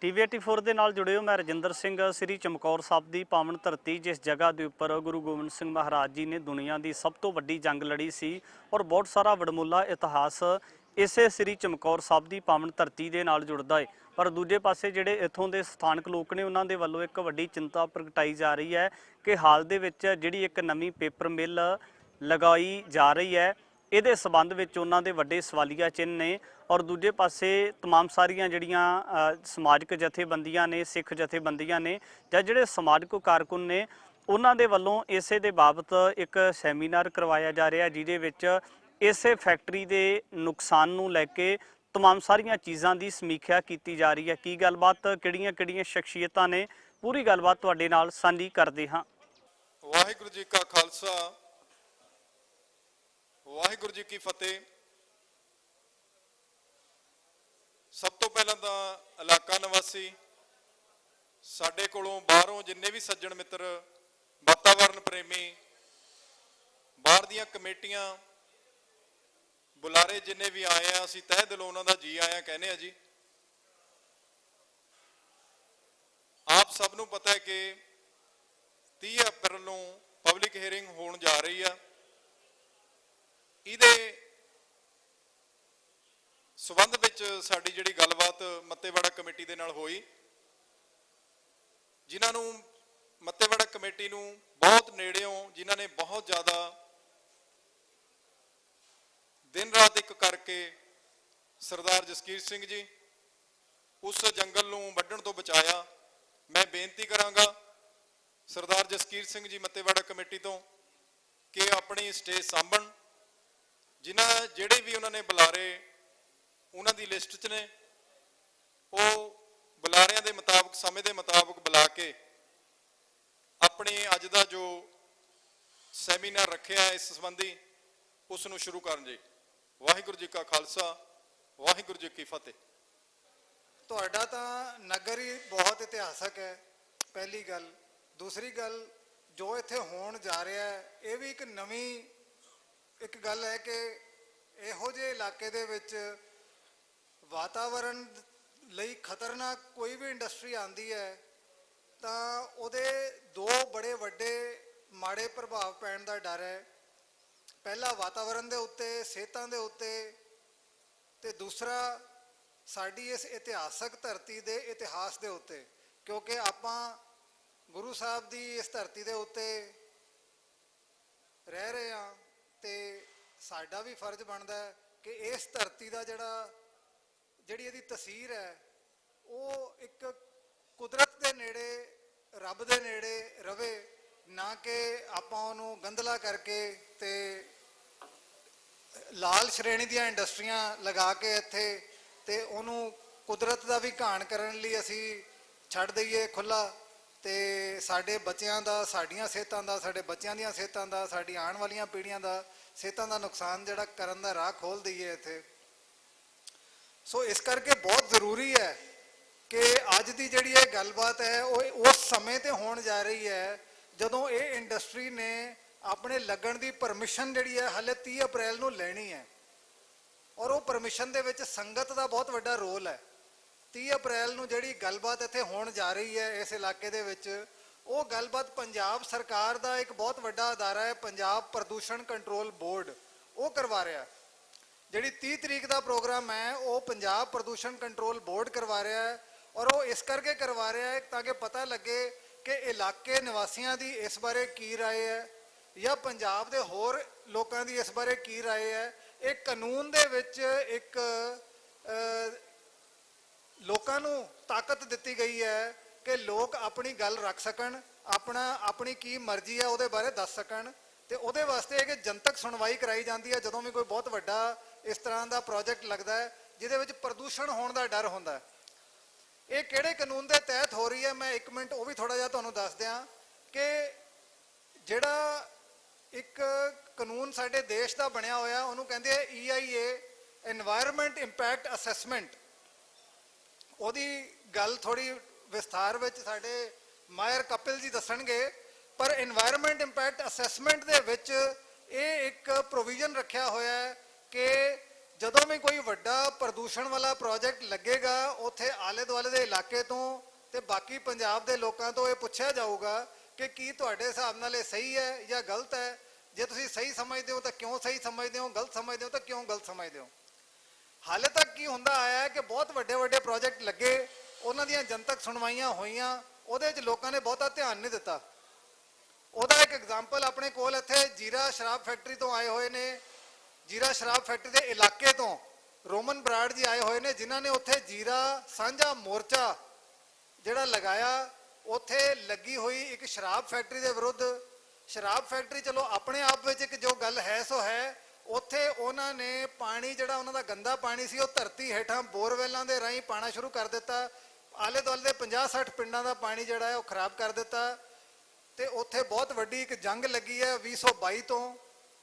TV 84 ਦੇ ਨਾਲ ਜੁੜੇ ਹੋ। ਮੈਂ ਰਜਿੰਦਰ ਸਿੰਘ। ਸ੍ਰੀ ਚਮਕੌਰ ਸਾਹਿਬ ਦੀ ਪਾਵਨ ਧਰਤੀ, ਜਿਸ ਜਗ੍ਹਾ ਦੇ ਉੱਪਰ ਗੁਰੂ ਗੋਬਿੰਦ ਸਿੰਘ ਮਹਾਰਾਜ ਜੀ ਨੇ ਦੁਨੀਆ ਦੀ ਸਭ ਤੋਂ ਵੱਡੀ ਜੰਗ ਲੜੀ ਸੀ ਔਰ ਬਹੁਤ ਸਾਰਾ ਵਡਮੁੱਲਾ ਇਤਿਹਾਸ ਇਸੇ ਸ੍ਰੀ ਚਮਕੌਰ ਸਾਹਿਬ ਦੀ ਪਾਵਨ ਧਰਤੀ ਦੇ ਨਾਲ ਜੁੜਦਾ ਹੈ। ਪਰ ਦੂਜੇ ਪਾਸੇ ਜਿਹੜੇ ਇੱਥੋਂ ਦੇ ਸਥਾਨਕ ਲੋਕ ਨੇ, ਉਹਨਾਂ ਦੇ ਵੱਲੋਂ ਇੱਕ ਵੱਡੀ ਚਿੰਤਾ ਪ੍ਰਗਟਾਈ ਜਾ ਰਹੀ ਹੈ ਕਿ ਹਾਲ ਦੇ ਵਿੱਚ ਜਿਹੜੀ ਇੱਕ ਨਵੀਂ ਪੇਪਰ ਮਿੱਲ ਲਗਾਈ ਜਾ ਰਹੀ ਹੈ, ਇਹਦੇ ਸੰਬੰਧ ਵਿੱਚ ਉਹਨਾਂ ਦੇ ਵੱਡੇ ਸਵਾਲੀਆ ਚਿੰਨ੍ਹ ਨੇ। ਔਰ ਦੂਜੇ ਪਾਸੇ तमाम ਸਾਰੀਆਂ ਜਿਹੜੀਆਂ ਸਮਾਜਿਕ ਜਥੇਬੰਦੀਆਂ ਨੇ, ਸਿੱਖ ਜਥੇਬੰਦੀਆਂ ਨੇ ਜਾਂ ਜਿਹੜੇ ਸਮਾਜਿਕ ਕਾਰਕੁਨ ਨੇ, ਉਹਨਾਂ ਦੇ ਵੱਲੋਂ ਇਸੇ ਦੇ ਬਾਬਤ ਇੱਕ ਸੈਮੀਨਾਰ ਕਰਵਾਇਆ ਜਾ ਰਿਹਾ, ਜਿਹਦੇ ਵਿੱਚ ਇਸੇ ਫੈਕਟਰੀ ਦੇ ਨੁਕਸਾਨ ਨੂੰ ਲੈ ਕੇ तमाम ਸਾਰੀਆਂ ਚੀਜ਼ਾਂ ਦੀ ਸਮੀਖਿਆ ਕੀਤੀ ਜਾ ਰਹੀ ਹੈ। ਕੀ ਗੱਲਬਾਤ, ਕਿਹੜੀਆਂ ਸ਼ਖਸੀਅਤਾਂ ਨੇ, ਪੂਰੀ ਗੱਲਬਾਤ ਤੁਹਾਡੇ ਨਾਲ ਸਾਂਝੀ ਕਰਦੇ ਹਾਂ। ਵਾਹਿਗੁਰੂ ਜੀ ਕਾ ਖਾਲਸਾ, ਵਾਹਿਗੁਰੂ ਜੀ ਕੀ ਫਤਿਹ। ਸਭ ਤੋਂ ਪਹਿਲਾਂ ਤਾਂ ਇਲਾਕਾ ਨਿਵਾਸੀ, ਸਾਡੇ ਕੋਲੋਂ ਬਾਹਰੋਂ ਜਿੰਨੇ ਵੀ ਸੱਜਣ ਮਿੱਤਰ, ਵਾਤਾਵਰਨ ਪ੍ਰੇਮੀ, ਬਾਹਰ ਦੀਆਂ ਕਮੇਟੀਆਂ, ਬੁਲਾਰੇ ਜਿੰਨੇ ਵੀ ਆਏ ਆ, ਅਸੀਂ ਤਹਿ ਦਿਲੋਂ ਉਹਨਾਂ ਦਾ ਜੀ ਆਇਆਂ ਕਹਿੰਦੇ ਆ ਜੀ। ਆਪ ਸਭ ਨੂੰ ਪਤਾ ਹੈ ਕਿ 30 ਅਪ੍ਰੈਲ ਨੂੰ ਪਬਲਿਕ ਹੀਅਰਿੰਗ ਹੋਣ ਜਾ ਰਹੀ ਆ। ਇਹਦੇ ਸਬੰਧ ਵਿੱਚ ਸਾਡੀ ਜਿਹੜੀ ਗੱਲਬਾਤ ਮੱਤੇਵਾੜਾ ਕਮੇਟੀ ਦੇ ਨਾਲ ਹੋਈ, ਜਿਨ੍ਹਾਂ ਨੂੰ ਮੱਤੇਵਾੜਾ ਕਮੇਟੀ ਨੂੰ ਬਹੁਤ ਨੇੜਿਓਂ, ਜਿਨ੍ਹਾਂ ਨੇ ਬਹੁਤ ਜ਼ਿਆਦਾ ਦਿਨ ਰਾਤ ਇੱਕ ਕਰਕੇ ਸਰਦਾਰ ਜਸਕੀਰ ਸਿੰਘ ਜੀ ਉਸ ਜੰਗਲ ਨੂੰ ਵੱਢਣ ਤੋਂ ਬਚਾਇਆ। ਮੈਂ ਬੇਨਤੀ ਕਰਾਂਗਾ ਸਰਦਾਰ ਜਸਕੀਰ ਸਿੰਘ ਜੀ ਮੱਤੇਵਾੜਾ ਕਮੇਟੀ ਤੋਂ ਕਿ ਆਪਣੀ ਸਟੇਜ ਸਾਂਭਣ। ਜਿਹੜੇ ਵੀ ਉਹਨਾਂ ਨੇ ਬੁਲਾਰੇ ਉਹਨਾਂ ਦੀ ਲਿਸਟ 'ਚ ਨੇ, ਉਹ ਬੁਲਾਰਿਆਂ ਦੇ ਮੁਤਾਬਕ, ਸਮੇਂ ਦੇ ਮੁਤਾਬਕ ਬੁਲਾ ਕੇ ਆਪਣੀ ਅੱਜ ਦਾ ਜੋ ਸੈਮੀਨਾਰ ਰੱਖਿਆ ਇਸ ਸੰਬੰਧੀ ਉਸ ਨੂੰ ਸ਼ੁਰੂ ਕਰਨ ਜੀ। ਵਾਹਿਗੁਰੂ ਜੀ ਕਾ ਖਾਲਸਾ, ਵਾਹਿਗੁਰੂ ਜੀ ਕੀ ਫਤਿਹ। ਤੁਹਾਡਾ ਤਾਂ ਨਗਰ ਹੀ ਬਹੁਤ ਇਤਿਹਾਸਕ ਹੈ, ਪਹਿਲੀ ਗੱਲ। ਦੂਸਰੀ ਗੱਲ, ਜੋ ਇੱਥੇ ਹੋਣ ਜਾ ਰਿਹਾ ਹੈ, ਇਹ ਵੀ ਇੱਕ ਨਵੀਂ ਇੱਕ ਗੱਲ ਹੈ ਕਿ ਇਹੋ ਜਿਹੇ ਇਲਾਕੇ ਦੇ ਵਿੱਚ ਵਾਤਾਵਰਨ ਲਈ ਖਤਰਨਾਕ ਕੋਈ ਵੀ ਇੰਡਸਟਰੀ ਆਉਂਦੀ ਹੈ ਤਾਂ ਉਹਦੇ ਦੋ ਬੜੇ ਵੱਡੇ ਮਾੜੇ ਪ੍ਰਭਾਵ ਪੈਣ ਦਾ ਡਰ ਹੈ। ਪਹਿਲਾ ਵਾਤਾਵਰਨ ਦੇ ਉੱਤੇ, ਸਿਹਤਾਂ ਦੇ ਉੱਤੇ, ਤੇ ਦੂਸਰਾ ਸਾਡੀ ਇਸ ਇਤਿਹਾਸਕ ਧਰਤੀ ਦੇ ਇਤਿਹਾਸ ਦੇ ਉੱਤੇ, ਕਿਉਂਕਿ ਆਪਾਂ ਗੁਰੂ ਸਾਹਿਬ ਦੀ ਇਸ ਧਰਤੀ ਦੇ ਉੱਤੇ ਰਹਿ ਰਹੇ ਹਾਂ ਤੇ ਸਾਡਾ ਵੀ ਫਰਜ਼ ਬਣਦਾ ਹੈ ਕਿ ਇਸ ਧਰਤੀ ਦਾ ਜਿਹੜੀ ਇਹਦੀ ਤਸੀਰ ਹੈ ਉਹ ਇੱਕ ਕੁਦਰਤ ਦੇ ਨੇੜੇ, ਰੱਬ ਦੇ ਨੇੜੇ ਰਵੇ, ਨਾ ਕਿ ਆਪਾਂ ਉਹਨੂੰ ਗੰਦਲਾ ਕਰਕੇ ਤੇ ਲਾਲ ਸ਼੍ਰੇਣੀ ਦੀਆਂ ਇੰਡਸਟਰੀਆਂ ਲਗਾ ਕੇ ਇੱਥੇ ਤੇ ਉਹਨੂੰ ਕੁਦਰਤ ਦਾ ਵੀ ਘਾਣ ਕਰਨ ਲਈ ਅਸੀਂ ਛੱਡ ਦਈਏ ਖੁੱਲ੍ਹਾ, ਤੇ ਸਾਡੇ ਬੱਚਿਆਂ ਦਾ, ਸਾਡੀਆਂ ਸਿਹਤਾਂ ਦਾ, ਸਾਡੇ ਬੱਚਿਆਂ ਦੀਆਂ ਸਿਹਤਾਂ ਦਾ, ਸਾਡੀ ਆਉਣ ਵਾਲੀਆਂ ਪੀੜ੍ਹੀਆਂ ਦਾ ਸਿਹਤਾਂ ਦਾ ਨੁਕਸਾਨ ਜਿਹੜਾ ਕਰਨ ਦਾ ਰਾਹ ਖੋਲ੍ਹ ਦਈਏ ਇੱਥੇ। ਸੋ ਇਸ ਕਰਕੇ ਬਹੁਤ ਜ਼ਰੂਰੀ ਹੈ ਕਿ ਅੱਜ ਦੀ ਜਿਹੜੀ ਇਹ ਗੱਲਬਾਤ ਹੈ ਉਹ ਉਸ ਸਮੇਂ 'ਤੇ ਹੋਣ ਜਾ ਰਹੀ ਹੈ ਜਦੋਂ ਇਹ ਇੰਡਸਟਰੀ ਨੇ ਆਪਣੇ ਲੱਗਣ ਦੀ ਪਰਮਿਸ਼ਨ ਜਿਹੜੀ ਹੈ ਹਾਲੇ 30 ਅਪ੍ਰੈਲ ਨੂੰ ਲੈਣੀ ਹੈ, ਔਰ ਉਹ ਪਰਮਿਸ਼ਨ ਦੇ ਵਿੱਚ ਸੰਗਤ ਦਾ ਬਹੁਤ ਵੱਡਾ ਰੋਲ ਹੈ। 30 ਅਪ੍ਰੈਲ ਨੂੰ ਜਿਹੜੀ ਗੱਲਬਾਤ ਇੱਥੇ ਹੋਣ ਜਾ ਰਹੀ ਹੈ ਇਸ ਇਲਾਕੇ ਦੇ ਵਿੱਚ, ਉਹ ਗੱਲਬਾਤ ਪੰਜਾਬ ਸਰਕਾਰ ਦਾ ਇੱਕ ਬਹੁਤ ਵੱਡਾ ਅਦਾਰਾ ਹੈ, ਪੰਜਾਬ ਪ੍ਰਦੂਸ਼ਣ ਕੰਟਰੋਲ ਬੋਰਡ, ਉਹ ਕਰਵਾ ਰਿਹਾ। ਜਿਹੜੀ 30 ਤਰੀਕ ਦਾ ਪ੍ਰੋਗਰਾਮ ਹੈ ਉਹ ਪੰਜਾਬ ਪ੍ਰਦੂਸ਼ਣ ਕੰਟਰੋਲ ਬੋਰਡ ਕਰਵਾ ਰਿਹਾ ਹੈ, ਔਰ ਉਹ ਇਸ ਕਰਕੇ ਕਰਵਾ ਰਿਹਾ ਹੈ ਤਾਂ ਕਿ ਪਤਾ ਲੱਗੇ ਕਿ ਇਲਾਕੇ ਨਿਵਾਸੀਆਂ ਦੀ ਇਸ ਬਾਰੇ ਕੀ ਰਾਏ ਹੈ ਜਾਂ ਪੰਜਾਬ ਦੇ ਹੋਰ ਲੋਕਾਂ ਦੀ ਇਸ ਬਾਰੇ ਕੀ ਰਾਏ ਹੈ। ਇਹ ਕਾਨੂੰਨ ਦੇ ਵਿੱਚ ਇੱਕ ਲੋਕਾਂ ਨੂੰ ਤਾਕਤ ਦਿੱਤੀ ਗਈ ਹੈ ਕਿ ਲੋਕ ਆਪਣੀ ਗੱਲ ਰੱਖ ਸਕਣ, ਆਪਣੀ ਕੀ ਮਰਜ਼ੀ ਹੈ ਉਹਦੇ ਬਾਰੇ ਦੱਸ ਸਕਣ, ਤੇ ਉਹਦੇ ਵਾਸਤੇ ਇਹ ਕਿ ਜਨਤਕ ਸੁਣਵਾਈ ਕਰਾਈ ਜਾਂਦੀ ਹੈ ਜਦੋਂ ਵੀ ਕੋਈ ਬਹੁਤ ਵੱਡਾ ਇਸ ਤਰ੍ਹਾਂ ਦਾ ਪ੍ਰੋਜੈਕਟ ਲੱਗਦਾ ਹੈ ਜਿਹਦੇ ਵਿੱਚ ਪ੍ਰਦੂਸ਼ਣ ਹੋਣ ਦਾ ਡਰ ਹੁੰਦਾ ਹੈ। ਇਹ ਕਿਹੜੇ ਕਾਨੂੰਨ ਦੇ ਤਹਿਤ ਹੋ ਰਹੀ ਹੈ, ਮੈਂ 1 ਮਿੰਟ ਉਹ ਵੀ ਥੋੜ੍ਹਾ ਜਿਹਾ ਤੁਹਾਨੂੰ ਦੱਸ ਦਿਆਂ ਕਿ ਜਿਹੜਾ ਇੱਕ ਕਾਨੂੰਨ ਸਾਡੇ ਦੇਸ਼ ਦਾ ਬਣਿਆ ਹੋਇਆ ਉਹਨੂੰ ਕਹਿੰਦੇ ਆ EIA, এনवायरमेंट ਇੰਪੈਕਟ ਅਸੈਸਮੈਂਟ। ਉਹਦੀ ਗੱਲ ਥੋੜ੍ਹੀ ਵਿਸਥਾਰ ਵਿੱਚ ਸਾਡੇ ਮਾਇਰ ਕਪਿਲ ਜੀ ਦੱਸਣਗੇ, ਪਰ এনवायरमेंट ਇੰਪੈਕਟ ਅਸੈਸਮੈਂਟ ਦੇ ਵਿੱਚ ਇਹ ਇੱਕ ਪ੍ਰੋਵੀਜ਼ਨ ਰੱਖਿਆ ਹੋਇਆ ਹੈ ਕਿ ਜਦੋਂ ਵੀ ਕੋਈ ਵੱਡਾ ਪ੍ਰਦੂਸ਼ਣ ਵਾਲਾ ਪ੍ਰੋਜੈਕਟ ਲੱਗੇਗਾ ਉੱਥੇ ਆਲੇ ਦੁਆਲੇ ਦੇ ਇਲਾਕੇ ਤੋਂ ਤੇ ਬਾਕੀ ਪੰਜਾਬ ਦੇ ਲੋਕਾਂ ਤੋਂ ਇਹ ਪੁੱਛਿਆ ਜਾਊਗਾ ਕਿ ਕੀ ਤੁਹਾਡੇ ਹਿਸਾਬ ਨਾਲ ਇਹ ਸਹੀ ਹੈ ਜਾਂ ਗਲਤ ਹੈ। ਜੇ ਤੁਸੀਂ ਸਹੀ ਸਮਝਦੇ ਹੋ ਤਾਂ ਕਿਉਂ ਸਹੀ ਸਮਝਦੇ ਹੋ, ਗਲਤ ਸਮਝਦੇ ਹੋ ਤਾਂ ਕਿਉਂ ਗਲਤ ਸਮਝਦੇ ਹੋ। ਹਾਲੇ ਤੱਕ ਕੀ ਹੁੰਦਾ ਆਇਆ ਹੈ ਕਿ ਬਹੁਤ ਵੱਡੇ ਵੱਡੇ ਪ੍ਰੋਜੈਕਟ ਲੱਗੇ, ਉਹਨਾਂ ਦੀਆਂ ਜਨਤਕ ਸੁਣਵਾਈਆਂ ਹੋਈਆਂ, ਉਹਦੇ ਵਿੱਚ ਲੋਕਾਂ ਨੇ ਬਹੁਤਾ ਧਿਆਨ ਨਹੀਂ ਦਿੱਤਾ। ਉਹਦਾ ਇੱਕ ਐਗਜ਼ਾਮਪਲ ਆਪਣੇ ਕੋਲ ਇੱਥੇ ਜੀਰਾ ਸ਼ਰਾਬ ਫੈਕਟਰੀ ਤੋਂ ਆਏ ਹੋਏ ਨੇ, ਜੀਰਾ ਸ਼ਰਾਬ ਫੈਕਟਰੀ ਦੇ ਇਲਾਕੇ ਤੋਂ ਰੋਮਨ ਬਰਾੜ ਜੀ ਆਏ ਹੋਏ ਨੇ, ਜਿਨ੍ਹਾਂ ਨੇ ਉੱਥੇ ਜੀਰਾ ਸਾਂਝਾ ਮੋਰਚਾ ਜਿਹੜਾ ਲਗਾਇਆ। ਉੱਥੇ ਲੱਗੀ ਹੋਈ ਇੱਕ ਸ਼ਰਾਬ ਫੈਕਟਰੀ ਦੇ ਵਿਰੁੱਧ। ਸ਼ਰਾਬ ਫੈਕਟਰੀ ਚਲੋ ਆਪਣੇ ਆਪ ਵਿੱਚ ਇੱਕ ਜੋ ਗੱਲ ਹੈ ਸੋ ਹੈ, ਉੱਥੇ ਉਹਨਾਂ ਨੇ ਪਾਣੀ ਜਿਹੜਾ ਉਹਨਾਂ ਦਾ ਗੰਦਾ ਪਾਣੀ ਸੀ ਉਹ ਧਰਤੀ ਹੇਠਾਂ ਬੋਰਵੈਲਾਂ ਦੇ ਰਾਹੀਂ ਪਾਣਾ ਸ਼ੁਰੂ ਕਰ ਦਿੱਤਾ। ਆਲੇ ਦੁਆਲੇ ਦੇ 50-60 ਪਿੰਡਾਂ ਦਾ ਪਾਣੀ ਜਿਹੜਾ ਹੈ ਉਹ ਖਰਾਬ ਕਰ ਦਿੱਤਾ। ਤੇ ਉੱਥੇ ਬਹੁਤ ਵੱਡੀ ਇੱਕ ਜੰਗ ਲੱਗੀ ਹੈ 2022 ਤੋਂ।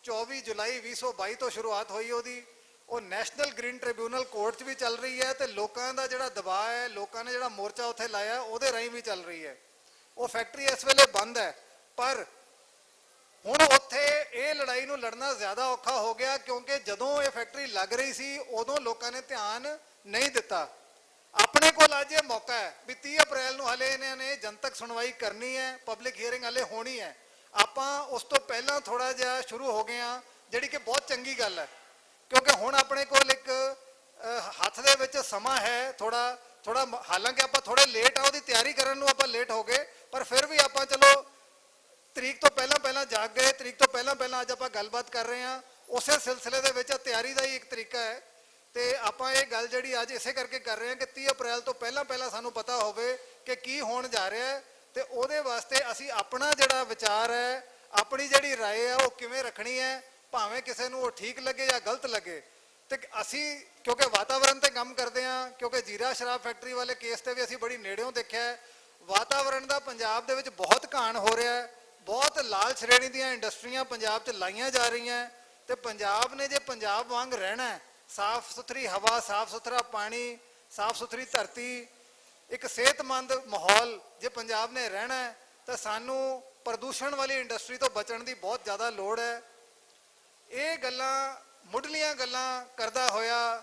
24 ਜੁਲਾਈ 2022 ਤੋਂ ਸ਼ੁਰੂਆਤ ਹੋਈ ਉਹਦੀ। ਉਹ ਨੈਸ਼ਨਲ ਗ੍ਰੀਨ ਟ੍ਰਿਬਿਊਨਲ ਕੋਰਟ 'ਚ ਵੀ ਚੱਲ ਰਹੀ ਹੈ ਤੇ ਲੋਕਾਂ ਦਾ ਜਿਹੜਾ ਦਬਾਅ ਹੈ, ਲੋਕਾਂ ਨੇ ਜਿਹੜਾ ਮੋਰਚਾ ਉੱਥੇ ਲਾਇਆ ਉਹਦੇ ਰਾਹੀਂ ਵੀ ਚੱਲ ਰਹੀ ਹੈ। ਉਹ ਫੈਕਟਰੀ ਇਸ ਵੇਲੇ ਬੰਦ ਹੈ, ਪਰ ਹੁਣ ਉੱਥੇ ਇਹ ਲੜਾਈ ਨੂੰ ਲੜਨਾ ਜ਼ਿਆਦਾ ਔਖਾ ਹੋ ਗਿਆ ਕਿਉਂਕਿ ਜਦੋਂ ਇਹ ਫੈਕਟਰੀ ਲੱਗ ਰਹੀ ਸੀ ਉਦੋਂ ਲੋਕਾਂ ਨੇ ਧਿਆਨ ਨਹੀਂ ਦਿੱਤਾ। ਆਪਣੇ ਕੋਲ ਅੱਜ ਇਹ ਮੌਕਾ ਹੈ ਵੀ 30 ਅਪ੍ਰੈਲ ਨੂੰ ਹਲੇ ਇਹਨਾਂ ਨੇ ਜਨਤਕ ਸੁਣਵਾਈ ਕਰਨੀ ਹੈ, ਪਬਲਿਕ ਹੀਅਰਿੰਗ ਹਲੇ ਹੋਣੀ ਹੈ। ਆਪਾਂ ਉਸ ਤੋਂ ਪਹਿਲਾਂ ਥੋੜਾ ਜਿਹਾ ਸ਼ੁਰੂ ਹੋ ਗਏ ਹਾਂ, ਜਿਹੜੀ ਕਿ ਬਹੁਤ ਚੰਗੀ ਗੱਲ ਹੈ ਕਿਉਂਕਿ ਹੁਣ ਆਪਣੇ ਕੋਲ ਇੱਕ ਹੱਥ ਦੇ ਵਿੱਚ ਸਮਾਂ ਹੈ ਥੋੜਾ। ਹਾਲਾਂਕਿ ਆਪਾਂ ਥੋੜੇ ਲੇਟ ਆ, ਉਹਦੀ ਤਿਆਰੀ ਕਰਨ ਨੂੰ ਆਪਾਂ ਲੇਟ ਹੋ ਗਏ, ਪਰ ਫਿਰ ਵੀ ਆਪਾਂ ਚਲੋ ਤਰੀਕ ਤੋਂ ਪਹਿਲਾਂ ਜਾਗ ਗਏ। ਤਰੀਕ ਤੋਂ ਪਹਿਲਾਂ ਅੱਜ ਆਪਾਂ ਗੱਲਬਾਤ ਕਰ ਰਹੇ ਹਾਂ। ਉਸੇ ਸਿਲਸਿਲੇ ਦੇ ਵਿੱਚ ਤਿਆਰੀ ਦਾ ਹੀ ਇੱਕ ਤਰੀਕਾ ਹੈ ਤੇ ਆਪਾਂ ਇਹ ਗੱਲ ਜਿਹੜੀ ਅੱਜ ਇਸੇ ਕਰਕੇ ਕਰ ਰਹੇ ਹਾਂ ਕਿ 30 ਅਪ੍ਰੈਲ ਤੋਂ ਪਹਿਲਾਂ ਸਾਨੂੰ ਪਤਾ ਹੋਵੇ ਕਿ ਕੀ ਹੋਣ ਜਾ ਰਿਹਾ ਹੈ ਤੇ ਉਹਦੇ ਵਾਸਤੇ ਅਸੀਂ ਆਪਣਾ ਜਿਹੜਾ ਵਿਚਾਰ ਹੈ, ਆਪਣੀ ਜਿਹੜੀ ਰਾਏ ਹੈ ਉਹ ਕਿਵੇਂ ਰੱਖਣੀ ਹੈ, ਭਾਵੇਂ ਕਿਸੇ ਨੂੰ ਉਹ ਠੀਕ ਲੱਗੇ ਜਾਂ ਗਲਤ ਲੱਗੇ। ਤੇ ਅਸੀਂ ਕਿਉਂਕਿ ਵਾਤਾਵਰਣ ਤੇ ਕੰਮ ਕਰਦੇ ਹਾਂ, ਕਿਉਂਕਿ ਜੀਰਾ ਸ਼ਰਾਬ ਫੈਕਟਰੀ ਵਾਲੇ ਕੇਸ ਤੇ ਵੀ ਅਸੀਂ ਬੜੀ ਨੇੜਿਓਂ ਦੇਖਿਆ ਵਾਤਾਵਰਣ ਦਾ ਪੰਜਾਬ ਦੇ ਵਿੱਚ ਬਹੁਤ ਘਾਣ ਹੋ ਰਿਹਾ ਹੈ। ਬਹੁਤ ਲਾਲ ਸ਼੍ਰੇਣੀ ਦੀਆਂ ਇੰਡਸਟਰੀਆਂ ਪੰਜਾਬ 'ਚ ਲਾਈਆਂ ਜਾ ਰਹੀਆਂ ਤੇ ਪੰਜਾਬ ਨੇ ਜੇ ਪੰਜਾਬ ਵਾਂਗ ਰਹਿਣਾ, ਸਾਫ਼ ਸੁਥਰੀ ਹਵਾ, ਸਾਫ਼ ਸੁਥਰਾ ਪਾਣੀ, ਸਾਫ਼ ਸੁਥਰੀ ਧਰਤੀ, ਇੱਕ ਸਿਹਤਮੰਦ ਮਾਹੌਲ ਜੇ ਪੰਜਾਬ ਨੇ ਰਹਿਣਾ ਤਾਂ ਸਾਨੂੰ ਪ੍ਰਦੂਸ਼ਣ ਵਾਲੀ ਇੰਡਸਟਰੀ ਤੋਂ ਬਚਣ ਦੀ ਬਹੁਤ ਜ਼ਿਆਦਾ ਲੋੜ ਹੈ। ਇਹ ਗੱਲਾਂ ਮੁੱਢਲੀਆਂ ਗੱਲਾਂ ਕਰਦਾ ਹੋਇਆ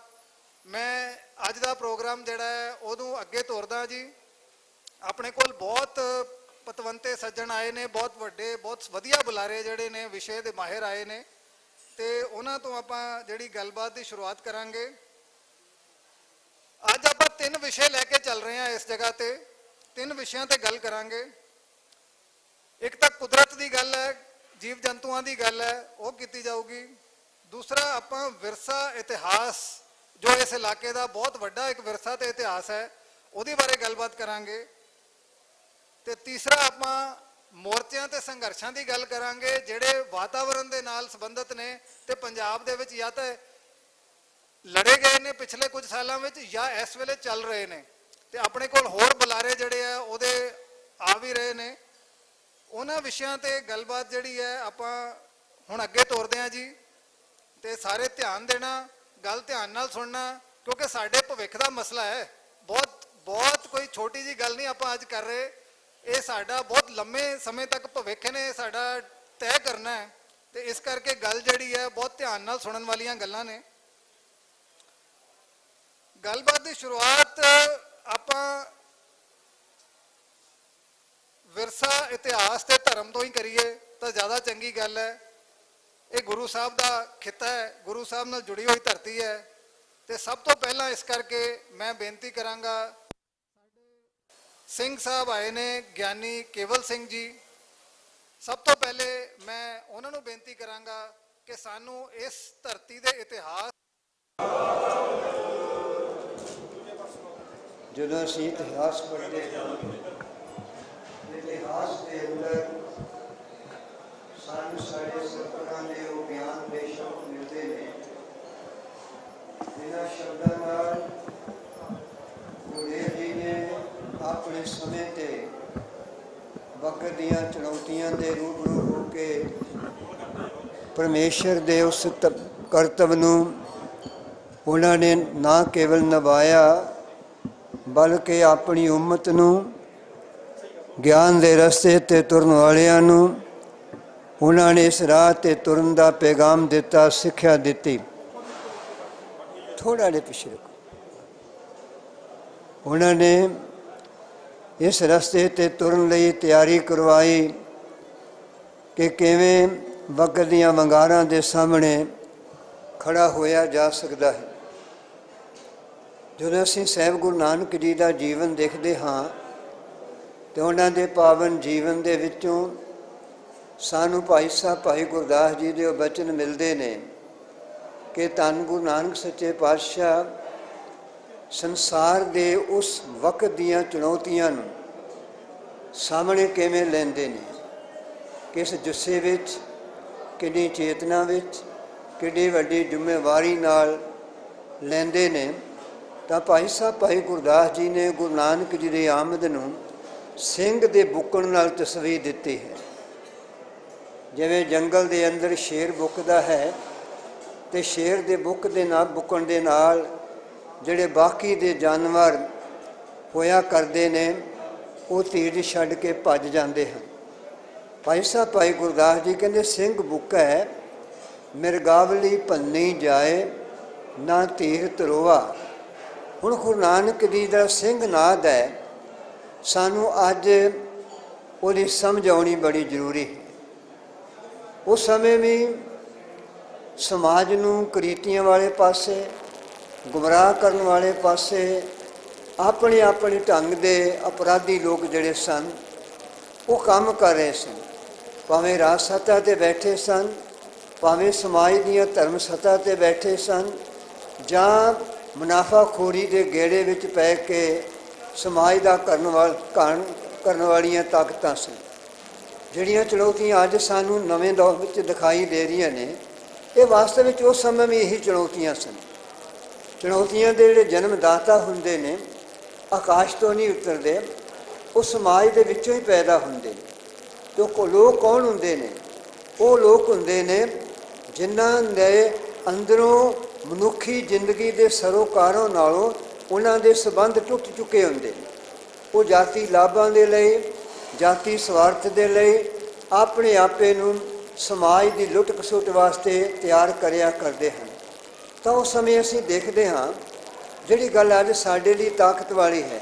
ਮੈਂ ਅੱਜ ਦਾ ਪ੍ਰੋਗਰਾਮ ਜਿਹੜਾ ਹੈ ਉਹਨੂੰ ਅੱਗੇ ਤੋਰਦਾ ਜੀ। ਆਪਣੇ ਕੋਲ ਬਹੁਤ ਪਤਵੰਤੇ ਸੱਜਣ ਆਏ ਨੇ, ਬਹੁਤ ਵੱਡੇ ਬਹੁਤ ਵਧੀਆ ਬੁਲਾਰੇ ਜਿਹੜੇ ਨੇ ਵਿਸ਼ੇ ਦੇ ਮਾਹਿਰ ਆਏ ਨੇ ਤੇ ਉਹਨਾਂ ਤੋਂ ਆਪਾਂ ਜਿਹੜੀ ਗੱਲਬਾਤ ਦੀ ਸ਼ੁਰੂਆਤ ਕਰਾਂਗੇ। ਅੱਜ ਆਪਾਂ 3 ਵਿਸ਼ੇ ਲੈ ਕੇ ਚੱਲ ਰਹੇ ਹਾਂ ਇਸ ਜਗ੍ਹਾ ਤੇ। 3 ਵਿਸ਼ਿਆਂ ਤੇ ਗੱਲ ਕਰਾਂਗੇ। ਇੱਕ ਤਾਂ ਕੁਦਰਤ ਦੀ ਗੱਲ ਹੈ, ਜੀਵ ਜੰਤੂਆਂ ਦੀ ਗੱਲ ਹੈ, ਉਹ ਕੀਤੀ ਜਾਊਗੀ। ਦੂਸਰਾ ਆਪਾਂ ਵਿਰਸਾ ਇਤਿਹਾਸ, ਜੋ ਇਸ ਇਲਾਕੇ ਦਾ ਬਹੁਤ ਵੱਡਾ ਇੱਕ ਵਿਰਸਾ ਤੇ ਇਤਿਹਾਸ ਹੈ, ਉਹਦੇ ਬਾਰੇ ਗੱਲਬਾਤ ਕਰਾਂਗੇ। ਤੇ ਤੀਸਰਾ ਆਪਾਂ ਮੋਰਚਿਆਂ ਤੇ ਸੰਘਰਸ਼ਾਂ ਦੀ ਗੱਲ ਕਰਾਂਗੇ ਜਿਹੜੇ ਵਾਤਾਵਰਣ ਦੇ ਨਾਲ ਸੰਬੰਧਿਤ ਨੇ ਤੇ ਪੰਜਾਬ ਦੇ ਵਿੱਚ ਜਾਂ ਤਾਂ ਲੜੇ ਗਏ ਨੇ ਪਿਛਲੇ ਕੁਝ ਸਾਲਾਂ ਵਿੱਚ ਜਾਂ ਇਸ ਵੇਲੇ ਚੱਲ ਰਹੇ ਨੇ। ਤੇ ਆਪਣੇ ਕੋਲ ਹੋਰ ਬੁਲਾਰੇ ਜਿਹੜੇ ਆ ਉਹਦੇ ਆ ਵੀ ਰਹੇ ਨੇ। ਉਹਨਾਂ ਵਿਸ਼ਿਆਂ ਤੇ ਗੱਲਬਾਤ ਜਿਹੜੀ ਹੈ ਆਪਾਂ ਹੁਣ ਅੱਗੇ ਤੋਰਦੇ ਹਾਂ ਜੀ। ਤੇ ਸਾਰੇ ਧਿਆਨ ਦੇਣਾ, ਗੱਲ ਧਿਆਨ ਨਾਲ ਸੁਣਨਾ ਕਿਉਂਕਿ ਸਾਡੇ ਭਵਿੱਖ ਦਾ ਮਸਲਾ ਹੈ। ਬਹੁਤ ਕੋਈ ਛੋਟੀ ਜੀ ਗੱਲ ਨਹੀਂ ਆਪਾਂ ਅੱਜ ਕਰ ਰਹੇ। ਇਹ ਸਾਡਾ ਬਹੁਤ ਲੰਮੇ ਸਮੇਂ ਤੱਕ ਭਵਿੱਖ ਨੇ ਸਾਡਾ ਤੈਅ ਕਰਨਾ ਹੈ ਤੇ ਇਸ ਕਰਕੇ ਗੱਲ ਜਿਹੜੀ ਹੈ ਬਹੁਤ ਧਿਆਨ ਨਾਲ ਸੁਣਨ ਵਾਲੀਆਂ ਗੱਲਾਂ ਨੇ। ਗੱਲਬਾਤ ਦੀ ਸ਼ੁਰੂਆਤ ਆਪਾਂ ਵਿਰਸਾ ਇਤਿਹਾਸ ਤੇ ਧਰਮ ਤੋਂ ਹੀ ਕਰੀਏ ਤਾਂ ਜ਼ਿਆਦਾ ਚੰਗੀ ਗੱਲ ਹੈ। ਇਹ ਗੁਰੂ ਸਾਹਿਬ ਦਾ ਖਿੱਤਾ ਹੈ, ਗੁਰੂ ਸਾਹਿਬ ਨਾਲ ਜੁੜੀ ਹੋਈ ਧਰਤੀ ਹੈ ਤੇ ਸਭ ਤੋਂ ਪਹਿਲਾਂ ਇਸ ਕਰਕੇ ਮੈਂ ਬੇਨਤੀ ਕਰਾਂਗਾ, ਸਿੰਘ ਸਾਹਿਬ ਆਏ ਨੇ, ਗਿਆਨੀ ਕੇਵਲ ਸਿੰਘ ਜੀ। ਸਭ ਤੋਂ ਪਹਿਲੇ ਮੈਂ ਉਹਨਾਂ ਨੂੰ ਬੇਨਤੀ ਕਰਾਂਗਾ ਕਿ ਸਾਨੂੰ ਇਸ ਧਰਤੀ ਦੇ ਇਤਿਹਾਸ, ਜਦੋਂ ਅਸੀਂ ਇਤਿਹਾਸ ਪੜ੍ਹਦੇ ਹਾਂ, ਇਤਿਹਾਸ ਦੇ ਅੰਦਰ ਸਾਨੂੰ ਸਾਡੇ ਸਰਪ੍ਰਾਂ ਦੇ ਉਹ ਬਿਆਨ ਬੇਸ਼ੱਕ ਮਿਲਦੇ ਨੇ। ਇਹਨਾਂ ਸ਼ਬਦਾਂ ਨਾਲ ਗੁਰਦੇਵ ਜੀ ਨੇ ਆਪਣੇ ਸਮੇਂ ਤੇ ਵਕਤ ਦੀਆਂ ਚੁਣੌਤੀਆਂ ਦੇ ਰੂਬਰੂ ਹੋ ਕੇ ਪਰਮੇਸ਼ਰ ਦੇ ਉਸ ਕਰਤੱਵ ਨੂੰ ਉਹਨਾਂ ਨੇ ਨਾ ਕੇਵਲ ਨਿਭਾਇਆ ਬਲਕਿ ਆਪਣੀ ਉਮਤ ਨੂੰ, ਗਿਆਨ ਦੇ ਰਸਤੇ 'ਤੇ ਤੁਰਨ ਵਾਲਿਆਂ ਨੂੰ ਉਹਨਾਂ ਨੇ ਇਸ ਰਾਹ 'ਤੇ ਤੁਰਨ ਦਾ ਪੈਗਾਮ ਦਿੱਤਾ, ਸਿੱਖਿਆ ਦਿੱਤੀ। ਥੋੜ੍ਹਾ ਜਿਹਾ ਪਿੱਛੇ ਰੱਖੋ। ਉਹਨਾਂ ਨੇ ਇਸ ਰਸਤੇ 'ਤੇ ਤੁਰਨ ਲਈ ਤਿਆਰੀ ਕਰਵਾਈ ਕਿ ਕਿਵੇਂ ਵਕਤ ਦੀਆਂ ਵੰਗਾਰਾਂ ਦੇ ਸਾਹਮਣੇ ਖੜਾ ਹੋਇਆ ਜਾ ਸਕਦਾ ਹੈ। ਜਦੋਂ ਅਸੀਂ ਸਾਹਿਬ ਗੁਰੂ ਨਾਨਕ ਜੀ ਦਾ ਜੀਵਨ ਦੇਖਦੇ ਹਾਂ ਤੇ ਉਹਨਾਂ ਦੇ ਪਾਵਨ ਜੀਵਨ ਦੇ ਵਿੱਚੋਂ ਸਾਨੂੰ ਭਾਈ ਸਾਹਿਬ ਭਾਈ ਗੁਰਦਾਸ ਜੀ ਦੇ ਉਹ ਬਚਨ ਮਿਲਦੇ ਨੇ ਕਿ ਧੰਨ ਗੁਰੂ ਨਾਨਕ ਸੱਚੇ ਪਾਤਸ਼ਾਹ ਸੰਸਾਰ ਦੇ ਉਸ ਵਕਤ ਦੀਆਂ ਚੁਣੌਤੀਆਂ ਨੂੰ ਸਾਹਮਣੇ ਕਿਵੇਂ ਲੈਂਦੇ ਨੇ, ਕਿਸ ਜੁੱਸੇ ਵਿੱਚ, ਕਿੰਨੀ ਚੇਤਨਾ ਵਿੱਚ, ਕਿੰਨੀ ਵੱਡੀ ਜ਼ਿੰਮੇਵਾਰੀ ਨਾਲ ਲੈਂਦੇ ਨੇ। ਤਾਂ ਭਾਈ ਸਾਹਿਬ ਭਾਈ ਗੁਰਦਾਸ ਜੀ ਨੇ ਗੁਰੂ ਨਾਨਕ ਜੀ ਦੀ ਆਮਦ ਨੂੰ ਸਿੰਘ ਦੇ ਬੁੱਕਣ ਨਾਲ ਤਸਵੀਰ ਦਿੱਤੀ ਹੈ। ਜਿਵੇਂ ਜੰਗਲ ਦੇ ਅੰਦਰ ਸ਼ੇਰ ਬੁੱਕਦਾ ਹੈ ਤੇ ਸ਼ੇਰ ਦੇ ਬੁੱਕਣ ਦੇ ਨਾਲ ਜਿਹੜੇ ਬਾਕੀ ਦੇ ਜਾਨਵਰ ਹੋਇਆ ਕਰਦੇ ਨੇ ਉਹ ਧੀਰ ਛੱਡ ਕੇ ਭੱਜ ਜਾਂਦੇ ਹਨ। ਭਾਈ ਸਾਹਿਬ ਭਾਈ ਗੁਰਦਾਸ ਜੀ ਕਹਿੰਦੇ ਸਿੰਘ ਬੁੱਕਾ ਹੈ, ਮਿਰਗਾਵਲੀ ਭੰਨੀ ਜਾਏ ਨਾ ਧੀਰ ਤਰੋਆ। ਹੁਣ ਗੁਰੂ ਨਾਨਕ ਜੀ ਦਾ ਸਿੰਘ ਨਾਦ ਹੈ, ਸਾਨੂੰ ਅੱਜ ਉਹਦੀ ਸਮਝ ਆਉਣੀ ਬੜੀ ਜ਼ਰੂਰੀ ਹੈ। ਉਸ ਸਮੇਂ ਵੀ ਸਮਾਜ ਨੂੰ ਕੁਰੀਤੀਆਂ ਵਾਲੇ ਪਾਸੇ, ਗੁੰਮਰਾਹ ਕਰਨ ਵਾਲੇ ਪਾਸੇ ਆਪਣੇ ਆਪਣੇ ਢੰਗ ਦੇ ਅਪਰਾਧੀ ਲੋਕ ਜਿਹੜੇ ਸਨ ਉਹ ਕੰਮ ਕਰ ਰਹੇ ਸਨ। ਭਾਵੇਂ ਰਾਜ ਸੱਤਾ 'ਤੇ ਬੈਠੇ ਸਨ, ਭਾਵੇਂ ਸਮਾਜ ਦੀਆਂ ਧਰਮ ਸੱਤਾ 'ਤੇ ਬੈਠੇ ਸਨ, ਜਾਂ ਮੁਨਾਫਾਖੋਰੀ ਦੇ ਗੇੜੇ ਵਿੱਚ ਪੈ ਕੇ ਸਮਾਜ ਦਾ ਕਰਨ ਵਾਲੀਆਂ ਤਾਕਤਾਂ ਸਨ। ਜਿਹੜੀਆਂ ਚੁਣੌਤੀਆਂ ਅੱਜ ਸਾਨੂੰ ਨਵੇਂ ਦੌਰ ਵਿੱਚ ਦਿਖਾਈ ਦੇ ਰਹੀਆਂ ਨੇ, ਇਹ ਵਾਸਤਵ ਵਿੱਚ ਉਸ ਸਮੇਂ ਵੀ ਇਹੀ ਚੁਣੌਤੀਆਂ ਸਨ। ਚੁਣੌਤੀਆਂ ਦੇ ਜਿਹੜੇ ਜਨਮਦਾਤਾ ਹੁੰਦੇ ਨੇ ਆਕਾਸ਼ ਤੋਂ ਨਹੀਂ ਉਤਰਦੇ, ਉਹ ਸਮਾਜ ਦੇ ਵਿੱਚੋਂ ਹੀ ਪੈਦਾ ਹੁੰਦੇ ਨੇ। ਤੇ ਉਹ ਲੋਕ ਕੌਣ ਹੁੰਦੇ ਨੇ? ਉਹ ਲੋਕ ਹੁੰਦੇ ਨੇ ਜਿਨ੍ਹਾਂ ਦੇ ਅੰਦਰੋਂ ਮਨੁੱਖੀ ਜ਼ਿੰਦਗੀ ਦੇ ਸਰੋਕਾਰਾਂ ਨਾਲੋਂ ਉਹਨਾਂ ਦੇ ਸੰਬੰਧ ਟੁੱਟ ਚੁੱਕੇ ਹੁੰਦੇ ਨੇ। ਉਹ ਜਾਤੀ ਲਾਭਾਂ ਦੇ ਲਈ, ਜਾਤੀ ਸਵਾਰਥ ਦੇ ਲਈ ਆਪਣੇ ਆਪੇ ਨੂੰ ਸਮਾਜ ਦੀ ਲੁੱਟ ਖਸੁੱਟ ਵਾਸਤੇ ਤਿਆਰ ਕਰਿਆ ਕਰਦੇ ਹਨ। ਤਾਂ ਉਸ ਸਮੇਂ ਅਸੀਂ ਦੇਖਦੇ ਹਾਂ ਜਿਹੜੀ ਗੱਲ ਅੱਜ ਸਾਡੇ ਲਈ ਤਾਕਤ ਵਾਲੀ ਹੈ,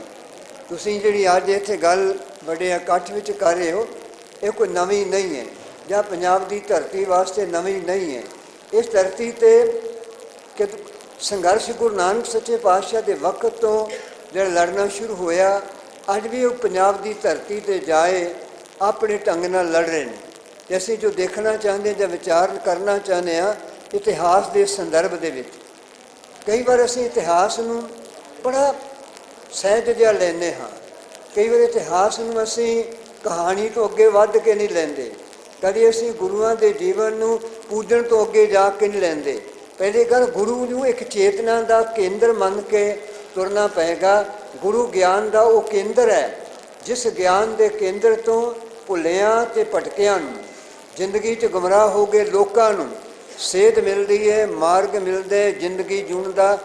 ਤੁਸੀਂ ਜਿਹੜੀ ਅੱਜ ਇੱਥੇ ਗੱਲ ਵੱਡੇ ਇਕੱਠ ਵਿੱਚ ਕਰ ਰਹੇ ਹੋ, ਇਹ ਕੋਈ ਨਵੀਂ ਨਹੀਂ ਹੈ ਜਾਂ ਪੰਜਾਬ ਦੀ ਧਰਤੀ ਵਾਸਤੇ ਨਵੀਂ ਨਹੀਂ ਹੈ। ਇਸ ਧਰਤੀ 'ਤੇ ਕਿ ਸੰਘਰਸ਼ ਗੁਰੂ ਨਾਨਕ ਸੱਚੇ ਪਾਤਸ਼ਾਹ ਦੇ ਵਕਤ ਤੋਂ ਜਿਹੜਾ ਲੜਨਾ ਸ਼ੁਰੂ ਹੋਇਆ, ਅੱਜ ਵੀ ਉਹ ਪੰਜਾਬ ਦੀ ਧਰਤੀ 'ਤੇ ਜਾਏ ਆਪਣੇ ਢੰਗ ਨਾਲ ਲੜ ਰਹੇ ਨੇ। ਅਤੇ ਅਸੀਂ ਜੋ ਦੇਖਣਾ ਚਾਹੁੰਦੇ ਜਾਂ ਵਿਚਾਰ ਕਰਨਾ ਚਾਹੁੰਦੇ ਹਾਂ ਇਤਿਹਾਸ ਦੇ ਸੰਦਰਭ ਦੇ ਵਿੱਚ, ਕਈ ਵਾਰ ਅਸੀਂ ਇਤਿਹਾਸ ਨੂੰ ਬੜਾ ਸਹਿਜ ਜਿਹਾ ਲੈਂਦੇ ਹਾਂ। ਕਈ ਵਾਰ ਇਤਿਹਾਸ ਨੂੰ ਅਸੀਂ ਕਹਾਣੀ ਤੋਂ ਅੱਗੇ ਵੱਧ ਕੇ ਨਹੀਂ ਲੈਂਦੇ। ਕਦੇ ਅਸੀਂ ਗੁਰੂਆਂ ਦੇ ਜੀਵਨ ਨੂੰ ਪੂਜਣ ਤੋਂ ਅੱਗੇ ਜਾ ਕੇ ਨਹੀਂ ਲੈਂਦੇ। ਪਹਿਲੀ ਗੱਲ, ਗੁਰੂ ਨੂੰ ਇੱਕ ਚੇਤਨਾ ਦਾ ਕੇਂਦਰ ਮੰਨ ਕੇ ਤੁਰਨਾ ਪਏਗਾ। ਗੁਰੂ ਗਿਆਨ ਦਾ ਉਹ ਕੇਂਦਰ ਹੈ ਜਿਸ ਗਿਆਨ ਦੇ ਕੇਂਦਰ ਤੋਂ ਭੁੱਲਿਆਂ ਅਤੇ ਭਟਕਿਆਂ ਨੂੰ, ਜ਼ਿੰਦਗੀ 'ਚ ਗੁੰਮਰਾਹ ਹੋ ਗਏ ਲੋਕਾਂ ਨੂੰ ਸੇਧ ਮਿਲਦੀ ਹੈ, ਮਾਰਗ ਮਿਲਦਾ ਹੈ, ਜ਼ਿੰਦਗੀ ਜੀਉਣ ਦਾ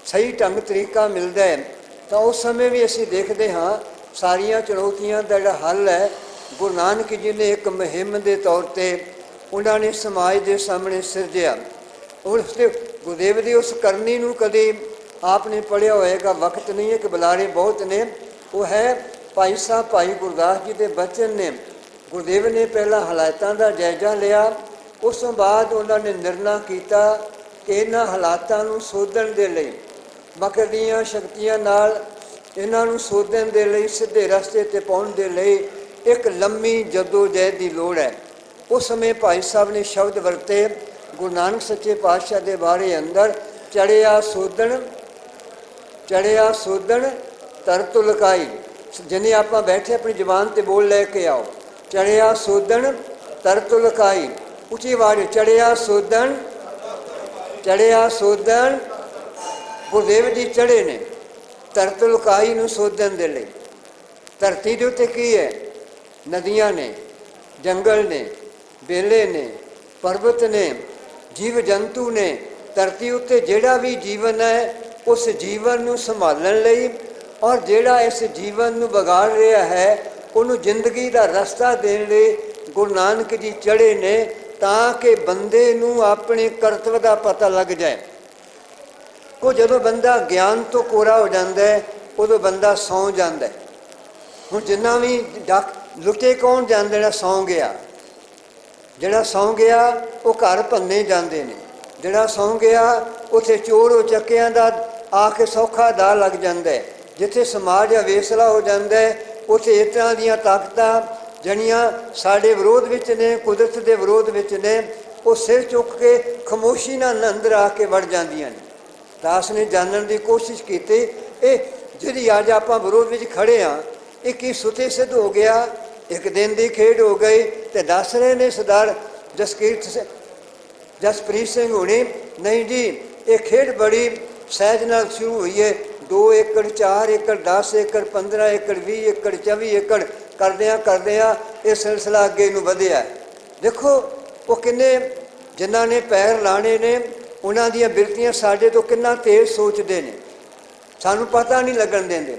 ਸਹੀ ਢੰਗ ਤਰੀਕਾ ਮਿਲਦਾ ਹੈ। ਤਾਂ ਉਸ ਸਮੇਂ ਵੀ ਅਸੀਂ ਦੇਖਦੇ ਹਾਂ ਸਾਰੀਆਂ ਚੁਣੌਤੀਆਂ ਦਾ ਜਿਹੜਾ ਹੱਲ ਹੈ ਗੁਰੂ ਨਾਨਕ ਜੀ ਨੇ ਇੱਕ ਮੁਹਿੰਮ ਦੇ ਤੌਰ 'ਤੇ ਉਹਨਾਂ ਨੇ ਸਮਾਜ ਦੇ ਸਾਹਮਣੇ ਸਿਰਜਿਆ। ਉਸ ਦੇ ਗੁਰਦੇਵ ਦੀ ਉਸ ਕਰਨੀ ਨੂੰ ਕਦੇ ਆਪ ਨੇ ਪੜ੍ਹਿਆ ਹੋਏਗਾ, ਵਕਤ ਨਹੀਂ ਹੈ ਕਿ ਬੁਲਾਰੇ ਬਹੁਤ ਨੇ। ਉਹ ਹੈ ਭਾਈ ਸਾਹਿਬ ਭਾਈ ਗੁਰਦਾਸ ਜੀ ਦੇ ਬਚਨ ਨੇ। ਗੁਰਦੇਵ ਨੇ ਪਹਿਲਾਂ ਹਾਲਾਤਾਂ ਦਾ ਜਾਇਜ਼ਾ ਲਿਆ, ਉਸ ਤੋਂ ਬਾਅਦ ਉਹਨਾਂ ਨੇ ਨਿਰਣਾ ਕੀਤਾ ਕਿ ਇਹਨਾਂ ਹਾਲਾਤਾਂ ਨੂੰ ਸੋਧਣ ਦੇ ਲਈ, ਮਕਰ ਦੀਆਂ ਸ਼ਕਤੀਆਂ ਨਾਲ ਇਹਨਾਂ ਨੂੰ ਸੋਧਣ ਦੇ ਲਈ, ਸਿੱਧੇ ਰਸਤੇ 'ਤੇ ਪਾਉਣ ਦੇ ਲਈ ਇੱਕ ਲੰਮੀ ਜੱਦੋ-ਜਹਿਦ ਦੀ ਲੋੜ ਹੈ। ਉਸ ਸਮੇਂ ਭਾਈ ਸਾਹਿਬ ਨੇ ਸ਼ਬਦ ਵਰਤੇ ਗੁਰੂ ਨਾਨਕ ਸੱਚੇ ਪਾਤਸ਼ਾਹ ਦੇ ਬਾਰੇ ਅੰਦਰ, ਚੜਿਆ ਸੋਧਣ ਤਰਤ ਲੁਕਾਈ। ਜਿਹਨੇ ਆਪਾਂ ਬੈਠੇ ਆਪਣੀ ਜ਼ੁਬਾਨ 'ਤੇ ਬੋਲ ਲੈ ਕੇ ਆਓ, ਚੜਿਆ ਸੋਧਣ ਤਰਤ ਲੁਕਾਈ। ਉੱਚੀ ਆਵਾਜ਼, ਚੜਿਆ ਸੋਧਣ। ਗੁਰਦੇਵ ਜੀ ਚੜੇ ਨੇ ਤਰਤ ਲੁਕਾਈ ਨੂੰ ਸੋਧਣ ਦੇ ਲਈ। ਧਰਤੀ ਦੇ ਉੱਤੇ ਕੀ ਹੈ? ਨਦੀਆਂ ਨੇ, ਜੰਗਲ ਨੇ, ਬੇਲੇ ਨੇ, ਪਰਬਤ ਨੇ, ਜੀਵ ਜੰਤੂ ਨੇ। ਧਰਤੀ ਉੱਤੇ ਜਿਹੜਾ ਵੀ ਜੀਵਨ ਹੈ ਉਸ ਜੀਵਨ ਨੂੰ ਸੰਭਾਲਣ ਲਈ ਔਰ ਜਿਹੜਾ ਇਸ ਜੀਵਨ ਨੂੰ ਵਿਗਾੜ ਰਿਹਾ ਹੈ ਉਹਨੂੰ ਜ਼ਿੰਦਗੀ ਦਾ ਰਸਤਾ ਦੇਣ ਲਈ ਗੁਰੂ ਨਾਨਕ ਜੀ ਚੜ੍ਹੇ ਨੇ, ਤਾਂ ਕਿ ਬੰਦੇ ਨੂੰ ਆਪਣੇ ਕਰਤੱਵ ਦਾ ਪਤਾ ਲੱਗ ਜਾਏ। ਉਹ ਜਦੋਂ ਬੰਦਾ ਗਿਆਨ ਤੋਂ ਕੋਰਾ ਹੋ ਜਾਂਦਾ ਹੈ ਉਦੋਂ ਬੰਦਾ ਸੌਂ ਜਾਂਦਾ ਹੈ। ਹੁਣ ਜਿੰਨਾ ਵੀ ਲੁੱਟੇ ਕੌਣ ਜਾਂਦੇ ਨੇ? ਸੌਂ ਗਿਆ। ਜਿਹੜਾ ਸੌਂ ਗਿਆ ਉਹ ਘਰ ਭੰਨੇ ਜਾਂਦੇ ਨੇ। ਜਿਹੜਾ ਸੌਂ ਗਿਆ ਉੱਥੇ ਚੋਰ ਉਚੱਕਿਆਂ ਦਾ ਆ ਕੇ ਸੌਖਾ ਦਾ ਲੱਗ ਜਾਂਦਾ ਹੈ। ਜਿੱਥੇ ਸਮਾਜ ਅਵੇਸਲਾ ਹੋ ਜਾਂਦਾ ਹੈ ਉੱਥੇ ਇਸ ਤਰ੍ਹਾਂ ਦੀਆਂ ਤਾਕਤਾਂ ਜਿਹੜੀਆਂ ਸਾਡੇ ਵਿਰੋਧ ਵਿੱਚ ਨੇ, ਕੁਦਰਤ ਦੇ ਵਿਰੋਧ ਵਿੱਚ ਨੇ, ਉਹ ਸਿਰ ਚੁੱਕ ਕੇ ਖਾਮੋਸ਼ੀ ਨਾਲ ਅੰਦਰ ਆ ਕੇ ਵੜ ਜਾਂਦੀਆਂ ਨੇ। ਦਾਸ ਨੇ ਜਾਣਨ ਦੀ ਕੋਸ਼ਿਸ਼ ਕੀਤੀ ਇਹ ਜਿਹੜੀ ਅੱਜ ਆਪਾਂ ਵਿਰੋਧ ਵਿੱਚ ਖੜੇ ਹਾਂ ਇਹ ਕੀ ਸੁਤੇ ਸਿੱਧ ਹੋ ਗਿਆ? ਇੱਕ ਦਿਨ ਦੀ ਖੇਡ ਹੋ ਗਈ। ਤੇ ਦੱਸ ਰਹੇ ਨੇ ਸਰਦਾਰ ਜਸਪ੍ਰੀਤ ਸਿੰਘ ਹੋਣੀ, ਨਹੀਂ ਜੀ ਇਹ ਖੇਡ ਬੜੀ ਸਹਿਜ ਨਾਲ ਸ਼ੁਰੂ ਹੋਈ ਹੈ। 2 ਏਕੜ 4 ਏਕੜ 10 ਏਕੜ 15 ਏਕੜ 20 ਏਕੜ 24 ਏਕੜ ਕਰਦਿਆਂ ਇਹ ਸਿਲਸਿਲਾ ਅੱਗੇ ਨੂੰ ਵਧਿਆ। ਦੇਖੋ ਉਹ ਕਿੰਨੇ ਜਿਨ੍ਹਾਂ ਨੇ ਪੈਰ ਲਾਣੇ ਨੇ ਉਹਨਾਂ ਦੀਆਂ ਬਿਰਤੀਆਂ ਸਾਡੇ ਤੋਂ ਕਿੰਨਾ ਤੇਜ਼ ਸੋਚਦੇ ਨੇ, ਸਾਨੂੰ ਪਤਾ ਨਹੀਂ ਲੱਗਣ ਦਿੰਦੇ।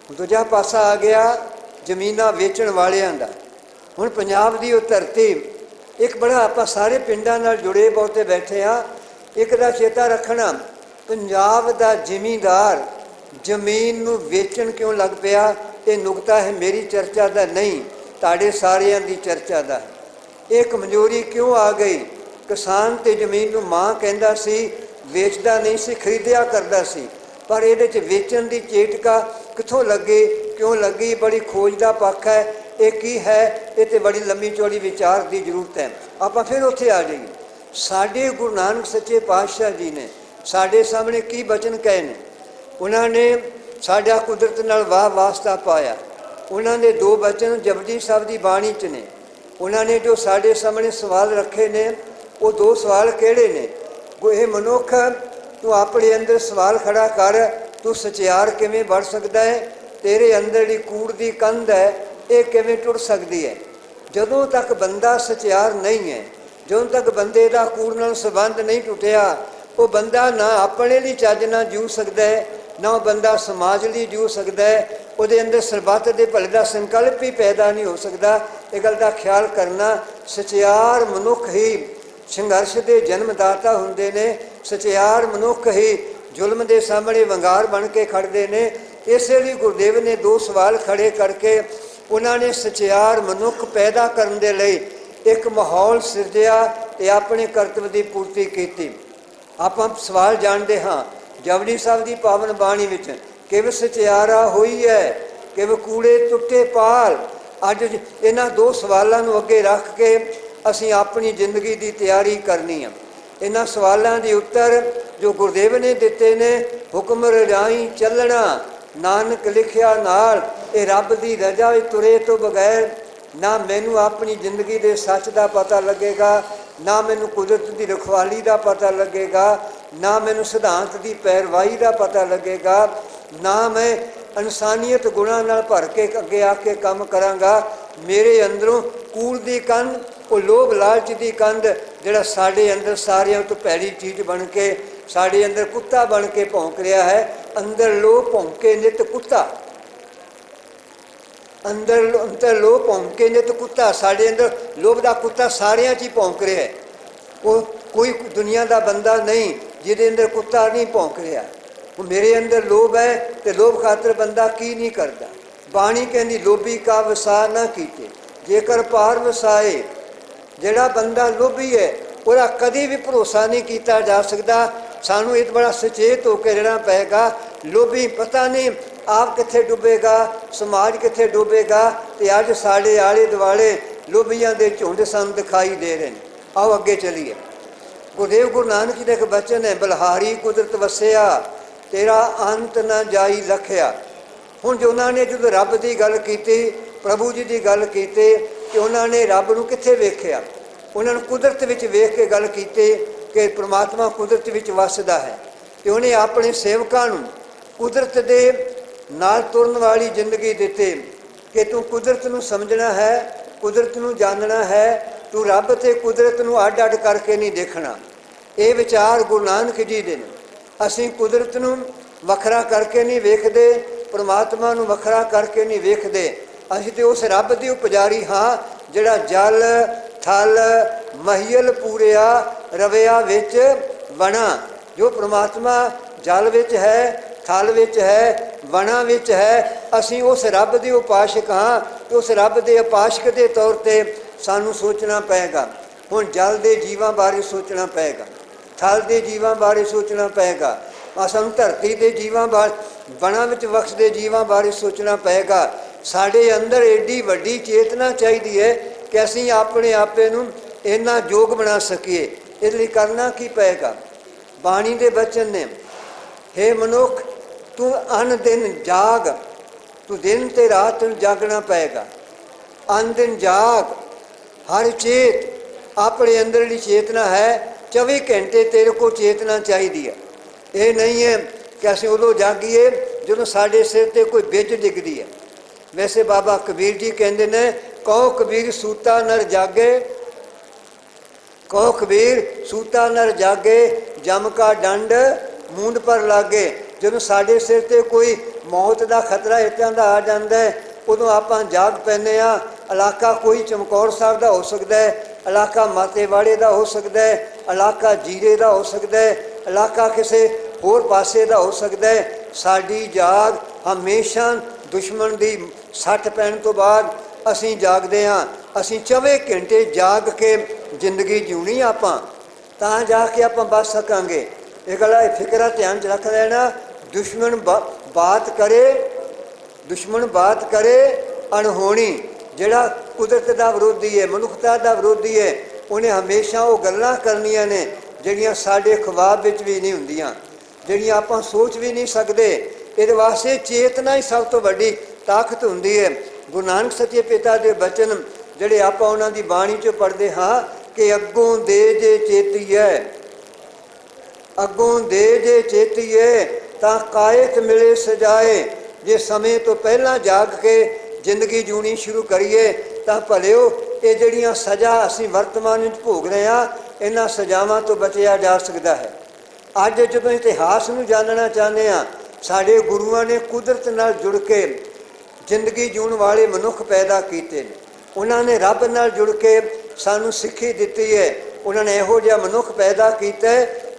ਦੂਜਾ ਪਾਸਾ ਆ ਗਿਆ ਜ਼ਮੀਨਾਂ ਵੇਚਣ ਵਾਲਿਆਂ ਦਾ। ਹੁਣ ਪੰਜਾਬ ਦੀ ਉਹ ਧਰਤੀ ਇੱਕ ਬੜਾ, ਆਪਾਂ ਸਾਰੇ ਪਿੰਡਾਂ ਨਾਲ ਜੁੜੇ ਬਹੁਤੇ ਬੈਠੇ ਹਾਂ। ਇੱਕ ਦਾ ਚੇਤਾ ਰੱਖਣਾ, ਪੰਜਾਬ ਦਾ ਜ਼ਿਮੀਂਦਾਰ ਜ਼ਮੀਨ ਨੂੰ ਵੇਚਣ ਕਿਉਂ ਲੱਗ ਪਿਆ? ਇਹ ਨੁਕਤਾ ਹੈ ਮੇਰੀ ਚਰਚਾ ਦਾ ਨਹੀਂ, ਤੁਹਾਡੇ ਸਾਰਿਆਂ ਦੀ ਚਰਚਾ ਦਾ। ਇਹ ਕਮਜ਼ੋਰੀ ਕਿਉਂ ਆ ਗਈ? ਕਿਸਾਨ ਤੇ ਜ਼ਮੀਨ ਨੂੰ ਮਾਂ ਕਹਿੰਦਾ ਸੀ, ਵੇਚਦਾ ਨਹੀਂ ਸੀ, ਖਰੀਦਿਆ ਕਰਦਾ ਸੀ। ਪਰ ਇਹਦੇ 'ਚ ਵੇਚਣ ਦੀ ਚੇਟਕਾ ਕਿੱਥੋਂ ਲੱਗੀ, ਕਿਉਂ ਲੱਗੀ? ਬੜੀ ਖੋਜ ਦਾ ਪੱਖ ਹੈ। ਇਹ ਕੀ ਹੈ? ਇਹ ਤੇ ਬੜੀ ਲੰਮੀ ਚੌੜੀ ਵਿਚਾਰ ਦੀ ਜ਼ਰੂਰਤ ਹੈ। ਆਪਾਂ ਫਿਰ ਉੱਥੇ ਆ ਜਾਈਏ। ਸਾਡੇ ਗੁਰੂ ਨਾਨਕ ਸੱਚੇ ਪਾਤਸ਼ਾਹ ਜੀ ਨੇ ਸਾਡੇ ਸਾਹਮਣੇ ਕੀ ਬਚਨ ਕਹੇ ਨੇ? ਉਹਨਾਂ ਨੇ ਸਾਡਾ ਕੁਦਰਤ ਨਾਲ ਵਾਹ ਵਾਸਤਾ ਪਾਇਆ। ਉਹਨਾਂ ਦੇ 2 ਬਚਨ ਜਪਜੀ ਸਾਹਿਬ ਦੀ ਬਾਣੀ 'ਚ ਨੇ। ਉਹਨਾਂ ਨੇ ਜੋ ਸਾਡੇ ਸਾਹਮਣੇ ਸਵਾਲ ਰੱਖੇ ਨੇ ਉਹ 2 ਸਵਾਲ ਕਿਹੜੇ ਨੇ? ਇਹ ਮਨੁੱਖ ਤੂੰ ਆਪਣੇ ਅੰਦਰ ਸਵਾਲ ਖੜਾ ਕਰ, ਤੂੰ ਸਚਿਆਰ ਕਿਵੇਂ ਬਣ ਸਕਦਾ ਹੈ? ਤੇਰੇ ਅੰਦਰ ਜਿਹੜੀ ਕੂੜ ਦੀ ਕੰਧ ਹੈ ਇਹ ਕਿਵੇਂ ਟੁੱਟ ਸਕਦੀ ਹੈ? ਜਦੋਂ ਤੱਕ ਬੰਦਾ ਸਚਿਆਰ ਨਹੀਂ ਹੈ, ਜਦੋਂ ਤੱਕ ਬੰਦੇ ਦਾ ਕੂੜ ਨਾਲ ਸੰਬੰਧ ਨਹੀਂ ਟੁੱਟਿਆ, ਉਹ ਬੰਦਾ ਨਾ ਆਪਣੇ ਲਈ ਚੱਜ ਨਾਲ ਜੂ ਸਕਦਾ ਹੈ, ਨਾ ਉਹ ਬੰਦਾ ਸਮਾਜ ਲਈ ਜੂ ਸਕਦਾ ਹੈ। ਉਹਦੇ ਅੰਦਰ ਸਰਬੱਤ ਦੇ ਭਲੇ ਦਾ ਸੰਕਲਪ ਹੀ ਪੈਦਾ ਨਹੀਂ ਹੋ ਸਕਦਾ। ਇਹ ਗੱਲ ਦਾ ਖਿਆਲ ਕਰਨਾ। ਸਚਿਆਰ ਮਨੁੱਖ ਹੀ ਸੰਘਰਸ਼ ਦੇ ਜਨਮਦਾਤਾ ਹੁੰਦੇ ਨੇ। ਸਚਿਆਰ ਮਨੁੱਖ ਹੀ ਜ਼ੁਲਮ ਦੇ ਸਾਹਮਣੇ ਵੰਗਾਰ ਬਣ ਕੇ ਖੜਦੇ ਨੇ। ਇਸੇ ਲਈ ਗੁਰਦੇਵ ਨੇ 2 ਸਵਾਲ ਖੜੇ ਕਰਕੇ ਉਹਨਾਂ ਨੇ ਸਚਿਆਰ ਮਨੁੱਖ ਪੈਦਾ ਕਰਨ ਦੇ ਲਈ ਇੱਕ ਮਾਹੌਲ ਸਿਰਜਿਆ ਤੇ ਆਪਣੇ ਕਰਤੱਵ ਦੀ ਪੂਰਤੀ ਕੀਤੀ। ਆਪਾਂ ਸਵਾਲ ਜਾਣਦੇ ਹਾਂ ਜਪਜੀ ਸਾਹਿਬ ਦੀ ਪਾਵਨ ਬਾਣੀ ਵਿੱਚ, ਕਿਵ ਸਚਿਆਰਾ ਹੋਈ ਹੈ, ਕਿਵ ਕੂੜੇ ਟੁੱਟੇ ਪਾਲ। ਅੱਜ ਇਹਨਾਂ 2 ਸਵਾਲਾਂ ਨੂੰ ਅੱਗੇ ਰੱਖ ਕੇ ਅਸੀਂ ਆਪਣੀ ਜ਼ਿੰਦਗੀ ਦੀ ਤਿਆਰੀ ਕਰਨੀ ਆ। ਇਹਨਾਂ ਸਵਾਲਾਂ ਦੇ ਉੱਤਰ ਜੋ ਗੁਰਦੇਵ ਨੇ ਦਿੱਤੇ ਨੇ, ਹੁਕਮ ਰਜਾਈ ਚੱਲਣਾ ਨਾਨਕ ਲਿਖਿਆ ਨਾਲ, ਇਹ ਰੱਬ ਦੀ ਰਜ਼ਾ ਵਿੱਚ ਤੁਰੇ ਤੋਂ ਬਗੈਰ ਨਾ ਮੈਨੂੰ ਆਪਣੀ ਜ਼ਿੰਦਗੀ ਦੇ ਸੱਚ ਦਾ ਪਤਾ ਲੱਗੇਗਾ, ਨਾ ਮੈਨੂੰ ਕੁਦਰਤ ਦੀ ਰਖਵਾਲੀ ਦਾ ਪਤਾ ਲੱਗੇਗਾ, ਨਾ ਮੈਨੂੰ ਸਿਧਾਂਤ ਦੀ ਪੈਰਵਾਈ ਦਾ ਪਤਾ ਲੱਗੇਗਾ, ਨਾ ਮੈਂ ਇਨਸਾਨੀਅਤ ਗੁਣਾਂ ਨਾਲ ਭਰ ਕੇ ਅੱਗੇ ਆ ਕੇ ਕੰਮ ਕਰਾਂਗਾ। ਮੇਰੇ ਅੰਦਰੋਂ ਕੂੜ ਦੀ ਕੰਧ, ਉਹ ਲੋਭ ਲਾਲਚ ਦੀ ਕੰਧ ਜਿਹੜਾ ਸਾਡੇ ਅੰਦਰ ਸਾਰਿਆਂ ਤੋਂ ਭੈੜੀ ਚੀਜ਼ ਬਣ ਕੇ ਸਾਡੇ ਅੰਦਰ ਕੁੱਤਾ ਬਣ ਕੇ ਭੌਂਕ ਰਿਹਾ ਹੈ। ਅੰਦਰ ਲੋਭ ਭੌਂਕੇ ਨਿਤ ਕੁੱਤਾ, ਅੰਦਰ ਲੋਭ ਭੌਂਕੇ ਨਿਤ ਕੁੱਤਾ। ਸਾਡੇ ਅੰਦਰ ਲੋਭ ਦਾ ਕੁੱਤਾ ਸਾਰਿਆਂ 'ਚ ਹੀ ਭੌਂਕ ਰਿਹਾ ਹੈ। ਕੋਈ ਦੁਨੀਆ ਦਾ ਬੰਦਾ ਨਹੀਂ ਜਿਹਦੇ ਅੰਦਰ ਕੁੱਤਾ ਨਹੀਂ ਭੌਂਕ ਰਿਹਾ। ਉਹ ਮੇਰੇ ਅੰਦਰ ਲੋਭ ਹੈ ਤੇ ਲੋਭ ਖਾਤਰ ਬੰਦਾ ਕੀ ਨਹੀਂ ਕਰਦਾ। ਬਾਣੀ ਕਹਿੰਦੀ ਲੋਭੀ ਕਾ ਵਸਾ ਨਾ ਕੀਤੇ, ਜੇਕਰ ਪਾਰ ਵਸਾਏ। ਜਿਹੜਾ ਬੰਦਾ ਲੋਭੀ ਹੈ ਉਹਦਾ ਕਦੀ ਵੀ ਭਰੋਸਾ ਨਹੀਂ ਕੀਤਾ ਜਾ ਸਕਦਾ। ਸਾਨੂੰ ਇਹ ਬੜਾ ਸੁਚੇਤ ਹੋ ਕੇ ਰਹਿਣਾ ਪਏਗਾ। ਲੋਭੀ ਪਤਾ ਨਹੀਂ ਆਪ ਕਿੱਥੇ ਡੁੱਬੇਗਾ, ਸਮਾਜ ਕਿੱਥੇ ਡੁੱਬੇਗਾ। ਤੇ ਅੱਜ ਸਾਡੇ ਆਲੇ ਦੁਆਲੇ ਲੋਭੀਆਂ ਦੇ ਝੁੰਡ ਸਾਨੂੰ ਦਿਖਾਈ ਦੇ ਰਹੇ ਨੇ। ਆਓ ਅੱਗੇ ਚਲੀਏ। ਗੁਰਦੇਵ ਗੁਰੂ ਨਾਨਕ ਜੀ ਦਾ ਇੱਕ ਬਚਨ ਹੈ, ਬਲਹਾਰੀ ਕੁਦਰਤ ਵਸਿਆ ਤੇਰਾ ਅੰਤ ਨਾ ਜਾਈ ਲਖਿਆ। ਹੁਣ ਜੋ ਉਹਨਾਂ ਨੇ ਜਦੋਂ ਰੱਬ ਦੀ ਗੱਲ ਕੀਤੀ, ਪ੍ਰਭੂ ਜੀ ਦੀ ਗੱਲ ਕੀਤੀ, ਕਿ ਉਹਨਾਂ ਨੇ ਰੱਬ ਨੂੰ ਕਿੱਥੇ ਵੇਖਿਆ? ਉਹਨਾਂ ਨੂੰ ਕੁਦਰਤ ਵਿੱਚ ਵੇਖ ਕੇ ਗੱਲ ਕੀਤੀ ਕਿ ਪ੍ਰਮਾਤਮਾ ਕੁਦਰਤ ਵਿੱਚ ਵਸਦਾ ਹੈ। ਤੇ ਉਹਨੇ ਆਪਣੇ ਸੇਵਕਾਂ ਨੂੰ ਕੁਦਰਤ ਦੇ ਨਾਲ ਤੁਰਨ ਵਾਲੀ ਜ਼ਿੰਦਗੀ ਦਿੱਤੀ ਕਿ ਤੂੰ ਕੁਦਰਤ ਨੂੰ ਸਮਝਣਾ ਹੈ, ਕੁਦਰਤ ਨੂੰ ਜਾਣਨਾ ਹੈ। ਤੂੰ ਰੱਬ ਤੇ ਕੁਦਰਤ ਨੂੰ ਅੱਡ ਅੱਡ ਕਰਕੇ ਨਹੀਂ ਦੇਖਣਾ। ਇਹ ਵਿਚਾਰ ਗੁਰੂ ਨਾਨਕ ਜੀ ਦੇ ਨੇ। ਅਸੀਂ ਕੁਦਰਤ ਨੂੰ ਵੱਖਰਾ ਕਰਕੇ ਨਹੀਂ ਵੇਖਦੇ, ਪਰਮਾਤਮਾ ਨੂੰ ਵੱਖਰਾ ਕਰਕੇ ਨਹੀਂ ਵੇਖਦੇ। ਅਸੀਂ ਤੇ ਉਸ ਰੱਬ ਦੇ ਪੁਜਾਰੀ ਹਾਂ ਜਿਹੜਾ ਜਲ ਥਲ ਮਹੀਲ ਪੂਰਿਆ ਰਵਿਆ ਵਿੱਚ ਬਣਾ। ਜੋ ਪ੍ਰਮਾਤਮਾ ਜਲ ਵਿੱਚ ਹੈ, ਥਲ ਵਿੱਚ ਹੈ, ਵਣਾਂ ਵਿੱਚ ਹੈ। ਅਸੀਂ ਉਸ ਰੱਬ ਦੇ ਉਪਾਸ਼ਕ ਹਾਂ ਤੇ ਉਸ ਰੱਬ ਦੇ ਉਪਾਸ਼ਕ ਦੇ ਤੌਰ ਤੇ ਸਾਨੂੰ ਸੋਚਣਾ ਪਏਗਾ। ਹੁਣ ਜਲ ਦੇ ਜੀਵਾਂ ਬਾਰੇ ਸੋਚਣਾ ਪਏਗਾ, ਥਲ ਦੇ ਜੀਵਾਂ ਬਾਰੇ ਸੋਚਣਾ ਪਏਗਾ, ਸਾਨੂੰ ਧਰਤੀ ਦੇ ਜੀਵਾਂ ਬਾਰੇ, ਵਣਾਂ ਵਿੱਚ ਵਸਦੇ ਜੀਵਾਂ ਬਾਰੇ ਸੋਚਣਾ ਪਏਗਾ। ਸਾਡੇ ਅੰਦਰ ਏਡੀ ਵੱਡੀ ਚੇਤਨਾ ਚਾਹੀਦੀ ਹੈ ਕਿ ਅਸੀਂ ਆਪਣੇ ਆਪੇ ਨੂੰ ਇੰਨਾ ਯੋਗ ਬਣਾ ਸਕੀਏ। ਇਸ ਲਈ ਕਰਨਾ ਕੀ ਪਏਗਾ? ਬਾਣੀ ਦੇ ਬਚਨ ਨੇ, ਹੇ ਮਨੁੱਖ ਤੂੰ ਅਨ ਦਿਨ ਜਾਗ, ਤੂੰ ਦਿਨ ਤੇ ਰਾਤ ਨੂੰ ਜਾਗਣਾ ਪਏਗਾ। ਅਨ ਦਿਨ ਜਾਗ, ਹਰ ਚੇਤ, ਆਪਣੇ ਅੰਦਰ ਜਿਹੜੀ ਚੇਤਨਾ ਹੈ 24 ਘੰਟੇ ਤੇਰੇ ਕੋਲ ਚੇਤਨਾ ਚਾਹੀਦੀ ਹੈ। ਇਹ ਨਹੀਂ ਹੈ ਕਿ ਅਸੀਂ ਉਦੋਂ ਜਾਗੀਏ ਜਦੋਂ ਸਾਡੇ ਸਿਰ ਤੇ ਕੋਈ ਬਿੱਜ ਡਿੱਗਦੀ ਹੈ। ਵੈਸੇ ਬਾਬਾ ਕਬੀਰ ਜੀ ਕਹਿੰਦੇ ਨੇ, ਕਹੋ ਕਬੀਰ ਸੂਤਾ ਨਰ ਜਾਗੇ, ਕਹੋ ਕਬੀਰ ਸੂਤਾ ਨਰ ਜਾਗੇ, ਜਮ ਕਾ ਡੰਡ ਮੂੰਡ ਪਰ ਲਾਗੇ। ਜਦੋਂ ਸਾਡੇ ਸਿਰ ਤੇ ਕੋਈ ਮੌਤ ਦਾ ਖਤਰਾ ਇੱਦਾਂ ਦਾ ਆ ਜਾਂਦਾ ਹੈ, ਉਦੋਂ ਆਪਾਂ ਜਾਗ ਪੈਂਦੇ ਹਾਂ। ਇਲਾਕਾ ਕੋਈ ਚਮਕੌਰ ਸਾਹਿਬ ਦਾ ਹੋ ਸਕਦਾ ਹੈ, ਇਲਾਕਾ ਮਾਤੇਵਾੜੇ ਦਾ ਹੋ ਸਕਦਾ ਹੈ, ਇਲਾਕਾ ਜੀਰੇ ਦਾ ਹੋ ਸਕਦਾ ਹੈ, ਇਲਾਕਾ ਕਿਸੇ ਹੋਰ ਪਾਸੇ ਦਾ ਹੋ ਸਕਦਾ ਹੈ। ਸਾਡੀ ਜਾਗ ਹਮੇਸ਼ਾ ਦੁਸ਼ਮਣ ਦੀ ਸੱਟ ਪੈਣ ਤੋਂ ਬਾਅਦ ਅਸੀਂ ਜਾਗਦੇ ਹਾਂ। ਅਸੀਂ 24 ਘੰਟੇ ਜਾਗ ਕੇ ਜ਼ਿੰਦਗੀ ਜਿਉਣੀ ਆਪਾਂ, ਤਾਂ ਜਾ ਕੇ ਆਪਾਂ ਬਚ ਸਕਾਂਗੇ। ਇਹ ਗੱਲ ਫਿਕਰਾ ਧਿਆਨ 'ਚ ਰੱਖ ਲੈਣਾ। ਦੁਸ਼ਮਣ ਬਾਤ ਕਰੇ, ਦੁਸ਼ਮਣ ਬਾਤ ਕਰੇ ਅਣਹੋਣੀ। ਜਿਹੜਾ ਕੁਦਰਤ ਦਾ ਵਿਰੋਧੀ ਹੈ, ਮਨੁੱਖਤਾ ਦਾ ਵਿਰੋਧੀ ਹੈ, ਉਹਨੇ ਹਮੇਸ਼ਾ ਉਹ ਗੱਲਾਂ ਕਰਨੀਆਂ ਨੇ ਜਿਹੜੀਆਂ ਸਾਡੇ ਖੁਆਬ ਵਿੱਚ ਵੀ ਨਹੀਂ ਹੁੰਦੀਆਂ, ਜਿਹੜੀਆਂ ਆਪਾਂ ਸੋਚ ਵੀ ਨਹੀਂ ਸਕਦੇ। ਇਹਦੇ ਵਾਸਤੇ ਚੇਤਨਾ ਹੀ ਸਭ ਤੋਂ ਵੱਡੀ ਤਾਕਤ ਹੁੰਦੀ ਹੈ। ਗੁਰੂ ਨਾਨਕ ਸੱਚੇ ਪਿਤਾ ਦੇ ਬਚਨ ਜਿਹੜੇ ਆਪਾਂ ਉਹਨਾਂ ਦੀ ਬਾਣੀ 'ਚ ਪੜ੍ਹਦੇ ਹਾਂ ਕਿ ਅੱਗੋਂ ਦੇ ਜੇ ਚੇਤੀਏ, ਅੱਗੋਂ ਦੇ ਜੇ ਚੇਤੀਏ ਤਾਂ ਕਾਇਕ ਮਿਲੇ ਸਜਾਏ। ਜੇ ਸਮੇਂ ਤੋਂ ਪਹਿਲਾਂ ਜਾਗ ਕੇ ਜ਼ਿੰਦਗੀ ਜਿਉਣੀ ਸ਼ੁਰੂ ਕਰੀਏ ਤਾਂ ਭਲਿਓ ਇਹ ਜਿਹੜੀਆਂ ਸਜ਼ਾ ਅਸੀਂ ਵਰਤਮਾਨ ਵਿੱਚ ਭੋਗ ਰਹੇ ਹਾਂ, ਇਹਨਾਂ ਸਜ਼ਾਵਾਂ ਤੋਂ ਬਚਿਆ ਜਾ ਸਕਦਾ ਹੈ। ਅੱਜ ਜਦੋਂ ਇਤਿਹਾਸ ਨੂੰ ਜਾਣਨਾ ਚਾਹੁੰਦੇ ਹਾਂ, ਸਾਡੇ ਗੁਰੂਆਂ ਨੇ ਕੁਦਰਤ ਨਾਲ ਜੁੜ ਕੇ ਜ਼ਿੰਦਗੀ ਜਿਉਣ ਵਾਲੇ ਮਨੁੱਖ ਪੈਦਾ ਕੀਤੇ ਨੇ। ਉਹਨਾਂ ਨੇ ਰੱਬ ਨਾਲ ਜੁੜ ਕੇ ਸਾਨੂੰ ਸਿੱਖੀ ਦਿੱਤੀ ਹੈ। ਉਹਨਾਂ ਨੇ ਇਹੋ ਜਿਹਾ ਮਨੁੱਖ ਪੈਦਾ ਕੀਤਾ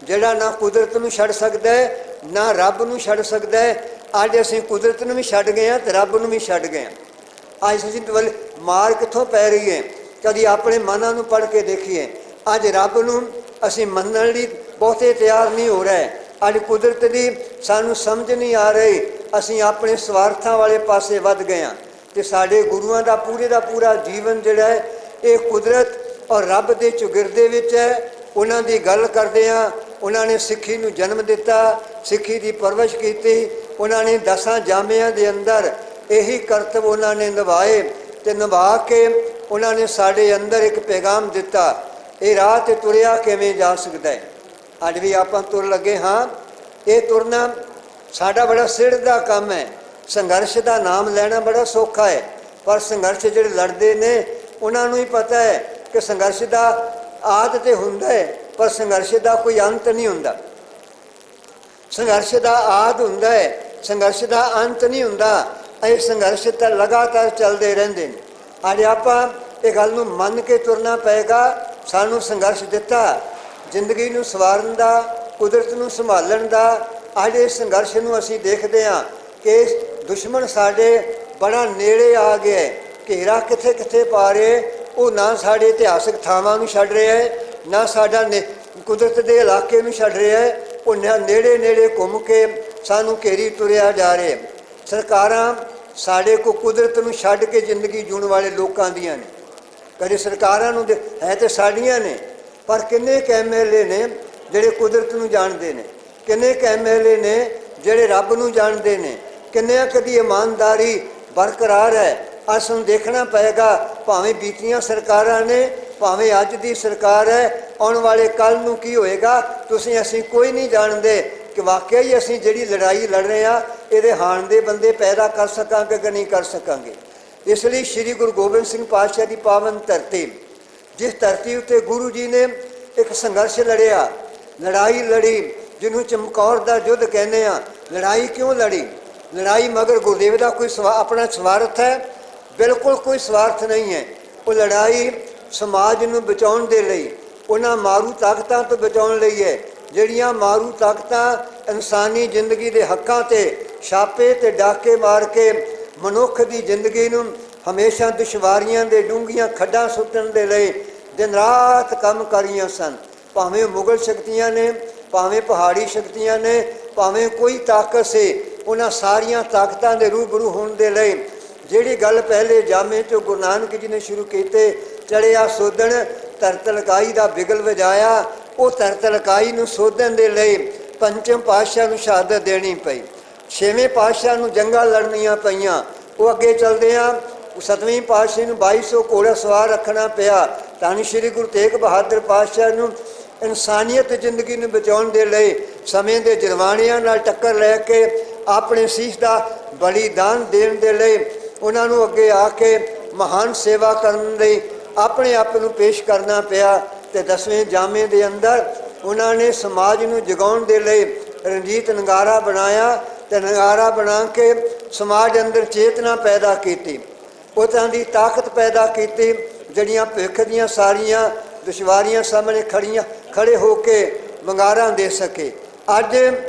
ਜਿਹੜਾ ਨਾ ਕੁਦਰਤ ਨੂੰ ਛੱਡ ਸਕਦਾ ਹੈ, ਨਾ ਰੱਬ ਨੂੰ ਛੱਡ ਸਕਦਾ ਹੈ। ਅੱਜ ਅਸੀਂ ਕੁਦਰਤ ਨੂੰ ਵੀ ਛੱਡ ਗਏ ਹਾਂ ਅਤੇ ਰੱਬ ਨੂੰ ਵੀ ਛੱਡ ਗਏ ਹਾਂ। ਅੱਜ ਅਸੀਂ ਵੱਲ ਮਾਰ ਕਿੱਥੋਂ ਪੈ ਰਹੀ ਹੈ? ਕਦੀ ਆਪਣੇ ਮਨਾਂ ਨੂੰ ਪੜ੍ਹ ਕੇ ਦੇਖੀਏ। ਅੱਜ ਰੱਬ ਨੂੰ ਅਸੀਂ ਮੰਨਣ ਲਈ ਬਹੁਤੇ ਤਿਆਰ ਨਹੀਂ ਹੋ ਰਹੇ। ਅੱਜ ਕੁਦਰਤ ਦੀ ਸਾਨੂੰ ਸਮਝ ਨਹੀਂ ਆ ਰਹੀ। ਅਸੀਂ ਆਪਣੇ ਸਵਾਰਥਾਂ ਵਾਲੇ ਪਾਸੇ ਵੱਧ ਗਏ ਹਾਂ ਅਤੇ ਸਾਡੇ ਗੁਰੂਆਂ ਦਾ ਪੂਰਾ ਜੀਵਨ ਜਿਹੜਾ ਹੈ ਇਹ ਕੁਦਰਤ ਔਰ ਰੱਬ ਦੇ ਚੁਗਿਰਦੇ ਵਿੱਚ ਹੈ। ਉਹਨਾਂ ਦੀ ਗੱਲ ਕਰਦੇ ਹਾਂ, ਉਹਨਾਂ ਨੇ ਸਿੱਖੀ ਨੂੰ ਜਨਮ ਦਿੱਤਾ, ਸਿੱਖੀ ਦੀ ਪਰਵਰਿਸ਼ ਕੀਤੀ। ਉਹਨਾਂ ਨੇ 10 ਜਾਮਿਆਂ ਦੇ ਅੰਦਰ ਇਹੀ ਕਰਤੱਵ ਉਹਨਾਂ ਨੇ ਨਿਭਾਏ ਅਤੇ ਨਿਭਾ ਕੇ ਉਹਨਾਂ ਨੇ ਸਾਡੇ ਅੰਦਰ ਇੱਕ ਪੈਗਾਮ ਦਿੱਤਾ। ਇਹ ਰਾਹ 'ਤੇ ਤੁਰਿਆ ਕਿਵੇਂ ਜਾ ਸਕਦਾ ਹੈ? ਅੱਜ ਵੀ ਆਪਾਂ ਤੁਰ ਲੱਗੇ ਹਾਂ। ਇਹ ਤੁਰਨਾ ਸਾਡਾ ਬੜਾ ਸਿਰ ਦਾ ਕੰਮ ਹੈ। ਸੰਘਰਸ਼ ਦਾ ਨਾਮ ਲੈਣਾ ਬੜਾ ਸੌਖਾ ਹੈ, ਪਰ ਸੰਘਰਸ਼ ਜਿਹੜੇ ਲੜਦੇ ਨੇ ਉਹਨਾਂ ਨੂੰ ਹੀ ਪਤਾ ਹੈ ਕਿ ਸੰਘਰਸ਼ ਦਾ ਆਦਿ ਤੇ ਹੁੰਦਾ ਹੈ, ਪਰ ਸੰਘਰਸ਼ ਦਾ ਕੋਈ ਅੰਤ ਨਹੀਂ ਹੁੰਦਾ। ਸੰਘਰਸ਼ ਦਾ ਆਦਿ ਹੁੰਦਾ ਹੈ, ਸੰਘਰਸ਼ ਦਾ ਅੰਤ ਨਹੀਂ ਹੁੰਦਾ। ਇਹ ਸੰਘਰਸ਼ ਤਾਂ ਲਗਾਤਾਰ ਚੱਲਦੇ ਰਹਿੰਦੇ ਨੇ। ਅੱਜ ਆਪਾਂ ਇਹ ਗੱਲ ਨੂੰ ਮੰਨ ਕੇ ਤੁਰਨਾ ਪਏਗਾ। ਸਾਨੂੰ ਸੰਘਰਸ਼ ਦਿੱਤਾ ਜ਼ਿੰਦਗੀ ਨੂੰ ਸਵਾਰਨ ਦਾ, ਕੁਦਰਤ ਨੂੰ ਸੰਭਾਲਣ ਦਾ। ਅੱਜ ਇਸ ਸੰਘਰਸ਼ ਨੂੰ ਅਸੀਂ ਦੇਖਦੇ ਹਾਂ ਕਿ ਦੁਸ਼ਮਣ ਸਾਡੇ ਬੜਾ ਨੇੜੇ ਆ ਗਿਆ। ਘੇਰਾ ਕਿੱਥੇ ਕਿੱਥੇ ਪਾ ਰਹੇ। ਉਹ ਨਾ ਸਾਡੇ ਇਤਿਹਾਸਕ ਥਾਵਾਂ ਨੂੰ ਛੱਡ ਰਿਹਾ ਹੈ, ਨਾ ਸਾਡਾ ਕੁਦਰਤ ਦੇ ਇਲਾਕੇ ਨੂੰ ਛੱਡ ਰਿਹਾ ਹੈ। ਉਹ ਨੇੜੇ ਨੇੜੇ ਘੁੰਮ ਕੇ ਸਾਨੂੰ ਘੇਰੀ ਤੁਰਿਆ ਜਾ ਰਿਹਾ। ਸਰਕਾਰਾਂ ਸਾਡੇ ਕੋਲ ਕੁਦਰਤ ਨੂੰ ਛੱਡ ਕੇ ਜ਼ਿੰਦਗੀ ਜਿਉਣ ਵਾਲੇ ਲੋਕਾਂ ਦੀਆਂ ਨੇ। ਕਦੇ ਸਰਕਾਰਾਂ ਨੂੰ ਹੈ ਤਾਂ ਸਾਡੀਆਂ ਨੇ, ਪਰ ਕਿੰਨੇ ਕੁ MLA ਨੇ ਜਿਹੜੇ ਕੁਦਰਤ ਨੂੰ ਜਾਣਦੇ ਨੇ? ਕਿੰਨੇ ਕੁ MLA ਨੇ ਜਿਹੜੇ ਰੱਬ ਨੂੰ ਜਾਣਦੇ ਨੇ? ਕਿੰਨਿਆਂ ਕਦੀ ਇਮਾਨਦਾਰੀ ਬਰਕਰਾਰ ਹੈ? ਅੱਜ ਸਾਨੂੰ ਦੇਖਣਾ ਪਏਗਾ, ਭਾਵੇਂ ਬੀਤੀਆਂ ਸਰਕਾਰਾਂ ਨੇ, ਭਾਵੇਂ ਅੱਜ ਦੀ ਸਰਕਾਰ ਹੈ, ਆਉਣ ਵਾਲੇ ਕੱਲ੍ਹ ਨੂੰ ਕੀ ਹੋਏਗਾ ਅਸੀਂ ਕੋਈ ਨਹੀਂ ਜਾਣਦੇ ਕਿ ਵਾਕਿਆ ਹੀ ਅਸੀਂ ਜਿਹੜੀ ਲੜਾਈ ਲੜ ਰਹੇ ਹਾਂ ਇਹਦੇ ਹਾਣ ਦੇ ਬੰਦੇ ਪੈਦਾ ਕਰ ਸਕਾਂਗੇ ਕਿ ਨਹੀਂ ਕਰ ਸਕਾਂਗੇ। ਇਸ ਲਈ ਸ੍ਰੀ ਗੁਰੂ ਗੋਬਿੰਦ ਸਿੰਘ ਪਾਤਸ਼ਾਹ ਦੀ ਪਾਵਨ ਧਰਤੀ, ਜਿਸ ਧਰਤੀ ਉੱਤੇ ਗੁਰੂ ਜੀ ਨੇ ਇੱਕ ਸੰਘਰਸ਼ ਲੜਿਆ, ਲੜਾਈ ਲੜੀ, ਜਿਹਨੂੰ ਚਮਕੌਰ ਦਾ ਯੁੱਧ ਕਹਿੰਦੇ ਆ। ਲੜਾਈ ਕਿਉਂ ਲੜੀ? ਲੜਾਈ ਮਗਰ ਗੁਰਦੇਵ ਦਾ ਕੋਈ ਆਪਣਾ ਸਵਾਰਥ ਹੈ? ਬਿਲਕੁਲ ਕੋਈ ਸਵਾਰਥ ਨਹੀਂ ਹੈ। ਉਹ ਲੜਾਈ ਸਮਾਜ ਨੂੰ ਬਚਾਉਣ ਦੇ ਲਈ, ਉਹਨਾਂ ਮਾਰੂ ਤਾਕਤਾਂ ਤੋਂ ਬਚਾਉਣ ਲਈ ਹੈ। ਜਿਹੜੀਆਂ ਮਾਰੂ ਤਾਕਤਾਂ ਇਨਸਾਨੀ ਜ਼ਿੰਦਗੀ ਦੇ ਹੱਕਾਂ ਤੇ ਛਾਪੇ ਤੇ ਡਾਕੇ ਮਾਰ ਕੇ ਮਨੁੱਖ ਦੀ ਜ਼ਿੰਦਗੀ ਨੂੰ ਹਮੇਸ਼ਾ ਦੁਸ਼ਵਾਰੀਆਂ ਦੇ ਡੂੰਘੀਆਂ ਖੱਡਾਂ ਸੁੱਟਣ ਦੇ ਲਈ ਦਿਨ ਰਾਤ ਕੰਮ ਕਰੀਆਂ ਸਨ। ਭਾਵੇਂ ਮੁਗਲ ਸ਼ਕਤੀਆਂ ਨੇ, ਭਾਵੇਂ ਪਹਾੜੀ ਸ਼ਕਤੀਆਂ ਨੇ, ਭਾਵੇਂ ਕੋਈ ਤਾਕਤ ਸੀ, ਉਹਨਾਂ ਸਾਰੀਆਂ ਤਾਕਤਾਂ ਦੇ ਰੂਬਰੂ ਹੋਣ ਦੇ ਲਈ ਜਿਹੜੀ ਗੱਲ ਪਹਿਲੇ ਜਾਮੇ 'ਚੋਂ ਗੁਰੂ ਨਾਨਕ ਜੀ ਨੇ ਸ਼ੁਰੂ ਕੀਤੇ, ਚੜਿਆ ਸੋਧਣ ਤਰਤਲਕਾਈ ਦਾ ਬਿਗਲ ਵਜਾਇਆ, ਉਹ ਤਰਤਲਕਾਈ ਨੂੰ ਸੋਧਣ ਦੇ ਲਈ ਪੰਚਮ ਪਾਤਸ਼ਾਹ ਨੂੰ ਸ਼ਹਾਦਤ ਦੇਣੀ ਪਈ। ਛੇਵੇਂ ਪਾਤਸ਼ਾਹ ਨੂੰ ਜੰਗਾਂ ਲੜਨੀਆਂ ਪਈਆਂ। ਉਹ ਅੱਗੇ ਚੱਲਦਿਆਂ ਸਤਵੇਂ ਪਾਤਸ਼ਾਹ ਨੂੰ 2200 ਘੋੜਾ ਸਵਾਰ ਰੱਖਣਾ ਪਿਆ। ਧੰਨ ਸ਼੍ਰੀ ਗੁਰੂ ਤੇਗ ਬਹਾਦਰ ਪਾਤਸ਼ਾਹ ਨੂੰ ਇਨਸਾਨੀਅਤ ਜ਼ਿੰਦਗੀ ਨੂੰ ਬਚਾਉਣ ਦੇ ਲਈ ਸਮੇਂ ਦੇ ਜਰਵਾਣਿਆਂ ਨਾਲ ਟੱਕਰ ਲੈ ਕੇ ਆਪਣੇ ਸੀਸ ਦਾ ਬਲੀਦਾਨ ਦੇਣ ਦੇ ਲਈ ਉਹਨਾਂ ਨੂੰ ਅੱਗੇ ਆ ਕੇ ਮਹਾਨ ਸੇਵਾ ਕਰਨ ਲਈ ਆਪਣੇ ਆਪ ਨੂੰ ਪੇਸ਼ ਕਰਨਾ ਪਿਆ। ਤੇ 10ਵੇਂ ਜਾਮੇ ਦੇ ਅੰਦਰ ਉਹਨਾਂ ਨੇ ਸਮਾਜ ਨੂੰ ਜਗਾਉਣ ਦੇ ਲਈ ਰਣਜੀਤ ਨਗਾਰਾ ਬਣਾਇਆ ਤੇ ਨਗਾਰਾ ਬਣਾ ਕੇ ਸਮਾਜ ਅੰਦਰ ਚੇਤਨਾ ਪੈਦਾ ਕੀਤੀ, ਉਹਨਾਂ ਦੀ ਤਾਕਤ ਪੈਦਾ ਕੀਤੀ, ਜਿਹੜੀਆਂ ਭਿੱਖ ਦੀਆਂ ਸਾਰੀਆਂ ਦੁਸ਼ਵਾਰੀਆਂ ਸਾਹਮਣੇ ਖੜੇ ਹੋ ਕੇ ਵੰਗਾਰਾਂ ਦੇ ਸਕੇ। ਅੱਜ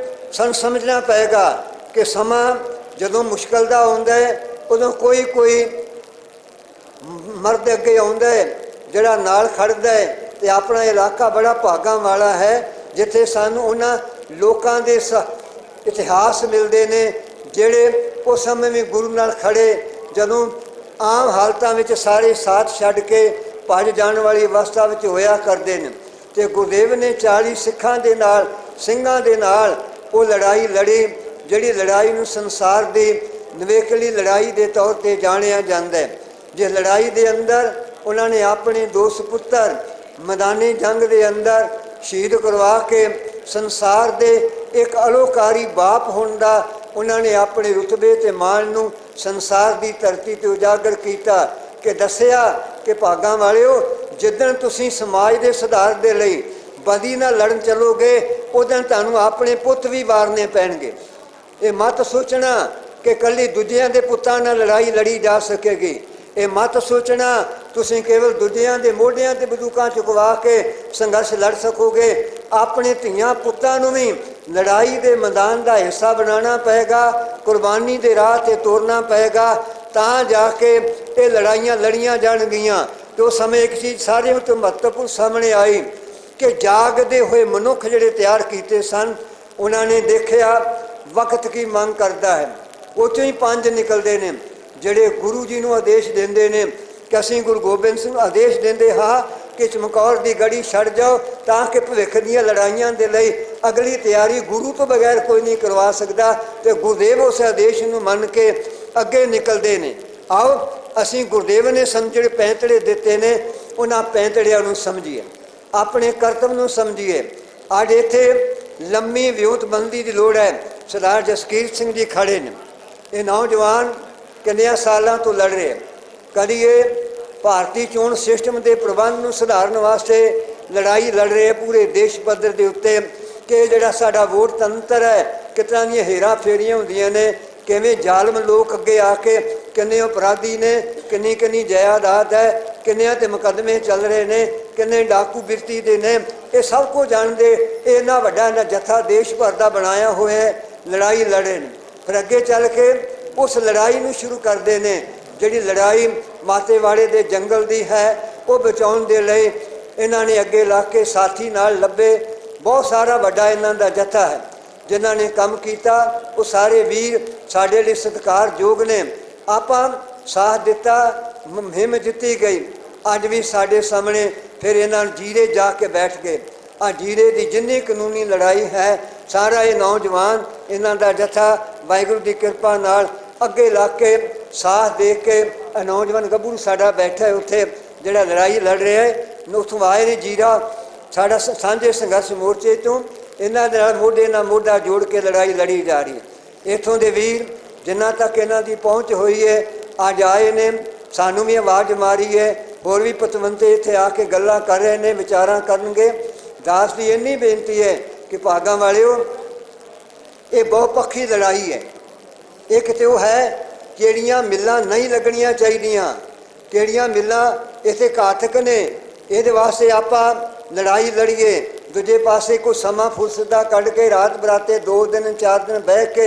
ਸਾਨੂੰ ਸਮਝਣਾ ਪਏਗਾ ਕਿ ਸਮਾਂ ਜਦੋਂ ਮੁਸ਼ਕਲ ਦਾ ਆਉਂਦਾ ਹੈ, ਉਦੋਂ ਕੋਈ ਮਰਦ ਅੱਗੇ ਆਉਂਦਾ ਹੈ ਜਿਹੜਾ ਨਾਲ ਖੜਦਾ ਹੈ। ਤੇ ਆਪਣਾ ਇਲਾਕਾ ਬੜਾ ਭਾਗਾਂ ਵਾਲਾ ਹੈ ਜਿੱਥੇ ਸਾਨੂੰ ਉਹਨਾਂ ਲੋਕਾਂ ਦੇ ਇਤਿਹਾਸ ਮਿਲਦੇ ਨੇ ਜਿਹੜੇ ਉਸ ਸਮੇਂ ਵੀ ਗੁਰੂ ਨਾਲ ਖੜੇ, ਜਦੋਂ ਆਮ ਹਾਲਤਾਂ ਵਿੱਚ ਸਾਰੇ ਸਾਥ ਛੱਡ ਕੇ ਭੱਜ ਜਾਣ ਵਾਲੀ ਅਵਸਥਾ ਵਿੱਚ ਹੋਇਆ ਕਰਦੇ ਨੇ। ਤੇ ਗੁਰਦੇਵ ਨੇ 40 ਸਿੰਘਾਂ ਦੇ ਨਾਲ ਉਹ ਲੜਾਈ ਲੜੀ, ਜਿਹੜੀ ਲੜਾਈ ਨੂੰ ਸੰਸਾਰ ਦੀ ਨਵੇਕਲੀ ਲੜਾਈ ਦੇ ਤੌਰ ਤੇ ਜਾਣਿਆ ਜਾਂਦਾ ਹੈ। ਜੇ ਲੜਾਈ ਦੇ ਅੰਦਰ ਉਹਨਾਂ ਨੇ ਆਪਣੇ 2 ਸੁਪੁੱਤਰ ਮੈਦਾਨੀ ਜੰਗ ਦੇ ਅੰਦਰ ਸ਼ਹੀਦ ਕਰਵਾ ਕੇ ਸੰਸਾਰ ਦੇ ਇੱਕ ਅਲੋਕਾਰੀ ਬਾਪ ਹੋਣ ਦਾ ਉਹਨਾਂ ਨੇ ਆਪਣੇ ਰੁਤਬੇ ਤੇ ਮਾਣ ਨੂੰ ਸੰਸਾਰ ਦੀ ਧਰਤੀ ਤੇ ਉਜਾਗਰ ਕੀਤਾ ਕਿ ਦੱਸਿਆ ਕਿ ਭਾਗਾਂ ਵਾਲਿਓ, ਜਿੱਦਣ ਤੁਸੀਂ ਸਮਾਜ ਦੇ ਸੁਧਾਰ ਦੇ ਲਈ ਬਦੀ ਨਾਲ ਲੜਨ ਚੱਲੋਗੇ, ਉਦੋਂ ਤੁਹਾਨੂੰ ਆਪਣੇ ਪੁੱਤ ਵੀ ਵਾਰਨੇ ਪੈਣਗੇ। ਇਹ ਮਤ ਸੋਚਣਾ ਕਿ ਇਕੱਲੀ ਦੂਜਿਆਂ ਦੇ ਪੁੱਤਾਂ ਨਾਲ ਲੜਾਈ ਲੜੀ ਜਾ ਸਕੇਗੀ। ਇਹ ਮਤ ਸੋਚਣਾ ਤੁਸੀਂ ਕੇਵਲ ਦੂਜਿਆਂ ਦੇ ਮੋਢਿਆਂ ਤੇ ਬੰਦੂਕਾਂ ਚੁਕਵਾ ਕੇ ਸੰਘਰਸ਼ ਲੜ ਸਕੋਗੇ। ਆਪਣੇ ਧੀਆਂ ਪੁੱਤਾਂ ਨੂੰ ਵੀ ਲੜਾਈ ਦੇ ਮੈਦਾਨ ਦਾ ਹਿੱਸਾ ਬਣਾਉਣਾ ਪਏਗਾ, ਕੁਰਬਾਨੀ ਦੇ ਰਾਹ ਤੇ ਤੋਰਨਾ ਪਏਗਾ, ਤਾਂ ਜਾ ਕੇ ਇਹ ਲੜਾਈਆਂ ਲੜੀਆਂ ਜਾਣਗੀਆਂ। ਤੇ ਉਸ ਸਮੇਂ ਇੱਕ ਚੀਜ਼ ਸਾਰਿਆਂ ਤੋਂ ਮਹੱਤਵਪੂਰਨ ਸਾਹਮਣੇ ਆਈ ਕਿ ਜਾਗਦੇ ਹੋਏ ਮਨੁੱਖ ਜਿਹੜੇ ਤਿਆਰ ਕੀਤੇ ਸਨ, ਉਹਨਾਂ ਨੇ ਦੇਖਿਆ ਵਕਤ ਕੀ ਮੰਗ ਕਰਦਾ ਹੈ। ਉਹ 'ਚੋਂ ਹੀ 5 ਨਿਕਲਦੇ ਨੇ ਜਿਹੜੇ ਗੁਰੂ ਜੀ ਨੂੰ ਆਦੇਸ਼ ਦਿੰਦੇ ਨੇ ਕਿ ਅਸੀਂ ਗੁਰੂ ਗੋਬਿੰਦ ਸਿੰਘ ਨੂੰ ਆਦੇਸ਼ ਦਿੰਦੇ ਹਾਂ ਕਿ ਚਮਕੌਰ ਦੀ ਗੜੀ ਛੱਡ ਜਾਓ, ਤਾਂ ਕਿ ਭਵਿੱਖ ਦੀਆਂ ਲੜਾਈਆਂ ਦੇ ਲਈ ਅਗਲੀ ਤਿਆਰੀ ਗੁਰੂ ਤੋਂ ਬਗੈਰ ਕੋਈ ਨਹੀਂ ਕਰਵਾ ਸਕਦਾ। ਤੇ ਗੁਰਦੇਵ ਉਸ ਆਦੇਸ਼ ਨੂੰ ਮੰਨ ਕੇ ਅੱਗੇ ਨਿਕਲਦੇ ਨੇ। ਆਓ ਅਸੀਂ ਗੁਰਦੇਵ ਨੇ ਸਾਨੂੰ ਜਿਹੜੇ ਪੈਂਤੜੇ ਦਿੱਤੇ ਨੇ, ਉਹਨਾਂ ਪੈਂਤੜਿਆਂ ਨੂੰ ਸਮਝੀਏ, ਆਪਣੇ ਕਰਤੱਵ ਨੂੰ ਸਮਝੀਏ। ਅੱਜ ਇੱਥੇ ਲੰਮੀ ਵਿਉਂਤਬੰਦੀ ਦੀ ਲੋੜ ਹੈ। ਸਰਦਾਰ ਜਸਕੀਰ ਸਿੰਘ ਜੀ ਖੜੇ ਨੇ, ਇਹ ਨੌਜਵਾਨ ਕਿੰਨਿਆਂ ਸਾਲਾਂ ਤੋਂ ਲੜ ਰਹੇ। ਕਦੀ ਇਹ ਭਾਰਤੀ ਚੋਣ ਸਿਸਟਮ ਦੇ ਪ੍ਰਬੰਧ ਨੂੰ ਸੁਧਾਰਨ ਵਾਸਤੇ ਲੜਾਈ ਲੜ ਰਹੇ ਪੂਰੇ ਦੇਸ਼ ਪੱਧਰ ਦੇ ਉੱਤੇ ਕਿ ਜਿਹੜਾ ਸਾਡਾ ਵੋਟ ਤੰਤਰ ਹੈ, ਕਿਸ ਤਰ੍ਹਾਂ ਦੀਆਂ ਹੇਰਾ ਫੇਰੀਆਂ ਹੁੰਦੀਆਂ ਨੇ, ਕਿਵੇਂ ਜ਼ਾਲਮ ਲੋਕ ਅੱਗੇ ਆ ਕੇ ਕਿੰਨੇ ਅਪਰਾਧੀ ਨੇ, ਕਿੰਨੀ ਜਾਇਦਾਦ ਹੈ, ਕਿੰਨਿਆਂ ਤੇ ਮੁਕੱਦਮੇ ਚੱਲ ਰਹੇ ਨੇ, ਕਿੰਨੇ ਡਾਕੂ ਬਿਰਤੀ ਦੇ ਨੇ, ਇਹ ਸਭ ਕੁਝ ਜਾਣਦੇ। ਇੰਨਾ ਵੱਡਾ ਇਹਨਾਂ ਜੱਥਾ ਦੇਸ਼ ਭਰ ਦਾ ਬਣਾਇਆ ਹੋਇਆ ਲੜਾਈ ਲੜੇ ਨੇ। ਫਿਰ ਅੱਗੇ ਚੱਲ ਕੇ ਉਸ ਲੜਾਈ ਨੂੰ ਸ਼ੁਰੂ ਕਰਦੇ ਨੇ, ਜਿਹੜੀ ਲੜਾਈ ਮਾਤੇਵਾੜੇ ਦੇ ਜੰਗਲ ਦੀ ਹੈ, ਉਹ ਬਚਾਉਣ ਦੇ ਲਈ ਇਹਨਾਂ ਨੇ ਅੱਗੇ ਲਾ ਕੇ ਸਾਥੀ ਨਾਲ ਲੱਭੇ। ਬਹੁਤ ਸਾਰਾ ਵੱਡਾ ਇਹਨਾਂ ਦਾ ਜੱਥਾ ਹੈ ਜਿਨ੍ਹਾਂ ਨੇ ਕੰਮ ਕੀਤਾ। ਉਹ ਸਾਰੇ ਵੀਰ ਸਾਡੇ ਲਈ ਸਤਿਕਾਰਯੋਗ ਨੇ। ਆਪਾਂ ਸਾਥ ਦਿੱਤਾ, ਮੁਹਿੰਮ ਜਿੱਤੀ ਗਈ। ਅੱਜ ਵੀ ਸਾਡੇ ਸਾਹਮਣੇ ਫਿਰ ਇਹਨਾਂ ਜੀਰੇ ਜਾ ਕੇ ਬੈਠ ਗਏ। ਆ ਜੀਰੇ ਦੀ ਜਿੰਨੀ ਕਾਨੂੰਨੀ ਲੜਾਈ ਹੈ, ਸਾਰਾ ਇਹ ਨੌਜਵਾਨ ਇਹਨਾਂ ਦਾ ਜੱਥਾ ਵਾਹਿਗੁਰੂ ਦੀ ਕਿਰਪਾ ਨਾਲ ਅੱਗੇ ਲਾ ਕੇ ਸਾਥ ਦੇ ਕੇ ਨੌਜਵਾਨ ਗੱਭਰੂ ਸਾਡਾ ਬੈਠਾ ਹੈ ਉੱਥੇ, ਜਿਹੜਾ ਲੜਾਈ ਲੜ ਰਿਹਾ ਹੈ। ਉੱਥੋਂ ਆਏ ਨੇ ਜੀਰਾ, ਸਾਡਾ ਸਾਂਝੇ ਸੰਘਰਸ਼ ਮੋਰਚੇ ਤੋਂ ਇਹਨਾਂ ਦੇ ਨਾਲ ਮੋਢੇ ਨਾਲ ਮੋਢਾ ਜੋੜ ਕੇ ਲੜਾਈ ਲੜੀ ਜਾ ਰਹੀ ਹੈ। ਇੱਥੋਂ ਦੇ ਵੀਰ ਜਿਨ੍ਹਾਂ ਤੱਕ ਇਹਨਾਂ ਦੀ ਪਹੁੰਚ ਹੋਈ ਹੈ ਅੱਜ ਆਏ ਨੇ, ਸਾਨੂੰ ਵੀ ਆਵਾਜ਼ ਮਾਰੀ ਹੈ। ਹੋਰ ਵੀ ਪਤਵੰਤੇ ਇੱਥੇ ਆ ਕੇ ਗੱਲਾਂ ਕਰ ਰਹੇ ਨੇ, ਵਿਚਾਰਾਂ ਕਰਨਗੇ। ਦਾਸ ਦੀ ਇੰਨੀ ਬੇਨਤੀ ਹੈ ਕਿ ਭਾਗਾਂ ਵਾਲਿਓ, ਇਹ ਬਹੁਪੱਖੀ ਲੜਾਈ ਹੈ। ਇੱਕ ਤੇ ਉਹ ਹੈ ਕਿਹੜੀਆਂ ਮਿੱਲਾਂ ਨਹੀਂ ਲੱਗਣੀਆਂ ਚਾਹੀਦੀਆਂ, ਕਿਹੜੀਆਂ ਮਿੱਲਾਂ ਇੱਥੇ ਘਾਤਕ ਨੇ, ਇਹਦੇ ਵਾਸਤੇ ਆਪਾਂ ਲੜਾਈ ਲੜੀਏ। ਦੂਜੇ ਪਾਸੇ ਕੋਈ ਸਮਾਂ ਫੁਰਸਤ ਦਾ ਕੱਢ ਕੇ ਰਾਤ ਬਰਾਤੇ 2 ਦਿਨ 4 ਦਿਨ ਬਹਿ ਕੇ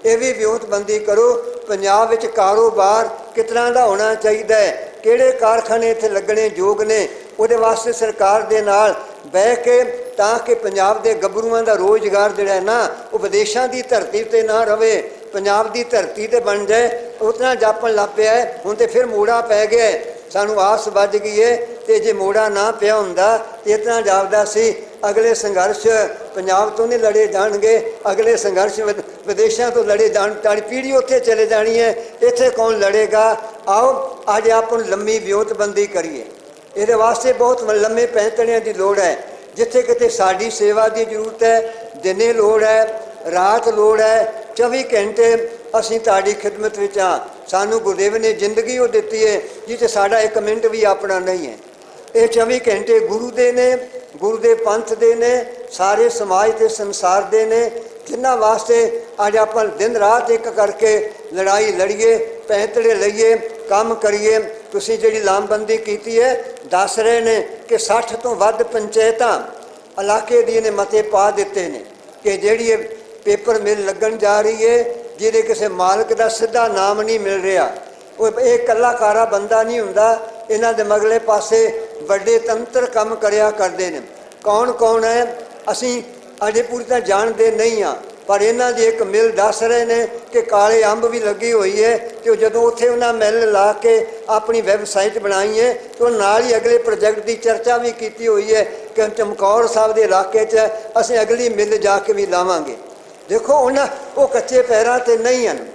ਇਹ ਵੀ ਵਿਉਂਤਬੰਦੀ ਕਰੋ ਪੰਜਾਬ ਵਿੱਚ ਕਾਰੋਬਾਰ ਕਿਸ ਤਰ੍ਹਾਂ ਦਾ ਹੋਣਾ ਚਾਹੀਦਾ ਹੈ, ਕਿਹੜੇ ਕਾਰਖਾਨੇ ਇੱਥੇ ਲੱਗਣੇ ਯੋਗ ਨੇ, ਉਹਦੇ ਵਾਸਤੇ ਸਰਕਾਰ ਦੇ ਨਾਲ ਬਹਿ ਕੇ ਤਾਂ ਕਿ ਪੰਜਾਬ ਦੇ ਗੱਭਰੂਆਂ ਦਾ ਰੋਜ਼ਗਾਰ ਜਿਹੜਾ ਹੈ ਨਾ ਉਹ ਵਿਦੇਸ਼ਾਂ ਦੀ ਧਰਤੀ 'ਤੇ ਨਾ ਰਵੇ, ਪੰਜਾਬ ਦੀ ਧਰਤੀ 'ਤੇ ਬਣ ਜਾਏ। ਉਤਨਾ ਜਾਪਣ ਲੱਗ ਪਿਆ ਹੈ, ਹੁਣ ਤਾਂ ਫਿਰ ਮੋੜਾ ਪੈ ਗਿਆ ਹੈ, ਸਾਨੂੰ ਆਸ ਵੱਜ ਗਈ ਹੈ। ਤੇ ਜੇ ਮੋੜਾ ਨਾ ਪਿਆ ਹੁੰਦਾ ਤੇ ਇਤਨਾ ਜਾਪਦਾ ਸੀ ਅਗਲੇ ਸੰਘਰਸ਼ ਪੰਜਾਬ ਤੋਂ ਨਹੀਂ ਲੜੇ ਜਾਣਗੇ, ਅਗਲੇ ਸੰਘਰਸ਼ ਵਿਦੇਸ਼ਾਂ ਤੋਂ ਲੜੇ ਜਾਣ, ਸਾਡੀ ਪੀੜ੍ਹੀ ਉੱਥੇ ਚਲੇ ਜਾਣੀ ਹੈ, ਇੱਥੇ ਕੌਣ ਲੜੇਗਾ। ਆਓ ਅੱਜ ਆਪਾਂ ਨੂੰ ਲੰਮੀ ਵਿਉਂਤਬੰਦੀ ਕਰੀਏ। ਇਹਦੇ ਵਾਸਤੇ ਬਹੁਤ ਲੰਮੇ ਪੈਂਤੜਿਆਂ ਦੀ ਲੋੜ ਹੈ। ਜਿੱਥੇ ਕਿਤੇ ਸਾਡੀ ਸੇਵਾ ਦੀ ਜ਼ਰੂਰਤ ਹੈ, ਦਿਨੇ ਲੋੜ ਹੈ, ਰਾਤ ਲੋੜ ਹੈ, 24 ਘੰਟੇ ਅਸੀਂ ਤੁਹਾਡੀ ਖਿਦਮਤ ਵਿੱਚ ਹਾਂ। ਸਾਨੂੰ ਗੁਰਦੇਵ ਨੇ ਜ਼ਿੰਦਗੀ ਉਹ ਦਿੱਤੀ ਹੈ ਜਿੱਥੇ ਸਾਡਾ 1 ਮਿੰਟ ਵੀ ਆਪਣਾ ਨਹੀਂ ਹੈ। ਇਹ 24 ਘੰਟੇ ਗੁਰੂ ਦੇ ਨੇ, ਗੁਰੂ ਦੇ ਪੰਥ ਦੇ ਨੇ, ਸਾਰੇ ਸਮਾਜ ਤੇ ਸੰਸਾਰ ਦੇ ਨੇ, ਜਿਨ੍ਹਾਂ ਵਾਸਤੇ ਅੱਜ ਆਪਾਂ ਦਿਨ ਰਾਤ ਇੱਕ ਕਰਕੇ ਲੜਾਈ ਲੜੀਏ, ਪੈਂਤੜੇ ਲਈਏ, ਕੰਮ ਕਰੀਏ। ਤੁਸੀਂ ਜਿਹੜੀ ਲਾਮਬੰਦੀ ਕੀਤੀ ਹੈ, ਦੱਸ ਰਹੇ ਨੇ ਕਿ 60 ਤੋਂ ਵੱਧ ਪੰਚਾਇਤਾਂ ਇਲਾਕੇ ਦੀਆਂ ਨੇ ਮਤੇ ਪਾ ਦਿੱਤੇ ਨੇ ਕਿ ਜਿਹੜੀ ਇਹ ਪੇਪਰ ਮਿਲ ਲੱਗਣ ਜਾ ਰਹੀ ਹੈ, ਜਿਹਦੇ ਕਿਸੇ ਮਾਲਕ ਦਾ ਸਿੱਧਾ ਨਾਮ ਨਹੀਂ ਮਿਲ ਰਿਹਾ। ਉਹ ਇਹ ਇਕੱਲਾ ਕਾਰਾ ਬੰਦਾ ਨਹੀਂ ਹੁੰਦਾ, ਇਹਨਾਂ ਦੇ ਮਗਲੇ ਪਾਸੇ ਵੱਡੇ ਤੰਤਰ ਕੰਮ ਕਰਿਆ ਕਰਦੇ ਨੇ। ਕੌਣ ਕੌਣ ਹੈ ਅਸੀਂ ਅਜੇ ਪੂਰੀ ਤਰ੍ਹਾਂ ਜਾਣਦੇ ਨਹੀਂ ਹਾਂ, ਪਰ ਇਹਨਾਂ ਦੀ ਇੱਕ ਮਿਲ ਦੱਸ ਰਹੇ ਨੇ ਕਿ ਕਾਲੇ ਅੰਬ ਵੀ ਲੱਗੀ ਹੋਈ ਹੈ। ਤੇ ਜਦੋਂ ਉੱਥੇ ਉਹਨਾਂ ਮਿਲ ਲਾ ਕੇ ਆਪਣੀ ਵੈਬਸਾਈਟ ਬਣਾਈ ਹੈ ਤੇ ਉਹ ਨਾਲ ਹੀ ਅਗਲੇ ਪ੍ਰੋਜੈਕਟ ਦੀ ਚਰਚਾ ਵੀ ਕੀਤੀ ਹੋਈ ਹੈ ਕਿ ਚਮਕੌਰ ਸਾਹਿਬ ਦੇ ਇਲਾਕੇ 'ਚ ਅਸੀਂ ਅਗਲੀ ਮਿਲ ਜਾ ਕੇ ਵੀ ਲਾਵਾਂਗੇ। ਦੇਖੋ ਉਹ ਕੱਚੇ ਪੈਰਾਂ 'ਤੇ ਨਹੀਂ ਹਨ,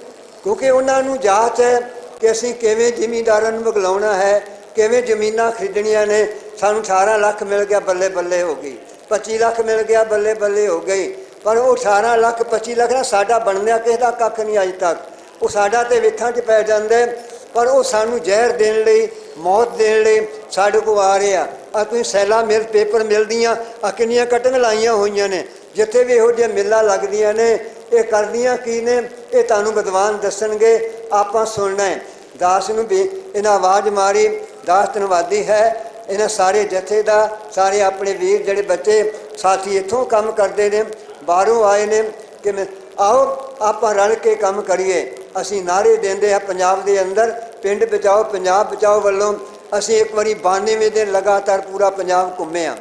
ਕਿਉਂਕਿ ਉਹਨਾਂ ਨੂੰ ਜਾਂਚ ਹੈ ਕਿ ਅਸੀਂ ਕਿਵੇਂ ਜ਼ਿਮੀਂਦਾਰਾਂ ਨੂੰ ਬਗਲਾਉਣਾ ਹੈ, ਕਿਵੇਂ ਜ਼ਮੀਨਾਂ ਖਰੀਦਣੀਆਂ ਨੇ। ਸਾਨੂੰ 18 ਲੱਖ ਮਿਲ ਗਿਆ, ਬੱਲੇ ਬੱਲੇ ਹੋ ਗਈ, 25 ਲੱਖ ਮਿਲ ਗਿਆ, ਬੱਲੇ ਬੱਲੇ ਹੋ ਗਈ। ਪਰ ਉਹ 18 ਲੱਖ 25 ਲੱਖ ਨਾ ਸਾਡਾ ਬਣਿਆ ਕਿਸੇ ਦਾ ਕੱਖ ਨਹੀਂ ਅੱਜ ਤੱਕ। ਉਹ ਸਾਡਾ ਤੇ ਵੇਖਾਂ 'ਚ ਪੈ ਜਾਂਦਾ, ਪਰ ਉਹ ਸਾਨੂੰ ਜ਼ਹਿਰ ਦੇਣ ਲਈ, ਮੌਤ ਦੇਣ ਲਈ ਸਾਡੇ ਕੋਲ ਆ ਰਿਹਾ। ਆ ਤੁਸੀਂ ਸੈਲਾ ਮਿਲ ਪੇਪਰ ਮਿਲਦੀਆਂ ਆ ਕਿੰਨੀਆਂ ਕਟਿੰਗ ਲਾਈਆਂ ਹੋਈਆਂ ਨੇ। ਜਿੱਥੇ ਵੀ ਇਹੋ ਜਿਹੀਆਂ ਮਿੱਲਾਂ ਲੱਗਦੀਆਂ ਨੇ, ਇਹ ਕਰਦੀਆਂ ਕੀ ਨੇ ਇਹ ਤੁਹਾਨੂੰ ਵਿਦਵਾਨ ਦੱਸਣਗੇ, ਆਪਾਂ ਸੁਣਨਾ ਹੈ। ਦਾਸ ਨੂੰ ਵੀ ਇਹਨਾਂ ਆਵਾਜ਼ ਮਾਰੀ, ਦਾਸ ਧੰਨਵਾਦੀ ਹੈ ਇਹਨਾਂ ਸਾਰੇ ਜਥੇ ਦਾ। ਸਾਰੇ ਆਪਣੇ ਵੀਰ ਜਿਹੜੇ ਬੱਚੇ ਸਾਥੀ ਇੱਥੋਂ ਕੰਮ ਕਰਦੇ ਨੇ, ਬਾਹਰੋਂ ਆਏ ਨੇ ਕਿ ਆਓ ਆਪਾਂ ਰਲ ਕੇ ਕੰਮ ਕਰੀਏ। ਅਸੀਂ ਨਾਅਰੇ ਦਿੰਦੇ ਹਾਂ ਪੰਜਾਬ ਦੇ ਅੰਦਰ, ਪਿੰਡ ਬਚਾਓ ਪੰਜਾਬ ਬਚਾਓ ਵੱਲੋਂ ਅਸੀਂ ਇੱਕ ਵਾਰੀ 92 ਦਿਨ ਲਗਾਤਾਰ ਪੂਰਾ ਪੰਜਾਬ ਘੁੰਮੇ ਹਾਂ।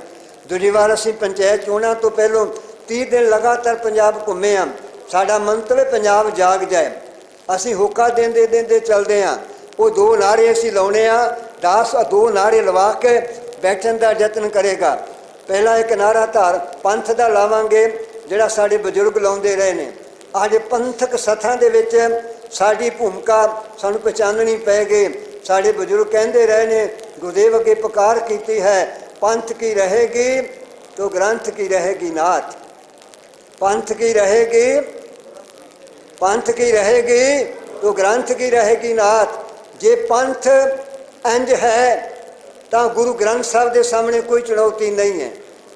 ਦੂਜੀ ਵਾਰ ਅਸੀਂ ਪੰਚਾਇਤ ਚੋਣਾਂ ਤੋਂ ਪਹਿਲਾਂ 30 ਦਿਨ ਲਗਾਤਾਰ ਪੰਜਾਬ ਘੁੰਮੇ ਹਾਂ। ਸਾਡਾ ਮੰਤਵ ਹੈ ਪੰਜਾਬ ਜਾਗ ਜਾਏ। ਅਸੀਂ ਹੋਕਾ ਦਿੰਦੇ ਦਿੰਦੇ ਚੱਲਦੇ ਹਾਂ। ਉਹ 2 ਨਾਅਰੇ ਅਸੀਂ ਲਾਉਣੇ ਆ। ਦਾਸ 2 ਨਾਅਰੇ ਲਵਾ ਕੇ ਬੈਠਣ ਦਾ ਯਤਨ ਕਰੇਗਾ। ਪਹਿਲਾ ਇੱਕ ਨਾਅਰਾ ਧਾਰ ਪੰਥ ਦਾ ਲਾਵਾਂਗੇ, ਜਿਹੜਾ ਸਾਡੇ ਬਜ਼ੁਰਗ ਲਾਉਂਦੇ ਰਹੇ ਨੇ। ਅੱਜ ਪੰਥਕ ਸਥਾਂ ਦੇ ਵਿੱਚ ਸਾਡੀ ਭੂਮਿਕਾ ਸਾਨੂੰ ਪਛਾਣਨੀ ਪੈ ਗਈ। ਸਾਡੇ ਬਜ਼ੁਰਗ ਕਹਿੰਦੇ ਰਹੇ ਨੇ, ਗੁਰਦੇਵ ਅੱਗੇ ਪੁਕਾਰ ਕੀਤੀ ਹੈ, ਪੰਥ ਕੀ ਰਹੇਗੀ ਤੋ ਗ੍ਰੰਥ ਕੀ ਰਹੇਗੀ ਨਾਥ। ਪੰਥ ਕੀ ਰਹੇਗੀ, ਪੰਥ ਕੀ ਰਹੇਗੀ ਤੋ ਗ੍ਰੰਥ ਕੀ ਰਹੇਗੀ ਨਾਥ। ਜੇ ਪੰਥ ਇੰਜ ਹੈ ਤਾਂ ਗੁਰੂ ਗ੍ਰੰਥ ਸਾਹਿਬ ਦੇ ਸਾਹਮਣੇ ਕੋਈ ਚੁਣੌਤੀ ਨਹੀਂ ਹੈ।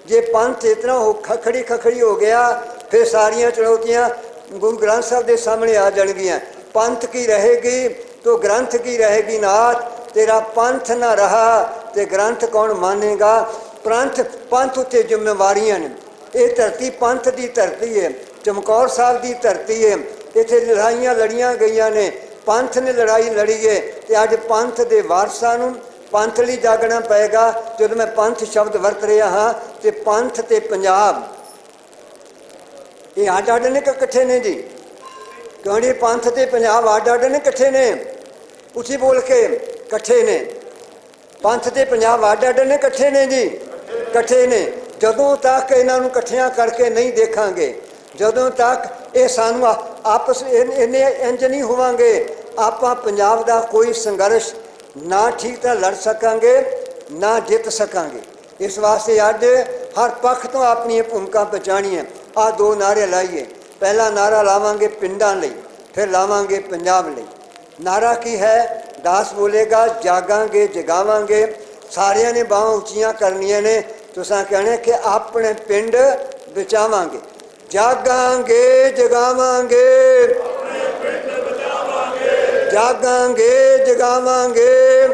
ਜੇ ਪੰਥ ਇਤਨਾ ਖਖੜੀ ਹੋ ਗਿਆ, ਫਿਰ ਸਾਰੀਆਂ ਚੁਣੌਤੀਆਂ ਗੁਰੂ ਗ੍ਰੰਥ ਸਾਹਿਬ ਦੇ ਸਾਹਮਣੇ ਆ ਜਾਣਗੀਆਂ। ਪੰਥ ਕੀ ਰਹੇਗੀ ਤੋ ਗ੍ਰੰਥ ਕੀ ਰਹੇਗੀ ਨਾਥ। ਤੇਰਾ ਪੰਥ ਨਾ ਰਹਾ ਤੇ ਗ੍ਰੰਥ ਕੌਣ ਮਾਨੇਗਾ। ਪੰਥ ਉੱਤੇ ਜ਼ਿੰਮੇਵਾਰੀਆਂ ਨੇ। ਇਹ ਧਰਤੀ ਪੰਥ ਦੀ ਧਰਤੀ ਹੈ, ਚਮਕੌਰ ਸਾਹਿਬ ਦੀ ਧਰਤੀ ਹੈ। ਇੱਥੇ ਲੜਾਈਆਂ ਲੜੀਆਂ ਗਈਆਂ ਨੇ, ਪੰਥ ਨੇ ਲੜਾਈ ਲੜੀ ਹੈ। ਤੇ ਅੱਜ ਪੰਥ ਦੇ ਵਾਰਸਾਂ ਨੂੰ ਪੰਥ ਲਈ ਜਾਗਣਾ ਪਏਗਾ। ਜਦੋਂ ਮੈਂ ਪੰਥ ਸ਼ਬਦ ਵਰਤ ਰਿਹਾ ਹਾਂ ਤੇ ਪੰਥ ਤੇ ਪੰਜਾਬ ਇਹ ਅੱਡ ਨੇ ਕਿ ਇਕੱਠੇ ਨੇ ਜੀ? ਕਿਉਂਕਿ ਪੰਥ ਤੇ ਪੰਜਾਬ ਅੱਡ ਨੇ ਇਕੱਠੇ ਨੇ? ਉੱਚੀ ਬੋਲ ਕੇ, ਇਕੱਠੇ ਨੇ। ਪੰਥ ਤੇ ਪੰਜਾਬ ਅੱਡ ਨੇ ਇਕੱਠੇ ਨੇ ਜੀ? ਇਕੱਠੇ ਨੇ। ਜਦੋਂ ਤੱਕ ਇਹਨਾਂ ਨੂੰ ਇਕੱਠਿਆਂ ਕਰਕੇ ਨਹੀਂ ਦੇਖਾਂਗੇ, ਜਦੋਂ ਤੱਕ ਇਹ ਸਾਨੂੰ ਆਪਸ ਇੰਨੇ ਇੰਜ ਨਹੀਂ ਹੋਵਾਂਗੇ, ਆਪਾਂ ਪੰਜਾਬ ਦਾ ਕੋਈ ਸੰਘਰਸ਼ ਨਾ ਠੀਕ ਤਰ੍ਹਾਂ ਲੜ ਸਕਾਂਗੇ, ਨਾ ਜਿੱਤ ਸਕਾਂਗੇ। ਇਸ ਵਾਸਤੇ ਅੱਜ ਹਰ ਪੱਖ ਤੋਂ ਆਪਣੀਆਂ ਭੂਮਿਕਾ ਪਛਾਣੀਆਂ। ਆਹ 2 ਨਾਅਰੇ ਲਾਈਏ। ਪਹਿਲਾ ਨਾਅਰਾ ਲਾਵਾਂਗੇ ਪਿੰਡਾਂ ਲਈ, ਫਿਰ ਲਾਵਾਂਗੇ ਪੰਜਾਬ ਲਈ। ਨਾਅਰਾ ਕੀ ਹੈ? ਦਾਸ ਬੋਲੇਗਾ, ਜਾਗਾਂਗੇ ਜਗਾਵਾਂਗੇ। ਸਾਰਿਆਂ ਨੇ ਬਾਹਾਂ ਉੱਚੀਆਂ ਕਰਨੀਆਂ ਨੇ। ਤੁਸੀਂ ਕਹਿਣਾ ਕਿ ਆਪਣੇ ਪਿੰਡ ਬਚਾਵਾਂਗੇ, ਜਾਗਾਂਗੇ ਜਗਾਵਾਂਗੇ, ਜਾਗਾਂਗੇ ਜਗਾਵਾਂਗੇ।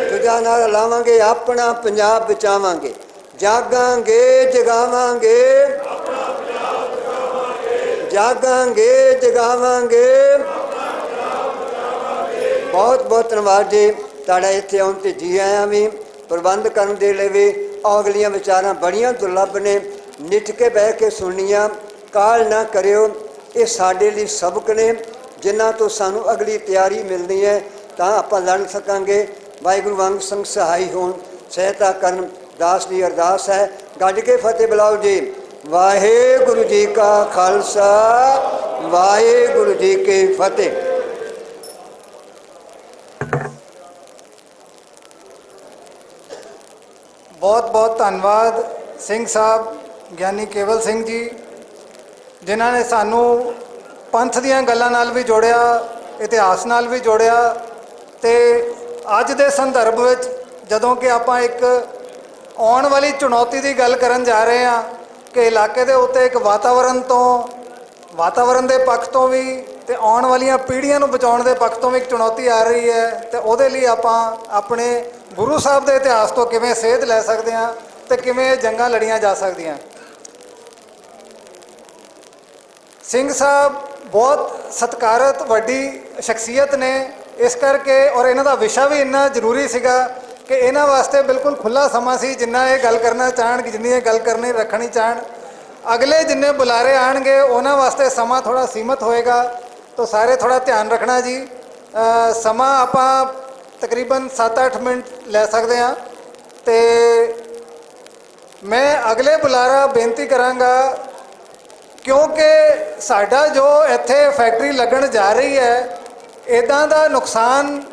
ਦੂਜਾ ਨਾਅਰਾ ਲਾਵਾਂਗੇ, ਆਪਣਾ ਪੰਜਾਬ ਬਚਾਵਾਂਗੇ। ਜਾਗਾਂਗੇ ਜਗਾਵਾਂਗੇ, ਜਾਗਾਂਗੇ ਜਗਾਵਾਂਗੇ। ਬਹੁਤ ਬਹੁਤ ਧੰਨਵਾਦ ਜੀ ਤੁਹਾਡਾ ਇੱਥੇ ਆਉਣ ਤੇ ਜੀ ਆਇਆਂ ਵੀ ਪ੍ਰਬੰਧ ਕਰਨ ਦੇ ਲਈ ਵੀ। ਅਗਲੀਆਂ ਵਿਚਾਰਾਂ ਬੜੀਆਂ ਦੁਰਲੱਭ ਨੇ, ਨਿੱਠ ਕੇ ਬਹਿ ਕੇ ਸੁਣਨੀਆਂ। ਕਾਹਲ ਨਾ ਕਰਿਓ, ਇਹ ਸਾਡੇ ਲਈ ਸਬਕ ਨੇ ਜਿਨ੍ਹਾਂ ਤੋਂ ਸਾਨੂੰ ਅਗਲੀ ਤਿਆਰੀ ਮਿਲਣੀ ਹੈ ਤਾਂ ਆਪਾਂ ਲੜ ਸਕਾਂਗੇ। ਵਾਹਿਗੁਰੂ ਵਾਂਗ ਸੰਗ ਸਹਾਈ ਹੋਣ, ਸਹਾਇਤਾ ਕਰਨ। ਦਾਸ ਦੀ ਅਰਦਾਸ ਹੈ, ਗੱਜ ਕੇ ਫਤਿਹ ਬੁਲਾਓ ਜੀ। ਵਾਹਿਗੁਰੂ ਜੀ ਕਾ ਖਾਲਸਾ, ਵਾਹਿਗੁਰੂ ਜੀ ਕੀ ਫਤਿਹ। ਬਹੁਤ ਬਹੁਤ ਧੰਨਵਾਦ ਸਿੰਘ ਸਾਹਿਬ, ਗਿਆਨੀ ਕੇਵਲ ਸਿੰਘ ਜੀ, ਜਿਨ੍ਹਾਂ ਨੇ ਸਾਨੂੰ ਪੰਥ ਦੀਆਂ ਗੱਲਾਂ ਨਾਲ ਵੀ ਜੋੜਿਆ, ਇਤਿਹਾਸ ਨਾਲ ਵੀ ਜੋੜਿਆ। ਤੇ ਅੱਜ ਦੇ ਸੰਦਰਭ ਵਿੱਚ ਜਦੋਂ ਕਿ ਆਪਾਂ ਇੱਕ ਆਉਣ ਵਾਲੀ ਚੁਣੌਤੀ ਦੀ ਗੱਲ ਕਰਨ ਜਾ ਰਹੇ ਹਾਂ ਕਿ ਇਲਾਕੇ ਦੇ ਉੱਤੇ ਇੱਕ ਵਾਤਾਵਰਣ ਦੇ ਪੱਖ ਤੋਂ ਵੀ ਤੇ ਆਉਣ ਵਾਲੀਆਂ ਪੀੜ੍ਹੀਆਂ ਨੂੰ ਬਚਾਉਣ ਦੇ ਪੱਖ ਤੋਂ ਵੀ ਇੱਕ ਚੁਣੌਤੀ ਆ ਰਹੀ ਹੈ, ਤੇ ਉਹਦੇ ਲਈ ਆਪਾਂ ਆਪਣੇ ਗੁਰੂ ਸਾਹਿਬ ਦੇ ਇਤਿਹਾਸ ਤੋਂ ਕਿਵੇਂ ਸੇਧ ਲੈ ਸਕਦੇ ਹਾਂ ਤੇ ਕਿਵੇਂ ਜੰਗਾਂ ਲੜੀਆਂ ਜਾ ਸਕਦੀਆਂ। ਸਿੰਘ ਸਾਹਿਬ ਬਹੁਤ ਸਤਿਕਾਰਤ ਵੱਡੀ ਸ਼ਖਸੀਅਤ ਨੇ, ਇਸ ਕਰਕੇ ਔਰ ਇਹਨਾਂ ਦਾ ਵਿਸ਼ਾ ਵੀ ਇੰਨਾ ਜ਼ਰੂਰੀ ਸੀਗਾ ਕਿ ਇਹਨਾਂ ਵਾਸਤੇ ਬਿਲਕੁਲ ਖੁੱਲ੍ਹਾ ਸਮਾਂ ਸੀ, ਜਿੰਨਾ ਇਹ ਗੱਲ ਕਰਨਾ ਚਾਹਣ, ਜਿੰਨੀ ਇਹ ਗੱਲ ਕਰਨੀ ਰੱਖਣੀ ਚਾਹਣ। ਅਗਲੇ ਜਿੰਨੇ ਬੁਲਾਰੇ ਆਣਗੇ ਉਹਨਾਂ ਵਾਸਤੇ ਸਮਾਂ ਥੋੜ੍ਹਾ ਸੀਮਤ ਹੋਏਗਾ, ਤਾਂ ਸਾਰੇ ਥੋੜ੍ਹਾ ਧਿਆਨ ਰੱਖਣਾ ਜੀ। ਸਮਾਂ ਆਪਾਂ ਤਕਰੀਬਨ 7-8 ਮਿੰਟ ਲੈ ਸਕਦੇ ਹਾਂ। ਤੇ ਮੈਂ ਅਗਲੇ ਬੁਲਾਰਾ ਬੇਨਤੀ ਕਰਾਂਗਾ, ਕਿਉਂਕਿ ਸਾਡਾ ਜੋ ਇੱਥੇ ਫੈਕਟਰੀ ਲੱਗਣ ਜਾ ਰਹੀ ਹੈ, ਇੱਦਾਂ ਦਾ ਨੁਕਸਾਨ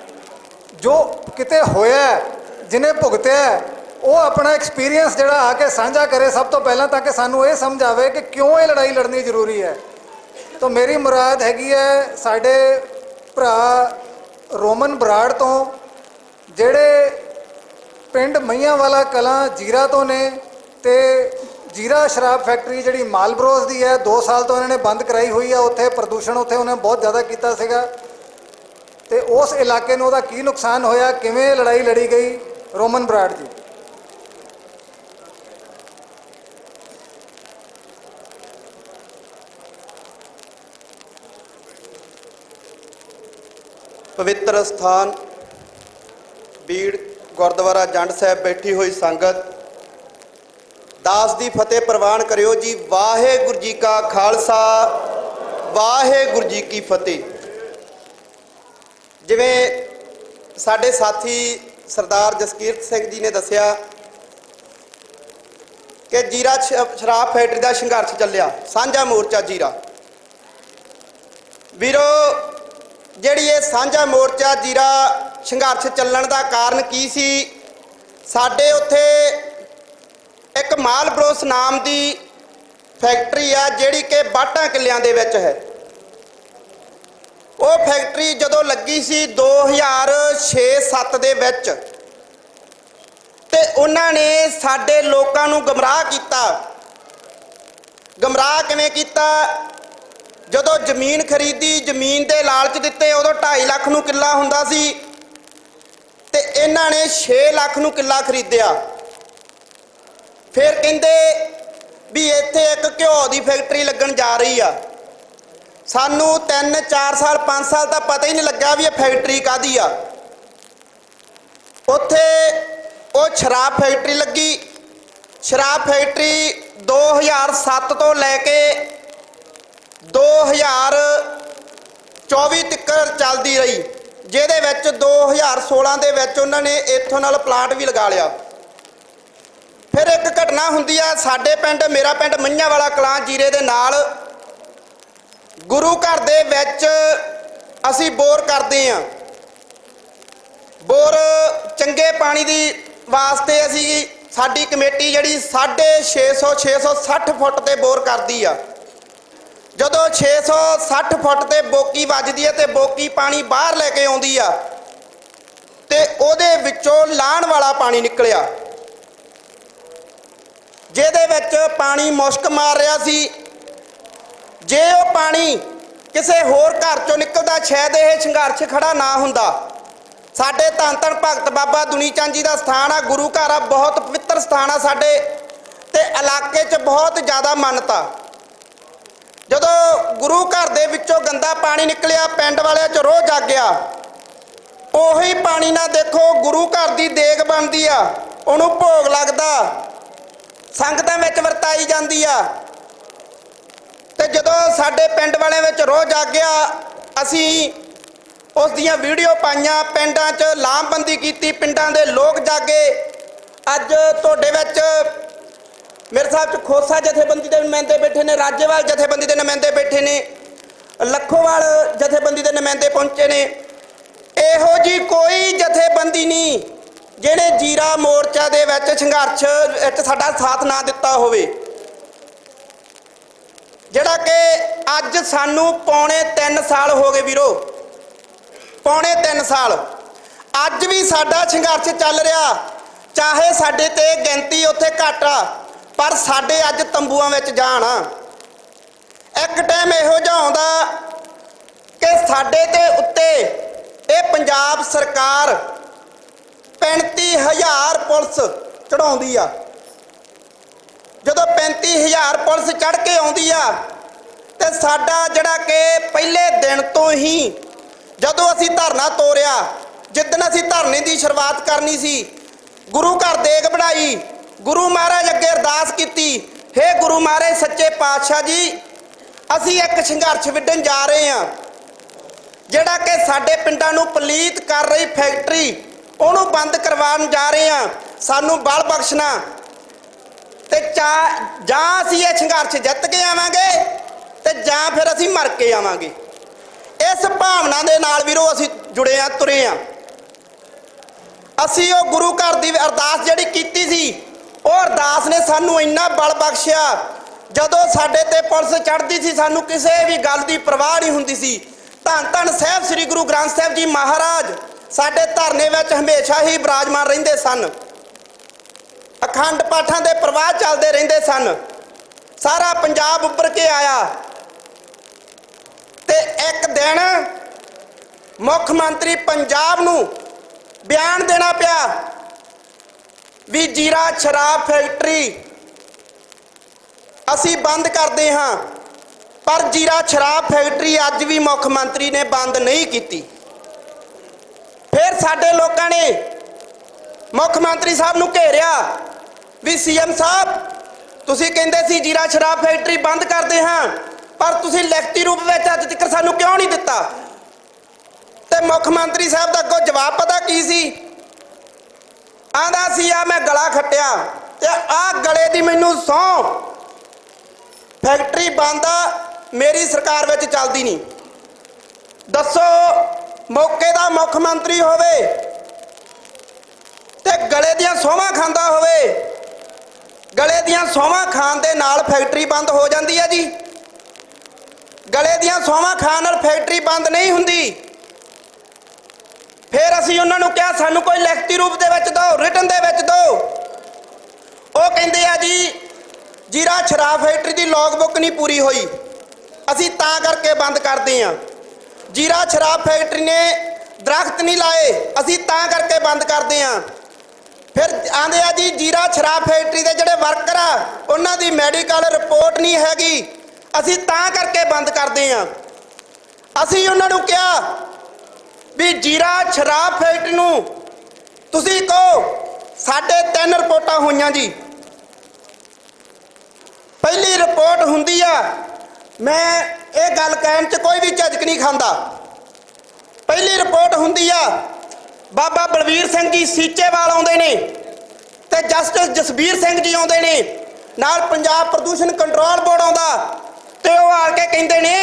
ਜੋ ਕਿਤੇ ਹੋਇਆ, ਜਿਹਨੇ ਭੁਗਤਿਆ, ਉਹ ਆਪਣਾ ਐਕਸਪੀਰੀਅੰਸ ਜਿਹੜਾ ਆ ਕੇ ਸਾਂਝਾ ਕਰੇ ਸਭ ਤੋਂ ਪਹਿਲਾਂ, ਤਾਂ ਕਿ ਸਾਨੂੰ ਇਹ ਸਮਝ ਆਵੇ ਕਿ ਕਿਉਂ ਇਹ ਲੜਾਈ ਲੜਨੀ ਜ਼ਰੂਰੀ ਹੈ। ਤਾਂ ਮੇਰੀ ਮੁਰਾਦ ਹੈਗੀ ਹੈ ਸਾਡੇ ਭਰਾ ਰੋਮਨ ਬਰਾੜ ਤੋਂ, ਜਿਹੜੇ ਪਿੰਡ ਮਈਆਂਵਾਲਾ ਕਲਾਂ ਜੀਰਾ ਤੋਂ ਨੇ। ਤੇ ਜੀਰਾ ਸ਼ਰਾਬ ਫੈਕਟਰੀ ਜਿਹੜੀ ਮਾਲਬਰੋਸ ਦੀ ਹੈ, 2 ਸਾਲ ਤੋਂ ਇਹਨਾਂ ਨੇ ਬੰਦ ਕਰਾਈ ਹੋਈ ਹੈ। ਉੱਥੇ ਪ੍ਰਦੂਸ਼ਣ ਉੱਥੇ ਉਹਨੇ ਬਹੁਤ ਜ਼ਿਆਦਾ ਕੀਤਾ ਸੀਗਾ, ਤੇ ਉਸ ਇਲਾਕੇ ਨੂੰ ਉਹਦਾ ਕੀ ਨੁਕਸਾਨ ਹੋਇਆ, ਕਿਵੇਂ ਲੜਾਈ ਲੜੀ ਗਈ। ਰੋਮਨ ਬਰਾੜ ਜੀ। ਪਵਿੱਤਰ ਸਥਾਨ ਬੀੜ ਗੁਰਦੁਆਰਾ ਜੰਡ ਸਾਹਿਬ ਬੈਠੀ ਹੋਈ ਸੰਗਤ, ਦਾਸ ਦੀ ਫਤਿਹ ਪ੍ਰਵਾਨ ਕਰਿਓ ਜੀ। ਵਾਹਿਗੁਰੂ ਜੀ ਕਾ ਖਾਲਸਾ, ਵਾਹਿਗੁਰੂ ਜੀ ਕੀ ਫਤਿਹ। ਜਿਵੇਂ ਸਾਡੇ ਸਾਥੀ ਸਰਦਾਰ ਜਸਕੀਰਤ ਸਿੰਘ ਜੀ ਨੇ ਦੱਸਿਆ ਕਿ ਜੀਰਾ ਸ਼ਰਾਬ ਫੈਕਟਰੀ ਦਾ ਸੰਘਰਸ਼ ਚੱਲਿਆ, ਸਾਂਝਾ ਮੋਰਚਾ ਜੀਰਾ। ਵੀਰੋ, ਜਿਹੜੀ ਇਹ ਸਾਂਝਾ ਮੋਰਚਾ ਜੀਰਾ ਸੰਘਰਸ਼ ਚੱਲਣ ਦਾ ਕਾਰਨ ਕੀ ਸੀ? ਸਾਡੇ ਉੱਥੇ ਇੱਕ ਮਾਲਬਰੋਸ ਨਾਮ ਦੀ ਫੈਕਟਰੀ ਆ, ਜਿਹੜੀ ਕਿ 62 ਕਿੱਲਿਆਂ ਦੇ ਵਿੱਚ ਹੈ। ਉਹ ਫੈਕਟਰੀ ਜਦੋਂ ਲੱਗੀ ਸੀ 2006-07 ਦੇ ਵਿੱਚ, ਤੇ ਉਹਨਾਂ ਨੇ ਸਾਡੇ ਲੋਕਾਂ ਨੂੰ ਗੁੰਮਰਾਹ ਕੀਤਾ। ਗੁੰਮਰਾਹ ਕਿਵੇਂ ਕੀਤਾ? ਜਦੋਂ ਜ਼ਮੀਨ ਖਰੀਦੀ, ਜ਼ਮੀਨ ਦੇ ਲਾਲਚ ਦਿੱਤੇ। ਉਦੋਂ 2.5 ਲੱਖ ਨੂੰ ਕਿੱਲਾ ਹੁੰਦਾ ਸੀ, ਤੇ ਇਹਨਾਂ ਨੇ 6 ਲੱਖ ਨੂੰ ਕਿੱਲਾ ਖਰੀਦਿਆ। ਫਿਰ ਕਹਿੰਦੇ ਵੀ ਇੱਥੇ ਇੱਕ ਘਿਓ ਦੀ ਫੈਕਟਰੀ ਲੱਗਣ ਜਾ ਰਹੀ ਆ। ਸਾਨੂੰ 3-4 ਸਾਲ 5 ਸਾਲ ਤਾਂ ਪਤਾ ਹੀ ਨਹੀਂ ਲੱਗਾ ਵੀ ਇਹ ਫੈਕਟਰੀ ਕਾਹਦੀ ਆ। ਉੱਥੇ ਉਹ ਸ਼ਰਾਬ ਫੈਕਟਰੀ ਲੱਗੀ। ਸ਼ਰਾਬ ਫੈਕਟਰੀ 2007 ਤੋਂ ਲੈ ਕੇ 2024 ਤੱਕ ਚੱਲਦੀ ਰਹੀ, ਜਿਹਦੇ ਵਿੱਚ 2016 ਦੇ ਵਿੱਚ ਉਹਨਾਂ ਨੇ ਇਥੋਨਲ ਪਲਾਂਟ ਵੀ ਲਗਾ ਲਿਆ। ਫਿਰ ਇੱਕ ਘਟਨਾ ਹੁੰਦੀ ਆ ਸਾਡੇ ਪਿੰਡ, ਮੇਰਾ ਪਿੰਡ ਮਈਆਂਵਾਲਾ ਕਲਾਂ ਜੀਰੇ ਦੇ ਨਾਲ, ਗੁਰੂ ਘਰ ਦੇ ਵਿੱਚ ਅਸੀਂ ਬੋਰ ਕਰਦੇ ਹਾਂ। ਬੋਰ ਚੰਗੇ ਪਾਣੀ ਦੀ ਵਾਸਤੇ ਅਸੀਂ, ਸਾਡੀ ਕਮੇਟੀ ਜਿਹੜੀ 650 ਫੁੱਟ ਤੇ ਬੋਰ ਕਰਦੀ ਆ। ਜਦੋਂ 660 ਫੁੱਟ ਤੇ ਬੋਕੀ ਵੱਜਦੀ ਹੈ ਤੇ ਬੋਕੀ ਪਾਣੀ ਬਾਹਰ ਲੈ ਕੇ ਆਉਂਦੀ ਆ, ਤੇ ਉਹਦੇ ਵਿੱਚੋਂ ਲਾਹਣ ਵਾਲਾ ਪਾਣੀ ਨਿਕਲਿਆ, ਜਿਹਦੇ ਵਿੱਚ ਪਾਣੀ ਮੁਸ਼ਕ ਮਾਰ ਰਿਹਾ ਸੀ। ਜੇ ਉਹ ਪਾਣੀ ਕਿਸੇ ਹੋਰ ਘਰ ਚੋਂ ਨਿਕਲਦਾ, ਸ਼ਾਇਦ ਇਹ ਸੰਘਰਸ਼ ਖੜਾ ਨਾ ਹੁੰਦਾ। ਸਾਡੇ ਧੰਨ ਧੰਨ ਭਗਤ ਬਾਬਾ ਦੁਨੀ ਚੰਦ ਜੀ ਦਾ ਸਥਾਨ ਆ, ਗੁਰੂ ਘਰ ਆ, ਬਹੁਤ ਪਵਿੱਤਰ ਸਥਾਨ ਆ ਸਾਡੇ। ਤੇ ਇਲਾਕੇ 'ਚ ਬਹੁਤ ਜ਼ਿਆਦਾ ਮਾਨਤਾ। ਜਦੋਂ ਗੁਰੂ ਘਰ ਦੇ ਵਿੱਚੋਂ ਗੰਦਾ ਪਾਣੀ ਨਿਕਲਿਆ, ਪਿੰਡ ਵਾਲਿਆਂ 'ਚ ਰੋਹ ਜਾਗਿਆ। ਉਹੀ ਪਾਣੀ ਨਾਲ ਦੇਖੋ ਗੁਰੂ ਘਰ ਦੀ ਦੇਗ ਬਣਦੀ ਆ, ਉਹਨੂੰ ਭੋਗ ਲੱਗਦਾ, ਸੰਗਤਾਂ ਵਿੱਚ ਵਰਤਾਈ ਜਾਂਦੀ ਆ। ਤੇ ਜਦੋਂ ਸਾਡੇ ਪਿੰਡ ਵਾਲਿਆਂ ਵਿੱਚ ਰੋਹ ਜਾਗਿਆ, ਅਸੀਂ ਉਸ ਦੀਆਂ ਵੀਡੀਓ ਪਾਈਆਂ, ਪਿੰਡਾਂ 'ਚ ਲਾਮਬੰਦੀ ਕੀਤੀ, ਪਿੰਡਾਂ ਦੇ ਲੋਕ ਜਾਗੇ। ਅੱਜ ਤੁਹਾਡੇ ਵਿੱਚ ਮੇਰੇ ਸਾਹਿਬ 'ਚ ਖੋਸਾ ਜਥੇਬੰਦੀ ਦੇ ਨੁਮਾਇੰਦੇ ਬੈਠੇ ਨੇ, ਰਾਜੇਵਾਲ ਜਥੇਬੰਦੀ ਦੇ ਨੁਮਾਇੰਦੇ ਬੈਠੇ ਨੇ, ਲੱਖੋਵਾਲ ਜਥੇਬੰਦੀ ਦੇ ਨੁਮਾਇੰਦੇ ਪਹੁੰਚੇ ਨੇ। ਇਹੋ ਜੀ ਕੋਈ ਜਥੇਬੰਦੀ ਨਹੀਂ ਜਿਹੜੇ ਜੀਰਾ ਮੋਰਚਾ ਦੇ ਵਿੱਚ ਸੰਘਰਸ਼ ਵਿੱਚ ਸਾਡਾ ਸਾਥ ਨਾ ਦਿੱਤਾ ਹੋਵੇ। ਜਿਹੜਾ ਕਿ ਅੱਜ ਸਾਨੂੰ ਪੌਣੇ 3 ਸਾਲ ਹੋ ਗਏ ਵੀਰੋ, ਪੌਣੇ 3 ਸਾਲ ਅੱਜ ਵੀ ਸਾਡਾ ਸੰਘਰਸ਼ ਚੱਲ ਰਿਹਾ। ਚਾਹੇ ਸਾਡੇ ਤੇ ਗਿਣਤੀ ਉੱਥੇ ਘੱਟ ਆ, ਪਰ ਸਾਡੇ ਅੱਜ ਤੰਬੂਆਂ ਵਿੱਚ ਜਾਣ ਆ। ਇੱਕ ਟਾਈਮ ਇਹੋ ਜਿਹਾ ਆਉਂਦਾ ਕਿ ਸਾਡੇ ਤੇ ਉੱਤੇ ਇਹ ਪੰਜਾਬ ਸਰਕਾਰ 35,000 ਪੁਲਿਸ ਚੜਾਉਂਦੀ ਆ। ਜਦੋਂ 35,000 ਪੁਲਿਸ ਚੜ੍ਹ ਕੇ ਆਉਂਦੀ ਆ ਤੇ ਸਾਡਾ ਜਿਹੜਾ ਕਿ ਪਹਿਲੇ ਦਿਨ ਤੋਂ ਹੀ ਜਦੋਂ ਅਸੀਂ ਧਰਨਾ ਤੋਰਿਆ, ਜਿੱਦਣ ਅਸੀਂ ਧਰਨੇ ਦੀ ਸ਼ੁਰੂਆਤ ਕਰਨੀ ਸੀ, ਗੁਰੂ ਘਰ ਦੇਗ ਬਣਾਈ, ਗੁਰੂ ਮਹਾਰਾਜ ਅੱਗੇ ਅਰਦਾਸ ਕੀਤੀ, ਹੇ ਗੁਰੂ ਮਹਾਰਾਜ ਸੱਚੇ ਪਾਤਸ਼ਾਹ ਜੀ, ਅਸੀਂ ਇੱਕ ਸੰਘਰਸ਼ ਵਿੱਢਣ ਜਾ ਰਹੇ ਹਾਂ। ਜਿਹੜਾ ਕਿ ਸਾਡੇ ਪਿੰਡਾਂ ਨੂੰ ਪਲੀਤ ਕਰ ਰਹੀ ਫੈਕਟਰੀ, ਉਹਨੂੰ ਬੰਦ ਕਰਵਾਉਣ ਜਾ ਰਹੇ ਹਾਂ, ਸਾਨੂੰ ਬਲ ਬਖਸ਼ਣਾ। ਤੇ ਜਾਂ ਅਸੀਂ ਇਹ ਸੰਘਰਸ਼ ਜਿੱਤ ਕੇ ਆਵਾਂਗੇ ਤੇ ਜਾਂ ਫਿਰ ਅਸੀਂ ਮਰ ਕੇ ਆਵਾਂਗੇ। ਇਸ ਭਾਵਨਾ ਦੇ ਨਾਲ ਵੀਰੋ ਅਸੀਂ ਜੁੜੇ ਆ, ਤੁਰੇ ਆ। ਅਸੀਂ ਉਹ ਗੁਰੂ ਘਰ ਦੀ ਅਰਦਾਸ ਜਿਹੜੀ ਕੀਤੀ ਸੀ, ਉਹ ਅਰਦਾਸ ਨੇ ਸਾਨੂੰ ਇੰਨਾ ਬਲ ਬਖਸ਼ਿਆ। ਜਦੋਂ ਸਾਡੇ ਤੇ ਪੁਲਿਸ ਚੜ੍ਹਦੀ ਸੀ, ਸਾਨੂੰ ਕਿਸੇ ਵੀ ਗੱਲ ਦੀ ਪਰਵਾਹ ਨਹੀਂ ਹੁੰਦੀ ਸੀ। ਧੰਨ ਧੰਨ ਸਾਹਿਬ ਸ੍ਰੀ ਗੁਰੂ ਗ੍ਰੰਥ ਸਾਹਿਬ ਜੀ ਮਹਾਰਾਜ ਸਾਡੇ ਧਰਨੇ ਵਿੱਚ ਹਮੇਸ਼ਾ ਹੀ ਬਿਰਾਜਮਾਨ ਰਹਿੰਦੇ ਸਨ। ਅਖੰਡ ਪਾਠਾਂ ਦੇ ਪ੍ਰਵਾਹ ਚੱਲਦੇ ਰਹਿੰਦੇ ਸਨ। ਸਾਰਾ ਪੰਜਾਬ ਉੱਪਰ ਕੇ ਆਇਆ ਤੇ ਇੱਕ ਦਿਨ ਮੁੱਖ ਮੰਤਰੀ ਪੰਜਾਬ ਨੂੰ ਬਿਆਨ ਦੇਣਾ ਪਿਆ ਵੀ ਜੀਰਾ ਸ਼ਰਾਬ ਫੈਕਟਰੀ ਅਸੀਂ ਬੰਦ ਕਰਦੇ ਹਾਂ। ਪਰ ਜੀਰਾ ਸ਼ਰਾਬ ਫੈਕਟਰੀ ਅੱਜ ਵੀ ਮੁੱਖ ਮੰਤਰੀ ਨੇ ਬੰਦ ਨਹੀਂ ਕੀਤੀ। ਫਿਰ ਸਾਡੇ ਲੋਕਾਂ ਨੇ ਮੁੱਖ ਮੰਤਰੀ ਸਾਹਿਬ ਨੂੰ ਘੇਰਿਆ ਵੀ ਸੀਐਮ ਸਾਹਿਬ, ਤੁਸੀਂ ਕਹਿੰਦੇ ਸੀ ਜੀਰਾ ਸ਼ਰਾਬ ਫੈਕਟਰੀ ਬੰਦ ਕਰਦੇ ਹਾਂ, ਪਰ ਤੁਸੀਂ ਲਿਖਤੀ ਰੂਪ ਵਿੱਚ ਅੱਜ ਤੱਕ ਸਾਨੂੰ ਕਿਉਂ ਨਹੀਂ ਦਿੱਤਾ? ਤੇ ਮੁੱਖ ਮੰਤਰੀ ਸਾਹਿਬ ਦਾ ਅੱਗੋਂ ਜਵਾਬ ਪਤਾ ਕੀ ਸੀ? ਆਂਦਾ ਸੀ ਆ ਮੈਂ ਗਲਾ ਖੱਟਿਆ ਤੇ ਆਹ ਗਲੇ ਦੀ ਮੈਨੂੰ ਸਹੁੰ, ਫੈਕਟਰੀ ਬੰਦ ਆ, ਮੇਰੀ ਸਰਕਾਰ ਵਿੱਚ ਚੱਲਦੀ ਨਹੀਂ। ਦੱਸੋ, ਮੌਕੇ ਦਾ ਮੁੱਖ ਮੰਤਰੀ ਹੋਵੇ ਤੇ ਗਲੇ ਦੀਆਂ ਸਹੁੰਆਂ ਖਾਂਦਾ ਹੋਵੇ, ਗਲੇ ਦੀਆਂ ਸਹੁੰਆਂ ਖਾਣ ਦੇ ਨਾਲ ਫੈਕਟਰੀ ਬੰਦ ਹੋ ਜਾਂਦੀ ਹੈ ਜੀ? ਗਲੇ ਦੀਆਂ ਸਹੁੰਆਂ ਖਾਣ ਨਾਲ ਫੈਕਟਰੀ ਬੰਦ ਨਹੀਂ ਹੁੰਦੀ। ਫਿਰ ਅਸੀਂ ਉਹਨਾਂ ਨੂੰ ਕਿਹਾ ਸਾਨੂੰ ਕੋਈ ਲਿਖਤੀ ਰੂਪ ਦੇ ਵਿੱਚ ਦਿਓ, ਰਿਟਨ ਦੇ ਵਿੱਚ ਦਿਓ। ਉਹ ਕਹਿੰਦੇ ਆ ਜੀ ਜੀਰਾ ਸ਼ਰਾਬ ਫੈਕਟਰੀ ਦੀ ਲੌਗ ਬੁੱਕ ਨਹੀਂ ਪੂਰੀ ਹੋਈ, ਅਸੀਂ ਤਾਂ ਕਰਕੇ ਬੰਦ ਕਰਦੇ ਹਾਂ। ਜੀਰਾ ਸ਼ਰਾਬ ਫੈਕਟਰੀ ਨੇ ਦਰਖਤ ਨਹੀਂ ਲਾਏ, ਅਸੀਂ ਤਾਂ ਕਰਕੇ ਬੰਦ ਕਰਦੇ ਹਾਂ। ਫਿਰ ਆਂਦੇ ਆ ਜੀ ਜੀਰਾ ਸ਼ਰਾਬ ਫੈਕਟਰੀ ਦੇ ਜਿਹੜੇ ਵਰਕਰ ਆ ਉਹਨਾਂ ਦੀ ਮੈਡੀਕਲ ਰਿਪੋਰਟ ਨਹੀਂ ਹੈਗੀ, ਅਸੀਂ ਤਾਂ ਕਰਕੇ ਬੰਦ ਕਰਦੇ ਹਾਂ। ਅਸੀਂ ਉਹਨਾਂ ਨੂੰ ਕਿਹਾ ਵੀ ਜੀਰਾ ਸ਼ਰਾਬ ਫੈਕਟਰੀ ਨੂੰ ਤੁਸੀਂ ਕਹੋ ਸਾਡੇ 3 ਰਿਪੋਰਟਾਂ ਹੋਈਆਂ ਜੀ। ਪਹਿਲੀ ਰਿਪੋਰਟ ਹੁੰਦੀ ਆ, ਮੈਂ ਇਹ ਗੱਲ ਕਹਿਣ 'ਚ ਕੋਈ ਵੀ ਝਿਜਕ ਨਹੀਂ ਖਾਂਦਾ, ਪਹਿਲੀ ਰਿਪੋਰਟ ਹੁੰਦੀ ਆ ਬਾਬਾ ਬਲਵੀਰ ਸਿੰਘ ਜੀ ਸੀਚੇਵਾਲ ਆਉਂਦੇ ਨੇ ਤੇ ਜਸਟਿਸ ਜਸਬੀਰ ਸਿੰਘ ਜੀ ਆਉਂਦੇ ਨੇ, ਨਾਲ ਪੰਜਾਬ ਪ੍ਰਦੂਸ਼ਣ ਕੰਟਰੋਲ ਬੋਰਡ ਆਉਂਦਾ ਤੇ ਉਹ ਆ ਕੇ ਕਹਿੰਦੇ ਨੇ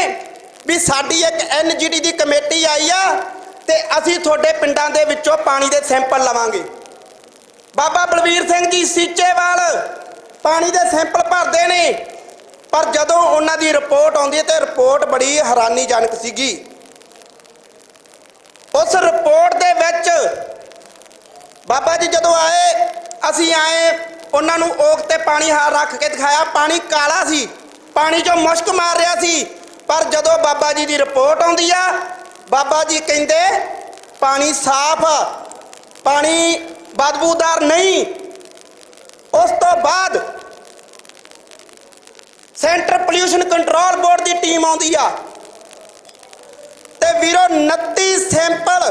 ਵੀ ਸਾਡੀ ਇੱਕ NGT ਦੀ ਕਮੇਟੀ ਆਈ ਆ ਤੇ ਅਸੀਂ ਤੁਹਾਡੇ ਪਿੰਡਾਂ ਦੇ ਵਿੱਚੋਂ ਪਾਣੀ ਦੇ ਸੈਂਪਲ ਲਵਾਂਗੇ। ਬਾਬਾ ਬਲਵੀਰ ਸਿੰਘ ਜੀ ਸੀਚੇਵਾਲ ਪਾਣੀ ਦੇ ਸੈਂਪਲ ਭਰਦੇ ਨੇ, ਪਰ ਜਦੋਂ ਉਹਨਾਂ ਦੀ ਰਿਪੋਰਟ ਆਉਂਦੀ ਹੈ ਤੇ ਰਿਪੋਰਟ ਬੜੀ ਹੈਰਾਨੀਜਨਕ ਸੀਗੀ। ਉਸ ਰਿਪੋਰਟ ਦੇ ਵਿੱਚ ਬਾਬਾ ਜੀ ਜਦੋਂ ਆਏ, ਅਸੀਂ ਆਏ, ਉਹਨਾਂ ਨੂੰ ਓਕ ਤੇ ਪਾਣੀ ਰੱਖ ਕੇ ਦਿਖਾਇਆ, ਪਾਣੀ ਕਾਲਾ ਸੀ, ਪਾਣੀ 'ਚੋਂ ਮੁਸ਼ਕ ਮਾਰ ਰਿਹਾ ਸੀ। ਪਰ ਜਦੋਂ ਬਾਬਾ ਜੀ ਦੀ ਰਿਪੋਰਟ ਆਉਂਦੀ ਆ, ਬਾਬਾ ਜੀ ਕਹਿੰਦੇ ਪਾਣੀ ਸਾਫ਼ ਆ, ਪਾਣੀ ਬਦਬੂਦਾਰ ਨਹੀਂ। ਉਸ ਤੋਂ ਬਾਅਦ ਸੈਂਟਰ ਪੋਲਿਊਸ਼ਨ ਕੰਟਰੋਲ ਬੋਰਡ ਦੀ ਟੀਮ ਆਉਂਦੀ ਆ ਤੇ ਵੀਰੋ 29 ਸੈਂਪਲ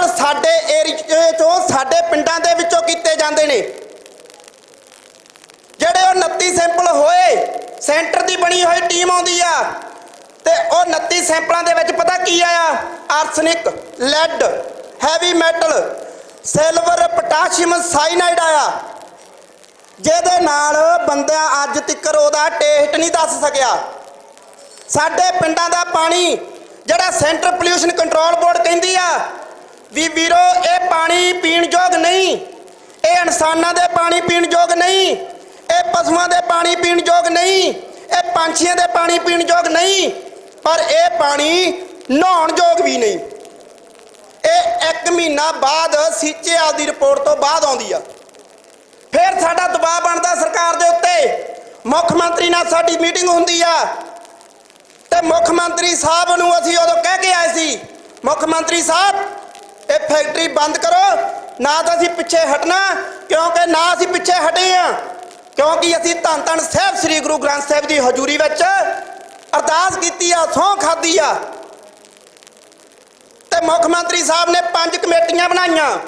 ਸਾਡੇ ਏਰੀਏ ਚੋਂ ਸਾਡੇ ਪਿੰਡਾਂ ਦੇ ਵਿੱਚੋਂ ਕੀਤੇ ਜਾਂਦੇ ਨੇ। ਜਿਹੜੇ ਉਹ 29 ਸੈਂਪਲ ਹੋਏ, ਸੈਂਟਰ ਦੀ ਬਣੀ ਹੋਈ ਟੀਮ ਆਉਂਦੀ ਆ ਤੇ ਉਹ 29 ਸੈਂਪਲਾਂ ਦੇ ਵਿੱਚ ਪਤਾ ਕੀ ਆਇਆ? Arsenic, lead, heavy metal, silver, potassium cyanide ਆਇਆ, ਜਿਹਦੇ ਨਾਲ ਬੰਦਾ ਅੱਜ ਤੱਕ ਉਹਦਾ ਟੇਸਟ ਨਹੀਂ ਦੱਸ ਸਕਿਆ। ਸਾਡੇ ਪਿੰਡਾਂ ਦਾ ਪਾਣੀ ਜਿਹੜਾ ਸੈਂਟਰ ਪੋਲਿਊਸ਼ਨ ਕੰਟਰੋਲ ਬੋਰਡ ਕਹਿੰਦੀ ਆ ਵੀ ਵੀਰੋ ਇਹ ਪਾਣੀ ਪੀਣ ਯੋਗ ਨਹੀਂ, ਇਹ ਇਨਸਾਨਾਂ ਦੇ ਪਾਣੀ ਪੀਣ ਯੋਗ ਨਹੀਂ, ਇਹ ਪਸ਼ੂਆਂ ਦੇ ਪਾਣੀ ਪੀਣ ਯੋਗ ਨਹੀਂ, ਇਹ ਪੰਛੀਆਂ ਦੇ ਪਾਣੀ ਪੀਣ ਯੋਗ ਨਹੀਂ, ਪਰ ਇਹ ਪਾਣੀ ਨਹਾਉਣ ਯੋਗ ਵੀ ਨਹੀਂ। ਇਹ 1 ਮਹੀਨਾ ਬਾਅਦ ਸੀਚੇਵਾਲ ਦੀ ਰਿਪੋਰਟ ਤੋਂ ਬਾਅਦ ਆਉਂਦੀ ਆ। ਫਿਰ ਸਾਡਾ ਦਬਾਅ ਬਣਦਾ ਸਰਕਾਰ ਦੇ ਉੱਤੇ। ਮੁੱਖ ਮੰਤਰੀ ਨਾਲ ਸਾਡੀ ਮੀਟਿੰਗ ਹੁੰਦੀ ਆ ਤੇ ਮੁੱਖ ਮੰਤਰੀ ਸਾਹਿਬ ਨੂੰ ਅਸੀਂ ਉਦੋਂ ਕਹਿ ਕੇ ਆਏ ਸੀ, ਮੁੱਖ ਮੰਤਰੀ ਸਾਹਿਬ ਇਹ ਫੈਕਟਰੀ ਬੰਦ ਕਰੋ, ਨਾ ਤਾਂ ਅਸੀਂ ਪਿੱਛੇ ਹਟਣਾ, ਕਿਉਂਕਿ ਨਾ ਅਸੀਂ ਪਿੱਛੇ ਹਟੇ ਆ, ਕਿਉਂਕਿ ਅਸੀਂ ਧੰਨ ਧੰਨ ਸਾਹਿਬ ਸ੍ਰੀ ਗੁਰੂ ਗ੍ਰੰਥ ਸਾਹਿਬ ਦੀ ਹਜ਼ੂਰੀ ਵਿੱਚ ਅਰਦਾਸ ਕੀਤੀ ਆ, ਸਹੁੰ ਖਾਧੀ ਆ। ਤੇ ਮੁੱਖ ਮੰਤਰੀ ਸਾਹਿਬ ਨੇ 5 ਕਮੇਟੀਆਂ ਬਣਾਈਆਂ,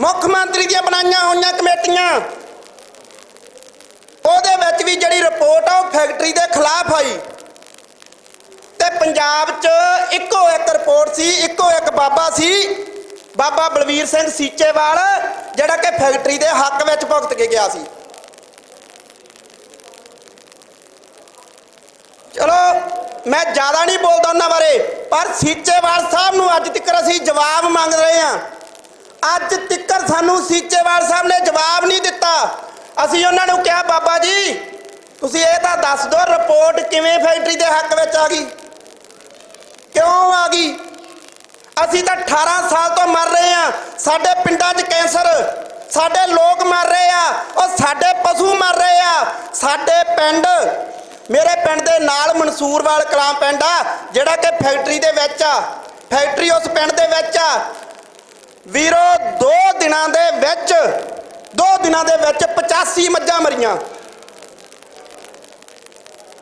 ਮੁੱਖ ਮੰਤਰੀ ਦੀਆਂ ਬਣਾਈਆਂ ਹੋਈਆਂ ਕਮੇਟੀਆਂ। ਉਹਦੇ ਵਿੱਚ ਵੀ ਜਿਹੜੀ ਰਿਪੋਰਟ ਆ ਉਹ ਫੈਕਟਰੀ ਦੇ ਖਿਲਾਫ ਆਈ ਤੇ ਪੰਜਾਬ 'ਚ ਇੱਕੋ ਇੱਕ ਰਿਪੋਰਟ ਸੀ, ਇੱਕੋ ਇੱਕ ਬਾਬਾ ਸੀ, ਬਾਬਾ ਬਲਵੀਰ ਸਿੰਘ ਸੀਚੇਵਾਲ, ਜਿਹੜਾ ਕਿ ਫੈਕਟਰੀ ਦੇ ਹੱਕ ਵਿੱਚ ਭੁਗਤ ਕੇ ਗਿਆ ਸੀ। ਚਲੋ ਮੈਂ ਜ਼ਿਆਦਾ ਨਹੀਂ ਬੋਲਦਾ ਉਹਨਾਂ ਬਾਰੇ, ਪਰ ਸੀਚੇਵਾਲ ਸਾਹਿਬ ਨੂੰ ਅੱਜ ਤੱਕ ਅਸੀਂ ਜਵਾਬ ਮੰਗ ਰਹੇ ਹਾਂ। ਅੱਜ ਤੱਕ ਸਾਨੂੰ ਸੀਚੇਵਾਲ ਸਾਹਿਬ ਨੇ ਜਵਾਬ ਨਹੀਂ ਦਿੱਤਾ। ਅਸੀਂ ਉਹਨਾਂ ਨੂੰ ਕਿਹਾ ਬਾਬਾ ਜੀ ਤੁਸੀਂ ਇਹ ਤਾਂ ਦੱਸ ਦਿਓ ਰਿਪੋਰਟ ਕਿਵੇਂ ਫੈਕਟਰੀ ਦੇ ਹੱਕ ਵਿੱਚ ਆ ਗਈ, ਕਿਉਂ ਆ ਗਈ? ਅਸੀਂ ਤਾਂ 18 ਸਾਲ ਤੋਂ ਮਰ ਰਹੇ ਆ, ਸਾਡੇ ਪਿੰਡਾਂ 'ਚ ਕੈਂਸਰ, ਸਾਡੇ ਲੋਕ ਮਰ ਰਹੇ ਆ, ਉਹ ਸਾਡੇ ਪਸ਼ੂ ਮਰ ਰਹੇ ਆ। ਸਾਡੇ ਪਿੰਡ, ਮੇਰੇ ਪਿੰਡ ਦੇ ਨਾਲ ਮਨਸੂਰਵਾਲ ਕਲਾਂ ਪਿੰਡ ਆ ਜਿਹੜਾ ਕਿ ਫੈਕਟਰੀ ਦੇ ਵਿੱਚ ਆ, ਫੈਕਟਰੀ ਉਸ ਪਿੰਡ ਦੇ ਵਿੱਚ ਆ ਵੀਰੋ। 2 ਦਿਨਾਂ ਦੇ ਵਿੱਚ 85 ਮੱਝਾਂ ਮਰੀਆਂ।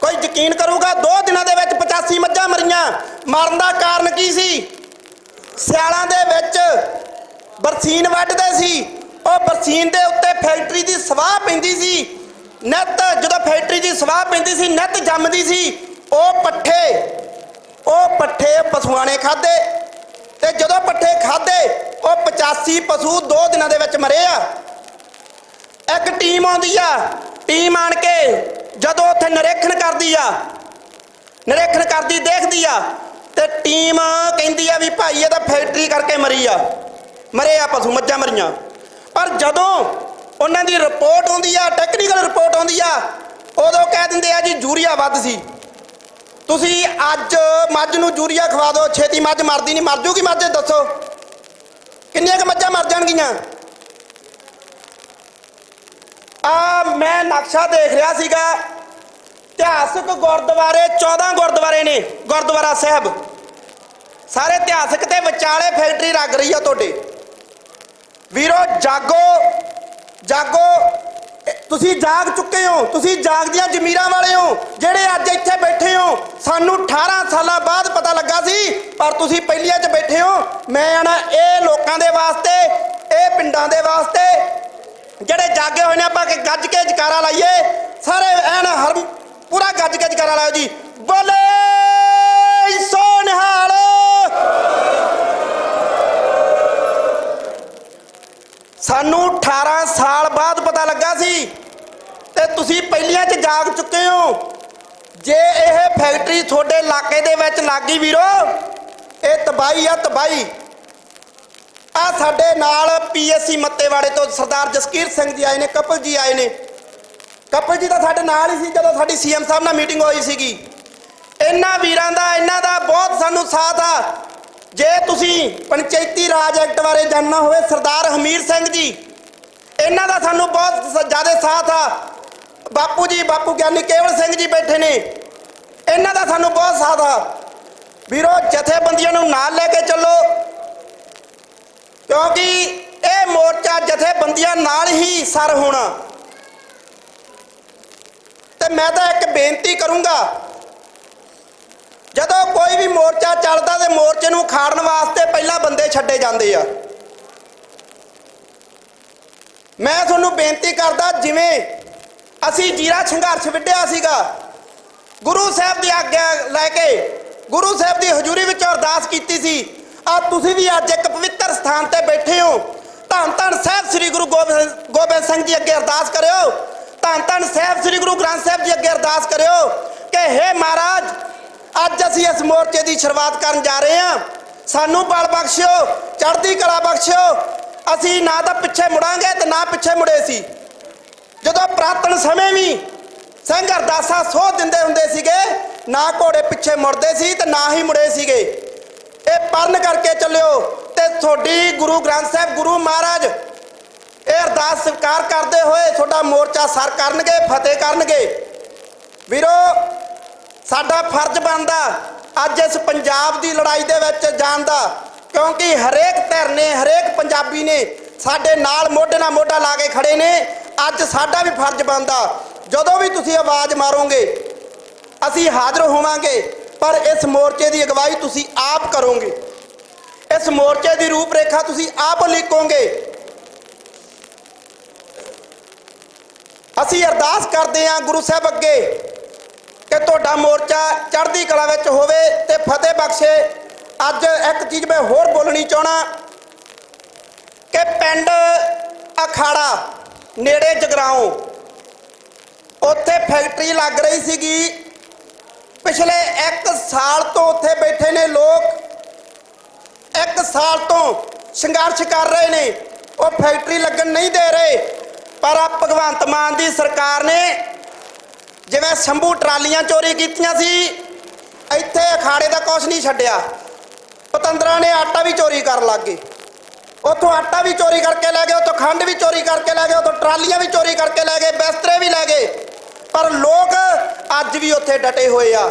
ਕੋਈ ਯਕੀਨ ਕਰੂਗਾ? 2 ਦਿਨਾਂ ਦੇ ਵਿੱਚ 85 ਮੱਝਾਂ ਮਰੀਆਂ। ਮਰਨ ਦਾ ਕਾਰਨ ਕੀ ਸੀ? ਸਿਆਲਾਂ ਦੇ ਵਿੱਚ ਬਰਸੀਨ ਵੱਢਦੇ ਸੀ, ਉਹ ਬਰਸੀਨ ਦੇ ਉੱਤੇ ਫੈਕਟਰੀ ਦੀ ਸਵਾਹ ਪੈਂਦੀ ਸੀ, ਨਿੱਤ ਜਦੋਂ ਫੈਕਟਰੀ ਦੀ ਸਵਾਹ ਪੈਂਦੀ ਸੀ ਨਿੱਤ ਜੰਮਦੀ ਸੀ। ਉਹ ਪੱਠੇ ਪਸ਼ੂਆਂ ਨੇ ਖਾਧੇ ਤੇ ਜਦੋਂ ਪੱਠੇ ਖਾਧੇ ਉਹ 85 ਪਸ਼ੂ 2 ਦਿਨਾਂ ਦੇ ਵਿੱਚ ਮਰੇ ਆ। ਇੱਕ ਟੀਮ ਆਉਂਦੀ ਆ, ਟੀਮ ਆਣ ਕੇ ਜਦੋਂ ਉੱਥੇ ਨਿਰੀਖਣ ਕਰਦੀ ਆ, ਨਿਰੀਖਣ ਕਰਦੀ ਦੇਖਦੀ ਆ ਤੇ ਟੀਮ ਕਹਿੰਦੀ ਆ ਵੀ ਭਾਈ ਇਹ ਤਾਂ ਫੈਕਟਰੀ ਕਰਕੇ ਮਰੇ ਆ ਪਸ਼ੂ, ਮੱਝਾਂ ਮਰੀਆਂ। ਪਰ ਜਦੋਂ ਉਹਨਾਂ ਦੀ ਰਿਪੋਰਟ ਆਉਂਦੀ ਆ, ਟੈਕਨੀਕਲ ਰਿਪੋਰਟ ਆਉਂਦੀ ਆ, ਉਦੋਂ ਕਹਿ ਦਿੰਦੇ ਆ ਜੀ ਯੂਰੀਆ ਵੱਧ ਸੀ। ਤੁਸੀਂ ਅੱਜ ਮੱਝ ਨੂੰ ਯੂਰੀਆ ਖਵਾ ਦਿਓ, ਛੇਤੀ ਮੱਝ ਮਰਦੀ ਨਹੀਂ। ਮਰ ਜੂਗੀ ਮੱਝ? ਦੱਸੋ ਕਿੰਨੀਆਂ ਕੁ ਮੱਝਾਂ ਮਰ ਜਾਣਗੀਆਂ? ਮੈਂ ਨਕਸ਼ਾ ਦੇਖ ਰਿਹਾ ਸੀਗਾ, ਇਤਿਹਾਸਕ ਗੁਰਦੁਆਰੇ 14 ਗੁਰਦੁਆਰੇ ਨੇ, ਗੁਰਦੁਆਰਾ ਸਾਹਿਬ ਸਾਰੇ ਇਤਿਹਾਸਕ ਤੇ ਵਿਚਾਲੇ ਫੈਕਟਰੀ ਲੱਗ ਰਹੀ ਆ ਤੁਹਾਡੇ ਵੀਰੋ। ਜਾਗੋ, ਤੁਸੀਂ ਜਾਗ ਚੁੱਕੇ ਹੋ, ਤੁਸੀਂ ਜਾਗਦੀਆਂ ਜ਼ਮੀਰਾਂ ਵਾਲੇ ਹੋ ਜਿਹੜੇ ਅੱਜ ਇੱਥੇ ਬੈਠੇ ਹੋ। ਸਾਨੂੰ 18 ਸਾਲਾਂ ਬਾਅਦ ਪਤਾ ਲੱਗਾ ਸੀ, ਪਰ ਤੁਸੀਂ ਪਹਿਲੀਆਂ 'ਚ ਬੈਠੇ ਹੋ। ਮੈਂ ਆਣਾ ਇਹ ਲੋਕਾਂ ਦੇ ਵਾਸਤੇ, ਇਹ ਪਿੰਡਾਂ ਦੇ ਵਾਸਤੇ ਜਿਹੜੇ ਜਾਗੇ ਹੋਏ ਨੇ, ਆਪਾਂ ਕਿ ਗੱਜ ਕੇ ਜਕਾਰਾ ਲਾਈਏ ਸਾਰੇ, ਐਨ ਹਰ ਪੂਰਾ ਗੱਜ ਕੇ ਜਕਾਰਾ ਲਾਓ ਜੀ, ਬੋਲੇ ਸੋ ਨਿਹਾਲ। ਸਾਨੂੰ 18 ਸਾਲ ਬਾਅਦ ਪਤਾ ਲੱਗਾ ਸੀ ਤੇ ਤੁਸੀਂ ਪਹਿਲੀਆਂ 'ਚ ਜਾਗ ਚੁੱਕੇ ਹੋ। ਜੇ ਇਹ ਫੈਕਟਰੀ ਤੁਹਾਡੇ ਇਲਾਕੇ ਦੇ ਵਿੱਚ ਲੱਗ ਗਈ ਵੀਰੋ, ਇਹ ਤਬਾਹੀ ਆ, ਤਬਾਹੀ। ਆ ਸਾਡੇ ਨਾਲ PSC ਮੱਤੇਵਾੜੇ ਤੋਂ ਸਰਦਾਰ ਜਸਕੀਰ ਸਿੰਘ ਜੀ ਆਏ ਨੇ, ਕਪਲ ਜੀ ਆਏ ਨੇ। ਕਪਲ ਜੀ ਤਾਂ ਸਾਡੇ ਨਾਲ ਹੀ ਸੀ ਜਦੋਂ ਸਾਡੀ CM ਸਾਹਿਬ ਨਾਲ ਮੀਟਿੰਗ ਹੋਈ ਸੀਗੀ। ਇਹਨਾਂ ਵੀਰਾਂ ਦਾ, ਇਹਨਾਂ ਦਾ ਬਹੁਤ ਸਾਨੂੰ ਸਾਥ ਆ। ਜੇ ਤੁਸੀਂ ਪੰਚਾਇਤੀ ਰਾਜ ਐਕਟ ਬਾਰੇ ਜਾਣਨਾ ਹੋਵੇ, ਸਰਦਾਰ ਹਮੀਰ ਸਿੰਘ ਜੀ, ਇਹਨਾਂ ਦਾ ਸਾਨੂੰ ਬਹੁਤ ਜ਼ਿਆਦਾ ਸਾਥ ਆ। ਬਾਪੂ ਜੀ, ਬਾਪੂ ਗਿਆਨੀ ਕੇਵਲ ਸਿੰਘ ਜੀ ਬੈਠੇ ਨੇ, ਇਹਨਾਂ ਦਾ ਸਾਨੂੰ ਬਹੁਤ ਸਾਥ ਆ ਵੀਰੋ। ਜਥੇਬੰਦੀਆਂ ਨੂੰ ਨਾਲ ਲੈ ਕੇ ਚੱਲੋ, ਕਿਉਂਕਿ ਇਹ ਮੋਰਚਾ ਜਥੇਬੰਦੀਆਂ ਨਾਲ ਹੀ ਸਰ ਹੋਣਾ। ਤੇ ਮੈਂ ਤਾਂ ਇੱਕ ਬੇਨਤੀ ਕਰੂੰਗਾ, ਜਦੋਂ ਕੋਈ ਵੀ ਮੋਰਚਾ ਚੱਲਦਾ ਤੇ ਮੋਰਚੇ ਨੂੰ ਖਾੜਨ ਵਾਸਤੇ ਪਹਿਲਾਂ ਬੰਦੇ ਛੱਡੇ ਜਾਂਦੇ ਆ। ਮੈਂ ਤੁਹਾਨੂੰ ਬੇਨਤੀ ਕਰਦਾ, ਜਿਵੇਂ ਅਸੀਂ ਜੀਰਾ ਸੰਘਰਸ਼ ਵਿੱਢਿਆ ਸੀਗਾ, ਗੁਰੂ ਸਾਹਿਬ ਦੀ ਆਗਿਆ ਲੈ ਕੇ ਗੁਰੂ ਸਾਹਿਬ ਦੀ ਹਜ਼ੂਰੀ ਵਿੱਚ ਅਰਦਾਸ ਕੀਤੀ ਸੀ, ਆ ਤੁਸੀਂ ਵੀ ਅੱਜ ਇੱਕ ਪਵਿੱਤਰ ਸਥਾਨ ਤੇ ਬੈਠੇ ਹੋ। ਧੰਨ ਧੰਨ ਸਾਹਿਬ ਸ੍ਰੀ ਗੁਰੂ ਗੋਬਿੰਦ ਸਿੰਘ ਜੀ ਅੱਗੇ ਅਰਦਾਸ ਕਰਿਓ, ਧੰਨ ਧੰਨ ਸਾਹਿਬ ਸ੍ਰੀ ਗੁਰੂ ਗ੍ਰੰਥ ਸਾਹਿਬ ਜੀ ਅੱਗੇ ਅਰਦਾਸ ਕਰਿਓ ਕਿ ਹੇ ਮਹਾਰਾਜ, ਅੱਜ ਅਸੀਂ ਇਸ ਮੋਰਚੇ ਦੀ ਸ਼ੁਰੂਆਤ ਕਰਨ ਜਾ ਰਹੇ ਹਾਂ, ਸਾਨੂੰ ਬਲ ਬਖਸ਼ਿਓ, ਚੜ੍ਹਦੀ ਕਲਾ ਬਖਸ਼ਿਓ। ਅਸੀਂ ਨਾ ਤਾਂ ਪਿੱਛੇ ਮੁੜਾਂਗੇ ਤੇ ਨਾ ਪਿੱਛੇ ਮੁੜੇ ਸੀ। ਜਦੋਂ ਪੁਰਾਤਨ ਸਮੇਂ ਵੀ ਸਿੰਘ ਅਰਦਾਸਾਂ ਸੋਧ ਦਿੰਦੇ ਹੁੰਦੇ ਸੀਗੇ, ਨਾ ਘੋੜੇ ਪਿੱਛੇ ਮੁੜਦੇ ਸੀ ਤੇ ਨਾ ਹੀ ਮੁੜੇ ਸੀਗੇ। ਇਹ ਪੜ੍ਹਨ ਕਰਕੇ ਚੱਲਿਓ ਤੇ ਤੁਹਾਡੀ ਗੁਰੂ ਗ੍ਰੰਥ ਸਾਹਿਬ ਗੁਰੂ ਮਹਾਰਾਜ ਇਹ ਅਰਦਾਸ ਸਵੀਕਾਰ ਕਰਦੇ ਹੋਏ ਤੁਹਾਡਾ ਮੋਰਚਾ ਸਰ ਕਰਨਗੇ, ਫਤਿਹ ਕਰਨਗੇ। ਵੀਰੋ, ਸਾਡਾ ਫਰਜ਼ ਬਣਦਾ ਅੱਜ ਇਸ ਪੰਜਾਬ ਦੀ ਲੜਾਈ ਦੇ ਵਿੱਚ ਜਾਣ ਦਾ, ਕਿਉਂਕਿ ਹਰੇਕ ਧਿਰ ਨੇ, ਹਰੇਕ ਪੰਜਾਬੀ ਨੇ ਸਾਡੇ ਨਾਲ ਮੋਢੇ ਨਾਲ ਮੋਢਾ ਲਾ ਕੇ ਖੜੇ ਨੇ। ਅੱਜ ਸਾਡਾ ਵੀ ਫਰਜ਼ ਬਣਦਾ, ਜਦੋਂ ਵੀ ਤੁਸੀਂ ਆਵਾਜ਼ ਮਾਰੋਗੇ ਅਸੀਂ ਹਾਜ਼ਰ ਹੋਵਾਂਗੇ, ਪਰ ਇਸ ਮੋਰਚੇ ਦੀ ਅਗਵਾਈ ਤੁਸੀਂ ਆਪ ਕਰੋਗੇ, ਇਸ ਮੋਰਚੇ ਦੀ ਰੂਪਰੇਖਾ ਤੁਸੀਂ ਆਪ ਲਿਖੋਗੇ। ਅਸੀਂ ਅਰਦਾਸ ਕਰਦੇ ਹਾਂ ਗੁਰੂ ਸਾਹਿਬ ਅੱਗੇ ਕਿ ਤੁਹਾਡਾ ਮੋਰਚਾ ਚੜ੍ਹਦੀ ਕਲਾ ਵਿੱਚ ਹੋਵੇ ਤੇ ਫਤਿਹ ਬਖਸ਼ੇ। ਅੱਜ ਇੱਕ ਚੀਜ਼ ਮੈਂ ਹੋਰ ਬੋਲਣੀ ਚਾਹਣਾ ਕਿ ਪਿੰਡ ਅਖਾੜਾ ਨੇੜੇ ਜਗਰਾਓਂ, ਉੱਥੇ ਫੈਕਟਰੀ ਲੱਗ ਰਹੀ ਸੀਗੀ। ਪਿਛਲੇ 1 ਸਾਲ ਤੋਂ ਉੱਥੇ ਬੈਠੇ ਨੇ ਲੋਕ, 1 ਸਾਲ ਤੋਂ ਸੰਘਰਸ਼ ਕਰ ਰਹੇ ਨੇ, ਉਹ ਫੈਕਟਰੀ ਲੱਗਣ ਨਹੀਂ ਦੇ ਰਹੇ। ਪਰ ਆ ਭਗਵੰਤ ਮਾਨ ਦੀ ਸਰਕਾਰ ਨੇ ਜਿਵੇਂ ਸ਼ੰਭੂ ਟਰਾਲੀਆਂ ਚੋਰੀ ਕੀਤੀਆਂ ਸੀ, ਇੱਥੇ ਅਖਾੜੇ ਦਾ ਕੁਛ ਨਹੀਂ ਛੱਡਿਆ। ਪਤੰਦਰਾਂ ਨੇ ਆਟਾ ਵੀ ਚੋਰੀ ਕਰਨ ਲੱਗ ਗਏ, ਉੱਥੋਂ ਆਟਾ ਵੀ ਚੋਰੀ ਕਰਕੇ ਲੈ ਗਏ, ਉੱਥੋਂ ਖੰਡ ਵੀ ਚੋਰੀ ਕਰਕੇ ਲੈ ਗਏ, ਉੱਥੋਂ ਟਰਾਲੀਆਂ ਵੀ ਚੋਰੀ ਕਰਕੇ ਲੈ ਗਏ, ਬਿਸਤਰੇ ਵੀ ਲੈ ਗਏ। ਪਰ ਲੋਕ ਅੱਜ ਵੀ ਉੱਥੇ ਡਟੇ ਹੋਏ ਆ।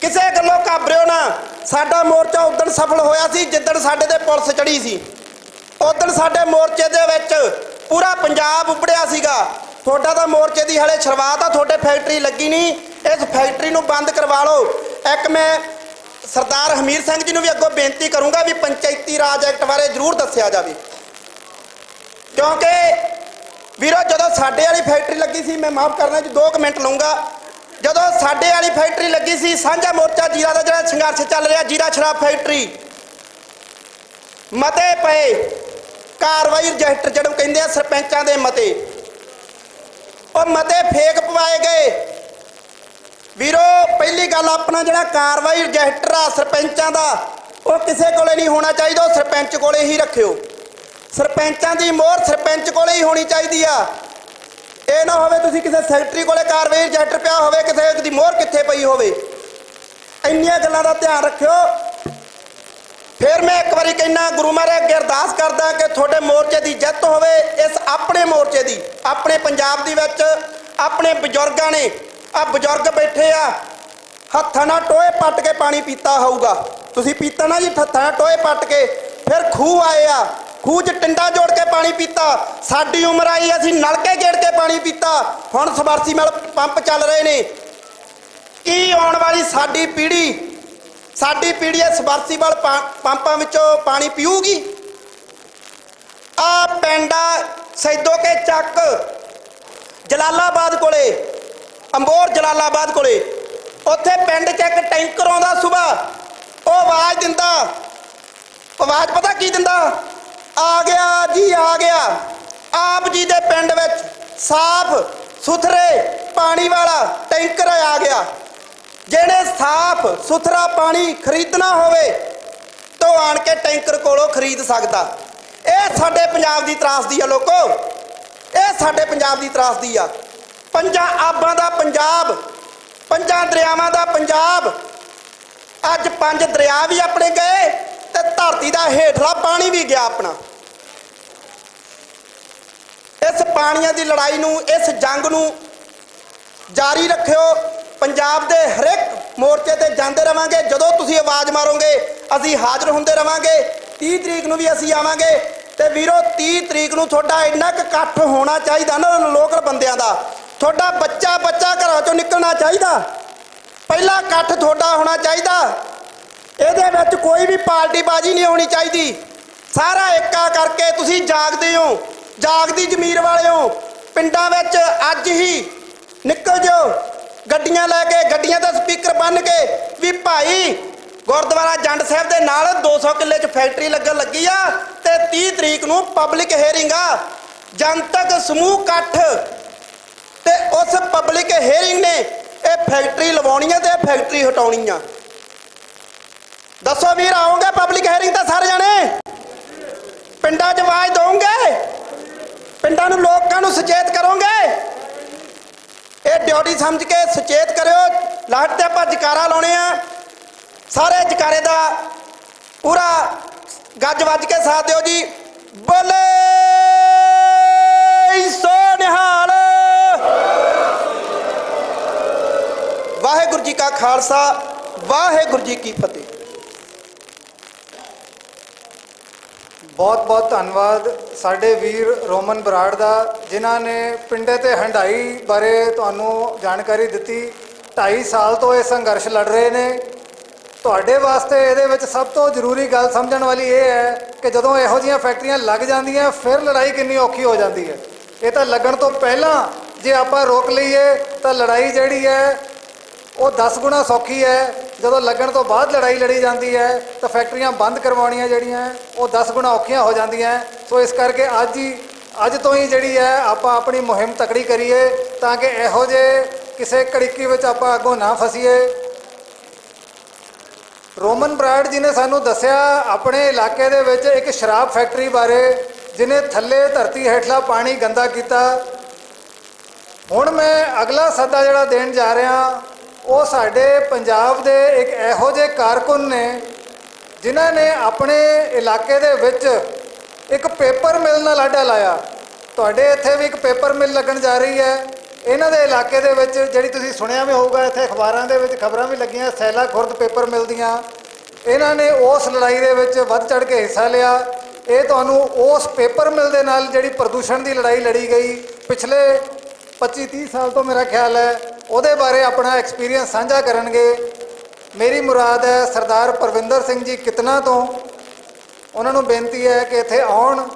ਕਿਸੇ ਗੱਲੋਂ ਘਾਬਰਿਓ ਨਾ, ਸਾਡਾ ਮੋਰਚਾ ਉਦਣ ਸਫਲ ਹੋਇਆ ਸੀ ਜਿੱਦਣ ਸਾਡੇ ਤੇ ਪੁਲਿਸ ਚੜੀ ਸੀ। ਉਦਣ ਸਾਡੇ ਮੋਰਚੇ ਦੇ ਵਿੱਚ ਪੂਰਾ ਪੰਜਾਬ ਉੱਭੜਿਆ ਸੀਗਾ। ਤੁਹਾਡਾ ਤਾਂ ਮੋਰਚੇ ਦੀ ਹਲੇ ਸ਼ੁਰੂਆਤ ਆ, ਤੁਹਾਡੇ ਫੈਕਟਰੀ ਲੱਗੀ ਨਹੀਂ, ਇਸ ਫੈਕਟਰੀ ਨੂੰ ਬੰਦ ਕਰਵਾ ਲਓ। ਇੱਕ ਮੈਂ ਸਰਦਾਰ ਹਮੀਰ ਸਿੰਘ ਜੀ ਨੂੰ ਵੀ ਅੱਗੋਂ ਬੇਨਤੀ ਕਰੂੰਗਾ ਵੀ ਪੰਚਾਇਤੀ ਰਾਜ ਐਕਟ ਬਾਰੇ ਜ਼ਰੂਰ ਦੱਸਿਆ ਜਾਵੇ, ਕਿਉਂਕਿ ਵੀਰੋ ਜਦੋਂ ਸਾਡੇ ਵਾਲੀ ਫੈਕਟਰੀ ਲੱਗੀ ਸੀ, ਮੈਂ ਮਾਫ ਕਰਨਾ ਜੀ 2 ਮਿੰਟ ਲਊਂਗਾ, ਜਦੋਂ ਸਾਡੇ ਵਾਲੀ ਫੈਕਟਰੀ ਲੱਗੀ ਸੀ, ਸਾਂਝਾ ਮੋਰਚਾ ਜੀਰਾ ਦਾ ਜਿਹੜਾ ਸੰਘਰਸ਼ ਚੱਲ ਰਿਹਾ, ਜੀਰਾ ਸ਼ਰਾਬ ਫੈਕਟਰੀ, ਮਤੇ ਪਏ, ਕਾਰਵਾਈ ਰਜਿਸਟਰ ਜਿਹਨੂੰ ਕਹਿੰਦੇ ਆ ਸਰਪੰਚਾਂ ਦੇ ਮਤੇ, ਉਹ ਮਤੇ ਫੇਕ ਪਵਾਏ ਗਏ। ਵੀਰੋ, ਪਹਿਲੀ ਗੱਲ ਆਪਣਾ ਜਿਹੜਾ ਕਾਰਵਾਈ ਰਜਿਸਟਰ ਆ ਸਰਪੰਚਾਂ ਦਾ, ਉਹ ਕਿਸੇ ਕੋਲੇ ਨਹੀਂ ਹੋਣਾ ਚਾਹੀਦਾ, ਉਹ ਸਰਪੰਚ ਕੋਲੇ ਹੀ ਰੱਖਿਓ। ਸਰਪੰਚਾਂ ਦੀ ਮੋਹਰ ਸਰਪੰਚ ਕੋਲੇ ਹੀ ਹੋਣੀ ਚਾਹੀਦੀ ਆ। ਇਹ ਨਾ ਹੋਵੇ ਤੁਸੀਂ ਕਿਸੇ ਸੈਕਟਰੀ ਕੋਲੇ ਕਾਰਵਾਈ ਰਜਿਸਟਰ ਪਿਆ ਹੋਵੇ, ਕਿਸੇ ਦੀ ਮੋਹਰ ਕਿੱਥੇ ਪਈ ਹੋਵੇ। ਇੰਨੀਆਂ ਗੱਲਾਂ ਦਾ ਧਿਆਨ ਰੱਖਿਓ। ਫਿਰ ਮੈਂ ਇੱਕ ਵਾਰੀ ਕਹਿਣਾ, ਗੁਰੂ ਮਹਾਰਾਜ ਅੱਗੇ ਅਰਦਾਸ ਕਰਦਾ ਕਿ ਤੁਹਾਡੇ ਮੋਰਚੇ ਦੀ ਜਿੱਤ ਹੋਵੇ। ਇਸ ਆਪਣੇ ਮੋਰਚੇ ਦੀ, ਆਪਣੇ ਪੰਜਾਬ ਦੇ ਵਿੱਚ ਆਪਣੇ ਬਜ਼ੁਰਗਾਂ ਨੇ, ਆ ਬਜ਼ੁਰਗ ਬੈਠੇ ਆ, ਹੱਥਾਂ ਨਾਲ ਟੋਏ ਪੱਟ ਕੇ ਪਾਣੀ ਪੀਤਾ ਹੋਊਗਾ। ਤੁਸੀਂ ਪੀਤਾ ਨਾ ਜੀ, ਹੱਥਾਂ ਨਾਲ ਟੋਏ ਪੱਟ ਕੇ। ਫਿਰ ਖੂਹ ਆਏ ਆ, ਖੂਹ 'ਚ ਟਿੰਡਾ ਜੋੜ ਕੇ ਪਾਣੀ ਪੀਤਾ। ਸਾਡੀ ਉਮਰ ਆਈ, ਅਸੀਂ ਨਲਕੇ ਗੇੜ ਕੇ ਪਾਣੀ ਪੀਤਾ। ਹੁਣ ਸਬਮਰਸੀਬਲ ਪੰਪ ਚੱਲ ਰਹੇ ਨੇ। ਕੀ ਆਉਣ ਵਾਲੀ ਸਾਡੀ ਪੀੜ੍ਹੀ ਇਸ ਸਬਮਰਸੀਬਲ ਪੰਪਾਂ ਵਿੱਚੋਂ ਪਾਣੀ ਪੀਊਗੀ? ਆ ਪਿੰਡਾ ਸੈਦੋ ਕੇ ਚੱਕ ਜਲਾਲਾਬਾਦ ਕੋਲੇ, ਅੰਬੋਰ ਜਲਾਲਾਬਾਦ ਕੋਲੇ, ਉੱਥੇ ਪਿੰਡ 'ਚ ਇੱਕ ਟੈਂਕਰ ਆਉਂਦਾ ਸੁਬਾਹ, ਉਹ ਆਵਾਜ਼ ਦਿੰਦਾ। ਆਵਾਜ਼ ਪਤਾ ਕੀ ਦਿੰਦਾ? ਆ ਗਿਆ ਜੀ, ਆ ਗਿਆ। ਆਪ ਜੀ ਦੇ ਪਿੰਡ ਵਿੱਚ ਸਾਫ਼ ਸੁਥਰੇ ਪਾਣੀ ਵਾਲਾ ਟੈਂਕਰ ਆ ਗਿਆ। ਜਿਹੜੇ ਸਾਫ਼ ਸੁਥਰਾ ਪਾਣੀ ਖਰੀਦਣਾ ਹੋਵੇ ਤਾਂ ਆਣ ਕੇ ਟੈਂਕਰ ਕੋਲੋਂ ਖਰੀਦ ਸਕਦਾ। ਇਹ ਸਾਡੇ ਪੰਜਾਬ ਦੀ ਤਰਾਸਦੀ ਆ ਲੋਕੋ, ਇਹ ਸਾਡੇ ਪੰਜਾਬ ਦੀ ਤਰਾਸਦੀ ਆ। 5 ਆਬਾਂ ਦਾ ਪੰਜਾਬ, 5 ਦਰਿਆਵਾਂ ਦਾ ਪੰਜਾਬ। ਅੱਜ 5 ਦਰਿਆ ਵੀ ਆਪਣੇ ਗਏ ਤੇ ਧਰਤੀ ਦਾ ਹੇਠਲਾ ਪਾਣੀ ਵੀ ਗਿਆ ਆਪਣਾ। ਇਸ ਪਾਣੀਆਂ ਦੀ ਲੜਾਈ ਨੂੰ, ਇਸ ਜੰਗ ਨੂੰ ਜਾਰੀ ਰੱਖਿਓ। ਪੰਜਾਬ ਦੇ ਹਰੇਕ ਮੋਰਚੇ ਤੇ ਜਾਂਦੇ ਰਵਾਂਗੇ। ਜਦੋਂ ਤੁਸੀਂ ਆਵਾਜ਼ ਮਾਰੋਗੇ ਅਸੀਂ ਹਾਜ਼ਰ ਹੁੰਦੇ ਰਵਾਂਗੇ। 30 ਤਰੀਕ ਨੂੰ ਵੀ ਅਸੀਂ ਆਵਾਂਗੇ। ਤੇ ਵੀਰੋ, 30 ਤਰੀਕ ਨੂੰ ਤੁਹਾਡਾ ਇੰਨਾ ਕੁ ਇਕੱਠ ਹੋਣਾ ਚਾਹੀਦਾ ਨਾ ਲੋਕਲ ਬੰਦਿਆਂ ਦਾ, ਤੁਹਾਡਾ ਬੱਚਾ ਬੱਚਾ ਘਰਾਂ ਚੋਂ ਨਿਕਲਣਾ ਚਾਹੀਦਾ, ਪਹਿਲਾ ਇਕੱਠ ਤੁਹਾਡਾ ਹੋਣਾ ਚਾਹੀਦਾ। ਇਹਦੇ ਵਿੱਚ ਕੋਈ ਵੀ ਪਾਰਟੀਬਾਜ਼ੀ ਨਹੀਂ ਹੋਣੀ ਚਾਹੀਦੀ। ਸਾਰਾ ਏਕਾ ਕਰਕੇ ਤੁਸੀਂ ਜਾਗਦੇ ਹੋ, ਜਾਗਦੀ ਜ਼ਮੀਰ ਵਾਲੇ ਹੋ। ਪਿੰਡਾਂ ਵਿੱਚ ਅੱਜ ਹੀ ਨਿਕਲ ਜਾਓ ਗੱਡੀਆਂ ਲੈ ਕੇ, ਗੱਡੀਆਂ ਦਾ ਸਪੀਕਰ ਬੰਨ੍ਹ ਕੇ ਵੀ ਭਾਈ ਗੁਰਦੁਆਰਾ ਜੰਡ ਸਾਹਿਬ ਦੇ ਨਾਲ 200 ਕਿੱਲੇ 'ਚ ਫੈਕਟਰੀ ਲੱਗਣ ਲੱਗੀ ਆ ਤੇ 30 ਤਰੀਕ ਨੂੰ ਪਬਲਿਕ ਹੀਅਰਿੰਗ ਆ, ਜਨਤਕ ਸਮੂਹ ਇਕੱਠ। ਤੇ ਉਸ ਪਬਲਿਕ ਹੀਅਰਿੰਗ ਨੇ ਇਹ ਫੈਕਟਰੀ ਲਵਾਉਣੀ ਆ ਤੇ ਇਹ ਫੈਕਟਰੀ ਹਟਾਉਣੀ ਆ। ਦੱਸੋ ਵੀਰ, ਆਓਗੇ ਪਬਲਿਕ ਹੀਅਰਿੰਗ ਤਾਂ ਸਾਰੇ ਜਾਣੇ? ਪਿੰਡਾਂ 'ਚ ਆਵਾਜ਼ ਦਿਓਗੇ? ਪਿੰਡਾਂ ਨੂੰ, ਲੋਕਾਂ ਨੂੰ ਸੁਚੇਤ ਕਰੋਗੇ? ਇਹ ਡਿਊਟੀ ਸਮਝ ਕੇ ਸੁਚੇਤ ਕਰਿਓ। ਲਾਟ ਤੇ ਆਪਾਂ ਜਕਾਰਾ ਲਾਉਣੇ ਆ, ਸਾਰੇ ਜਕਾਰੇ ਦਾ ਪੂਰਾ ਗੱਜ ਵੱਜ ਕੇ ਸਾਥ ਦਿਓ ਜੀ। ਬੋਲੇ ਸੋ ਨਿਹਾਲ। ਵਾਹਿਗੁਰੂ ਜੀ ਕਾ ਖਾਲਸਾ, ਵਾਹਿਗੁਰੂ ਜੀ ਕੀ ਫਤਿਹ। ਬਹੁਤ ਬਹੁਤ ਧੰਨਵਾਦ ਸਾਡੇ ਵੀਰ ਰੋਮਨ ਬਰਾੜ ਦਾ, ਜਿਨ੍ਹਾਂ ਨੇ ਪਿੰਡੇ ਤੇ ਹੰਡਾਈ ਬਾਰੇ ਤੁਹਾਨੂੰ ਜਾਣਕਾਰੀ ਦਿੱਤੀ। 2.5 ਸਾਲ ਤੋਂ ਇਹ ਸੰਘਰਸ਼ ਲੜ ਰਹੇ ਨੇ। ਤੁਹਾਡੇ ਵਾਸਤੇ ਇਹਦੇ ਵਿੱਚ ਸਭ ਤੋਂ ਜ਼ਰੂਰੀ ਗੱਲ ਸਮਝਣ ਵਾਲੀ ਇਹ ਹੈ ਕਿ ਜਦੋਂ ਇਹੋ ਜਿਹੀਆਂ ਫੈਕਟਰੀਆਂ ਲੱਗ ਜਾਂਦੀਆਂ ਫਿਰ ਲੜਾਈ ਕਿੰਨੀ ਔਖੀ ਹੋ ਜਾਂਦੀ ਹੈ। ਇਹ ਤਾਂ ਲੱਗਣ ਤੋਂ ਪਹਿਲਾਂ ਜੇ ਆਪਾਂ ਰੋਕ ਲਈਏ ਤਾਂ ਲੜਾਈ ਜਿਹੜੀ ਹੈ ਉਹ 10 ਗੁਣਾ ਸੌਖੀ ਹੈ। ਜਦੋਂ ਲੱਗਣ ਤੋਂ ਬਾਅਦ ਲੜਾਈ ਲੜੀ ਜਾਂਦੀ ਹੈ ਤਾਂ ਫੈਕਟਰੀਆਂ ਬੰਦ ਕਰਵਾਉਣੀਆਂ ਜਿਹੜੀਆਂ ਉਹ 10 ਗੁਣਾ ਔਖੀਆਂ ਹੋ ਜਾਂਦੀਆਂ। ਸੋ ਇਸ ਕਰਕੇ ਅੱਜ ਤੋਂ ਹੀ ਜਿਹੜੀ ਹੈ ਆਪਾਂ ਆਪਣੀ ਮੁਹਿੰਮ ਤਕੜੀ ਕਰੀਏ ਤਾਂ ਕਿ ਇਹੋ ਜਿਹੇ ਕਿਸੇ ਘੜੀਕੀ ਵਿੱਚ ਆਪਾਂ ਅੱਗੋਂ ਨਾ ਫਸੀਏ। ਰੋਮਨ ਬਰਾੜ ਜੀ ਨੇ ਸਾਨੂੰ ਦੱਸਿਆ ਆਪਣੇ ਇਲਾਕੇ ਦੇ ਵਿੱਚ ਇੱਕ ਸ਼ਰਾਬ ਫੈਕਟਰੀ ਬਾਰੇ, ਜਿਹਨੇ ਥੱਲੇ ਧਰਤੀ ਹੇਠਲਾ ਪਾਣੀ ਗੰਦਾ ਕੀਤਾ। ਹੁਣ ਮੈਂ ਅਗਲਾ ਸੱਦਾ ਜਿਹੜਾ ਦੇਣ ਜਾ ਰਿਹਾ ਉਹ ਸਾਡੇ ਪੰਜਾਬ ਦੇ ਇੱਕ ਇਹੋ ਜਿਹੇ ਕਾਰਕੁਨ ਨੇ ਜਿਨ੍ਹਾਂ ਨੇ ਆਪਣੇ ਇਲਾਕੇ ਦੇ ਵਿੱਚ ਇੱਕ ਪੇਪਰ ਮਿਲ ਨਾਲ ਲਾਡਾ ਲਾਇਆ। ਤੁਹਾਡੇ ਇੱਥੇ ਵੀ ਇੱਕ ਪੇਪਰ ਮਿਲ ਲੱਗਣ ਜਾ ਰਹੀ ਹੈ। ਇਹਨਾਂ ਦੇ ਇਲਾਕੇ ਦੇ ਵਿੱਚ ਜਿਹੜੀ ਤੁਸੀਂ ਸੁਣਿਆ ਵੀ ਹੋਊਗਾ, ਇੱਥੇ ਅਖਬਾਰਾਂ ਦੇ ਵਿੱਚ ਖਬਰਾਂ ਵੀ ਲੱਗੀਆਂ ਸੈਲਾ ਖੁਰਦ ਪੇਪਰ ਮਿਲ ਦੀਆਂ। ਇਹਨਾਂ ਨੇ ਉਸ ਲੜਾਈ ਦੇ ਵਿੱਚ ਵੱਧ ਚੜ੍ਹ ਕੇ ਹਿੱਸਾ ਲਿਆ। ਇਹ ਤੁਹਾਨੂੰ ਉਸ ਪੇਪਰ ਮਿਲ ਦੇ ਨਾਲ ਜਿਹੜੀ ਪ੍ਰਦੂਸ਼ਣ ਦੀ ਲੜਾਈ ਲੜੀ ਗਈ ਪਿਛਲੇ 25-30 ਸਾਲ ਤੋਂ ਮੇਰਾ ਖਿਆਲ ਹੈ, ਉਹਦੇ ਬਾਰੇ ਆਪਣਾ ਐਕਸਪੀਰੀਅੰਸ ਸਾਂਝਾ ਕਰਨਗੇ। ਮੇਰੀ ਮੁਰਾਦ ਹੈ ਸਰਦਾਰ ਪਰਵਿੰਦਰ ਸਿੰਘ ਜੀ ਕਿਤਨਾ ਤੋਂ। ਉਹਨਾਂ ਨੂੰ ਬੇਨਤੀ ਹੈ ਕਿ ਇੱਥੇ ਆਉਣ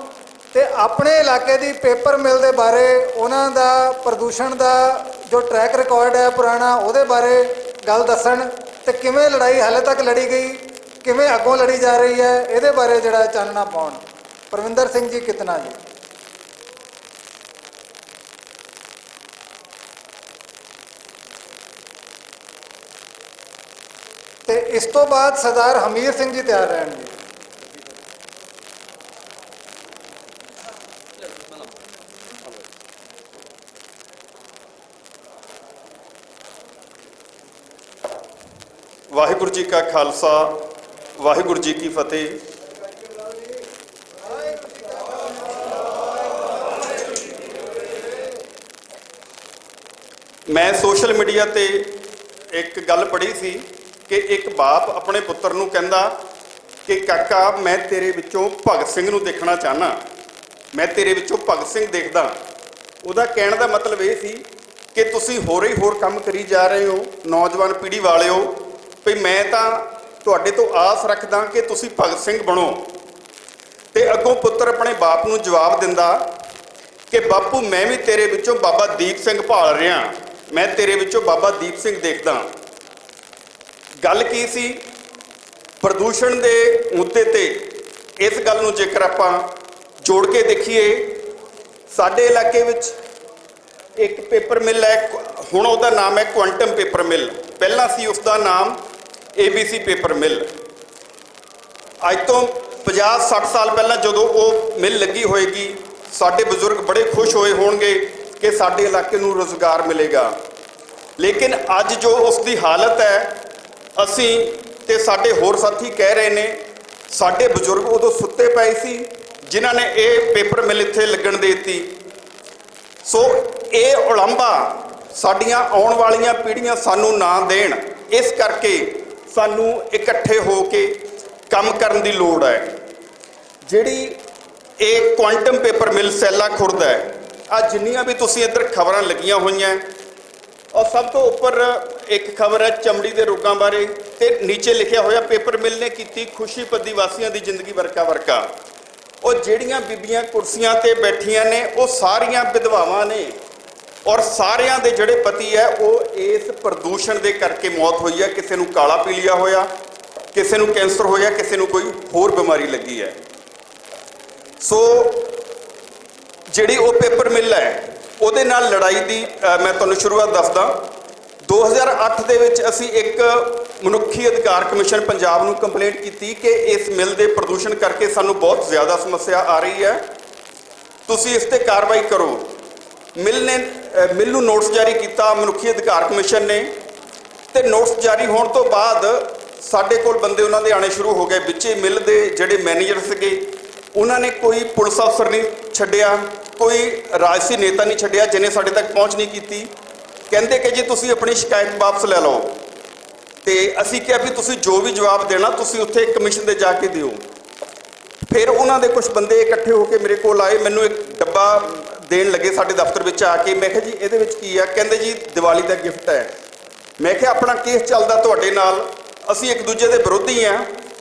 ਤੇ ਆਪਣੇ ਇਲਾਕੇ ਦੀ ਪੇਪਰ ਮਿਲ ਦੇ ਬਾਰੇ, ਉਹਨਾਂ ਦਾ ਪ੍ਰਦੂਸ਼ਣ ਦਾ ਜੋ ਟਰੈਕ ਰਿਕਾਰਡ ਹੈ ਪੁਰਾਣਾ, ਉਹਦੇ ਬਾਰੇ ਗੱਲ ਦੱਸਣ ਤੇ ਕਿਵੇਂ ਲੜਾਈ ਹਾਲੇ ਤੱਕ ਲੜੀ ਗਈ, ਕਿਵੇਂ ਅੱਗੋਂ ਲੜੀ ਜਾ ਰਹੀ ਹੈ, ਇਹਦੇ ਬਾਰੇ ਜਿਹੜਾ ਚਾਨਣਾ ਪਾਉਣ। ਪਰਵਿੰਦਰ ਸਿੰਘ ਜੀ ਕਿਤਨਾ ਜੀ। ਤੇ ਇਸ ਤੋਂ ਬਾਅਦ ਸਰਦਾਰ ਹਮੀਰ ਸਿੰਘ ਜੀ ਤਿਆਰ ਰਹਿਣਗੇ। ਵਾਹਿਗੁਰੂ ਜੀ ਕਾ ਖਾਲਸਾ, ਵਾਹਿਗੁਰੂ ਜੀ ਕੀ ਫਤਿਹ। ਮੈਂ ਸੋਸ਼ਲ ਮੀਡੀਆ ਤੇ ਇੱਕ ਗੱਲ ਪੜ੍ਹੀ ਸੀ ਕਿ ਇੱਕ ਬਾਪ ਆਪਣੇ ਪੁੱਤਰ ਨੂੰ ਕਹਿੰਦਾ ਕਿ ਕਾਕਾ ਮੈਂ ਤੇਰੇ ਵਿੱਚੋਂ ਭਗਤ ਸਿੰਘ ਨੂੰ ਦੇਖਣਾ ਚਾਹਨਾ, ਮੈਂ ਤੇਰੇ ਵਿੱਚੋਂ ਭਗਤ ਸਿੰਘ ਦੇਖਦਾ। ਉਹਦਾ ਕਹਿਣ ਦਾ ਮਤਲਬ ਇਹ ਸੀ ਕਿ ਤੁਸੀਂ ਹੋਰ ਹੀ ਹੋਰ ਕੰਮ ਕਰੀ ਜਾ ਰਹੇ ਹੋ, ਨੌਜਵਾਨ ਪੀੜ੍ਹੀ ਵਾਲਿਓ, ਵੀ ਮੈਂ ਤਾਂ ਤੁਹਾਡੇ ਤੋਂ ਆਸ ਰੱਖਦਾ ਕਿ ਤੁਸੀਂ ਭਗਤ ਸਿੰਘ ਬਣੋ। ਤੇ ਅੱਗੋਂ ਪੁੱਤਰ ਆਪਣੇ ਬਾਪ ਨੂੰ ਜਵਾਬ ਦਿੰਦਾ ਕਿ ਬਾਪੂ ਮੈਂ ਵੀ ਤੇਰੇ ਵਿੱਚੋਂ ਬਾਬਾ ਦੀਪ ਸਿੰਘ ਭਾਲ ਰਿਹਾ, ਮੈਂ ਤੇਰੇ ਵਿੱਚੋਂ ਬਾਬਾ ਦੀਪ ਸਿੰਘ ਦੇਖਦਾ। ਗੱਲ ਕੀ ਸੀ? ਪ੍ਰਦੂਸ਼ਣ ਦੇ ਮੁੱਦੇ ਤੇ ਇਸ ਗੱਲ ਨੂੰ ਜੇਕਰ ਆਪਾਂ ਜੋੜ ਕੇ ਦੇਖੀਏ, ਸਾਡੇ ਇਲਾਕੇ ਵਿੱਚ ਇੱਕ ਪੇਪਰ ਮਿਲ ਹੈ, ਹੁਣ ਉਹਦਾ ਨਾਮ ਹੈ ਕੁਆਂਟਮ ਪੇਪਰ ਮਿਲ, ਪਹਿਲਾਂ ਸੀ ਉਸ ਦਾ ਨਾਮ ABC ਪੇਪਰ ਮਿਲ। ਅੱਜ ਤੋਂ 50-60 ਸਾਲ ਪਹਿਲਾਂ ਜਦੋਂ ਉਹ ਮਿਲ ਲੱਗੀ ਹੋਏਗੀ, ਸਾਡੇ ਬਜ਼ੁਰਗ ਬੜੇ ਖੁਸ਼ ਹੋਏ ਹੋਣਗੇ ਕਿ ਸਾਡੇ ਇਲਾਕੇ ਨੂੰ ਰੁਜ਼ਗਾਰ ਮਿਲੇਗਾ। ਲੇਕਿਨ ਅੱਜ ਜੋ ਉਸ ਦੀ ਹਾਲਤ ਹੈ, ਅਸੀਂ ਤੇ ਸਾਡੇ ਹੋਰ ਸਾਥੀ ਕਹਿ ਰਹੇ ਨੇ, ਸਾਡੇ ਬਜ਼ੁਰਗ ਉਦੋਂ ਸੁੱਤੇ ਪਏ ਸੀ ਜਿਨ੍ਹਾਂ ਨੇ ਇਹ ਪੇਪਰ ਮਿਲ ਇੱਥੇ ਲੱਗਣ ਦੇ ਦਿੱਤੀ। ਸੋ ਇਹ ਉਲੰਭਾ ਸਾਡੀਆਂ ਆਉਣ ਵਾਲੀਆਂ ਪੀੜ੍ਹੀਆਂ ਸਾਨੂੰ ਨਾ ਦੇਣ, ਇਸ ਕਰਕੇ ਸਾਨੂੰ ਇਕੱਠੇ ਹੋ ਕੇ ਕੰਮ ਕਰਨ ਦੀ ਲੋੜ ਹੈ। ਜਿਹੜੀ ਇਹ ਕੁਆਂਟਮ ਪੇਪਰ ਮਿਲ ਸੈਲਾ ਖੁਰਦ ਹੈ, ਆ ਜਿੰਨੀਆਂ ਵੀ ਤੁਸੀਂ ਇੱਧਰ ਖਬਰਾਂ ਲੱਗੀਆਂ ਹੋਈਆਂ, ਔਰ ਸਭ ਤੋਂ ਉੱਪਰ ਇੱਕ ਖਬਰ ਹੈ ਚਮੜੀ ਦੇ ਰੋਗਾਂ ਬਾਰੇ, ਤੇ ਨੀਚੇ ਲਿਖਿਆ ਹੋਇਆ ਪੇਪਰ ਮਿਲ ਨੇ ਕੀਤੀ ਖੁਸ਼ੀਪੱਦੀ ਵਾਸੀਆਂ ਦੀ ਜ਼ਿੰਦਗੀ ਵਰਕਾ ਵਰਕਾ। ਉਹ ਜਿਹੜੀਆਂ ਬੀਬੀਆਂ ਕੁਰਸੀਆਂ ਤੇ ਬੈਠੀਆਂ ਨੇ ਉਹ ਸਾਰੀਆਂ ਵਿਧਵਾਵਾਂ ਨੇ, ਔਰ ਸਾਰਿਆਂ ਦੇ ਜਿਹੜੇ ਪਤੀ ਹੈ ਉਹ ਇਸ ਪ੍ਰਦੂਸ਼ਣ ਦੇ ਕਰਕੇ ਮੌਤ ਹੋਈ ਹੈ। ਕਿਸੇ ਨੂੰ ਕਾਲਾ ਪੀਲੀਆ ਹੋਇਆ, ਕਿਸੇ ਨੂੰ ਕੈਂਸਰ ਹੋਇਆ, ਕਿਸੇ ਨੂੰ ਕੋਈ ਹੋਰ ਬਿਮਾਰੀ ਲੱਗੀ ਹੈ। ਸੋ ਜਿਹੜੀ ਉਹ ਪੇਪਰ ਮਿਲ ਹੈ ਉਹਦੇ ਨਾਲ ਲੜਾਈ ਦੀ ਮੈਂ ਤੁਹਾਨੂੰ ਸ਼ੁਰੂਆਤ ਦੱਸਦਾ। 2008 ਦੇ ਵਿੱਚ ਅਸੀਂ ਇੱਕ ਮਨੁੱਖੀ ਅਧਿਕਾਰ ਕਮਿਸ਼ਨ ਪੰਜਾਬ ਨੂੰ ਕੰਪਲੇਂਟ ਕੀਤੀ ਕਿ ਇਸ ਮਿਲ ਦੇ ਪ੍ਰਦੂਸ਼ਣ ਕਰਕੇ ਸਾਨੂੰ ਬਹੁਤ ਜ਼ਿਆਦਾ ਸਮੱਸਿਆ ਆ ਰਹੀ ਹੈ, ਤੁਸੀਂ ਇਸ ਤੇ ਕਾਰਵਾਈ ਕਰੋ। ਮਿਲ ਨੂੰ ਨੋਟਿਸ ਜਾਰੀ ਕੀਤਾ ਮਨੁੱਖੀ ਅਧਿਕਾਰ ਕਮਿਸ਼ਨ ਨੇ, ਤੇ ਨੋਟਿਸ ਜਾਰੀ ਹੋਣ ਤੋਂ ਬਾਅਦ ਸਾਡੇ ਕੋਲ ਬੰਦੇ ਉਹਨਾਂ ਦੇ ਆਣੇ ਸ਼ੁਰੂ ਹੋ ਗਏ। ਵਿੱਚੇ ਮਿਲ ਦੇ ਜਿਹੜੇ ਮੈਨੇਜਰ ਸੀਗੇ ਉਹਨਾਂ ਨੇ ਕੋਈ ਪੁਲਿਸ ਅਫਸਰ ਨਹੀਂ ਛੱਡਿਆ, ਕੋਈ ਰਾਜਸੀ ਨੇਤਾ ਨਹੀਂ ਛੱਡਿਆ ਜਿਹਨੇ ਸਾਡੇ ਤੱਕ ਪਹੁੰਚ ਨਹੀਂ ਕੀਤੀ। ਕਹਿੰਦੇ ਕਿ ਜੀ ਤੁਸੀਂ ਆਪਣੀ ਸ਼ਿਕਾਇਤ ਵਾਪਸ ਲੈ ਲਓ, ਤੇ ਅਸੀਂ ਕਿਹਾ ਵੀ ਤੁਸੀਂ ਜੋ ਵੀ ਜਵਾਬ ਦੇਣਾ ਤੁਸੀਂ ਉੱਥੇ ਕਮਿਸ਼ਨ ਦੇ ਜਾ ਕੇ ਦਿਓ। ਫਿਰ ਉਹਨਾਂ ਦੇ ਕੁਝ ਬੰਦੇ ਇਕੱਠੇ ਹੋ ਕੇ ਮੇਰੇ ਕੋਲ ਆਏ, ਮੈਨੂੰ ਇੱਕ ਡੱਬਾ ਦੇਣ ਲੱਗੇ ਸਾਡੇ ਦਫ਼ਤਰ ਵਿੱਚ ਆ ਕੇ। ਮੈਂ ਕਿਹਾ ਜੀ ਇਹਦੇ ਵਿੱਚ ਕੀ ਆ? ਕਹਿੰਦੇ ਜੀ ਦੀਵਾਲੀ ਦਾ ਗਿਫਟ ਹੈ। ਮੈਂ ਕਿਹਾ ਆਪਣਾ ਕੇਸ ਚੱਲਦਾ ਤੁਹਾਡੇ ਨਾਲ, ਅਸੀਂ ਇੱਕ ਦੂਜੇ ਦੇ ਵਿਰੋਧੀ ਆ,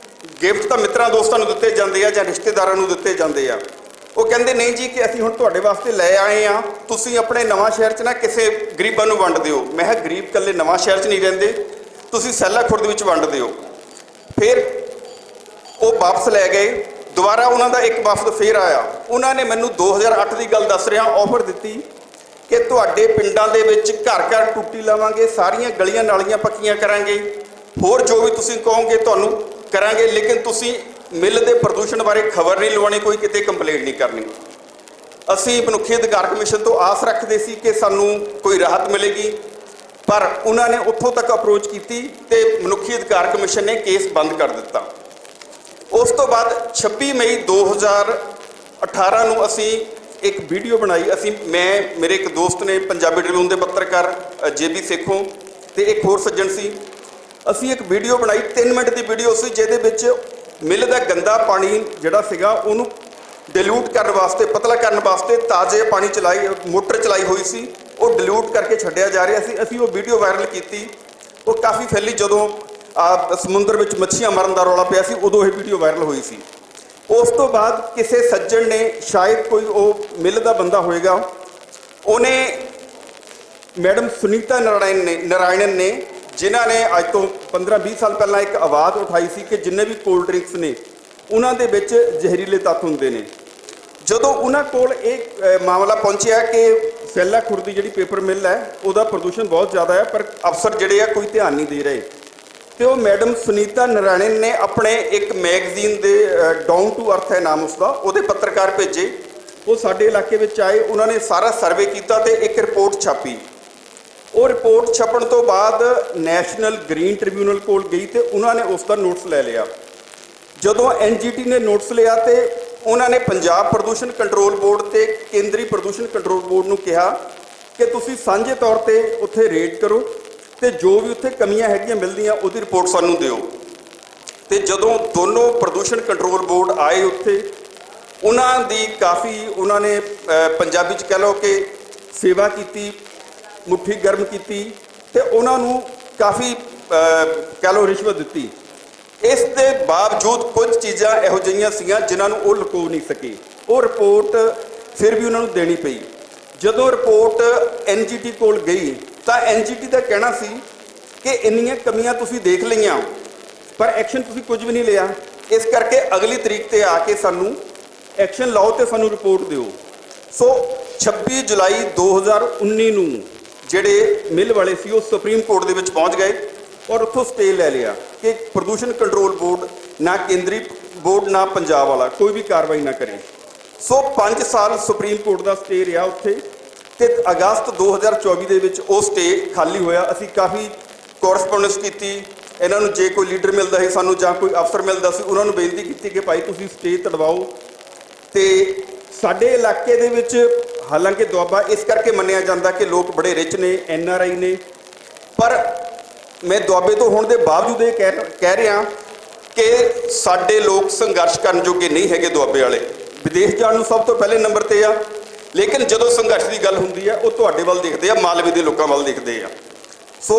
ਗਿਫਟ ਤਾਂ ਮਿੱਤਰਾਂ ਦੋਸਤਾਂ ਨੂੰ ਦਿੱਤੇ ਜਾਂਦੇ ਆ ਜਾਂ ਰਿਸ਼ਤੇਦਾਰਾਂ ਨੂੰ ਦਿੱਤੇ ਜਾਂਦੇ ਆ। ਉਹ ਕਹਿੰਦੇ ਨਹੀਂ ਜੀ ਕਿ ਅਸੀਂ ਹੁਣ ਤੁਹਾਡੇ ਵਾਸਤੇ ਲੈ ਆਏ ਆ, ਤੁਸੀਂ ਆਪਣੇ ਨਵਾਂ ਸ਼ਹਿਰ 'ਚ ਨਾ ਕਿਸੇ ਗਰੀਬਾਂ ਨੂੰ ਵੰਡ ਦਿਓ। ਮੈਂ ਕਿਹਾ ਗਰੀਬ ਇਕੱਲੇ ਨਵਾਂ ਸ਼ਹਿਰ 'ਚ ਨਹੀਂ ਰਹਿੰਦੇ, ਤੁਸੀਂ ਸੈਲਾ ਖੁਰਦ ਵਿੱਚ ਵੰਡ ਦਿਓ। ਫਿਰ ਉਹ ਵਾਪਸ ਲੈ ਗਏ। ਦੁਬਾਰਾ ਉਹਨਾਂ ਦਾ ਇੱਕ ਵਫਦ ਫੇਰ ਆਇਆ, ਉਹਨਾਂ ਨੇ ਮੈਨੂੰ 2008 ਦੀ ਗੱਲ ਦੱਸ ਰਿਹਾ ਆਫਰ ਦਿੱਤੀ ਕਿ ਤੁਹਾਡੇ ਪਿੰਡਾਂ ਦੇ ਵਿੱਚ ਘਰ ਘਰ ਟੂਟੀ ਲਾਵਾਂਗੇ, ਸਾਰੀਆਂ ਗਲੀਆਂ ਨਾਲੀਆਂ ਪੱਕੀਆਂ ਕਰਾਂਗੇ, ਹੋਰ ਜੋ ਵੀ ਤੁਸੀਂ ਕਹੋਗੇ ਤੁਹਾਨੂੰ ਕਰਾਂਗੇ, ਲੇਕਿਨ ਤੁਸੀਂ ਮਿਲ ਦੇ ਪ੍ਰਦੂਸ਼ਣ ਬਾਰੇ ਖਬਰ ਨਹੀਂ ਲਵਾਉਣੀ, ਕੋਈ ਕਿਤੇ ਕੰਪਲੇਂਟ ਨਹੀਂ ਕਰਨੀ। ਅਸੀਂ ਮਨੁੱਖੀ ਅਧਿਕਾਰ ਕਮਿਸ਼ਨ ਤੋਂ ਆਸ ਰੱਖਦੇ ਸੀ ਕਿ ਸਾਨੂੰ ਕੋਈ ਰਾਹਤ ਮਿਲੇਗੀ, ਪਰ ਉਹਨਾਂ ਨੇ ਉੱਥੋਂ ਤੱਕ ਅਪਰੋਚ ਕੀਤੀ ਤੇ ਮਨੁੱਖੀ ਅਧਿਕਾਰ ਕਮਿਸ਼ਨ ਨੇ ਕੇਸ ਬੰਦ ਕਰ ਦਿੱਤਾ। ਉਸ ਤੋਂ ਬਾਅਦ 26 ਮਈ 2018 ਨੂੰ ਅਸੀਂ ਇੱਕ ਵੀਡੀਓ ਬਣਾਈ। ਮੈਂ ਮੇਰੇ ਇੱਕ ਦੋਸਤ ਨੇ ਪੰਜਾਬੀ ਟ੍ਰਿਬਿਊਨ ਦੇ ਪੱਤਰਕਾਰ JB ਸੇਖੋਂ ਤੇ ਇੱਕ ਹੋਰ ਸੱਜਣ ਸੀ, ਅਸੀਂ ਇੱਕ ਵੀਡੀਓ ਬਣਾਈ 3 ਮਿੰਟ ਦੀ ਵੀਡੀਓ ਸੀ, ਜਿਹਦੇ ਵਿੱਚ ਮਿਲ ਦਾ ਗੰਦਾ ਪਾਣੀ ਜਿਹੜਾ ਸੀਗਾ ਉਹਨੂੰ ਡਿਲੂਟ ਕਰਨ ਵਾਸਤੇ, ਪਤਲਾ ਕਰਨ ਵਾਸਤੇ ਤਾਜ਼ੇ ਪਾਣੀ ਮੋਟਰ ਚਲਾਈ ਹੋਈ ਸੀ, ਉਹ ਡਿਲੂਟ ਕਰਕੇ ਛੱਡਿਆ ਜਾ ਰਿਹਾ ਸੀ। ਅਸੀਂ ਉਹ ਵੀਡੀਓ ਵਾਇਰਲ ਕੀਤੀ, ਉਹ ਕਾਫੀ ਫੈਲੀ। ਜਦੋਂ ਸਮੁੰਦਰ ਵਿੱਚ ਮੱਛੀਆਂ ਮਰਨ ਦਾ ਰੌਲਾ ਪਿਆ ਸੀ ਉਦੋਂ ਇਹ ਵੀਡੀਓ ਵਾਇਰਲ ਹੋਈ ਸੀ। ਉਸ ਤੋਂ ਬਾਅਦ ਕਿਸੇ ਸੱਜਣ ਨੇ, ਸ਼ਾਇਦ ਕੋਈ ਉਹ ਮਿਲ ਦਾ ਬੰਦਾ ਹੋਏਗਾ, ਉਹਨੇ ਮੈਡਮ ਸੁਨੀਤਾ ਨਾਰਾਇਣਨ ਨੇ, ਜਿਨ੍ਹਾਂ ਨੇ ਅੱਜ ਤੋਂ 15-20 ਸਾਲ ਪਹਿਲਾਂ ਇੱਕ ਆਵਾਜ਼ ਉਠਾਈ ਸੀ ਕਿ ਜਿੰਨੇ ਵੀ ਕੋਲਡ ਡਰਿੰਕਸ ਨੇ ਉਹਨਾਂ ਦੇ ਵਿੱਚ ਜ਼ਹਿਰੀਲੇ ਤੱਤ ਹੁੰਦੇ ਨੇ। ਜਦੋਂ ਉਹਨਾਂ ਕੋਲ ਇਹ ਮਾਮਲਾ ਪਹੁੰਚਿਆ ਕਿ ਸੈਲਾ ਖੁਰਦ ਦੀ ਜਿਹੜੀ ਪੇਪਰ ਮਿਲ ਹੈ ਉਹਦਾ ਪ੍ਰਦੂਸ਼ਣ ਬਹੁਤ ਜ਼ਿਆਦਾ ਹੈ, ਪਰ ਅਫਸਰ ਜਿਹੜੇ ਆ ਕੋਈ ਧਿਆਨ ਨਹੀਂ ਦੇ ਰਹੇ, ਤੇ ਉਹ ਮੈਡਮ ਸੁਨੀਤਾ ਨਾਰਾਇਣਨ ਨੇ ਆਪਣੇ ਇੱਕ ਮੈਗਜ਼ੀਨ ਦੇ ਡਾਊਨ ਟੂ ਅਰਥ ਹੈ ਨਾਮ ਉਸਦਾ, ਉਹਦੇ ਪੱਤਰਕਾਰ ਭੇਜੇ। ਉਹ ਸਾਡੇ ਇਲਾਕੇ ਵਿੱਚ ਆਏ, ਉਹਨਾਂ ਨੇ ਸਾਰਾ ਸਰਵੇ ਕੀਤਾ ਤੇ ਇੱਕ ਰਿਪੋਰਟ ਛਾਪੀ। ਉਹ ਰਿਪੋਰਟ ਛਪਣ ਤੋਂ ਬਾਅਦ ਨੈਸ਼ਨਲ ਗ੍ਰੀਨ ਟ੍ਰਿਬਿਊਨਲ ਕੋਲ ਗਈ ਤੇ ਉਹਨਾਂ ਨੇ ਉਸ ਦਾ ਨੋਟਿਸ ਲੈ ਲਿਆ। ਜਦੋਂ NGT ਨੇ ਨੋਟਿਸ ਲਿਆ ਤੇ ਉਹਨਾਂ ਨੇ ਪੰਜਾਬ ਪ੍ਰਦੂਸ਼ਣ ਕੰਟਰੋਲ ਬੋਰਡ ਤੇ ਕੇਂਦਰੀ ਪ੍ਰਦੂਸ਼ਣ ਕੰਟਰੋਲ ਬੋਰਡ ਨੂੰ ਕਿਹਾ ਕਿ ਤੁਸੀਂ ਸਾਂਝੇ ਤੌਰ ਤੇ ਉੱਥੇ ਰੇਡ ਕਰੋ ਤੇ ਜੋ ਵੀ ਉੱਥੇ ਕਮੀਆਂ ਹੈਗੀਆਂ ਮਿਲਦੀਆਂ ਉਹਦੀ ਰਿਪੋਰਟ ਸਾਨੂੰ ਦਿਓ। ਤੇ ਜਦੋਂ ਦੋਨੋਂ ਪ੍ਰਦੂਸ਼ਣ ਕੰਟਰੋਲ ਬੋਰਡ ਆਏ ਉੱਥੇ, ਉਹਨਾਂ ਦੀ ਕਾਫੀ ਉਹਨਾਂ ਨੇ ਪੰਜਾਬੀ 'ਚ ਕਹਿ ਲਓ ਕਿ ਸੇਵਾ ਕੀਤੀ, ਮੁੱਠੀ ਗਰਮ ਕੀਤੀ ਤੇ ਉਹਨਾਂ ਨੂੰ ਕਾਫੀ ਕਹਿ ਲਓ ਰਿਸ਼ਵਤ ਦਿੱਤੀ। ਇਸ ਦੇ ਬਾਵਜੂਦ ਕੁਝ ਚੀਜ਼ਾਂ ਇਹੋ ਜਿਹੀਆਂ ਸੀਗੀਆਂ ਜਿਨ੍ਹਾਂ ਨੂੰ ਉਹ ਲੁਕੋ ਨਹੀਂ ਸਕੇ। ਉਹ ਰਿਪੋਰਟ ਫਿਰ ਵੀ ਉਹਨਾਂ ਨੂੰ ਦੇਣੀ ਪਈ। ਜਦੋਂ ਰਿਪੋਰਟ NGT ਕੋਲ ਗਈ ਤਾਂ NGT ਦਾ ਕਹਿਣਾ ਸੀ ਕਿ ਇੰਨੀਆਂ ਕਮੀਆਂ ਤੁਸੀਂ ਦੇਖ ਲਈਆਂ ਪਰ ਐਕਸ਼ਨ ਤੁਸੀਂ ਕੁਝ ਵੀ ਨਹੀਂ ਲਿਆ, ਇਸ ਕਰਕੇ ਅਗਲੀ ਤਰੀਕ ਤੇ ਆ ਕੇ ਸਾਨੂੰ ਐਕਸ਼ਨ ਲਾਓ ਤੇ ਸਾਨੂੰ ਰਿਪੋਰਟ ਦਿਓ। ਸੋ 26 ਜੁਲਾਈ 2019 ਨੂੰ ਜਿਹੜੇ ਮਿਲ ਵਾਲੇ ਸੀ ਉਹ ਸੁਪਰੀਮ ਕੋਰਟ ਦੇ ਵਿੱਚ ਪਹੁੰਚ ਗਏ ਔਰ ਉੱਥੋਂ ਸਟੇ ਲੈ ਲਿਆ ਕਿ ਪ੍ਰਦੂਸ਼ਣ ਕੰਟਰੋਲ ਬੋਰਡ, ਨਾ ਕੇਂਦਰੀ ਬੋਰਡ ਨਾ ਪੰਜਾਬ ਵਾਲਾ, ਕੋਈ ਵੀ ਕਾਰਵਾਈ ਨਾ ਕਰੇ। ਸੋ 5 ਸਾਲ ਸੁਪਰੀਮ ਕੋਰਟ ਦਾ ਸਟੇ ਰਿਹਾ ਉੱਥੇ ਤੇ ਅਗਸਤ 2024 ਦੇ ਵਿੱਚ ਉਹ ਸਟੇ ਖਾਲੀ ਹੋਇਆ। ਅਸੀਂ ਕਾਫੀ ਕੋਰਸਪੋਂਡੈਂਸ ਕੀਤੀ, ਇਹਨਾਂ ਨੂੰ ਜੇ ਕੋਈ ਲੀਡਰ ਮਿਲਦਾ ਸੀ ਸਾਨੂੰ ਜਾਂ ਕੋਈ ਅਫਸਰ ਮਿਲਦਾ ਸੀ ਉਹਨਾਂ ਨੂੰ ਬੇਨਤੀ ਕੀਤੀ ਕਿ ਭਾਈ ਤੁਸੀਂ ਸਟੇ ਤੜਵਾਓ। ਤੇ ਸਾਡੇ ਇਲਾਕੇ ਦੇ ਵਿੱਚ ਹਾਲਾਂਕਿ ਦੁਆਬਾ ਇਸ ਕਰਕੇ ਮੰਨਿਆ ਜਾਂਦਾ ਕਿ ਲੋਕ ਬੜੇ ਰਿਚ ਨੇ, NRI ਨੇ, ਪਰ ਮੈਂ ਦੁਆਬੇ ਤੋਂ ਹੋਣ ਦੇ ਬਾਵਜੂਦ ਇਹ ਕਹਿ ਰਿਹਾ ਕਿ ਸਾਡੇ ਲੋਕ ਸੰਘਰਸ਼ ਕਰਨ ਜੋਗੇ ਨਹੀਂ ਹੈਗੇ। ਦੁਆਬੇ ਵਾਲੇ ਵਿਦੇਸ਼ ਜਾਣ ਨੂੰ ਸਭ ਤੋਂ ਪਹਿਲੇ ਨੰਬਰ ਤੇ ਆ, ਲੇਕਿਨ ਜਦੋਂ ਸੰਘਰਸ਼ ਦੀ ਗੱਲ ਹੁੰਦੀ ਹੈ ਉਹ ਤੁਹਾਡੇ ਵੱਲ ਦੇਖਦੇ ਆ, ਮਾਲਵੇ ਦੇ ਲੋਕਾਂ ਵੱਲ ਦੇਖਦੇ ਆ। ਸੋ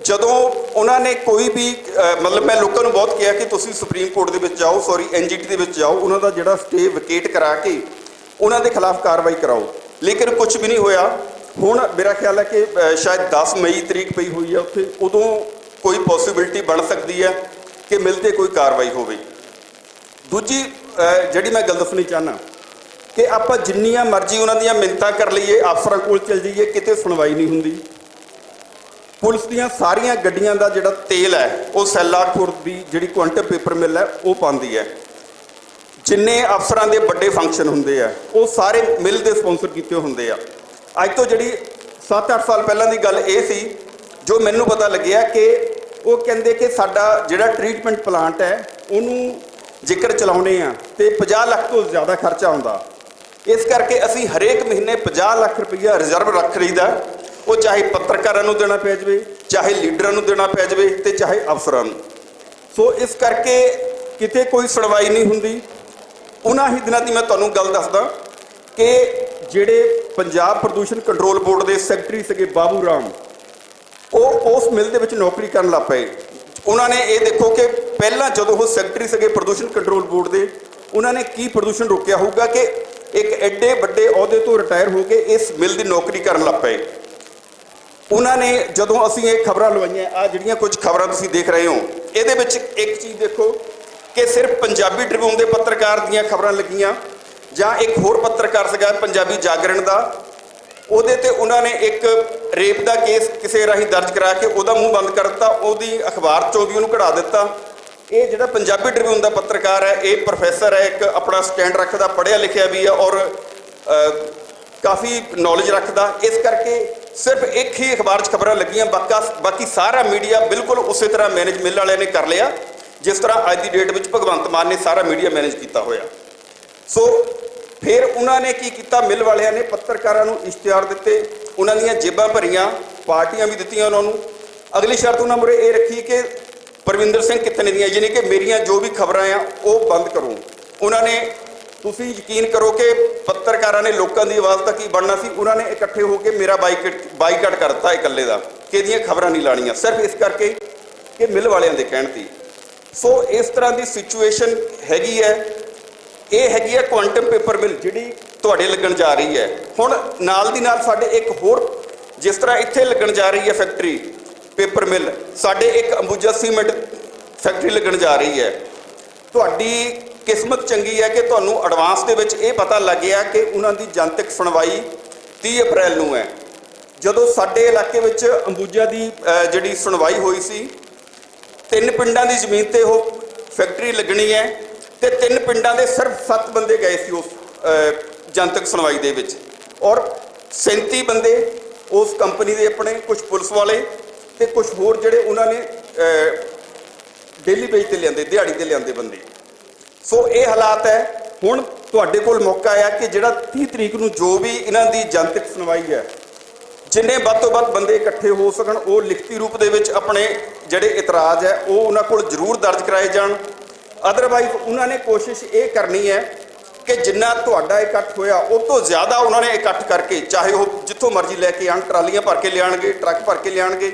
ਜਦੋਂ ਉਹਨਾਂ ਨੇ ਕੋਈ ਵੀ ਮਤਲਬ ਮੈਂ ਲੋਕਾਂ ਨੂੰ ਬਹੁਤ ਕਿਹਾ ਕਿ ਤੁਸੀਂ ਸੁਪਰੀਮ ਕੋਰਟ ਦੇ ਵਿੱਚ ਜਾਓ, NGT ਦੇ ਵਿੱਚ ਜਾਓ, ਉਹਨਾਂ ਦਾ ਜਿਹੜਾ ਸਟੇ ਵਿਕੇਟ ਕਰਾ ਕੇ ਉਹਨਾਂ ਦੇ ਖਿਲਾਫ ਕਾਰਵਾਈ ਕਰਾਓ, ਲੇਕਿਨ ਕੁਝ ਵੀ ਨਹੀਂ ਹੋਇਆ। ਹੁਣ ਮੇਰਾ ਖਿਆਲ ਹੈ ਕਿ ਸ਼ਾਇਦ 10 ਮਈ ਤਰੀਕ ਪਈ ਹੋਈ ਹੈ ਉੱਥੇ, ਉਦੋਂ ਕੋਈ ਪੋਸੀਬਿਲਿਟੀ ਬਣ ਸਕਦੀ ਹੈ ਕਿ ਮਿਲ ਕੇ ਕੋਈ ਕਾਰਵਾਈ ਹੋਵੇ। ਦੂਜੀ ਜਿਹੜੀ ਮੈਂ ਗੱਲ ਦੱਸਣੀ ਚਾਹੁੰਦਾ ਕਿ ਆਪਾਂ ਜਿੰਨੀਆਂ ਮਰਜ਼ੀ ਉਹਨਾਂ ਦੀਆਂ ਮਿੰਨਤਾਂ ਕਰ ਲਈਏ, ਅਫਸਰਾਂ ਕੋਲ ਚਲ ਜਾਈਏ, ਕਿਤੇ ਸੁਣਵਾਈ ਨਹੀਂ ਹੁੰਦੀ। ਪੁਲਿਸ ਦੀਆਂ ਸਾਰੀਆਂ ਗੱਡੀਆਂ ਦਾ ਜਿਹੜਾ ਤੇਲ ਹੈ ਉਹ ਸੈਲਾ ਖੁਰਦ ਦੀ ਜਿਹੜੀ ਕੁਆਂਟਮ ਪੇਪਰ ਮਿਲ ਹੈ ਉਹ ਪਾਉਂਦੀ ਹੈ। ਜਿੰਨੇ ਅਫਸਰਾਂ ਦੇ ਵੱਡੇ ਫੰਕਸ਼ਨ ਹੁੰਦੇ ਆ ਉਹ ਸਾਰੇ ਮਿਲ ਦੇ ਸਪਾਂਸਰ ਕੀਤੇ ਹੁੰਦੇ ਆ। ਅੱਜ ਤੋਂ ਜਿਹੜੀ 7-8 ਸਾਲ ਪਹਿਲਾਂ ਦੀ ਗੱਲ ਇਹ ਸੀ, ਜੋ ਮੈਨੂੰ ਪਤਾ ਲੱਗਿਆ ਕਿ ਉਹ ਕਹਿੰਦੇ ਕਿ ਸਾਡਾ ਜਿਹੜਾ ਟ੍ਰੀਟਮੈਂਟ ਪਲਾਂਟ ਹੈ ਉਹਨੂੰ ਜੇਕਰ ਚਲਾਉਣੇ ਆ ਤੇ 50 ਲੱਖ ਤੋਂ ਜ਼ਿਆਦਾ ਖਰਚਾ ਆਉਂਦਾ। ਇਸ ਕਰਕੇ ਅਸੀਂ ਹਰੇਕ ਮਹੀਨੇ 50 ਲੱਖ ਰੁਪਈਆ ਰਿਜ਼ਰਵ ਰੱਖ ਲਈਦਾ, ਉਹ ਚਾਹੇ ਪੱਤਰਕਾਰਾਂ ਨੂੰ ਦੇਣਾ ਪੈ ਜਾਵੇ, ਚਾਹੇ ਲੀਡਰਾਂ ਨੂੰ ਦੇਣਾ ਪੈ ਜਾਵੇ ਤੇ ਚਾਹੇ ਅਫਸਰਾਂ ਨੂੰ। ਸੋ ਇਸ ਕਰਕੇ ਕਿਤੇ ਕੋਈ ਸੁਣਵਾਈ ਨਹੀਂ ਹੁੰਦੀ। ਉਹਨਾਂ ਹੀ ਦਿਨਾਂ ਦੀ ਮੈਂ ਤੁਹਾਨੂੰ ਗੱਲ ਦੱਸਦਾ ਕਿ ਜਿਹੜੇ ਪੰਜਾਬ ਪ੍ਰਦੂਸ਼ਣ ਕੰਟਰੋਲ ਬੋਰਡ ਦੇ ਸੈਕਟਰੀ ਸੀਗੇ ਬਾਬੂ ਰਾਮ, ਉਹ ਉਸ ਮਿਲ ਦੇ ਵਿੱਚ ਨੌਕਰੀ ਕਰਨ ਲੱਗ ਪਏ। ਉਹਨਾਂ ਨੇ ਇਹ ਦੇਖੋ ਕਿ ਪਹਿਲਾਂ ਜਦੋਂ ਉਹ ਸੈਕਟਰੀ ਸੀਗੇ ਪ੍ਰਦੂਸ਼ਣ ਕੰਟਰੋਲ ਬੋਰਡ ਦੇ, ਉਹਨਾਂ ਨੇ ਕੀ ਪ੍ਰਦੂਸ਼ਣ ਰੋਕਿਆ ਹੋਊਗਾ ਕਿ ਇੱਕ ਐਡੇ ਵੱਡੇ ਅਹੁਦੇ ਤੋਂ ਰਿਟਾਇਰ ਹੋ ਕੇ ਇਸ ਮਿਲ ਦੀ ਨੌਕਰੀ ਕਰਨ ਲੱਗ ਪਏ। ਉਹਨਾਂ ਨੇ ਜਦੋਂ ਅਸੀਂ ਇਹ ਖਬਰਾਂ ਲਵਾਈਆਂ, ਆ ਜਿਹੜੀਆਂ ਕੁਝ ਖਬਰਾਂ ਤੁਸੀਂ ਦੇਖ ਰਹੇ ਹੋ, ਇਹਦੇ ਵਿੱਚ ਇੱਕ ਚੀਜ਼ ਦੇਖੋ ਕਿ ਸਿਰਫ ਪੰਜਾਬੀ ਟ੍ਰਿਬਿਊਨ ਦੇ ਪੱਤਰਕਾਰ ਦੀਆਂ ਖਬਰਾਂ ਲੱਗੀਆਂ, ਜਾਂ ਇੱਕ ਹੋਰ ਪੱਤਰਕਾਰ ਸੀਗਾ ਪੰਜਾਬੀ ਜਾਗਰਣ ਦਾ, ਉਹਦੇ ਤੇ ਉਹਨਾਂ ਨੇ ਇੱਕ ਰੇਪ ਦਾ ਕੇਸ ਕਿਸੇ ਰਾਹੀਂ ਦਰਜ ਕਰਾ ਕੇ ਉਹਦਾ ਮੂੰਹ ਬੰਦ ਕਰ ਦਿੱਤਾ, ਉਹਦੀ ਅਖਬਾਰ ਚੋਂ ਵੀ ਉਹਨੂੰ ਕਢਾ ਦਿੱਤਾ। ਇਹ ਜਿਹੜਾ ਪੰਜਾਬੀ ਟ੍ਰਿਬਿਊਨ ਦਾ ਪੱਤਰਕਾਰ ਹੈ, ਇਹ ਪ੍ਰੋਫੈਸਰ ਹੈ, ਇੱਕ ਆਪਣਾ ਸਟੈਂਡ ਰੱਖਦਾ, ਪੜ੍ਹਿਆ ਲਿਖਿਆ ਵੀ ਹੈ ਔਰ ਕਾਫੀ ਨੌਲੇਜ ਰੱਖਦਾ। ਇਸ ਕਰਕੇ ਸਿਰਫ ਇੱਕ ਹੀ ਅਖਬਾਰ 'ਚ ਖਬਰਾਂ ਲੱਗੀਆਂ, ਬਾਕੀ ਸਾਰਾ ਮੀਡੀਆ ਬਿਲਕੁਲ ਉਸੇ ਤਰ੍ਹਾਂ ਮੈਨੇਜ ਮਿਲ ਵਾਲਿਆਂ ਨੇ ਕਰ ਲਿਆ ਜਿਸ ਤਰ੍ਹਾਂ ਅੱਜ ਦੀ ਡੇਟ ਵਿੱਚ ਭਗਵੰਤ ਮਾਨ ਨੇ ਸਾਰਾ ਮੀਡੀਆ ਮੈਨੇਜ ਕੀਤਾ ਹੋਇਆ। ਸੋ ਫਿਰ ਉਹਨਾਂ ਨੇ ਕੀ ਕੀਤਾ, ਮਿਲ ਵਾਲਿਆਂ ਨੇ ਪੱਤਰਕਾਰਾਂ ਨੂੰ ਇਸ਼ਤਿਹਾਰ ਦਿੱਤੇ, ਉਹਨਾਂ ਦੀਆਂ ਜੇਬਾਂ ਭਰੀਆਂ, ਪਾਰਟੀਆਂ ਵੀ ਦਿੱਤੀਆਂ ਉਹਨਾਂ ਨੂੰ। ਅਗਲੀ ਸ਼ਰਤ ਉਹਨਾਂ ਮੁਰੇ ਇਹ ਰੱਖੀ ਕਿ ਪਰਵਿੰਦਰ ਸਿੰਘ ਕਿਤਨੇ ਦੀਆਂ, ਯਾਨੀ ਕਿ ਮੇਰੀਆਂ ਜੋ ਵੀ ਖਬਰਾਂ ਆ ਉਹ ਬੰਦ ਕਰੋ। ਉਹਨਾਂ ਨੇ, ਤੁਸੀਂ ਯਕੀਨ ਕਰੋ ਕਿ ਪੱਤਰਕਾਰਾਂ ਨੇ ਲੋਕਾਂ ਦੀ ਆਵਾਜ਼ ਤਾਂ ਕੀ ਬਣਨਾ ਸੀ, ਉਹਨਾਂ ਨੇ ਇਕੱਠੇ ਹੋ ਕੇ ਮੇਰਾ ਬਾਈਕਾਟ ਕਰ ਦਿੱਤਾ ਇਕੱਲੇ ਦਾ, ਕਿ ਇਹਦੀਆਂ ਖਬਰਾਂ ਨਹੀਂ ਲਾਣੀਆਂ, ਸਿਰਫ ਇਸ ਕਰਕੇ ਕਿ ਮਿਲ ਵਾਲਿਆਂ ਦੇ ਕਹਿਣ 'ਤੇ। ਸੋ ਇਸ ਤਰ੍ਹਾਂ ਦੀ ਸਿਚੁਏਸ਼ਨ ਹੈਗੀ ਹੈ। ਇਹ ਹੈਗੀ ਹੈ ਕੁਆਂਟਮ ਪੇਪਰ ਮਿਲ ਜਿਹੜੀ ਤੁਹਾਡੇ ਲੱਗਣ ਜਾ ਰਹੀ ਹੈ। ਹੁਣ ਨਾਲ ਦੀ ਨਾਲ ਸਾਡੇ ਇੱਕ ਹੋਰ, ਜਿਸ ਤਰ੍ਹਾਂ ਇੱਥੇ ਲੱਗਣ ਜਾ ਰਹੀ ਹੈ ਫੈਕਟਰੀ ਪੇਪਰ ਮਿਲ, ਸਾਡੇ ਇੱਕ ਅੰਬੂਜਾ ਸੀਮੈਂਟ ਫੈਕਟਰੀ ਲੱਗਣ ਜਾ ਰਹੀ ਹੈ। ਤੁਹਾਡੀ ਕਿਸਮਤ ਚੰਗੀ ਹੈ ਕਿ ਤੁਹਾਨੂੰ ਐਡਵਾਂਸ ਦੇ ਵਿੱਚ ਇਹ ਪਤਾ ਲੱਗ ਗਿਆ ਕਿ ਉਹਨਾਂ ਦੀ ਜਨਤਕ ਸੁਣਵਾਈ 30 ਅਪ੍ਰੈਲ ਨੂੰ ਹੈ। ਜਦੋਂ ਸਾਡੇ ਇਲਾਕੇ ਵਿੱਚ ਅੰਬੂਜਾ ਦੀ ਜਿਹੜੀ ਸੁਣਵਾਈ ਹੋਈ ਸੀ, 3 ਪਿੰਡਾਂ ਦੀ ਜ਼ਮੀਨ ਤੇ ਉਹ ਫੈਕਟਰੀ ਲੱਗਣੀ ਹੈ ਤੇ 3 ਪਿੰਡਾਂ ਦੇ ਸਿਰਫ 7 ਬੰਦੇ ਗਏ ਸੀ ਉਸ ਜਨਤਕ ਸੁਣਵਾਈ ਦੇ ਵਿੱਚ, ਔਰ 37 ਬੰਦੇ ਉਸ ਕੰਪਨੀ ਦੇ ਆਪਣੇ, ਕੁਝ ਪੁਲਿਸ ਵਾਲੇ ਤੇ ਕੁਝ ਹੋਰ ਜਿਹੜੇ ਉਹਨਾਂ ਨੇ ਡੇਲੀ ਬੇਸ ਤੇ ਲਿਆਂਦੇ, ਦਿਹਾੜੀ ਤੇ ਲਿਆਂਦੇ ਬੰਦੇ। ਸੋ ਇਹ ਹਾਲਾਤ ਹੈ। ਹੁਣ ਤੁਹਾਡੇ ਕੋਲ ਮੌਕਾ ਆਇਆ ਕਿ ਜਿਹੜਾ 30 ਤਰੀਕ ਨੂੰ ਜੋ ਵੀ ਇਹਨਾਂ ਦੀ ਜਨਤਕ ਸੁਣਵਾਈ ਹੈ, ਜਿੰਨੇ ਵੱਧ ਤੋਂ ਵੱਧ ਬੰਦੇ ਇਕੱਠੇ ਹੋ ਸਕਣ, ਉਹ ਲਿਖਤੀ ਰੂਪ ਦੇ ਵਿੱਚ ਆਪਣੇ ਜਿਹੜੇ ਇਤਰਾਜ਼ ਹੈ ਉਹ ਉਹਨਾਂ ਕੋਲ ਜ਼ਰੂਰ ਦਰਜ ਕਰਾਏ ਜਾਣ। ਅਦਰਵਾਈਜ਼ ਉਹਨਾਂ ਨੇ ਕੋਸ਼ਿਸ਼ ਇਹ ਕਰਨੀ ਹੈ ਕਿ ਜਿੰਨਾ ਤੁਹਾਡਾ ਇਕੱਠ ਹੋਇਆ ਉਹ ਤੋਂ ਜ਼ਿਆਦਾ ਉਹਨਾਂ ਨੇ ਇਕੱਠ ਕਰਕੇ, ਚਾਹੇ ਉਹ ਜਿੱਥੋਂ ਮਰਜ਼ੀ ਲੈ ਕੇ ਆਉਣ, ਟਰਾਲੀਆਂ ਭਰ ਕੇ ਲਿਆਉਣਗੇ, ਟਰੱਕ ਭਰ ਕੇ ਲਿਆਉਣਗੇ,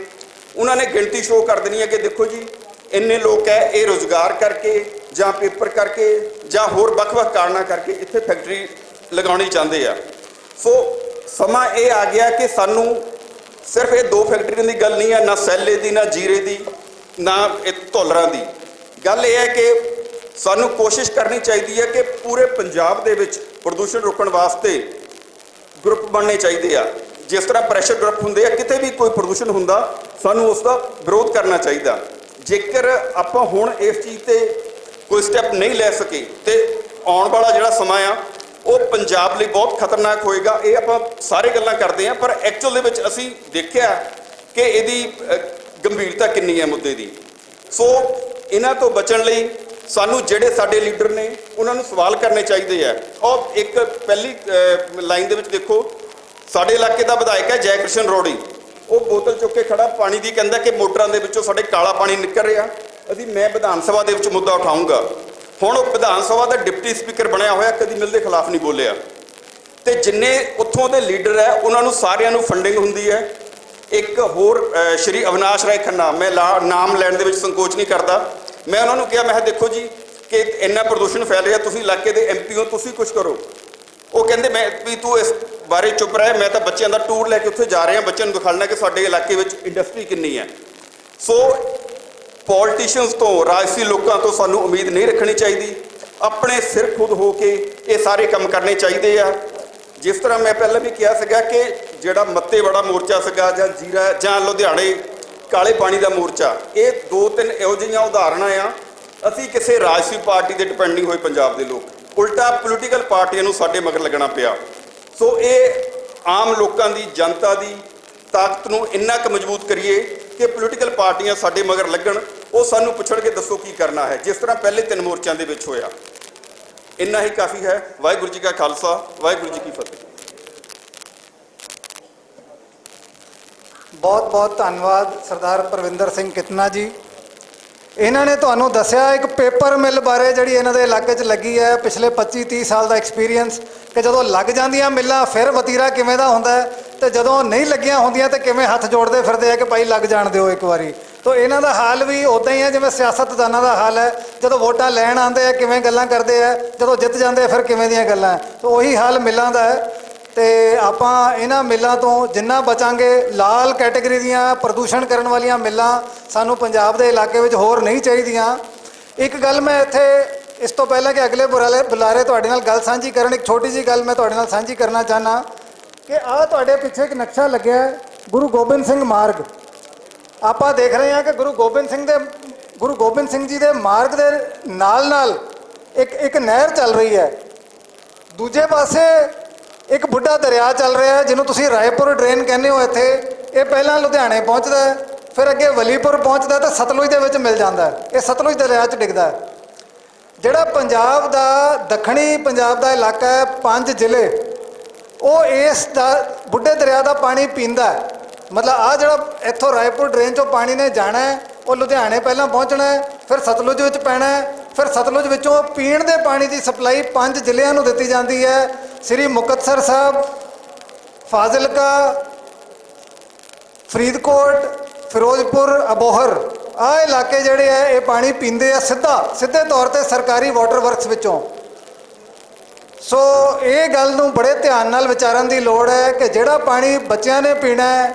ਉਹਨਾਂ ਨੇ ਗਿਣਤੀ ਸ਼ੋਅ ਕਰ ਦੇਣੀ ਹੈ ਕਿ ਦੇਖੋ ਜੀ ਇੰਨੇ ਲੋਕ ਹੈ, ਇਹ ਰੁਜ਼ਗਾਰ ਕਰਕੇ ਜਾਂ ਪੇਪਰ ਕਰਕੇ ਜਾਂ ਹੋਰ ਵੱਖ-ਵੱਖ ਕਾਰਨਾਂ ਕਰਕੇ ਇੱਥੇ ਫੈਕਟਰੀ ਲਗਾਉਣੀ ਚਾਹੁੰਦੇ ਆ। ਸੋ ਸਮਾਂ ਇਹ ਆ ਗਿਆ ਕਿ ਸਾਨੂੰ ਸਿਰਫ ਇਹ 2 ਫੈਕਟਰੀਆਂ ਦੀ ਗੱਲ ਨਹੀਂ ਹੈ, ਨਾ ਸੈਲੇ ਦੀ, ਨਾ ਜੀਰੇ ਦੀ, ਨਾ ਇਹ ਧੌਲਰਾਂ ਦੀ। ਗੱਲ ਇਹ ਹੈ ਕਿ ਸਾਨੂੰ ਕੋਸ਼ਿਸ਼ ਕਰਨੀ ਚਾਹੀਦੀ ਹੈ ਕਿ ਪੂਰੇ ਪੰਜਾਬ ਦੇ ਵਿੱਚ ਪ੍ਰਦੂਸ਼ਣ ਰੋਕਣ ਵਾਸਤੇ ਗਰੁੱਪ ਬਣਨੇ ਚਾਹੀਦੇ ਆ। ਜਿਸ ਤਰ੍ਹਾਂ ਪ੍ਰੈਸ਼ਰ ਗਰੁੱਪ ਹੁੰਦੇ ਆ, ਕਿਤੇ ਵੀ ਕੋਈ ਪ੍ਰਦੂਸ਼ਣ ਹੁੰਦਾ ਸਾਨੂੰ ਉਸ ਦਾ ਵਿਰੋਧ ਕਰਨਾ ਚਾਹੀਦਾ। ਜੇਕਰ ਆਪਾਂ ਹੁਣ ਇਸ ਚੀਜ਼ ਤੇ ਕੋਈ ਸਟੈਪ ਨਹੀਂ ਲੈ ਸਕੇ ਤੇ ਆਉਣ ਵਾਲਾ ਜਿਹੜਾ ਸਮਾਂ ਆ ਉਹ ਪੰਜਾਬ ਲਈ ਬਹੁਤ ਖਤਰਨਾਕ ਹੋਏਗਾ। ਇਹ ਆਪਾਂ ਸਾਰੇ ਗੱਲਾਂ ਕਰਦੇ ਆ, ਪਰ ਐਕਚੁਅਲ ਦੇ ਵਿੱਚ ਅਸੀਂ ਦੇਖਿਆ ਕਿ ਇਹਦੀ ਗੰਭੀਰਤਾ ਕਿੰਨੀ ਹੈ ਮੁੱਦੇ ਦੀ। ਸੋ ਇਹਨਾਂ ਤੋਂ ਬਚਣ ਲਈ ਸਾਨੂੰ ਜਿਹੜੇ ਸਾਡੇ ਲੀਡਰ ਨੇ ਉਹਨਾਂ ਨੂੰ ਸਵਾਲ ਕਰਨੇ ਚਾਹੀਦੇ ਆ। ਔਰ ਇੱਕ ਪਹਿਲੀ ਲਾਈਨ ਦੇ ਵਿੱਚ ਦੇਖੋ, ਸਾਡੇ ਇਲਾਕੇ ਦਾ ਵਿਧਾਇਕ ਹੈ ਜੈ ਕ੍ਰਿਸ਼ਨ ਰੋੜੀ, ਉਹ ਬੋਤਲ ਚੁੱਕ ਕੇ ਖੜਾ ਪਾਣੀ ਦੀ, ਕਹਿੰਦਾ ਕਿ ਮੋਟਰਾਂ ਦੇ ਵਿੱਚੋਂ ਸਾਡੇ ਕਾਲਾ ਪਾਣੀ ਨਿਕਲ ਰਿਹਾ, ਮੈਂ ਵਿਧਾਨ ਸਭਾ ਦੇ ਵਿੱਚ ਮੁੱਦਾ ਉਠਾਊਂਗਾ। ਹੁਣ ਉਹ ਵਿਧਾਨ ਸਭਾ ਦਾ ਡਿਪਟੀ ਸਪੀਕਰ ਬਣਿਆ ਹੋਇਆ, ਕਦੀ ਮਿਲ ਦੇ ਖਿਲਾਫ ਨਹੀਂ ਬੋਲਿਆ। ਤੇ ਜਿੰਨੇ ਉੱਥੋਂ ਦੇ ਲੀਡਰ ਹੈ ਉਹਨਾਂ ਨੂੰ ਸਾਰਿਆਂ ਨੂੰ ਫੰਡਿੰਗ ਹੁੰਦੀ ਹੈ। ਇੱਕ ਹੋਰ ਸ਼੍ਰੀ ਅਵਿਨਾਸ਼ ਰਾਏ ਖੰਨਾ, ਮੈਂ ਨਾਮ ਲੈਣ ਦੇ ਵਿੱਚ ਸੰਕੋਚ ਨਹੀਂ ਕਰਦਾ, ਮੈਂ ਉਹਨਾਂ ਨੂੰ ਕਿਹਾ, ਮੈਂ ਕਿਹਾ ਦੇਖੋ ਜੀ ਕਿ ਇੰਨਾ ਪ੍ਰਦੂਸ਼ਣ ਫੈਲ ਰਿਹਾ, ਤੁਸੀਂ ਇਲਾਕੇ ਦੇ MP ਹੋ, ਤੁਸੀਂ ਕੁਝ ਕਰੋ। ਉਹ ਕਹਿੰਦੇ ਮੈਂ ਵੀ ਤੂੰ ਇਸ ਬਾਰੇ ਚੁੱਪ ਰਹਿ, ਮੈਂ ਤਾਂ ਬੱਚਿਆਂ ਦਾ ਟੂਰ ਲੈ ਕੇ ਉੱਥੇ ਜਾ ਰਿਹਾ, ਬੱਚਿਆਂ ਨੂੰ ਦਿਖਾਉਣਾ ਕਿ ਸਾਡੇ ਇਲਾਕੇ ਵਿੱਚ ਇੰਡਸਟਰੀ ਕਿੰਨੀ ਹੈ। ਸੋ ਪੋਲੀਟੀਸ਼ੀਅਨਸ ਤੋਂ, ਰਾਜਸੀ ਲੋਕਾਂ ਤੋਂ ਸਾਨੂੰ ਉਮੀਦ ਨਹੀਂ ਰੱਖਣੀ ਚਾਹੀਦੀ, ਆਪਣੇ ਸਿਰ ਖੁਦ ਹੋ ਕੇ ਇਹ ਸਾਰੇ ਕੰਮ ਕਰਨੇ ਚਾਹੀਦੇ ਆ। ਜਿਸ ਤਰ੍ਹਾਂ ਮੈਂ ਪਹਿਲਾਂ ਵੀ ਕਿਹਾ ਸੀਗਾ ਕਿ ਜਿਹੜਾ ਮੱਤੇਵਾੜਾ ਮੋਰਚਾ ਸੀਗਾ ਜਾਂ ਜੀਰਾ ਜਾਂ ਲੁਧਿਆਣੇ ਕਾਲੇ ਪਾਣੀ ਦਾ ਮੋਰਚਾ, ਇਹ 2-3 ਇਹੋ ਜਿਹੀਆਂ ਉਦਾਹਰਨਾਂ ਆ। ਅਸੀਂ ਕਿਸੇ ਰਾਜਸੀ ਪਾਰਟੀ ਤੇ ਡਿਪੈਂਡ ਨਹੀਂ ਹੋਏ ਪੰਜਾਬ ਦੇ ਲੋਕ, ਉਲਟਾ ਪੋਲੀਟੀਕਲ ਪਾਰਟੀਆਂ ਨੂੰ ਸਾਡੇ ਮਗਰ ਲੱਗਣਾ ਪਿਆ। ਸੋ ਇਹ ਆਮ ਲੋਕਾਂ ਦੀ, ਜਨਤਾ ਦੀ ਤਾਕਤ ਨੂੰ ਇੰਨਾ ਕੁ ਮਜ਼ਬੂਤ ਕਰੀਏ ਕਿ ਪੋਲੀਟੀਕਲ ਪਾਰਟੀਆਂ ਸਾਡੇ ਮਗਰ ਲੱਗਣ, ਉਹ ਸਾਨੂੰ ਪੁੱਛਣ ਕੇ ਦੱਸੋ ਕੀ ਕਰਨਾ ਹੈ, ਜਿਸ ਤਰ੍ਹਾਂ ਪਹਿਲੇ 3 ਮੋਰਚਿਆਂ ਦੇ ਵਿੱਚ ਹੋਇਆ। ਇੰਨਾ ਹੀ ਕਾਫੀ ਹੈ। ਵਾਹਿਗੁਰੂ ਜੀ ਕਾ ਖਾਲਸਾ, ਵਾਹਿਗੁਰੂ ਜੀ ਕੀ ਫਤਿਹ। ਬਹੁਤ ਬਹੁਤ ਧੰਨਵਾਦ ਸਰਦਾਰ ਪਰਵਿੰਦਰ ਸਿੰਘ ਕਿਤਨਾ ਜੀ। ਇਹਨਾਂ ਨੇ ਤੁਹਾਨੂੰ ਦੱਸਿਆ ਇੱਕ ਪੇਪਰ ਮਿਲ ਬਾਰੇ ਜਿਹੜੀ ਇਹਨਾਂ ਦੇ ਇਲਾਕੇ 'ਚ ਲੱਗੀ ਹੈ, ਪਿਛਲੇ 25-30 ਸਾਲ ਦਾ ਐਕਸਪੀਰੀਅੰਸ, ਕਿ ਜਦੋਂ ਲੱਗ ਜਾਂਦੀਆਂ ਮਿੱਲਾਂ ਫਿਰ ਵਤੀਰਾ ਕਿਵੇਂ ਦਾ ਹੁੰਦਾ ਹੈ, ਤੇ ਜਦੋਂ ਨਹੀਂ ਲੱਗੀਆਂ ਹੁੰਦੀਆਂ ਤੇ ਕਿਵੇਂ ਹੱਥ ਜੋੜਦੇ ਫਿਰਦੇ ਆ ਕਿ ਭਾਈ ਲੱਗ ਜਾਣ ਦਿਓ ਇੱਕ ਵਾਰੀ। ਤੋ ਇਹਨਾਂ ਦਾ ਹਾਲ ਵੀ ਉੱਦਾਂ ਹੀ ਹੈ ਜਿਵੇਂ ਸਿਆਸਤਦਾਨਾਂ ਦਾ ਹਾਲ ਹੈ, ਜਦੋਂ ਵੋਟਾਂ ਲੈਣ ਆਉਂਦੇ ਆ ਕਿਵੇਂ ਗੱਲਾਂ ਕਰਦੇ ਆ, ਜਦੋਂ ਜਿੱਤ ਜਾਂਦੇ ਫਿਰ ਕਿਵੇਂ ਦੀਆਂ ਗੱਲਾਂ। ਤੋ ਉਹੀ ਹਾਲ ਮਿੱਲਾਂ ਦਾ ਹੈ। ਤੇ ਆਪਾਂ ਇਹਨਾਂ ਮਿੱਲਾਂ ਤੋਂ ਜਿੰਨਾ ਬਚਾਂਗੇ, ਲਾਲ ਕੈਟੇਗਰੀ ਦੀਆਂ ਪ੍ਰਦੂਸ਼ਣ ਕਰਨ ਵਾਲੀਆਂ ਮਿੱਲਾਂ ਸਾਨੂੰ ਪੰਜਾਬ ਦੇ ਇਲਾਕੇ ਵਿੱਚ ਹੋਰ ਨਹੀਂ ਚਾਹੀਦੀਆਂ। ਇੱਕ ਗੱਲ ਮੈਂ ਇੱਥੇ ਇਸ ਤੋਂ ਪਹਿਲਾਂ ਕਿ ਅਗਲੇ ਬੁਲਾਰੇ ਤੁਹਾਡੇ ਨਾਲ ਗੱਲ ਸਾਂਝੀ ਕਰਨ, ਇੱਕ ਛੋਟੀ ਜਿਹੀ ਗੱਲ ਮੈਂ ਤੁਹਾਡੇ ਨਾਲ ਸਾਂਝੀ ਕਰਨਾ ਚਾਹੁੰਦਾ ਕਿ ਆਹ ਤੁਹਾਡੇ ਪਿੱਛੇ ਇੱਕ ਨਕਸ਼ਾ ਲੱਗਿਆ ਹੈ, ਗੁਰੂ ਗੋਬਿੰਦ ਸਿੰਘ ਮਾਰਗ। ਆਪਾਂ ਦੇਖ ਰਹੇ ਹਾਂ ਕਿ ਗੁਰੂ ਗੋਬਿੰਦ ਸਿੰਘ ਜੀ ਦੇ ਮਾਰਗ ਦੇ ਨਾਲ ਨਾਲ ਇੱਕ ਨਹਿਰ ਚੱਲ ਰਹੀ ਹੈ, ਦੂਜੇ ਪਾਸੇ ਇੱਕ ਬੁੱਢਾ ਦਰਿਆ ਚੱਲ ਰਿਹਾ ਹੈ ਜਿਹਨੂੰ ਤੁਸੀਂ ਰਾਏਪੁਰ ਡਰੇਨ ਕਹਿੰਦੇ ਹੋ। ਇੱਥੇ ਇਹ ਪਹਿਲਾਂ ਲੁਧਿਆਣੇ ਪਹੁੰਚਦਾ ਹੈ, ਫਿਰ ਅੱਗੇ ਵਲੀਪੁਰ ਪਹੁੰਚਦਾ ਤੇ ਸਤਲੁਜ ਦੇ ਵਿੱਚ ਮਿਲ ਜਾਂਦਾ ਹੈ, ਇਹ ਸਤਲੁਜ ਦਰਿਆ 'ਚ ਡਿੱਗਦਾ ਹੈ। ਜਿਹੜਾ ਪੰਜਾਬ ਦਾ ਦੱਖਣੀ ਪੰਜਾਬ ਦਾ ਇਲਾਕਾ ਹੈ, 5 ਜ਼ਿਲ੍ਹੇ, ਉਹ ਇਸ ਦਾ ਬੁੱਢੇ ਦਰਿਆ ਦਾ ਪਾਣੀ ਪੀਂਦਾ ਹੈ। ਮਤਲਬ ਆਹ ਜਿਹੜਾ ਇੱਥੋਂ ਰਾਏਪੁਰ ਡਰੇਨ 'ਚੋਂ ਪਾਣੀ ਨੇ ਜਾਣਾ ਹੈ, ਉਹ ਲੁਧਿਆਣੇ ਪਹਿਲਾਂ ਪਹੁੰਚਣਾ ਹੈ, ਫਿਰ ਸਤਲੁਜ ਵਿੱਚ ਪੈਣਾ ਹੈ, ਫਿਰ ਸਤਲੁਜ ਵਿੱਚੋਂ ਪੀਣ ਦੇ ਪਾਣੀ ਦੀ ਸਪਲਾਈ 5 ਜ਼ਿਲ੍ਹਿਆਂ ਨੂੰ ਦਿੱਤੀ ਜਾਂਦੀ ਹੈ, ਸ੍ਰੀ ਮੁਕਤਸਰ ਸਾਹਿਬ, ਫਾਜ਼ਿਲਕਾ, ਫਰੀਦਕੋਟ, ਫਿਰੋਜ਼ਪੁਰ, ਅਬੋਹਰ। ਆਹ ਇਲਾਕੇ ਜਿਹੜੇ ਹੈ ਇਹ ਪਾਣੀ ਪੀਂਦੇ ਆ ਸਿੱਧੇ ਤੌਰ ਤੇ ਸਰਕਾਰੀ ਵਾਟਰ ਵਰਕਸ ਵਿੱਚੋਂ। ਸੋ ਇਹ ਗੱਲ ਨੂੰ ਬੜੇ ਧਿਆਨ ਨਾਲ ਵਿਚਾਰਨ ਦੀ ਲੋੜ ਹੈ ਕਿ ਜਿਹੜਾ ਪਾਣੀ ਬੱਚਿਆਂ ਨੇ ਪੀਣਾ ਹੈ,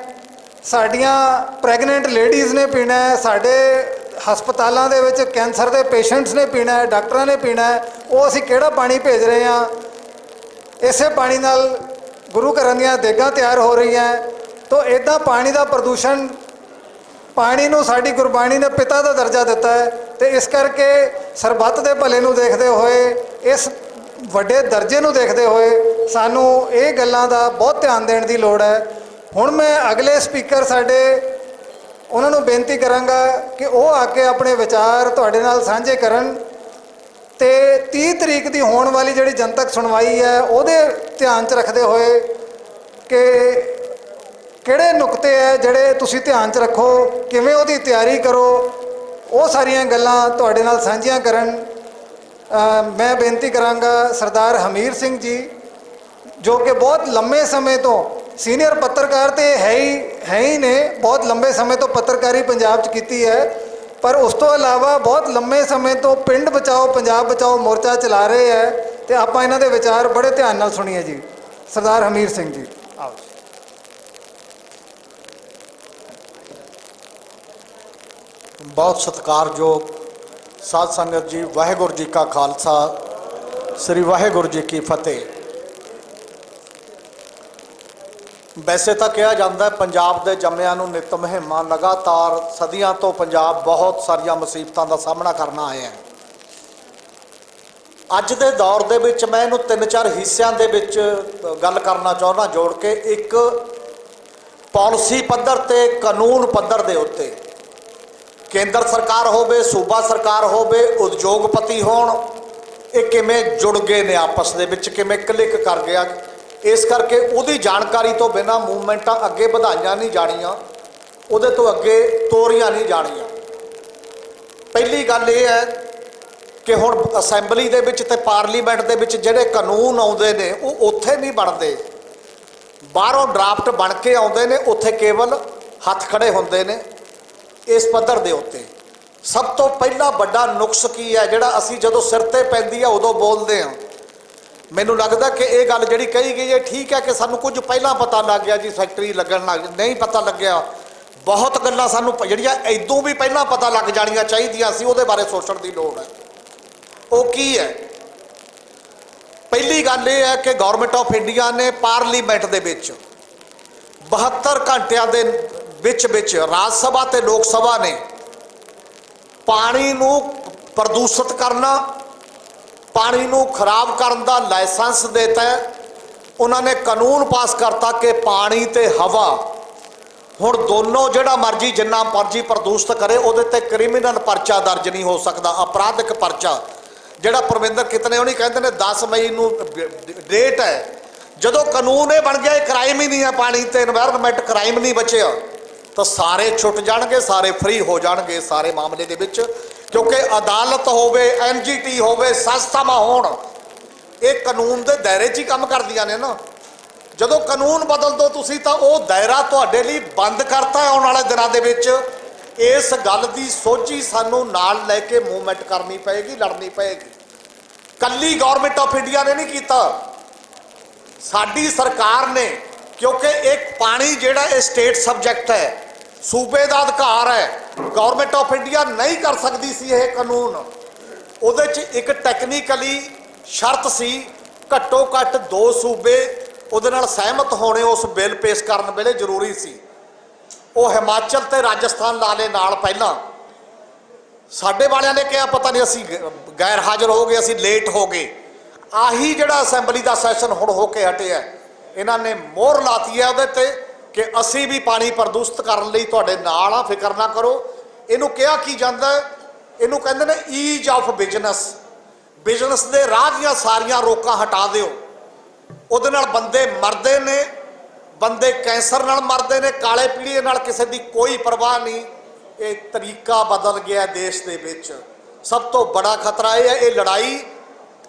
ਸਾਡੀਆਂ ਪ੍ਰੈਗਨੈਂਟ ਲੇਡੀਜ਼ ਨੇ ਪੀਣਾ ਹੈ, ਸਾਡੇ ਹਸਪਤਾਲਾਂ ਦੇ ਵਿੱਚ ਕੈਂਸਰ ਦੇ ਪੇਸ਼ੈਂਟਸ ਨੇ ਪੀਣਾ ਹੈ, ਡਾਕਟਰਾਂ ਨੇ ਪੀਣਾ ਹੈ, ਉਹ ਅਸੀਂ ਕਿਹੜਾ ਪਾਣੀ ਭੇਜ ਰਹੇ ਹਾਂ? ਇਸੇ ਪਾਣੀ ਨਾਲ ਗੁਰੂ ਘਰਾਂ ਦੀਆਂ ਦੇਗਾਂ ਤਿਆਰ ਹੋ ਰਹੀਆਂ। ਤਾਂ ਇੱਦਾਂ ਪਾਣੀ ਦਾ ਪ੍ਰਦੂਸ਼ਣ, ਪਾਣੀ ਨੂੰ ਸਾਡੀ ਗੁਰਬਾਣੀ ਨੇ ਪਿਤਾ ਦਾ ਦਰਜਾ ਦਿੱਤਾ ਹੈ, ਤੇ ਇਸ ਕਰਕੇ ਸਰਬੱਤ ਦੇ ਭਲੇ ਨੂੰ ਦੇਖਦੇ ਹੋਏ, ਇਸ ਵੱਡੇ ਦਰਜੇ ਨੂੰ ਦੇਖਦੇ ਹੋਏ ਸਾਨੂੰ ਇਹ ਗੱਲਾਂ ਦਾ ਬਹੁਤ ਧਿਆਨ ਦੇਣ ਦੀ ਲੋੜ ਹੈ। ਹੁਣ ਮੈਂ ਅਗਲੇ ਸਪੀਕਰ ਸਾਡੇ ਉਹਨਾਂ ਨੂੰ ਬੇਨਤੀ ਕਰਾਂਗਾ ਕਿ ਉਹ ਆ ਕੇ ਆਪਣੇ ਵਿਚਾਰ ਤੁਹਾਡੇ ਨਾਲ ਸਾਂਝੇ ਕਰਨ, ਤੇ 30 ਤਰੀਕ ਦੀ ਹੋਣ ਵਾਲੀ ਜਿਹੜੀ ਜਨਤਕ ਸੁਣਵਾਈ ਹੈ ਉਹਦੇ ਧਿਆਨ 'ਚ ਰੱਖਦੇ ਹੋਏ ਕਿ ਕਿਹੜੇ ਨੁਕਤੇ ਹੈ ਜਿਹੜੇ ਤੁਸੀਂ ਧਿਆਨ 'ਚ ਰੱਖੋ, ਕਿਵੇਂ ਉਹਦੀ ਤਿਆਰੀ ਕਰੋ, ਉਹ ਸਾਰੀਆਂ ਗੱਲਾਂ ਤੁਹਾਡੇ ਨਾਲ ਸਾਂਝੀਆਂ ਕਰਨ ਮੈਂ ਬੇਨਤੀ ਕਰਾਂਗਾ ਸਰਦਾਰ ਹਮੀਰ ਸਿੰਘ ਜੀ, ਜੋ ਕਿ ਬਹੁਤ ਲੰਮੇ ਸਮੇਂ ਤੋਂ ਸੀਨੀਅਰ ਪੱਤਰਕਾਰ ਤੇ ਹੈ ਹੀ ਨੇ, ਬਹੁਤ ਲੰਬੇ ਸਮੇਂ ਤੋਂ ਪੱਤਰਕਾਰੀ ਪੰਜਾਬ 'ਚ ਕੀਤੀ ਹੈ, ਪਰ ਉਸ ਤੋਂ ਇਲਾਵਾ ਬਹੁਤ ਲੰਮੇ ਸਮੇਂ ਤੋਂ ਪਿੰਡ ਬਚਾਓ ਪੰਜਾਬ ਬਚਾਓ ਮੋਰਚਾ ਚਲਾ ਰਹੇ ਹੈ, ਤੇ ਆਪਾਂ ਇਹਨਾਂ ਦੇ ਵਿਚਾਰ ਬੜੇ ਧਿਆਨ ਨਾਲ ਸੁਣੀਏ ਜੀ। ਸਰਦਾਰ ਹਮੀਰ ਸਿੰਘ ਜੀ, ਆਓ। ਬਹੁਤ ਸਤਿਕਾਰਯੋਗ ਸਾਧ ਸੰਗਤ ਜੀ, ਵਾਹਿਗੁਰੂ ਜੀ ਕਾ ਖਾਲਸਾ, ਸ੍ਰੀ ਵਾਹਿਗੁਰੂ ਜੀ ਕੀ ਫਤਿਹ। ਵੈਸੇ ਤਾਂ ਕਿਹਾ ਜਾਂਦਾ ਪੰਜਾਬ ਦੇ ਜੰਮਿਆਂ ਨੂੰ ਨਿਤ ਮੁਹਿੰਮਾਂ, ਲਗਾਤਾਰ ਸਦੀਆਂ ਤੋਂ ਪੰਜਾਬ ਬਹੁਤ ਸਾਰੀਆਂ ਮੁਸੀਬਤਾਂ ਦਾ ਸਾਹਮਣਾ ਕਰਨਾ ਆਇਆ ਹੈ। ਅੱਜ ਦੇ ਦੌਰ ਦੇ ਵਿੱਚ ਮੈਂ ਇਹਨੂੰ 3-4 ਹਿੱਸਿਆਂ ਦੇ ਵਿੱਚ ਗੱਲ ਕਰਨਾ ਚਾਹੁੰਦਾ ਜੋੜ ਕੇ। ਇੱਕ, ਪਾਲਿਸੀ ਪੱਧਰ ਤੇ ਕਾਨੂੰਨ ਪੱਧਰ ਦੇ ਉੱਤੇ, ਕੇਂਦਰ ਸਰਕਾਰ ਹੋਵੇ, ਸੂਬਾ ਸਰਕਾਰ ਹੋਵੇ, ਉਦਯੋਗਪਤੀ ਹੋਣ, ਇਹ ਕਿਵੇਂ ਜੁੜ ਗਏ ਨੇ ਆਪਸ ਦੇ ਵਿੱਚ, ਕਿਵੇਂ ਕਲਿੱਕ ਕਰ ਗਿਆ। ਇਸ ਕਰਕੇ ਉਹਦੀ ਜਾਣਕਾਰੀ ਤੋਂ ਬਿਨਾਂ ਮੂਵਮੈਂਟਾਂ ਅੱਗੇ ਵਧਾਈਆਂ ਨਹੀਂ ਜਾਣੀਆਂ, ਉਹਦੇ ਤੋਂ ਅੱਗੇ ਤੋਰੀਆਂ ਨਹੀਂ ਜਾਣੀਆਂ। ਪਹਿਲੀ ਗੱਲ ਇਹ ਹੈ ਕਿ ਹੁਣ ਅਸੈਂਬਲੀ ਦੇ ਵਿੱਚ ਤੇ ਪਾਰਲੀਮੈਂਟ ਦੇ ਵਿੱਚ ਜਿਹੜੇ ਕਾਨੂੰਨ ਆਉਂਦੇ ਨੇ ਉਹ ਉੱਥੇ ਨਹੀਂ ਬਣਦੇ, ਬਾਹਰੋਂ ਡਰਾਫਟ ਬਣ ਕੇ ਆਉਂਦੇ ਨੇ, ਉੱਥੇ ਕੇਵਲ ਹੱਥ ਖੜੇ ਹੁੰਦੇ ਨੇ ਇਸ ਪੱਧਰ ਦੇ ਉੱਤੇ। ਸਭ ਤੋਂ ਪਹਿਲਾ ਵੱਡਾ ਨੁਕਸ ਕੀ ਹੈ ਜਿਹੜਾ ਅਸੀਂ ਜਦੋਂ ਸਿਰ ਤੇ ਪੈਂਦੀ ਆ ਉਦੋਂ ਬੋਲਦੇ ਹਾਂ। ਮੈਨੂੰ ਲੱਗਦਾ ਕਿ ਇਹ ਗੱਲ ਜਿਹੜੀ ਕਹੀ ਗਈ ਹੈ ਠੀਕ ਹੈ ਕਿ ਸਾਨੂੰ ਕੁਝ ਪਹਿਲਾਂ ਪਤਾ ਲੱਗ ਗਿਆ ਜੀ, ਫੈਕਟਰੀ ਲੱਗਣ ਲੱਗ, ਨਹੀਂ ਪਤਾ ਲੱਗਿਆ। ਬਹੁਤ ਗੱਲਾਂ ਸਾਨੂੰ ਜਿਹੜੀਆਂ ਇਦੋਂ ਵੀ ਪਹਿਲਾਂ ਪਤਾ ਲੱਗ ਜਾਣੀਆਂ ਚਾਹੀਦੀਆਂ ਸੀ, ਉਹਦੇ ਬਾਰੇ ਸੋਚਣ ਦੀ ਲੋੜ ਹੈ। ਉਹ ਕੀ ਹੈ? ਪਹਿਲੀ ਗੱਲ ਇਹ ਹੈ ਕਿ ਗਵਰਨਮੈਂਟ ਆਫ ਇੰਡੀਆ ਨੇ ਪਾਰਲੀਮੈਂਟ ਦੇ ਵਿੱਚ 72 ਘੰਟਿਆਂ ਦੇ ਵਿੱਚ ਰਾਜ ਸਭਾ ਤੇ ਲੋਕ ਸਭਾ ਨੇ ਪਾਣੀ ਨੂੰ ਪ੍ਰਦੂਸ਼ਿਤ ਕਰਨਾ, ਪਾਣੀ ਨੂੰ ਖਰਾਬ ਕਰਨ ਦਾ ਲਾਇਸੈਂਸ ਦਿੱਤਾ। ਉਹਨਾਂ ਨੇ ਕਾਨੂੰਨ ਪਾਸ ਕਰਤਾ ਕਿ ਪਾਣੀ ਤੇ ਹਵਾ ਹੁਣ ਦੋਨੋਂ ਜਿਹੜਾ ਮਰਜ਼ੀ ਜਿੰਨਾ ਮਰਜ਼ੀ ਪ੍ਰਦੂਸ਼ਿਤ ਕਰੇ ਉਹਦੇ ਤੇ ਕ੍ਰਿਮੀਨਲ ਪਰਚਾ ਦਰਜ ਨਹੀਂ ਹੋ ਸਕਦਾ, ਅਪਰਾਧਿਕ ਪਰਚਾ। ਜਿਹੜਾ ਪਰਵਿੰਦਰ ਕਿਤਨੇ ਉਹਨੀ ਕਹਿੰਦੇ ਨੇ 10 ਮਈ ਨੂੰ ਡੇਟ ਹੈ, ਜਦੋਂ ਕਾਨੂੰਨ ਇਹ ਬਣ ਗਿਆ ਇਹ ਕ੍ਰਾਈਮ ਹੀ ਨਹੀਂ ਹੈ, ਪਾਣੀ ਤੇ এনवायरमेंट ਕ੍ਰਾਈਮ ਨਹੀਂ ਬਚਿਆ, ਤਾਂ ਸਾਰੇ ਛੁੱਟ ਜਾਣਗੇ, ਸਾਰੇ ਫ੍ਰੀ ਹੋ ਜਾਣਗੇ ਸਾਰੇ ਮਾਮਲੇ ਦੇ ਵਿੱਚ। ਕਿਉਂਕਿ ਅਦਾਲਤ ਹੋਵੇ, ਐਨਜੀਟੀ ਹੋਵੇ, ਸੰਸਥਾਵਾਂ ਹੋਣ, ਇਹ ਕਾਨੂੰਨ ਦੇ ਦਾਇਰੇ 'ਚ ਹੀ ਕੰਮ ਕਰਦੀਆਂ ਨੇ ਨਾ। ਜਦੋਂ ਕਾਨੂੰਨ ਬਦਲ ਦੋ ਤੁਸੀਂ ਤਾਂ ਉਹ ਦਾਇਰਾ ਤੁਹਾਡੇ ਲਈ ਬੰਦ ਕਰਤਾ ਆਉਣ ਵਾਲੇ ਦਿਨਾਂ ਦੇ ਵਿੱਚ। ਇਸ ਗੱਲ ਦੀ ਸੋਝੀ ਸਾਨੂੰ ਨਾਲ ਲੈ ਕੇ ਮੂਵਮੈਂਟ ਕਰਨੀ ਪਏਗੀ, ਲੜਨੀ ਪਏਗੀ। ਕੱਲੀ ਗਵਰਨਮੈਂਟ ਆਫ ਇੰਡੀਆ ਨੇ ਨਹੀਂ ਕੀਤਾ, ਸਾਡੀ ਸਰਕਾਰ ਨੇ, ਕਿਉਂਕਿ ਇੱਕ ਪਾਣੀ ਜਿਹੜਾ ਇਹ ਸਟੇਟ ਸਬਜੈਕਟ ਹੈ, ਸੂਬੇ ਦਾ ਅਧਿਕਾਰ ਹੈ। ਗਵਰਨਮੈਂਟ ਆਫ ਇੰਡੀਆ ਨਹੀਂ ਕਰ ਸਕਦੀ ਸੀ ਇਹ ਕਾਨੂੰਨ। ਉਹਦੇ 'ਚ ਇੱਕ ਟੈਕਨੀਕਲੀ ਸ਼ਰਤ ਸੀ, ਘੱਟੋ ਘੱਟ 2 ਸੂਬੇ ਉਹਦੇ ਨਾਲ ਸਹਿਮਤ ਹੋਣੇ ਉਸ ਬਿੱਲ ਪੇਸ਼ ਕਰਨ ਵੇਲੇ ਜ਼ਰੂਰੀ ਸੀ। ਉਹ ਹਿਮਾਚਲ ਤੇ ਰਾਜਸਥਾਨ ਲਾ ਲਏ ਨਾਲ। ਪਹਿਲਾਂ ਸਾਡੇ ਵਾਲਿਆਂ ਨੇ ਕਿਹਾ ਪਤਾ ਨਹੀਂ ਅਸੀਂ ਗੈਰ ਹਾਜ਼ਰ ਹੋ ਗਏ, ਅਸੀਂ ਲੇਟ ਹੋ ਗਏ। ਆਹੀ ਜਿਹੜਾ ਅਸੈਂਬਲੀ ਦਾ ਸੈਸ਼ਨ ਹੁਣ ਹੋ ਕੇ ਹਟਿਆ, ਇਹਨਾਂ ਨੇ ਮੋਹਰ ਲਾਤੀ ਹੈ ਉਹਦੇ ਤੇ ਕਿ ਅਸੀਂ ਵੀ ਪਾਣੀ ਪ੍ਰਦੂਸ਼ਿਤ ਕਰਨ ਲਈ ਤੁਹਾਡੇ ਨਾਲ ਆ, ਫਿਕਰ ਨਾ ਕਰੋ। ਇਹਨੂੰ ਕਿਹਾ ਕੀ ਜਾਂਦਾ, ਇਹਨੂੰ ਕਹਿੰਦੇ ਨੇ ਈਜ਼ ਆਫ ਬਿਜ਼ਨਸ। ਬਿਜ਼ਨਸ ਦੇ ਰਾਹ ਦੀਆਂ ਸਾਰੀਆਂ ਰੋਕਾਂ ਹਟਾ ਦਿਓ। ਉਹਦੇ ਨਾਲ ਬੰਦੇ ਮਰਦੇ ਨੇ, ਬੰਦੇ ਕੈਂਸਰ ਨਾਲ ਮਰਦੇ ਨੇ, ਕਾਲੇ ਪੀਲੀਏ ਨਾਲ ਕਿਸੇ ਦੀ ਕੋਈ ਪਰਵਾਹ ਨਹੀਂ। ਇਹ ਤਰੀਕਾ ਬਦਲ ਗਿਆ ਦੇਸ਼ ਦੇ ਵਿੱਚ। ਸਭ ਤੋਂ ਬੜਾ ਖਤਰਾ ਇਹ ਹੈ, ਇਹ ਲੜਾਈ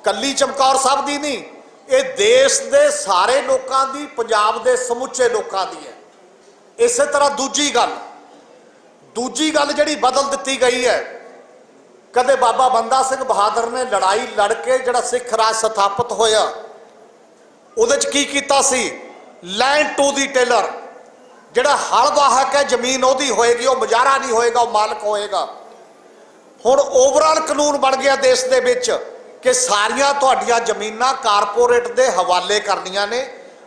ਕੱਲੀ ਚਮਕੌਰ ਸਾਹਿਬ ਦੀ ਨਹੀਂ, ਇਹ ਦੇਸ਼ ਦੇ ਸਾਰੇ ਲੋਕਾਂ ਦੀ, ਪੰਜਾਬ ਦੇ ਸਮੁੱਚੇ ਲੋਕਾਂ ਦੀ ਹੈ। ਇਸੇ ਤਰ੍ਹਾਂ ਦੂਜੀ ਗੱਲ ਜਿਹੜੀ ਬਦਲ ਦਿੱਤੀ ਗਈ ਹੈ, ਕਦੇ ਬਾਬਾ ਬੰਦਾ ਸਿੰਘ ਬਹਾਦਰ ਨੇ ਲੜਾਈ ਲੜ ਕੇ ਜਿਹੜਾ ਸਿੱਖ ਰਾਜ ਸਥਾਪਿਤ ਹੋਇਆ, ਉਹਦੇ 'ਚ ਕੀ ਕੀਤਾ ਸੀ? Land to the tailor. ਜਿਹੜਾ ਹਲ ਵਾਹਕ ਹੈ ਜ਼ਮੀਨ ਉਹਦੀ ਹੋਏਗੀ, ਉਹ ਮੁਜਾਰਾ ਨਹੀਂ ਹੋਏਗਾ, ਉਹ ਮਾਲਕ ਹੋਏਗਾ। ਹੁਣ ਓਵਰਆਲ ਕਾਨੂੰਨ ਬਣ ਗਿਆ ਦੇਸ਼ ਦੇ ਵਿੱਚ ਕਿ ਸਾਰੀਆਂ ਤੁਹਾਡੀਆਂ ਜ਼ਮੀਨਾਂ ਕਾਰਪੋਰੇਟ ਦੇ ਹਵਾਲੇ ਕਰਨੀਆਂ ਨੇ,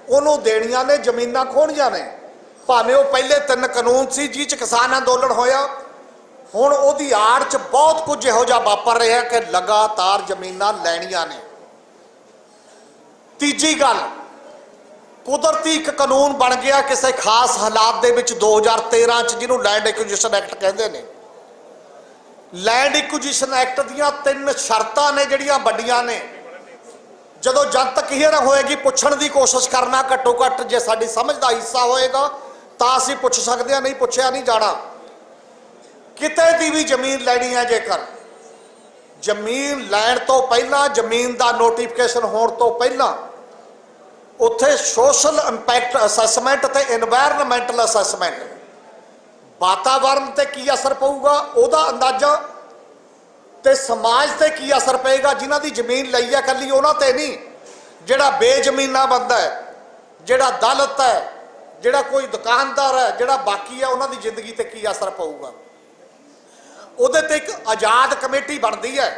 ਉਹਨੂੰ ਦੇਣੀਆਂ ਨੇ, ਜ਼ਮੀਨਾਂ ਖੋਹਣੀਆਂ ਨੇ। ਭਾਵੇਂ ਉਹ ਪਹਿਲੇ 3 ਕਾਨੂੰਨ ਸੀ ਜਿਹ 'ਚ ਕਿਸਾਨ ਅੰਦੋਲਨ ਹੋਇਆ, ਹੁਣ ਉਹਦੀ ਆੜ 'ਚ ਬਹੁਤ ਕੁਝ ਇਹੋ ਜਿਹਾ ਵਾਪਰ ਰਿਹਾ ਕਿ ਲਗਾਤਾਰ ਜ਼ਮੀਨਾਂ ਲੈਣੀਆਂ ਨੇ। ਤੀਜੀ ਗੱਲ, ਕੁਦਰਤੀ ਇੱਕ ਕਾਨੂੰਨ ਬਣ ਗਿਆ ਕਿਸੇ ਖਾਸ ਹਾਲਾਤ ਦੇ ਵਿੱਚ 2013 'ਚ, ਜਿਹਨੂੰ ਲੈਂਡ ਐਕੁਜੀਸ਼ਨ ਐਕਟ ਕਹਿੰਦੇ ਨੇ। ਲੈਂਡ ਐਕੁਜੀਸ਼ਨ ਐਕਟ ਦੀਆਂ 3 ਸ਼ਰਤਾਂ ਨੇ ਜਿਹੜੀਆਂ ਵੱਡੀਆਂ ਨੇ। ਜਦੋਂ ਜਨਤਕ ਹੀਅਰਿੰਗ ਹੋਏਗੀ ਪੁੱਛਣ ਦੀ ਕੋਸ਼ਿਸ਼ ਕਰਨਾ, ਘੱਟੋ ਘੱਟ ਜੇ ਸਾਡੀ ਸਮਝ ਦਾ ਹਿੱਸਾ ਹੋਏਗਾ ਤਾਂ ਅਸੀਂ ਪੁੱਛ ਸਕਦੇ ਹਾਂ, ਨਹੀਂ ਪੁੱਛਿਆ ਨਹੀਂ ਜਾਣਾ। ਕਿਤੇ ਦੀ ਵੀ ਜ਼ਮੀਨ ਲੈਣੀ ਹੈ, ਜੇਕਰ ਜ਼ਮੀਨ ਲੈਣ ਤੋਂ ਪਹਿਲਾਂ, ਜ਼ਮੀਨ ਦਾ ਨੋਟੀਫਿਕੇਸ਼ਨ ਹੋਣ ਤੋਂ ਪਹਿਲਾਂ ਉੱਥੇ ਸੋਸ਼ਲ ਇੰਪੈਕਟ ਅਸੈਸਮੈਂਟ ਤੇ এনवायरमेंटल ਅਸੈਸਮੈਂਟ, ਵਾਤਾਵਰਨ ਤੇ ਕੀ ਅਸਰ ਪਊਗਾ ਉਹਦਾ ਅੰਦਾਜ਼ਾ, ਤੇ ਸਮਾਜ ਤੇ ਕੀ ਅਸਰ ਪਏਗਾ ਜਿਨ੍ਹਾਂ ਦੀ ਜ਼ਮੀਨ ਲਈ ਹੈ, ਕੱਲੀ ਉਹਨਾਂ ਤੇ ਨਹੀਂ, ਜਿਹੜਾ ਬੇਜ਼ਮੀਨਾ ਬੰਦਾ ਹੈ, ਜਿਹੜਾ ਦਲਿਤ ਹੈ, ਜਿਹੜਾ ਕੋਈ ਦੁਕਾਨਦਾਰ ਹੈ, ਜਿਹੜਾ ਬਾਕੀ ਹੈ, ਉਹਨਾਂ ਦੀ ਜ਼ਿੰਦਗੀ ਤੇ ਕੀ ਅਸਰ ਪਊਗਾ। ਉਹਦੇ ਤੇ ਇੱਕ ਆਜ਼ਾਦ ਕਮੇਟੀ ਬਣਦੀ ਹੈ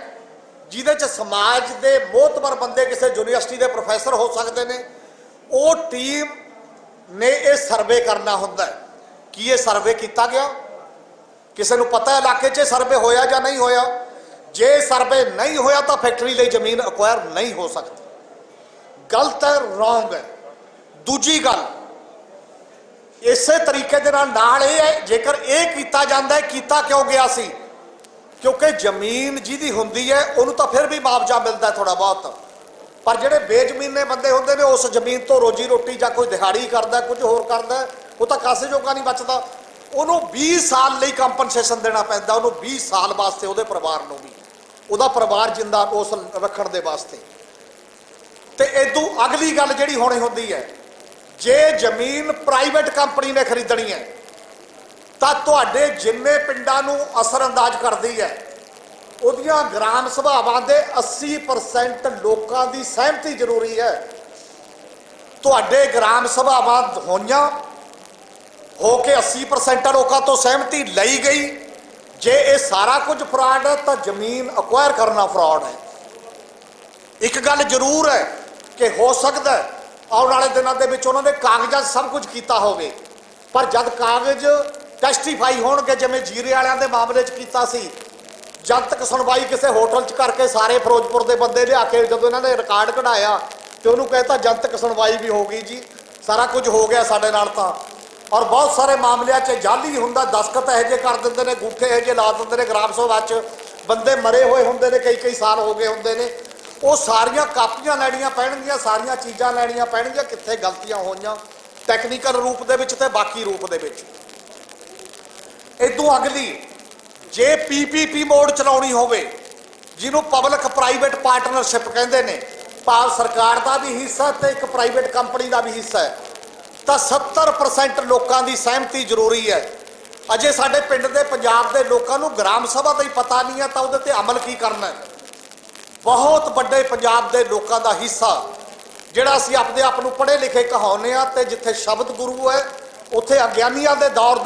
ਜਿਹਦੇ 'ਚ ਸਮਾਜ ਦੇ ਮੋਹਤਬਰ ਬੰਦੇ, ਕਿਸੇ ਯੂਨੀਵਰਸਿਟੀ ਦੇ ਪ੍ਰੋਫੈਸਰ ਹੋ ਸਕਦੇ ਨੇ। ਉਹ ਟੀਮ ਨੇ ਇਹ ਸਰਵੇ ਕਰਨਾ ਹੁੰਦਾ ਹੈ। ਕੀ ਇਹ ਸਰਵੇ ਕੀਤਾ ਗਿਆ? ਕਿਸੇ ਨੂੰ ਪਤਾ ਇਲਾਕੇ 'ਚ ਸਰਵੇ ਹੋਇਆ ਜਾਂ ਨਹੀਂ ਹੋਇਆ? ਜੇ ਸਰਵੇ ਨਹੀਂ ਹੋਇਆ ਤਾਂ ਫੈਕਟਰੀ ਲਈ ਜ਼ਮੀਨ ਅਕਵਾਇਰ ਨਹੀਂ ਹੋ ਸਕਦੀ। ਗਲਤ ਹੈ, ਰੋਂਗ ਹੈ। ਦੂਜੀ ਗੱਲ, ਇਸੇ ਤਰੀਕੇ ਦੇ ਨਾਲ ਇਹ ਹੈ, ਜੇਕਰ ਇਹ ਕੀਤਾ ਜਾਂਦਾ ਹੈ, ਕੀਤਾ ਕਿਉਂ ਗਿਆ ਸੀ? ਕਿਉਂਕਿ ਜ਼ਮੀਨ ਜਿਹਦੀ ਹੁੰਦੀ ਹੈ ਉਹਨੂੰ ਤਾਂ ਫਿਰ ਵੀ ਮੁਆਵਜ਼ਾ ਮਿਲਦਾ ਥੋੜਾ ਬਹੁਤ, ਪਰ ਜਿਹੜੇ ਬੇਜ਼ਮੀਨੇ ਬੰਦੇ ਹੁੰਦੇ ਨੇ ਉਸ ਜ਼ਮੀਨ ਤੋਂ ਰੋਜੀ ਰੋਟੀ ਜਾਂ ਕੋਈ ਦਿਹਾੜੀ ਕਰਦਾ, ਕੁਝ ਹੋਰ ਕਰਦਾ, ਉਹ ਤਾਂ ਕਾਸੇ ਜੋਗਾ ਨਹੀਂ ਬਚਦਾ। ਉਹਨੂੰ 20 ਸਾਲ ਲਈ ਕੰਪਨਸੇਸ਼ਨ ਦੇਣਾ ਪੈਂਦਾ, ਉਹਨੂੰ 20 ਸਾਲ ਵਾਸਤੇ, ਉਹਦੇ ਪਰਿਵਾਰ ਨੂੰ ਵੀ। ਉਹਦਾ ਪਰਿਵਾਰ ਜਿੰਦਾ ਉਸ ਰੱਖਣ ਦੇ ਵਾਸਤੇ। ਤੇ ਇਦੋਂ ਅਗਲੀ ਗੱਲ ਜਿਹੜੀ ਹੋਣੀ ਹੁੰਦੀ ਹੈ, ਜੇ ਜ਼ਮੀਨ ਪ੍ਰਾਈਵੇਟ ਕੰਪਨੀ ਨੇ ਖਰੀਦਣੀ ਹੈ ਤਾਂ ਤੁਹਾਡੇ ਜਿੰਨੇ ਪਿੰਡਾਂ ਨੂੰ ਅਸਰ ਅੰਦਾਜ਼ ਕਰਦੀ ਹੈ, ਉਹਦੀਆਂ ਗ੍ਰਾਮ ਸਭਾਵਾਂ ਦੇ 80% ਲੋਕਾਂ ਦੀ ਸਹਿਮਤੀ ਜ਼ਰੂਰੀ ਹੈ। ਤੁਹਾਡੇ ਗ੍ਰਾਮ ਸਭਾਵਾਂ ਹੋਈਆਂ ਹੋ ਕੇ 80% ਲੋਕਾਂ ਤੋਂ ਸਹਿਮਤੀ ਲਈ ਗਈ। ਜੇ ਇਹ ਸਾਰਾ ਕੁਝ ਫਰਾਡ ਹੈ ਤਾਂ ਜ਼ਮੀਨ ਅਕਵਾਇਰ ਕਰਨਾ ਫਰਾਡ ਹੈ। ਇੱਕ ਗੱਲ ਜ਼ਰੂਰ ਹੈ ਕਿ ਹੋ ਸਕਦਾ ਹੈ ਆਉਣ ਵਾਲੇ ਦਿਨਾਂ ਦੇ ਵਿੱਚ ਉਹਨਾਂ ਨੇ ਕਾਗਜ਼ਾਂ 'ਚ ਸਭ ਕੁਝ ਕੀਤਾ ਹੋਵੇ, ਪਰ ਜਦ ਕਾਗਜ਼ ਟੈਸਟੀਫਾਈ ਹੋਣਗੇ, ਜਿਵੇਂ ਜੀਰੇ ਵਾਲਿਆਂ ਦੇ ਮਾਮਲੇ 'ਚ ਕੀਤਾ ਸੀ, ਜਨਤਕ ਸੁਣਵਾਈ ਕਿਸੇ ਹੋਟਲ 'ਚ ਕਰਕੇ ਸਾਰੇ ਫਿਰੋਜ਼ਪੁਰ ਦੇ ਬੰਦੇ ਲਿਆ ਕੇ ਜਦੋਂ ਇਹਨਾਂ ਨੇ ਰਿਕਾਰਡ ਕਢਾਇਆ ਤੇ ਉਹਨੂੰ ਕਹਿਤਾ ਜਨਤਕ ਸੁਣਵਾਈ ਵੀ ਹੋ ਗਈ ਜੀ, ਸਾਰਾ ਕੁਝ ਹੋ ਗਿਆ ਸਾਡੇ ਨਾਲ ਤਾਂ। ਔਰ ਬਹੁਤ ਸਾਰੇ ਮਾਮਲਿਆਂ 'ਚ ਜਾਲੀ ਹੁੰਦਾ, ਦਸਖਤ ਇਹੋ ਜਿਹੇ ਕਰ ਦਿੰਦੇ ਨੇ, ਗੂਠੇ ਇਹੋ ਜਿਹੇ ਲਾ ਦਿੰਦੇ ਨੇ ਗ੍ਰਾਮ ਸਭਾ 'ਚ, ਬੰਦੇ ਮਰੇ ਹੋਏ ਹੁੰਦੇ ਨੇ, ਕਈ ਸਾਲ ਹੋ ਗਏ ਹੁੰਦੇ ਨੇ। ਉਹ ਸਾਰੀਆਂ ਕਾਪੀਆਂ ਲੈਣੀਆਂ ਪੈਣਗੀਆਂ, ਸਾਰੀਆਂ ਚੀਜ਼ਾਂ ਲੈਣੀਆਂ ਪੈਣਗੀਆਂ, ਕਿੱਥੇ ਗਲਤੀਆਂ ਹੋਈਆਂ ਟੈਕਨੀਕਲ ਰੂਪ ਦੇ ਵਿੱਚ ਤੇ ਬਾਕੀ ਰੂਪ ਦੇ ਵਿੱਚ। ਇਦੋਂ ਅਗਲੀ ਜੇ ਪੀਪੀਪੀ ਮੋਡ ਚਲਾਉਣੀ ਹੋਵੇ, ਜਿਹਨੂੰ ਪਬਲਿਕ ਪ੍ਰਾਈਵੇਟ ਪਾਰਟਨਰਸ਼ਿਪ ਕਹਿੰਦੇ ਨੇ, ਭਾਵ ਸਰਕਾਰ ਦਾ ਵੀ ਹਿੱਸਾ ਤੇ ਇੱਕ ਪ੍ਰਾਈਵੇਟ ਕੰਪਨੀ ਦਾ ਵੀ ਹਿੱਸਾ ਹੈ, ਤਾਂ 70% ਲੋਕਾਂ ਦੀ ਸਹਿਮਤੀ ਜ਼ਰੂਰੀ ਹੈ। ਅਜੇ ਸਾਡੇ ਪਿੰਡ ਦੇ ਪੰਜਾਬ ਦੇ ਲੋਕਾਂ ਨੂੰ ਗ੍ਰਾਮ ਸਭਾ ਦਾ ਹੀ ਪਤਾ ਨਹੀਂ ਹੈ ਤਾਂ ਉਹਦੇ ਤੇ ਅਮਲ ਕੀ ਕਰਨਾ ਹੈ। ਬਹੁਤ ਵੱਡੇ ਪੰਜਾਬ ਦੇ ਲੋਕਾਂ ਦਾ ਹਿੱਸਾ ਜਿਹੜਾ ਅਸੀਂ ਆਪਣੇ ਆਪ ਨੂੰ ਪੜ੍ਹੇ ਲਿਖੇ ਕਹਾਉਂਦੇ ਆ, ਤੇ ਜਿੱਥੇ ਸ਼ਬਦ ਗੁਰੂ ਹੈ ਉੱਥੇ ਅਗਿਆਨੀਆਂ ਦੇ ਦੌਰ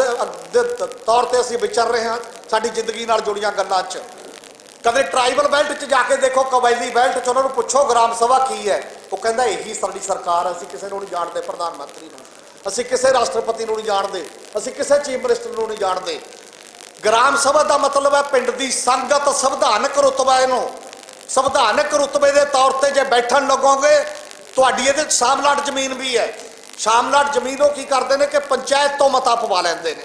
ਦੇ ਤੌਰ ਤੇ ਅਸੀਂ ਵਿਚਰ ਰਹੇ ਹਾਂ ਸਾਡੀ ਜ਼ਿੰਦਗੀ ਨਾਲ ਜੁੜੀਆਂ ਗੱਲਾਂ 'ਚ। ਕਦੇ ਟਰਾਈਬਲ ਬੈਲਟ 'ਚ ਜਾ ਕੇ ਦੇਖੋ, ਕਬਾਇਲੀ ਬੈਲਟ 'ਚ ਉਹਨਾਂ ਨੂੰ ਪੁੱਛੋ ਗ੍ਰਾਮ ਸਭਾ ਕੀ ਹੈ, ਉਹ ਕਹਿੰਦਾ ਇਹੀ ਸਾਡੀ ਸਰਕਾਰ, ਅਸੀਂ ਕਿਸੇ ਨੂੰ ਨਹੀਂ ਜਾਣਦੇ, ਪ੍ਰਧਾਨ ਮੰਤਰੀ ਨੂੰ, ਅਸੀਂ ਕਿਸੇ ਰਾਸ਼ਟਰਪਤੀ ਨੂੰ ਨਹੀਂ ਜਾਣਦੇ, ਅਸੀਂ ਕਿਸੇ ਚੀਫ ਮਿਨਿਸਟਰ ਨੂੰ ਨਹੀਂ ਜਾਣਦੇ। ਗ੍ਰਾਮ ਸਭਾ ਦਾ ਮਤਲਬ ਹੈ ਪਿੰਡ ਦੀ ਸੰਗਤ, ਸੰਵਿਧਾਨਕ ਰੁਤਬਾ। ਇਹਨੂੰ ਸੰਵਿਧਾਨਕ ਰੁਤਬੇ ਦੇ ਤੌਰ ਤੇ ਜੇ ਬੈਠਣ ਲੱਗੋਗੇ, ਤੁਹਾਡੀ ਇਹਦੇ ਸ਼ਾਮਲਾਟ ਜ਼ਮੀਨ ਵੀ ਹੈ। ਸ਼ਾਮਲਾਟ ਜ਼ਮੀਨ ਉਹ ਕੀ ਕਰਦੇ ਨੇ ਕਿ ਪੰਚਾਇਤ ਤੋਂ ਮਤਾ ਪਵਾ ਲੈਂਦੇ ਨੇ।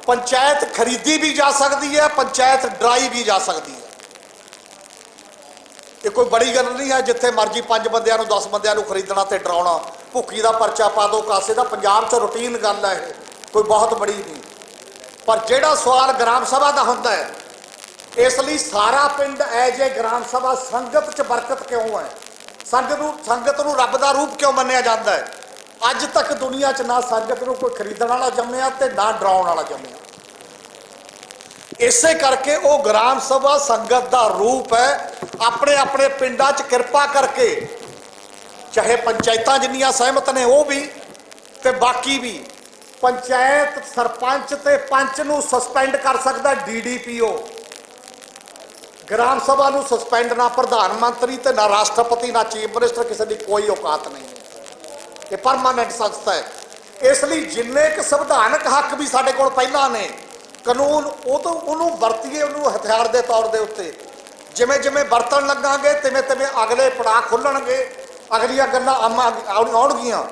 ਪੰਚਾਇਤ ਖਰੀਦੀ ਵੀ ਜਾ ਸਕਦੀ ਹੈ, ਪੰਚਾਇਤ ਡਰਾਈ ਵੀ ਜਾ ਸਕਦੀ ਹੈ। ਇਹ ਕੋਈ ਬੜੀ ਗੱਲ ਨਹੀਂ ਹੈ ਜਿੱਥੇ ਮਰਜ਼ੀ 5 ਬੰਦਿਆਂ ਨੂੰ 10 ਬੰਦਿਆਂ ਨੂੰ ਖਰੀਦਣਾ ਤੇ ਡਰਾਉਣਾ, ਭੁੱਖੀ ਦਾ ਪਰਚਾ ਪਾ ਦੋ ਕਾਸੇ ਦਾ। ਪੰਜਾਬ 'ਚ ਰੂਟੀਨ ਗੱਲ ਹੈ, ਇਹ ਕੋਈ ਬਹੁਤ ਬੜੀ ਨਹੀਂ। ਪਰ ਜਿਹੜਾ ਸਵਾਲ ਗ੍ਰਾਮ ਸਭਾ ਦਾ ਹੁੰਦਾ ਹੈ, ਇਸ ਲਈ ਸਾਰਾ ਪਿੰਡ ਐ ਜੇ ਗ੍ਰਾਮ ਸਭਾ ਸੰਗਤ 'ਚ ਬਰਕਤ ਕਿਉਂ ਹੈ, ਸੰਗਤ ਨੂੰ ਰੱਬ ਦਾ ਰੂਪ ਕਿਉਂ ਮੰਨਿਆ ਜਾਂਦਾ ਹੈ। ਅੱਜ ਤੱਕ ਦੁਨੀਆ 'ਚ ਨਾ ਸੰਗਤ ਨੂੰ ਕੋਈ ਖਰੀਦਣ ਵਾਲਾ ਜੰਮਿਆ ਤੇ ਨਾ ਡਰਾਉਣ ਵਾਲਾ ਜੰਮਿਆ। ਇਸੇ ਕਰਕੇ ਉਹ ਗ੍ਰਾਮ ਸਭਾ ਸੰਗਤ ਦਾ ਰੂਪ ਹੈ। ਆਪਣੇ ਆਪਣੇ ਪਿੰਡਾਂ 'ਚ ਕਿਰਪਾ ਕਰਕੇ, ਚਾਹੇ ਪੰਚਾਇਤਾਂ ਜਿੰਨੀਆਂ ਸਹਿਮਤ ਨੇ ਉਹ ਵੀ ਤੇ ਬਾਕੀ ਵੀ, ਪੰਚਾਇਤ ਸਰਪੰਚ ਤੇ ਪੰਚ ਨੂੰ ਸਸਪੈਂਡ ਕਰ ਸਕਦਾ ਡੀਡੀਪੀਓ। ਗ੍ਰਾਮ ਸਭਾ ਨੂੰ ਸਸਪੈਂਡ ਨਾ ਪ੍ਰਧਾਨ ਮੰਤਰੀ ਤੇ ਨਾ ਰਾਸ਼ਟਰਪਤੀ ਨਾ ਚੀਫ ਮਿਨਿਸਟਰ, ਕਿਸੇ ਦੀ ਕੋਈ ਔਕਾਤ ਨਹੀਂ ਹੈ। ਇਹ ਪਰਮਾਨੈਂਟ ਸੰਸਥਾ ਹੈ। ਇਸ ਲਈ ਜਿੰਨੇ ਕੁ ਸੰਵਿਧਾਨਕ ਹੱਕ ਵੀ ਸਾਡੇ ਕੋਲ ਪਹਿਲਾਂ ਨੇ, ਕਾਨੂੰਨ ਉਹਨੂੰ ਵਰਤੀਏ, ਉਹਨੂੰ ਹਥਿਆਰ ਦੇ ਤੌਰ ਦੇ ਉੱਤੇ। ਜਿਵੇਂ ਜਿਵੇਂ ਵਰਤਣ ਲੱਗਾਂਗੇ ਤਿਵੇਂ ਤਿਵੇਂ ਅਗਲੇ ਪੜਾਅ ਖੁੱਲਣਗੇ, ਅਗਲੀਆਂ ਗੱਲਾਂ ਆਉਣਗੀਆਂ।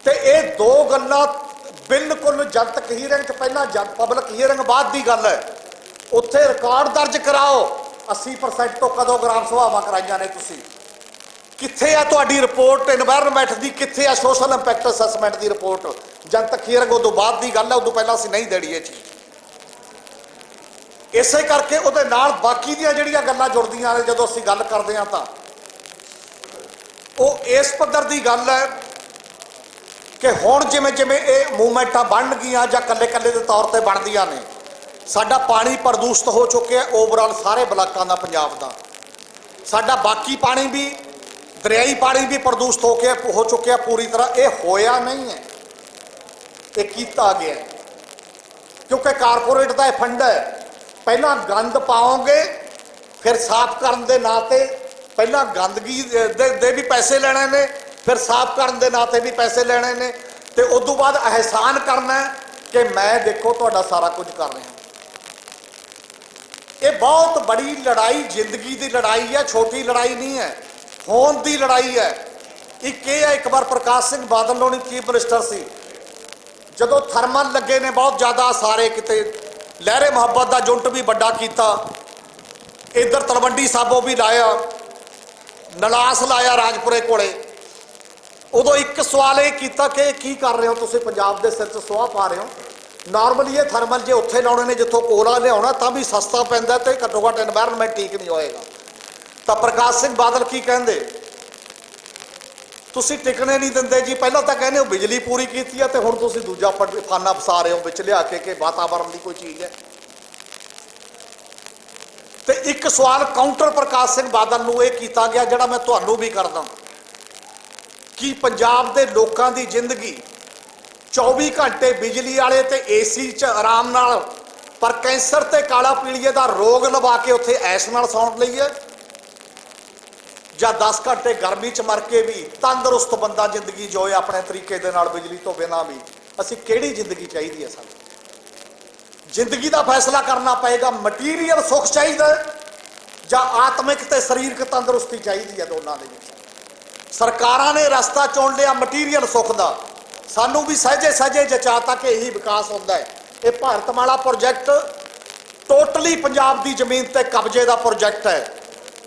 ਤੇ ਇਹ ਦੋ ਗੱਲਾਂ ਬਿਲਕੁਲ ਜਨਤਕ ਹੀਅਰਿੰਗ 'ਚ ਪਹਿਲਾਂ ਪਬਲਿਕ ਹੀਅਰਿੰਗ ਬਾਅਦ ਦੀ ਗੱਲ ਹੈ। ਉੱਥੇ ਰਿਕਾਰਡ ਦਰਜ ਕਰਾਓ 80% ਤੋਂ ਕਦੋਂ ਗ੍ਰਾਮ ਸਭਾਵਾਂ ਕਰਾਈਆਂ ਨੇ ਤੁਸੀਂ। ਕਿੱਥੇ ਆ ਤੁਹਾਡੀ ਰਿਪੋਰਟ এনवायरमेंट ਦੀ, ਕਿੱਥੇ ਆ ਸੋਸ਼ਲ ਇੰਪੈਕਟ ਅਸੈਸਮੈਂਟ ਦੀ ਰਿਪੋਰਟ। ਜਨਤਕ ਹੀਅਰਿੰਗ ਉਦੋਂ ਬਾਅਦ ਦੀ ਗੱਲ ਹੈ, ਉਦੋਂ ਪਹਿਲਾਂ ਅਸੀਂ ਨਹੀਂ ਦੇਣੀ ਇਹ ਚੀਜ਼। ਇਸੇ ਕਰਕੇ ਉਹਦੇ ਨਾਲ ਬਾਕੀ ਦੀਆਂ ਜਿਹੜੀਆਂ ਗੱਲਾਂ ਜੁੜਦੀਆਂ ਨੇ, ਜਦੋਂ ਅਸੀਂ ਗੱਲ ਕਰਦੇ ਹਾਂ ਤਾਂ ਉਹ ਇਸ ਪੱਧਰ ਦੀ ਗੱਲ ਹੈ ਕਿ ਹੁਣ ਜਿਵੇਂ ਜਿਵੇਂ ਇਹ ਮੂਵਮੈਂਟਾਂ ਬਣਨਗੀਆਂ ਜਾਂ ਕੱਲੇ ਕੱਲੇ ਦੇ ਤੌਰ ਤੇ ਬਣਦੀਆਂ ਨੇ, ਸਾਡਾ ਪਾਣੀ ਪ੍ਰਦੂਸ਼ਿਤ ਹੋ ਚੁੱਕਿਆ ਓਵਰਆਲ ਸਾਰੇ ਬਲਾਕਾਂ ਦਾ, ਪੰਜਾਬ ਦਾ। ਸਾਡਾ ਬਾਕੀ ਪਾਣੀ ਵੀ, ਦਰਿਆਈ ਪਾਣੀ ਵੀ ਪ੍ਰਦੂਸ਼ਿਤ ਹੋ ਚੁੱਕਿਆ ਪੂਰੀ ਤਰ੍ਹਾਂ। ਇਹ ਹੋਇਆ ਨਹੀਂ ਹੈ, ਇਹ ਕੀਤਾ ਗਿਆ ਕਿਉਂਕਿ ਕਾਰਪੋਰੇਟ ਦਾ ਇਹ ਫੰਡ ਹੈ। ਪਹਿਲਾਂ ਗੰਦ ਪਾਓਗੇ, ਫਿਰ ਸਾਫ਼ ਕਰਨ ਦੇ ਨਾਂ ਤੇ ਪਹਿਲਾਂ ਗੰਦਗੀ ਦੇ ਵੀ ਪੈਸੇ ਲੈਣੇ ਨੇ, ਫਿਰ ਸਾਫ਼ ਕਰਨ ਦੇ ਨਾਂ ਤੇ ਵੀ ਪੈਸੇ ਲੈਣੇ ਨੇ, ਤੇ ਉਸ ਤੋਂ ਬਾਅਦ ਅਹਿਸਾਨ ਕਰਨਾ ਕਿ ਮੈਂ ਦੇਖੋ ਤੁਹਾਡਾ ਸਾਰਾ ਕੁਝ ਕਰ ਰਿਹਾ। ਇਹ ਬਹੁਤ ਬੜੀ ਲੜਾਈ, ਜ਼ਿੰਦਗੀ ਦੀ ਲੜਾਈ ਹੈ, ਛੋਟੀ ਲੜਾਈ ਨਹੀਂ ਹੈ, ਹੋਂਦ ਦੀ ਲੜਾਈ ਹੈ। ਇੱਕ ਇਹ ਹੈ, ਇੱਕ ਵਾਰ ਪ੍ਰਕਾਸ਼ ਸਿੰਘ ਬਾਦਲ ਨੂੰ ਚੀਫ ਮਿਨਿਸਟਰ ਸੀ, ਜਦੋਂ ਥਰਮਲ ਲੱਗੇ ਨੇ ਬਹੁਤ ਜ਼ਿਆਦਾ, ਸਾਰੇ ਕਿਤੇ ਲਹਿਰੇ ਮੁਹੱਬਤ ਦਾ ਜੁੰਟ ਵੀ ਵੱਡਾ ਕੀਤਾ, ਇੱਧਰ ਤਲਵੰਡੀ ਸਾਬੋ ਵੀ ਲਾਇਆ, ਨਲਾਸ ਲਾਇਆ ਰਾਜਪੁਰੇ ਕੋਲੇ। ਉਦੋਂ ਇੱਕ ਸਵਾਲ ਇਹ ਕੀਤਾ ਕਿ ਕੀ ਕਰ ਰਹੇ ਹੋ ਤੁਸੀਂ, ਪੰਜਾਬ ਦੇ ਸਿਰ 'ਚ ਸੁਆਹ ਪਾ ਰਹੇ ਹੋ, ਨਾਰਮਲੀ ਇਹ ਥਰਮਲ ਜੇ ਉੱਥੇ ਲਾਉਣੇ ਨੇ ਜਿੱਥੋਂ ਕੋਲਾ ਲਿਆਉਣਾ ਤਾਂ ਵੀ ਸਸਤਾ ਪੈਂਦਾ ਤੇ ਘੱਟੋ ਘੱਟ এনवायरमेंट ਠੀਕ ਨਹੀਂ ਹੋਏਗਾ। ਤਾਂ ਪ੍ਰਕਾਸ਼ ਸਿੰਘ ਬਾਦਲ ਕੀ ਕਹਿੰਦੇ, ਤੁਸੀਂ ਟਿਕਣੇ ਨਹੀਂ ਦਿੰਦੇ ਜੀ। ਪਹਿਲਾਂ ਤਾਂ ਕਹਿੰਦੇ ਹੋ ਬਿਜਲੀ ਪੂਰੀ ਕੀਤੀ ਹੈ ਤੇ ਹੁਣ ਤੁਸੀਂ ਦੂਜਾ ਫਾਨਾ ਫਸਾ ਰਹੇ ਹੋ ਵਿੱਚ ਲਿਆ ਕੇ ਵਾਤਾਵਰਣ ਦੀ ਕੋਈ ਚੀਜ਼ ਹੈ। ਤੇ ਇੱਕ ਸਵਾਲ ਕਾਊਂਟਰ ਪ੍ਰਕਾਸ਼ ਸਿੰਘ ਬਾਦਲ ਨੂੰ ਇਹ ਕੀਤਾ ਗਿਆ ਜਿਹੜਾ ਮੈਂ ਤੁਹਾਨੂੰ ਵੀ ਕਰਦਾ ਕਿ ਪੰਜਾਬ ਦੇ ਲੋਕਾਂ ਦੀ ਜ਼ਿੰਦਗੀ 24 ਘੰਟੇ ਬਿਜਲੀ ਵਾਲੇ ਤੇ ਏਸੀ 'ਚ ਆਰਾਮ ਨਾਲ ਪਰ ਕੈਂਸਰ ਤੇ ਕਾਲਾ ਪੀਲੀਏ ਦਾ ਰੋਗ ਲਵਾ ਕੇ ਉੱਥੇ ਐਸ਼ ਨਾਲ ਸੌਣ ਲਈ ਹੈ, ਜਾਂ 10 ਘੰਟੇ ਗਰਮੀ 'ਚ ਮਰ ਕੇ ਵੀ ਤੰਦਰੁਸਤ ਬੰਦਾ ਜ਼ਿੰਦਗੀ ਜੋਏ ਆਪਣੇ ਤਰੀਕੇ ਦੇ ਨਾਲ ਬਿਜਲੀ ਤੋਂ ਬਿਨਾਂ ਵੀ। ਅਸੀਂ ਕਿਹੜੀ ਜ਼ਿੰਦਗੀ ਚਾਹੀਦੀ ਹੈ ਸਾਨੂੰ? ਜ਼ਿੰਦਗੀ ਦਾ ਫੈਸਲਾ ਕਰਨਾ ਪਏਗਾ। ਮਟੀਰੀਅਲ ਸੁੱਖ ਚਾਹੀਦਾ ਜਾਂ ਆਤਮਿਕ ਤੇ ਸਰੀਰਕ ਤੰਦਰੁਸਤੀ ਚਾਹੀਦੀ ਹੈ? ਦੋਨਾਂ ਦੇ ਵਿੱਚ ਸਰਕਾਰਾਂ ਨੇ ਰਸਤਾ ਚੁਣ ਲਿਆ ਮਟੀਰੀਅਲ ਸੁੱਖ ਦਾ। ਸਾਨੂੰ ਵੀ ਸਹਿਜੇ ਜਚਾਤਾ ਕਿ ਇਹੀ ਵਿਕਾਸ ਹੁੰਦਾ ਹੈ। ਇਹ ਭਾਰਤਮਾਲਾ ਪ੍ਰੋਜੈਕਟ ਟੋਟਲੀ ਪੰਜਾਬ ਦੀ ਜ਼ਮੀਨ ਤੇ ਕਬਜ਼ੇ ਦਾ ਪ੍ਰੋਜੈਕਟ ਹੈ।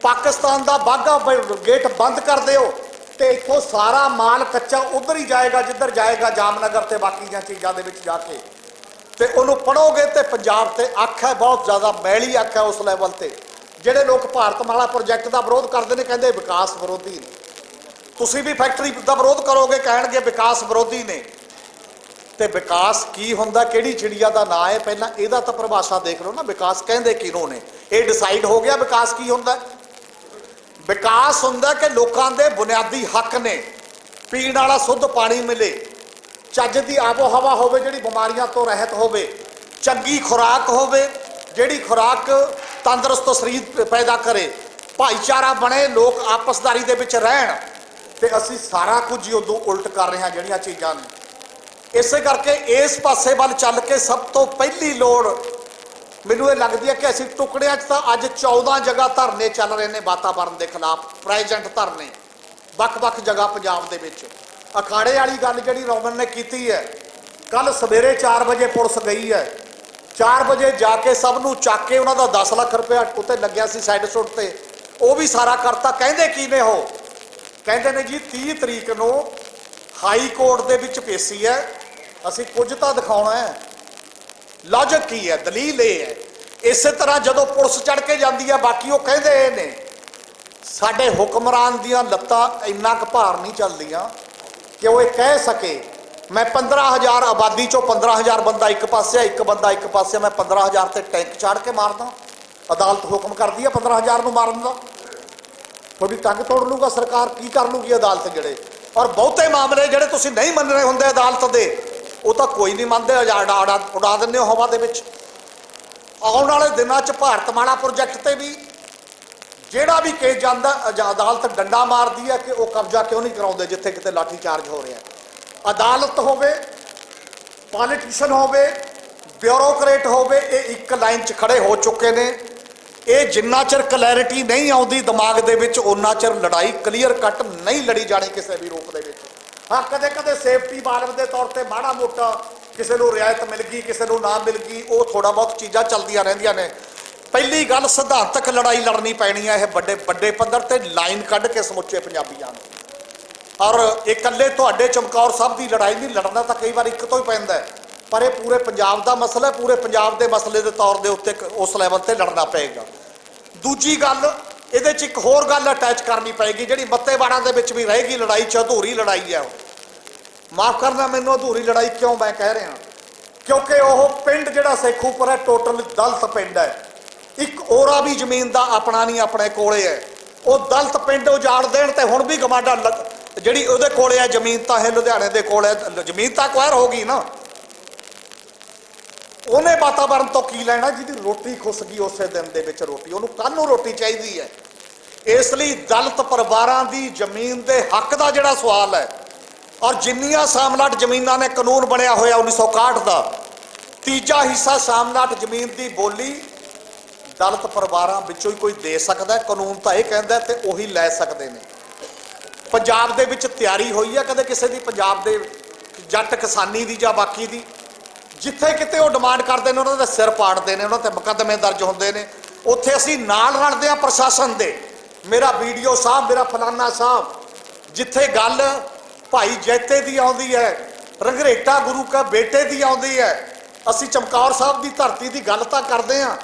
ਪਾਕਿਸਤਾਨ ਦਾ ਬਾਘਾ ਗੇਟ ਬੰਦ ਕਰ ਦਿਓ ਤੇ ਇੱਥੋਂ ਸਾਰਾ ਮਾਲ ਕੱਚਾ ਉਧਰ ਹੀ ਜਾਏਗਾ ਜਿੱਧਰ ਜਾਏਗਾ ਜਾਮਨਗਰ ਤੇ ਬਾਕੀ ਦੀਆਂ ਚੀਜ਼ਾਂ ਦੇ ਵਿੱਚ ਜਾ ਕੇ, ਤੇ ਉਹਨੂੰ ਪੜੋਗੇ ਤੇ ਪੰਜਾਬ ਤੇ ਅੱਖ ਹੈ, ਬਹੁਤ ਜ਼ਿਆਦਾ ਮੈਲੀ ਅੱਖ ਹੈ ਉਸ ਲੈਵਲ ਤੇ। ਜਿਹੜੇ ਲੋਕ ਭਾਰਤਮਾਲਾ ਪ੍ਰੋਜੈਕਟ ਦਾ ਵਿਰੋਧ ਕਰਦੇ ਨੇ ਕਹਿੰਦੇ ਵਿਕਾਸ ਵਿਰੋਧੀ ਨੇ। ਤੁਸੀਂ ਵੀ ਫੈਕਟਰੀ ਦਾ ਵਿਰੋਧ ਕਰੋਗੇ ਕਹਿਣਗੇ ਵਿਕਾਸ ਵਿਰੋਧੀ ਨੇ। ਤੇ ਵਿਕਾਸ ਕੀ ਹੁੰਦਾ, ਕਿਹੜੀ ਚਿੜੀਆ ਦਾ ਨਾਂ ਹੈ? ਪਹਿਲਾਂ ਇਹਦਾ ਤਾਂ ਪਰਿਭਾਸ਼ਾ ਦੇਖ ਲਓ ਨਾ, ਵਿਕਾਸ ਕਹਿੰਦੇ ਕਿਹਨੂੰ ਨੇ? ਇਹ ਡਿਸਾਈਡ ਹੋ ਗਿਆ ਵਿਕਾਸ ਕੀ ਹੁੰਦਾ। ਵਿਕਾਸ ਹੁੰਦਾ ਕਿ ਲੋਕਾਂ ਦੇ ਬੁਨਿਆਦੀ ਹੱਕ ਨੇ, ਪੀਣ ਵਾਲਾ ਸ਼ੁੱਧ ਪਾਣੀ ਮਿਲੇ, ਚੱਜ ਦੀ ਆਬੋ ਹਵਾ ਹੋਵੇ ਜਿਹੜੀ ਬਿਮਾਰੀਆਂ ਤੋਂ ਰਹਿਤ ਹੋਵੇ, ਚੰਗੀ ਖੁਰਾਕ ਹੋਵੇ ਜਿਹੜੀ ਖੁਰਾਕ ਤੰਦਰੁਸਤ ਸਰੀਰ ਪੈਦਾ ਕਰੇ, ਭਾਈਚਾਰਾ ਬਣੇ, ਲੋਕ ਆਪਸਦਾਰੀ ਦੇ ਵਿੱਚ ਰਹਿਣ। ਤੇ ਅਸੀਂ ਸਾਰਾ ਕੁਝ ਹੀ ਉਦੋਂ ਉਲਟ ਕਰ ਰਹੇ ਹਾਂ ਜਿਹੜੀਆਂ ਚੀਜ਼ਾਂ ਨੇ। ਇਸੇ ਕਰਕੇ ਇਸ ਪਾਸੇ ਵੱਲ ਚੱਲ ਕੇ ਸਭ ਤੋਂ ਪਹਿਲੀ ਲੋੜ ਮੈਨੂੰ ਇਹ ਲੱਗਦੀ ਹੈ ਕਿ ਅਸੀਂ ਟੁਕੜਿਆਂ 'ਚ ਤਾਂ ਅੱਜ 14 ਜਗ੍ਹਾ ਧਰਨੇ ਚੱਲ ਰਹੇ ਨੇ ਵਾਤਾਵਰਣ ਦੇ ਖਿਲਾਫ, ਪ੍ਰੈਜ਼ੈਂਟ ਧਰਨੇ ਵੱਖ-ਵੱਖ ਜਗ੍ਹਾ ਪੰਜਾਬ ਦੇ ਵਿੱਚ। ਅਖਾੜੇ ਵਾਲੀ ਗੱਲ ਜਿਹੜੀ ਰੋਮਨ ਨੇ ਕੀਤੀ ਹੈ, ਕੱਲ ਸਵੇਰੇ 4 ਵਜੇ ਪੁਲਿਸ ਗਈ ਹੈ, 4 ਵਜੇ ਜਾ ਕੇ ਸਭ ਨੂੰ ਚੱਕ ਕੇ ਉਹਨਾਂ ਦਾ 10 ਲੱਖ ਰੁਪਇਆ ਉੱਤੇ ਲੱਗਿਆ ਸੀ ਸਾਈਡ ਸੁੱਟ ਤੇ, ਉਹ ਵੀ ਸਾਰਾ ਕਰਤਾ। ਕਹਿੰਦੇ ਕਿਵੇਂ ਹੋ? ਕਹਿੰਦੇ ਨੇ ਜੀ 30 ਤਰੀਕ ਨੂੰ ਹਾਈ ਕੋਰਟ ਦੇ ਵਿੱਚ ਪੇਸ਼ੀ ਹੈ, ਅਸੀਂ ਕੁਝ ਤਾਂ ਦਿਖਾਉਣਾ ਹੈ। ਲੌਜਿਕ ਕੀ ਹੈ? ਦਲੀਲ ਇਹ ਹੈ। ਇਸੇ ਤਰ੍ਹਾਂ ਜਦੋਂ ਪੁਲਿਸ ਚੜ ਕੇ ਜਾਂਦੀ ਹੈ ਬਾਕੀ ਉਹ ਕਹਿੰਦੇ ਇਹ ਨੇ ਸਾਡੇ ਹੁਕਮਰਾਨ ਦੀਆਂ ਲੱਤਾਂ ਇੰਨਾ ਕੁ ਭਾਰ ਨਹੀਂ ਚੱਲਦੀਆਂ ਕਿ ਉਹ ਇਹ ਕਹਿ ਸਕੇ ਮੈਂ 15,000 ਆਬਾਦੀ ਚੋਂ 15,000 ਬੰਦਾ ਇੱਕ ਪਾਸੇ, ਇੱਕ ਬੰਦਾ ਇੱਕ ਪਾਸੇ, ਮੈਂ 15,000 ਤੇ ਟੈਂਕ ਚਾੜ ਕੇ ਮਾਰਦਾ। ਅਦਾਲਤ ਹੁਕਮ ਕਰਦੀ ਹੈ 15,000 ਨੂੰ ਮਾਰਨ ਦਾ। ਤੁਹਾਡੀ ਟੰਗ ਤੋੜ ਲੂਗਾ ਸਰਕਾਰ, ਕੀ ਕਰ ਲੂਗੀ ਅਦਾਲਤ? ਜਿਹੜੇ ਔਰ ਬਹੁਤੇ ਮਾਮਲੇ ਜਿਹੜੇ ਤੁਸੀਂ ਨਹੀਂ ਮੰਨ ਰਹੇ ਹੁੰਦੇ ਅਦਾਲਤ ਦੇ, ਉਹ ਤਾਂ ਕੋਈ ਨਹੀਂ ਮੰਨਦੇ, ਉਡਾ ਦਿੰਦੇ ਹੋ ਹਵਾ ਦੇ ਵਿੱਚ। ਆਉਣ ਵਾਲੇ ਦਿਨਾਂ 'ਚ ਭਾਰਤਮਾਲਾ ਪ੍ਰੋਜੈਕਟ ਤੇ ਵੀ ਜਿਹੜਾ ਵੀ ਕੇਸ ਜਾਂਦਾ ਅਦਾਲਤ ਡੰਡਾ ਮਾਰਦੀ ਹੈ ਕਿ ਉਹ ਕਬਜ਼ਾ ਕਿਉਂ ਨਹੀਂ ਕਰਾਉਂਦੇ ਜਿੱਥੇ ਕਿਤੇ ਲਾਠੀ ਚਾਰਜ ਹੋ ਰਿਹਾ। ਅਦਾਲਤ ਹੋਵੇ, ਪੋਲੀਟੀਸ਼ੀਅਨ ਹੋਵੇ, ਬਿਊਰੋਕਰੇਟ ਹੋਵੇ, ਇਹ ਇੱਕ ਲਾਈਨ 'ਚ ਖੜੇ ਹੋ ਚੁੱਕੇ ਨੇ। ਇਹ ਜਿੰਨਾ ਚਿਰ ਕਲੈਰਿਟੀ ਨਹੀਂ ਆਉਂਦੀ ਦਿਮਾਗ ਦੇ ਵਿੱਚ ਉਹਨਾਂ ਚਿਰ ਲੜਾਈ ਕਲੀਅਰ ਕੱਟ ਨਹੀਂ ਲੜੀ ਜਾਣੀ ਕਿਸੇ ਵੀ ਰੂਪ ਦੇ ਵਿੱਚ। ਹਾਂ, ਕਦੇ ਕਦੇ ਸੇਫਟੀ ਵਾਲਵ ਦੇ ਤੌਰ ਤੇ ਮਾੜਾ ਮੋਟਾ ਕਿਸੇ ਨੂੰ ਰਿਆਇਤ ਮਿਲ ਗਈ, ਕਿਸੇ ਨੂੰ ਨਾ ਮਿਲ ਗਈ, ਉਹ ਥੋੜਾ ਬਹੁਤ ਚੀਜ਼ਾਂ ਚੱਲਦੀਆਂ ਰਹਿੰਦੀਆਂ ਨੇ। ਪਹਿਲੀ ਗੱਲ ਸਿਧਾਂਤਕ ਲੜਾਈ ਲੜਨੀ ਪੈਣੀ ਹੈ ਇਹ ਵੱਡੇ ਪੱਧਰ ਤੇ ਲਾਈਨ ਕੱਢ ਕੇ ਸਮੁੱਚੇ ਪੰਜਾਬੀਆਂ ਨੂੰ। ਔਰ ਇਕੱਲੇ ਤੁਹਾਡੇ ਚਮਕੌਰ ਸਾਹਿਬ ਦੀ ਲੜਾਈ ਨਹੀਂ, ਲੜਨਾ ਤਾਂ ਕਈ ਵਾਰ ਇੱਕ ਤੋਂ ਹੀ ਪੈਂਦਾ ਹੈ, ਪਰ ਇਹ ਪੂਰੇ ਪੰਜਾਬ ਦਾ ਮਸਲਾ ਹੈ। ਪੂਰੇ ਪੰਜਾਬ ਦੇ ਮਸਲੇ ਦੇ ਤੌਰ ਦੇ ਉੱਤੇ ਉਸ ਲੈਵਲ ਤੇ ਲੜਨਾ ਪਏਗਾ। ਦੂਜੀ ਗੱਲ ਇਹਦੇ 'ਚ ਇੱਕ ਹੋਰ ਗੱਲ ਅਟੈਚ ਕਰਨੀ ਪਏਗੀ ਜਿਹੜੀ ਮੱਤੇਵਾੜਾਂ ਦੇ ਵਿੱਚ ਵੀ ਰਹੇਗੀ ਲੜਾਈ 'ਚ, ਅਧੂਰੀ ਲੜਾਈ ਹੈ ਉਹ। ਮਾਫ ਕਰਨਾ ਮੈਨੂੰ, ਅਧੂਰੀ ਲੜਾਈ ਕਿਉਂ ਮੈਂ ਕਹਿ ਰਿਹਾ? ਕਿਉਂਕਿ ਉਹ ਪਿੰਡ ਜਿਹੜਾ ਸੇਖੂਪੁਰ ਹੈ ਟੋਟਲ ਦਲਿਤ ਪਿੰਡ ਹੈ। ਇੱਕ ਔਰਾ ਵੀ ਜ਼ਮੀਨ ਦਾ ਆਪਣਾ ਨਹੀਂ ਆਪਣੇ ਕੋਲੇ ਹੈ। ਉਹ ਦਲਿਤ ਪਿੰਡ ਉਜਾੜ ਦੇਣ ਤੇ ਹੁਣ ਵੀ ਗਮਾਡਾ ਜਿਹੜੀ ਉਹਦੇ ਕੋਲੇ ਹੈ ਜ਼ਮੀਨ, ਤਾਂ ਇਹ ਲੁਧਿਆਣੇ ਦੇ ਕੋਲ ਹੈ, ਜ਼ਮੀਨ ਤਾਂ ਅਕਵਾਇਰ ਹੋ ਗਈ ਨਾ। ਉਹਨੇ ਵਾਤਾਵਰਣ ਤੋਂ ਕੀ ਲੈਣਾ ਜਿਹਦੀ ਰੋਟੀ ਖੁੱਸ ਗਈ ਉਸੇ ਦਿਨ ਦੇ ਵਿੱਚ ਰੋਟੀ, ਉਹਨੂੰ ਕੱਲ੍ਹ ਨੂੰ ਰੋਟੀ ਚਾਹੀਦੀ ਹੈ। ਇਸ ਲਈ ਦਲਿਤ ਪਰਿਵਾਰਾਂ ਦੀ ਜ਼ਮੀਨ ਦੇ ਹੱਕ ਦਾ ਜਿਹੜਾ ਸਵਾਲ ਹੈ, ਔਰ ਜਿੰਨੀਆਂ ਸਾਮਲਾਟ ਜ਼ਮੀਨਾਂ ਨੇ ਕਾਨੂੰਨ ਬਣਿਆ ਹੋਇਆ 1961 ਦਾ, ਤੀਜਾ ਹਿੱਸਾ ਸਾਮਲਾਟ ਜ਼ਮੀਨ ਦੀ ਬੋਲੀ ਦਲਿਤ ਪਰਿਵਾਰਾਂ ਵਿੱਚੋਂ ਹੀ ਕੋਈ ਦੇ ਸਕਦਾ। ਕਾਨੂੰਨ ਤਾਂ ਇਹ ਕਹਿੰਦਾ ਤੇ ਉਹੀ ਲੈ ਸਕਦੇ ਨੇ। ਪੰਜਾਬ ਦੇ ਵਿੱਚ ਤਿਆਰੀ ਹੋਈ ਹੈ ਕਦੇ ਕਿਸੇ ਦੀ ਪੰਜਾਬ ਦੇ ਜੱਟ ਕਿਸਾਨੀ ਦੀ ਜਾਂ ਬਾਕੀ ਦੀ? ਜਿੱਥੇ ਕਿਤੇ ਉਹ ਡਿਮਾਂਡ ਕਰਦੇ ਨੇ ਉਹਨਾਂ ਦੇ ਸਿਰ ਪਾੜਦੇ ਨੇ, ਉਹਨਾਂ ਤੇ ਮੁਕੱਦਮੇ ਦਰਜ ਹੁੰਦੇ ਨੇ। ਉੱਥੇ ਅਸੀਂ ਨਾਲ ਰਲਦੇ ਹਾਂ ਪ੍ਰਸ਼ਾਸਨ ਦੇ, ਮੇਰਾ ਵੀਡੀਓ ਸਾਹਿਬ, ਮੇਰਾ ਫਲਾਨਾ ਸਾਹਿਬ। ਜਿੱਥੇ ਗੱਲ ਭਾਈ ਜੈਤੇ ਦੀ ਆਉਂਦੀ ਹੈ, ਰੰਘਰੇਟਾ ਗੁਰੂ ਕਾ ਬੇਟੇ ਦੀ ਆਉਂਦੀ ਹੈ, ਅਸੀਂ ਚਮਕੌਰ ਸਾਹਿਬ ਦੀ ਧਰਤੀ ਦੀ ਗੱਲ ਤਾਂ ਕਰਦੇ ਹਾਂ,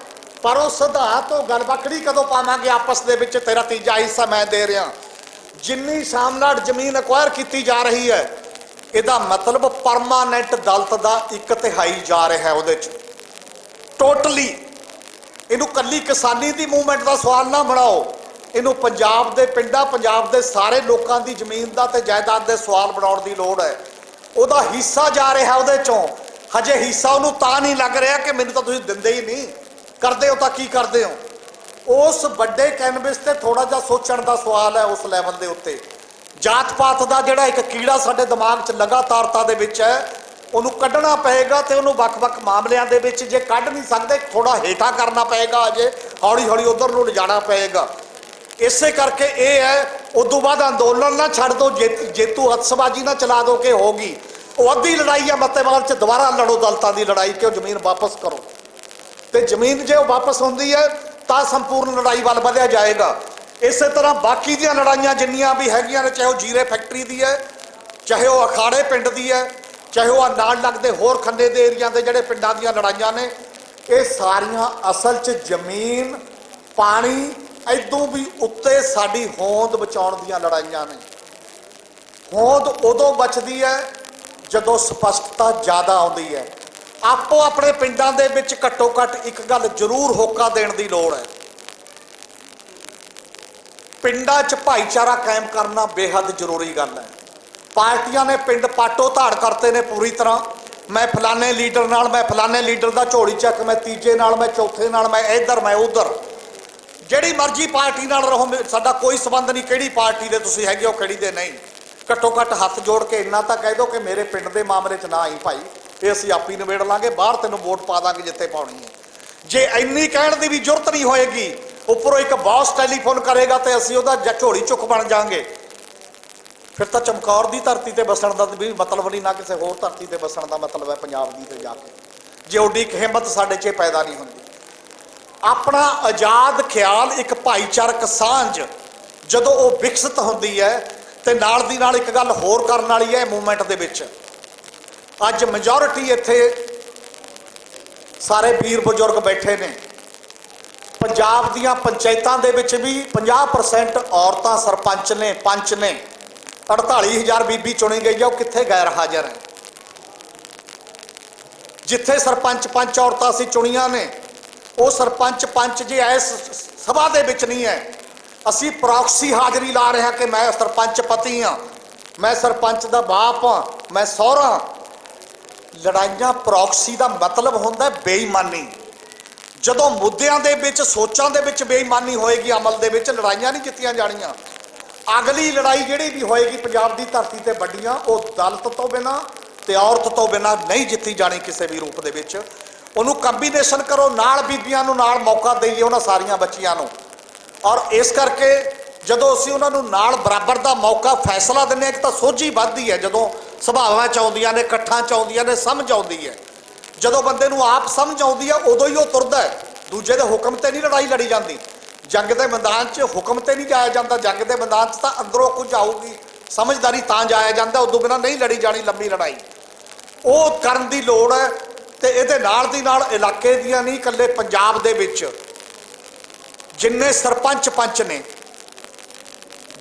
ਪਰ ਉਹ ਸਿਧਾਂਤ ਤੋਂ ਗੱਲ ਵੱਖਰੀ ਕਦੋਂ ਪਾਵਾਂਗੇ ਆਪਸ ਦੇ ਵਿੱਚ? ਤੇਰਾ ਤੀਜਾ ਹਿੱਸਾ ਮੈਂ ਦੇ ਰਿਹਾ। ਜਿੰਨੀ ਸ਼ਾਮਲਾਟ ਜ਼ਮੀਨ ਐਕਵਾਇਰ ਕੀਤੀ ਜਾ ਰਹੀ ਹੈ, ਇਹਦਾ ਮਤਲਬ ਪਰਮਾਨੈਂਟ ਦਲਤ ਦਾ 1/3 ਜਾ ਰਿਹਾ ਹੈ ਉਹਦੇ 'ਚ ਟੋਟਲੀ। ਇਹਨੂੰ ਕੱਲੀ ਕਿਸਾਨੀ ਦੀ ਮੂਵਮੈਂਟ ਦਾ ਸਵਾਲ ਨਾ ਬਣਾਓ, ਇਹਨੂੰ ਪੰਜਾਬ ਦੇ ਪਿੰਡਾਂ, ਪੰਜਾਬ ਦੇ ਸਾਰੇ ਲੋਕਾਂ ਦੀ ਜ਼ਮੀਨ ਦਾ ਤੇ ਜਾਇਦਾਦ ਦੇ ਸਵਾਲ ਬਣਾਉਣ ਦੀ ਲੋੜ ਹੈ। ਉਹਦਾ ਹਿੱਸਾ ਜਾ ਰਿਹਾ ਉਹਦੇ 'ਚੋਂ। ਹਜੇ ਹਿੱਸਾ ਉਹਨੂੰ ਤਾਂ ਨਹੀਂ ਲੱਗ ਰਿਹਾ ਕਿ ਮੈਨੂੰ ਤਾਂ ਤੁਸੀਂ ਦਿੰਦੇ ਹੀ ਨਹੀਂ, ਕਰਦੇ ਹੋ ਤਾਂ ਕੀ ਕਰਦੇ ਹੋ? ਉਸ ਵੱਡੇ ਕੈਨਵਸ ਤੇ ਥੋੜਾ ਜਿਹਾ ਸੋਚਣ ਦਾ ਸਵਾਲ ਹੈ ਉਸ ਲੈਵਲ ਦੇ ਉੱਤੇ। ਜਾਤ ਪਾਤ ਦਾ ਜਿਹੜਾ ਇੱਕ ਕੀੜਾ ਸਾਡੇ ਦਿਮਾਗ 'ਚ ਲਗਾਤਾਰਤਾ ਦੇ ਵਿੱਚ ਹੈ, ਉਹਨੂੰ ਕੱਢਣਾ ਪਏਗਾ ਤੇ ਉਹਨੂੰ ਵੱਖ-ਵੱਖ ਮਾਮਲਿਆਂ ਦੇ ਵਿੱਚ ਜੇ ਕੱਢ ਨਹੀਂ ਸਕਦੇ ਥੋੜਾ ਹੇਠਾਂ ਕਰਨਾ ਪਏਗਾ, ਅਜੇ ਹੌਲੀ-ਹੌਲੀ ਉਧਰ ਨੂੰ ਲਿਜਾਣਾ ਪਏਗਾ। ਇਸੇ ਕਰਕੇ ਇਹ ਹੈ, ਉਦੋਂ ਬਾਅਦ ਅੰਦੋਲਨ ਨਾ ਛੱਡ ਦੋ, ਜੇਤੂ ਹੱਥਸਬਾਜ਼ੀ ਨਾ ਚਲਾ ਦੋ ਕਿ ਹੋਗੀ। ਉਹ ਅੱਧੀ ਲੜਾਈ ਆ ਮੱਤੇਵਾਲ 'ਚ, ਦੁਬਾਰਾ ਲੜੋ ਦਲਤਾਂ ਦੀ ਲੜਾਈ ਕਿ ਉਹ ਜ਼ਮੀਨ ਵਾਪਸ ਕਰੋ। ਤੇ ਜ਼ਮੀਨ ਜੇ ਉਹ ਵਾਪਸ ਹੁੰਦੀ ਹੈ ਤਾਂ ਸੰਪੂਰਨ ਲੜਾਈ ਵੱਲ ਵਧਿਆ ਜਾਏਗਾ। ਇਸੇ ਤਰ੍ਹਾਂ ਬਾਕੀ ਦੀਆਂ ਲੜਾਈਆਂ ਜਿੰਨੀਆਂ ਵੀ ਹੈਗੀਆਂ ਨੇ, ਚਾਹੇ ਉਹ ਜੀਰੇ ਫੈਕਟਰੀ ਦੀ ਹੈ, ਚਾਹੇ ਉਹ ਅਖਾੜੇ ਪਿੰਡ ਦੀ ਹੈ, ਚਾਹੇ ਉਹ ਨਾਲ ਲੱਗਦੇ ਹੋਰ ਖੰਨੇ ਦੇ ਏਰੀਆ ਦੇ ਜਿਹੜੇ ਪਿੰਡਾਂ ਦੀਆਂ ਲੜਾਈਆਂ ਨੇ, ਇਹ ਸਾਰੀਆਂ ਅਸਲ 'ਚ ਜ਼ਮੀਨ, ਪਾਣੀ, ਇਦੋਂ ਵੀ ਉੱਤੇ ਸਾਡੀ ਹੋਂਦ ਬਚਾਉਣ ਦੀਆਂ ਲੜਾਈਆਂ ਨੇ। ਹੋਂਦ ਉਦੋਂ ਬਚਦੀ ਹੈ ਜਦੋਂ ਸਪਸ਼ਟਤਾ ਜ਼ਿਆਦਾ ਆਉਂਦੀ ਹੈ। ਆਪੋ ਆਪਣੇ ਪਿੰਡਾਂ ਦੇ ਵਿੱਚ ਘੱਟੋ ਘੱਟ ਇੱਕ ਗੱਲ ਜ਼ਰੂਰ ਹੋਕਾ ਦੇਣ ਦੀ ਲੋੜ ਹੈ, ਪਿੰਡਾਂ 'ਚ ਭਾਈਚਾਰਾ ਕਾਇਮ ਕਰਨਾ ਬੇਹੱਦ ਜ਼ਰੂਰੀ ਗੱਲ ਹੈ। ਪਾਰਟੀਆਂ ਨੇ ਪਿੰਡ ਪਾਟੋ ਧਾੜ ਕਰਤੇ ਨੇ ਪੂਰੀ ਤਰ੍ਹਾਂ, ਮੈਂ ਫਲਾਣੇ ਲੀਡਰ ਨਾਲ, ਮੈਂ ਫਲਾਣੇ ਲੀਡਰ ਦਾ ਝੋਲੀ ਚੱਕ, ਮੈਂ ਤੀਜੇ ਨਾਲ, ਮੈਂ ਚੌਥੇ ਨਾਲ, ਮੈਂ ਇੱਧਰ, ਮੈਂ ਉੱਧਰ। ਜਿਹੜੀ ਮਰਜ਼ੀ ਪਾਰਟੀ ਨਾਲ ਰਹੋ, ਸਾਡਾ ਕੋਈ ਸੰਬੰਧ ਨਹੀਂ ਕਿਹੜੀ ਪਾਰਟੀ ਦੇ ਤੁਸੀਂ ਹੈਗੇ ਹੋ, ਕਿਹੜੀ ਦੇ ਨਹੀਂ। ਘੱਟੋ ਘੱਟ ਹੱਥ ਜੋੜ ਕੇ ਇੰਨਾ ਤਾਂ ਕਹਿ ਦਿਓ ਕਿ ਮੇਰੇ ਪਿੰਡ ਦੇ ਮਾਮਲੇ 'ਚ ਨਾ ਆਈ ਭਾਈ, ਇਹ ਅਸੀਂ ਆਪੀ ਨਿਬੇੜ ਲਾਂਗੇ, ਬਾਹਰ ਤੈਨੂੰ ਵੋਟ ਪਾ ਦਾਂਗੇ ਜਿੱਥੇ ਪਾਉਣੀ ਹੈ। ਜੇ ਇੰਨੀ ਕਹਿਣ ਦੀ ਵੀ ਜ਼ਰੂਰਤ ਨਹੀਂ ਹੋਏਗੀ, ਉੱਪਰੋਂ ਇੱਕ ਬੌਸ ਟੈਲੀਫੋਨ ਕਰੇਗਾ ਤੇ ਅਸੀਂ ਉਹਦਾ ਝੋਲੀ ਚੁੱਕ ਬਣ ਜਾਾਂਗੇ, ਫਿਰ ਤਾਂ ਚਮਕੌਰ ਦੀ ਧਰਤੀ ਤੇ ਵਸਣ ਦਾ ਵੀ ਮਤਲਬ ਨਹੀਂ, ਨਾ ਕਿਸੇ ਹੋਰ ਧਰਤੀ ਤੇ ਵਸਣ ਦਾ ਮਤਲਬ ਹੈ ਪੰਜਾਬ ਦੀ ਤੇ ਜਾ ਕੇ, ਜੇ ਓਡੀ ਹਿੰਮਤ ਸਾਡੇ 'ਚ ਪੈਦਾ ਨਹੀਂ ਹੁੰਦੀ। ਆਪਣਾ ਆਜ਼ਾਦ ਖਿਆਲ, ਇੱਕ ਭਾਈਚਾਰਕ ਸਾਂਝ ਜਦੋਂ ਉਹ ਵਿਕਸਿਤ ਹੁੰਦੀ ਹੈ, ਤੇ ਨਾਲ ਦੀ ਨਾਲ ਇੱਕ ਗੱਲ ਹੋਰ ਕਰਨ ਵਾਲੀ ਹੈ ਮੂਵਮੈਂਟ ਦੇ ਵਿੱਚ। ਅੱਜ ਮੈਜੋਰਿਟੀ ਇੱਥੇ ਸਾਰੇ ਵੀਰ ਬਜ਼ੁਰਗ ਬੈਠੇ ਨੇ, ਪੰਜਾਬ ਦੀਆਂ ਪੰਚਾਇਤਾਂ ਦੇ ਵਿੱਚ ਵੀ 50% ਔਰਤਾਂ ਸਰਪੰਚ ਨੇ, ਪੰਚ ਨੇ। 48,000 ਬੀਬੀ ਚੁਣੀ ਗਈ ਹੈ, ਉਹ ਕਿੱਥੇ ਗੈਰ ਹਾਜ਼ਰ ਹੈ? ਜਿੱਥੇ ਸਰਪੰਚ ਪੰਚ ਔਰਤਾਂ ਅਸੀਂ ਚੁਣੀਆਂ ਨੇ, ਉਹ ਸਰਪੰਚ ਪੰਚ ਜੇ ਇਸ ਸਭਾ ਦੇ ਵਿੱਚ ਨਹੀਂ ਹੈ, ਅਸੀਂ ਪ੍ਰੌਕਸੀ ਹਾਜ਼ਰੀ ਲਾ ਰਹੇ ਹਾਂ ਕਿ ਮੈਂ ਸਰਪੰਚ ਪਤੀ ਹਾਂ, ਮੈਂ ਸਰਪੰਚ ਦਾ ਬਾਪ ਹਾਂ, ਮੈਂ ਸਹੁਰਾ। ਲੜਾਈਆਂ ਪ੍ਰੌਕਸੀ ਦਾ ਮਤਲਬ ਹੁੰਦਾ ਬੇਈਮਾਨੀ। ਜਦੋਂ ਮੁੱਦਿਆਂ ਦੇ ਵਿੱਚ, ਸੋਚਾਂ ਦੇ ਵਿੱਚ ਬੇਈਮਾਨੀ ਹੋਏਗੀ, ਅਮਲ ਦੇ ਵਿੱਚ ਲੜਾਈਆਂ ਨਹੀਂ ਜਿੱਤੀਆਂ ਜਾਣੀਆਂ। ਅਗਲੀ ਲੜਾਈ ਜਿਹੜੀ ਵੀ ਹੋਏਗੀ ਪੰਜਾਬ ਦੀ ਧਰਤੀ ਤੇ ਵੱਡੀਆਂ, ਉਹ ਦਲਤ ਤੋਂ ਬਿਨਾਂ ਤੇ ਔਰਤ ਤੋਂ ਬਿਨਾਂ ਨਹੀਂ ਜਿੱਤੀ ਜਾਣੀ ਕਿਸੇ ਵੀ ਰੂਪ ਦੇ ਵਿੱਚ। ਉਹਨੂੰ ਕੰਬੀਨੇਸ਼ਨ ਕਰੋ, ਨਾਲ ਬੀਬੀਆਂ ਨੂੰ ਨਾਲ ਮੌਕਾ ਦੇਈਏ, ਉਹਨਾਂ ਸਾਰੀਆਂ ਬੱਚੀਆਂ ਨੂੰ। ਔਰ ਇਸ ਕਰਕੇ ਜਦੋਂ ਅਸੀਂ ਉਹਨਾਂ ਨੂੰ ਨਾਲ ਬਰਾਬਰ ਦਾ ਮੌਕਾ, ਫੈਸਲਾ ਦਿੰਦੇ ਹਾਂ, ਇੱਕ ਤਾਂ ਸੋਝੀ ਵੱਧਦੀ ਹੈ ਜਦੋਂ ਸੁਭਾਵਾਂ 'ਚ ਆਉਂਦੀਆਂ ਨੇ, ਇਕੱਠਾਂ 'ਚ ਆਉਂਦੀਆਂ ਨੇ, ਸਮਝ ਆਉਂਦੀ ਹੈ। ਜਦੋਂ ਬੰਦੇ ਨੂੰ ਆਪ ਸਮਝ ਆਉਂਦੀ ਹੈ, ਉਦੋਂ ਹੀ ਉਹ ਤੁਰਦਾ ਹੈ। ਦੂਜੇ ਦੇ ਹੁਕਮ ਤੇ ਨਹੀਂ ਲੜਾਈ ਲੜੀ ਜਾਂਦੀ। ਜੰਗ ਦੇ ਮੈਦਾਨ 'ਚ ਹੁਕਮ ਤੇ ਨਹੀਂ ਜਾਇਆ ਜਾਂਦਾ, ਜੰਗ ਦੇ ਮੈਦਾਨ 'ਚ ਤਾਂ ਅੰਦਰੋਂ ਕੁਝ ਆਊਗੀ ਸਮਝਦਾਰੀ ਤਾਂ ਜਾਇਆ ਜਾਂਦਾ, ਉਦੋਂ ਬਿਨਾਂ ਨਹੀਂ ਲੜੀ ਜਾਣੀ ਲੰਬੀ ਲੜਾਈ। ਉਹ ਕਰਨ ਦੀ ਲੋੜ ਹੈ। ਤੇ ਇਹਦੇ ਨਾਲ ਦੀ ਨਾਲ ਇਲਾਕੇ ਦੀਆਂ ਨਹੀਂ, ਇਕੱਲੇ ਪੰਜਾਬ ਦੇ ਵਿੱਚ ਜਿੰਨੇ ਸਰਪੰਚ ਪੰਚ ਨੇ,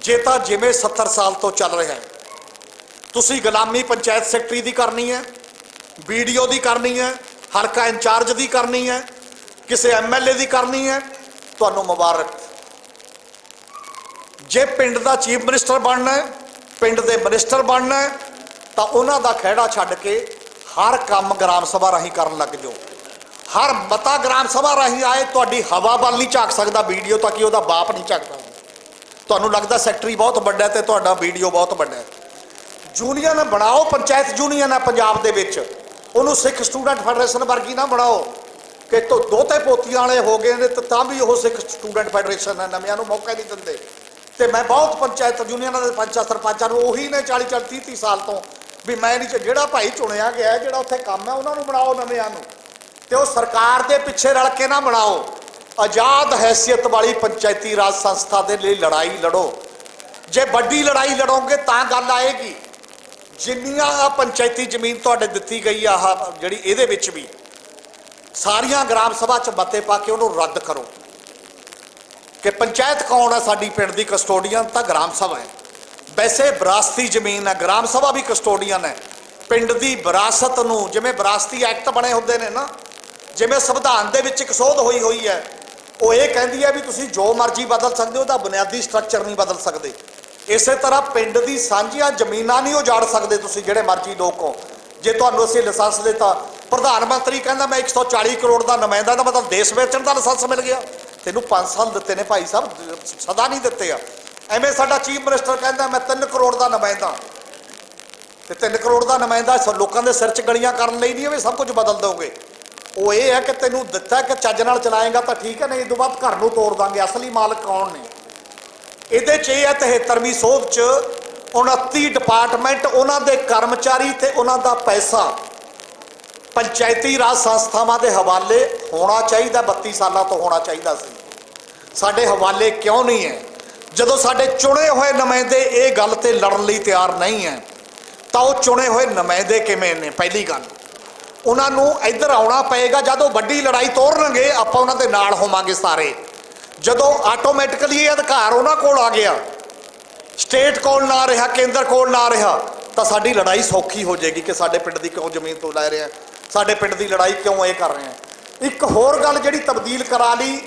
ਜੇ ਤਾਂ ਜਿਵੇਂ 70 ਸਾਲ ਤੋਂ ਚੱਲ ਰਿਹਾ ਹੈ, ਤੁਸੀਂ ਗੁਲਾਮੀ ਪੰਚਾਇਤ ਸੈਕਟਰੀ ਦੀ ਕਰਨੀ ਹੈ, BDO ਦੀ ਕਰਨੀ ਹੈ, ਹਲਕਾ ਇੰਚਾਰਜ ਦੀ ਕਰਨੀ ਹੈ, ਕਿਸੇ MLA ਦੀ ਕਰਨੀ ਹੈ, ਤੁਹਾਨੂੰ ਮੁਬਾਰਕ। ਜੇ ਪਿੰਡ ਦਾ ਚੀਫ ਮਿਨਿਸਟਰ ਬਣਨਾ ਹੈ, ਪਿੰਡ ਦੇ ਮਿਨਿਸਟਰ ਬਣਨਾ ਹੈ, ਤਾਂ ਉਹਨਾਂ ਦਾ ਖਹਿੜਾ ਛੱਡ ਕੇ ਹਰ ਕੰਮ ਗ੍ਰਾਮ ਸਭਾ ਰਾਹੀਂ ਕਰਨ ਲੱਗ ਜਾਓ। ਹਰ ਮਤਾ ਗ੍ਰਾਮ ਸਭਾ ਰਾਹੀਂ ਆਏ। ਤੁਹਾਡੀ ਹਵਾ ਵੱਲ ਨਹੀਂ ਝਾਕ ਸਕਦਾ BDO, ਤਾਂ ਕਿ ਉਹਦਾ ਬਾਪ ਨਹੀਂ ਝਾਕਦਾ। ਤੁਹਾਨੂੰ ਲੱਗਦਾ ਸੈਕਟਰੀ ਬਹੁਤ ਵੱਡਾ ਤੇ ਤੁਹਾਡਾ BDO ਬਹੁਤ ਵੱਡਾ ਹੈ। ਯੂਨੀਅਨ ਬਣਾਓ, ਪੰਚਾਇਤ ਯੂਨੀਅਨ ਹੈ ਪੰਜਾਬ ਦੇ ਵਿੱਚ, ਉਹਨੂੰ ਸਿੱਖ ਸਟੂਡੈਂਟ ਫੈਡਰੇਸ਼ਨ ਵਰਗੀ ਨਾ ਬਣਾਓ ਕਿ ਦੋਤੇ ਪੋਤੀਆਂ ਵਾਲੇ ਹੋ ਗਏ ਨੇ ਤਾਂ ਵੀ ਉਹ ਸਿੱਖ ਸਟੂਡੈਂਟ ਫੈਡਰੇਸ਼ਨ ਹੈ, ਨਵਿਆਂ ਨੂੰ ਮੌਕਾ ਨਹੀਂ ਦਿੰਦੇ। ਤੇ ਮੈਂ ਬਹੁਤ ਪੰਚਾਇਤ ਯੂਨੀਅਨਾਂ ਦੇ ਪੰਚਾਂ ਸਰਪੰਚਾਂ ਨੂੰ ਉਹੀ ਨੇ 40 30 ਸਾਲ ਤੋਂ ਵੀ ਮੈਂ ਨਹੀਂ, ਜਿਹੜਾ ਭਾਈ ਚੁਣਿਆ ਗਿਆ, ਜਿਹੜਾ ਉੱਥੇ ਕੰਮ ਹੈ, ਉਹਨਾਂ ਨੂੰ ਬਣਾਓ ਨਵਿਆਂ ਨੂੰ। ਤੇ ਉਹ ਸਰਕਾਰ ਦੇ ਪਿੱਛੇ ਰਲ ਕੇ ਨਾ ਬਣਾਓ। ਆਜ਼ਾਦ ਹੈਸੀਅਤ ਵਾਲੀ ਪੰਚਾਇਤੀ ਰਾਜ ਸੰਸਥਾ ਦੇ ਲਈ ਲੜਾਈ ਲੜੋ। ਜੇ ਵੱਡੀ ਲੜਾਈ ਲੜੋਗੇ ਤਾਂ ਗੱਲ ਆਏਗੀ। ਜਿੰਨੀਆਂ ਪੰਚਾਇਤੀ ਜ਼ਮੀਨ ਤੁਹਾਡੇ ਦਿੱਤੀ ਗਈ ਆ, ਜਿਹੜੀ ਇਹਦੇ ਵਿੱਚ ਵੀ ਸਾਰੀਆਂ ਗ੍ਰਾਮ ਸਭਾ 'ਚ ਮਤੇ ਪਾ ਕੇ ਉਹਨੂੰ ਰੱਦ ਕਰੋ ਕਿ ਪੰਚਾਇਤ ਕੌਣ ਹੈ ਸਾਡੀ ਪਿੰਡ ਦੀ ਕਸਟੋਡੀਅਨ ਤਾਂ ਗ੍ਰਾਮ ਸਭਾ ਹੈ। ਵੈਸੇ ਵਿਰਾਸਤੀ ਜ਼ਮੀਨ ਹੈ, ਗ੍ਰਾਮ ਸਭਾ ਵੀ ਕਸਟੋਡੀਅਨ ਹੈ। ਪਿੰਡ ਦੀ ਵਿਰਾਸਤ ਨੂੰ, ਜਿਵੇਂ ਵਿਰਾਸਤੀ ਐਕਟ ਬਣੇ ਹੁੰਦੇ ਨੇ ਨਾ, ਜਿਵੇਂ ਸੰਵਿਧਾਨ ਦੇ ਵਿੱਚ ਇੱਕ ਸੋਧ ਹੋਈ ਹੈ, ਉਹ ਇਹ ਕਹਿੰਦੀ ਹੈ ਵੀ ਤੁਸੀਂ ਜੋ ਮਰਜ਼ੀ ਬਦਲ ਸਕਦੇ ਹੋ, ਉਹਦਾ ਬੁਨਿਆਦੀ ਸਟਰਕਚਰ ਨਹੀਂ ਬਦਲ ਸਕਦੇ। ਇਸੇ ਤਰ੍ਹਾਂ ਪਿੰਡ ਦੀ ਸਾਂਝੀਆਂ ਜ਼ਮੀਨਾਂ ਨਹੀਂ ਉਜਾੜ ਸਕਦੇ ਤੁਸੀਂ, ਜਿਹੜੇ ਮਰਜ਼ੀ ਲੋਕ ਹੋ। ਜੇ ਤੁਹਾਨੂੰ ਅਸੀਂ ਲਾਇਸੈਂਸ ਦਿੱਤਾ, ਪ੍ਰਧਾਨ ਮੰਤਰੀ ਕਹਿੰਦਾ ਮੈਂ 140 ਕਰੋੜ ਦਾ ਨੁਮਾਇੰਦਾ, ਦਾ ਮਤਲਬ ਦੇਸ਼ ਵੇਚਣ ਦਾ ਲਾਇਸੈਂਸ ਮਿਲ ਗਿਆ। ਤੈਨੂੰ 5 ਸਾਲ ਦਿੱਤੇ ਨੇ ਭਾਈ ਸਾਹਿਬ, ਸਦਾ ਨਹੀਂ ਦਿੱਤੇ ਆ। ਐਵੇਂ ਸਾਡਾ ਚੀਫ ਮਿਨਿਸਟਰ ਕਹਿੰਦਾ ਮੈਂ 3 ਕਰੋੜ ਦਾ ਨੁਮਾਇੰਦਾ, ਤੇ 3 ਕਰੋੜ ਦਾ ਨੁਮਾਇੰਦਾ ਲੋਕਾਂ ਦੇ ਸਿਰ 'ਚ ਗਲੀਆਂ ਕਰਨ ਲਈ ਨਹੀਂ ਹੈ ਵੀ ਸਭ ਕੁਝ ਬਦਲ ਦੋਗੇ। ਉਹ ਇਹ ਹੈ ਕਿ ਤੈਨੂੰ ਦਿੱਤਾ ਕਿ ਚੱਜ ਨਾਲ ਚਲਾਏਗਾ ਤਾਂ ਠੀਕ ਹੈ, ਨਹੀਂ ਇਹ ਤੋਂ ਬਾਅਦ ਘਰ ਨੂੰ ਤੋੜ ਦਾਂਗੇ। ਅਸਲੀ ਮਾਲਕ ਕੌਣ ਨੇ ਇਹਦੇ 'ਚ? ਇਹ ਹੈ 73ਵੀਂ ਸੋਧ 'ਚ 29 ਡਿਪਾਰਟਮੈਂਟ, ਉਹਨਾਂ ਦੇ ਕਰਮਚਾਰੀ ਤੇ ਉਹਨਾਂ ਦਾ ਪੈਸਾ ਪੰਚਾਇਤੀ ਰਾਜ ਸੰਸਥਾਵਾਂ ਦੇ ਹਵਾਲੇ ਹੋਣਾ ਚਾਹੀਦਾ। 32 ਸਾਲਾਂ ਤੋਂ ਹੋਣਾ ਚਾਹੀਦਾ ਸੀ। ਸਾਡੇ ਹਵਾਲੇ ਕਿਉਂ ਨਹੀਂ ਹੈ? ਜਦੋਂ ਸਾਡੇ ਚੁਣੇ ਹੋਏ ਨੁਮਾਇੰਦੇ ਇਹ ਗੱਲ ਤੇ ਲੜਨ ਲਈ ਤਿਆਰ ਨਹੀਂ ਹੈ ਤਾਂ ਉਹ ਚੁਣੇ ਹੋਏ ਨੁਮਾਇੰਦੇ ਕਿਵੇਂ ਨੇ? ਪਹਿਲੀ ਗੱਲ, ਉਹਨਾਂ ਨੂੰ ਇੱਧਰ ਆਉਣਾ ਪਏਗਾ। ਜਦੋਂ ਵੱਡੀ ਲੜਾਈ ਤੋਰਨਗੇ ਆਪਾਂ ਉਹਨਾਂ ਦੇ ਨਾਲ ਹੋਵਾਂਗੇ ਸਾਰੇ। ਜਦੋਂ ਆਟੋਮੈਟਿਕਲੀ ਇਹ ਅਧਿਕਾਰ ਉਹਨਾਂ ਕੋਲ ਆ ਗਿਆ, ਸਟੇਟ ਕੋਲ ਨਾ ਰਿਹਾ, ਕੇਂਦਰ ਕੋਲ ਨਾ ਰਿਹਾ, ਤਾਂ ਸਾਡੀ ਲੜਾਈ ਸੌਖੀ ਹੋ ਜਾਏਗੀ ਕਿ ਸਾਡੇ ਪਿੰਡ ਦੀ ਕਿਉਂ ਜ਼ਮੀਨ ਤੋਂ ਲੈ ਰਹੇ ਆ, ਸਾਡੇ ਪਿੰਡ ਦੀ ਲੜਾਈ ਕਿਉਂ ਇਹ ਕਰ ਰਹੇ ਆ। ਇੱਕ ਹੋਰ ਗੱਲ ਜਿਹੜੀ ਤਬਦੀਲ ਕਰਾ ਲਈ,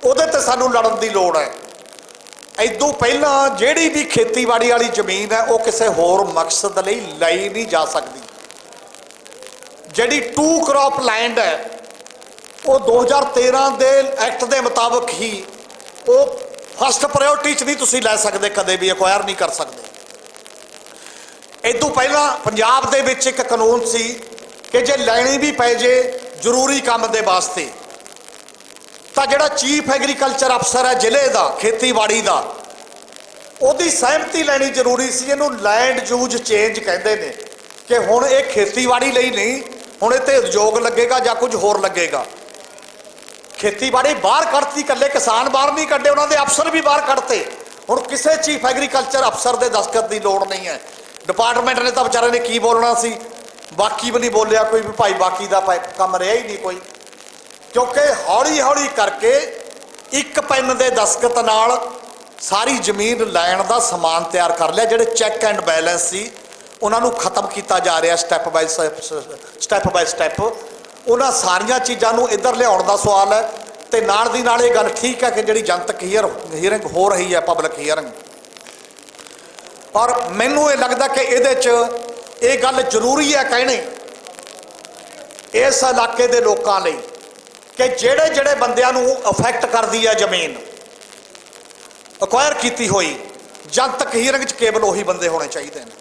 ਉਹਦੇ ਤੇ ਸਾਨੂੰ ਲੜਨ ਦੀ ਲੋੜ ਹੈ। ਇਦੋਂ ਪਹਿਲਾਂ ਜਿਹੜੀ ਵੀ ਖੇਤੀਬਾੜੀ ਵਾਲੀ ਜ਼ਮੀਨ ਹੈ ਉਹ ਕਿਸੇ ਹੋਰ ਮਕਸਦ ਲਈ ਲਈ ਨਹੀਂ ਜਾ ਸਕਦੀ। ਜਿਹੜੀ 2 ਕ੍ਰੌਪ ਲੈਂਡ ਹੈ ਉਹ 2013 ਦੇ ਐਕਟ ਦੇ ਮੁਤਾਬਕ ਹੀ ਉਹ ਫਸਟ ਪ੍ਰਾਇੋਰਟੀ 'ਚ ਨਹੀਂ ਤੁਸੀਂ ਲੈ ਸਕਦੇ, ਕਦੇ ਵੀ ਐਕਵਾਇਰ ਨਹੀਂ ਕਰ ਸਕਦੇ। ਇਦੋਂ ਪਹਿਲਾਂ ਪੰਜਾਬ ਦੇ ਵਿੱਚ ਇੱਕ ਕਾਨੂੰਨ ਸੀ ਕਿ ਜੇ ਲੈਣੀ ਵੀ ਪੈ ਜੇ ਜ਼ਰੂਰੀ ਕੰਮ ਦੇ ਵਾਸਤੇ, ਤਾਂ ਜਿਹੜਾ ਚੀਫ ਐਗਰੀਕਲਚਰ ਅਫਸਰ ਹੈ ਜ਼ਿਲ੍ਹੇ ਦਾ, ਖੇਤੀਬਾੜੀ ਦਾ, ਉਹਦੀ ਸਹਿਮਤੀ ਲੈਣੀ ਜ਼ਰੂਰੀ ਸੀ। ਇਹਨੂੰ ਲੈਂਡ ਯੂਜ਼ ਚੇਂਜ ਕਹਿੰਦੇ ਨੇ ਕਿ ਹੁਣ ਇਹ ਖੇਤੀਬਾੜੀ ਲਈ ਨਹੀਂ, ਹੁਣ ਇਹ ਤੇ ਉਦਯੋਗ ਲੱਗੇਗਾ ਜਾਂ ਕੁਝ ਹੋਰ ਲੱਗੇਗਾ। ਖੇਤੀਬਾੜੀ ਬਾਹਰ ਕੱਢਤੀ, ਇਕੱਲੇ ਕਿਸਾਨ ਬਾਹਰ ਨਹੀਂ ਕੱਢੇ, ਉਹਨਾਂ ਦੇ ਅਫਸਰ ਵੀ ਬਾਹਰ ਕੱਢਤੇ। ਹੁਣ ਕਿਸੇ ਚੀਫ ਐਗਰੀਕਲਚਰ ਅਫਸਰ ਦੇ ਦਸਤਖਤ ਦੀ ਲੋੜ ਨਹੀਂ ਹੈ। ਡਿਪਾਰਟਮੈਂਟ ਨੇ ਤਾਂ ਵਿਚਾਰੇ ਨੇ ਕੀ ਬੋਲਣਾ ਸੀ, ਬਾਕੀ ਵੀ ਨਹੀਂ ਬੋਲਿਆ ਕੋਈ ਵੀ, ਭਾਈ ਬਾਕੀ ਦਾ ਕੰਮ ਰਿਹਾ ਹੀ ਨਹੀਂ ਕੋਈ। ਕਿਉਂਕਿ ਹੌਲੀ ਹੌਲੀ ਕਰਕੇ ਇੱਕ ਪੈਨ ਦੇ ਦਸਤਖਤ ਨਾਲ ਸਾਰੀ ਜ਼ਮੀਨ ਲੈਣ ਦਾ ਸਮਾਨ ਤਿਆਰ ਕਰ ਲਿਆ। ਜਿਹੜੇ ਚੈੱਕ ਐਂਡ ਬੈਲੈਂਸ ਸੀ ਉਹਨਾਂ ਨੂੰ ਖਤਮ ਕੀਤਾ ਜਾ ਰਿਹਾ ਸਟੈਪ ਬਾਈ ਸਟੈਪ। ਉਹਨਾਂ ਸਾਰੀਆਂ ਚੀਜ਼ਾਂ ਨੂੰ ਇੱਧਰ ਲਿਆਉਣ ਦਾ ਸਵਾਲ ਹੈ। ਤੇ ਨਾਲ ਦੀ ਨਾਲ ਇਹ ਗੱਲ ਠੀਕ ਹੈ ਕਿ ਜਿਹੜੀ ਜਨਤਕ ਹੀਅਰਿੰਗ ਹੋ ਰਹੀ ਹੈ, ਪਬਲਿਕ ਹੀਅਰਿੰਗ, ਔਰ ਮੈਨੂੰ ਇਹ ਲੱਗਦਾ ਕਿ ਇਹਦੇ 'ਚ ਇਹ ਗੱਲ ਜ਼ਰੂਰੀ ਹੈ ਕਹਿਣੀ ਇਸ ਇਲਾਕੇ ਦੇ ਲੋਕਾਂ ਲਈ ਕਿ ਜਿਹੜੇ ਬੰਦਿਆਂ ਨੂੰ ਅਫੈਕਟ ਕਰਦੀ ਹੈ ਜ਼ਮੀਨ ਅਕਵਾਇਰ ਕੀਤੀ ਹੋਈ, ਜਨਤਕ ਹੀਅਰਿੰਗ 'ਚ ਕੇਵਲ ਉਹੀ ਬੰਦੇ ਹੋਣੇ ਚਾਹੀਦੇ ਨੇ।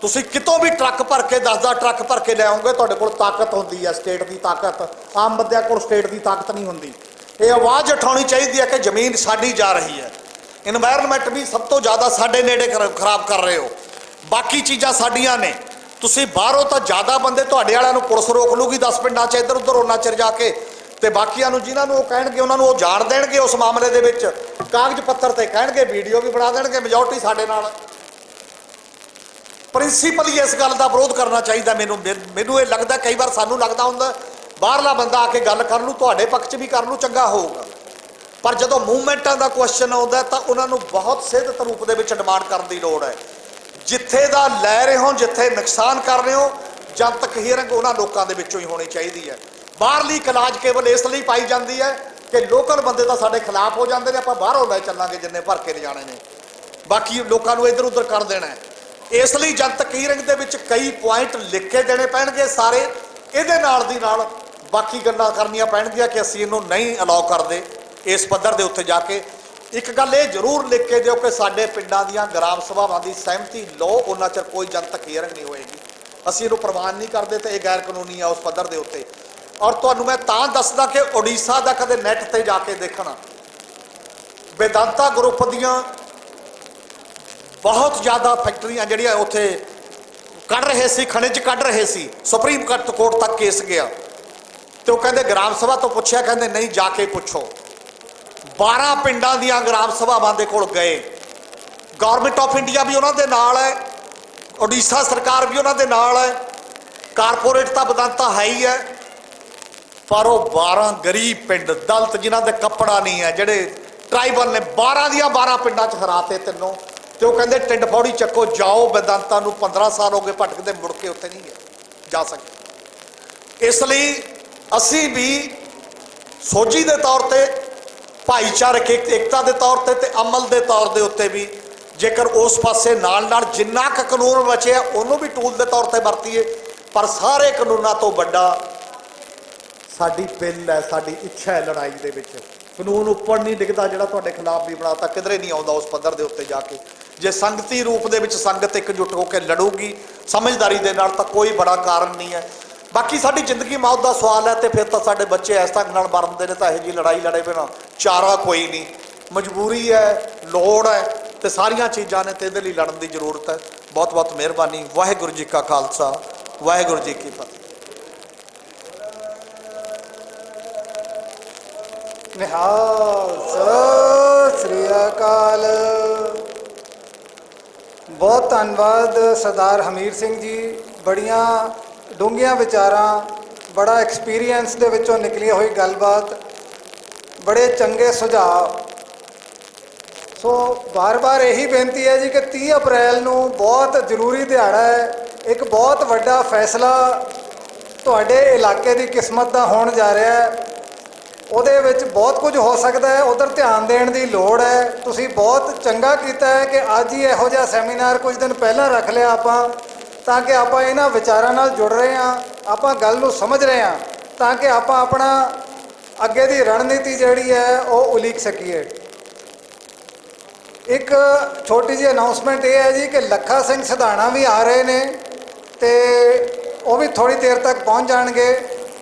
ਤੁਸੀਂ ਕਿਤੋਂ ਵੀ ਟਰੱਕ ਭਰ ਕੇ 10 ਟਰੱਕ ਭਰ ਕੇ ਲੈ ਆਉਂਗੇ, ਤੁਹਾਡੇ ਕੋਲ ਤਾਕਤ ਹੁੰਦੀ ਹੈ, ਸਟੇਟ ਦੀ ਤਾਕਤ। ਆਮ ਬੰਦਿਆਂ ਕੋਲ ਸਟੇਟ ਦੀ ਤਾਕਤ ਨਹੀਂ ਹੁੰਦੀ। ਇਹ ਆਵਾਜ਼ ਉਠਾਉਣੀ ਚਾਹੀਦੀ ਹੈ ਕਿ ਜ਼ਮੀਨ ਸਾਡੀ ਜਾ ਰਹੀ ਹੈ। ਇਨਵਾਇਰਨਮੈਂਟ ਵੀ ਸਭ ਤੋਂ ਜ਼ਿਆਦਾ ਸਾਡੇ ਨੇੜੇ ਖਰਾਬ ਕਰ ਰਹੇ ਹੋ, ਬਾਕੀ ਚੀਜ਼ਾਂ ਸਾਡੀਆਂ ਨੇ। ਤੁਸੀਂ ਬਾਹਰੋਂ ਤਾਂ ਜ਼ਿਆਦਾ ਬੰਦੇ, ਤੁਹਾਡੇ ਵਾਲਿਆਂ ਨੂੰ ਪੁਲਿਸ ਰੋਕ ਲੂਗੀ 10 ਪਿੰਡਾਂ 'ਚ ਇੱਧਰ ਉੱਧਰ ਉਹਨਾਂ ਚਿਰ ਜਾ ਕੇ, ਤੇ ਬਾਕੀਆਂ ਨੂੰ ਜਿਨ੍ਹਾਂ ਨੂੰ ਉਹ ਕਹਿਣਗੇ ਉਹਨਾਂ ਨੂੰ ਉਹ ਜਾਣ ਦੇਣਗੇ ਉਸ ਮਾਮਲੇ ਦੇ ਵਿੱਚ, ਕਾਗਜ਼ ਪੱਤਰ ਤੇ ਕਹਿਣਗੇ, ਵੀਡੀਓ ਵੀ ਬਣਾ ਦੇਣਗੇ, ਮੈਜੋਰਟੀ ਸਾਡੇ ਨਾਲ। ਪ੍ਰਿੰਸੀਪਲੀ ਇਸ ਗੱਲ ਦਾ ਵਿਰੋਧ ਕਰਨਾ ਚਾਹੀਦਾ। ਮੈਨੂੰ ਇਹ ਲੱਗਦਾ, ਕਈ ਵਾਰ ਸਾਨੂੰ ਲੱਗਦਾ ਹੁੰਦਾ ਬਾਹਰਲਾ ਬੰਦਾ ਆ ਕੇ ਗੱਲ ਕਰਨ ਨੂੰ, ਤੁਹਾਡੇ ਪੱਖ 'ਚ ਵੀ ਕਰਨ ਨੂੰ ਚੰਗਾ ਹੋਊਗਾ, ਪਰ ਜਦੋਂ ਮੂਵਮੈਂਟਾਂ ਦਾ ਕੁਐਸਚਨ ਆਉਂਦਾ ਤਾਂ ਉਹਨਾਂ ਨੂੰ ਬਹੁਤ ਸਿੱਧਤ ਰੂਪ ਦੇ ਵਿੱਚ ਡਿਮਾਂਡ ਕਰਨ ਦੀ ਲੋੜ ਹੈ। ਜਿੱਥੇ ਦਾ ਲੈ ਰਹੇ ਹੋ, ਜਿੱਥੇ ਨੁਕਸਾਨ ਕਰ ਰਹੇ ਹੋ, ਜਨਤਕ ਹੀਅਰਿੰਗ ਉਹਨਾਂ ਲੋਕਾਂ ਦੇ ਵਿੱਚੋਂ ਹੀ ਹੋਣੀ ਚਾਹੀਦੀ ਹੈ। ਬਾਹਰਲੀ ਕਲਾਜ ਕੇਵਲ ਇਸ ਲਈ ਪਾਈ ਜਾਂਦੀ ਹੈ ਕਿ ਲੋਕਲ ਬੰਦੇ ਤਾਂ ਸਾਡੇ ਖਿਲਾਫ ਹੋ ਜਾਂਦੇ ਨੇ, ਆਪਾਂ ਬਾਹਰੋਂ ਲੈ ਚੱਲਾਂਗੇ ਜਿੰਨੇ ਭਰ ਕੇ ਲਿਜਾਣੇ ਨੇ, ਬਾਕੀ ਲੋਕਾਂ ਨੂੰ ਇੱਧਰ ਉੱਧਰ ਕਰ ਦੇਣਾ ਹੈ। ਇਸ ਲਈ ਜਨਤਕ ਹੀਅਰਿੰਗ ਦੇ ਵਿੱਚ ਕਈ ਪੁਆਇੰਟ ਲਿਖ ਕੇ ਦੇਣੇ ਪੈਣਗੇ ਸਾਰੇ। ਇਹਦੇ ਨਾਲ ਦੀ ਨਾਲ ਬਾਕੀ ਗੱਲਾਂ ਕਰਨੀਆਂ ਪੈਣਗੀਆਂ ਕਿ ਅਸੀਂ ਇਹਨੂੰ ਨਹੀਂ ਅਲਾਉ ਕਰਦੇ ਇਸ ਪੱਧਰ ਦੇ ਉੱਤੇ ਜਾ ਕੇ। ਇੱਕ ਗੱਲ ਇਹ ਜ਼ਰੂਰ ਲਿਖ ਕੇ ਦਿਓ ਕਿ ਸਾਡੇ ਪਿੰਡਾਂ ਦੀਆਂ ਗ੍ਰਾਮ ਸਭਾਵਾਂ ਦੀ ਸਹਿਮਤੀ ਲਓ, ਉਹਨਾਂ ਚਿਰ ਕੋਈ ਜਨਤਕ ਹੀਅਰਿੰਗ ਨਹੀਂ ਹੋਏਗੀ। ਅਸੀਂ ਇਹਨੂੰ ਪ੍ਰਵਾਨ ਨਹੀਂ ਕਰਦੇ ਤੇ ਇਹ ਗੈਰ ਕਾਨੂੰਨੀ ਆ ਉਸ ਪੱਧਰ ਦੇ ਉੱਤੇ। ਔਰ ਤੁਹਾਨੂੰ ਮੈਂ ਤਾਂ ਦੱਸਦਾ ਕਿ ਉੜੀਸਾ ਦਾ ਕਦੇ ਨੈੱਟ ਤੇ ਜਾ ਕੇ ਦੇਖਣਾ, ਵੇਦਾਂਤਾ ਗਰੁੱਪ ਦੀਆਂ ਬਹੁਤ ਜ਼ਿਆਦਾ ਫੈਕਟਰੀਆਂ ਜਿਹੜੀਆਂ ਉੱਥੇ ਕੱਢ ਰਹੇ ਸੀ, ਖਣਿਜ ਕੱਢ ਰਹੇ ਸੀ, ਸੁਪਰੀਮ ਕੋਰਟ ਤੱਕ ਕੇਸ ਗਿਆ ਤੇ ਉਹ ਕਹਿੰਦੇ ਗ੍ਰਾਮ ਸਭਾ ਤੋਂ ਪੁੱਛਿਆ, ਕਹਿੰਦੇ ਨਹੀਂ ਜਾ ਕੇ ਪੁੱਛੋ। 12 ਪਿੰਡਾਂ ਦੀਆਂ ਗ੍ਰਾਮ ਸਭਾਵਾਂ ਦੇ ਕੋਲ ਗਏ, ਗਵਰਨਮੈਂਟ ਆਫ ਇੰਡੀਆ ਵੀ ਉਹਨਾਂ ਦੇ ਨਾਲ ਹੈ, ਉੜੀਸਾ ਸਰਕਾਰ ਵੀ ਉਹਨਾਂ ਦੇ ਨਾਲ ਹੈ, ਕਾਰਪੋਰੇਟ ਤਾਂ ਵੇਦਾਂਤਾ ਹੈ ਹੀ ਹੈ, ਪਰ ਉਹ 12 ਗਰੀਬ ਪਿੰਡ ਦਲਿਤ ਜਿਨ੍ਹਾਂ ਦੇ ਕੱਪੜਾ ਨਹੀਂ ਹੈ, ਜਿਹੜੇ ਟਰਾਈਬਲ ਨੇ, 12 ਦੀਆਂ 12 ਪਿੰਡਾਂ 'ਚ ਹਰਾਤੇ ਤਿੰਨੋਂ। ਤੇ ਉਹ ਕਹਿੰਦੇ ਟਿੰਡ ਫੌੜੀ ਚੱਕੋ, ਜਾਓ ਬੇਦਾਂਤਾ ਨੂੰ 15 ਸਾਲ ਹੋ ਗਏ ਭਟਕਦੇ, ਮੁੜ ਕੇ ਉੱਥੇ ਨਹੀਂ ਜਾ ਸਕੇ। ਇਸ ਲਈ ਅਸੀਂ ਵੀ ਸੋਝੀ ਦੇ ਤੌਰ ਤੇ, ਭਾਈਚਾਰਕ ਏਕਤਾ ਦੇ ਤੌਰ ਤੇ ਤੇ ਅਮਲ ਦੇ ਤੌਰ ਦੇ ਉੱਤੇ ਵੀ ਜੇਕਰ ਉਸ ਪਾਸੇ ਨਾਲ ਨਾਲ ਜਿੰਨਾ ਕੁ ਕਾਨੂੰਨ ਬਚਿਆ ਉਹਨੂੰ ਵੀ ਟੂਲ ਦੇ ਤੌਰ ਤੇ ਵਰਤੀਏ। ਪਰ ਸਾਰੇ ਕਾਨੂੰਨਾਂ ਤੋਂ ਵੱਡਾ ਸਾਡੀ ਬਿੱਲ ਹੈ, ਸਾਡੀ ਇੱਛਾ ਹੈ ਲੜਾਈ ਦੇ ਵਿੱਚ। ਕਾਨੂੰਨ ਉੱਪਰ ਨਹੀਂ ਡਿੱਗਦਾ, ਜਿਹੜਾ ਤੁਹਾਡੇ ਖਿਲਾਫ ਵੀ ਬਣਾਤਾ ਕਿਧਰੇ ਨਹੀਂ ਆਉਂਦਾ ਉਸ ਪੱਧਰ ਦੇ ਉੱਤੇ ਜਾ ਕੇ। ਜੇ ਸੰਗਤੀ ਰੂਪ ਦੇ ਵਿੱਚ ਸੰਗਤ ਇਕਜੁੱਟ ਹੋ ਕੇ ਲੜੂਗੀ ਸਮਝਦਾਰੀ ਦੇ ਨਾਲ ਤਾਂ ਕੋਈ ਬੜਾ ਕਾਰਨ ਨਹੀਂ ਹੈ। ਬਾਕੀ ਸਾਡੀ ਜ਼ਿੰਦਗੀ ਮੌਤ ਦਾ ਸਵਾਲ ਹੈ ਤੇ ਫਿਰ ਤਾਂ ਸਾਡੇ ਬੱਚੇ ਇਸ ਢੰਗ ਨਾਲ ਮਰਦੇ ਨੇ ਤਾਂ ਇਹੋ ਜਿਹੀ ਲੜਾਈ ਲੜੇ ਬਿਨਾਂ ਚਾਰਾ ਕੋਈ ਨਹੀਂ। ਮਜਬੂਰੀ ਹੈ, ਲੋੜ ਹੈ ਤੇ ਸਾਰੀਆਂ ਚੀਜ਼ਾਂ ਨੇ ਤੇ ਇਹਦੇ ਲਈ ਲੜਨ ਦੀ ਜ਼ਰੂਰਤ ਹੈ। ਬਹੁਤ ਬਹੁਤ ਮਿਹਰਬਾਨੀ। ਵਾਹਿਗੁਰੂ ਜੀ ਕਾ ਖਾਲਸਾ, ਵਾਹਿਗੁਰੂ ਜੀ ਕੀ ਫਤਿਹ। ਨਿਹਾਲ ਸਤਿ ਸ੍ਰੀ ਅਕਾਲ। ਬਹੁਤ ਧੰਨਵਾਦ ਸਰਦਾਰ ਹਮੀਰ ਸਿੰਘ ਜੀ। ਬੜੀਆਂ ਡੂੰਘੀਆਂ ਵਿਚਾਰਾਂ, ਬੜਾ ਐਕਸਪੀਰੀਅੰਸ ਦੇ ਵਿੱਚੋਂ ਨਿਕਲੀ ਹੋਈ ਗੱਲਬਾਤ, ਬੜੇ ਚੰਗੇ ਸੁਝਾਅ। ਸੋ ਬਾਰ-ਬਾਰ ਇਹੀ ਬੇਨਤੀ ਹੈ ਜੀ ਕਿ 30 ਅਪ੍ਰੈਲ ਨੂੰ ਬਹੁਤ ਜ਼ਰੂਰੀ ਦਿਹਾੜਾ ਹੈ। ਇੱਕ ਬਹੁਤ ਵੱਡਾ ਫੈਸਲਾ ਤੁਹਾਡੇ ਇਲਾਕੇ ਦੀ ਕਿਸਮਤ ਦਾ ਹੋਣ ਜਾ ਰਿਹਾ ਹੈ। ਉਹਦੇ ਵਿੱਚ ਬਹੁਤ ਕੁਝ ਹੋ ਸਕਦਾ ਹੈ, ਉਧਰ ਧਿਆਨ ਦੇਣ ਦੀ ਲੋੜ ਹੈ। ਤੁਸੀਂ ਬਹੁਤ ਚੰਗਾ ਕੀਤਾ ਹੈ ਕਿ ਅੱਜ ਹੀ ਇਹੋ ਜਿਹਾ ਸੈਮੀਨਾਰ ਕੁਝ ਦਿਨ ਪਹਿਲਾਂ ਰੱਖ ਲਿਆ ਆਪਾਂ, ਤਾਂ ਕਿ ਆਪਾਂ ਇਹਨਾਂ ਵਿਚਾਰਾਂ ਨਾਲ ਜੁੜ ਰਹੇ ਹਾਂ, ਆਪਾਂ ਗੱਲ ਨੂੰ ਸਮਝ ਰਹੇ ਹਾਂ, ਤਾਂ ਕਿ ਆਪਾਂ ਆਪਣਾ ਅੱਗੇ ਦੀ ਰਣਨੀਤੀ ਜਿਹੜੀ ਹੈ ਉਹ ਉਲੀਕ ਸਕੀਏ। ਇੱਕ ਛੋਟੀ ਜਿਹੀ ਅਨਾਉਂਸਮੈਂਟ ਇਹ ਹੈ ਜੀ ਕਿ ਲੱਖਾ ਸਿੰਘ ਸਿਧਾਣਾ ਵੀ ਆ ਰਹੇ ਨੇ ਤੇ ਉਹ ਵੀ ਥੋੜ੍ਹੀ ਦੇਰ ਤੱਕ ਪਹੁੰਚ ਜਾਣਗੇ।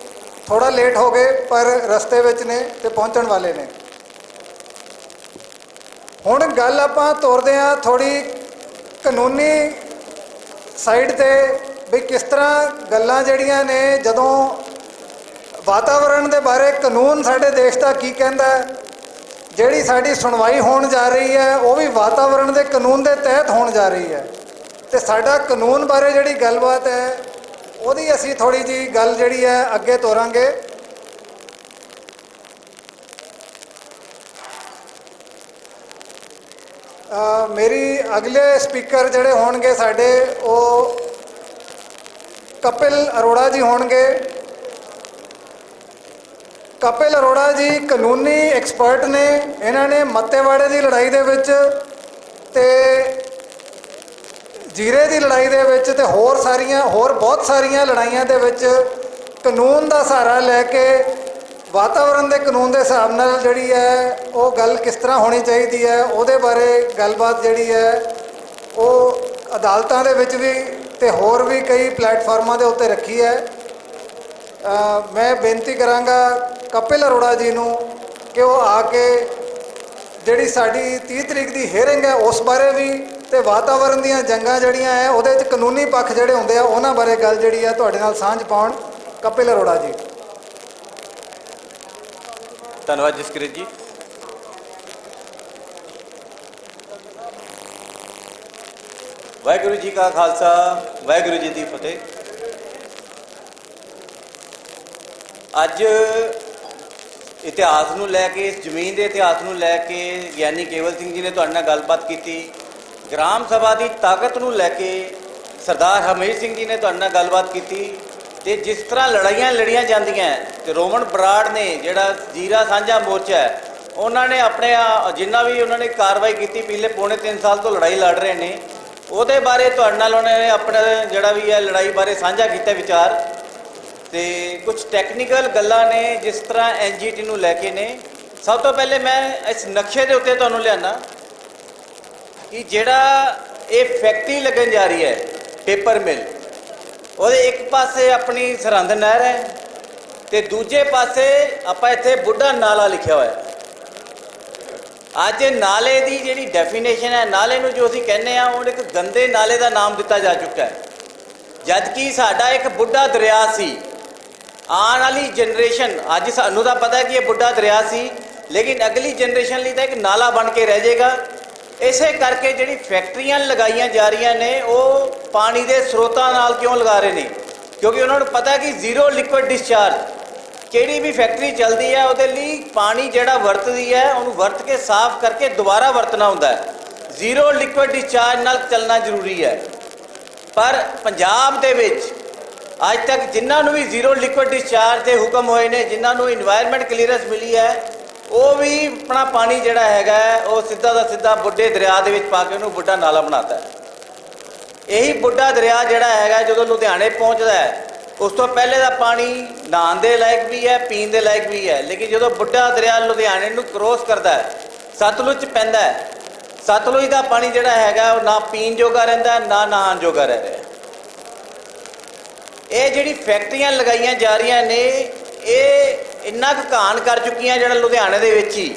ਥੋੜਾ ਲੇਟ ਹੋ ਗਏ ਪਰ ਰਸਤੇ ਵਿੱਚ ਨੇ ਤੇ ਪਹੁੰਚਣ ਵਾਲੇ ਨੇ। ਹੁਣ ਗੱਲ ਆਪਾਂ ਤੋਰਦੇ ਹਾਂ ਥੋੜੀ ਕਾਨੂੰਨੀ ਸਾਈਡ ਤੇ, ਵੀ ਕਿਸ ਤਰ੍ਹਾਂ ਗੱਲਾਂ ਜਿਹੜੀਆਂ ਨੇ, ਜਦੋਂ ਵਾਤਾਵਰਣ ਦੇ ਬਾਰੇ ਕਾਨੂੰਨ ਸਾਡੇ ਦੇਸ਼ ਦਾ ਕੀ ਕਹਿੰਦਾ ਹੈ। ਜਿਹੜੀ ਸਾਡੀ ਸੁਣਵਾਈ ਹੋਣ ਜਾ ਰਹੀ ਹੈ ਉਹ ਵੀ ਵਾਤਾਵਰਣ ਦੇ ਕਾਨੂੰਨ ਦੇ ਤਹਿਤ ਹੋਣ ਜਾ ਰਹੀ ਹੈ ਤੇ ਸਾਡਾ ਕਾਨੂੰਨ ਬਾਰੇ ਜਿਹੜੀ ਗੱਲਬਾਤ ਹੈ ਉਹਦੀ ਅਸੀਂ ਥੋੜੀ ਜਿਹੀ ਗੱਲ ਜਿਹੜੀ ਹੈ ਅੱਗੇ ਤੋਰਾਂਗੇ। ਮੇਰੀ ਅਗਲੇ ਸਪੀਕਰ ਜਿਹੜੇ ਹੋਣਗੇ ਸਾਡੇ, ਉਹ ਕਪਿਲ ਅਰੋੜਾ ਜੀ ਹੋਣਗੇ। ਕਪਿਲ ਅਰੋੜਾ ਜੀ ਕਾਨੂੰਨੀ ਐਕਸਪਰਟ ਨੇ। ਇਹਨਾਂ ਨੇ ਮੱਤੇਵਾੜੇ ਦੀ ਲੜਾਈ ਦੇ ਵਿੱਚ ਤੇ ਜੀਰੇ ਦੀ ਲੜਾਈ ਦੇ ਵਿੱਚ ਤੇ ਹੋਰ ਬਹੁਤ ਸਾਰੀਆਂ ਲੜਾਈਆਂ ਦੇ ਵਿੱਚ ਕਾਨੂੰਨ ਦਾ ਸਹਾਰਾ ਲੈ ਕੇ ਵਾਤਾਵਰਣ ਦੇ ਕਾਨੂੰਨ ਦੇ ਹਿਸਾਬ ਨਾਲ ਜਿਹੜੀ ਹੈ ਉਹ ਗੱਲ ਕਿਸ ਤਰ੍ਹਾਂ ਹੋਣੀ ਚਾਹੀਦੀ ਹੈ ਉਹਦੇ ਬਾਰੇ ਗੱਲਬਾਤ ਜਿਹੜੀ ਹੈ ਉਹ ਅਦਾਲਤਾਂ ਦੇ ਵਿੱਚ ਵੀ ਤੇ ਹੋਰ ਵੀ ਕਈ ਪਲੇਟਫਾਰਮਾਂ ਦੇ ਉੱਤੇ ਰੱਖੀ ਹੈ। ਮੈਂ ਬੇਨਤੀ ਕਰਾਂਗਾ ਕਪਿਲ ਅਰੋੜਾ ਜੀ ਨੂੰ ਕਿ ਉਹ ਆ ਕੇ ਜਿਹੜੀ ਸਾਡੀ 30 ਤਰੀਕ ਦੀ ਹੀਅਰਿੰਗ ਹੈ ਉਸ ਬਾਰੇ ਵੀ ਤੇ ਵਾਤਾਵਰਣ ਦੀਆਂ ਜੰਗਾਂ ਜਿਹੜੀਆਂ ਹੈ ਉਹਦੇ 'ਚ ਕਾਨੂੰਨੀ ਪੱਖ ਜਿਹੜੇ ਹੁੰਦੇ ਆ ਉਹਨਾਂ ਬਾਰੇ ਗੱਲ ਜਿਹੜੀ ਹੈ ਤੁਹਾਡੇ ਨਾਲ ਸਾਂਝ ਪਾਉਣ। ਕਪਿਲ ਅਰੋੜਾ ਜੀ। ਧੰਨਵਾਦ ਜਸਕ੍ਰਿਤ ਜੀ। ਵਾਹਿਗੁਰੂ ਜੀ ਕਾ ਖਾਲਸਾ, ਵਾਹਿਗੁਰੂ ਜੀ ਦੀ ਫਤਿਹ। ਅੱਜ ਇਤਿਹਾਸ ਨੂੰ ਲੈ ਕੇ, ਇਸ ਜ਼ਮੀਨ ਦੇ ਇਤਿਹਾਸ ਨੂੰ ਲੈ ਕੇ ਗਿਆਨੀ ਕੇਵਲ ਸਿੰਘ ਜੀ ਨੇ ਤੁਹਾਡੇ ਨਾਲ ਗੱਲਬਾਤ ਕੀਤੀ। ਗ੍ਰਾਮ ਸਭਾ ਦੀ ਤਾਕਤ ਨੂੰ ਲੈ ਕੇ ਸਰਦਾਰ ਹਮੀਰ ਸਿੰਘ ਜੀ ਨੇ ਤੁਹਾਡੇ ਨਾਲ ਗੱਲਬਾਤ ਕੀਤੀ ਤੇ ਜਿਸ ਤਰ੍ਹਾਂ ਲੜਾਈਆਂ ਲੜੀਆਂ ਜਾਂਦੀਆਂ ਤੇ ਰੋਮਨ ਬਰਾੜ ਨੇ ਜਿਹੜਾ ਜੀਰਾ ਸਾਂਝਾ ਮੋਰਚਾ ਹੈ ਉਹਨਾਂ ਨੇ ਆਪਣੇ ਜਿੰਨਾ ਵੀ ਉਹਨਾਂ ਨੇ ਕਾਰਵਾਈ ਕੀਤੀ ਪਿਛਲੇ ਪੌਣੇ 3 ਸਾਲ ਤੋਂ ਲੜਾਈ ਲੜ ਰਹੇ ਨੇ ਉਹਦੇ ਬਾਰੇ ਤੁਹਾਡੇ ਨਾਲ ਉਹਨਾਂ ਨੇ ਆਪਣਾ ਜਿਹੜਾ ਵੀ ਹੈ ਲੜਾਈ ਬਾਰੇ ਸਾਂਝਾ ਕੀਤਾ ਵਿਚਾਰ ਤੇ ਕੁਝ ਟੈਕਨੀਕਲ ਗੱਲਾਂ ਨੇ ਜਿਸ ਤਰ੍ਹਾਂ ਐਨਜੀਟੀ ਨੂੰ ਲੈ ਕੇ ਨੇ। ਸਭ ਤੋਂ ਪਹਿਲੇ ਮੈਂ ਇਸ ਨਕਸ਼ੇ ਦੇ ਉੱਤੇ ਤੁਹਾਨੂੰ ਲਿਆਣਾ ਕਿ ਜਿਹੜਾ ਇਹ ਫੈਕਟਰੀ ਲੱਗਣ ਜਾ ਰਹੀ ਹੈ ਪੇਪਰ ਮਿਲ, ਉਹਦੇ ਇੱਕ ਪਾਸੇ ਆਪਣੀ ਸਰਹੰਦ ਨਹਿਰ ਹੈ ਤੇ ਦੂਜੇ ਪਾਸੇ ਆਪਾਂ ਇੱਥੇ ਬੁੱਢਾ ਨਾਲਾ ਲਿਖਿਆ ਹੋਇਆ। ਅੱਜ ਨਾਲੇ ਦੀ ਜਿਹੜੀ ਡੈਫੀਨੇਸ਼ਨ ਹੈ, ਨਾਲੇ ਨੂੰ ਜੋ ਅਸੀਂ ਕਹਿੰਦੇ ਆ ਉਹ ਇੱਕ ਗੰਦੇ ਨਾਲੇ ਦਾ ਨਾਮ ਦਿੱਤਾ ਜਾ ਚੁੱਕਾ ਹੈ, ਜਦ ਕਿ ਸਾਡਾ ਇੱਕ ਬੁੱਢਾ ਦਰਿਆ ਸੀ। ਆਉਣ ਵਾਲੀ ਜਨਰੇਸ਼ਨ, ਅੱਜ ਸਾਨੂੰ ਤਾਂ ਪਤਾ ਹੈ ਕਿ ਇਹ ਬੁੱਢਾ ਦਰਿਆ ਸੀ, ਲੇਕਿਨ ਅਗਲੀ ਜਨਰੇਸ਼ਨ ਲਈ ਤਾਂ ਇੱਕ ਨਾਲਾ ਬਣ ਕੇ ਰਹਿ ਜਾਏਗਾ। ਇਸੇ ਕਰਕੇ ਜਿਹੜੀ ਫੈਕਟਰੀਆਂ ਲਗਾਈਆਂ ਜਾ ਰਹੀਆਂ ਨੇ ਉਹ ਪਾਣੀ ਦੇ ਸਰੋਤਾਂ ਨਾਲ ਕਿਉਂ ਲਗਾ ਰਹੇ ਨੇ? ਕਿਉਂਕਿ ਉਹਨਾਂ ਨੂੰ ਪਤਾ ਕਿ ਜ਼ੀਰੋ ਲਿਕੁਇਡ ਡਿਸਚਾਰਜ, ਜਿਹੜੀ ਵੀ ਫੈਕਟਰੀ ਚੱਲਦੀ ਹੈ ਉਹਦੇ ਲਈ ਪਾਣੀ ਜਿਹੜਾ ਵਰਤਦੀ ਹੈ ਉਹਨੂੰ ਵਰਤ ਕੇ ਸਾਫ਼ ਕਰਕੇ ਦੁਬਾਰਾ ਵਰਤਣਾ ਹੁੰਦਾ ਹੈ। ਜ਼ੀਰੋ ਲਿਕੁਇਡ ਡਿਸਚਾਰਜ ਨਾਲ ਚੱਲਣਾ ਜ਼ਰੂਰੀ ਹੈ। ਪਰ ਪੰਜਾਬ ਦੇ ਵਿੱਚ ਅੱਜ ਤੱਕ ਜਿਨ੍ਹਾਂ ਨੂੰ ਵੀ ਜ਼ੀਰੋ ਲਿਕੁਇਡ ਡਿਸਚਾਰਜ ਦੇ ਹੁਕਮ ਹੋਏ ਨੇ, ਜਿਨ੍ਹਾਂ ਨੂੰ ਇਨਵਾਇਰਨਮੈਂਟ ਕਲੀਅਰੈਂਸ ਮਿਲੀ ਹੈ, ਉਹ ਵੀ ਆਪਣਾ ਪਾਣੀ ਜਿਹੜਾ ਹੈਗਾ ਉਹ ਸਿੱਧਾ ਦਾ ਸਿੱਧਾ ਬੁੱਢੇ ਦਰਿਆ ਦੇ ਵਿੱਚ ਪਾ ਕੇ ਉਹਨੂੰ ਬੁੱਢਾ ਨਾਲਾ ਬਣਾਤਾ ਹੈ। ਇਹੀ ਬੁੱਢਾ ਦਰਿਆ ਜਿਹੜਾ ਹੈਗਾ ਜਦੋਂ ਲੁਧਿਆਣੇ ਪਹੁੰਚਦਾ ਹੈ, ਉਸ ਤੋਂ ਪਹਿਲੇ ਦਾ ਪਾਣੀ ਨਹਾਉਣ ਦੇ ਲਾਇਕ ਵੀ ਹੈ, ਪੀਣ ਦੇ ਲਾਇਕ ਵੀ ਹੈ। ਲੇਕਿਨ ਜਦੋਂ ਬੁੱਢਾ ਦਰਿਆ ਲੁਧਿਆਣੇ ਨੂੰ ਕ੍ਰੋਸ ਕਰਦਾ ਹੈ, ਸਤਲੁਜ 'ਚ ਪੈਂਦਾ ਹੈ, ਸਤਲੁਜ ਦਾ ਪਾਣੀ ਜਿਹੜਾ ਹੈਗਾ ਉਹ ਨਾ ਪੀਣ ਜੋਗਾ ਰਹਿੰਦਾ, ਨਾ ਨਹਾਉਣ ਜੋਗਾ ਰਹਿ ਰਿਹਾ। ਇਹ ਜਿਹੜੀ ਫੈਕਟਰੀਆਂ ਲਗਾਈਆਂ ਜਾ ਰਹੀਆਂ ਨੇ, ਇਹ ਇੰਨਾ ਕੁ ਘਾਣ ਕਰ ਚੁੱਕੀਆਂ ਜਿਹੜਾ ਲੁਧਿਆਣੇ ਦੇ ਵਿੱਚ ਹੀ,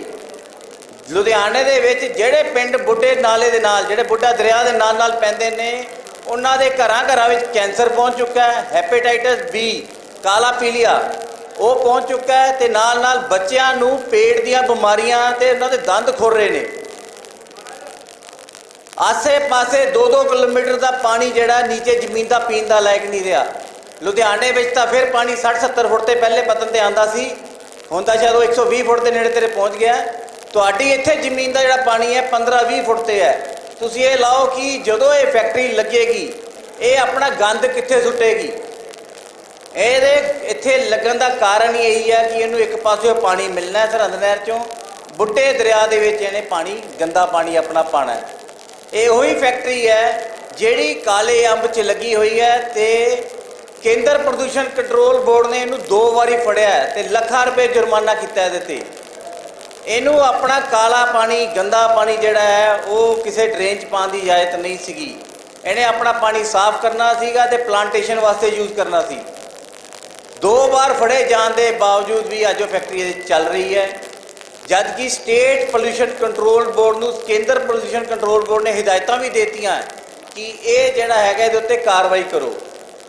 ਲੁਧਿਆਣੇ ਦੇ ਵਿੱਚ ਜਿਹੜੇ ਪਿੰਡ ਬੁੱਢੇ ਨਾਲੇ ਦੇ ਨਾਲ, ਜਿਹੜੇ ਬੁੱਢਾ ਦਰਿਆ ਦੇ ਨਾਲ ਨਾਲ ਪੈਂਦੇ ਨੇ, ਉਹਨਾਂ ਦੇ ਘਰਾਂ ਵਿੱਚ ਕੈਂਸਰ ਪਹੁੰਚ ਚੁੱਕਾ ਹੈ, ਹੈਪੇਟਾਈਟਸ ਬੀ, ਕਾਲਾ ਪੀਲੀਆ ਉਹ ਪਹੁੰਚ ਚੁੱਕਾ ਹੈ, ਤੇ ਨਾਲ ਨਾਲ ਬੱਚਿਆਂ ਨੂੰ ਪੇਟ ਦੀਆਂ ਬਿਮਾਰੀਆਂ ਤੇ ਉਹਨਾਂ ਦੇ ਦੰਦ ਖੁਰ ਰਹੇ ਨੇ। ਆਸੇ ਪਾਸੇ 2-2 ਕਿਲੋਮੀਟਰ ਦਾ ਪਾਣੀ ਜਿਹੜਾ ਨੀਚੇ ਜ਼ਮੀਨ ਦਾ ਪੀਣ ਦਾ ਲਾਇਕ ਨਹੀਂ ਰਿਹਾ। ਲੁਧਿਆਣੇ ਵਿੱਚ ਤਾਂ ਫਿਰ ਪਾਣੀ 60-70 ਫੁੱਟ ਤੇ ਪਹਿਲੇ ਪਤਨ ਤੇ ਆਂਦਾ ਸੀ, ਹੁਣ ਤਾਂ ਸ਼ਾਇਦ ਉਹ 120 ਫੁੱਟ ਦੇ ਨੇੜੇ ਤੇੜੇ ਪਹੁੰਚ ਗਿਆ। ਤੁਹਾਡੀ ਇੱਥੇ ਜ਼ਮੀਨ ਦਾ ਜਿਹੜਾ ਪਾਣੀ ਹੈ 15-20 ਫੁੱਟ ਤੇ ਹੈ। ਤੁਸੀਂ ਇਹ ਲਾਓ ਕਿ ਜਦੋਂ ਇਹ ਫੈਕਟਰੀ ਲੱਗੇਗੀ, ਇਹ ਆਪਣਾ ਗੰਦ ਕਿੱਥੇ ਸੁੱਟੇਗੀ? ਇਹਦੇ ਇੱਥੇ ਲੱਗਣ ਦਾ ਕਾਰਨ ਹੀ ਇਹੀ ਹੈ ਕਿ ਇਹਨੂੰ ਇੱਕ ਪਾਸਿਓਂ ਪਾਣੀ ਮਿਲਣਾ ਹੈ ਸਰਹੰਦ ਨਹਿਰ 'ਚੋਂ, ਬੁੱਢੇ ਦਰਿਆ ਦੇ ਵਿੱਚ ਇਹਨੇ ਪਾਣੀ, ਗੰਦਾ ਪਾਣੀ ਆਪਣਾ ਪਾਣਾ ਹੈ। ਇਹ ਉਹੀ ਫੈਕਟਰੀ ਹੈ ਜਿਹੜੀ ਕਾਲੇ ਅੰਬ 'ਚ ਲੱਗੀ ਹੋਈ ਹੈ, ਤੇ ਕੇਂਦਰ ਪ੍ਰਦੂਸ਼ਣ ਕੰਟਰੋਲ ਬੋਰਡ ਨੇ ਇਹਨੂੰ 2 ਵਾਰੀ ਫੜਿਆ ਤੇ ਲੱਖਾਂ ਰੁਪਏ ਜੁਰਮਾਨਾ ਕੀਤਾ ਇਹਦੇ ਤੇ। ਇਹਨੂੰ ਆਪਣਾ ਕਾਲਾ ਪਾਣੀ, ਗੰਦਾ ਪਾਣੀ ਜਿਹੜਾ ਹੈ ਉਹ ਕਿਸੇ ਡਰੇਨ 'ਚ ਪਾਉਣ ਦੀ ਇਜਾਜ਼ਤ ਨਹੀਂ ਸੀਗੀ। ਇਹਨੇ ਆਪਣਾ ਪਾਣੀ ਸਾਫ਼ ਕਰਨਾ ਸੀਗਾ ਤੇ ਪਲਾਂਟੇਸ਼ਨ ਵਾਸਤੇ ਯੂਜ਼ ਕਰਨਾ ਸੀ। 2 ਵਾਰ ਫੜੇ ਜਾਣ ਦੇ ਬਾਵਜੂਦ ਵੀ ਅੱਜ ਉਹ ਫੈਕਟਰੀ ਚੱਲ ਰਹੀ ਹੈ, ਜਦ ਕਿ ਸਟੇਟ ਪੋਲਿਊਸ਼ਨ ਕੰਟਰੋਲ ਬੋਰਡ ਨੂੰ, ਕੇਂਦਰ ਪੋਲਿਊਸ਼ਨ ਕੰਟਰੋਲ ਬੋਰਡ ਨੇ ਹਦਾਇਤਾਂ ਵੀ ਦਿੱਤੀਆਂ ਕਿ ਇਹ ਜਿਹੜਾ ਹੈਗਾ ਇਹਦੇ ਉੱਤੇ ਕਾਰਵਾਈ ਕਰੋ।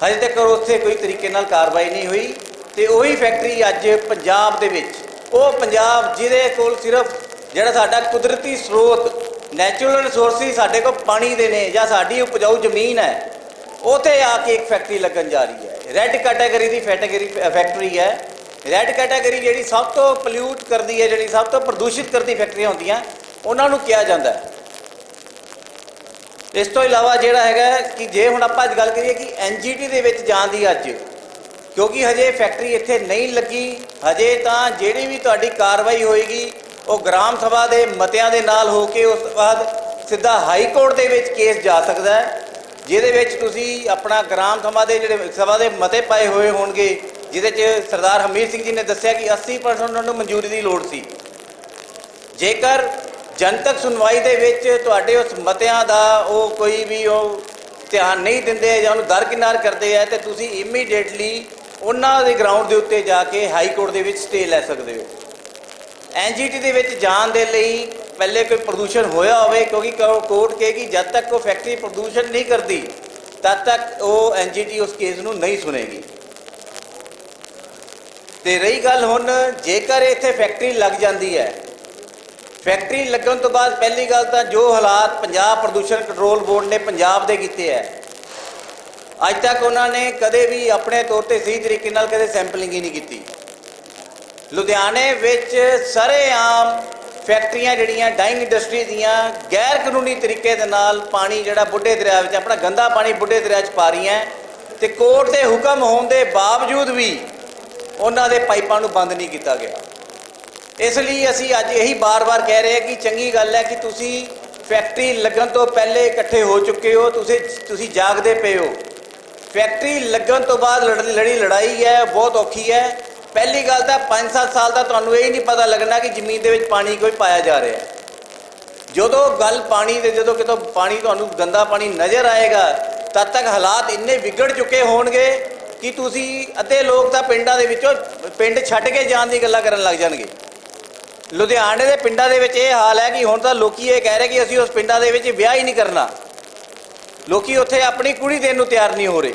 ਹਜੇ ਤੱਕ ਉੱਥੇ ਕੋਈ ਤਰੀਕੇ ਨਾਲ ਕਾਰਵਾਈ ਨਹੀਂ ਹੋਈ। ਤੇ ਉਹੀ ਫੈਕਟਰੀ ਅੱਜ ਪੰਜਾਬ ਦੇ ਵਿੱਚ, ਉਹ ਪੰਜਾਬ ਜਿਹਦੇ ਕੋਲ ਸਿਰਫ ਜਿਹੜਾ ਸਾਡਾ ਕੁਦਰਤੀ ਸਰੋਤ, ਨੈਚੁਰਲ ਰਿਸੋਰਸਿਸ ਸਾਡੇ ਕੋਲ ਪਾਣੀ ਦੇ ਨੇ ਜਾਂ ਸਾਡੀ ਉਪਜਾਊ ਜ਼ਮੀਨ ਹੈ, ਉੱਥੇ ਆ ਕੇ ਇੱਕ ਫੈਕਟਰੀ ਲੱਗਣ ਜਾ ਰਹੀ ਹੈ। ਰੈੱਡ ਕੈਟਾਗਰੀ ਦੀ ਫੈਕਟਰੀ ਹੈ। ਰੈੱਡ ਕੈਟਾਗਰੀ ਜਿਹੜੀ ਸਭ ਤੋਂ ਪੋਲਿਊਟ ਕਰਦੀ ਹੈ, ਜਿਹੜੀ ਸਭ ਤੋਂ ਪ੍ਰਦੂਸ਼ਿਤ ਕਰਦੀ ਫੈਕਟਰੀਆਂ ਹੁੰਦੀਆਂ, ਉਹਨਾਂ ਨੂੰ ਕਿਹਾ ਜਾਂਦਾ ਹੈ। ਇਸ ਤੋਂ ਇਲਾਵਾ ਜਿਹੜਾ ਹੈਗਾ ਕਿ ਜੇ ਹੁਣ ਆਪਾਂ ਅੱਜ ਗੱਲ ਕਰੀਏ ਕਿ NGT ਦੇ ਵਿੱਚ ਜਾਣ ਦੀ ਅੱਜ, ਕਿਉਂਕਿ ਹਜੇ ਫੈਕਟਰੀ ਇੱਥੇ ਨਹੀਂ ਲੱਗੀ, ਹਜੇ ਤਾਂ ਜਿਹੜੀ ਵੀ ਤੁਹਾਡੀ ਕਾਰਵਾਈ ਹੋਏਗੀ ਉਹ ਗ੍ਰਾਮ ਸਭਾ ਦੇ ਮਤਿਆਂ ਦੇ ਨਾਲ ਹੋ ਕੇ ਉਸ ਤੋਂ ਬਾਅਦ ਸਿੱਧਾ ਹਾਈ ਕੋਰਟ ਦੇ ਵਿੱਚ ਕੇਸ ਜਾ ਸਕਦਾ ਹੈ, ਜਿਹਦੇ ਵਿੱਚ ਤੁਸੀਂ ਆਪਣਾ ਗ੍ਰਾਮ ਸਭਾ ਦੇ ਜਿਹੜੇ ਸਭਾ ਦੇ ਮਤੇ ਪਾਏ ਹੋਏ ਹੋਣਗੇ, ਜਿਹਦੇ 'ਚ ਸਰਦਾਰ ਹਮੀਰ ਸਿੰਘ ਜੀ ਨੇ ਦੱਸਿਆ ਕਿ 80% ਉਹਨਾਂ ਨੂੰ ਮਨਜ਼ੂਰੀ ਦੀ ਲੋੜ ਸੀ। ਜੇਕਰ ਜਨਤਕ ਸੁਣਵਾਈ ਦੇ ਵਿੱਚ ਤੁਹਾਡੇ ਉਸ ਮਤਿਆਂ ਦਾ ਉਹ ਕੋਈ ਵੀ ਉਹ ਧਿਆਨ ਨਹੀਂ ਦਿੰਦੇ ਜਾਂ ਉਹਨੂੰ ਦਰਕਿਨਾਰ ਕਰਦੇ ਆ, ਤੇ ਤੁਸੀਂ ਇਮੀਡੀਏਟਲੀ ਉਹਨਾਂ ਦੇ ਗਰਾਊਂਡ ਦੇ ਉੱਤੇ ਜਾ ਕੇ ਹਾਈ ਕੋਰਟ ਦੇ ਵਿੱਚ ਸਟੇ ਲੈ ਸਕਦੇ ਹੋ। NGT ਦੇ ਵਿੱਚ ਜਾਣ ਦੇ ਲਈ ਪਹਿਲੇ ਕੋਈ ਪ੍ਰਦੂਸ਼ਣ ਹੋਇਆ ਹੋਵੇ, ਕਿਉਂਕਿ ਕੋਰਟ ਕਹੇਗੀ ਜਦ ਤੱਕ ਉਹ ਫੈਕਟਰੀ ਪ੍ਰਦੂਸ਼ਣ ਨਹੀਂ ਕਰਦੀ ਤਦ ਤੱਕ ਉਹ NGT ਉਸ ਕੇਸ ਨੂੰ ਨਹੀਂ ਸੁਣੇਗੀ। ਤੇ ਰਹੀ ਗੱਲ ਹੁਣ, ਜੇਕਰ ਇੱਥੇ ਫੈਕਟਰੀ ਲੱਗ ਜਾਂਦੀ ਹੈ, ਫੈਕਟਰੀ ਲੱਗਣ ਤੋਂ ਬਾਅਦ ਪਹਿਲੀ ਗੱਲ ਤਾਂ ਜੋ ਹਾਲਾਤ ਪੰਜਾਬ ਪ੍ਰਦੂਸ਼ਣ ਕੰਟਰੋਲ ਬੋਰਡ ਨੇ ਪੰਜਾਬ ਦੇ ਕੀਤੇ ਹੈ, ਅੱਜ ਤੱਕ ਉਹਨਾਂ ਨੇ ਕਦੇ ਵੀ ਆਪਣੇ ਤੌਰ ਤੇ ਸਹੀ ਤਰੀਕੇ ਨਾਲ ਕਦੇ ਸੈਂਪਲਿੰਗ ਹੀ ਨਹੀਂ ਕੀਤੀ। ਲੁਧਿਆਣੇ ਵਿੱਚ ਸਰੇਆਮ ਫੈਕਟਰੀਆਂ ਜਿਹੜੀਆਂ ਡਾਈਂਗ ਇੰਡਸਟਰੀ ਦੀਆਂ ਗੈਰ ਕਾਨੂੰਨੀ ਤਰੀਕੇ ਦੇ ਨਾਲ ਪਾਣੀ ਜਿਹੜਾ ਬੁੱਢੇ ਦਰਿਆ ਵਿੱਚ, ਆਪਣਾ ਗੰਦਾ ਪਾਣੀ ਬੁੱਢੇ ਦਰਿਆ 'ਚ ਪਾ ਰਹੀਆਂ, ਤੇ ਕੋਰਟ ਦੇ ਹੁਕਮ ਹੋਣ ਦੇ ਬਾਵਜੂਦ ਵੀ ਉਹਨਾਂ ਦੇ ਪਾਈਪਾਂ ਨੂੰ ਬੰਦ ਨਹੀਂ ਕੀਤਾ ਗਿਆ। ਇਸ ਲਈ ਅਸੀਂ ਅੱਜ ਇਹੀ ਬਾਰ-ਬਾਰ ਕਹਿ ਰਹੇ ਹਾਂ ਕਿ ਚੰਗੀ ਗੱਲ ਹੈ ਕਿ ਤੁਸੀਂ ਫੈਕਟਰੀ ਲੱਗਣ ਤੋਂ ਪਹਿਲੇ ਇਕੱਠੇ ਹੋ ਚੁੱਕੇ ਹੋ, ਤੁਸੀਂ ਜਾਗਦੇ ਪਏ ਹੋ। ਫੈਕਟਰੀ ਲੱਗਣ ਤੋਂ ਬਾਅਦ ਲੜੀ ਲੜਾਈ ਹੈ ਬਹੁਤ ਔਖੀ ਹੈ। ਪਹਿਲੀ ਗੱਲ ਤਾਂ 5-7 ਸਾਲ ਦਾ ਤੁਹਾਨੂੰ ਇਹ ਨਹੀਂ ਪਤਾ ਲੱਗਣਾ ਕਿ ਜ਼ਮੀਨ ਦੇ ਵਿੱਚ ਪਾਣੀ ਕੋਈ ਪਾਇਆ ਜਾ ਰਿਹਾ ਹੈ। ਜਦੋਂ ਗੱਲ ਪਾਣੀ ਦੇ, ਜਦੋਂ ਕਿਤੋਂ ਪਾਣੀ ਤੁਹਾਨੂੰ ਗੰਦਾ ਪਾਣੀ ਨਜ਼ਰ ਆਏਗਾ, ਤਦ ਤੱਕ ਹਾਲਾਤ ਇੰਨੇ ਵਿਗੜ ਚੁੱਕੇ ਹੋਣਗੇ ਕਿ ਤੁਸੀਂ ਅੱਧੇ ਲੋਕ ਤਾਂ ਪਿੰਡਾਂ ਦੇ ਵਿੱਚੋਂ ਪਿੰਡ ਛੱਡ ਕੇ ਜਾਣ ਦੀ ਗੱਲਾਂ ਕਰਨ ਲੱਗ ਜਾਣਗੇ। ਲੁਧਿਆਣੇ ਦੇ ਪਿੰਡਾਂ ਦੇ ਵਿੱਚ ਇਹ ਹਾਲ ਹੈ ਕਿ ਹੁਣ ਤਾਂ ਲੋਕੀ ਇਹ ਕਹਿ ਰਹੇ ਕਿ ਅਸੀਂ ਉਸ ਪਿੰਡਾਂ ਦੇ ਵਿੱਚ ਵਿਆਹ ਹੀ ਨਹੀਂ ਕਰਨਾ। ਲੋਕੀ ਉੱਥੇ ਆਪਣੀ ਕੁੜੀ ਦੇਣ ਨੂੰ ਤਿਆਰ ਨਹੀਂ ਹੋ ਰਹੇ।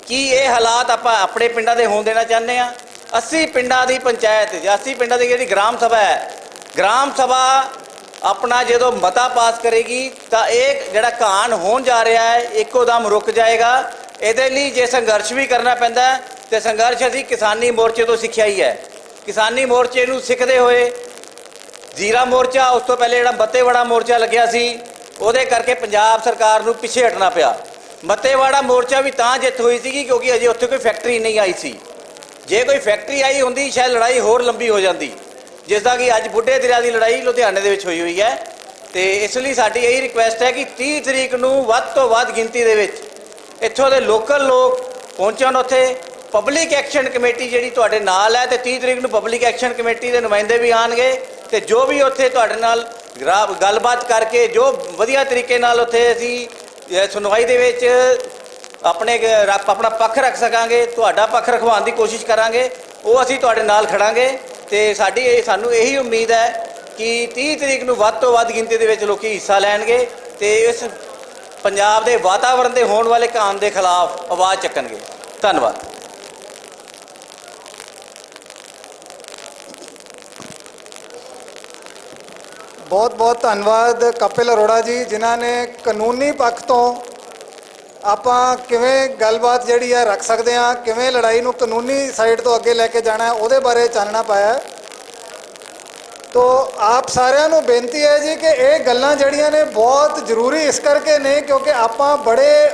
ਕੀ ਇਹ ਹਾਲਾਤ ਆਪਾਂ ਆਪਣੇ ਪਿੰਡਾਂ ਦੇ ਹੋਣ ਦੇਣਾ ਚਾਹੁੰਦੇ ਹਾਂ? 80 ਪਿੰਡਾਂ ਦੀ ਪੰਚਾਇਤ, 80 ਪਿੰਡਾਂ ਦੀ ਜਿਹੜੀ ਗ੍ਰਾਮ ਸਭਾ ਹੈ, ਗ੍ਰਾਮ ਸਭਾ ਆਪਣਾ ਜਦੋਂ ਮਤਾ ਪਾਸ ਕਰੇਗੀ ਤਾਂ ਇਹ ਜਿਹੜਾ ਘਾਣ ਹੋਣ ਜਾ ਰਿਹਾ ਹੈ ਇੱਕੋ ਦਮ ਰੁਕ ਜਾਏਗਾ। ਇਹਦੇ ਲਈ ਜੇ ਸੰਘਰਸ਼ ਵੀ ਕਰਨਾ ਪੈਂਦਾ ਤੇ ਸੰਘਰਸ਼ ਅਸੀਂ ਕਿਸਾਨੀ ਮੋਰਚੇ ਤੋਂ ਸਿੱਖਿਆ ਹੀ ਹੈ। ਕਿਸਾਨੀ ਮੋਰਚੇ ਨੂੰ ਸਿੱਖਦੇ ਹੋਏ ਜ਼ੀਰਾ ਮੋਰਚਾ, ਉਸ ਤੋਂ ਪਹਿਲੇ ਜਿਹੜਾ ਮੱਤੇਵਾੜਾ ਮੋਰਚਾ ਲੱਗਿਆ ਸੀ, ਉਹਦੇ ਕਰਕੇ ਪੰਜਾਬ ਸਰਕਾਰ ਨੂੰ ਪਿੱਛੇ ਹਟਣਾ ਪਿਆ। ਮੱਤੇਵਾੜਾ ਮੋਰਚਾ ਵੀ ਤਾਂ ਜਿੱਤ ਹੋਈ ਸੀਗੀ ਕਿਉਂਕਿ ਅਜੇ ਉੱਥੇ ਕੋਈ ਫੈਕਟਰੀ ਨਹੀਂ ਆਈ ਸੀ। ਜੇ ਕੋਈ ਫੈਕਟਰੀ ਆਈ ਹੁੰਦੀ ਸ਼ਾਇਦ ਲੜਾਈ ਹੋਰ ਲੰਬੀ ਹੋ ਜਾਂਦੀ, ਜਿਸ ਦਾ ਕਿ ਅੱਜ ਬੁੱਢੇ ਦਰਿਆ ਦੀ ਲੜਾਈ ਲੁਧਿਆਣੇ ਦੇ ਵਿੱਚ ਹੋਈ ਹੈ। ਤੇ ਇਸ ਲਈ ਸਾਡੀ ਇਹੀ ਰਿਕੁਐਸਟ ਹੈ ਕਿ 30 ਤਰੀਕ ਨੂੰ ਵੱਧ ਤੋਂ ਵੱਧ ਗਿਣਤੀ ਦੇ ਵਿੱਚ ਇੱਥੋਂ ਦੇ ਲੋਕਲ ਲੋਕ ਪਹੁੰਚਣ ਉੱਥੇ। ਪਬਲਿਕ ਐਕਸ਼ਨ ਕਮੇਟੀ ਜਿਹੜੀ ਤੁਹਾਡੇ ਨਾਲ ਹੈ, ਤੇ 30 ਤਰੀਕ ਨੂੰ ਪਬਲਿਕ ਐਕਸ਼ਨ ਕਮੇਟੀ ਦੇ ਨੁਮਾਇੰਦੇ ਵੀ ਆਉਣਗੇ, ਤੇ ਜੋ ਵੀ ਉੱਥੇ ਤੁਹਾਡੇ ਨਾਲ ਗੱਲਬਾਤ ਕਰਕੇ ਜੋ ਵਧੀਆ ਤਰੀਕੇ ਨਾਲ ਉੱਥੇ ਅਸੀਂ ਸੁਣਵਾਈ ਦੇ ਵਿੱਚ ਆਪਣਾ ਪੱਖ ਰੱਖ ਸਕਾਂਗੇ, ਤੁਹਾਡਾ ਪੱਖ ਰਖਵਾਉਣ ਦੀ ਕੋਸ਼ਿਸ਼ ਕਰਾਂਗੇ, ਉਹ ਅਸੀਂ ਤੁਹਾਡੇ ਨਾਲ ਖੜਾਂਗੇ। ਤੇ ਸਾਨੂੰ ਇਹੀ ਉਮੀਦ ਹੈ ਕਿ 30 ਤਰੀਕ ਨੂੰ ਵੱਧ ਤੋਂ ਵੱਧ ਗਿਣਤੀ ਦੇ ਵਿੱਚ ਲੋਕੀ ਹਿੱਸਾ ਲੈਣਗੇ ਤੇ ਇਸ ਪੰਜਾਬ ਦੇ ਵਾਤਾਵਰਣ ਦੇ ਹੋਣ ਵਾਲੇ ਘਾਣ ਦੇ ਖਿਲਾਫ ਆਵਾਜ਼ ਚੱਕਣਗੇ। ਧੰਨਵਾਦ। ਬਹੁਤ ਬਹੁਤ ਧੰਨਵਾਦ ਕਪਿਲ ਅਰੋੜਾ ਜੀ, ਜਿਨ੍ਹਾਂ ਨੇ ਕਾਨੂੰਨੀ ਪੱਖ ਤੋਂ ਆਪਾਂ ਕਿਵੇਂ ਗੱਲਬਾਤ ਜਿਹੜੀ ਹੈ ਰੱਖ ਸਕਦੇ ਹਾਂ, ਕਿਵੇਂ ਲੜਾਈ ਨੂੰ ਕਾਨੂੰਨੀ ਸਾਈਡ ਤੋਂ ਅੱਗੇ ਲੈ ਕੇ ਜਾਣਾ, ਉਹਦੇ ਬਾਰੇ ਚਾਨਣਾ ਪਾਇਆ। ਤੋ ਆਪ ਸਾਰਿਆਂ ਨੂੰ ਬੇਨਤੀ ਹੈ ਜੀ ਕਿ ਇਹ ਗੱਲਾਂ ਜਿਹੜੀਆਂ ਨੇ ਬਹੁਤ ਜ਼ਰੂਰੀ ਇਸ ਕਰਕੇ ਨੇ ਕਿਉਂਕਿ ਆਪਾਂ ਬੜੇ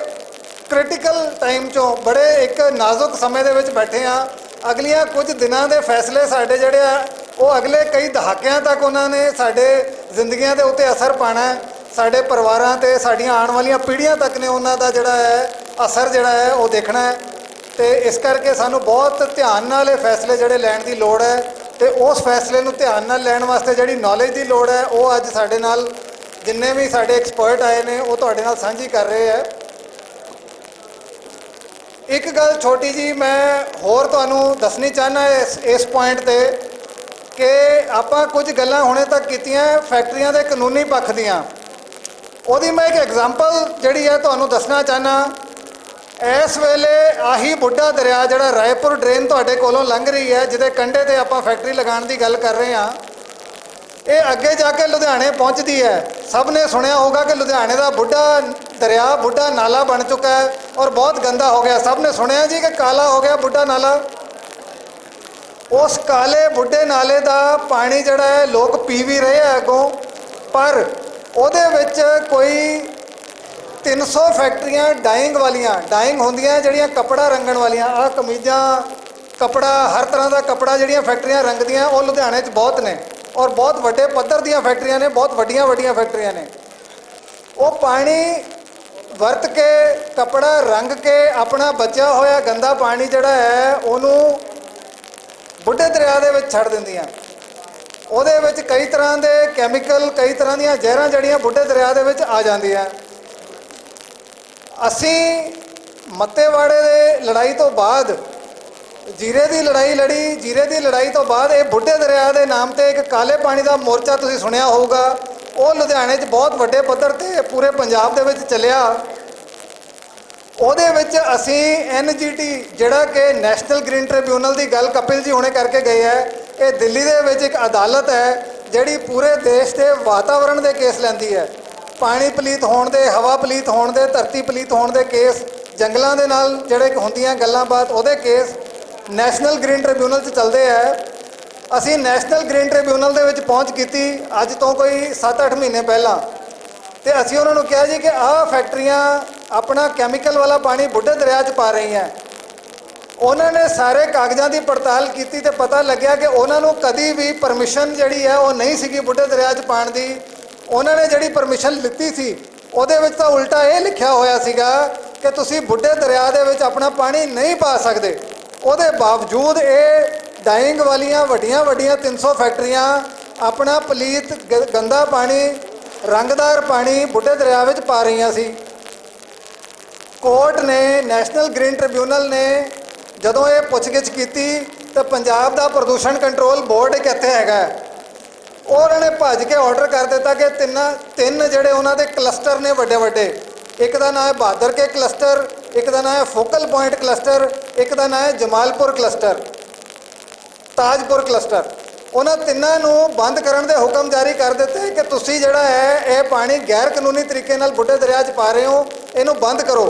ਕ੍ਰਿਟੀਕਲ ਟਾਈਮ 'ਚੋਂ, ਬੜੇ ਇੱਕ ਨਾਜ਼ੁਕ ਸਮੇਂ ਦੇ ਵਿੱਚ ਬੈਠੇ ਹਾਂ। ਅਗਲੀਆਂ ਕੁਝ ਦਿਨਾਂ ਦੇ ਫੈਸਲੇ ਸਾਡੇ ਜਿਹੜੇ ਆ ਉਹ ਅਗਲੇ ਕਈ ਦਹਾਕਿਆਂ ਤੱਕ ਉਹਨਾਂ ਨੇ ਸਾਡੇ ਜ਼ਿੰਦਗੀਆਂ ਦੇ ਉੱਤੇ ਅਸਰ ਪਾਉਣਾ ਹੈ, ਸਾਡੇ ਪਰਿਵਾਰਾਂ 'ਤੇ, ਸਾਡੀਆਂ ਆਉਣ ਵਾਲੀਆਂ ਪੀੜ੍ਹੀਆਂ ਤੱਕ ਨੇ ਉਹਨਾਂ ਦਾ ਜਿਹੜਾ ਹੈ ਅਸਰ ਜਿਹੜਾ ਹੈ ਉਹ ਦੇਖਣਾ ਹੈ। ਤੇ ਇਸ ਕਰਕੇ ਸਾਨੂੰ ਬਹੁਤ ਧਿਆਨ ਨਾਲ ਇਹ ਫੈਸਲੇ ਜਿਹੜੇ ਲੈਣ ਦੀ ਲੋੜ ਹੈ, ਤੇ ਉਸ ਫੈਸਲੇ ਨੂੰ ਧਿਆਨ ਨਾਲ ਲੈਣ ਵਾਸਤੇ ਜਿਹੜੀ ਨੌਲੇਜ ਦੀ ਲੋੜ ਹੈ ਉਹ ਅੱਜ ਸਾਡੇ ਨਾਲ ਜਿੰਨੇ ਵੀ ਸਾਡੇ ਐਕਸਪਰਟ ਆਏ ਨੇ ਉਹ ਤੁਹਾਡੇ ਨਾਲ ਸਾਂਝੀ ਕਰ ਰਹੇ ਹੈ। ਇੱਕ ਗੱਲ ਛੋਟੀ ਜੀ ਮੈਂ ਹੋਰ ਤੁਹਾਨੂੰ ਦੱਸਣੀ ਚਾਹੁੰਦਾ ਇਸ ਪੁਆਇੰਟ ਤੇ ਕਿ ਆਪਾਂ ਕੁਝ ਗੱਲਾਂ ਹੁਣੇ ਤੱਕ ਕੀਤੀਆਂ ਫੈਕਟਰੀਆਂ ਦੇ ਕਾਨੂੰਨੀ ਪੱਖ ਦੀਆਂ। ਉਹਦੀ ਮੈਂ ਇੱਕ ਐਗਜ਼ਾਮਪਲ ਜਿਹੜੀ ਹੈ ਤੁਹਾਨੂੰ ਦੱਸਣਾ ਚਾਹੁੰਦਾ। ਇਸ ਵੇਲੇ ਆਹੀ ਬੁੱਢਾ ਦਰਿਆ ਜਿਹੜਾ ਰਾਏਪੁਰ ਡਰੇਨ ਤੁਹਾਡੇ ਕੋਲੋਂ ਲੰਘ ਰਹੀ ਹੈ, ਜਿਹਦੇ ਕੰਢੇ ਤੇ ਆਪਾਂ ਫੈਕਟਰੀ ਲਗਾਉਣ ਦੀ ਗੱਲ ਕਰ ਰਹੇ ਹਾਂ, ਇਹ ਅੱਗੇ ਜਾ ਕੇ ਲੁਧਿਆਣੇ ਪਹੁੰਚਦੀ ਹੈ। ਸਭ ਨੇ ਸੁਣਿਆ ਹੋਊਗਾ ਕਿ ਲੁਧਿਆਣੇ ਦਾ ਬੁੱਢਾ ਦਰਿਆ, ਬੁੱਢਾ ਨਾਲਾ ਬਣ ਚੁੱਕਾ ਹੈ ਔਰ ਬਹੁਤ ਗੰਦਾ ਹੋ ਗਿਆ। ਸਭ ਨੇ ਸੁਣਿਆ ਜੀ ਕਿ ਕਾਲਾ ਹੋ ਗਿਆ ਬੁੱਢਾ ਨਾਲਾ। ਉਸ ਕਾਲੇ ਬੁੱਢੇ ਨਾਲੇ ਦਾ ਪਾਣੀ ਜਿਹੜਾ ਹੈ ਲੋਕ ਪੀ ਵੀ ਰਹੇ ਆ ਅੱਗੋਂ, ਪਰ ਉਹਦੇ ਵਿੱਚ ਕੋਈ 300 ਫੈਕਟਰੀਆਂ ਡਾਈਂਗ ਵਾਲੀਆਂ, ਡਾਈਂਗ ਹੁੰਦੀਆਂ ਜਿਹੜੀਆਂ ਕੱਪੜਾ ਰੰਗਣ ਵਾਲੀਆਂ, ਆਹ ਕਮੀਜ਼ਾਂ, ਕੱਪੜਾ, ਹਰ ਤਰ੍ਹਾਂ ਦਾ ਕੱਪੜਾ ਜਿਹੜੀਆਂ ਫੈਕਟਰੀਆਂ ਰੰਗਦੀਆਂ ਉਹ ਲੁਧਿਆਣੇ 'ਚ ਬਹੁਤ ਨੇ ਔਰ ਬਹੁਤ ਵੱਡੇ ਪੱਧਰ ਦੀਆਂ ਫੈਕਟਰੀਆਂ ਨੇ, ਬਹੁਤ ਵੱਡੀਆਂ ਵੱਡੀਆਂ ਫੈਕਟਰੀਆਂ ਨੇ। ਉਹ ਪਾਣੀ ਵਰਤ ਕੇ, ਕੱਪੜਾ ਰੰਗ ਕੇ, ਆਪਣਾ ਬਚਿਆ ਹੋਇਆ ਗੰਦਾ ਪਾਣੀ ਜਿਹੜਾ ਹੈ ਉਹਨੂੰ ਬੁੱਢੇ ਦਰਿਆ ਦੇ ਵਿੱਚ ਛੱਡ ਦਿੰਦੀਆਂ। ਉਹਦੇ ਵਿੱਚ ਕਈ ਤਰ੍ਹਾਂ ਦੇ ਕੈਮੀਕਲ, ਕਈ ਤਰ੍ਹਾਂ ਦੀਆਂ ਜ਼ਹਿਰਾਂ ਜਿਹੜੀਆਂ ਬੁੱਢੇ ਦਰਿਆ ਦੇ ਵਿੱਚ ਆ ਜਾਂਦੀਆਂ। ਅਸੀਂ ਮੱਤੇਵਾੜੇ ਦੇ ਲੜਾਈ ਤੋਂ ਬਾਅਦ ਜੀਰੇ ਦੀ ਲੜਾਈ ਲੜੀ। ਜੀਰੇ ਦੀ ਲੜਾਈ ਤੋਂ ਬਾਅਦ ਇਹ ਬੁੱਢੇ ਦਰਿਆ ਦੇ ਨਾਮ ਤੇ ਇੱਕ ਕਾਲੇ ਪਾਣੀ ਦਾ ਮੋਰਚਾ ਤੁਸੀਂ ਸੁਣਿਆ ਹੋਊਗਾ, ਉਹ ਲੁਧਿਆਣੇ 'ਚ ਬਹੁਤ ਵੱਡੇ ਪੱਧਰ ਤੇ ਪੂਰੇ ਪੰਜਾਬ ਦੇ ਵਿੱਚ ਚੱਲਿਆ। ਉਹਦੇ ਵਿੱਚ ਅਸੀਂ NGT ਜਿਹੜਾ ਕਿ ਨੈਸ਼ਨਲ ਗ੍ਰੀਨ ਟ੍ਰਿਬਿਊਨਲ ਦੀ ਗੱਲ ਕਪਿਲ ਜੀ ਹੁਣੇ ਕਰਕੇ ਗਏ ਹੈ, ਇਹ ਦਿੱਲੀ ਦੇ ਵਿੱਚ ਇੱਕ ਅਦਾਲਤ ਹੈ ਜਿਹੜੀ ਪੂਰੇ ਦੇਸ਼ ਦੇ ਵਾਤਾਵਰਣ ਦੇ ਕੇਸ ਲੈਂਦੀ ਹੈ। ਪਾਣੀ ਪਲੀਤ ਹੋਣ ਦੇ, ਹਵਾ ਪਲੀਤ ਹੋਣ ਦੇ, ਧਰਤੀ ਪਲੀਤ ਹੋਣ ਦੇ ਕੇਸ, ਜੰਗਲਾਂ ਦੇ ਨਾਲ ਜਿਹੜੇ ਹੁੰਦੀਆਂ ਗੱਲਾਂ ਬਾਤ, ਉਹਦੇ ਕੇਸ ਨੈਸ਼ਨਲ ਗ੍ਰੀਨ ਟ੍ਰਿਬਿਊਨਲ 'ਚ ਚੱਲਦੇ ਹੈ। ਅਸੀਂ ਨੈਸ਼ਨਲ ਗ੍ਰੀਨ ਟ੍ਰਿਬਿਊਨਲ ਦੇ ਵਿੱਚ ਪਹੁੰਚ ਕੀਤੀ ਅੱਜ ਤੋਂ ਕੋਈ 7-8 ਮਹੀਨੇ ਪਹਿਲਾਂ, ਤੇ ਅਸੀਂ ਉਹਨਾਂ ਨੂੰ ਕਿਹਾ ਜੀ ਕਿ ਆਹ ਫੈਕਟਰੀਆਂ ਆਪਣਾ ਕੈਮੀਕਲ ਵਾਲਾ ਪਾਣੀ ਬੁੱਢੇ ਦਰਿਆ 'ਚ ਪਾ ਰਹੀਆਂ। ਉਹਨਾਂ ਨੇ ਸਾਰੇ ਕਾਗਜ਼ਾਂ ਦੀ ਪੜਤਾਲ ਕੀਤੀ ਤੇ ਪਤਾ ਲੱਗਿਆ ਕਿ ਉਹਨਾਂ ਨੂੰ ਕਦੀ ਵੀ ਪਰਮਿਸ਼ਨ ਜਿਹੜੀ ਹੈ ਉਹ ਨਹੀਂ ਸੀਗੀ ਬੁੱਢੇ ਦਰਿਆ 'ਚ ਪਾਣ ਦੀ। ਉਹਨਾਂ ਨੇ ਜਿਹੜੀ ਪਰਮਿਸ਼ਨ ਲਿੱਤੀ ਸੀ ਉਹਦੇ ਵਿੱਚ ਤਾਂ ਉਲਟਾ ਇਹ ਲਿਖਿਆ ਹੋਇਆ ਸੀਗਾ ਕਿ ਤੁਸੀਂ ਬੁੱਢੇ ਦਰਿਆ ਦੇ ਵਿੱਚ ਆਪਣਾ ਪਾਣੀ ਨਹੀਂ ਪਾ ਸਕਦੇ। ਉਹਦੇ ਬਾਵਜੂਦ ਇਹ ਡਾਈਂਗ ਵਾਲੀਆਂ ਵੱਡੀਆਂ ਵੱਡੀਆਂ 300 ਫੈਕਟਰੀਆਂ ਆਪਣਾ ਪਲੀਤ ਗੰਦਾ ਪਾਣੀ, ਰੰਗਦਾਰ ਪਾਣੀ ਬੁੱਢੇ ਦਰਿਆ ਵਿੱਚ ਪਾ ਰਹੀਆਂ ਸੀ। ਕੋਰਟ ਨੇ, ਨੈਸ਼ਨਲ ਗ੍ਰੀਨ ਟ੍ਰਿਬਿਊਨਲ ਨੇ ਜਦੋਂ ਇਹ ਪੁੱਛਗਿੱਛ ਕੀਤੀ ਤਾਂ ਪੰਜਾਬ ਦਾ ਪ੍ਰਦੂਸ਼ਣ ਕੰਟਰੋਲ ਬੋਰਡ ਇੱਕ ਇੱਥੇ ਹੈਗਾ, ਉਹਨਾਂ ਨੇ ਭੱਜ ਕੇ ਆਰਡਰ ਕਰ ਦਿੱਤਾ ਕਿ ਤਿੰਨ ਜਿਹੜੇ ਉਹਨਾਂ ਦੇ ਕਲਸਟਰ ਨੇ ਵੱਡੇ ਵੱਡੇ, ਇੱਕ ਦਾ ਨਾਂ ਹੈ ਬਹਾਦਰ ਕੇ ਕਲਸਟਰ, ਇੱਕ ਦਾ ਨਾਂ ਹੈ ਫੋਕਲ ਪੁਆਇੰਟ ਕਲਸਟਰ, ਇੱਕ ਦਾ ਨਾਂ ਹੈ ਜਮਾਲਪੁਰ ਕਲਸਟਰ, ਤਾਜਪੁਰ ਕਲਸਟਰ, ਉਹਨਾਂ ਤਿੰਨਾਂ ਨੂੰ ਬੰਦ ਕਰਨ ਦੇ ਹੁਕਮ ਜਾਰੀ ਕਰ ਦਿੱਤੇ ਕਿ ਤੁਸੀਂ ਜਿਹੜਾ ਹੈ ਇਹ ਪਾਣੀ ਗੈਰ ਕਾਨੂੰਨੀ ਤਰੀਕੇ ਨਾਲ ਬੁੱਢੇ ਦਰਿਆ 'ਚ ਪਾ ਰਹੇ ਹੋ, ਇਹਨੂੰ ਬੰਦ ਕਰੋ।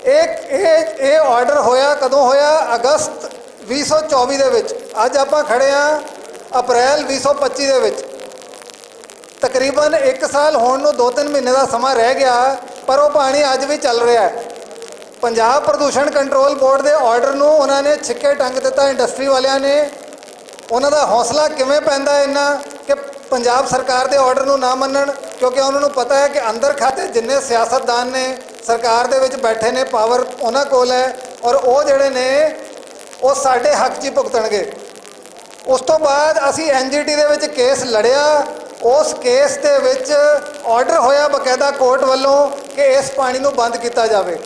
ਇਹ ਆਰਡਰ ਹੋਇਆ ਕਦੋਂ ਹੋਇਆ? ਅਗਸਤ 2024 ਦੇ ਵਿੱਚ। ਅੱਜ ਆਪਾਂ ਖੜੇ ਆ ਅਪ੍ਰੈਲ 2025 ਦੇ ਵਿੱਚ। ਤਕਰੀਬਨ 1 ਸਾਲ ਹੋਣ ਨੂੰ 2-3 ਮਹੀਨੇ ਦਾ ਸਮਾਂ ਰਹਿ ਗਿਆ, ਪਰ ਉਹ ਪਾਣੀ ਅੱਜ ਵੀ ਚੱਲ ਰਿਹਾ ਹੈ। ਪੰਜਾਬ ਪ੍ਰਦੂਸ਼ਣ ਕੰਟਰੋਲ ਬੋਰਡ ਦੇ ਆਰਡਰ ਨੂੰ ਉਹਨਾਂ ਨੇ ਛਿੱਕੇ ਟੰਗ ਦਿੱਤਾ ਇੰਡਸਟਰੀ ਵਾਲਿਆਂ ਨੇ। ਉਹਨਾਂ ਦਾ ਹੌਸਲਾ ਕਿਵੇਂ ਪੈਂਦਾ ਇੰਨਾ ਕਿ ਪੰਜਾਬ ਸਰਕਾਰ ਦੇ ਆਰਡਰ ਨੂੰ ਨਾ ਮੰਨਣ? ਕਿਉਂਕਿ ਉਹਨਾਂ ਨੂੰ ਪਤਾ ਹੈ ਕਿ ਅੰਦਰ ਖਾਤੇ ਜਿੰਨੇ ਸਿਆਸਤਦਾਨ ਨੇ ਸਰਕਾਰ ਦੇ ਵਿੱਚ ਬੈਠੇ ਨੇ, ਪਾਵਰ ਉਹਨਾਂ ਕੋਲ ਹੈ, ਔਰ ਉਹ ਜਿਹੜੇ ਨੇ ਉਹ ਸਾਡੇ ਹੱਕ 'ਚ ਹੀ ਭੁਗਤਣਗੇ। ਉਸ ਤੋਂ ਬਾਅਦ ਅਸੀਂ NGT ਦੇ ਵਿੱਚ ਕੇਸ ਲੜਿਆ। ਉਸ ਕੇਸ ਦੇ ਵਿੱਚ ਆਰਡਰ ਹੋਇਆ ਬਕਾਇਦਾ ਕੋਰਟ ਵੱਲੋਂ ਕਿ ਇਸ ਪਾਣੀ ਨੂੰ ਬੰਦ ਕੀਤਾ ਜਾਵੇ।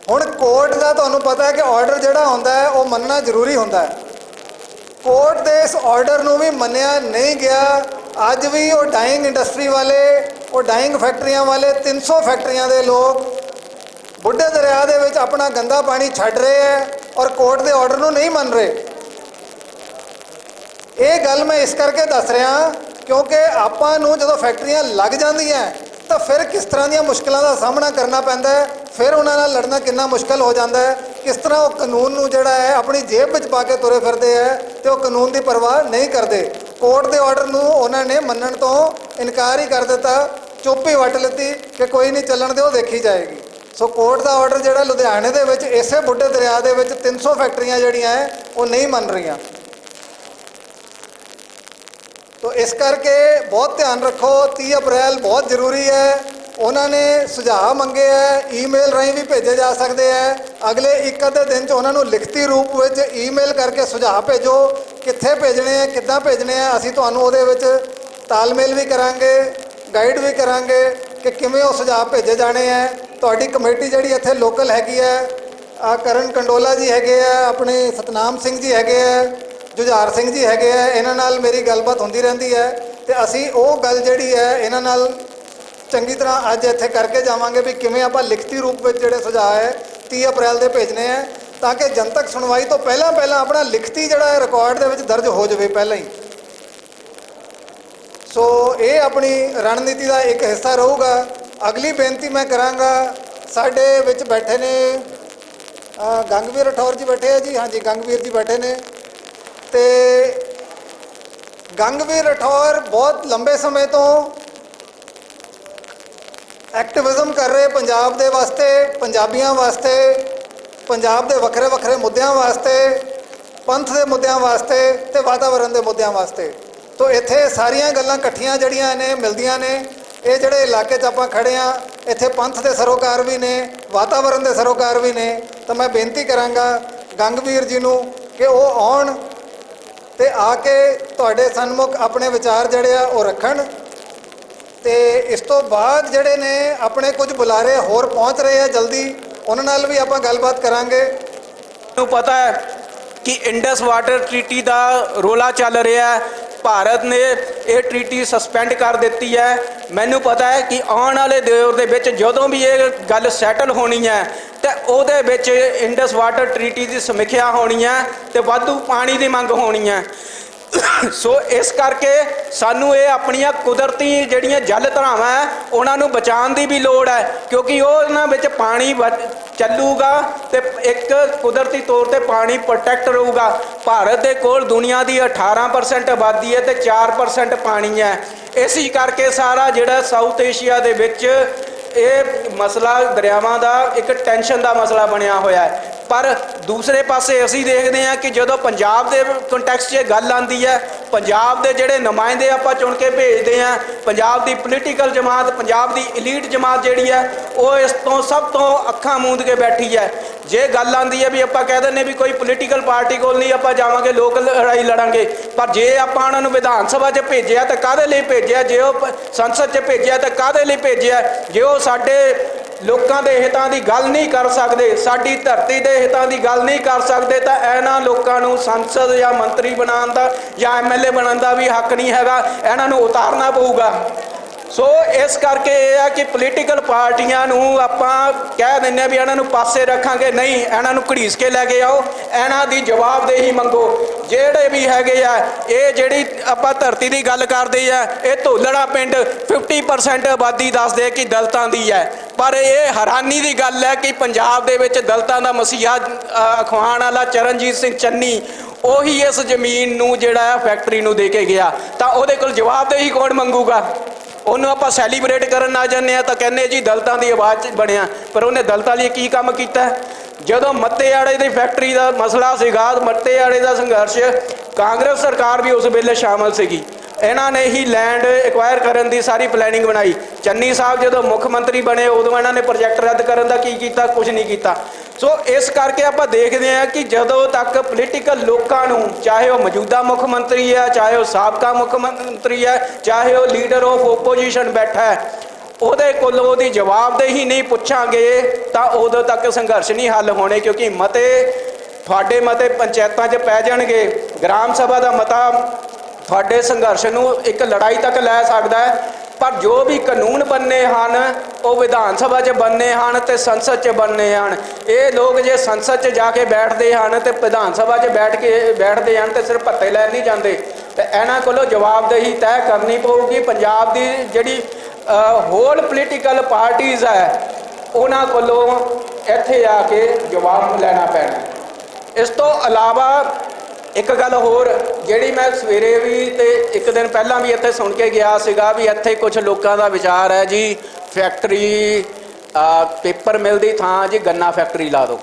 ਹੁਣ ਕੋਰਟ ਦਾ ਤੁਹਾਨੂੰ ਪਤਾ ਹੈ ਕਿ ਆਰਡਰ ਜਿਹੜਾ ਹੁੰਦਾ ਹੈ ਉਹ ਮੰਨਣਾ ਜ਼ਰੂਰੀ ਹੁੰਦਾ ਹੈ। ਕੋਰਟ ਦੇ ਇਸ ਆਰਡਰ ਨੂੰ ਵੀ ਮੰਨਿਆ ਨਹੀਂ ਗਿਆ। ਅੱਜ ਵੀ ਉਹ ਡਾਈਂਗ ਇੰਡਸਟਰੀ ਵਾਲੇ, ਉਹ ਡਾਈਂਗ ਫੈਕਟਰੀਆਂ ਵਾਲੇ, 300 ਫੈਕਟਰੀਆਂ ਦੇ ਲੋਕ ਬੁੱਢੇ ਦਰਿਆ ਦੇ ਵਿੱਚ ਆਪਣਾ ਗੰਦਾ ਪਾਣੀ ਛੱਡ ਰਹੇ ਹੈ ਔਰ ਕੋਰਟ ਦੇ ਆਰਡਰ ਨੂੰ ਨਹੀਂ ਮੰਨ ਰਹੇ। ਇਹ ਗੱਲ ਮੈਂ ਇਸ ਕਰਕੇ ਦੱਸ ਰਿਹਾ ਕਿਉਂਕਿ ਆਪਾਂ ਨੂੰ ਜਦੋਂ ਫੈਕਟਰੀਆਂ ਲੱਗ ਜਾਂਦੀਆਂ ਤਾਂ ਫਿਰ ਕਿਸ ਤਰ੍ਹਾਂ ਦੀਆਂ ਮੁਸ਼ਕਲਾਂ ਦਾ ਸਾਹਮਣਾ ਕਰਨਾ ਪੈਂਦਾ ਹੈ, ਫਿਰ ਉਹਨਾਂ ਨਾਲ ਲੜਨਾ ਕਿੰਨਾ ਮੁਸ਼ਕਲ ਹੋ ਜਾਂਦਾ ਹੈ। ਕਿਸ ਤਰ੍ਹਾਂ ਉਹ ਕਾਨੂੰਨ ਨੂੰ ਜਿਹੜਾ ਹੈ ਆਪਣੀ ਜੇਬ ਵਿੱਚ ਪਾ ਕੇ ਤੁਰੇ ਫਿਰਦੇ ਹੈ ਤੇ ਉਹ ਕਾਨੂੰਨ ਦੀ ਪਰਵਾਹ ਨਹੀਂ ਕਰਦੇ। ਕੋਰਟ ਦੇ ਆਰਡਰ ਨੂੰ ਉਹਨਾਂ ਨੇ ਮੰਨਣ ਤੋਂ ਇਨਕਾਰ ਹੀ ਕਰ ਦਿੱਤਾ, ਚੁੱਪ ਹੀ ਵੱਟ ਲਿੱਤੀ ਕਿ ਕੋਈ ਨਹੀਂ ਚੱਲਣ ਦਿਓ, ਦੇਖੀ ਜਾਏਗੀ। ਸੋ ਕੋਰਟ ਦਾ ਆਰਡਰ ਜਿਹੜਾ ਲੁਧਿਆਣੇ ਦੇ ਵਿੱਚ ਇਸੇ ਬੁੱਢੇ ਦਰਿਆ ਦੇ ਵਿੱਚ 300 ਫੈਕਟਰੀਆਂ ਜਿਹੜੀਆਂ ਹੈ ਉਹ ਨਹੀਂ ਮੰਨ ਰਹੀਆਂ। ਤੋ ਇਸ ਕਰਕੇ ਬਹੁਤ ਧਿਆਨ ਰੱਖੋ। 30 ਅਪ੍ਰੈਲ ਬਹੁਤ ਜ਼ਰੂਰੀ ਹੈ। ਉਹਨਾਂ ਨੇ ਸੁਝਾਅ ਮੰਗੇ ਹੈ, ਈਮੇਲ ਰਾਹੀਂ ਵੀ ਭੇਜੇ ਜਾ ਸਕਦੇ ਹੈ। ਅਗਲੇ 1 ਅੱਧੇ ਦਿਨ 'ਚ ਉਹਨਾਂ ਨੂੰ ਲਿਖਤੀ ਰੂਪ ਵਿੱਚ ਈਮੇਲ ਕਰਕੇ ਸੁਝਾਅ ਭੇਜੋ, ਕਿੱਥੇ ਭੇਜਣੇ ਹੈ, ਕਿੱਦਾਂ ਭੇਜਣੇ ਹੈ। ਅਸੀਂ ਤੁਹਾਨੂੰ ਉਹਦੇ ਵਿੱਚ ਤਾਲਮੇਲ ਵੀ ਕਰਾਂਗੇ, ਗਾਈਡ ਵੀ ਕਰਾਂਗੇ ਕਿ ਕਿਵੇਂ ਉਹ ਸੁਝਾਅ ਭੇਜੇ ਜਾਣੇ ਹੈ। ਤੁਹਾਡੀ ਕਮੇਟੀ ਜਿਹੜੀ ਇੱਥੇ ਲੋਕਲ ਹੈਗੀ ਹੈ, ਕਰਨ ਕੰਡੋਲਾ ਜੀ ਹੈਗੇ ਆ, ਆਪਣੇ ਸਤਨਾਮ ਸਿੰਘ ਜੀ ਹੈਗੇ ਆ, ਜੁਝਾਰ ਸਿੰਘ ਜੀ ਹੈਗੇ ਆ, ਇਹਨਾਂ ਨਾਲ ਮੇਰੀ ਗੱਲਬਾਤ ਹੁੰਦੀ ਰਹਿੰਦੀ ਹੈ ਤੇ ਅਸੀਂ ਉਹ ਗੱਲ ਜਿਹੜੀ ਹੈ ਇਹਨਾਂ ਨਾਲ ਚੰਗੀ ਤਰ੍ਹਾਂ ਅੱਜ ਇੱਥੇ ਕਰਕੇ ਜਾਵਾਂਗੇ ਵੀ ਕਿਵੇਂ ਆਪਾਂ ਲਿਖਤੀ ਰੂਪ ਵਿੱਚ ਜਿਹੜੇ ਸੁਝਾਅ ਹੈ 30 ਅਪ੍ਰੈਲ ਦੇ ਭੇਜਣੇ ਹੈ ਤਾਂ ਕਿ ਜਨਤਕ ਸੁਣਵਾਈ ਤੋਂ ਪਹਿਲਾਂ ਆਪਣਾ ਲਿਖਤੀ ਜਿਹੜਾ ਹੈ ਰਿਕਾਰਡ ਦੇ ਵਿੱਚ ਦਰਜ ਹੋ ਜਾਵੇ ਪਹਿਲਾਂ ਹੀ। ਸੋ ਇਹ ਆਪਣੀ ਰਣਨੀਤੀ ਦਾ ਇੱਕ ਹਿੱਸਾ ਰਹੂਗਾ। ਅਗਲੀ ਬੇਨਤੀ ਮੈਂ ਕਰਾਂਗਾ, ਸਾਡੇ ਵਿੱਚ ਬੈਠੇ ਨੇ ਗੰਗਵੀਰ ਰਠੌਰ ਜੀ ਬੈਠੇ ਆ ਜੀ, ਹਾਂਜੀ ਗੰਗਵੀਰ ਜੀ ਬੈਠੇ ਨੇ ਤੇ ਗੰਗਵੀਰ ਰਠੌਰ ਬਹੁਤ ਲੰਬੇ ਸਮੇਂ ਤੋਂ ਐਕਟਿਵਿਜ਼ਮ ਕਰ ਰਹੇ ਪੰਜਾਬ ਦੇ ਵਾਸਤੇ, ਪੰਜਾਬੀਆਂ ਵਾਸਤੇ, ਪੰਜਾਬ ਦੇ ਵੱਖਰੇ ਵੱਖਰੇ ਮੁੱਦਿਆਂ ਵਾਸਤੇ, ਪੰਥ ਦੇ ਮੁੱਦਿਆਂ ਵਾਸਤੇ ਤੇ ਵਾਤਾਵਰਣ ਦੇ ਮੁੱਦਿਆਂ ਵਾਸਤੇ। ਤੋ ਇੱਥੇ ਸਾਰੀਆਂ ਗੱਲਾਂ ਇਕੱਠੀਆਂ ਜਿਹੜੀਆਂ ਨੇ ਮਿਲਦੀਆਂ ਨੇ। ਇਹ ਜਿਹੜੇ ਇਲਾਕੇ 'ਚ ਆਪਾਂ ਖੜੇ ਆ ਇੱਥੇ ਪੰਥ ਦੇ ਸਰੋਕਾਰ ਵੀ ਨੇ, ਵਾਤਾਵਰਣ ਦੇ ਸਰੋਕਾਰ ਵੀ ਨੇ। ਤਾਂ ਮੈਂ ਬੇਨਤੀ ਕਰਾਂਗਾ ਗੰਗਵੀਰ ਜੀ ਨੂੰ ਕਿ ਉਹ ਆਉਣ ਤੇ ਆ ਕੇ ਤੁਹਾਡੇ ਸਨਮੁਖ ਆਪਣੇ ਵਿਚਾਰ ਜਿਹੜੇ ਆ ਉਹ ਰੱਖਣ। ਤੇ ਇਸ ਤੋਂ ਬਾਅਦ ਜਿਹੜੇ ਨੇ ਆਪਣੇ ਕੁਝ ਬੁਲਾਰੇ ਹੋਰ ਪਹੁੰਚ ਰਹੇ ਆ ਜਲਦੀ, ਉਹਨਾਂ ਨਾਲ ਵੀ ਆਪਾਂ ਗੱਲਬਾਤ ਕਰਾਂਗੇ। ਨੂੰ ਪਤਾ ਹੈ ਕਿ ਇੰਡਸ ਵਾਟਰ ਟ੍ਰੀਟੀ ਦਾ ਰੋਲਾ ਚੱਲ ਰਿਹਾ ਹੈ। ਭਾਰਤ ਨੇ ਇਹ ਟ੍ਰੀਟੀ ਸਸਪੈਂਡ ਕਰ ਦਿੱਤੀ ਹੈ। ਮੈਨੂੰ ਪਤਾ ਹੈ ਕਿ ਆਉਣ ਵਾਲੇ ਦੌਰ ਦੇ ਵਿੱਚ ਜਦੋਂ ਵੀ ਇਹ ਗੱਲ ਸੈਟਲ ਹੋਣੀ ਹੈ ਤੇ ਉਹਦੇ ਵਿੱਚ ਇੰਡਸ ਵਾਟਰ ਟ੍ਰੀਟੀ ਦੀ ਸਮੀਖਿਆ ਹੋਣੀ ਹੈ ਤੇ ਵਾਧੂ ਪਾਣੀ ਦੀ ਮੰਗ ਹੋਣੀ ਹੈ। ਸੋ ਇਸ ਕਰਕੇ ਸਾਨੂੰ ਇਹ ਆਪਣੀਆਂ ਕੁਦਰਤੀ ਜਿਹੜੀਆਂ ਜਲ ਧਾਰਾਵਾਂ ਹੈ ਉਹਨਾਂ ਨੂੰ ਬਚਾਉਣ ਦੀ ਵੀ ਲੋੜ ਹੈ, ਕਿਉਂਕਿ ਉਹਨਾਂ ਵਿੱਚ ਪਾਣੀ ਚੱਲੂਗਾ ਤੇ ਇੱਕ ਕੁਦਰਤੀ ਤੌਰ ਤੇ ਪਾਣੀ ਪ੍ਰੋਟੈਕਟ ਰਹੂਗਾ। ਭਾਰਤ ਦੇ ਕੋਲ ਦੁਨੀਆ ਦੀ 18% ਆਬਾਦੀ ਹੈ ਤੇ 4% ਪਾਣੀ ਹੈ। ਇਸੇ ਕਰਕੇ ਸਾਰਾ ਜਿਹੜਾ ਸਾਊਥ ਏਸ਼ੀਆ ਦੇ ਵਿੱਚ ਇਹ ਮਸਲਾ ਦਰਿਆਵਾਂ ਦਾ ਇੱਕ ਟੈਨਸ਼ਨ ਦਾ ਮਸਲਾ ਬਣਿਆ ਹੋਇਆ ਹੈ। ਪਰ ਦੂਸਰੇ ਪਾਸੇ ਅਸੀਂ ਦੇਖਦੇ ਹਾਂ ਕਿ ਜਦੋਂ ਪੰਜਾਬ ਦੇ ਕੰਟੈਕਸਟ 'ਚ ਗੱਲ ਆਉਂਦੀ ਹੈ, ਪੰਜਾਬ ਦੇ ਜਿਹੜੇ ਨੁਮਾਇੰਦੇ ਆਪਾਂ ਚੁਣ ਕੇ ਭੇਜਦੇ ਹਾਂ, ਪੰਜਾਬ ਦੀ ਪੋਲੀਟੀਕਲ ਜਮਾਤ, ਪੰਜਾਬ ਦੀ ਇਲੀਟ ਜਮਾਤ ਜਿਹੜੀ ਹੈ ਉਹ ਇਸ ਤੋਂ ਸਭ ਤੋਂ ਅੱਖਾਂ ਮੂੰਦ ਕੇ ਬੈਠੀ ਹੈ। ਜੇ ਗੱਲ ਆਉਂਦੀ ਹੈ ਵੀ ਆਪਾਂ ਕਹਿ ਦਿੰਦੇ ਵੀ ਕੋਈ ਪੋਲੀਟੀਕਲ ਪਾਰਟੀ ਕੋਲ ਨਹੀਂ ਆਪਾਂ ਜਾਵਾਂਗੇ, ਲੋਕ ਲੜਾਈ ਲੜਾਂਗੇ, ਪਰ ਜੇ ਆਪਾਂ ਉਹਨਾਂ ਨੂੰ ਵਿਧਾਨ ਸਭਾ 'ਚ ਭੇਜਿਆ ਤਾਂ ਕਾਹਦੇ ਲਈ ਭੇਜਿਆ? ਜੇ ਉਹ ਸੰਸਦ 'ਚ ਭੇਜਿਆ ਤਾਂ ਕਾਹਦੇ ਲਈ ਭੇਜਿਆ? ਜੇ ਉਹ ਸਾਡੇ ਲੋਕਾਂ ਦੇ ਹਿੱਤਾਂ ਦੀ ਗੱਲ ਨਹੀਂ ਕਰ ਸਕਦੇ, ਸਾਡੀ ਧਰਤੀ ਦੇ ਹਿੱਤਾਂ ਦੀ ਗੱਲ ਨਹੀਂ ਕਰ ਸਕਦੇ, ਤਾਂ ਇਹਨਾਂ ਲੋਕਾਂ ਨੂੰ ਸੰਸਦ ਜਾਂ ਮੰਤਰੀ ਬਣਾਉਣ ਦਾ ਜਾਂ MLA ਬਣਨ ਦਾ ਵੀ ਹੱਕ ਨਹੀਂ ਹੈਗਾ। ਇਹਨਾਂ ਨੂੰ ਉਤਾਰਨਾ ਪਊਗਾ। ਸੋ ਇਸ ਕਰਕੇ ਇਹ ਆ ਕਿ ਪੋਲੀਟੀਕਲ ਪਾਰਟੀਆਂ ਨੂੰ ਆਪਾਂ ਕਹਿ ਦਿੰਦੇ ਆ ਵੀ ਇਹਨਾਂ ਨੂੰ ਪਾਸੇ ਰੱਖਾਂਗੇ, ਨਹੀਂ, ਇਹਨਾਂ ਨੂੰ ਘੜੀਸ ਕੇ ਲੈ ਕੇ ਆਓ, ਇਹਨਾਂ ਦੀ ਜਵਾਬਦੇਹੀ ਮੰਗੋ। ਜਿਹੜੇ ਵੀ ਹੈਗੇ ਆ, ਇਹ ਜਿਹੜੀ ਆਪਾਂ ਧਰਤੀ ਦੀ ਗੱਲ ਕਰਦੇ ਆ, ਇਹ ਧੋਲੜਾ ਪਿੰਡ 50% ਆਬਾਦੀ ਦੱਸਦੇ ਕਿ ਦਲਿਤਾਂ ਦੀ ਹੈ, ਪਰ ਇਹ ਹੈਰਾਨੀ ਦੀ ਗੱਲ ਹੈ ਕਿ ਪੰਜਾਬ ਦੇ ਵਿੱਚ ਦਲਿਤਾਂ ਦਾ ਮਸੀਹਾ ਅਖਵਾਉਣ ਵਾਲਾ ਚਰਨਜੀਤ ਸਿੰਘ ਚੰਨੀ ਉਹੀ ਇਸ ਜ਼ਮੀਨ ਨੂੰ ਜਿਹੜਾ ਫੈਕਟਰੀ ਨੂੰ ਦੇ ਕੇ ਗਿਆ, ਤਾਂ ਉਹਦੇ ਕੋਲ ਜਵਾਬਦੇਹੀ ਕੌਣ ਮੰਗੂਗਾ? ਉਹਨੂੰ ਆਪਾਂ ਸੈਲੀਬ੍ਰੇਟ ਕਰਨ ਆ ਜਾਂਦੇ ਆ ਤਾਂ ਕਹਿੰਦੇ ਜੀ ਦਲਿਤਾਂ ਦੀ ਆਵਾਜ਼ ਬਣਿਆ, ਪਰ ਉਹਨੇ ਦਲਿਤਾਂ ਲਈ ਕੀ ਕੰਮ ਕੀਤਾ? ਜਦੋਂ ਮੱਤੇਆੜੇ ਦੀ ਫੈਕਟਰੀ ਦਾ ਮਸਲਾ ਸੀਗਾ, ਮੱਤੇਆੜੇ ਦਾ ਸੰਘਰਸ਼, ਕਾਂਗਰਸ ਸਰਕਾਰ ਵੀ ਉਸ ਵੇਲੇ ਸ਼ਾਮਲ ਸੀਗੀ। ਇਹਨਾਂ ਨੇ ਹੀ ਲੈਂਡ ਐਕਵਾਇਰ ਕਰਨ ਦੀ ਸਾਰੀ ਪਲੈਨਿੰਗ ਬਣਾਈ। ਚੰਨੀ ਸਾਹਿਬ ਜਦੋਂ ਮੁੱਖ ਮੰਤਰੀ ਬਣੇ ਉਦੋਂ ਇਹਨਾਂ ਨੇ ਪ੍ਰੋਜੈਕਟ ਰੱਦ ਕਰਨ ਦਾ ਕੀ ਕੀਤਾ? ਕੁਝ ਨਹੀਂ ਕੀਤਾ। ਸੋ ਇਸ ਕਰਕੇ ਆਪਾਂ ਦੇਖਦੇ ਹਾਂ ਕਿ ਜਦੋਂ ਤੱਕ ਪੋਲੀਟੀਕਲ ਲੋਕਾਂ ਨੂੰ, ਚਾਹੇ ਉਹ ਮੌਜੂਦਾ ਮੁੱਖ ਮੰਤਰੀ ਹੈ, ਚਾਹੇ ਉਹ ਸਾਬਕਾ ਮੁੱਖ ਮੰਤਰੀ ਹੈ, ਚਾਹੇ ਉਹ ਲੀਡਰ ਆਫ ਓਪੋਜੀਸ਼ਨ ਬੈਠਾ ਹੈ, ਉਹਦੇ ਕੋਲ ਉਹਦੀ ਜਵਾਬਦੇਹੀ ਨਹੀਂ ਪੁੱਛਾਂਗੇ ਤਾਂ ਉਦੋਂ ਤੱਕ ਸੰਘਰਸ਼ ਨਹੀਂ ਹੱਲ ਹੋਣੇ। ਕਿਉਂਕਿ ਮਤੇ, ਤੁਹਾਡੇ ਮਤੇ ਪੰਚਾਇਤਾਂ 'ਚ ਪੈ ਜਾਣਗੇ, ਗ੍ਰਾਮ ਸਭਾ ਦਾ ਮਤਾ ਤੁਹਾਡੇ ਸੰਘਰਸ਼ ਨੂੰ ਇੱਕ ਲੜਾਈ ਤੱਕ ਲੈ ਸਕਦਾ ਹੈ, ਪਰ ਜੋ ਵੀ ਕਾਨੂੰਨ ਬਣਨੇ ਹਨ ਉਹ ਵਿਧਾਨ ਸਭਾ 'ਚ ਬਣਨੇ ਹਨ ਤੇ ਸੰਸਦ 'ਚ ਬਣਨੇ ਹਨ। ਇਹ ਲੋਕ ਜੇ ਸੰਸਦ 'ਚ ਜਾ ਕੇ ਬੈਠਦੇ ਹਨ ਤੇ ਵਿਧਾਨ ਸਭਾ 'ਚ ਬੈਠਦੇ ਹਨ ਤੇ ਸਿਰਫ ਭੱਤੇ ਲੈਣ ਨਹੀਂ ਜਾਂਦੇ, ਤੇ ਇਹਨਾਂ ਕੋਲੋਂ ਜਵਾਬਦੇਹੀ ਤੈਅ ਕਰਨੀ ਪਊਗੀ। ਪੰਜਾਬ ਦੀ ਜਿਹੜੀ ਹੋਲ ਪੋਲੀਟੀਕਲ ਪਾਰਟੀਜ਼ ਹੈ ਉਹਨਾਂ ਕੋਲੋਂ ਇੱਥੇ ਆ ਕੇ ਜਵਾਬ ਲੈਣਾ ਪੈਣਾ। ਇਸ ਤੋਂ ਇਲਾਵਾ ਇੱਕ ਗੱਲ ਹੋਰ ਜਿਹੜੀ ਮੈਂ ਸਵੇਰੇ ਵੀ ਤੇ ਇੱਕ ਦਿਨ ਪਹਿਲਾਂ ਵੀ ਇੱਥੇ ਸੁਣ ਕੇ ਗਿਆ ਸੀਗਾ ਵੀ ਇੱਥੇ ਕੁਝ ਲੋਕਾਂ ਦਾ ਵਿਚਾਰ ਹੈ ਜੀ ਫੈਕਟਰੀ ਪੇਪਰ ਮਿਲ ਦੀ ਥਾਂ ਜੀ ਗੰਨਾ ਫੈਕਟਰੀ ਲਾ ਦਿਓ।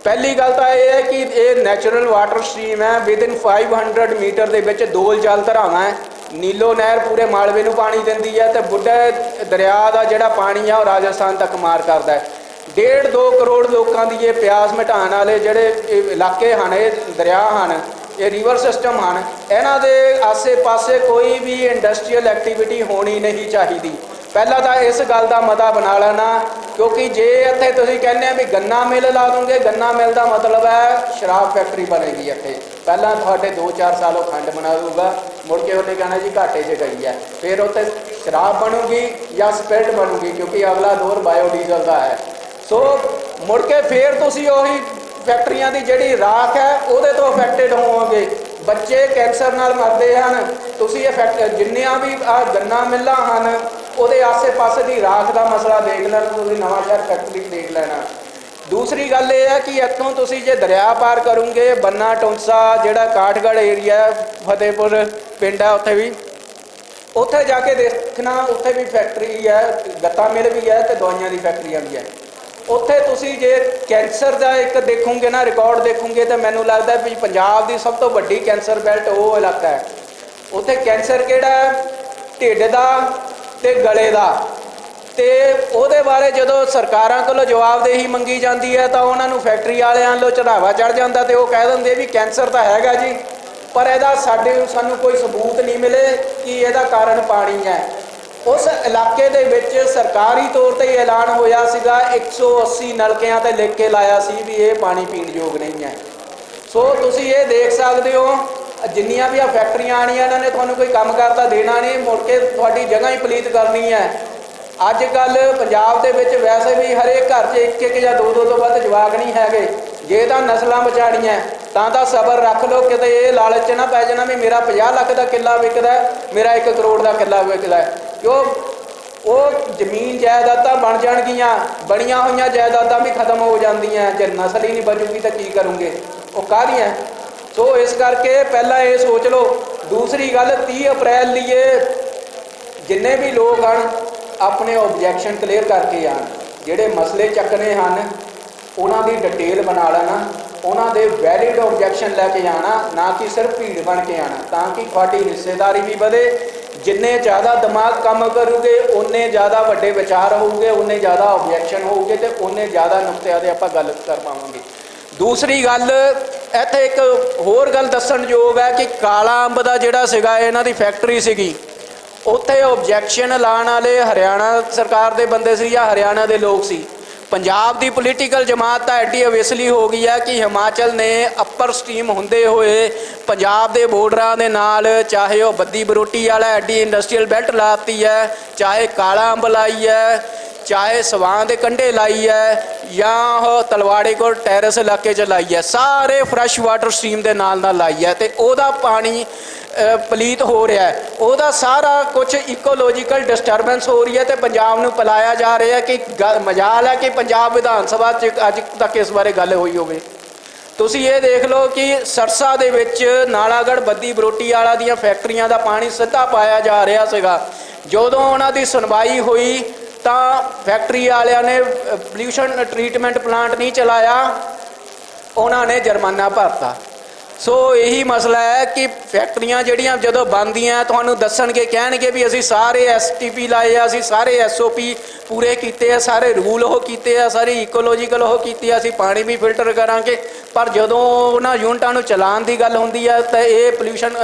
ਪਹਿਲੀ ਗੱਲ ਤਾਂ ਇਹ ਹੈ ਕਿ ਇਹ ਨੈਚੁਰਲ ਵਾਟਰ ਸਟਰੀਮ ਹੈ, ਵਿਦਿਨ 500 ਮੀਟਰ ਦੇ ਵਿੱਚ ਦੋਲ ਜਲ ਧਰਾਵਾਂ ਹੈ। ਨੀਲੋ ਨਹਿਰ ਪੂਰੇ ਮਾਲਵੇ ਨੂੰ ਪਾਣੀ ਦਿੰਦੀ ਹੈ ਤੇ ਬੁੱਢੇ ਦਰਿਆ ਦਾ ਜਿਹੜਾ ਪਾਣੀ ਆ ਉਹ ਰਾਜਸਥਾਨ ਤੱਕ ਮਾਰ ਕਰਦਾ ਹੈ। 1.5-2 ਕਰੋੜ ਲੋਕਾਂ ਦੀ ਇਹ ਪਿਆਸ ਮਿਟਾਉਣ ਵਾਲੇ ਜਿਹੜੇ ਇਲਾਕੇ ਹਨ, ਇਹ ਦਰਿਆ ਹਨ, ਇਹ ਰਿਵਰ ਸਿਸਟਮ ਹਨ, ਇਹਨਾਂ ਦੇ ਆਸੇ-ਪਾਸੇ ਕੋਈ ਵੀ ਇੰਡਸਟਰੀਅਲ ਐਕਟੀਵਿਟੀ ਹੋਣੀ ਨਹੀਂ ਚਾਹੀਦੀ। ਪਹਿਲਾਂ ਤਾਂ ਇਸ ਗੱਲ ਦਾ ਮਤਾ ਬਣਾ ਲੈਣਾ, ਕਿਉਂਕਿ ਜੇ ਇੱਥੇ ਤੁਸੀਂ ਕਹਿੰਦੇ ਆ ਵੀ ਗੰਨਾ ਮਿਲ ਲਾ ਦੋਗੇ, ਗੰਨਾ ਮਿਲ ਦਾ ਮਤਲਬ ਹੈ ਸ਼ਰਾਬ ਫੈਕਟਰੀ ਬਣੇਗੀ ਇੱਥੇ। ਪਹਿਲਾਂ ਤੁਹਾਡੇ 2-4 ਸਾਲ ਉਹ ਖੰਡ ਬਣਾ ਦੂਗਾ, ਮੁੜ ਕੇ ਉਹਨੇ ਕਹਿਣਾ ਜੀ ਘਾਟੇ 'ਚ ਗਈ ਹੈ, ਫਿਰ ਉੱਥੇ ਸ਼ਰਾਬ ਬਣੂਗੀ ਜਾਂ ਸਪਿਰਟ ਬਣੂਗੀ, ਕਿਉਂਕਿ ਅਗਲਾ ਦੌਰ ਬਾਇਓਡੀਜ਼ਲ ਦਾ ਹੈ। ਸੋ ਮੁੜ ਕੇ ਫਿਰ ਤੁਸੀਂ ਉਹੀ ਫੈਕਟਰੀਆਂ ਦੀ ਜਿਹੜੀ ਰਾਖ ਹੈ ਉਹਦੇ ਤੋਂ ਅਫੈਕਟਡ ਹੋਵੋਗੇ। ਬੱਚੇ ਕੈਂਸਰ ਨਾਲ ਮਰਦੇ ਹਨ। ਤੁਸੀਂ ਇਹ ਜਿੰਨੀਆਂ ਵੀ ਗੰਨਾ ਮਿੱਲਾਂ ਹਨ ਉਹਦੇ ਆਸੇ-ਪਾਸੇ ਦੀ ਰਾਖ ਦਾ ਮਸਲਾ ਦੇਖ ਲੈਣਾ, ਤੁਸੀਂ ਨਵਾਂ ਸ਼ਹਿਰ ਫੈਕਟਰੀ ਦੇਖ ਲੈਣਾ। ਦੂਸਰੀ ਗੱਲ ਇਹ ਹੈ ਕਿ ਇੱਥੋਂ ਤੁਸੀਂ ਜੇ ਦਰਿਆ ਪਾਰ ਕਰੋਗੇ, ਬੰਨਾ ਟੌਂਸਾ ਜਿਹੜਾ ਕਾਠਗੜ੍ਹ ਏਰੀਆ, ਫਤਿਹਪੁਰ ਪਿੰਡ ਹੈ, ਉੱਥੇ ਜਾ ਕੇ ਦੇਖਣਾ, ਉੱਥੇ ਵੀ ਫੈਕਟਰੀ ਹੈ, ਗੱਤਾ ਮਿਲ ਵੀ ਹੈ ਤੇ ਦਵਾਈਆਂ ਦੀ ਫੈਕਟਰੀਆਂ ਵੀ ਹੈ। ਉੱਥੇ ਤੁਸੀਂ ਜੇ ਕੈਂਸਰ ਦਾ ਇੱਕ ਦੇਖੋਗੇ ਨਾ ਰਿਕਾਰਡ ਦੇਖੋਗੇ ਤਾਂ ਮੈਨੂੰ ਲੱਗਦਾ ਵੀ ਪੰਜਾਬ ਦੀ ਸਭ ਤੋਂ ਵੱਡੀ ਕੈਂਸਰ ਬੈਲਟ ਉਹ ਇਲਾਕਾ ਹੈ। ਉੱਥੇ ਕੈਂਸਰ ਕਿਹੜਾ ਹੈ? ਢਿੱਡ ਦਾ ਤੇ ਗਲੇ ਦਾ। ਤੇ ਉਹਦੇ ਬਾਰੇ ਜਦੋਂ ਸਰਕਾਰਾਂ ਕੋਲੋਂ ਜਵਾਬਦੇਹੀ ਮੰਗੀ ਜਾਂਦੀ ਹੈ ਤਾਂ ਉਹਨਾਂ ਨੂੰ ਫੈਕਟਰੀ ਵਾਲਿਆਂ ਵੱਲੋਂ ਚੜਾਵਾ ਚੜ ਜਾਂਦਾ ਤੇ ਉਹ ਕਹਿ ਦਿੰਦੇ ਵੀ ਕੈਂਸਰ ਤਾਂ ਹੈਗਾ ਜੀ, ਪਰ ਇਹਦਾ ਸਾਨੂੰ ਕੋਈ ਸਬੂਤ ਨਹੀਂ ਮਿਲੇ ਕਿ ਇਹਦਾ ਕਾਰਨ ਪਾਣੀ ਹੈ। ਉਸ ਇਲਾਕੇ ਦੇ ਵਿੱਚ ਸਰਕਾਰੀ ਤੌਰ ਤੇ ਐਲਾਨ ਹੋਇਆ ਸੀਗਾ, 180 ਨਲਕਿਆਂ ਤੇ ਲਿਖ ਕੇ ਲਾਇਆ ਸੀ ਵੀ ਇਹ ਪਾਣੀ ਪੀਣ ਯੋਗ ਨਹੀਂ ਹੈ। ਸੋ ਤੁਸੀਂ ਇਹ ਦੇਖ ਸਕਦੇ ਹੋ ਜਿੰਨੀਆਂ ਵੀ ਆ ਫੈਕਟਰੀਆਂ ਆਣੀਆਂ ਇਹਨਾਂ ਨੇ ਤੁਹਾਨੂੰ ਕੋਈ ਕੰਮ ਕਰਦਾ ਦੇਣਾ ਨਹੀਂ, ਮੁੜ ਕੇ ਤੁਹਾਡੀ ਜਗ੍ਹਾ ਹੀ ਪਲੀਤ ਕਰਨੀ ਹੈ। ਅੱਜ ਕੱਲ੍ਹ ਪੰਜਾਬ ਦੇ ਵਿੱਚ ਵੈਸੇ ਵੀ ਹਰੇਕ ਘਰ 'ਚ ਇੱਕ ਜਾਂ ਦੋ ਤੋਂ ਵੱਧ ਜਵਾਕ ਨਹੀਂ ਹੈਗੇ। ਜੇ ਤਾਂ ਨਸਲਾਂ ਬਚਾੜੀਆਂ ਤਾਂ ਸਬਰ ਰੱਖ ਲਓ, ਕਿਤੇ ਇਹ ਲਾਲਚ ਨਾ ਪੈ ਜਾਣਾ ਵੀ ਮੇਰਾ 50 ਲੱਖ ਦਾ ਕਿੱਲਾ ਵਿਕਦਾ, ਮੇਰਾ 1 ਕਰੋੜ ਦਾ ਕਿੱਲਾ ਵਿਕਦਾ। ਕਿਉਂ? ਉਹ ਜ਼ਮੀਨ ਜਾਇਦਾਦਾਂ ਬਣ ਜਾਣਗੀਆਂ, ਬਣੀਆਂ ਹੋਈਆਂ ਜਾਇਦਾਦਾਂ ਵੀ ਖਤਮ ਹੋ ਜਾਂਦੀਆਂ। ਜੇ ਨਸਲ ਹੀ ਨਹੀਂ ਬਚੂਗੀ ਤਾਂ ਕੀ ਕਰੋਗੇ? ਉਹ ਕਾਹਦੀਆਂ? ਸੋ ਇਸ ਕਰਕੇ ਪਹਿਲਾਂ ਇਹ ਸੋਚ ਲਓ। ਦੂਸਰੀ ਗੱਲ, 30 ਅਪ੍ਰੈਲ ਲਈ ਜਿੰਨੇ ਵੀ ਲੋਕ ਹਨ ਆਪਣੇ ਓਬਜੈਕਸ਼ਨ ਕਲੀਅਰ ਕਰਕੇ ਆਉਣ। ਜਿਹੜੇ ਮਸਲੇ ਚੱਕਣੇ ਹਨ ਉਹਨਾਂ ਦੀ ਡਿਟੇਲ ਬਣਾ ਲੈਣਾ, ਉਹਨਾਂ ਦੇ ਵੈਲਿਡ ਓਬਜੈਕਸ਼ਨ ਲੈ ਕੇ ਆਉਣਾ, ਨਾ ਕਿ ਸਿਰਫ ਭੀੜ ਬਣ ਕੇ ਆਉਣਾ, ਤਾਂ ਕਿ ਤੁਹਾਡੀ ਹਿੱਸੇਦਾਰੀ ਵੀ ਵਧੇ। ਜਿੰਨੇ ਜ਼ਿਆਦਾ ਦਿਮਾਗ ਕੰਮ ਕਰੂਗੇ ਉਨੇ ਜ਼ਿਆਦਾ ਵੱਡੇ ਵਿਚਾਰ ਹੋਊਗੇ, ਉਨੇ ਜ਼ਿਆਦਾ ਓਬਜੈਕਸ਼ਨ ਹੋਊਗੇ ਤੇ ਉਨੇ ਜ਼ਿਆਦਾ ਨੁਕਤਿਆਂ 'ਤੇ ਆਪਾਂ ਗੱਲ ਕਰ ਪਾਵਾਂਗੇ। ਦੂਸਰੀ ਗੱਲ, ਇੱਥੇ ਇੱਕ ਹੋਰ ਗੱਲ ਦੱਸਣਯੋਗ ਹੈ ਕਿ ਕਾਲਾ ਅੰਬ ਦਾ ਜਿਹੜਾ ਸੀਗਾ ਇਹਨਾਂ ਦੀ ਫੈਕਟਰੀ ਸੀਗੀ, ਉੱਥੇ ਓਬਜੈਕਸ਼ਨ ਲਾਉਣ ਵਾਲੇ ਹਰਿਆਣਾ ਸਰਕਾਰ ਦੇ ਬੰਦੇ ਸੀ ਜਾਂ ਹਰਿਆਣਾ ਦੇ ਲੋਕ ਸੀ, ਪੰਜਾਬ ਦੀ ਪੋਲੀਟੀਕਲ ਜਮਾਤ ਤਾਂ ਐਡੀ ਅਵੇਸਲੀ ਹੋ ਗਈ ਹੈ ਕਿ ਹਿਮਾਚਲ ਨੇ ਅੱਪਰ ਸਟ੍ਰੀਮ ਹੁੰਦੇ ਹੋਏ ਪੰਜਾਬ ਦੇ ਬਾਰਡਰਾਂ ਦੇ ਨਾਲ, ਚਾਹੇ ਉਹ ਬੱਦੀ ਬਰੋਟੀ ਵਾਲਾ ਐਡੀ ਇੰਡਸਟਰੀਅਲ ਬੈਲਟ ਲਾਤੀ ਹੈ, ਚਾਹੇ ਕਾਲਾ ਅੰਬ ਲਾਈ ਹੈ, ਚਾਹੇ ਸਵਾਂ ਦੇ ਕੰਢੇ ਲਾਈ ਹੈ, ਜਾਂ ਉਹ ਤਲਵਾੜੇ ਕੋਲ ਟੈਰਸ ਇਲਾਕੇ 'ਚ ਲਾਈ ਹੈ, ਸਾਰੇ ਫਰੈਸ਼ ਵਾਟਰ ਸਟ੍ਰੀਮ ਦੇ ਨਾਲ ਲਾਈ ਹੈ ਅਤੇ ਉਹਦਾ ਪਾਣੀ ਪਲੀਤ ਹੋ ਰਿਹਾ ਹੈ। ਉਹਦਾ ਸਾਰਾ ਕੁਝ ਇਕੋਲੋਜੀਕਲ ਡਿਸਟਰਬੈਂਸ ਹੋ ਰਹੀ ਹੈ ਅਤੇ ਪੰਜਾਬ ਨੂੰ ਪਿਲਾਇਆ ਜਾ ਰਿਹਾ ਕਿ ਮਜਾਲ ਹੈ ਕਿ ਪੰਜਾਬ ਵਿਧਾਨ ਸਭਾ 'ਚ ਅੱਜ ਤੱਕ ਇਸ ਬਾਰੇ ਗੱਲ ਹੋਈ ਹੋਵੇ। ਤੁਸੀਂ ਇਹ ਦੇਖ ਲਓ ਕਿ ਸਰਸਾ ਦੇ ਵਿੱਚ ਨਾਲਾਗੜ੍ਹ ਬੱਦੀ ਬਰੋਟੀ ਵਾਲਾ ਦੀਆਂ ਫੈਕਟਰੀਆਂ ਦਾ ਪਾਣੀ ਸਿੱਧਾ ਪਾਇਆ ਜਾ ਰਿਹਾ ਸੀਗਾ। ਜਦੋਂ ਉਹਨਾਂ ਦੀ ਸੁਣਵਾਈ ਹੋਈ ਤਾਂ ਫੈਕਟਰੀ ਵਾਲਿਆਂ ਨੇ ਪੋਲਿਊਸ਼ਨ ਟਰੀਟਮੈਂਟ ਪਲਾਂਟ ਨਹੀਂ ਚਲਾਇਆ, ਉਹਨਾਂ ਨੇ ਜੁਰਮਾਨਾ ਭਰਤਾ। ਸੋ ਇਹੀ ਮਸਲਾ ਹੈ ਕਿ ਫੈਕਟਰੀਆਂ ਜਿਹੜੀਆਂ ਜਦੋਂ ਬਣਦੀਆਂ ਤੁਹਾਨੂੰ ਦੱਸਣਗੇ, ਕਹਿਣਗੇ ਵੀ ਅਸੀਂ ਸਾਰੇ STP ਲਾਏ ਆ, ਅਸੀਂ ਸਾਰੇ SOP ਪੂਰੇ ਕੀਤੇ ਆ, ਸਾਰੇ ਰੂਲ ਉਹ ਕੀਤੇ ਆ, ਸਾਰੇ ਇਕੋਲੋਜੀਕਲ ਉਹ ਕੀਤੇ ਆ, ਅਸੀਂ ਪਾਣੀ ਵੀ ਫਿਲਟਰ ਕਰਾਂਗੇ। ਪਰ ਜਦੋਂ ਉਹਨਾਂ ਯੂਨਿਟਾਂ ਨੂੰ ਚਲਾਉਣ ਦੀ ਗੱਲ ਹੁੰਦੀ ਹੈ ਤਾਂ ਇਹ ਪੋਲਿਊਸ਼ਨ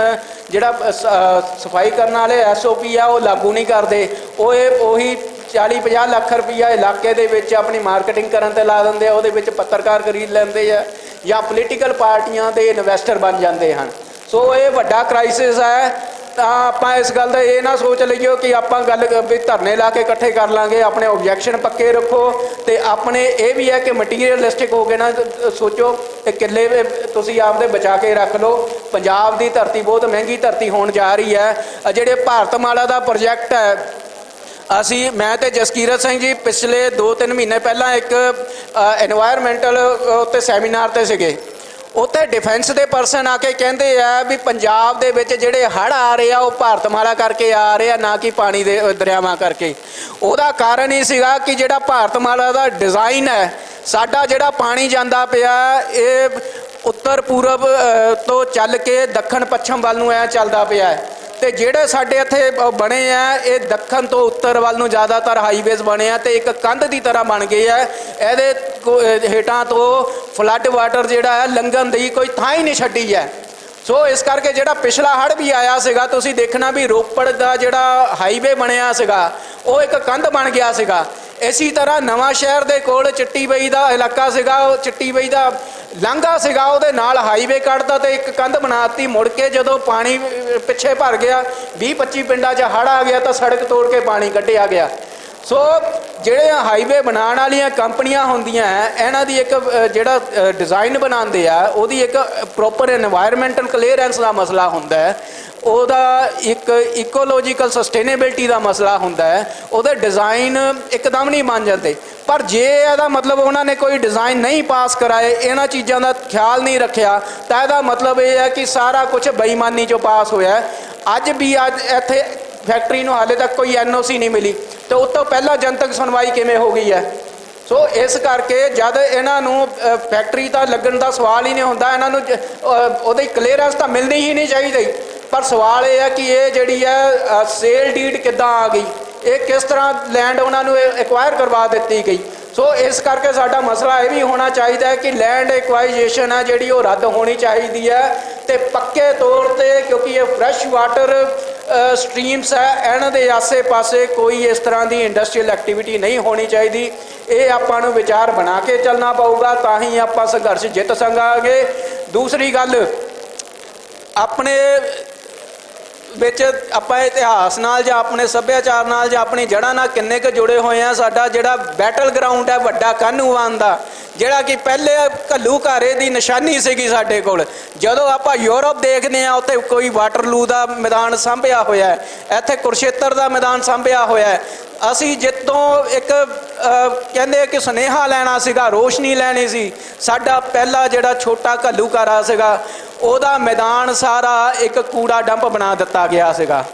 ਜਿਹੜਾ ਸਫਾਈ ਕਰਨ ਵਾਲੇ SOP ਆ ਉਹ ਲਾਗੂ ਨਹੀਂ ਕਰਦੇ। ਉਹੀ 40-50 ਲੱਖ ਰੁਪਈਆ ਇਲਾਕੇ ਦੇ ਵਿੱਚ ਆਪਣੀ ਮਾਰਕੀਟਿੰਗ ਕਰਨ 'ਤੇ ਲਾ ਦਿੰਦੇ ਆ, ਉਹਦੇ ਵਿੱਚ ਪੱਤਰਕਾਰ ਖਰੀਦ ਲੈਂਦੇ ਆ ਜਾਂ ਪੋਲੀਟੀਕਲ ਪਾਰਟੀਆਂ ਦੇ ਇਨਵੈਸਟਰ ਬਣ ਜਾਂਦੇ ਹਨ। ਸੋ ਇਹ ਵੱਡਾ ਕ੍ਰਾਈਸਿਸ ਹੈ। ਤਾਂ ਆਪਾਂ ਇਸ ਗੱਲ ਦਾ ਇਹ ਨਾ ਸੋਚ ਲਈਓ ਕਿ ਆਪਾਂ ਗੱਲ ਵੀ ਧਰਨੇ ਲਾ ਕੇ ਇਕੱਠੇ ਕਰ ਲਾਂਗੇ। ਆਪਣੇ ਓਬਜੈਕਸ਼ਨ ਪੱਕੇ ਰੱਖੋ ਅਤੇ ਆਪਣੇ ਇਹ ਵੀ ਹੈ ਕਿ ਮਟੀਰੀਅਲਿਸਟਿਕ ਹੋ ਕੇ ਨਾ ਸੋਚੋ ਕਿ ਕਿੱਲੇ ਤੁਸੀਂ ਆਪਦੇ ਬਚਾ ਕੇ ਰੱਖ ਲਓ। ਪੰਜਾਬ ਦੀ ਧਰਤੀ ਬਹੁਤ ਮਹਿੰਗੀ ਧਰਤੀ ਹੋਣ ਜਾ ਰਹੀ ਹੈ। ਜਿਹੜੇ ਭਾਰਤਮਾਲਾ ਦਾ ਪ੍ਰੋਜੈਕਟ ਹੈ, ਮੈਂ ਤੇ ਜਸਕੀਰਤ ਸਿੰਘ ਜੀ ਪਿਛਲੇ 2-3 ਮਹੀਨੇ ਪਹਿਲਾਂ ਇੱਕ ਐਨਵਾਇਰਮੈਂਟਲ ਉੱਤੇ ਸੈਮੀਨਾਰ 'ਤੇ ਸੀਗੇ। ਉੱਥੇ ਡਿਫੈਂਸ ਦੇ ਪਰਸਨ ਆ ਕੇ ਕਹਿੰਦੇ ਆ ਵੀ ਪੰਜਾਬ ਦੇ ਵਿੱਚ ਜਿਹੜੇ ਹੜ੍ਹ ਆ ਰਹੇ ਆ ਉਹ ਭਾਰਤਮਾਲਾ ਕਰਕੇ ਆ ਰਹੇ ਆ, ਨਾ ਕਿ ਪਾਣੀ ਦੇ ਦਰਿਆਵਾਂ ਕਰਕੇ। ਉਹਦਾ ਕਾਰਨ ਹੀ ਸੀਗਾ ਕਿ ਜਿਹੜਾ ਭਾਰਤਮਾਲਾ ਦਾ ਡਿਜ਼ਾਈਨ ਹੈ, ਸਾਡਾ ਜਿਹੜਾ ਪਾਣੀ ਜਾਂਦਾ ਪਿਆ ਇਹ ਉੱਤਰ ਪੂਰਬ ਤੋਂ ਚੱਲ ਕੇ ਦੱਖਣ ਪੱਛਮ ਵੱਲ ਨੂੰ ਐ ਚੱਲਦਾ ਪਿਆ ਹੈ ਅਤੇ ਜਿਹੜੇ ਸਾਡੇ ਇੱਥੇ ਬਣੇ ਆ ਇਹ ਦੱਖਣ ਤੋਂ ਉੱਤਰ ਵੱਲ ਨੂੰ ਜ਼ਿਆਦਾਤਰ ਹਾਈਵੇਜ਼ ਬਣੇ ਆ ਅਤੇ ਇੱਕ ਕੰਧ ਦੀ ਤਰ੍ਹਾਂ ਬਣ ਗਏ ਆ। ਇਹਦੇ ਹੇਠਾਂ ਤੋਂ ਫਲੱਡ ਵਾਟਰ ਜਿਹੜਾ ਹੈ ਲੰਘਣ ਦੀ ਕੋਈ ਥਾਂ ਹੀ ਨਹੀਂ ਛੱਡੀ ਹੈ। ਸੋ ਇਸ ਕਰਕੇ ਜਿਹੜਾ ਪਿਛਲਾ ਹੜ੍ਹ ਵੀ ਆਇਆ ਸੀਗਾ, ਤੁਸੀਂ ਦੇਖਣਾ ਵੀ ਰੋਪੜ ਦਾ ਜਿਹੜਾ ਹਾਈਵੇ ਬਣਿਆ ਸੀਗਾ ਉਹ ਇੱਕ ਕੰਧ ਬਣ ਗਿਆ ਸੀਗਾ। ਇਸੇ ਤਰ੍ਹਾਂ ਨਵਾਂ ਸ਼ਹਿਰ ਦੇ ਕੋਲ ਚਿੱਟੀ ਬਈ ਦਾ ਇਲਾਕਾ ਸੀਗਾ, ਉਹ ਚਿੱਟੀ ਬਈ ਦਾ ਲਾਂਘਾ ਸੀਗਾ, ਉਹਦੇ ਨਾਲ ਹਾਈਵੇ ਕੱਢਦਾ ਅਤੇ ਇੱਕ ਕੰਧ ਬਣਾਤੀ। ਮੁੜ ਕੇ ਜਦੋਂ ਪਾਣੀ ਪਿੱਛੇ ਭਰ ਗਿਆ, 20-25 ਪਿੰਡਾਂ 'ਚ ਹੜ੍ਹ ਆ ਗਿਆ ਤਾਂ ਸੜਕ ਤੋੜ ਕੇ ਪਾਣੀ ਕੱਢਿਆ ਗਿਆ। ਸੋ ਜਿਹੜੇ ਹਾਈਵੇ ਬਣਾਉਣ ਵਾਲੀਆਂ ਕੰਪਨੀਆਂ ਹੁੰਦੀਆਂ ਇਹਨਾਂ ਦੀ ਇੱਕ ਜਿਹੜਾ ਡਿਜ਼ਾਈਨ ਬਣਾਉਂਦੇ ਆ ਉਹਦੀ ਇੱਕ ਪ੍ਰੋਪਰ ਇਨਵਾਇਰਮੈਂਟਲ ਕਲੀਅਰੈਂਸ ਦਾ ਮਸਲਾ ਹੁੰਦਾ ਹੈ, ਉਹਦਾ ਇੱਕ ਇਕੋਲੋਜੀਕਲ ਸਸਟੇਨੇਬਿਲਿਟੀ ਦਾ ਮਸਲਾ ਹੁੰਦਾ ਹੈ। ਉਹਦੇ ਡਿਜ਼ਾਈਨ ਇੱਕਦਮ ਨਹੀਂ ਬਣ ਜਾਂਦੇ। ਪਰ ਜੇ ਇਹਦਾ ਮਤਲਬ ਉਹਨਾਂ ਨੇ ਕੋਈ ਡਿਜ਼ਾਈਨ ਨਹੀਂ ਪਾਸ ਕਰਾਏ, ਇਹਨਾਂ ਚੀਜ਼ਾਂ ਦਾ ਖਿਆਲ ਨਹੀਂ ਰੱਖਿਆ, ਤਾਂ ਇਹਦਾ ਮਤਲਬ ਇਹ ਹੈ ਕਿ ਸਾਰਾ ਕੁਝ ਬੇਈਮਾਨੀ 'ਚੋਂ ਪਾਸ ਹੋਇਆ। ਅੱਜ ਇੱਥੇ ਫੈਕਟਰੀ ਨੂੰ ਹਾਲੇ ਤੱਕ ਕੋਈ NOC ਨਹੀਂ ਮਿਲੀ ਅਤੇ ਉਸ ਤੋਂ ਪਹਿਲਾਂ ਜਨਤਕ ਸੁਣਵਾਈ ਕਿਵੇਂ ਹੋ ਗਈ ਹੈ। ਸੋ ਇਸ ਕਰਕੇ ਜਦ ਇਹਨਾਂ ਨੂੰ ਫੈਕਟਰੀ ਤਾਂ ਲੱਗਣ ਦਾ ਸਵਾਲ ਹੀ ਨਹੀਂ ਹੁੰਦਾ, ਇਹਨਾਂ ਨੂੰ ਉਹਦੀ ਕਲੀਅਰੈਂਸ ਤਾਂ ਮਿਲਣੀ ਹੀ ਨਹੀਂ ਚਾਹੀਦੀ। ਪਰ ਸਵਾਲ ਇਹ ਹੈ ਕਿ ਇਹ ਜਿਹੜੀ ਹੈ ਸੇਲ ਡੀਡ ਕਿੱਦਾਂ ਆ ਗਈ, ਇਹ ਕਿਸ ਤਰ੍ਹਾਂ ਲੈਂਡ ਉਹਨਾਂ ਨੂੰ ਐਕਵਾਇਰ ਕਰਵਾ ਦਿੱਤੀ ਗਈ। ਸੋ ਇਸ ਕਰਕੇ ਸਾਡਾ ਮਸਲਾ ਇਹ ਵੀ ਹੋਣਾ ਚਾਹੀਦਾ ਹੈ ਕਿ ਲੈਂਡ ਐਕਵਾਈਜੇਸ਼ਨ ਹੈ ਜਿਹੜੀ ਉਹ ਰੱਦ ਹੋਣੀ ਚਾਹੀਦੀ ਹੈ ਅਤੇ ਪੱਕੇ ਤੌਰ 'ਤੇ, ਕਿਉਂਕਿ ਇਹ ਫਰੈਸ਼ ਵਾਟਰ ਸਟਰੀਮਸ ਹੈ, ਇਹਨਾਂ ਦੇ ਆਸੇ-ਪਾਸੇ ਕੋਈ ਇਸ ਤਰ੍ਹਾਂ ਦੀ ਇੰਡਸਟਰੀਅਲ ਐਕਟੀਵਿਟੀ ਨਹੀਂ ਹੋਣੀ ਚਾਹੀਦੀ। ਇਹ ਆਪਾਂ ਨੂੰ ਵਿਚਾਰ ਬਣਾ ਕੇ ਚੱਲਣਾ ਪਊਗਾ, ਤਾਂ ਹੀ ਆਪਾਂ ਸੰਘਰਸ਼ ਜਿੱਤ ਸਕਾਂਗੇ। ਦੂਸਰੀ ਗੱਲ, ਆਪਣੇ ਵਿੱਚ ਆਪਾਂ ਇਤਿਹਾਸ ਨਾਲ ਜਾਂ ਆਪਣੇ ਸੱਭਿਆਚਾਰ ਨਾਲ ਜਾਂ ਆਪਣੀ ਜੜ੍ਹਾਂ ਨਾਲ ਕਿੰਨੇ ਕੁ ਜੁੜੇ ਹੋਏ ਆ। ਸਾਡਾ ਜਿਹੜਾ ਬੈਟਲ ਗਰਾਊਂਡ ਹੈ ਵੱਡਾ ਕਾਹਨੂੰਵਾਨ ਦਾ, ਜਿਹੜਾ ਕਿ ਪਹਿਲੇ ਘੱਲੂਘਾਰੇ ਦੀ ਨਿਸ਼ਾਨੀ ਸੀਗੀ ਸਾਡੇ ਕੋਲ। ਜਦੋਂ ਆਪਾਂ ਯੂਰਪ ਦੇਖਦੇ ਹਾਂ ਉੱਥੇ ਕੋਈ ਵਾਟਰਲੂ ਦਾ ਮੈਦਾਨ ਸਾਂਭਿਆ ਹੋਇਆ ਹੈ, ਇੱਥੇ ਕੁਰਸ਼ੇਤਰ ਦਾ ਮੈਦਾਨ ਸਾਂਭਿਆ ਹੋਇਆ ਹੈ। ਅਸੀਂ ਜਿੱਤੋਂ ਇੱਕ ਕਹਿੰਦੇ ਕਿ ਸੁਨੇਹਾ ਲੈਣਾ ਸੀਗਾ, ਰੋਸ਼ਨੀ ਲੈਣੀ ਸੀ, ਸਾਡਾ ਪਹਿਲਾ ਜਿਹੜਾ ਛੋਟਾ ਘੱਲੂਘਾਰਾ ਸੀਗਾ ਉਹਦਾ ਮੈਦਾਨ ਸਾਰਾ ਇੱਕ ਕੂੜਾ ਡੰਪ ਬਣਾ ਦਿੱਤਾ ਗਿਆ ਸੀਗਾ।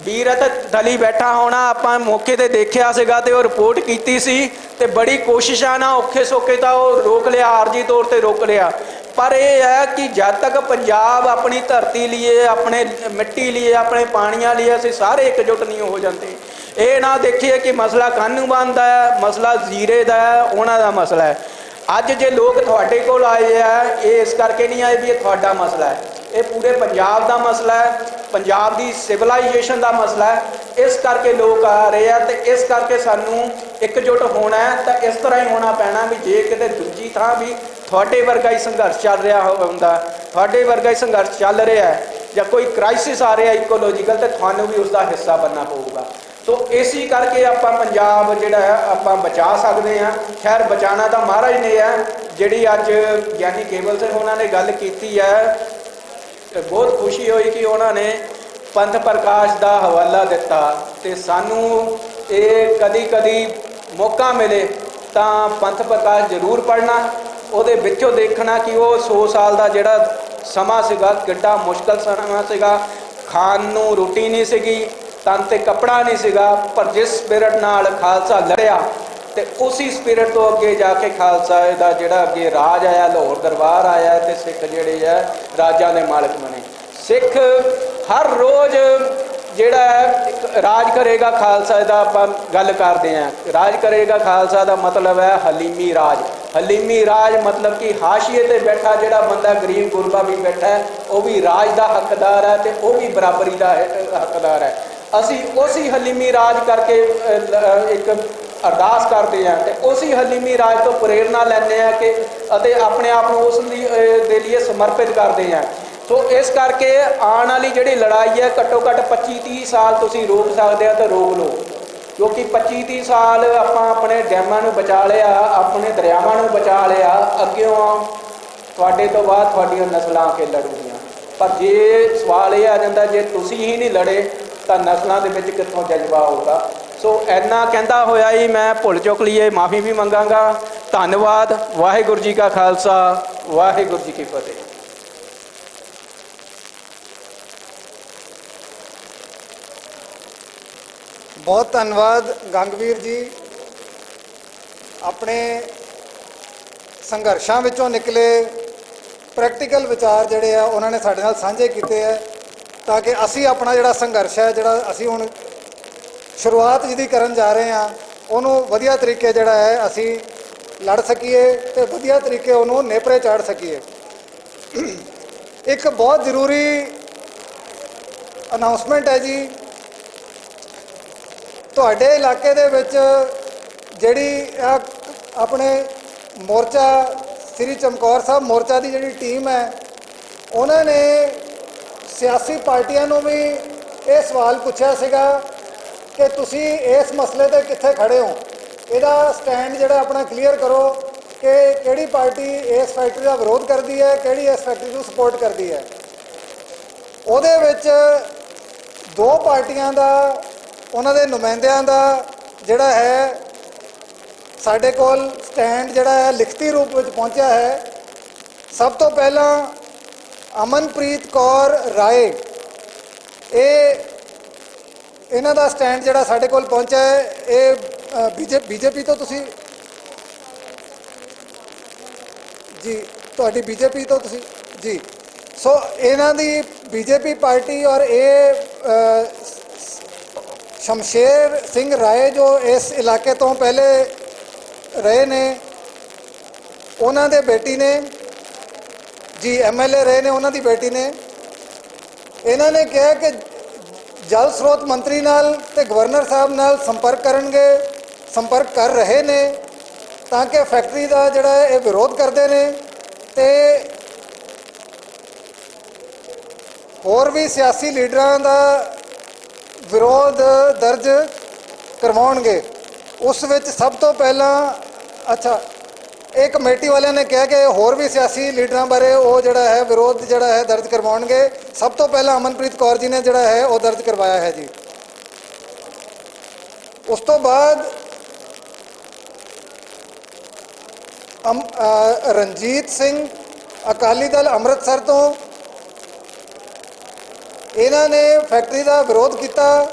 ਵੀਰਤ ਦਲੀ ਬੈਠਾ ਹੋਣਾ, ਆਪਾਂ ਮੌਕੇ 'ਤੇ ਦੇਖਿਆ ਸੀਗਾ ਅਤੇ ਉਹ ਰਿਪੋਰਟ ਕੀਤੀ ਸੀ ਅਤੇ ਬੜੀ ਕੋਸ਼ਿਸ਼ਾਂ ਨਾਲ ਔਖੇ ਸੌਖੇ ਤਾਂ ਉਹ ਰੋਕ ਲਿਆ, ਆਰਜੀ ਤੌਰ 'ਤੇ ਰੋਕ ਲਿਆ। ਪਰ ਇਹ ਹੈ ਕਿ ਜਦ ਤੱਕ ਪੰਜਾਬ ਆਪਣੀ ਧਰਤੀ ਲਈ, ਆਪਣੇ ਮਿੱਟੀ ਲਈ, ਆਪਣੇ ਪਾਣੀਆਂ ਲਈ ਅਸੀਂ ਸਾਰੇ ਇਕਜੁੱਟ ਨਹੀਂ ਹੋ ਜਾਂਦੇ। ਇਹ ਨਾ ਦੇਖੀਏ ਕਿ ਮਸਲਾ ਕਾਹਨੂੰਵਾਨ ਦਾ ਹੈ, ਮਸਲਾ ਜ਼ੀਰੇ ਦਾ ਹੈ, ਉਹਨਾਂ ਦਾ ਮਸਲਾ ਹੈ। ਅੱਜ ਜੇ ਲੋਕ ਤੁਹਾਡੇ ਕੋਲ ਆਏ ਆ, ਇਹ ਇਸ ਕਰਕੇ ਨਹੀਂ ਆਏ ਵੀ ਇਹ ਤੁਹਾਡਾ ਮਸਲਾ ਹੈ, ਇਹ ਪੂਰੇ ਪੰਜਾਬ ਦਾ ਮਸਲਾ ਹੈ, ਪੰਜਾਬ ਦੀ ਸਿਵਲਾਈਜੇਸ਼ਨ ਦਾ ਮਸਲਾ ਹੈ। ਇਸ ਕਰਕੇ ਲੋਕ ਆ ਰਹੇ ਆ ਅਤੇ ਇਸ ਕਰਕੇ ਸਾਨੂੰ ਇਕਜੁੱਟ ਹੋਣਾ ਹੈ ਤਾਂ ਇਸ ਤਰ੍ਹਾਂ ਹੀ ਹੋਣਾ ਪੈਣਾ ਵੀ ਜੇ ਕਿਤੇ ਦੂਜੀ ਥਾਂ ਵੀ ਤੁਹਾਡੇ ਵਰਗਾ ਹੀ ਸੰਘਰਸ਼ ਚੱਲ ਰਿਹਾ ਹੁੰਦਾ, ਤੁਹਾਡੇ ਵਰਗਾ ਹੀ ਸੰਘਰਸ਼ ਚੱਲ ਰਿਹਾ ਹੈ ਜਾਂ ਕੋਈ ਕ੍ਰਾਈਸਿਸ ਆ ਰਿਹਾ ਇਕੋਲੋਜੀਕਲ, ਤੇ ਤੁਹਾਨੂੰ ਵੀ ਉਸ ਦਾ ਹਿੱਸਾ ਬਣਨਾ ਪਊਗਾ। ਸੋ ਇਸੇ ਕਰਕੇ ਆਪਾਂ ਪੰਜਾਬ ਜਿਹੜਾ ਹੈ ਆਪਾਂ ਬਚਾ ਸਕਦੇ ਹਾਂ। ਖੈਰ ਬਚਾਉਣਾ ਤਾਂ ਮਹਾਰਾਜ ਨੇ ਹੈ। ਜਿਹੜੀ ਅੱਜ ਗਿਆਨੀ ਕੇਵਲ ਸਿੰਘ ਉਹਨਾਂ ਨੇ ਗੱਲ ਕੀਤੀ ਹੈ, ਬਹੁਤ ਖੁਸ਼ੀ ਹੋਈ ਕਿ ਉਹਨਾਂ ਨੇ ਪੰਥ ਪ੍ਰਕਾਸ਼ ਦਾ ਹਵਾਲਾ ਦਿੱਤਾ, ਤੇ ਸਾਨੂੰ ਇਹ ਕਦੀ ਮੌਕਾ ਮਿਲੇ ਤਾਂ ਪੰਥ ਪ੍ਰਕਾਸ਼ ਜ਼ਰੂਰ ਪੜ੍ਹਨਾ, ਉਹਦੇ ਵਿੱਚੋਂ ਦੇਖਣਾ ਕਿ ਉਹ 100 ਸਾਲ ਦਾ ਜਿਹੜਾ ਸਮਾਂ ਸੀਗਾ ਕਿੱਡਾ ਮੁਸ਼ਕਲ ਸਮਾਂ ਸੀਗਾ। ਖਾਣ ਨੂੰ ਰੋਟੀ ਨਹੀਂ ਸੀਗੀ, ਤਨ ਤੇ ਕੱਪੜਾ ਨਹੀਂ ਸੀਗਾ, ਪਰ ਜਿਸ ਸਪਿਰਿਟ ਨਾਲ ਖਾਲਸਾ ਲੜਿਆ ਤੇ ਉਸੇ ਸਪਿਰਿਟ ਤੋਂ ਅੱਗੇ ਜਾ ਕੇ ਖਾਲਸਾ ਦਾ ਜਿਹੜਾ ਅੱਗੇ ਰਾਜ ਆਇਆ, ਲਾਹੌਰ ਦਰਬਾਰ ਆਇਆ, ਤੇ ਸਿੱਖ ਜਿਹੜੇ ਹੈ ਰਾਜਾਂ ਦੇ ਮਾਲਕ ਬਣੇ। ਸਿੱਖ ਹਰ ਰੋਜ਼ ਜਿਹੜਾ ਰਾਜ ਕਰੇਗਾ ਖਾਲਸਾ ਦਾ, ਆਪਾਂ ਗੱਲ ਕਰਦੇ ਹਾਂ ਰਾਜ ਕਰੇਗਾ ਖਾਲਸਾ ਦਾ ਮਤਲਬ ਹੈ ਹਲੀਮੀ ਰਾਜ। ਹਲੀਮੀ ਰਾਜ ਮਤਲਬ ਕਿ ਹਾਸ਼ੀਏ ਤੇ ਬੈਠਾ ਜਿਹੜਾ ਬੰਦਾ ਗਰੀਬ ਗੁਰਬਾ ਵੀ ਬੈਠਾ ਹੈ, ਉਹ ਵੀ ਰਾਜ ਦਾ ਹੱਕਦਾਰ ਹੈ ਤੇ ਉਹ ਵੀ ਬਰਾਬਰੀ ਦਾ ਹੱਕਦਾਰ ਹੈ। ਅਸੀਂ ਉਸੇ ਹਲੀਮੀ ਰਾਜ ਕਰਕੇ ਇੱਕ ਅਰਦਾਸ ਕਰਦੇ ਹਾਂ ਤੇ ਉਸੇ ਹਲੀਮੀ ਰਾਜ ਤੋਂ ਪ੍ਰੇਰਨਾ ਲੈਂਦੇ ਹਾਂ ਕਿ ਅਤੇ ਆਪਣੇ ਆਪ ਨੂੰ ਉਸ ਦੇ ਲਈ ਸਮਰਪਿਤ ਕਰਦੇ ਹਾਂ। ਸੋ ਇਸ ਕਰਕੇ ਆਉਣ ਵਾਲੀ ਜਿਹੜੀ ਲੜਾਈ ਹੈ ਘੱਟੋ ਘੱਟ 25-30 ਸਾਲ ਤੁਸੀਂ ਰੋਕ ਸਕਦੇ ਹੋ ਤਾਂ ਰੋਕ ਲਓ, ਕਿਉਂਕਿ 25-30 ਸਾਲ ਆਪਾਂ ਆਪਣੇ ਡੈਮਾਂ ਨੂੰ ਬਚਾ ਲਿਆ, ਆਪਣੇ ਦਰਿਆਵਾਂ ਨੂੰ ਬਚਾ ਲਿਆ, ਅੱਗਿਓਂ ਤੁਹਾਡੇ ਤੋਂ ਬਾਅਦ ਤੁਹਾਡੀਆਂ ਨਸਲਾਂ ਆ ਕੇ ਲੜੂਗੀਆਂ। ਪਰ ਜੇ ਸਵਾਲ ਇਹ ਆ ਜਾਂਦਾ ਜੇ ਤੁਸੀਂ ਹੀ ਨਹੀਂ ਲੜੇ ਤਾਂ ਨਸਲਾਂ ਦੇ ਵਿੱਚ ਕਿੱਥੋਂ ਜਜ਼ਬਾ ਹੋਊਗਾ। ਸੋ ਇੰਨਾ ਕਹਿੰਦਾ ਹੋਇਆ ਹੀ ਮੈਂ ਭੁੱਲ ਚੁੱਕ ਲਈਏ ਮਾਫੀ ਵੀ ਮੰਗਾਂਗਾ। ਧੰਨਵਾਦ। ਵਾਹਿਗੁਰੂ ਜੀ ਕਾ ਖਾਲਸਾ, ਵਾਹਿਗੁਰੂ ਜੀ ਕੀ ਫਤਿਹ। ਬਹੁਤ ਧੰਨਵਾਦ ਗੰਗਵੀਰ ਜੀ। ਆਪਣੇ ਸੰਘਰਸ਼ਾਂ ਵਿੱਚੋਂ ਨਿਕਲੇ ਪ੍ਰੈਕਟੀਕਲ ਵਿਚਾਰ ਜਿਹੜੇ ਆ ਉਹਨਾਂ ਨੇ ਸਾਡੇ ਨਾਲ ਸਾਂਝੇ ਕੀਤੇ ਹੈ, ਤਾਂ ਕਿ ਅਸੀਂ ਆਪਣਾ ਜਿਹੜਾ ਸੰਘਰਸ਼ ਹੈ, ਜਿਹੜਾ ਅਸੀਂ ਹੁਣ ਸ਼ੁਰੂਆਤ ਜਿਹਦੀ ਕਰਨ ਜਾ ਰਹੇ ਹਾਂ, ਉਹਨੂੰ ਵਧੀਆ ਤਰੀਕੇ ਜਿਹੜਾ ਹੈ ਅਸੀਂ ਲੜ ਸਕੀਏ ਤੇ ਵਧੀਆ ਤਰੀਕੇ ਉਹਨੂੰ ਨੇਪਰੇ ਚਾੜ ਸਕੀਏ। ਇੱਕ ਬਹੁਤ ਜ਼ਰੂਰੀ ਅਨਾਉਂਸਮੈਂਟ ਹੈ ਜੀ, ਤੁਹਾਡੇ ਇਲਾਕੇ ਦੇ ਵਿੱਚ ਜਿਹੜੀ ਆਪਣੇ ਮੋਰਚਾ ਸ੍ਰੀ ਚਮਕੌਰ ਸਾਹਿਬ ਮੋਰਚਾ ਦੀ ਜਿਹੜੀ ਟੀਮ ਹੈ, ਉਹਨਾਂ ਨੇ ਸਿਆਸੀ ਪਾਰਟੀਆਂ ਨੂੰ ਵੀ ਇਹ ਸਵਾਲ ਪੁੱਛਿਆ ਸੀਗਾ ਕਿ ਤੁਸੀਂ ਇਸ ਮਸਲੇ ਤੇ ਕਿੱਥੇ ਖੜੇ ਹੋ, ਇਹਦਾ ਸਟੈਂਡ ਜਿਹੜਾ ਆਪਣਾ ਕਲੀਅਰ ਕਰੋ ਕਿ ਕਿਹੜੀ ਪਾਰਟੀ ਇਸ ਫੈਕਟਰੀ ਦਾ ਵਿਰੋਧ ਕਰਦੀ ਹੈ, ਕਿਹੜੀ ਇਸ ਫੈਕਟਰੀ ਨੂੰ ਸਪੋਰਟ ਕਰਦੀ ਹੈ। ਉਹਦੇ ਵਿੱਚ ਦੋ ਪਾਰਟੀਆਂ ਦਾ, ਉਹਨਾਂ ਦੇ ਨੁਮਾਇੰਦਿਆਂ ਦਾ ਜਿਹੜਾ ਹੈ ਸਾਡੇ ਕੋਲ ਸਟੈਂਡ ਜਿਹੜਾ ਹੈ ਲਿਖਤੀ ਰੂਪ ਵਿੱਚ ਪਹੁੰਚਿਆ ਹੈ। ਸਭ ਤੋਂ ਪਹਿਲਾਂ ਅਮਨਪ੍ਰੀਤ ਕੌਰ ਰਾਏ, ਇਹਨਾਂ ਦਾ ਸਟੈਂਡ ਜਿਹੜਾ ਸਾਡੇ ਕੋਲ ਪਹੁੰਚਿਆ ਹੈ, ਇਹ ਬੀਜੇਪੀ ਤੋਂ ਤੁਸੀਂ ਜੀ, ਤੁਹਾਡੀ ਬੀਜੇਪੀ ਤੋਂ ਤੁਸੀਂ ਜੀ। ਸੋ ਇਹਨਾਂ ਦੀ ਬੀਜੇਪੀ ਪਾਰਟੀ ਔਰ ਇਹ ਸ਼ਮਸ਼ੇਰ ਸਿੰਘ ਰਾਏ ਜੋ ਇਸ ਇਲਾਕੇ ਤੋਂ ਪਹਿਲੇ ਰਹੇ ਨੇ, ਉਹਨਾਂ ਦੇ ਬੇਟੀ ਨੇ ਜੀ, ਐਮਐਲਏ ਰਹੇ ਨੇ, ਉਹਨਾਂ ਦੀ ਬੇਟੀ ਨੇ। ਇਹਨਾਂ ਨੇ ਕਿਹਾ ਕਿ ਜਲ ਸਰੋਤ ਮੰਤਰੀ ਨਾਲ ਤੇ ਗਵਰਨਰ ਸਾਹਿਬ ਨਾਲ ਸੰਪਰਕ ਕਰ ਰਹੇ ਨੇ ਤਾਂ ਕਿ ਫੈਕਟਰੀ ਦਾ ਜਿਹੜਾ ਇਹ ਵਿਰੋਧ ਕਰਦੇ ਨੇ ਤੇ ਹੋਰ ਵੀ ਸਿਆਸੀ ਲੀਡਰਾਂ ਦਾ ਵਿਰੋਧ ਦਰਜ ਕਰਵਾਉਣਗੇ। ਉਸ ਵਿੱਚ ਸਭ ਤੋਂ ਪਹਿਲਾਂ ਇਹ ਕਮੇਟੀ ਵਾਲਿਆਂ ਨੇ ਕਿਹਾ ਕਿ ਹੋਰ ਵੀ ਸਿਆਸੀ ਲੀਡਰਾਂ ਬਾਰੇ ਉਹ ਜਿਹੜਾ ਹੈ ਵਿਰੋਧ ਜਿਹੜਾ ਹੈ ਦਰਜ ਕਰਵਾਉਣਗੇ। ਸਭ ਤੋਂ ਪਹਿਲਾਂ ਅਮਨਪ੍ਰੀਤ ਕੌਰ ਜੀ ਨੇ ਜਿਹੜਾ ਹੈ ਉਹ ਦਰਜ ਕਰਵਾਇਆ ਹੈ ਜੀ। ਉਸ ਤੋਂ ਬਾਅਦ ਰਣਜੀਤ ਸਿੰਘ ਅਕਾਲੀ ਦਲ ਅੰਮ੍ਰਿਤਸਰ ਤੋਂ, ਇਹਨਾਂ ਨੇ ਫੈਕਟਰੀ ਦਾ ਵਿਰੋਧ ਕੀਤਾ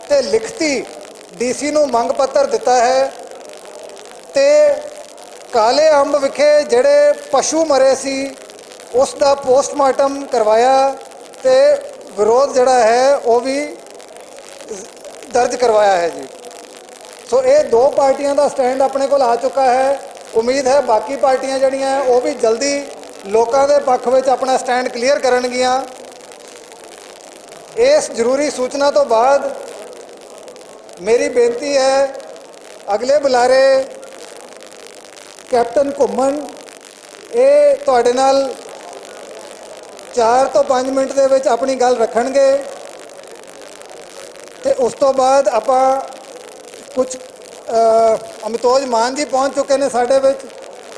ਤੇ ਲਿਖਤੀ ਡੀਸੀ ਨੂੰ ਮੰਗ ਪੱਤਰ ਦਿੱਤਾ ਹੈ ਤੇ ਕਾਲੇ ਅੰਬ ਵਿਖੇ ਜਿਹੜੇ ਪਸ਼ੂ ਮਰੇ ਸੀ ਉਸ ਦਾ ਪੋਸਟਮਾਰਟਮ ਕਰਵਾਇਆ ਤੇ ਵਿਰੋਧ ਜਿਹੜਾ ਹੈ ਉਹ ਵੀ ਦਰਜ ਕਰਵਾਇਆ ਹੈ ਜੀ। ਸੋ ਇਹ ਦੋ ਪਾਰਟੀਆਂ ਦਾ ਸਟੈਂਡ ਆਪਣੇ ਕੋਲ ਆ ਚੁੱਕਾ ਹੈ। ਉਮੀਦ ਹੈ ਬਾਕੀ ਪਾਰਟੀਆਂ ਜਿਹੜੀਆਂ ਉਹ ਵੀ ਜਲਦੀ ਲੋਕਾਂ ਦੇ ਪੱਖ ਵਿੱਚ ਆਪਣਾ ਸਟੈਂਡ ਕਲੀਅਰ ਕਰਨਗੀਆਂ। ਇਸ ਜ਼ਰੂਰੀ ਸੂਚਨਾ ਤੋਂ ਬਾਅਦ ਮੇਰੀ ਬੇਨਤੀ ਹੈ ਅਗਲੇ ਬੁਲਾਰੇ ਕੈਪਟਨ ਘੁੰਮਣ, ਇਹ ਤੁਹਾਡੇ ਨਾਲ 4 ਤੋਂ 5 ਮਿੰਟ ਦੇ ਵਿੱਚ ਆਪਣੀ ਗੱਲ ਰੱਖਣਗੇ ਤੇ ਉਸ ਤੋਂ ਬਾਅਦ ਆਪਾਂ ਕੁਝ ਅਮਿਤੋਜ ਮਾਨ ਜੀ ਪਹੁੰਚ ਚੁੱਕੇ ਨੇ ਸਾਡੇ ਵਿੱਚ,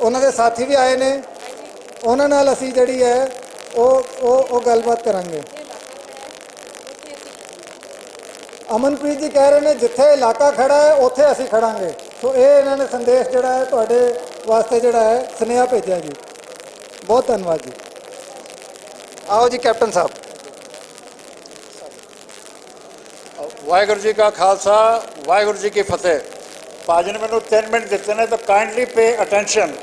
ਉਹਨਾਂ ਦੇ ਸਾਥੀ ਵੀ ਆਏ ਨੇ, ਉਹਨਾਂ ਨਾਲ ਅਸੀਂ ਜਿਹੜੀ ਹੈ ਉਹ ਗੱਲਬਾਤ ਕਰਾਂਗੇ। ਅਮਨਪ੍ਰੀਤ ਜੀ ਕਹਿ ਰਹੇ ਨੇ ਜਿੱਥੇ ਇਲਾਕਾ ਖੜਾ ਹੈ ਉੱਥੇ ਅਸੀਂ ਖੜਾਂਗੇ, ਸੋ ਇਹ ਇਹਨਾਂ ਨੇ ਸੰਦੇਸ਼ ਜਿਹੜਾ ਹੈ ਤੁਹਾਡੇ ਵਾਸਤੇ ਜਿਹੜਾ ਹੈ ਸੁਨੇਹਾ ਭੇਜਿਆ ਜੀ। ਬਹੁਤ ਧੰਨਵਾਦ ਜੀ। ਆਓ ਜੀ ਕੈਪਟਨ ਸਾਹਿਬ। ਵਾਹਿਗੁਰੂ ਜੀ ਕਾ ਖਾਲਸਾ, ਵਾਹਿਗੁਰੂ ਜੀ ਕੀ ਫਤਿਹ। ਭਾਜੀ ਨੇ ਮੈਨੂੰ 3 ਮਿੰਟ ਦਿੱਤੇ ਨੇ ਤਾਂ ਕਾਈਂਡਲੀ ਪੇ ਅਟੈਂਸ਼ਨ।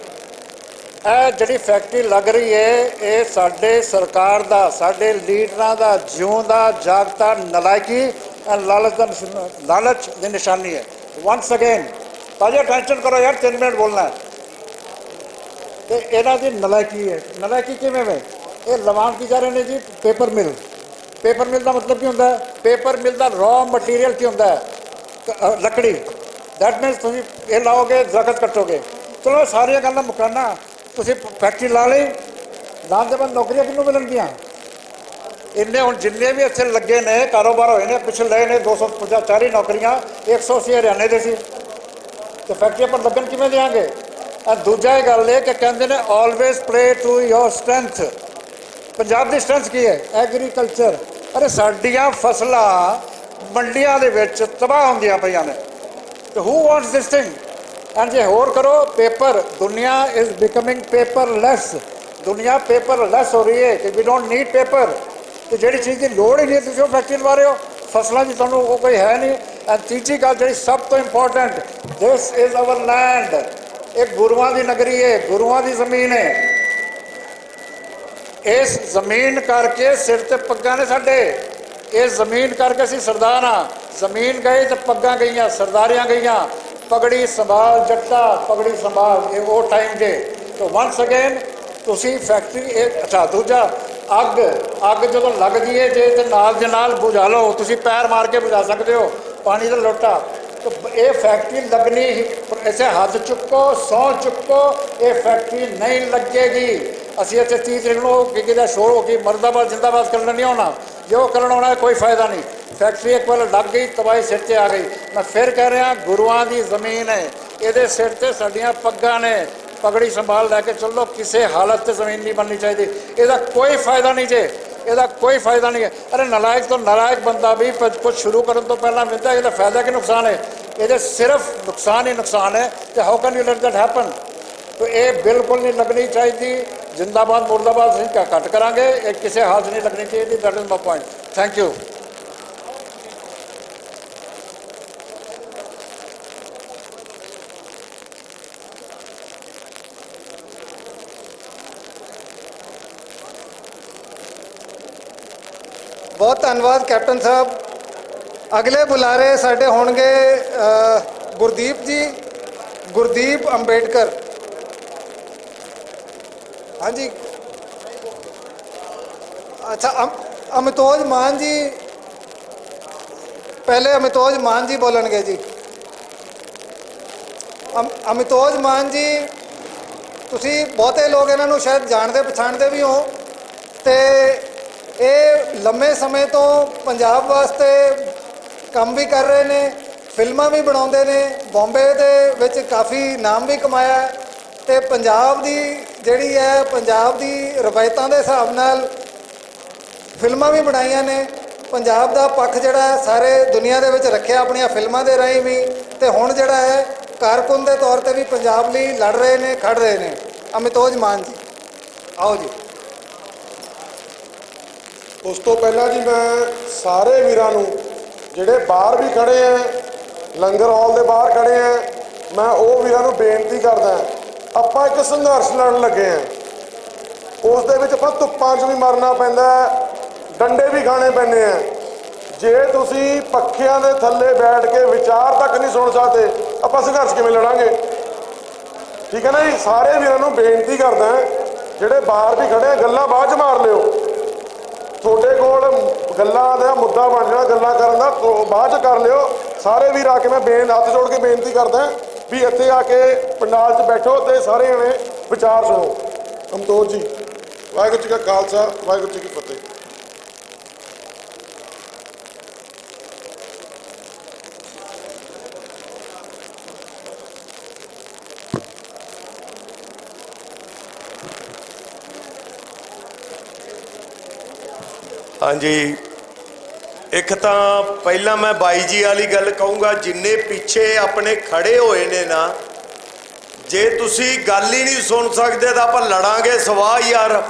ਇਹ ਜਿਹੜੀ ਫੈਕਟਰੀ ਲੱਗ ਰਹੀ ਹੈ ਇਹ ਸਾਡੇ ਸਰਕਾਰ ਦਾ, ਸਾਡੇ ਲੀਡਰਾਂ ਦਾ ਜਿਉਂਦਾ ਜਾਗਤਾ ਨਲਾਇਕੀ ਐਂਡ ਲਾਲਚ ਦੀ ਨਿਸ਼ਾਨੀ ਹੈ। ਵਨਸ ਅਗੇਨ ਭਾਜੀ ਅਟੈਂਸ਼ਨ ਕਰੋ ਯਾਰ, 3 ਮਿੰਟ ਬੋਲਣਾ ਹੈ। ਤੇ ਇਹਨਾਂ ਦੀ ਨਲਾਇਕੀ ਹੈ। ਨਲਾਇਕੀ ਕਿਵੇਂ ਵੇ? ਇਹ ਲਵਾਂ ਕੀ ਜਾ ਰਹੇ ਨੇ ਜੀ ਪੇਪਰ ਮਿਲ। ਪੇਪਰ ਮਿਲ ਦਾ ਮਤਲਬ ਕੀ ਹੁੰਦਾ ਹੈ? ਪੇਪਰ ਮਿਲ ਦਾ ਰॉ ਮਟੀਰੀਅਲ ਕੀ ਹੁੰਦਾ ਹੈ? ਲੱਕੜੀ। ਦੈਟ ਮੀਨਸ ਤੁਸੀਂ ਇਹ ਲਾਓਗੇ ਦਰਖਤ ਕੱਟੋਗੇ। ਚਲੋ ਸਾਰੀਆਂ ਗੱਲਾਂ ਮੁਕਾਨਾ, ਤੁਸੀਂ ਫੈਕਟਰੀ ਲਾ ਲਈ, ਲਾਉਣ ਦੇ ਬਾਅਦ ਨੌਕਰੀਆਂ ਕਿਹਨੂੰ ਮਿਲਣਗੀਆਂ? ਇੰਨੇ ਹੁਣ ਜਿੰਨੇ ਵੀ ਇੱਥੇ ਲੱਗੇ ਨੇ ਕਾਰੋਬਾਰ ਹੋਏ ਨੇ, ਪਿਛਲੇ ਨੇ 240 ਨੌਕਰੀਆਂ, 180 ਹਰਿਆਣੇ ਦੇ ਸੀ, ਤੇ ਫੈਕਟਰੀਆਂ ਪਰ ਲੱਗਣ ਕਿਵੇਂ ਦੇਵਾਂਗੇ? ਦੂਜਾ ਇਹ ਗੱਲ ਹੈ ਕਿ ਕਹਿੰਦੇ ਨੇ always pray to your strength. Punjab ਦੀ ਸਟਰੈਂਥ ਕੀ ਹੈ? ਐਗਰੀਕਲਚਰ। ਅਰੇ ਸਾਡੀਆਂ ਫਸਲਾਂ ਮੰਡੀਆਂ ਦੇ ਵਿੱਚ ਤਬਾਹ ਹੁੰਦੀਆਂ ਪਈਆਂ ਨੇ, ਤੇ ਹੂ ਵਾਂਟਸ ਦਿਸ ਥਿੰਗ? ਐਂਡ ਜੇ ਹੋਰ ਕਰੋ ਪੇਪਰ, ਦੁਨੀਆ ਇਜ਼ ਬਿਕਮਿੰਗ ਪੇਪਰਲੈਸ। ਦੁਨੀਆ ਪੇਪਰਲੈਸ ਹੋ ਰਹੀ ਹੈ ਕਿ ਵੀ ਡੋਂਟ ਨੀਡ ਪੇਪਰ। ਤੇ ਜਿਹੜੀ ਚੀਜ਼ ਦੀ ਲੋੜ ਹੀ ਨਹੀਂ ਤੁਸੀਂ ਉਹ ਫੈਕਟਰੀ ਲਵਾ ਰਹੇ ਹੋ, ਫਸਲਾਂ 'ਚ ਤੁਹਾਨੂੰ ਉਹ ਕੋਈ ਹੈ ਨਹੀਂ। ਐਂਡ ਤੀਜੀ ਗੱਲ ਜਿਹੜੀ ਸਭ ਤੋਂ important, this is our land. ਇਹ ਗੁਰੂਆਂ ਦੀ ਨਗਰੀ ਹੈ, ਗੁਰੂਆਂ ਦੀ ਜ਼ਮੀਨ ਹੈ। ਇਸ ਜ਼ਮੀਨ ਕਰਕੇ ਸਿਰ ਤੇ ਪੱਗਾਂ ਨੇ ਸਾਡੇ, ਇਸ ਜ਼ਮੀਨ ਕਰਕੇ ਅਸੀਂ ਸਰਦਾਰ ਹਾਂ। ਜ਼ਮੀਨ ਗਈ ਤੇ ਪੱਗਾਂ ਗਈਆਂ, ਸਰਦਾਰੀਆਂ ਗਈਆਂ। ਪਗੜੀ ਸੰਭਾਲ ਜੱਟਾ, ਪਗੜੀ ਸੰਭਾਲ, ਇਹ ਉਹ ਟਾਈਮ ਜੇ। ਤਾਂ ਵਨਸ ਅਗੇਨ ਤੁਸੀਂ ਫੈਕਟਰੀ ਇਹ ਅੱਛਾ। ਦੂਜਾ ਅੱਗ ਜਦੋਂ ਲੱਗਦੀ ਹੈ ਜੇ ਤੇ ਨਾਲ ਦੇ ਨਾਲ ਬੁਝਾ ਲਓ, ਤੁਸੀਂ ਪੈਰ ਮਾਰ ਕੇ ਬੁਝਾ ਸਕਦੇ ਹੋ ਪਾਣੀ ਦਾ ਲੋਟਾ। ਤਾਂ ਇਹ ਫੈਕਟਰੀ ਲੱਗਣੀ ਹੀ, ਐਸੇ ਹੱਥ ਚੁੱਕੋ, ਸਹੁੰ ਚੁੱਕੋ, ਇਹ ਫੈਕਟਰੀ ਨਹੀਂ ਲੱਗੇਗੀ। ਅਸੀਂ ਇੱਥੇ 30 ਤਰੀਕ ਨੂੰ ਕਿ ਦਾ ਸ਼ੋਰ ਹੋ ਕੇ ਮਰਦਾਬਾਦ ਜਿੰਦਾਬਾਦ ਕਰਨਾ ਨਹੀਂ ਹੋਣਾ। ਜੋ ਕਰਨ ਹੋਣਾ ਕੋਈ ਫਾਇਦਾ ਨਹੀਂ। ਫੈਕਟਰੀ ਇੱਕ ਵਾਰ ਲੱਗ ਗਈ, ਤਬਾਹੀ ਸਿਰ 'ਤੇ ਆ ਗਈ। ਮੈਂ ਫਿਰ ਕਹਿ ਰਿਹਾ ਗੁਰੂਆਂ ਦੀ ਜ਼ਮੀਨ ਹੈ, ਇਹਦੇ ਸਿਰ 'ਤੇ ਸਾਡੀਆਂ ਪੱਗਾਂ ਨੇ। ਪਗੜੀ ਸੰਭਾਲ ਲੈ ਕੇ ਚੱਲੋ, ਕਿਸੇ ਹਾਲਤ 'ਤੇ ਜ਼ਮੀਨ ਨਹੀਂ ਬਣਨੀ ਚਾਹੀਦੀ। ਇਹਦਾ ਕੋਈ ਫਾਇਦਾ ਨਹੀਂ ਜੇ, ਇਹਦਾ ਕੋਈ ਫਾਇਦਾ ਨਹੀਂ ਹੈ। ਅਰੇ ਨਲਾਇਕ ਤੋਂ ਨਲਾਇਕ ਬੰਦਾ ਵੀ ਕੁਝ ਸ਼ੁਰੂ ਕਰਨ ਤੋਂ ਪਹਿਲਾਂ ਮਿਲਦਾ ਇਹਦਾ ਫਾਇਦਾ ਕਿ ਨੁਕਸਾਨ ਹੈ? ਇਹਦੇ ਸਿਰਫ ਨੁਕਸਾਨ ਹੀ ਨੁਕਸਾਨ ਹੈ। ਤੇ how can you light that happen? तो ये बिल्कुल नहीं लगनी चाहिए। जिंदाबाद मुर्दाबाद ਅਸੀਂ ਘੱਟ ਕਰਾਂਗੇ, ਇਹ ਕਿਸੇ ਹਾਲਤ ਨਹੀਂ ਲੱਗਣੀ ਚਾਹੀਦੀ। That is my point. Thank you. बहुत धन्यवाद कैप्टन साहब। अगले बुलारे साडे होणगे गुरदीप जी, गुरदीप अंबेडकर। हाँ जी, अच्छा अमितोज मान जी, पहले अमितोज मान जी बोलणगे जी। अमितोज मान जी, तुसी बहुते लोग इन्हां नूं शायद जानते पछाणते भी हो, ते ਇਹ ਲੰਮੇ ਸਮੇਂ ਤੋਂ ਪੰਜਾਬ ਵਾਸਤੇ ਕੰਮ ਵੀ ਕਰ ਰਹੇ ਨੇ, ਫਿਲਮਾਂ ਵੀ ਬਣਾਉਂਦੇ ਨੇ, ਬੰਬੇ ਦੇ ਵਿੱਚ ਕਾਫੀ ਨਾਮ ਵੀ ਕਮਾਇਆ ਤੇ ਪੰਜਾਬ ਦੀ ਜਿਹੜੀ ਹੈ, ਪੰਜਾਬ ਦੀ ਰਵਾਇਤਾਂ ਦੇ ਹਿਸਾਬ ਨਾਲ ਫਿਲਮਾਂ ਵੀ ਬਣਾਈਆਂ ਨੇ। ਪੰਜਾਬ ਦਾ ਪੱਖ ਜਿਹੜਾ ਸਾਰੇ ਦੁਨੀਆ ਦੇ ਵਿੱਚ ਰੱਖਿਆ ਆਪਣੀਆਂ ਫਿਲਮਾਂ ਦੇ ਰਾਹੀਂ ਵੀ, ਤੇ ਹੁਣ ਜਿਹੜਾ ਹੈ ਕਾਰਕੁਨ ਦੇ ਤੌਰ ਤੇ ਵੀ ਪੰਜਾਬ ਲਈ ਲੜ ਰਹੇ ਨੇ, ਖੜ ਰਹੇ ਨੇ। ਅਮਿਤੋਜ ਮਾਨ ਜੀ, ਆਓ ਜੀ। ਉਸ ਤੋਂ ਪਹਿਲਾਂ ਜੀ ਮੈਂ ਸਾਰੇ ਵੀਰਾਂ ਨੂੰ ਜਿਹੜੇ ਬਾਹਰ ਵੀ ਖੜੇ ਆ, ਲੰਗਰ ਹਾਲ ਦੇ ਬਾਹਰ ਖੜੇ ਆ, ਮੈਂ ਉਹ ਵੀਰਾਂ ਨੂੰ ਬੇਨਤੀ ਕਰਦਾ, ਆਪਾਂ ਇੱਕ ਸੰਘਰਸ਼ ਲੜਨ ਲੱਗੇ ਆ। ਉਸ ਦੇ ਵਿੱਚ ਆਪਾਂ ਧੁੱਪਾਂ 'ਚ ਵੀ ਮਰਨਾ ਪੈਂਦਾ, ਡੰਡੇ ਵੀ ਖਾਣੇ ਪੈਂਦੇ ਆ। ਜੇ ਤੁਸੀਂ ਪੱਖਿਆਂ ਦੇ ਥੱਲੇ ਬੈਠ ਕੇ ਵਿਚਾਰ ਤੱਕ ਨਹੀਂ ਸੁਣ ਸਕਦੇ, ਆਪਾਂ ਸੰਘਰਸ਼ ਕਿਵੇਂ ਲੜਾਂਗੇ? ਠੀਕ ਹੈ ਨਾ ਜੀ। ਸਾਰੇ ਵੀਰਾਂ ਨੂੰ ਬੇਨਤੀ ਕਰਦਾ, ਜਿਹੜੇ ਬਾਹਰ ਵੀ ਖੜੇ ਆ, ਗੱਲਾਂ ਬਾਅਦ 'ਚ ਮਾਰ ਲਿਓ। ਤੁਹਾਡੇ ਕੋਲ ਗੱਲਾਂ ਦਾ ਮੁੱਦਾ ਬਣ ਜਾਣਾ, ਗੱਲਾਂ ਕਰਨ ਦਾ ਬਾਅਦ 'ਚ ਕਰ ਲਿਓ। ਸਾਰੇ ਵੀਰ ਆ ਕੇ ਮੈਂ ਹੱਥ ਜੋੜ ਕੇ ਬੇਨਤੀ ਕਰਦਾ ਵੀ ਇੱਥੇ ਆ ਕੇ ਪੰਡਾਲ 'ਚ ਬੈਠੋ ਤੇ ਸਾਰੇ ਜਣੇ ਵਿਚਾਰ ਸੁਣੋ। ਅਮਤੋਜ ਜੀ, ਵਾਹਿਗੁਰੂ ਜੀ ਕਾ ਖਾਲਸਾ, ਵਾਹਿਗੁਰੂ ਜੀ ਕੀ ਫਤਿਹ। ਹਾਂਜੀ, ਇੱਕ ਤਾਂ ਪਹਿਲਾਂ ਮੈਂ ਬਾਈ ਜੀ ਵਾਲੀ ਗੱਲ ਕਹੂੰਗਾ, ਜਿੰਨੇ ਪਿੱਛੇ ਆਪਣੇ ਖੜੇ ਹੋਏ ਨੇ ਨਾ, ਜੇ ਤੁਸੀਂ ਗੱਲ ਹੀ ਨਹੀਂ ਸੁਣ ਸਕਦੇ ਤਾਂ ਆਪਾਂ ਲੜਾਂਗੇ ਸਵਾਹ ਯਾਰ।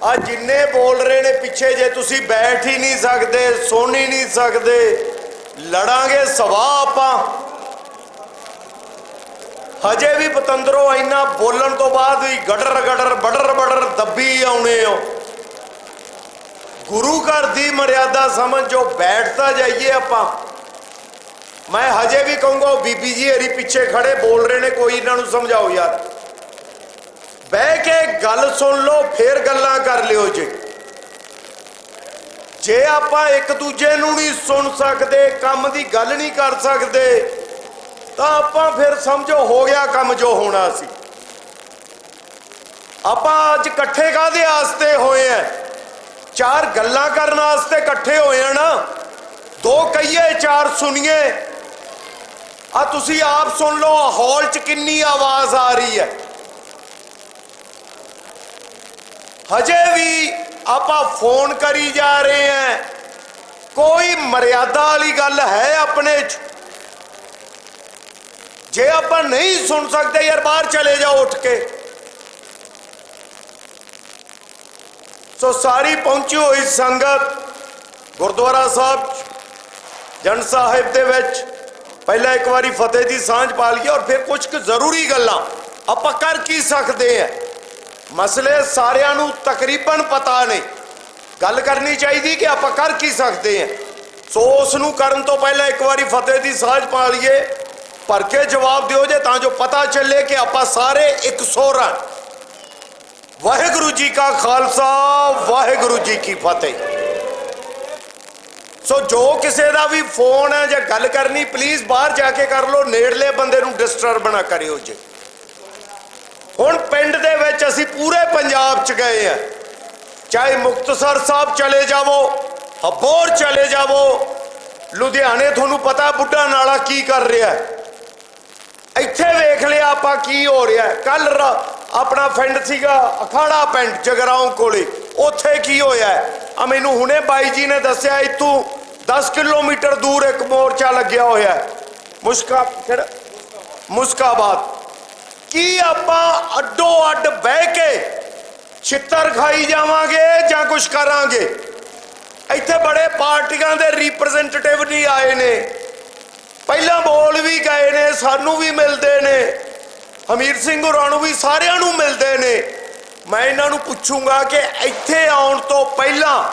ਆ ਜਿੰਨੇ ਬੋਲ ਰਹੇ ਨੇ ਪਿੱਛੇ, ਜੇ ਤੁਸੀਂ ਬੈਠ ਹੀ ਨਹੀਂ ਸਕਦੇ, ਸੁਣ ਹੀ ਨਹੀਂ ਸਕਦੇ, ਲੜਾਂਗੇ ਸਵਾਹ ਆਪਾਂ। ਹਜੇ ਵੀ ਪਤੰਦਰੋਂ ਇੰਨਾ ਬੋਲਣ ਤੋਂ ਬਾਅਦ ਵੀ ਗੜਰ ਗੜਰ ਬੜਰ ਬੜਰ ਦੱਬੀ ਆਉਣੇ ਹੋ। ਗੁਰੂ ਘਰ ਦੀ ਮਰਿਆਦਾ ਸਮਝੋ, ਬੈਠਦਾ ਜਾਈਏ ਆਪਾਂ। ਮੈਂ ਹਜੇ ਵੀ ਕਹੂੰਗਾ, ਬੀਬੀ ਜੀ ਹਰੀ ਪਿੱਛੇ ਖੜੇ ਬੋਲ ਰਹੇ ਨੇ, ਕੋਈ ਇਹਨਾਂ ਨੂੰ ਸਮਝਾਓ ਯਾਰ। ਬਹਿ ਕੇ ਗੱਲ ਸੁਣ ਲਓ, ਫੇਰ ਗੱਲਾਂ ਕਰ ਲਿਓ ਜੀ। ਜੇ ਆਪਾਂ ਇੱਕ ਦੂਜੇ ਨੂੰ ਨਹੀਂ ਸੁਣ ਸਕਦੇ, ਕੰਮ ਦੀ ਗੱਲ ਨਹੀਂ ਕਰ ਸਕਦੇ, ਤਾਂ ਆਪਾਂ ਫਿਰ ਸਮਝੋ ਹੋ ਗਿਆ ਕੰਮ ਜੋ ਹੋਣਾ ਸੀ। ਆਪਾਂ ਅੱਜ ਇਕੱਠੇ ਕਾਹਦੇ ਵਾਸਤੇ ਹੋਏ ਆ? ਚਾਰ ਗੱਲਾਂ ਕਰਨ ਵਾਸਤੇ ਇਕੱਠੇ ਹੋਏ ਆ ਨਾ। ਦੋ ਕਹੀਏ, ਚਾਰ ਸੁਣੀਏ। ਆ ਤੁਸੀਂ ਆਪ ਸੁਣ ਲਓ, ਹਾਲ 'ਚ ਕਿੰਨੀ ਆਵਾਜ਼ ਆ ਰਹੀ ਹੈ। ਹਜੇ ਵੀ ਆਪਾਂ ਫੋਨ ਕਰੀ ਜਾ ਰਹੇ ਆ। ਕੋਈ ਮਰਿਆਦਾ ਵਾਲੀ ਗੱਲ ਹੈ ਆਪਣੇ 'ਚ? ਜੇ ਆਪਾਂ ਨਹੀਂ ਸੁਣ ਸਕਦੇ ਯਾਰ, ਬਾਹਰ ਚਲੇ ਜਾਓ ਉੱਠ ਕੇ। ਸੋ ਸਾਰੀ ਪਹੁੰਚੀ ਹੋਈ ਸੰਗਤ ਗੁਰਦੁਆਰਾ ਸਾਹਿਬ ਜੰਡ ਸਾਹਿਬ ਦੇ ਵਿੱਚ ਪਹਿਲਾਂ ਇੱਕ ਵਾਰੀ ਫਤਿਹ ਦੀ ਸਾਂਝ ਪਾ ਲਈਏ, ਔਰ ਫਿਰ ਕੁਝ ਕੁ ਜ਼ਰੂਰੀ ਗੱਲਾਂ ਆਪਾਂ ਕਰ ਕੀ ਸਕਦੇ ਆ। ਮਸਲੇ ਸਾਰਿਆਂ ਨੂੰ ਤਕਰੀਬਨ ਪਤਾ ਨੇ, ਗੱਲ ਕਰਨੀ ਚਾਹੀਦੀ ਕਿ ਆਪਾਂ ਕਰ ਕੀ ਸਕਦੇ ਆ। ਸੋ ਉਸ ਨੂੰ ਕਰਨ ਤੋਂ ਪਹਿਲਾਂ ਇੱਕ ਵਾਰੀ ਫਤਿਹ ਦੀ ਸਾਂਝ ਪਾ ਲਈਏ, ਭਰ ਕੇ ਜਵਾਬ ਦਿਓ ਜੇ, ਤਾਂ ਜੋ ਪਤਾ ਚੱਲੇ ਕਿ ਆਪਾਂ ਸਾਰੇ ਇੱਕ ਸੁਰ ਹਾਂ। ਵਾਹਿਗੁਰੂ ਜੀ ਕਾ ਖਾਲਸਾ, ਵਾਹਿਗੁਰੂ ਜੀ ਕੀ ਫਤਿਹ। ਸੋ ਜੋ ਕਿਸੇ ਦਾ ਵੀ ਫੋਨ ਹੈ ਜਾਂ ਗੱਲ ਕਰਨੀ, ਪਲੀਜ਼ ਬਾਹਰ ਜਾ ਕੇ ਕਰ ਲਓ, ਨੇੜਲੇ ਬੰਦੇ ਨੂੰ ਡਿਸਟਰਬ ਨਾ ਕਰਿਓ ਜੀ। ਹੁਣ ਪਿੰਡ ਦੇ ਵਿੱਚ ਅਸੀਂ ਪੂਰੇ ਪੰਜਾਬ 'ਚ ਗਏ ਆ, ਚਾਹੇ ਮੁਕਤਸਰ ਸਾਹਿਬ ਚਲੇ ਜਾਵੋ, ਅਬੋਹਰ ਚਲੇ ਜਾਵੋ, ਲੁਧਿਆਣੇ ਤੁਹਾਨੂੰ ਪਤਾ ਬੁੱਢਾ ਨਾਲਾ ਕੀ ਕਰ ਰਿਹਾ। ਇੱਥੇ ਵੇਖ ਲਿਆ ਆਪਾਂ ਕੀ ਹੋ ਰਿਹਾ। ਕੱਲ ਆਪਣਾ ਪਿੰਡ ਸੀਗਾ ਅਖਾੜਾ ਪਿੰਡ ਜਗਰਾਉਂ ਕੋਲੇ, ਉੱਥੇ ਕੀ ਹੋਇਆ ਆ ਮੈਨੂੰ ਹੁਣੇ ਬਾਈ ਜੀ ਨੇ ਦੱਸਿਆ। ਇੱਥੋਂ 10 ਕਿਲੋਮੀਟਰ ਦੂਰ ਇੱਕ ਮੋਰਚਾ ਲੱਗਿਆ ਹੋਇਆ ਮੁਸਕਾਬਾਦ। ਕੀ ਆਪਾਂ ਅੱਡੋ ਅੱਡ ਬਹਿ ਕੇ ਛਿੱਤਰ ਖਾਈ ਜਾਵਾਂਗੇ ਜਾਂ ਕੁਛ ਕਰਾਂਗੇ? ਇੱਥੇ ਬੜੇ ਪਾਰਟੀਆਂ ਦੇ ਰਿਪਰੈਜ਼ੈਂਟੇਟਿਵ ਨਹੀਂ ਆਏ ਨੇ, ਪਹਿਲਾਂ ਬੋਲ ਵੀ ਗਏ ਨੇ, ਸਾਨੂੰ ਵੀ ਮਿਲਦੇ ਨੇ, ਹਮੀਰ ਸਿੰਘ ਹੋਰਾਂ ਨੂੰ ਵੀ, ਸਾਰਿਆਂ ਨੂੰ ਮਿਲਦੇ ਨੇ। ਮੈਂ ਇਹਨਾਂ ਨੂੰ ਪੁੱਛੂੰਗਾ ਕਿ ਇੱਥੇ ਆਉਣ ਤੋਂ ਪਹਿਲਾਂ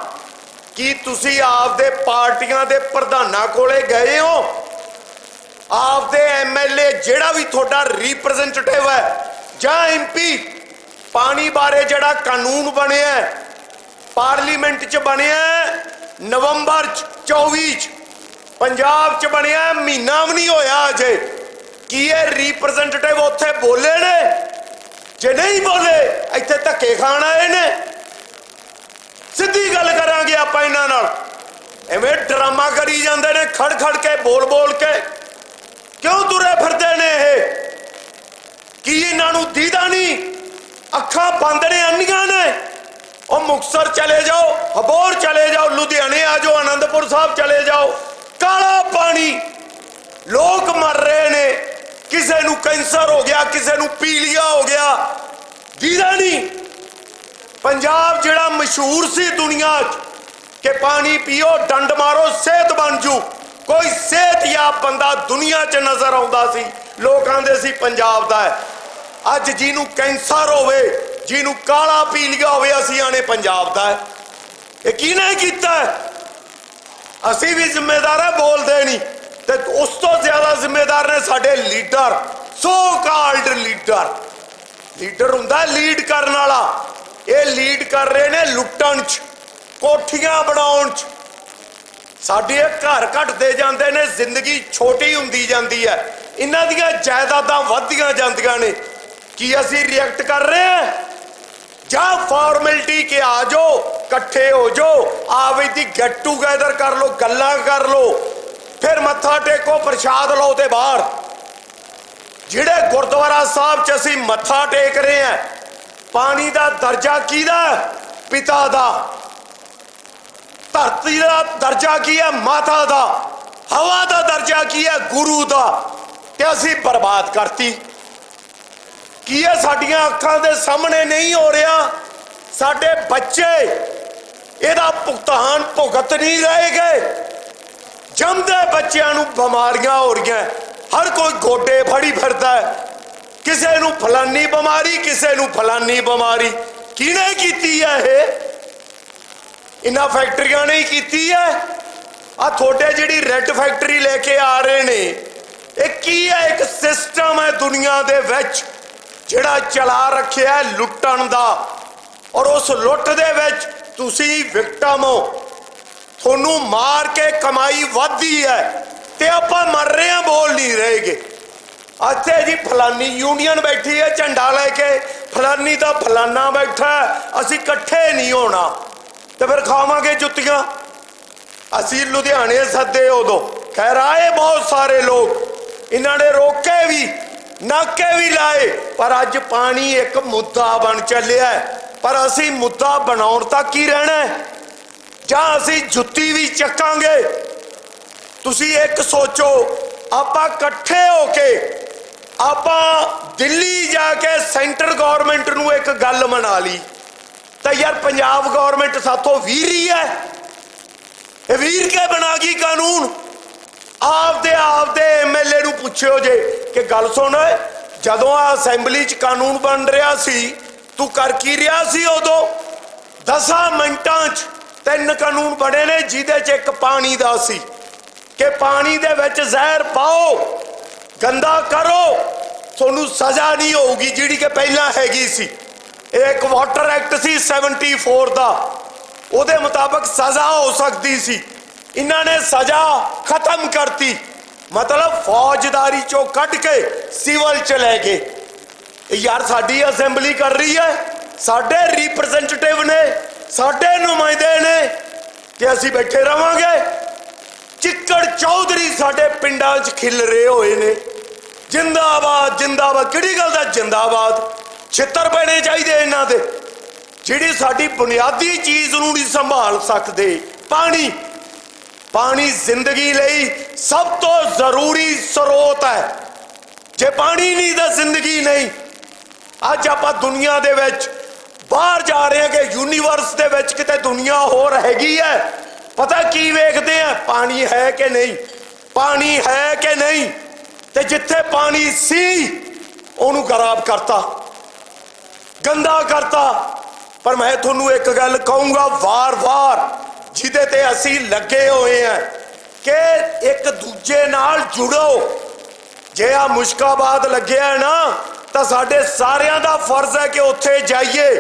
ਕੀ ਤੁਸੀਂ ਆਪਦੇ ਪਾਰਟੀਆਂ ਦੇ ਪ੍ਰਧਾਨਾਂ ਕੋਲੇ ਗਏ ਹੋ? ਆਪਦੇ ਐਮਐਲਏ ਜਿਹੜਾ ਵੀ ਤੁਹਾਡਾ ਰਿਪਰੈਜ਼ੈਂਟੇਟਿਵ ਹੈ ਜਾਂ ਐਮਪੀ, ਪਾਣੀ ਬਾਰੇ ਜਿਹੜਾ ਕਾਨੂੰਨ ਬਣਿਆ ਪਾਰਲੀਮੈਂਟ 'ਚ ਬਣਿਆ ਨਵੰਬਰ 24 'ਚ, ਪੰਜਾਬ 'ਚ ਬਣਿਆ, ਮਹੀਨਾ ਵੀ ਨਹੀਂ ਹੋਇਆ ਅਜੇ, ਕੀ ਇਹ ਰਿਪਰੈਜ਼ੈਂਟੇਟਿਵ ਉੱਥੇ ਬੋਲੇ ਨੇ? ਜੇ ਨਹੀਂ ਬੋਲੇ, ਇੱਥੇ ਧੱਕੇ ਖਾਣ ਆਏ ਨੇ। ਸਿੱਧੀ ਗੱਲ ਕਰਾਂਗੇ ਆਪਾਂ ਇਹਨਾਂ ਨਾਲ। ਐਵੇਂ ਡਰਾਮਾ ਕਰੀ ਜਾਂਦੇ ਨੇ, ਖੜ ਖੜ ਕੇ ਬੋਲ ਬੋਲ ਕੇ। ਕਿਉਂ ਤੁਰੇ ਫਿਰਦੇ ਨੇ ਇਹ? ਕੀ ਇਹਨਾਂ ਨੂੰ ਦੀਦਾ ਨਹੀਂ? ਅੱਖਾਂ ਬੰਦ ਨੇ, ਅੰਨੀਆਂ ਨੇ। ਉਹ ਮੁਕਤਸਰ ਚਲੇ ਜਾਓ, ਅਬੋਹਰ ਚਲੇ ਜਾਓ, ਲੁਧਿਆਣੇ ਆ ਜਾਓ, ਆਨੰਦਪੁਰ ਸਾਹਿਬ ਚਲੇ ਜਾਓ, ਕਾਲਾ ਪਾਣੀ, ਲੋਕ ਮਰ ਰਹੇ ਨੇ। ਕਿਸੇ ਨੂੰ ਕੈਂਸਰ ਹੋ ਗਿਆ, ਕਿਸੇ ਨੂੰ ਪੀਲੀਆ ਹੋ ਗਿਆ, ਦੀਦਾ ਨਹੀਂ। ਪੰਜਾਬ ਜਿਹੜਾ ਮਸ਼ਹੂਰ ਸੀ ਦੁਨੀਆ 'ਚ ਕਿ ਪਾਣੀ ਪੀਓ, ਡੰਡ ਮਾਰੋ, ਸਿਹਤ ਬਣ ਜੂ, ਕੋਈ ਸਿਹਤਯਾਬ ਬੰਦਾ ਦੁਨੀਆ 'ਚ ਨਜ਼ਰ ਆਉਂਦਾ ਸੀ, ਲੋਕ ਆਂਦੇ ਸੀ ਪੰਜਾਬ ਦਾ ਹੈ। ਅੱਜ ਜਿਹਨੂੰ ਕੈਂਸਰ ਹੋਵੇ, ਜਿਹਨੂੰ ਕਾਲਾ ਪੀਲੀਆ ਹੋਵੇ, ਅਸੀਂ ਆਣੇ ਪੰਜਾਬ ਦਾ ਹੈ। ਇਹ ਕਿਹਨੇ ਕੀਤਾ? ਅਸੀਂ ਵੀ ਜ਼ਿੰਮੇਦਾਰ ਹੈ, ਬੋਲਦੇ ਨਹੀਂ। ਤੇ ਉਸ ਤੋਂ ਜ਼ਿਆਦਾ ਜ਼ਿੰਮੇਦਾਰ ਨੇ ਸਾਡੇ leader, so called leader. Leader ਹੁੰਦਾ ਲੀਡ ਕਰਨ ਵਾਲਾ। ਇਹ ਲੀਡ ਕਰ ਰਹੇ ਨੇ ਲੁੱਟਣ 'ਚ, ਕੋਠੀਆਂ ਬਣਾਉਣ 'ਚ, ਸਾਡੇ ਘਰ ਘਟਦੇ ਜਾਂਦੇ ਨੇ, ਜ਼ਿੰਦਗੀ ਛੋਟੀ ਹੁੰਦੀ ਜਾਂਦੀ ਹੈ, ਇਹਨਾਂ ਦੀਆਂ ਜਾਇਦਾਦਾਂ ਵੱਧਦੀਆਂ ਜਾਂਦੀਆਂ ਨੇ। ਕੀ ਅਸੀਂ ਰਿਐਕਟ ਕਰ ਰਹੇ ਹਾਂ? ਜਾਂ ਫਾਰਮੈਲਿਟੀ ਕਿ ਆ ਜਾਓ, ਇਕੱਠੇ ਹੋ ਜਾਓ, ਆਵੇ ਦੀ ਗੈਟ ਟੂਗੇਦਰ ਕਰ ਲਓ, ਗੱਲਾਂ ਕਰ ਲਓ, ਫਿਰ ਮੱਥਾ ਟੇਕੋ, ਪ੍ਰਸ਼ਾਦ ਲਓ ਤੇ ਬਾਹਰ। ਜਿਹੜੇ ਗੁਰਦੁਆਰਾ ਸਾਹਿਬ 'ਚ ਅਸੀਂ ਮੱਥਾ ਟੇਕ ਰਹੇ ਹਾਂ, ਪਾਣੀ ਦਾ ਦਰਜਾ ਕਿਹਦਾ? ਪਿਤਾ ਦਾ। ਧਰਤੀ ਦਾ ਦਰਜਾ ਕੀ ਹੈ? ਮਾਤਾ ਦਾ। ਹਵਾ ਦਾ ਦਰਜਾ ਕੀ ਹੈ? ਗੁਰੂ ਦਾ। ਤੇ ਅਸੀਂ ਬਰਬਾਦ ਕਰਤੀ। ਕੀ ਇਹ ਸਾਡੀਆਂ ਅੱਖਾਂ ਦੇ ਸਾਹਮਣੇ ਨਹੀਂ ਹੋ ਰਿਹਾ? ਸਾਡੇ ਬੱਚੇ ਇਹਦਾ ਭੁਗਤਾਨ ਭੁਗਤ ਨਹੀਂ ਰਹੇ ਗਏ। ਜੰਮਦੇ ਬੱਚਿਆਂ ਨੂੰ ਬਿਮਾਰੀਆਂ ਹੋ ਰਹੀਆਂ, ਹਰ ਕੋਈ ਗੋਡੇ ਫੜੀ ਫਿਰਦਾ ਹੈ, ਕਿਸੇ ਨੂੰ ਫਲਾਨੀ ਬਿਮਾਰੀ, ਕਿਸੇ ਨੂੰ ਫਲਾਨੀ ਬਿਮਾਰੀ। ਕਿਹਨੇ ਕੀਤੀ ਹੈ ਇਹ? ਇਹਨਾਂ ਫੈਕਟਰੀਆਂ ਨੇ ਹੀ ਕੀਤੀ ਹੈ। ਆ ਤੁਹਾਡੇ ਜਿਹੜੀ ਰੈੱਡ ਫੈਕਟਰੀ ਲੈ ਕੇ ਆ ਰਹੇ ਨੇ, ਇਹ ਕੀ ਹੈ? ਇੱਕ ਸਿਸਟਮ ਹੈ ਦੁਨੀਆ ਦੇ ਵਿੱਚ ਜਿਹੜਾ ਚਲਾ ਰੱਖਿਆ ਲੁੱਟਣ ਦਾ, ਔਰ ਉਸ ਲੁੱਟ ਦੇ ਵਿੱਚ ਤੁਸੀਂ ਵਿਕਟਮ ਹੋ। ਤੁਹਾਨੂੰ ਮਾਰ ਕੇ ਕਮਾਈ ਵੱਧਦੀ ਹੈ ਤੇ ਆਪਾਂ ਮਰ ਰਹੇ ਹਾਂ, ਬੋਲ ਨਹੀਂ ਰਹੇਗੇ। ਇੱਥੇ ਜੀ ਫਲਾਨੀ ਯੂਨੀਅਨ ਬੈਠੀ ਹੈ ਝੰਡਾ ਲੈ ਕੇ, ਫਲਾਨੀ ਦਾ ਫਲਾਨਾ ਬੈਠਾ, ਅਸੀਂ ਇਕੱਠੇ ਨਹੀਂ ਹੋਣਾ ਤੇ ਫਿਰ ਖਾਵਾਂਗੇ ਜੁੱਤੀਆਂ। ਅਸੀਂ ਲੁਧਿਆਣੇ ਸੱਦੇ ਉਦੋਂ, ਖੈਰ ਆਏ ਬਹੁਤ ਸਾਰੇ ਲੋਕ, ਇਹਨਾਂ ਨੇ ਰੋਕੇ ਵੀ, ਨਾਕੇ ਵੀ ਲਾਏ, ਪਰ ਅੱਜ ਪਾਣੀ ਇੱਕ ਮੁੱਦਾ ਬਣ ਚੱਲਿਆ। ਪਰ ਅਸੀਂ ਮੁੱਦਾ ਬਣਾਉਣ ਤੱਕ ਹੀ ਰਹਿਣਾ ਜਾਂ ਅਸੀਂ ਜੁੱਤੀ ਵੀ ਚੱਕਾਂਗੇ? ਤੁਸੀਂ ਇੱਕ ਸੋਚੋ, ਆਪਾਂ ਇਕੱਠੇ ਹੋ ਕੇ ਆਪਾਂ ਦਿੱਲੀ ਜਾ ਕੇ ਸੈਂਟਰ ਗਵਰਨਮੈਂਟ ਨੂੰ ਇੱਕ ਗੱਲ ਮਨਾ ਲਈ ਤਾਂ ਯਾਰ ਪੰਜਾਬ ਗਵਰਨਮੈਂਟ ਸਾਥੋਂ ਵੀਰ ਹੀ ਹੈ। ਇਹ ਵੀਰ ਕੇ ਬਣਾ ਗਈ ਕਾਨੂੰਨ। ਆਪਦੇ ਐਮਐਲਏ ਨੂੰ ਪੁੱਛਿਓ ਜੇ ਕਿ ਗੱਲ ਸੁਣ, ਜਦੋਂ ਆ ਅਸੈਂਬਲੀ 'ਚ ਕਾਨੂੰਨ ਬਣ ਰਿਹਾ ਸੀ, ਤੂੰ ਕਰ ਕੀ ਰਿਹਾ ਸੀ ਉਦੋਂ? 10 ਮਿੰਟਾਂ 'ਚ 3 ਕਾਨੂੰਨ ਬਣੇ ਨੇ, ਜਿਹਦੇ 'ਚ ਇੱਕ ਪਾਣੀ ਦਾ ਸੀ ਕਿ ਪਾਣੀ ਦੇ ਵਿੱਚ ਜ਼ਹਿਰ ਪਾਓ, ਗੰਦਾ ਕਰੋ, ਤੁਹਾਨੂੰ ਸਜ਼ਾ ਨਹੀਂ ਹੋਊਗੀ ਜਿਹੜੀ ਕਿ ਪਹਿਲਾਂ ਹੈਗੀ ਸੀ। ਇਹ ਇੱਕ ਵਾਟਰ ਐਕਟ ਸੀ 74 ਦਾ, ਉਹਦੇ ਮੁਤਾਬਕ ਸਜ਼ਾ ਹੋ ਸਕਦੀ ਸੀ। ਇਹਨਾਂ ਨੇ ਸਜ਼ਾ ਖਤਮ ਕਰਤੀ, ਮਤਲਬ ਫੌਜਦਾਰੀ ਚੋਂ ਕੱਢ ਕੇ ਸਿਵਲ ਚ ਲੈ ਗਏ। ਯਾਰ ਸਾਡੀ ਅਸੈਂਬਲੀ ਕਰ ਰਹੀ ਹੈ, ਸਾਡੇ ਰਿਪਰੈਜ਼ੈਂਟੇਟਿਵ ਨੇ, ਸਾਡੇ ਨੁਮਾਇੰਦੇ ਨੇ, ਕਿ ਅਸੀਂ ਬੈਠੇ ਰਵਾਂਗੇ? ਚਿੱਕੜ ਚੌਧਰੀ ਸਾਡੇ ਪਿੰਡਾਂ 'ਚ ਖਿਲ ਰਹੇ ਹੋਏ ਨੇ, ਜਿੰਦਾਬਾਦ ਜਿੰਦਾਬਾਦ। ਕਿਹੜੀ ਗੱਲ ਦਾ ਜਿੰਦਾਬਾਦ? ਛਿੱਤਰ ਪੈਣੇ ਚਾਹੀਦੇ ਇਹਨਾਂ ਦੇ, ਜਿਹੜੀ ਸਾਡੀ ਬੁਨਿਆਦੀ ਚੀਜ਼ ਨੂੰ ਨਹੀਂ ਸੰਭਾਲ ਸਕਦੇ। ਪਾਣੀ, ਪਾਣੀ ਜ਼ਿੰਦਗੀ ਲਈ ਸਭ ਤੋਂ ਜ਼ਰੂਰੀ ਸਰੋਤ ਹੈ। ਜੇ ਪਾਣੀ ਨਹੀਂ ਤਾਂ ਜ਼ਿੰਦਗੀ ਨਹੀਂ। ਅੱਜ ਆਪਾਂ ਦੁਨੀਆ ਦੇ ਵਿੱਚ ਬਾਹਰ ਜਾ ਰਹੇ ਹਾਂ ਕਿ ਯੂਨੀਵਰਸ ਦੇ ਵਿੱਚ ਕਿਤੇ ਦੁਨੀਆ ਹੋਰ ਹੈਗੀ ਹੈ, ਪਤਾ ਕੀ ਵੇਖਦੇ ਆ? ਪਾਣੀ ਹੈ ਕਿ ਨਹੀਂ, ਪਾਣੀ ਹੈ ਕਿ ਨਹੀਂ। ਤੇ ਜਿੱਥੇ ਪਾਣੀ ਸੀ ਉਹਨੂੰ ਖਰਾਬ ਕਰਤਾ, ਗੰਦਾ ਕਰਤਾ। ਪਰ ਮੈਂ ਤੁਹਾਨੂੰ ਇੱਕ ਗੱਲ ਕਹੂੰਗਾ ਵਾਰ-ਵਾਰ, ਜਿਹਦੇ ਤੇ ਅਸੀਂ ਲੱਗੇ ਹੋਏ ਆ, ਕਿ ਇੱਕ ਦੂਜੇ ਨਾਲ ਜੁੜੋ। ਜੇ ਆ ਮੁਸ਼ਕਾਬਾਦ ਲੱਗਿਆ ਨਾ ਤਾਂ ਸਾਡੇ ਸਾਰਿਆਂ ਦਾ ਫਰਜ਼ ਹੈ ਕਿ ਉੱਥੇ ਜਾਈਏ।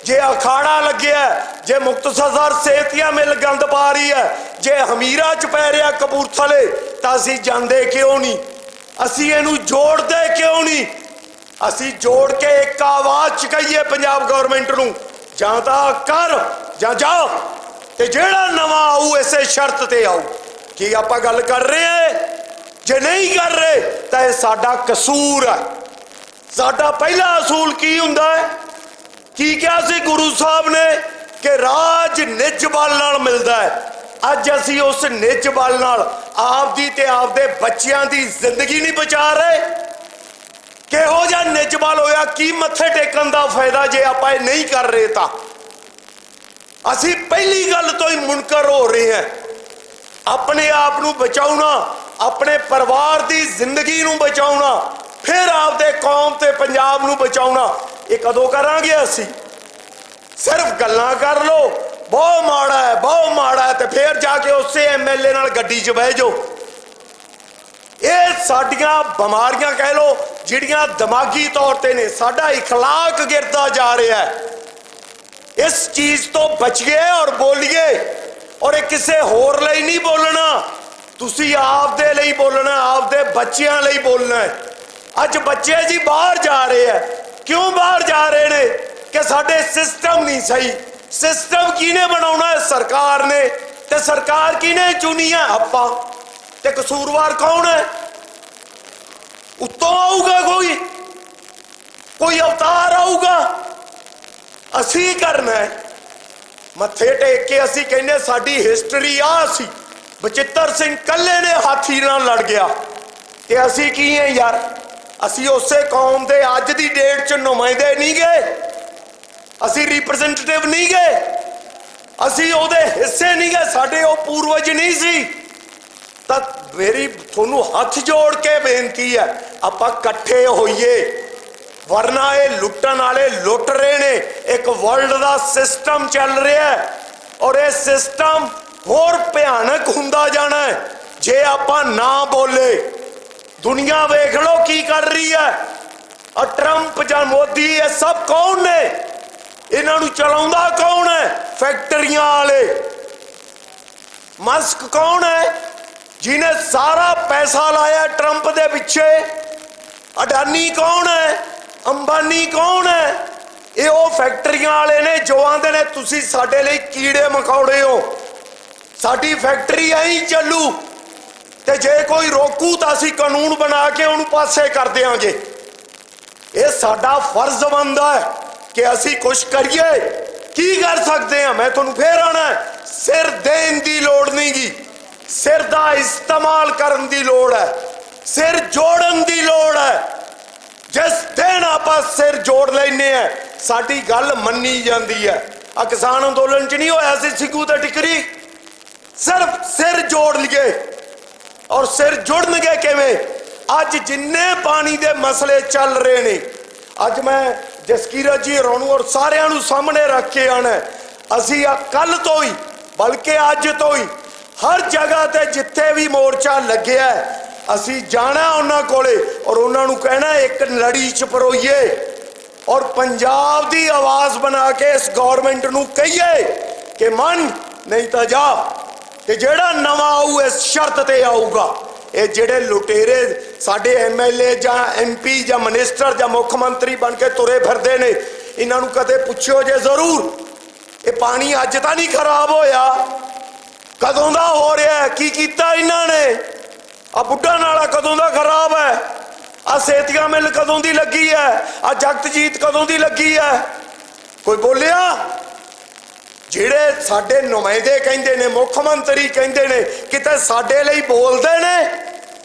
ਜੇ ਅਖਾੜਾ ਲੱਗਿਆ, ਜੇ ਮੁਕਤਸਰ ਸੇਤੀਆਂ ਮਿਲ ਗੰਦ ਪਾ ਰਹੀ ਹੈ, ਜੇ ਹਮੀਰਾ 'ਚ ਪੈ ਰਿਹਾ ਕਪੂਰਥਲੇ, ਤਾਂ ਅਸੀਂ ਜਾਂਦੇ ਕਿਉਂ ਨਹੀਂ? ਅਸੀਂ ਇਹਨੂੰ ਜੋੜਦੇ ਕਿਉਂ ਨਹੀਂ? ਅਸੀਂ ਜੋੜ ਕੇ ਇੱਕ ਆਵਾਜ਼ 'ਚ ਕਹੀਏ ਪੰਜਾਬ ਗਵਰਨਮੈਂਟ ਨੂੰ, ਜਾਂ ਤਾਂ ਕਰ ਜਾਂ ਜਾ, ਤੇ ਜਿਹੜਾ ਨਵਾਂ ਆਊ ਇਸੇ ਸ਼ਰਤ ਤੇ ਆਊ। ਕੀ ਆਪਾਂ ਗੱਲ ਕਰ ਰਹੇ ਹਾਂ? ਜੇ ਨਹੀਂ ਕਰ ਰਹੇ ਤਾਂ ਇਹ ਸਾਡਾ ਕਸੂਰ ਹੈ। ਸਾਡਾ ਪਹਿਲਾ ਅਸੂਲ ਕੀ ਹੁੰਦਾ ਹੈ? ਕੀ ਕਿਹਾ ਸੀ ਗੁਰੂ ਸਾਹਿਬ ਨੇ ਕਿ ਰਾਜ ਨਿੱਜ ਬਲ ਨਾਲ ਮਿਲਦਾ ਹੈ। ਅੱਜ ਅਸੀਂ ਉਸ ਨਿੱਜ ਬਲ ਨਾਲ ਆਪਦੀ ਤੇ ਆਪਦੇ ਬੱਚਿਆਂ ਦੀ ਜ਼ਿੰਦਗੀ ਨਹੀਂ ਬਚਾ ਰਹੇ। ਕਿਹੋ ਜਿਹਾ ਨਿੱਜ ਬਲ ਹੋਇਆ? ਕੀ ਮੱਥੇ ਟੇਕਣ ਦਾ ਫਾਇਦਾ ਜੇ ਆਪਾਂ ਇਹ ਨਹੀਂ ਕਰ ਰਹੇ? ਤਾਂ ਅਸੀਂ ਪਹਿਲੀ ਗੱਲ ਤੋਂ ਹੀ ਮੁਨਕਰ ਹੋ ਰਹੇ ਹਾਂ। ਆਪਣੇ ਆਪ ਨੂੰ ਬਚਾਉਣਾ, ਆਪਣੇ ਪਰਿਵਾਰ ਦੀ ਜ਼ਿੰਦਗੀ ਨੂੰ ਬਚਾਉਣਾ, ਫਿਰ ਆਪਦੇ ਕੌਮ ਤੇ ਪੰਜਾਬ ਨੂੰ ਬਚਾਉਣਾ, ਇਹ ਕਦੋਂ ਕਰਾਂਗੇ? ਅਸੀਂ ਸਿਰਫ ਗੱਲਾਂ ਕਰ ਲੋ, ਬਹੁਤ ਮਾੜਾ ਹੈ, ਬਹੁਤ ਮਾੜਾ ਹੈ, ਤੇ ਫਿਰ ਜਾ ਕੇ ਉਸੇ ਐਮਐਲਏ ਨਾਲ ਗੱਡੀ 'ਚ ਬਹਿ ਜਾਓ। ਇਹ ਸਾਡੀਆਂ ਬਿਮਾਰੀਆਂ ਕਹਿ ਲੋ ਜਿਹੜੀਆਂ ਦਿਮਾਗੀ ਤੌਰ ਤੇ ਨੇ। ਸਾਡਾ ਇਖਲਾਕ ਗਿਰਦਾ ਜਾ ਰਿਹਾ ਹੈ। ਇਸ ਚੀਜ਼ ਤੋਂ ਬਚੀਏ ਔਰ ਬੋਲੀਏ ਔਰ ਇਹ ਕਿਸੇ ਹੋਰ ਲਈ ਨਹੀਂ ਬੋਲਣਾ, ਤੁਸੀਂ ਆਪਦੇ ਲਈ ਬੋਲਣਾ, ਆਪਦੇ ਬੱਚਿਆਂ ਲਈ ਬੋਲਣਾ ਹੈ। ਅੱਜ ਬੱਚੇ ਜੀ ਬਾਹਰ ਜਾ ਰਹੇ ਆ, ਕਿਉਂ ਬਾਹਰ ਜਾ ਰਹੇ ਨੇ? ਕਿ ਸਾਡੇ ਸਿਸਟਮ ਨਹੀਂ ਸਹੀ। ਸਿਸਟਮ ਕਿਹਨੇ ਬਣਾਉਣਾ ਹੈ? ਸਰਕਾਰ ਨੇ। ਤੇ ਸਰਕਾਰ ਕਿਹਨੇ ਚੁਣੀ ਹੈ? ਆਪਾਂ। ਤੇ ਕਸੂਰਵਾਰ ਕੌਣ ਹੈ? ਉੱਤੋਂ ਆਊਗਾ ਕੋਈ ਅਵਤਾਰ ਆਊਗਾ? ਅਸੀਂ ਕਰਨਾ ਹੈ ਮੱਥੇ ਟੇਕ ਕੇ। ਅਸੀਂ ਕਹਿੰਦੇ ਸਾਡੀ ਹਿਸਟਰੀ ਆ ਸੀ, ਬਚਿੱਤਰ ਸਿੰਘ ਕੱਲੇ ਨੇ ਹਾਥੀ ਨਾਲ ਲੜ ਗਿਆ। ਤੇ ਅਸੀਂ ਕੀ ਹੈ ਯਾਰ? ਅਸੀਂ ਉਸੇ ਕੌਮ ਦੇ ਅੱਜ ਦੀ ਡੇਟ 'ਚ ਨੁਮਾਇੰਦੇ ਨਹੀਂ ਗਏ, ਅਸੀਂ ਰਿਪਰੈਜ਼ੈਂਟੇਟਿਵ ਨਹੀਂ ਗਏ, ਅਸੀਂ ਉਹਦੇ ਹਿੱਸੇ ਨਹੀਂ ਗਏ, ਸਾਡੇ ਉਹ ਪੂਰਵਜ ਨਹੀਂ ਸੀ। ਤਾਂ ਮੇਰੀ ਤੁਹਾਨੂੰ ਹੱਥ ਜੋੜ ਕੇ ਬੇਨਤੀ ਹੈ, ਆਪਾਂ ਇਕੱਠੇ ਹੋਈਏ, ਵਰਨਾ ਇਹ ਲੁੱਟਣ ਵਾਲੇ ਲੁੱਟ ਰਹੇ ਨੇ। ਇੱਕ ਵਰਲਡ ਦਾ ਸਿਸਟਮ ਚੱਲ ਰਿਹਾ ਹੈ ਔਰ ਇਹ ਸਿਸਟਮ ਹੋਰ ਭਿਆਨਕ ਹੁੰਦਾ ਜਾਣਾ ਹੈ ਜੇ ਆਪਾਂ ਨਾ ਬੋਲੇ। ਦੁਨੀਆ ਵੇਖ ਲਓ ਕੀ ਕਰ ਰਹੀ ਹੈ। ਆ ਟਰੰਪ ਜਾਂ ਮੋਦੀ, ਇਹ ਸਭ ਕੌਣ ਨੇ? ਇਹਨਾਂ ਨੂੰ ਚਲਾਉਂਦਾ ਕੌਣ ਹੈ? ਫੈਕਟਰੀਆਂ ਵਾਲੇ। ਮਸਕ ਕੌਣ ਹੈ ਜਿਹਨੇ ਸਾਰਾ ਪੈਸਾ ਲਾਇਆ ਟਰੰਪ ਦੇ ਪਿੱਛੇ? ਅਡਾਨੀ ਕੌਣ ਹੈ? ਅੰਬਾਨੀ ਕੌਣ ਹੈ? ਇਹ ਉਹ ਫੈਕਟਰੀਆਂ ਵਾਲੇ ਨੇ ਜੋ ਆਂਦੇ ਨੇ ਤੁਸੀਂ ਸਾਡੇ ਲਈ ਕੀੜੇ ਮਕੌੜੇ ਹੋ, ਸਾਡੀ ਫੈਕਟਰੀ ਐਂ ਚੱਲੂ, ਤੇ ਜੇ ਕੋਈ ਰੋਕੂ ਤਾਂ ਅਸੀਂ ਕਾਨੂੰਨ ਬਣਾ ਕੇ ਉਹਨੂੰ ਪਾਸੇ ਕਰ ਦਿਆਂਗੇ। ਇਹ ਸਾਡਾ ਫਰਜ਼ ਬਣਦਾ ਹੈ ਕਿ ਅਸੀਂ ਕੁਝ ਕਰੀਏ। ਕੀ ਕਰ ਸਕਦੇ ਹਾਂ? ਮੈਂ ਤੁਹਾਨੂੰ ਫੇਰ ਆਣਾ, ਸਿਰ ਦੇਣ ਦੀ ਲੋੜ ਨਹੀਂ ਗੀ, ਸਿਰ ਦਾ ਇਸਤੇਮਾਲ ਕਰਨ ਦੀ ਲੋੜ ਹੈ, ਸਿਰ ਜੋੜਨ ਦੀ ਲੋੜ ਹੈ। ਜਿਸ ਦਿਨ ਆਪਾਂ ਸਿਰ ਜੋੜ ਲੈਨੇ ਆ ਸਾਡੀ ਗੱਲ ਮੰਨੀ ਜਾਂਦੀ ਹੈ। ਆ ਕਿਸਾਨ ਅੰਦੋਲਨ 'ਚ ਨਹੀਂ ਹੋਇਆ ਸੀ ਸਿੱਗੂ ਤੇ ਟਿਕਰੀ? ਸਿਰਫ ਸਿਰ ਜੋੜ ਲਈਏ। ਔਰ ਸਿਰ ਜੁੜਨਗੇ ਕਿਵੇਂ? ਅੱਜ ਜਿੰਨੇ ਪਾਣੀ ਦੇ ਮਸਲੇ ਚੱਲ ਰਹੇ ਨੇ, ਅੱਜ ਮੈਂ ਜਸਕੀਰਤ ਜੀ ਰੋਣੂ ਔਰ ਸਾਰਿਆਂ ਨੂੰ ਸਾਹਮਣੇ ਰੱਖ ਕੇ ਆਣਾ, ਅਸੀਂ ਆ ਕੱਲ ਤੋਂ ਹੀ ਬਲਕਿ ਅੱਜ ਤੋਂ ਹੀ ਹਰ ਜਗ੍ਹਾ ਤੇ ਜਿੱਥੇ ਵੀ ਮੋਰਚਾ ਲੱਗਿਆ ਅਸੀਂ ਜਾਣਾ ਉਹਨਾਂ ਕੋਲੇ ਔਰ ਉਹਨਾਂ ਨੂੰ ਕਹਿਣਾ ਇੱਕ ਲੜੀ 'ਚ ਪਰੋਈਏ ਔਰ ਪੰਜਾਬ ਦੀ ਆਵਾਜ਼ ਬਣਾ ਕੇ ਇਸ ਗਵਰਨਮੈਂਟ ਨੂੰ ਕਹੀਏ ਕਿ ਮੰਨ ਨਹੀਂ ਤਾਂ ਜਾ। ਤੇ ਜਿਹੜਾ ਨਵਾਂ ਆਊ ਇਸ ਸ਼ਰਤ ਤੇ ਆਊਗਾ। ਇਹ ਜਿਹੜੇ ਲੁਟੇਰੇ ਸਾਡੇ ਐਮਐਲਏ ਜਾਂ ਐਮਪੀ ਜਾਂ ਮਿਨਿਸਟਰ ਜਾਂ ਮੁੱਖ ਮੰਤਰੀ ਬਣ ਕੇ ਤੁਰੇ ਫਿਰਦੇ ਨੇ, ਇਹਨਾਂ ਨੂੰ ਕਦੇ ਪੁੱਛਿਓ ਜੇ ਜ਼ਰੂਰ, ਇਹ ਪਾਣੀ ਅੱਜ ਤਾਂ ਨਹੀਂ ਖਰਾਬ ਹੋਇਆ? ਕਦੋਂ ਦਾ ਹੋ ਰਿਹਾ? ਕੀ ਕੀਤਾ ਇਹਨਾਂ ਨੇ? ਆ ਬੁੱਢਾ ਨਾਲਾ ਕਦੋਂ ਦਾ ਖਰਾਬ ਹੈ? ਆ ਸੇਤੀਆਂ ਮਿਲ ਕਦੋਂ ਦੀ ਲੱਗੀ ਹੈ? ਆ ਜਗਤਜੀਤ ਕਦੋਂ ਦੀ ਲੱਗੀ ਹੈ? ਕੋਈ ਬੋਲਿਆ? ਜਿਹੜੇ ਸਾਡੇ ਨੁਮਾਇੰਦੇ ਕਹਿੰਦੇ ਨੇ, ਮੁੱਖ ਮੰਤਰੀ ਕਹਿੰਦੇ ਨੇ, ਕਿਤੇ ਸਾਡੇ ਲਈ ਬੋਲਦੇ ਨੇ?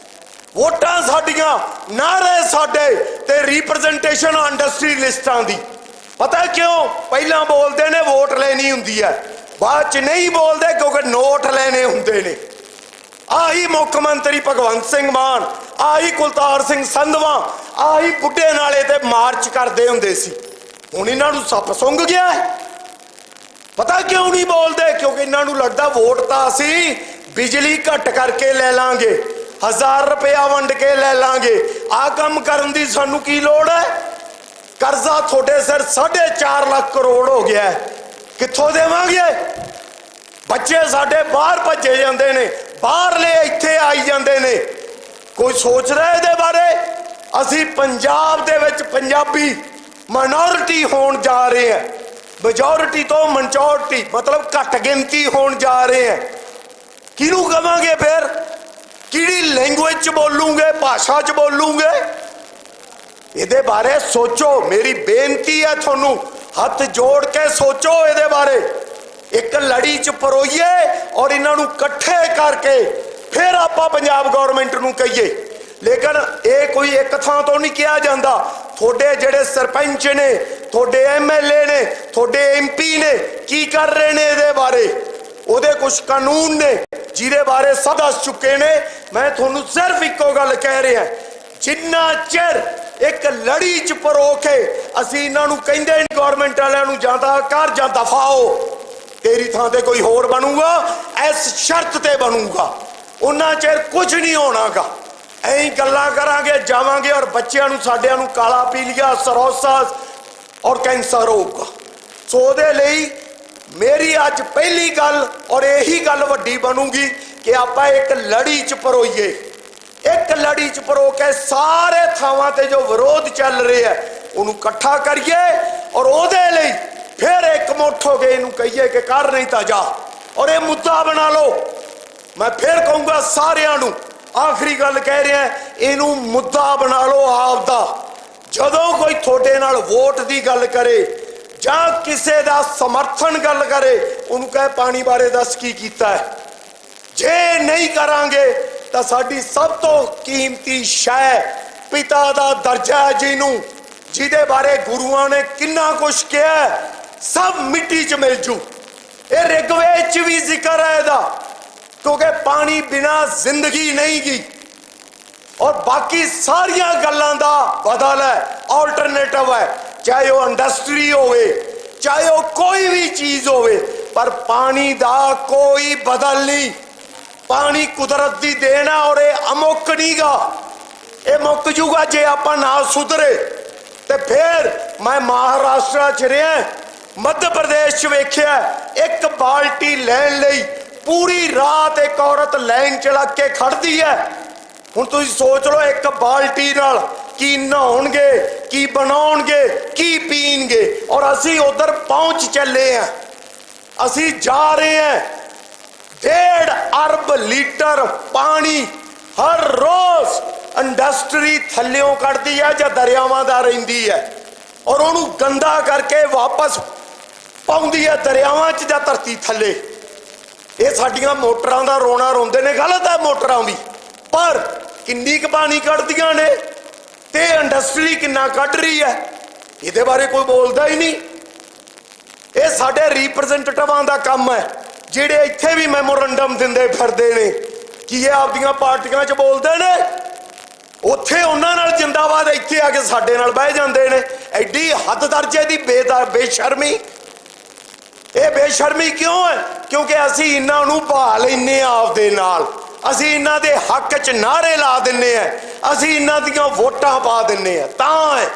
ਵੋਟਾਂ ਸਾਡੀਆਂ, ਨਾਅਰੇ ਸਾਡੇ ਤੇ ਰਿਪਰੈਜ਼ੈਂਟੇਸ਼ਨ ਇੰਡਸਟਰੀ ਲਿਸਟਾਂ ਦੀ। ਪਤਾ ਕਿਉਂ? ਪਹਿਲਾਂ ਬੋਲਦੇ ਨੇ ਵੋਟ ਲੈਣੀ ਹੁੰਦੀ ਹੈ, ਬਾਅਦ ਚ ਨਹੀਂ ਬੋਲਦੇ ਕਿਉਂਕਿ ਨੋਟ ਲੈਣੇ ਹੁੰਦੇ ਨੇ। ਆਹੀ ਮੁੱਖ ਮੰਤਰੀ ਭਗਵੰਤ ਸਿੰਘ ਮਾਨ, ਆਹੀ ਕੁਲਤਾਰ ਸਿੰਘ ਸੰਧਵਾ, ਆਹੀ ਬੁੱਢੇ ਨਾਲੇ ਤੇ ਮਾਰਚ ਕਰਦੇ ਹੁੰਦੇ ਸੀ। ਹੁਣ ਇਹਨਾਂ ਨੂੰ ਸੱਪ ਸੁੰਘ ਗਿਆ ਹੈ। ਪਤਾ ਕਿਉਂ ਨਹੀਂ ਬੋਲਦੇ? ਕਿਉਂਕਿ ਇਹਨਾਂ ਨੂੰ ਲੱਗਦਾ ਵੋਟ ਤਾਂ ਅਸੀਂ ਬਿਜਲੀ ਘੱਟ ਕਰਕੇ ਲੈ ਲਾਂਗੇ, 1000 ਰੁਪਇਆ ਵੰਡ ਕੇ ਲੈ ਲਾਂਗੇ, ਆਹ ਕੰਮ ਕਰਨ ਦੀ ਸਾਨੂੰ ਕੀ ਲੋੜ ਹੈ? ਕਰਜ਼ਾ ਤੁਹਾਡੇ ਸਿਰ 4.5 ਲੱਖ ਕਰੋੜ ਹੋ ਗਿਆ, ਕਿੱਥੋਂ ਦੇਵਾਂਗੇ? ਬੱਚੇ ਸਾਡੇ ਬਾਹਰ ਭੱਜੇ ਜਾਂਦੇ ਨੇ, ਬਾਹਰਲੇ ਇੱਥੇ ਆਈ ਜਾਂਦੇ ਨੇ। ਕੋਈ ਸੋਚਦਾ ਇਹਦੇ ਬਾਰੇ? ਅਸੀਂ ਪੰਜਾਬ ਦੇ ਵਿੱਚ ਪੰਜਾਬੀ ਮਾਈਨੋਰਿਟੀ ਹੋਣ ਜਾ ਰਹੇ ਹਾਂ, ਮੈਜੋਰਿਟੀ ਤੋਂ ਮੈਜੋਰਿਟੀ ਮਤਲਬ ਘੱਟ ਗਿਣਤੀ ਹੋਣ ਜਾ ਰਹੇ ਹਾਂ। ਕਿਹਨੂੰ ਕਵਾਂਗੇ ਫਿਰ? ਕਿਹੜੀ ਲੈਂਗੁਏਜ 'ਚ ਬੋਲੂਗੇ, ਭਾਸ਼ਾ 'ਚ ਬੋਲੂਗੇ? ਇਹਦੇ ਬਾਰੇ ਸੋਚੋ। ਮੇਰੀ ਬੇਨਤੀ ਹੈ ਤੁਹਾਨੂੰ, ਹੱਥ ਜੋੜ ਕੇ ਸੋਚੋ ਇਹਦੇ ਬਾਰੇ। ਇੱਕ ਲੜੀ 'ਚ ਪਰੋਈਏ ਔਰ ਇਹਨਾਂ ਨੂੰ ਇਕੱਠੇ ਕਰਕੇ ਫਿਰ ਆਪਾਂ ਪੰਜਾਬ ਗਵਰਨਮੈਂਟ ਨੂੰ ਕਹੀਏ। ਲੇਕਿਨ ਇਹ ਕੋਈ ਇੱਕ ਥਾਂ ਤੋਂ ਨਹੀਂ ਕਿਹਾ ਜਾਂਦਾ। ਤੁਹਾਡੇ ਜਿਹੜੇ ਸਰਪੰਚ ਨੇ, ਤੁਹਾਡੇ ਐਮਐਲਏ ਨੇ, ਤੁਹਾਡੇ ਐਮਪੀ ਨੇ ਕੀ ਕਰ ਰਹੇ ਨੇ ਇਹਦੇ ਬਾਰੇ? ਉਹਦੇ ਕੁਝ ਕਾਨੂੰਨ ਨੇ ਜਿਹਦੇ ਬਾਰੇ ਸਭ ਦੱਸ ਚੁੱਕੇ ਨੇ। ਮੈਂ ਤੁਹਾਨੂੰ ਸਿਰਫ ਇੱਕੋ ਗੱਲ ਕਹਿ ਰਿਹਾ, ਜਿੰਨਾ ਚਿਰ ਇੱਕ ਲੜੀ 'ਚ ਪਰੋ ਕੇ ਅਸੀਂ ਇਹਨਾਂ ਨੂੰ ਕਹਿੰਦੇ ਨਹੀਂ ਗਵਰਨਮੈਂਟ ਵਾਲਿਆਂ ਨੂੰ ਜਾਂ ਤਾਂ ਕਰ ਜਾਂ ਦਫਾ ਹੋ, ਤੇਰੀ ਥਾਂ ਤੇ ਕੋਈ ਹੋਰ ਬਣੂਗਾ, ਇਸ ਸ਼ਰਤ ਤੇ ਬਣੂਗਾ, ਉਹਨਾਂ ਚਿਰ ਕੁਝ ਨਹੀਂ ਹੋਣਾਗਾ। ਐਂ ਗੱਲਾਂ ਕਰਾਂਗੇ, ਜਾਵਾਂਗੇ ਔਰ ਬੱਚਿਆਂ ਨੂੰ ਸਾਡਿਆਂ ਨੂੰ ਕਾਲਾ ਪੀਲੀਆ, ਸਰੋਸਸ ਔਰ ਕੈਂਸਰ ਹੋਊਗਾ। ਸੋ ਉਹਦੇ ਲਈ ਮੇਰੀ ਅੱਜ ਪਹਿਲੀ ਗੱਲ ਔਰ ਇਹੀ ਗੱਲ ਵੱਡੀ ਬਣੂਗੀ ਕਿ ਆਪਾਂ ਇੱਕ ਲੜੀ 'ਚ ਪਰੋਈਏ, ਇੱਕ ਲੜੀ 'ਚ ਪਰੋ ਕੇ ਸਾਰੇ ਥਾਵਾਂ ਤੇ ਜੋ ਵਿਰੋਧ ਚੱਲ ਰਿਹਾ ਉਹਨੂੰ ਇਕੱਠਾ ਕਰੀਏ ਔਰ ਉਹਦੇ ਲਈ ਫਿਰ ਇੱਕ ਮੁੱਠ ਹੋ ਕੇ ਇਹਨੂੰ ਕਹੀਏ ਕਿ ਕਰ ਨਹੀਂ ਤਾਂ ਜਾ, ਔਰ ਇਹ ਮੁੱਦਾ ਬਣਾ ਲਓ। ਮੈਂ ਫਿਰ ਕਹੂੰਗਾ ਸਾਰਿਆਂ ਨੂੰ, ਆਖਰੀ ਗੱਲ ਕਹਿ ਰਿਹਾ, ਇਹਨੂੰ ਮੁੱਦਾ ਬਣਾ ਲਓ ਆਪਦਾ। ਜਦੋਂ ਕੋਈ ਤੁਹਾਡੇ ਨਾਲ ਵੋਟ ਦੀ ਗੱਲ ਕਰੇ ਜਾਂ ਕਿਸੇ ਦਾ ਸਮਰਥਨ ਗੱਲ ਕਰੇ, ਉਹਨੂੰ ਕਹੇ ਪਾਣੀ ਬਾਰੇ ਦੱਸ ਕੀ ਕੀਤਾ ਹੈ। ਜੇ ਨਹੀਂ ਕਰਾਂਗੇ ਤਾਂ ਸਾਡੀ ਸਭ ਤੋਂ ਕੀਮਤੀ ਸ਼ੈ ਪਿਤਾ ਦਾ ਦਰਜਾ ਹੈ, ਜਿਹਦੇ ਬਾਰੇ ਗੁਰੂਆਂ ਨੇ ਕਿੰਨਾ ਕੁਛ ਕਿਹਾ, ਸਭ ਮਿੱਟੀ 'ਚ ਮਿਲ ਜੂ। ਇਹ ਰਿਗਵੇਦ 'ਚ ਵੀ ਜ਼ਿਕਰ ਹੈ ਇਹਦਾ, ਕਿਉਂਕਿ ਪਾਣੀ ਬਿਨਾ ਜ਼ਿੰਦਗੀ ਨਹੀਂ ਗੀ। ਔਰ ਬਾਕੀ ਸਾਰੀਆਂ ਗੱਲਾਂ ਦਾ ਬਦਲ ਹੈ, ਆਲਟਰਨੇਟਿਵ ਹੈ, ਚਾਹੇ ਉਹ ਇੰਡਸਟਰੀ ਹੋਵੇ, ਚਾਹੇ ਉਹ ਕੋਈ ਵੀ ਚੀਜ਼ ਹੋਵੇ, ਪਰ ਪਾਣੀ ਦਾ ਕੋਈ ਬਦਲ ਨਹੀਂ। ਪਾਣੀ ਕੁਦਰਤ ਦੀ ਦੇਣ ਹੈ ਔਰ ਇਹ ਅਮੁੱਕ ਨਹੀਂਗਾ, ਇਹ ਮੁੱਕ ਜੂਗਾ ਜੇ ਆਪਾਂ ਨਾ ਸੁਧਰੇ। ਤੇ ਫਿਰ ਮੈਂ ਮਹਾਰਾਸ਼ਟਰ 'ਚ ਰਿਹਾ, ਮੱਧ ਪ੍ਰਦੇਸ਼ 'ਚ ਵੇਖਿਆ, ਇੱਕ ਬਾਲਟੀ ਲੈਣ ਲਈ ਪੂਰੀ ਰਾਤ ਇੱਕ ਔਰਤ ਲਾਈਨ 'ਚ ਲੱਗ ਕੇ ਖੜਦੀ ਹੈ। ਹੁਣ ਤੁਸੀਂ ਸੋਚ ਲਓ, ਇੱਕ ਬਾਲਟੀ ਨਾਲ ਕੀ ਨਹਾਉਣਗੇ, ਕੀ ਬਣਾਉਣਗੇ, ਕੀ ਪੀਣਗੇ। ਔਰ ਅਸੀਂ ਉਧਰ ਪਹੁੰਚ ਚੱਲੇ ਆ, ਅਸੀਂ ਜਾ ਰਹੇ ਹਾਂ। 1.5 ਅਰਬ ਲੀਟਰ ਪਾਣੀ ਹਰ ਰੋਜ਼ ਇੰਡਸਟਰੀ ਥੱਲਿਓਂ ਕੱਢਦੀ ਹੈ ਜਾਂ ਦਰਿਆਵਾਂ ਦਾ ਰਹਿੰਦੀ ਹੈ, ਔਰ ਉਹਨੂੰ ਗੰਦਾ ਕਰਕੇ ਵਾਪਸ ਪਾਉਂਦੀ ਹੈ ਦਰਿਆਵਾਂ 'ਚ ਜਾਂ ਧਰਤੀ ਥੱਲੇ। ਇਹ ਸਾਡੀਆਂ ਮੋਟਰਾਂ ਦਾ ਰੋਣਾ ਰੋਂਦੇ ਨੇ, ਗਲਤ ਹੈ ਮੋਟਰਾਂ ਵੀ, ਪਰ ਕਿੰਨੀ ਕੁ ਪਾਣੀ ਕੱਢਦੀਆਂ ਨੇ ਤੇ ਇੰਡਸਟਰੀ ਕਿੰਨਾ ਕੱਢ ਰਹੀ ਹੈ, ਇਹਦੇ ਬਾਰੇ ਕੋਈ ਬੋਲਦਾ ਹੀ ਨਹੀਂ। ਇਹ ਸਾਡੇ ਰਿਪਰੈਜ਼ੈਂਟੇਟਿਵਾਂ ਦਾ ਕੰਮ ਹੈ, ਜਿਹੜੇ ਇੱਥੇ ਵੀ ਮੈਮੋਰੰਡਮ ਦਿੰਦੇ ਫਿਰਦੇ ਨੇ ਕਿ ਇਹ ਆਪਦੀਆਂ ਪਾਰਟੀਆਂ 'ਚ ਬੋਲਦੇ ਨੇ, ਉੱਥੇ ਉਹਨਾਂ ਨਾਲ ਜਿੰਦਾਬਾਦ, ਇੱਥੇ ਆ ਕੇ ਸਾਡੇ ਨਾਲ ਬਹਿ ਜਾਂਦੇ ਨੇ। ਐਡੀ ਹੱਦ ਦਰਜੇ ਦੀ ਬੇਸ਼ਰਮੀ। ਇਹ ਬੇਸ਼ਰਮੀ ਕਿਉਂ ਹੈ? ਕਿਉਂਕਿ ਅਸੀਂ ਇਹਨਾਂ ਨੂੰ ਭਾ ਲੈਂਦੇ ਹਾਂ ਆਪਦੇ ਨਾਲ, ਅਸੀਂ ਇਹਨਾਂ ਦੇ ਹੱਕ 'ਚ ਨਾਅਰੇ ਲਾ ਦਿੰਦੇ ਹਾਂ, ਅਸੀਂ ਇਹਨਾਂ ਦੀਆਂ ਵੋਟਾਂ ਪਾ ਦਿੰਦੇ ਹਾਂ, ਤਾਂ ਹੈ।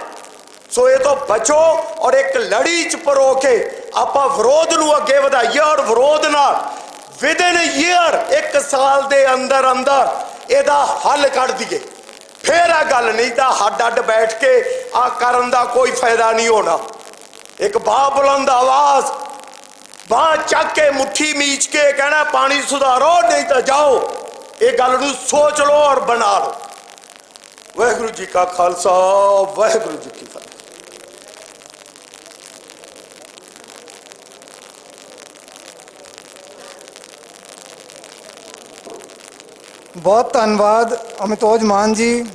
ਸੋ ਇਹ ਤੋਂ ਬਚੋ ਔਰ ਇੱਕ ਲੜੀ 'ਚ ਪਰੋ ਕੇ ਆਪਾਂ ਵਿਰੋਧ ਨੂੰ ਅੱਗੇ ਵਧਾਈਏ, ਔਰ ਵਿਰੋਧ ਨਾਲ ਵਿਦਿਨ ਈਅਰ, 1 ਸਾਲ ਦੇ ਅੰਦਰ ਅੰਦਰ ਇਹਦਾ ਹੱਲ ਕੱਢ ਦਈਏ। ਫਿਰ ਆ ਗੱਲ, ਨਹੀਂ ਤਾਂ ਹੱਡ ਅੱਡ ਬੈਠ ਕੇ ਆ ਕਰਨ ਦਾ ਕੋਈ ਫਾਇਦਾ ਨਹੀਂ ਹੋਣਾ। ਇੱਕ ਬਾਬੁਲੰਦ ਆਵਾਜ਼, ਬਾਂਹ ਚੱਕ ਕੇ ਮੁੱਠੀ ਮੀਚ ਕੇ ਕਹਿਣਾ ਪਾਣੀ ਸੁਧਾਰੋ ਨਹੀਂ ਤਾਂ ਜਾਓ। ਇਹ ਗੱਲ ਨੂੰ ਸੋਚ ਲਓ ਔਰ ਬਣਾ ਲਓ। ਵਾਹਿਗੁਰੂ ਜੀ ਕਾ ਖਾਲਸਾ, ਵਾਹਿਗੁਰੂ ਜੀ ਕੀ ਫਤਿਹ। ਬਹੁਤ ਧੰਨਵਾਦ ਅਮਿਤੋਜ ਮਾਨ ਜੀ,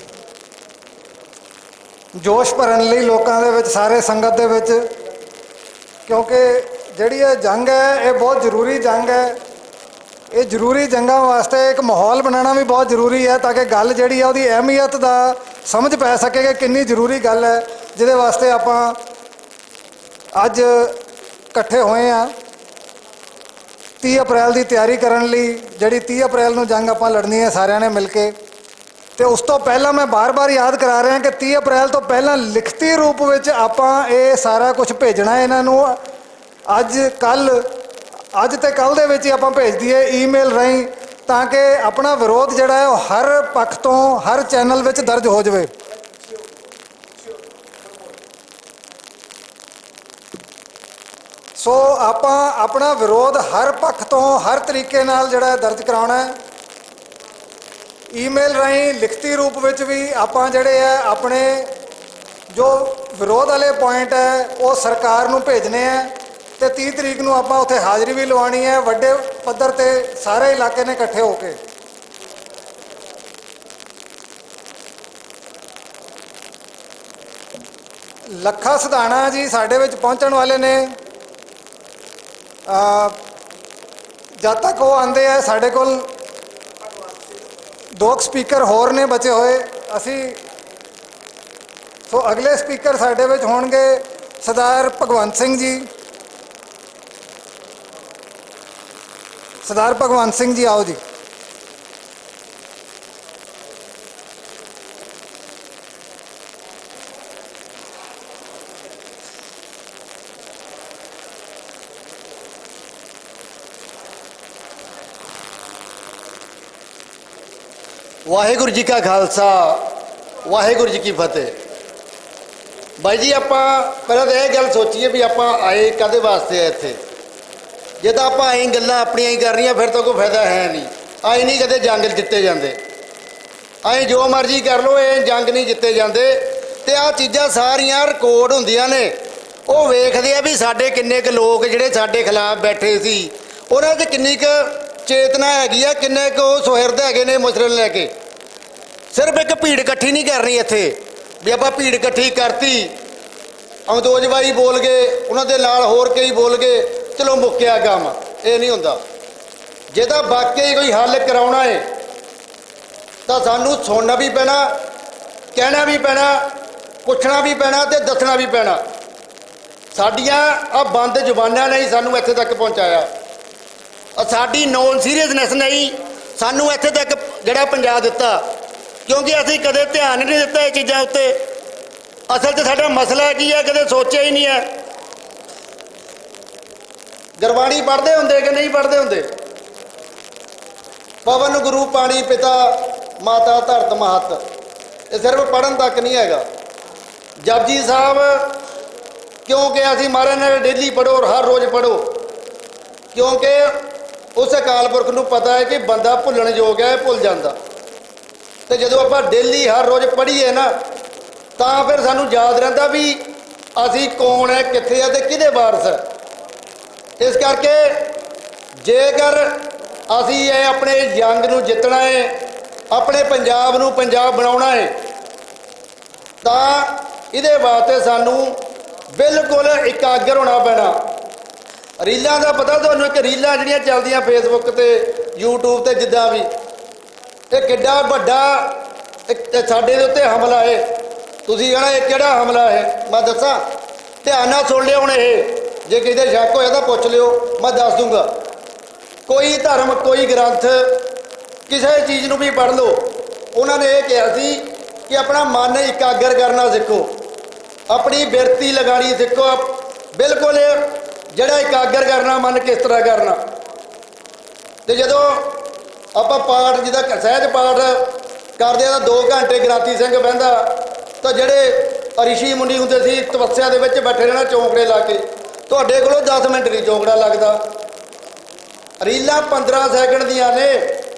ਜੋਸ਼ ਭਰਨ ਲਈ ਲੋਕਾਂ ਦੇ ਵਿੱਚ, ਸਾਰੇ ਸੰਗਤ ਦੇ ਵਿੱਚ, ਕਿਉਂਕਿ ਜਿਹੜੀ ਇਹ ਜੰਗ ਹੈ ਇਹ ਬਹੁਤ ਜ਼ਰੂਰੀ ਜੰਗ ਹੈ। ਇਹ ਜ਼ਰੂਰੀ ਜੰਗਾਂ ਵਾਸਤੇ ਇੱਕ ਮਾਹੌਲ ਬਣਾਉਣਾ ਵੀ ਬਹੁਤ ਜ਼ਰੂਰੀ ਹੈ, ਤਾਂ ਕਿ ਗੱਲ ਜਿਹੜੀ ਹੈ ਉਹਦੀ ਅਹਿਮੀਅਤ ਦਾ ਸਮਝ ਪੈ ਸਕੇ ਕਿ ਕਿੰਨੀ ਜ਼ਰੂਰੀ ਗੱਲ ਹੈ, ਜਿਹਦੇ ਵਾਸਤੇ ਆਪਾਂ ਅੱਜ ਇਕੱਠੇ ਹੋਏ ਹਾਂ 30 ਅਪ੍ਰੈਲ ਦੀ ਤਿਆਰੀ ਕਰਨ ਲਈ। ਜਿਹੜੀ 30 ਅਪ੍ਰੈਲ ਨੂੰ ਜੰਗ ਆਪਾਂ ਲੜਨੀ ਹੈ ਸਾਰਿਆਂ ਨੇ ਮਿਲ ਕੇ। ਤੇ ਉਸ ਤੋਂ ਪਹਿਲਾਂ ਮੈਂ ਬਾਰ-ਬਾਰ ਯਾਦ ਕਰਾ ਰਿਹਾ ਕਿ 30 ਅਪ੍ਰੈਲ ਤੋਂ ਪਹਿਲਾਂ ਲਿਖਤੀ ਰੂਪ ਵਿੱਚ ਆਪਾਂ ਇਹ ਸਾਰਾ ਕੁਝ ਭੇਜਣਾ ਇਹਨਾਂ ਨੂੰ। ਅੱਜ ਤੇ ਕੱਲ੍ਹ ਦੇ ਵਿੱਚ ਹੀ ਆਪਾਂ ਭੇਜ ਦਈਏ ਈਮੇਲ ਰਾਹੀਂ, ਤਾਂ ਕਿ ਆਪਣਾ ਵਿਰੋਧ ਜਿਹੜਾ ਹੈ ਉਹ ਹਰ ਪੱਖ ਤੋਂ, ਹਰ ਚੈਨਲ ਵਿੱਚ ਦਰਜ ਹੋ ਜਾਵੇ। ਸੋ ਆਪਾਂ ਆਪਣਾ ਵਿਰੋਧ ਹਰ ਪੱਖ ਤੋਂ, ਹਰ ਤਰੀਕੇ ਨਾਲ ਜਿਹੜਾ ਦਰਜ ਕਰਾਉਣਾ ਹੈ। ਈਮੇਲ ਰਾਹੀਂ, ਲਿਖਤੀ ਰੂਪ ਵਿੱਚ ਵੀ ਆਪਾਂ ਜਿਹੜੇ ਹੈ ਆਪਣੇ ਜੋ ਵਿਰੋਧ ਵਾਲੇ ਪੁਆਇੰਟ ਹੈ ਉਹ ਸਰਕਾਰ ਨੂੰ ਭੇਜਣੇ ਹੈ। ਤੇ 30 ਤਰੀਕ ਨੂੰ ਆਪਾਂ ਉੱਥੇ ਹਾਜ਼ਰੀ ਵੀ ਲਵਾਉਣੀ ਹੈ, ਵੱਡੇ ਪੱਧਰ ਤੇ ਸਾਰੇ ਇਲਾਕੇ ਨੇ ਇਕੱਠੇ ਹੋ ਕੇ। ਲੱਖਾ ਸਿਧਾਣਾ ਜੀ ਸਾਡੇ ਵਿੱਚ ਪਹੁੰਚਣ ਵਾਲੇ ਨੇ। ਜਦ ਤੱਕ ਉਹ ਆਉਂਦੇ ਆ, ਸਾਡੇ ਕੋਲ 2 ਸਪੀਕਰ ਹੋਰ ਨੇ ਬਚੇ ਹੋਏ ਅਸੀਂ। ਸੋ ਅਗਲੇ ਸਪੀਕਰ ਸਾਡੇ ਵਿੱਚ ਹੋਣਗੇ ਸਰਦਾਰ ਭਗਵੰਤ ਸਿੰਘ ਜੀ। ਸਰਦਾਰ ਭਗਵੰਤ ਸਿੰਘ ਜੀ ਆਓ ਜੀ। ਵਾਹਿਗੁਰੂ ਜੀ ਕਾ ਖਾਲਸਾ ਵਾਹਿਗੁਰੂ ਜੀ ਕੀ ਫਤਿਹ। ਬਾਈ ਜੀ ਆਪਾਂ ਪਹਿਲਾਂ ਤਾਂ ਇਹ ਗੱਲ ਸੋਚੀਏ ਵੀ ਆਪਾਂ ਆਏ ਕਾਹਦੇ ਵਾਸਤੇ ਆ ਇੱਥੇ। ਜੇ ਤਾਂ ਆਪਾਂ ਐਂ ਗੱਲਾਂ ਆਪਣੀਆਂ ਹੀ ਕਰ ਰਹੀਆਂ ਫਿਰ ਤਾਂ ਕੋਈ ਫਾਇਦਾ ਹੈ ਨਹੀਂ। ਆਏ ਨਹੀਂ ਕਦੇ ਜੰਗ ਜਿੱਤੇ ਜਾਂਦੇ, ਐਂ ਜੋ ਮਰਜ਼ੀ ਕਰ ਲਓ, ਇਹ ਜੰਗ ਨਹੀਂ ਜਿੱਤੇ ਜਾਂਦੇ। ਤੇ ਆਹ ਚੀਜ਼ਾਂ ਸਾਰੀਆਂ ਰਿਕਾਰਡ ਹੁੰਦੀਆਂ ਨੇ, ਉਹ ਵੇਖਦੇ ਆ ਵੀ ਸਾਡੇ ਕਿੰਨੇ ਕੁ ਲੋਕ ਜਿਹੜੇ ਸਾਡੇ ਖਿਲਾਫ ਬੈਠੇ ਸੀ ਉਹਨਾਂ 'ਚ ਕਿੰਨੀ ਕੁ ਚੇਤਨਾ ਹੈਗੀ ਆ, ਕਿੰਨੇ ਕੁ ਉਹ ਸੁਹਿਰਦ ਹੈਗੇ ਨੇ ਮਸਲੇ ਲੈ ਕੇ। ਸਿਰਫ ਇੱਕ ਭੀੜ ਇਕੱਠੀ ਨਹੀਂ ਕਰਨੀ ਇੱਥੇ ਵੀ ਆਪਾਂ ਭੀੜ ਇਕੱਠੀ ਕਰਤੀ, ਅਮਦੋਜ ਬਾਈ ਬੋਲ ਗਏ, ਉਹਨਾਂ ਦੇ ਨਾਲ ਹੋਰ ਕਈ ਬੋਲ ਗਏ, ਚਲੋ ਮੁੱਕਿਆ ਕੰਮ। ਇਹ ਨਹੀਂ ਹੁੰਦਾ। ਜੇ ਤਾਂ ਵਾਕਈ ਕੋਈ ਹੱਲ ਕਰਾਉਣਾ ਹੈ ਤਾਂ ਸਾਨੂੰ ਸੁਣਨਾ ਵੀ ਪੈਣਾ, ਕਹਿਣਾ ਵੀ ਪੈਣਾ, ਪੁੱਛਣਾ ਵੀ ਪੈਣਾ ਤੇ ਦੱਸਣਾ ਵੀ ਪੈਣਾ। ਸਾਡੀਆਂ ਆ ਬੰਦ ਜ਼ੁਬਾਨਾਂ ਨੇ ਹੀ ਸਾਨੂੰ ਇੱਥੇ ਤੱਕ ਪਹੁੰਚਾਇਆ। ਸਾਡੀ ਨੌਨ ਸੀਰੀਅਸਨੈਸ ਨਹੀਂ ਸਾਨੂੰ ਇੱਥੇ ਤੱਕ ਜਿਹੜਾ ਪਹੁੰਚਾ ਦਿੱਤਾ, ਕਿਉਂਕਿ ਅਸੀਂ ਕਦੇ ਧਿਆਨ ਨਹੀਂ ਦਿੱਤਾ ਇਹ ਚੀਜ਼ਾਂ ਉੱਤੇ। ਅਸਲ 'ਚ ਸਾਡਾ ਮਸਲਾ ਕੀ ਹੈ ਕਦੇ ਸੋਚਿਆ ਹੀ ਨਹੀਂ ਹੈ। ਗੁਰਬਾਣੀ ਪੜ੍ਹਦੇ ਹੁੰਦੇ ਕਿ ਨਹੀਂ ਪੜ੍ਹਦੇ ਹੁੰਦੇ? ਪਵਨ ਗੁਰੂ ਪਾਣੀ ਪਿਤਾ ਮਾਤਾ ਧਰਤ ਮਹਤ, ਇਹ ਸਿਰਫ ਪੜ੍ਹਨ ਤੱਕ ਨਹੀਂ ਹੈਗਾ। ਜਪਜੀ ਸਾਹਿਬ ਕਿਉਂ ਕਿਹਾ ਸੀ ਮਹਾਰਾਜ ਨੇ ਡੇਲੀ ਪੜ੍ਹੋ ਔਰ ਹਰ ਰੋਜ਼ ਪੜ੍ਹੋ? ਕਿਉਂਕਿ ਉਸ ਅਕਾਲ ਪੁਰਖ ਨੂੰ ਪਤਾ ਹੈ ਕਿ ਬੰਦਾ ਭੁੱਲਣ ਯੋਗ ਹੈ, ਭੁੱਲ ਜਾਂਦਾ। ਤੇ ਜਦੋਂ ਆਪਾਂ ਡੇਲੀ ਹਰ ਰੋਜ਼ ਪੜ੍ਹੀਏ ਨਾ ਤਾਂ ਫਿਰ ਸਾਨੂੰ ਯਾਦ ਰਹਿੰਦਾ ਵੀ ਅਸੀਂ ਕੌਣ ਹੈ, ਕਿੱਥੇ ਆ ਤੇ ਕਿਹਦੇ ਵਾਰਸ ਹੈ। ਇਸ ਕਰਕੇ ਜੇਕਰ ਅਸੀਂ ਇਹ ਆਪਣੇ ਜੰਗ ਨੂੰ ਜਿੱਤਣਾ ਹੈ, ਆਪਣੇ ਪੰਜਾਬ ਨੂੰ ਪੰਜਾਬ ਬਣਾਉਣਾ ਹੈ, ਤਾਂ ਇਹਦੇ ਵਾਸਤੇ ਸਾਨੂੰ ਬਿਲਕੁਲ ਇਕਾਗਰ ਹੋਣਾ ਪੈਣਾ। ਰੀਲਾਂ ਦਾ ਪਤਾ ਤੁਹਾਨੂੰ? ਇੱਕ ਰੀਲਾਂ ਜਿਹੜੀਆਂ ਚੱਲਦੀਆਂ ਫੇਸਬੁੱਕ ਤੇ YouTube ਤੇ, ਜਿੱਦਾਂ ਵੀ ਇਹ ਕਿੱਡਾ ਵੱਡਾ ਸਾਡੇ ਦੇ ਉੱਤੇ ਹਮਲਾ ਹੈ। ਤੁਸੀਂ ਕਹਿਣਾ ਇਹ ਕਿਹੜਾ ਹਮਲਾ ਹੈ? ਮੈਂ ਦੱਸਾਂ, ਧਿਆਨ ਨਾਲ ਸੁਣ ਲਿਓ। ਹੁਣ ਇਹ ਜੇ ਕਿਤੇ ਸ਼ੱਕ ਹੋਇਆ ਤਾਂ ਪੁੱਛ ਲਿਓ, ਮੈਂ ਦੱਸ ਦੂੰਗਾ। ਕੋਈ ਧਰਮ, ਕੋਈ ਗ੍ਰੰਥ, ਕਿਸੇ ਚੀਜ਼ ਨੂੰ ਵੀ ਪੜ੍ਹ ਲਓ। ਉਹਨਾਂ ਨੇ ਇਹ ਕਿਹਾ ਸੀ ਕਿ ਆਪਣਾ ਮਨ ਇਕਾਗਰ ਕਰਨਾ ਸਿੱਖੋ, ਆਪਣੀ ਬਿਰਤੀ ਲਗਾਣੀ ਸਿੱਖੋ। ਬਿਲਕੁਲ ਜਿਹੜਾ ਇਕਾਗਰ ਕਰਨਾ ਮਨ ਕਿਸ ਤਰ੍ਹਾਂ ਕਰਨਾ। ਤੇ ਜਦੋਂ ਆਪਾਂ ਪਾਠ ਜਿਹਦਾ ਸਹਿਜ ਪਾਠ ਕਰਦੇ ਆ ਤਾਂ 2 ਘੰਟੇ ਗ੍ਰਾਤੀ ਸਿੰਘ ਬਹਿੰਦਾ, ਤਾਂ ਜਿਹੜੇ ਰਿਸ਼ੀ ਮੁਨੀ ਹੁੰਦੇ ਸੀ ਤਪੱਸਿਆ ਦੇ ਵਿੱਚ ਬੈਠੇ ਰਹਿਣਾ ਚੌਂਕੜੇ ਲਾ ਕੇ, ਤੁਹਾਡੇ ਕੋਲੋਂ 10 ਮਿੰਟ ਨਹੀਂ ਚੌਂਕੜਾ ਲੱਗਦਾ। ਰੀਲਾਂ 15 ਸੈਕਿੰਡ ਦੀਆਂ ਨੇ,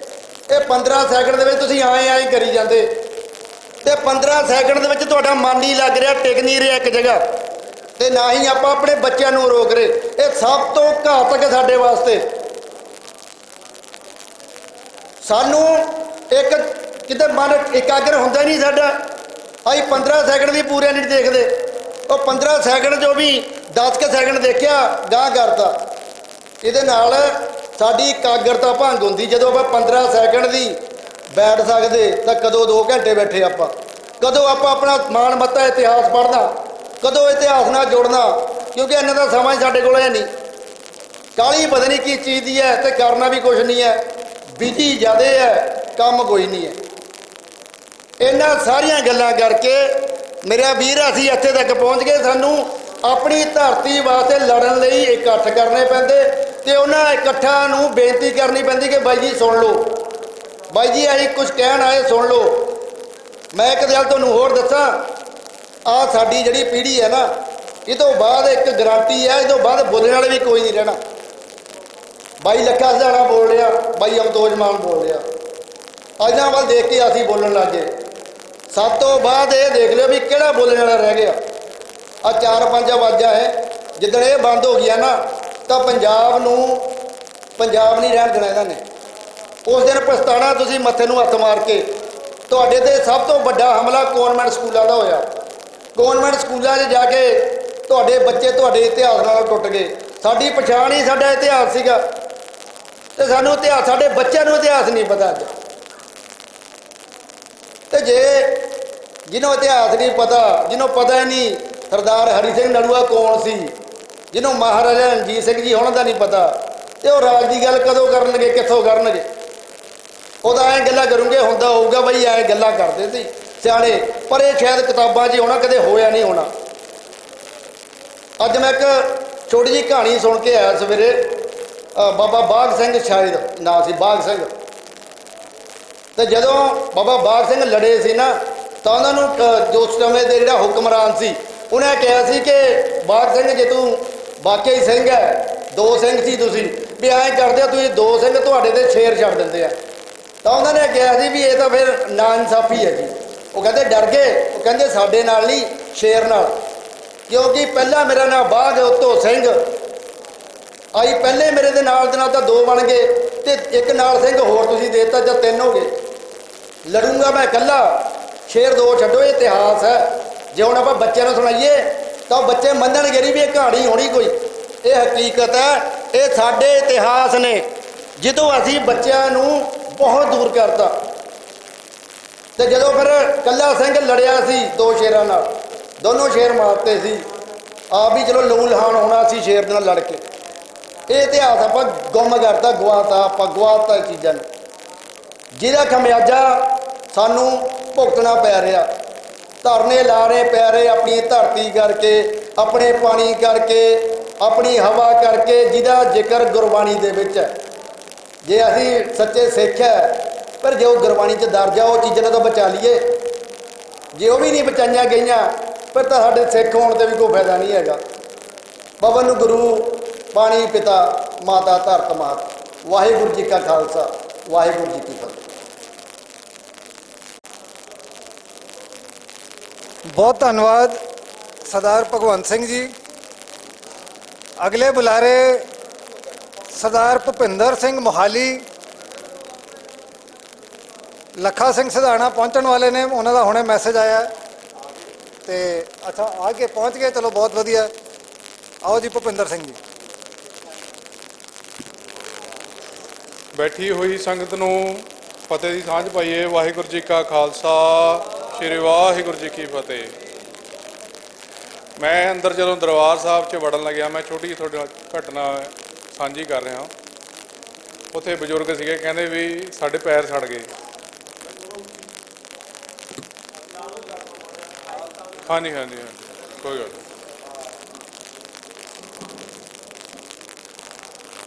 ਇਹ 15 ਸੈਕਿੰਡ ਦੇ ਵਿੱਚ ਤੁਸੀਂ ਆਏ ਕਰੀ ਜਾਂਦੇ ਤੇ 15 ਸੈਕਿੰਡ ਦੇ ਵਿੱਚ ਤੁਹਾਡਾ ਮਨ ਨਹੀਂ ਲੱਗ ਰਿਹਾ, ਟਿਕ ਨਹੀਂ ਰਿਹਾ ਇੱਕ ਜਗ੍ਹਾ। ਤੇ ਨਾ ਹੀ ਆਪਾਂ ਆਪਣੇ ਬੱਚਿਆਂ ਨੂੰ ਰੋਕ ਰਹੇ। ਇਹ ਸਭ ਤੋਂ ਘਾਤਕ ਹੈ ਸਾਡੇ ਵਾਸਤੇ। ਸਾਨੂੰ ਇੱਕ ਕਿਤੇ ਮਨ ਇਕਾਗਰ ਹੁੰਦਾ ਨਹੀਂ ਸਾਡਾ। ਅਸੀਂ 15 ਸੈਕਿੰਡ ਵੀ ਪੂਰੇ ਨਹੀਂ ਦੇਖਦੇ। ਉਹ 15 ਸੈਕਿੰਡ ਜੋ ਵੀ 10 ਕੁ ਸੈਕਿੰਡ ਦੇਖਿਆ ਗਾਂਹ ਕਰਤਾ। ਇਹਦੇ ਨਾਲ ਸਾਡੀ ਇਕਾਗਰਤਾ ਭੰਗ ਹੁੰਦੀ। ਜਦੋਂ ਆਪਾਂ 15 ਸੈਕਿੰਡ ਦੀ ਬੈਠ ਸਕਦੇ ਤਾਂ ਕਦੋਂ 2 ਘੰਟੇ ਬੈਠੇ ਆਪਾਂ? ਕਦੋਂ ਆਪਾਂ ਆਪਣਾ ਮਾਣ ਮੱਤਾ ਇਤਿਹਾਸ ਪੜ੍ਹਨਾ, ਕਦੋਂ ਇਤਿਹਾਸ ਨਾਲ ਜੁੜਨਾ? ਕਿਉਂਕਿ ਇਹਨਾਂ ਦਾ ਸਮਾਂ ਹੀ ਸਾਡੇ ਕੋਲ ਹੈ ਨਹੀਂ। ਕਾਹਲੀ ਪਤਾ ਨਹੀਂ ਕੀ ਚੀਜ਼ ਦੀ ਹੈ ਤੇ ਕਰਨਾ ਵੀ ਕੁਛ ਨਹੀਂ ਹੈ, ਬਿਜੀ ਜ਼ਿਆਦਾ ਹੈ, ਕੰਮ ਕੋਈ ਨਹੀਂ ਹੈ। ਇਹਨਾਂ ਸਾਰੀਆਂ ਗੱਲਾਂ ਕਰਕੇ ਮੇਰਾ ਵੀਰ ਅਸੀਂ ਇੱਥੇ ਤੱਕ ਪਹੁੰਚ ਗਏ। ਸਾਨੂੰ ਆਪਣੀ ਧਰਤੀ ਵਾਸਤੇ ਲੜਨ ਲਈ ਇਕੱਠ ਕਰਨੇ ਪੈਂਦੇ ਤੇ ਉਹਨਾਂ ਇਕੱਠਾਂ ਨੂੰ ਬੇਨਤੀ ਕਰਨੀ ਪੈਂਦੀ ਕਿ ਬਾਈ ਜੀ ਸੁਣ ਲਓ, ਬਾਈ ਜੀ ਅਸੀਂ ਕੁਝ ਕਹਿਣ ਆਏ, ਸੁਣ ਲਓ। ਮੈਂ ਇੱਕ ਗੱਲ ਤੁਹਾਨੂੰ ਹੋਰ ਦੱਸਾਂ, ਆਹ ਸਾਡੀ ਜਿਹੜੀ ਪੀੜ੍ਹੀ ਹੈ ਨਾ, ਇਹ ਤੋਂ ਬਾਅਦ ਇੱਕ ਗਾਰੰਟੀ ਹੈ, ਇਹ ਤੋਂ ਬਾਅਦ ਬੋਲਣ ਵਾਲੇ ਵੀ ਕੋਈ ਨਹੀਂ ਰਹਿਣਾ। ਬਾਈ ਲੱਖਾ ਸਧਾਣਾ ਬੋਲ ਰਿਹਾ, ਬਾਈ ਅਮਦੋਜ ਮਾਨ ਬੋਲ ਰਿਹਾ, ਇਹਨਾਂ ਵੱਲ ਦੇਖ ਕੇ ਅਸੀਂ ਬੋਲਣ ਲੱਗ ਗਏ। ਸਭ ਤੋਂ ਬਾਅਦ ਇਹ ਦੇਖ ਲਿਓ ਵੀ ਕਿਹੜਾ ਬੋਲਣ ਵਾਲਾ ਰਹਿ ਗਿਆ। ਆ 4-5 ਆਵਾਜ਼ਾਂ ਹੈ, ਜਿੱਦਣ ਇਹ ਬੰਦ ਹੋ ਗਿਆ ਨਾ ਤਾਂ ਪੰਜਾਬ ਨਹੀਂ ਰਹਿਣ ਦੇਣਾ ਇਹਨਾਂ ਨੇ। ਉਸ ਦਿਨ ਪਛਤਾਣਾ ਤੁਸੀਂ ਮੱਥੇ ਨੂੰ ਹੱਥ ਮਾਰ ਕੇ। ਤੁਹਾਡੇ ਤੇ ਸਭ ਤੋਂ ਵੱਡਾ ਹਮਲਾ ਕਨਵੈਂਟ ਸਕੂਲਾਂ ਦਾ ਹੋਇਆ। ਕਨਵੈਂਟ ਸਕੂਲਾਂ 'ਚ ਜਾ ਕੇ ਤੁਹਾਡੇ ਬੱਚੇ ਤੁਹਾਡੇ ਇਤਿਹਾਸ ਨਾਲ ਟੁੱਟ ਗਏ। ਸਾਡੀ ਪਛਾਣ ਹੀ ਸਾਡਾ ਇਤਿਹਾਸ ਸੀਗਾ ਤੇ ਸਾਨੂੰ ਇਤਿਹਾਸ, ਸਾਡੇ ਬੱਚਿਆਂ ਨੂੰ ਇਤਿਹਾਸ ਨਹੀਂ ਪਤਾ ਅੱਜ। ਤੇ ਜੇ ਜਿਹਨੂੰ ਇਤਿਹਾਸ ਨਹੀਂ ਪਤਾ, ਜਿਹਨੂੰ ਪਤਾ ਹੀ ਨਹੀਂ ਸਰਦਾਰ ਹਰੀ ਸਿੰਘ ਨਲੂਆ ਕੌਣ ਸੀ, ਜਿਹਨੂੰ ਮਹਾਰਾਜਾ ਰਣਜੀਤ ਸਿੰਘ ਜੀ ਹੋਣਾ ਦਾ ਨਹੀਂ ਪਤਾ, ਤੇ ਉਹ ਰਾਜ ਦੀ ਗੱਲ ਕਦੋਂ ਕਰਨਗੇ, ਕਿੱਥੋਂ ਕਰਨਗੇ? ਉਹ ਤਾਂ ਐਂ ਗੱਲਾਂ ਕਰੂੰਗੇ, ਹੁੰਦਾ ਹੋਊਗਾ ਬਈ ਐਂ ਗੱਲਾਂ ਕਰਦੇ ਸੀ ਸਿਆਣੇ, ਪਰ ਇਹ ਸ਼ਾਇਦ ਕਿਤਾਬਾਂ 'ਚ ਹੋਣਾ, ਕਦੇ ਹੋਇਆ ਨਹੀਂ ਹੋਣਾ। ਅੱਜ ਮੈਂ ਇੱਕ ਛੋਟੀ ਜਿਹੀ ਕਹਾਣੀ ਸੁਣ ਕੇ ਆਇਆ ਸਵੇਰੇ। ਬਾਬਾ ਬਾਘ ਸਿੰਘ, ਸ਼ਾਇਦ ਨਾਂ ਸੀ ਬਾਘ ਸਿੰਘ। ਤੇ ਜਦੋਂ ਬਾਬਾ ਬਾਗ ਸਿੰਘ ਲੜੇ ਸੀ ਨਾ ਤਾਂ ਉਹਨਾਂ ਨੂੰ ਜੋ ਉਸ ਸਮੇਂ ਦੇ ਜਿਹੜਾ ਹੁਕਮਰਾਨ ਸੀ ਉਹਨੇ ਕਿਹਾ ਸੀ ਕਿ ਬਾਗ ਸਿੰਘ ਜੇ ਤੂੰ ਵਾਕਈ ਸਿੰਘ ਹੈ, ਦੋ ਸਿੰਘ ਸੀ ਤੁਸੀਂ, ਵੀ ਐਂ ਕਰਦੇ ਹੋ ਤੁਸੀਂ ਦੋ ਸਿੰਘ ਤੁਹਾਡੇ ਤੇ ਸ਼ੇਰ ਛੱਡ ਦਿੰਦੇ ਆ। ਤਾਂ ਉਹਨਾਂ ਨੇ ਕਿਹਾ ਸੀ ਵੀ ਇਹ ਤਾਂ ਫਿਰ ਨਾ ਇਨਸਾਫੀ ਹੈ ਜੀ। ਉਹ ਕਹਿੰਦੇ ਡਰ ਗਏ, ਉਹ ਕਹਿੰਦੇ ਸਾਡੇ ਨਾਲ ਨਹੀਂ ਸ਼ੇਰ ਨਾਲ, ਕਿਉਂਕਿ ਪਹਿਲਾਂ ਮੇਰਾ ਨਾਮ ਬਾਗ ਉੱਤੋਂ ਸਿੰਘ ਆਈ, ਪਹਿਲੇ ਮੇਰੇ ਦੇ ਨਾਲ ਤਾਂ ਦੋ ਬਣ ਗਏ ਤੇ ਇੱਕ ਨਾਲ ਸਿੰਘ ਹੋਰ ਤੁਸੀਂ ਦੇ ਦਿੱਤਾ, ਜਾਂ ਤਿੰਨ ਹੋ ਗਏ। ਲੜੂੰਗਾ ਮੈਂ ਇਕੱਲਾ, ਸ਼ੇਰ ਦੋ ਛੱਡੋ, ਇਹ ਇਤਿਹਾਸ ਹੈ। ਜੇ ਹੁਣ ਆਪਾਂ ਬੱਚਿਆਂ ਨੂੰ ਸੁਣਾਈਏ ਤਾਂ ਬੱਚੇ ਮੰਨਣਗੇ ਨਹੀਂ ਵੀ ਇਹ ਕਹਾਣੀ ਹੋਣੀ ਕੋਈ, ਇਹ ਹਕੀਕਤ ਹੈ, ਇਹ ਸਾਡੇ ਇਤਿਹਾਸ ਨੇ ਜਦੋਂ ਅਸੀਂ ਬੱਚਿਆਂ ਨੂੰ ਬਹੁਤ ਦੂਰ ਕਰਤਾ। ਤੇ ਜਦੋਂ ਫਿਰ ਕੱਲਾ ਸਿੰਘ ਲੜਿਆ ਸੀ ਦੋ ਸ਼ੇਰਾਂ ਨਾਲ, ਦੋਨੋਂ ਸ਼ੇਰ ਮਾਰਤੇ ਸੀ, ਆਪ ਵੀ ਚਲੋ ਲਹੂ ਲਹਾਨ ਹੋਣਾ ਸੀ ਸ਼ੇਰ ਦੇ ਨਾਲ ਲੜ ਕੇ। ਇਹ ਇਤਿਹਾਸ ਆਪਾਂ ਗੁੰਮ ਕਰਤਾ, ਗਵਾਤਾ ਇਹ ਚੀਜ਼ਾਂ ਨੂੰ, ਜਿਹਦਾ ਖਮਿਆਜਾ ਸਾਨੂੰ ਭੁਗਤਣਾ ਪੈ ਰਿਹਾ। ਧਰਨੇ ਲਾ ਰਹੇ ਪੈ ਰਹੇ ਆਪਣੀ ਧਰਤੀ ਕਰਕੇ, ਆਪਣੇ ਪਾਣੀ ਕਰਕੇ, ਆਪਣੀ ਹਵਾ ਕਰਕੇ, ਜਿਹਦਾ ਜ਼ਿਕਰ ਗੁਰਬਾਣੀ ਦੇ ਵਿੱਚ ਹੈ। ਜੇ ਅਸੀਂ ਸੱਚੇ ਸਿੱਖ ਹੈ, ਪਰ ਜੇ ਉਹ ਗੁਰਬਾਣੀ 'ਚ ਦਰਜ ਆ ਉਹ ਚੀਜ਼ਾਂ ਨੂੰ ਤਾਂ ਬਚਾ ਲਈਏ। ਜੇ ਉਹ ਵੀ ਨਹੀਂ ਬਚਾਈਆਂ ਗਈਆਂ ਫਿਰ ਤਾਂ ਸਾਡੇ ਸਿੱਖ ਹੋਣ ਤੇ ਵੀ ਕੋਈ ਫਾਇਦਾ ਨਹੀਂ ਹੈਗਾ। ਪਵਨ ਗੁਰੂ, ਪਾਣੀ ਪਿਤਾ, ਮਾਤਾ ਧਰਤ ਮਾਤ। ਵਾਹਿਗੁਰੂ ਜੀ ਕਾ ਖਾਲਸਾ, ਵਾਹਿਗੁਰੂ ਜੀ ਕੀ ਫਤਿਹ। ਬਹੁਤ ਧੰਨਵਾਦ ਸਰਦਾਰ ਭਗਵੰਤ ਸਿੰਘ ਜੀ। ਅਗਲੇ ਬੁਲਾਰੇ ਸਰਦਾਰ ਭੁਪਿੰਦਰ ਸਿੰਘ ਮੋਹਾਲੀ, ਲੱਖਾ ਸਿੰਘ ਸਿਧਾਣਾ ਪਹੁੰਚਣ ਵਾਲੇ ਨੇ, ਉਹਨਾਂ ਦਾ ਹੁਣੇ ਮੈਸੇਜ ਆਇਆ ਤੇ ਅੱਛਾ ਆ ਕੇ ਪਹੁੰਚ ਗਏ, ਚਲੋ ਬਹੁਤ ਵਧੀਆ। ਆਓ ਜੀ ਭੁਪਿੰਦਰ ਸਿੰਘ ਜੀ। ਬੈਠੀ ਹੋਈ ਸੰਗਤ ਨੂੰ ਫਤਿਹ ਦੀ ਸਾਂਝ ਪਾਈਏ। ਵਾਹਿਗੁਰੂ ਜੀ ਕਾ ਖਾਲਸਾ, ਸ਼੍ਰੀ ਵਾਹਿਗੁਰੂ ਜੀ ਕੀ ਫਤਿਹ। ਮੈਂ ਅੰਦਰ ਜਦੋਂ ਦਰਬਾਰ ਸਾਹਿਬ 'ਚ ਵੜਨ ਲੱਗਿਆ, ਮੈਂ ਛੋਟੀ ਜਿਹੀ ਤੁਹਾਡੇ ਨਾਲ ਘਟਨਾ ਸਾਂਝੀ ਕਰ ਰਿਹਾ। ਉੱਥੇ ਬਜ਼ੁਰਗ ਸੀਗੇ, ਕਹਿੰਦੇ ਵੀ ਸਾਡੇ ਪੈਰ ਸੜ ਗਏ। ਹਾਂਜੀ ਹਾਂਜੀ ਹਾਂਜੀ, ਕੋਈ ਗੱਲ ਨਹੀਂ।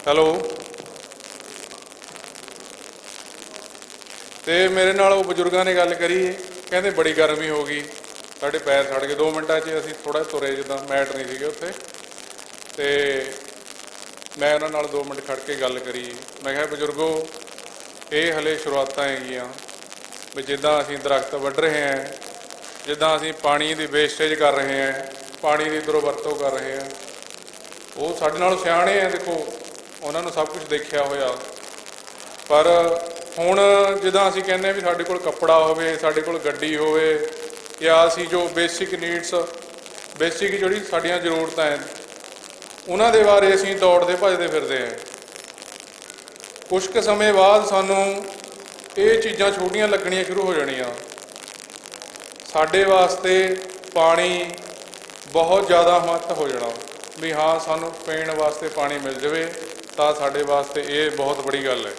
ਹੈਲੋ। ਤੇ ਮੇਰੇ ਨਾਲ ਉਹ ਬਜ਼ੁਰਗਾਂ ਨੇ ਗੱਲ ਕਰੀ, ਕਹਿੰਦੇ ਬੜੀ ਗਰਮੀ ਹੋ ਗਈ, ਸਾਡੇ ਪੈਰ ਸੜ ਗਏ। 2 ਮਿੰਟਾਂ 'ਚ ਅਸੀਂ ਥੋੜ੍ਹਾ ਤੁਰੇ, ਜਿੱਦਾਂ ਮੈਟ ਨਹੀਂ ਸੀਗੇ ਉੱਥੇ। ਤੇ ਮੈਂ ਉਹਨਾਂ ਨਾਲ 2 ਮਿੰਟ ਖੜ੍ਹ ਕੇ ਗੱਲ ਕਰੀ। ਮੈਂ ਕਿਹਾ ਬਜ਼ੁਰਗੋ, ਇਹ ਹਲੇ ਸ਼ੁਰੂਆਤਾਂ ਹੈਗੀਆਂ ਵੀ ਜਿੱਦਾਂ ਅਸੀਂ ਦਰਖਤ ਵੱਢ ਰਹੇ ਹਾਂ, ਜਿੱਦਾਂ ਅਸੀਂ ਪਾਣੀ ਦੀ ਵੇਸਟੇਜ ਕਰ ਰਹੇ ਹਾਂ, ਪਾਣੀ ਦੀ ਦੁਰਵਰਤੋਂ ਕਰ ਰਹੇ ਹਾਂ, ਉਹ ਸਾਡੇ ਨਾਲੋਂ ਸਿਆਣੇ ਆ। ਦੇਖੋ ਉਹਨਾਂ ਨੂੰ ਸਭ ਕੁਝ ਦੇਖਿਆ ਹੋਇਆ। ਪਰ ਹੁਣ ਜਿੱਦਾਂ ਅਸੀਂ ਕਹਿੰਦੇ ਵੀ ਸਾਡੇ ਕੋਲ ਕੱਪੜਾ ਹੋਵੇ, ਸਾਡੇ ਕੋਲ ਗੱਡੀ ਹੋਵੇ, ਜਾਂ ਅਸੀਂ ਜੋ ਬੇਸਿਕ ਨੀਡਸ, ਬੇਸਿਕ ਜਿਹੜੀ ਸਾਡੀਆਂ ਜ਼ਰੂਰਤਾਂ ਹੈ, ਉਹਨਾਂ ਦੇ ਬਾਰੇ ਅਸੀਂ ਦੌੜਦੇ ਭੱਜਦੇ ਫਿਰਦੇ ਹਾਂ। ਕੁਝ ਕੁ ਸਮੇਂ ਬਾਅਦ ਸਾਨੂੰ ਇਹ ਚੀਜ਼ਾਂ ਛੋਟੀਆਂ ਲੱਗਣੀਆਂ ਸ਼ੁਰੂ ਹੋ ਜਾਣੀਆਂ। ਸਾਡੇ ਵਾਸਤੇ ਪਾਣੀ ਬਹੁਤ ਜ਼ਿਆਦਾ ਮਹੱਤਵ ਹੋ ਜਾਣਾ ਵੀ ਹਾਂ, ਸਾਨੂੰ ਪੀਣ ਵਾਸਤੇ ਪਾਣੀ ਮਿਲ ਜਾਵੇ ਤਾਂ ਸਾਡੇ ਵਾਸਤੇ ਇਹ ਬਹੁਤ ਬੜੀ ਗੱਲ ਹੈ।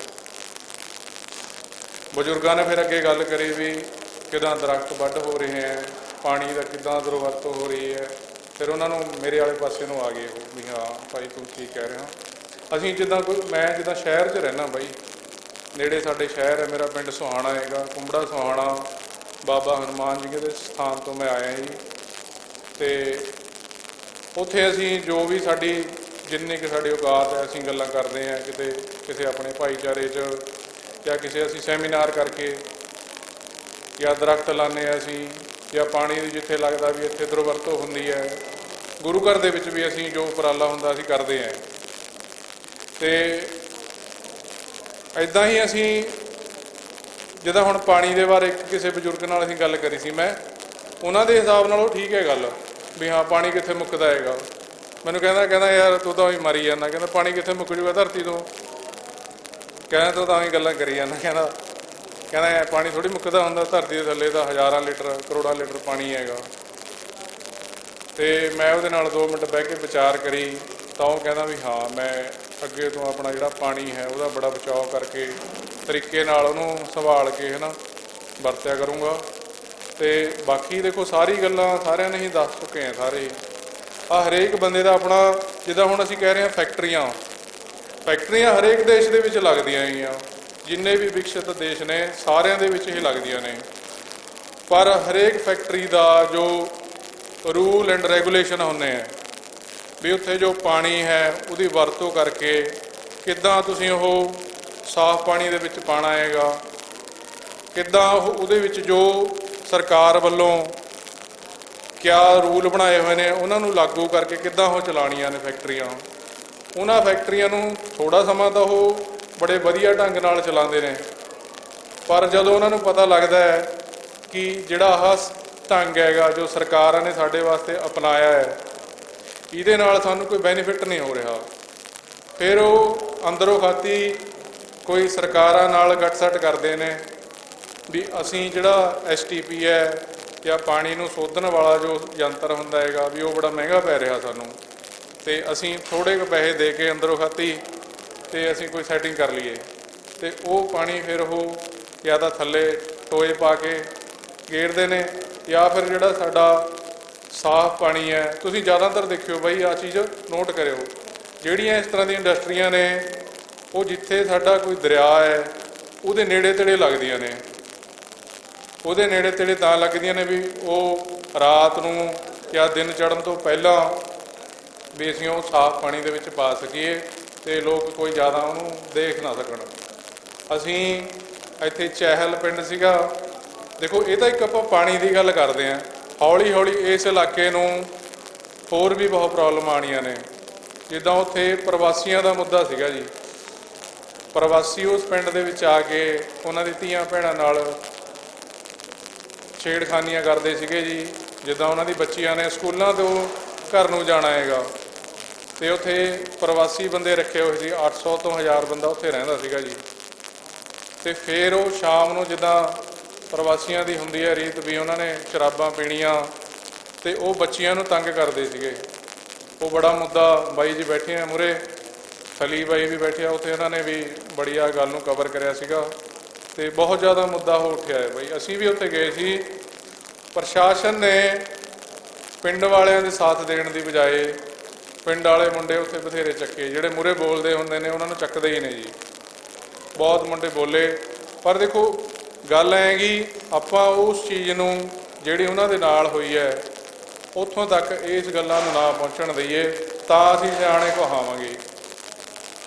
ਬਜ਼ੁਰਗਾਂ ਨੇ ਫਿਰ ਅੱਗੇ ਗੱਲ ਕਰੀ ਵੀ ਕਿੱਦਾਂ ਦਰਖਤ ਵੱਢ ਹੋ ਰਹੇ ਹੈ, ਪਾਣੀ ਦਾ ਕਿੱਦਾਂ ਦੁਰਵਰਤੋਂ ਹੋ ਰਹੀ ਹੈ। ਫਿਰ ਉਹਨਾਂ ਨੂੰ ਮੇਰੇ ਵਾਲੇ ਪਾਸੇ ਨੂੰ ਆ ਗਏ ਉਹ ਵੀ ਹਾਂ ਭਾਈ ਤੂੰ ਠੀਕ ਕਹਿ ਰਿਹਾ। ਅਸੀਂ ਜਿੱਦਾਂ ਮੈਂ ਜਿੱਦਾਂ ਸ਼ਹਿਰ 'ਚ ਰਹਿਣਾ ਬਾਈ, ਨੇੜੇ ਸਾਡੇ ਸ਼ਹਿਰ ਹੈ, ਮੇਰਾ ਪਿੰਡ ਸੁਹਾਣਾ ਹੈਗਾ, ਕੁੰਬੜਾ ਸੁਹਾਣਾ, ਬਾਬਾ ਹਨੂੰਮਾਨ ਜੀ ਦੇ ਸਥਾਨ ਤੋਂ ਮੈਂ ਆਇਆ ਜੀ। ਅਤੇ ਉੱਥੇ ਅਸੀਂ ਜੋ ਵੀ ਸਾਡੀ ਜਿੰਨੀ ਕੁ ਸਾਡੀ ਔਕਾਤ ਹੈ ਅਸੀਂ ਗੱਲਾਂ ਕਰਦੇ ਹਾਂ, ਕਿਤੇ ਕਿਸੇ ਆਪਣੇ ਭਾਈਚਾਰੇ 'ਚ ਜਾਂ ਕਿਸੇ ਅਸੀਂ ਸੈਮੀਨਾਰ ਕਰਕੇ, ਜਾਂ ਦਰਖਤ ਲਾਉਂਦੇ ਹਾਂ ਅਸੀਂ, ਜਾਂ ਪਾਣੀ ਦੀ ਜਿੱਥੇ ਲੱਗਦਾ ਵੀ ਇੱਥੇ ਦੁਰਵਰਤੋਂ ਹੁੰਦੀ ਹੈ, ਗੁਰੂ ਘਰ ਦੇ ਵਿੱਚ ਵੀ ਅਸੀਂ ਜੋ ਉਪਰਾਲਾ ਹੁੰਦਾ ਅਸੀਂ ਕਰਦੇ ਹਾਂ। ਅਤੇ ਇੱਦਾਂ ਹੀ ਅਸੀਂ ਜਿੱਦਾਂ ਹੁਣ ਪਾਣੀ ਦੇ ਬਾਰੇ ਕਿਸੇ ਬਜ਼ੁਰਗ ਨਾਲ ਅਸੀਂ ਗੱਲ ਕਰੀ ਸੀ, ਮੈਂ ਉਹਨਾਂ ਦੇ ਹਿਸਾਬ ਨਾਲ ਉਹ ਠੀਕ ਹੈ ਗੱਲ ਵੀ ਹਾਂ ਪਾਣੀ ਕਿੱਥੇ ਮੁੱਕਦਾ ਹੈਗਾ। ਮੈਨੂੰ ਕਹਿੰਦਾ ਯਾਰ ਤੂੰ ਤਾਂ ਵੀ ਮਰੀ ਜਾਂਦਾ, ਕਹਿੰਦਾ ਪਾਣੀ ਕਿੱਥੇ ਮੁੱਕ ਜੂਗਾ ਧਰਤੀ ਤੋਂ, ਕਹਿੰਦਾ ਤੂੰ ਤਾਂ ਵੀ ਗੱਲਾਂ ਕਰੀ ਜਾਂਦਾ, ਕਹਿੰਦਾ ਪਾਣੀ ਥੋੜ੍ਹੀ ਮੁੱਕਦਾ ਹੁੰਦਾ, ਧਰਤੀ ਦੇ ਥੱਲੇ ਤਾਂ ਹਜ਼ਾਰਾਂ ਲੀਟਰ ਕਰੋੜਾਂ ਲੀਟਰ ਪਾਣੀ ਹੈਗਾ। ਅਤੇ ਮੈਂ ਉਹਦੇ ਨਾਲ 2 ਮਿੰਟ ਬਹਿ ਕੇ ਵਿਚਾਰ ਕਰੀ ਤਾਂ ਉਹ ਕਹਿੰਦਾ ਵੀ ਹਾਂ ਮੈਂ ਅੱਗੇ ਤੋਂ ਆਪਣਾ ਜਿਹੜਾ ਪਾਣੀ ਹੈ ਉਹਦਾ ਬੜਾ ਬਚਾਓ ਕਰਕੇ ਤਰੀਕੇ ਨਾਲ ਉਹਨੂੰ ਸੰਭਾਲ ਕੇ ਹੈ ਨਾ ਵਰਤਿਆ ਕਰੂੰਗਾ। ਅਤੇ ਬਾਕੀ ਦੇਖੋ ਸਾਰੀ ਗੱਲਾਂ ਸਾਰਿਆਂ ਨੇ ਹੀ ਦੱਸ ਚੁੱਕੇ ਹਾਂ ਸਾਰੇ। ਹਰੇਕ ਬੰਦੇ ਦਾ ਆਪਣਾ, ਜਿੱਦਾਂ ਹੁਣ ਅਸੀਂ ਕਹਿ ਰਹੇ ਹਾਂ ਫੈਕਟਰੀਆਂ ਹਰੇਕ ਦੇਸ਼ ਦੇ ਵਿੱਚ ਲੱਗਦੀਆਂ ਹੈਗੀਆਂ। ਜਿੰਨੇ ਵੀ ਵਿਕਸਿਤ ਦੇਸ਼ ਨੇ ਸਾਰਿਆਂ ਦੇ ਵਿੱਚ ਇਹ ਲੱਗਦੀਆਂ ਨੇ। ਪਰ ਹਰੇਕ ਫੈਕਟਰੀ ਦਾ ਜੋ ਰੂਲ ਐਂਡ ਰੈਗੂਲੇਸ਼ਨ ਹੁੰਦੇ ਆ ਵੀ ਉੱਥੇ ਜੋ ਪਾਣੀ ਹੈ ਉਹਦੀ ਵਰਤੋਂ ਕਰਕੇ ਕਿੱਦਾਂ ਤੁਸੀਂ ਉਹ ਸਾਫ਼ ਪਾਣੀ ਦੇ ਵਿੱਚ ਪਾਣਾ ਹੈਗਾ, ਕਿੱਦਾਂ ਉਹਦੇ ਵਿੱਚ ਜੋ ਸਰਕਾਰ ਵੱਲੋਂ ਕਿਆ ਰੂਲ ਬਣਾਏ ਹੋਏ ਨੇ ਉਹਨਾਂ ਨੂੰ ਲਾਗੂ ਕਰਕੇ ਕਿੱਦਾਂ ਉਹ ਚਲਾਉਣੀਆਂ ਨੇ ਫੈਕਟਰੀਆਂ। ਉਹਨਾਂ ਫੈਕਟਰੀਆਂ ਨੂੰ ਥੋੜ੍ਹਾ ਸਮਾਂ ਤਾਂ ਉਹ ਬੜੇ ਵਧੀਆ ਢੰਗ ਨਾਲ ਚਲਾਉਂਦੇ ਨੇ, ਪਰ ਜਦੋਂ ਉਹਨਾਂ ਨੂੰ ਪਤਾ ਲੱਗਦਾ ਹੈ ਕਿ ਜਿਹੜਾ ਆਹ ਢੰਗ ਹੈਗਾ ਜੋ ਸਰਕਾਰਾਂ ਨੇ ਸਾਡੇ ਵਾਸਤੇ ਅਪਣਾਇਆ ਹੈ ਇਹਦੇ ਨਾਲ ਸਾਨੂੰ ਕੋਈ ਬੈਨੀਫਿਟ ਨਹੀਂ ਹੋ ਰਿਹਾ, ਫਿਰ ਉਹ ਅੰਦਰੋਂ ਖਾਤੀ ਕੋਈ ਸਰਕਾਰਾਂ ਨਾਲ ਗੱਠਸੱਟ ਕਰਦੇ ਨੇ ਵੀ ਅਸੀਂ ਜਿਹੜਾ STP ਹੈ ਜਾਂ ਪਾਣੀ ਨੂੰ ਸੋਧਣ ਵਾਲਾ ਜੋ ਯੰਤਰ ਹੁੰਦਾ ਹੈਗਾ ਵੀ ਉਹ ਬੜਾ ਮਹਿੰਗਾ ਪੈ ਰਿਹਾ ਸਾਨੂੰ, ਤੇ ਅਸੀਂ ਥੋੜ੍ਹੇ ਕੁ ਪੈਸੇ ਦੇ ਕੇ ਅੰਦਰੋਂ ਖਾਤੀ ਤੇ ਅਸੀਂ ਕੋਈ ਸੈਟਿੰਗ ਕਰ ਲਈਏ ਤੇ ਉਹ ਪਾਣੀ ਫਿਰ ਉਹ ਜਾਂ ਤਾਂ ਥੱਲੇ ਟੋਏ ਪਾ ਕੇ ਗੇਰਦੇ ਨੇ ਜਾਂ ਫਿਰ ਜਿਹੜਾ ਸਾਡਾ ਸਾਫ਼ ਪਾਣੀ ਹੈ। ਤੁਸੀਂ ਜ਼ਿਆਦਾਤਰ ਦੇਖਿਓ ਬਾਈ ਆਹ ਚੀਜ਼ ਨੋਟ ਕਰਿਓ, ਜਿਹੜੀਆਂ ਇਸ ਤਰ੍ਹਾਂ ਦੀਆਂ ਇੰਡਸਟਰੀਆਂ ਨੇ ਉਹ ਜਿੱਥੇ ਸਾਡਾ ਕੋਈ ਦਰਿਆ ਹੈ ਉਹਦੇ ਨੇੜੇ ਤੇੜੇ ਲੱਗਦੀਆਂ ਨੇ। ਉਹਦੇ ਨੇੜੇ ਤੇੜੇ ਤਾਂ ਲੱਗਦੀਆਂ ਨੇ ਵੀ ਉਹ ਰਾਤ ਨੂੰ ਜਾਂ ਦਿਨ ਚੜ੍ਹਨ ਤੋਂ ਪਹਿਲਾਂ ਵੀ ਅਸੀਂ ਉਹ ਸਾਫ਼ ਪਾਣੀ ਦੇ ਵਿੱਚ ਪਾ ਸਕੀਏ ਅਤੇ ਲੋਕ ਕੋਈ ਜ਼ਿਆਦਾ ਉਹਨੂੰ ਦੇਖ ਨਾ ਸਕਣ। ਅਸੀਂ ਇੱਥੇ ਚਹਿਲ ਪਿੰਡ ਸੀਗਾ, ਦੇਖੋ ਇਹ ਤਾਂ ਇੱਕ ਆਪਾਂ ਪਾਣੀ ਦੀ ਗੱਲ ਕਰਦੇ ਹਾਂ, ਹੌਲੀ ਹੌਲੀ ਇਸ ਇਲਾਕੇ ਨੂੰ ਹੋਰ ਵੀ ਬਹੁਤ ਪ੍ਰੋਬਲਮ ਆਉਣੀਆਂ ਨੇ। ਜਿੱਦਾਂ ਉੱਥੇ ਪ੍ਰਵਾਸੀਆਂ ਦਾ ਮੁੱਦਾ ਸੀਗਾ ਜੀ, ਪ੍ਰਵਾਸੀ ਉਸ ਪਿੰਡ ਦੇ ਵਿੱਚ ਆ ਕੇ ਉਹਨਾਂ ਦੀ ਧੀਆਂ ਭੈਣਾਂ ਨਾਲ ਛੇੜਖਾਨੀਆਂ ਕਰਦੇ ਸੀਗੇ ਜੀ। ਜਿੱਦਾਂ ਉਹਨਾਂ ਦੀ ਬੱਚੀਆਂ ਨੇ ਸਕੂਲਾਂ ਤੋਂ ਘਰ ਨੂੰ ਜਾਣਾ ਹੈਗਾ ਤੇ ਉੱਥੇ ਪ੍ਰਵਾਸੀ ਬੰਦੇ ਰੱਖੇ ਹੋਏ ਸੀ, 800 ਤੋਂ 1000 ਬੰਦਾ ਉੱਥੇ ਰਹਿੰਦਾ ਸੀਗਾ ਜੀ। ਤੇ ਫਿਰ ਉਹ ਸ਼ਾਮ ਨੂੰ ਜਿੱਦਾਂ ਪ੍ਰਵਾਸੀਆਂ ਦੀ ਹੁੰਦੀ ਹੈ ਰੀਤ ਵੀ ਉਹਨਾਂ ਨੇ ਸ਼ਰਾਬਾਂ ਪੀਣੀਆਂ ਤੇ ਉਹ ਬੱਚੀਆਂ ਨੂੰ ਤੰਗ ਕਰਦੇ ਸੀਗੇ। ਉਹ ਬੜਾ ਮੁੱਦਾ, ਬਾਈ ਜੀ ਬੈਠੇ ਆ ਮੂਹਰੇ, ਖਲੀ ਬਾਈ ਵੀ ਬੈਠੇ ਆ ਉੱਥੇ, ਉਹਨਾਂ ਨੇ ਵੀ ਬੜੀ ਆ ਗੱਲ ਨੂੰ ਕਵਰ ਕਰਿਆ ਸੀਗਾ ਤੇ ਬਹੁਤ ਜ਼ਿਆਦਾ ਮੁੱਦਾ ਹੋ ਉੱਠਿਆ ਹੈ ਬਾਈ। ਅਸੀਂ ਵੀ ਉੱਥੇ ਗਏ ਸੀ, ਪ੍ਰਸ਼ਾਸਨ ਨੇ ਪਿੰਡ ਵਾਲਿਆਂ ਦੇ ਸਾਥ ਦੇਣ ਦੀ ਬਜਾਏ ਪਿੰਡ ਵਾਲੇ ਮੁੰਡੇ ਉੱਥੇ ਬਥੇਰੇ ਚੱਕੇ, ਜਿਹੜੇ ਮੂਹਰੇ ਬੋਲਦੇ ਹੁੰਦੇ ਨੇ ਉਹਨਾਂ ਨੂੰ ਚੱਕਦੇ ਹੀ ਨੇ ਜੀ। ਬਹੁਤ ਮੁੰਡੇ ਬੋਲੇ, ਪਰ ਦੇਖੋ ਗੱਲ ਐ ਕਿ ਆਪਾਂ ਉਸ ਚੀਜ਼ ਨੂੰ ਜਿਹੜੀ ਉਹਨਾਂ ਦੇ ਨਾਲ ਹੋਈ ਹੈ ਉੱਥੋਂ ਤੱਕ ਇਸ ਗੱਲਾਂ ਨੂੰ ਨਾ ਪਹੁੰਚਣ ਦਈਏ ਤਾਂ ਅਸੀਂ ਸਿਆਣੇ ਕਹਾਵਾਂਗੇ।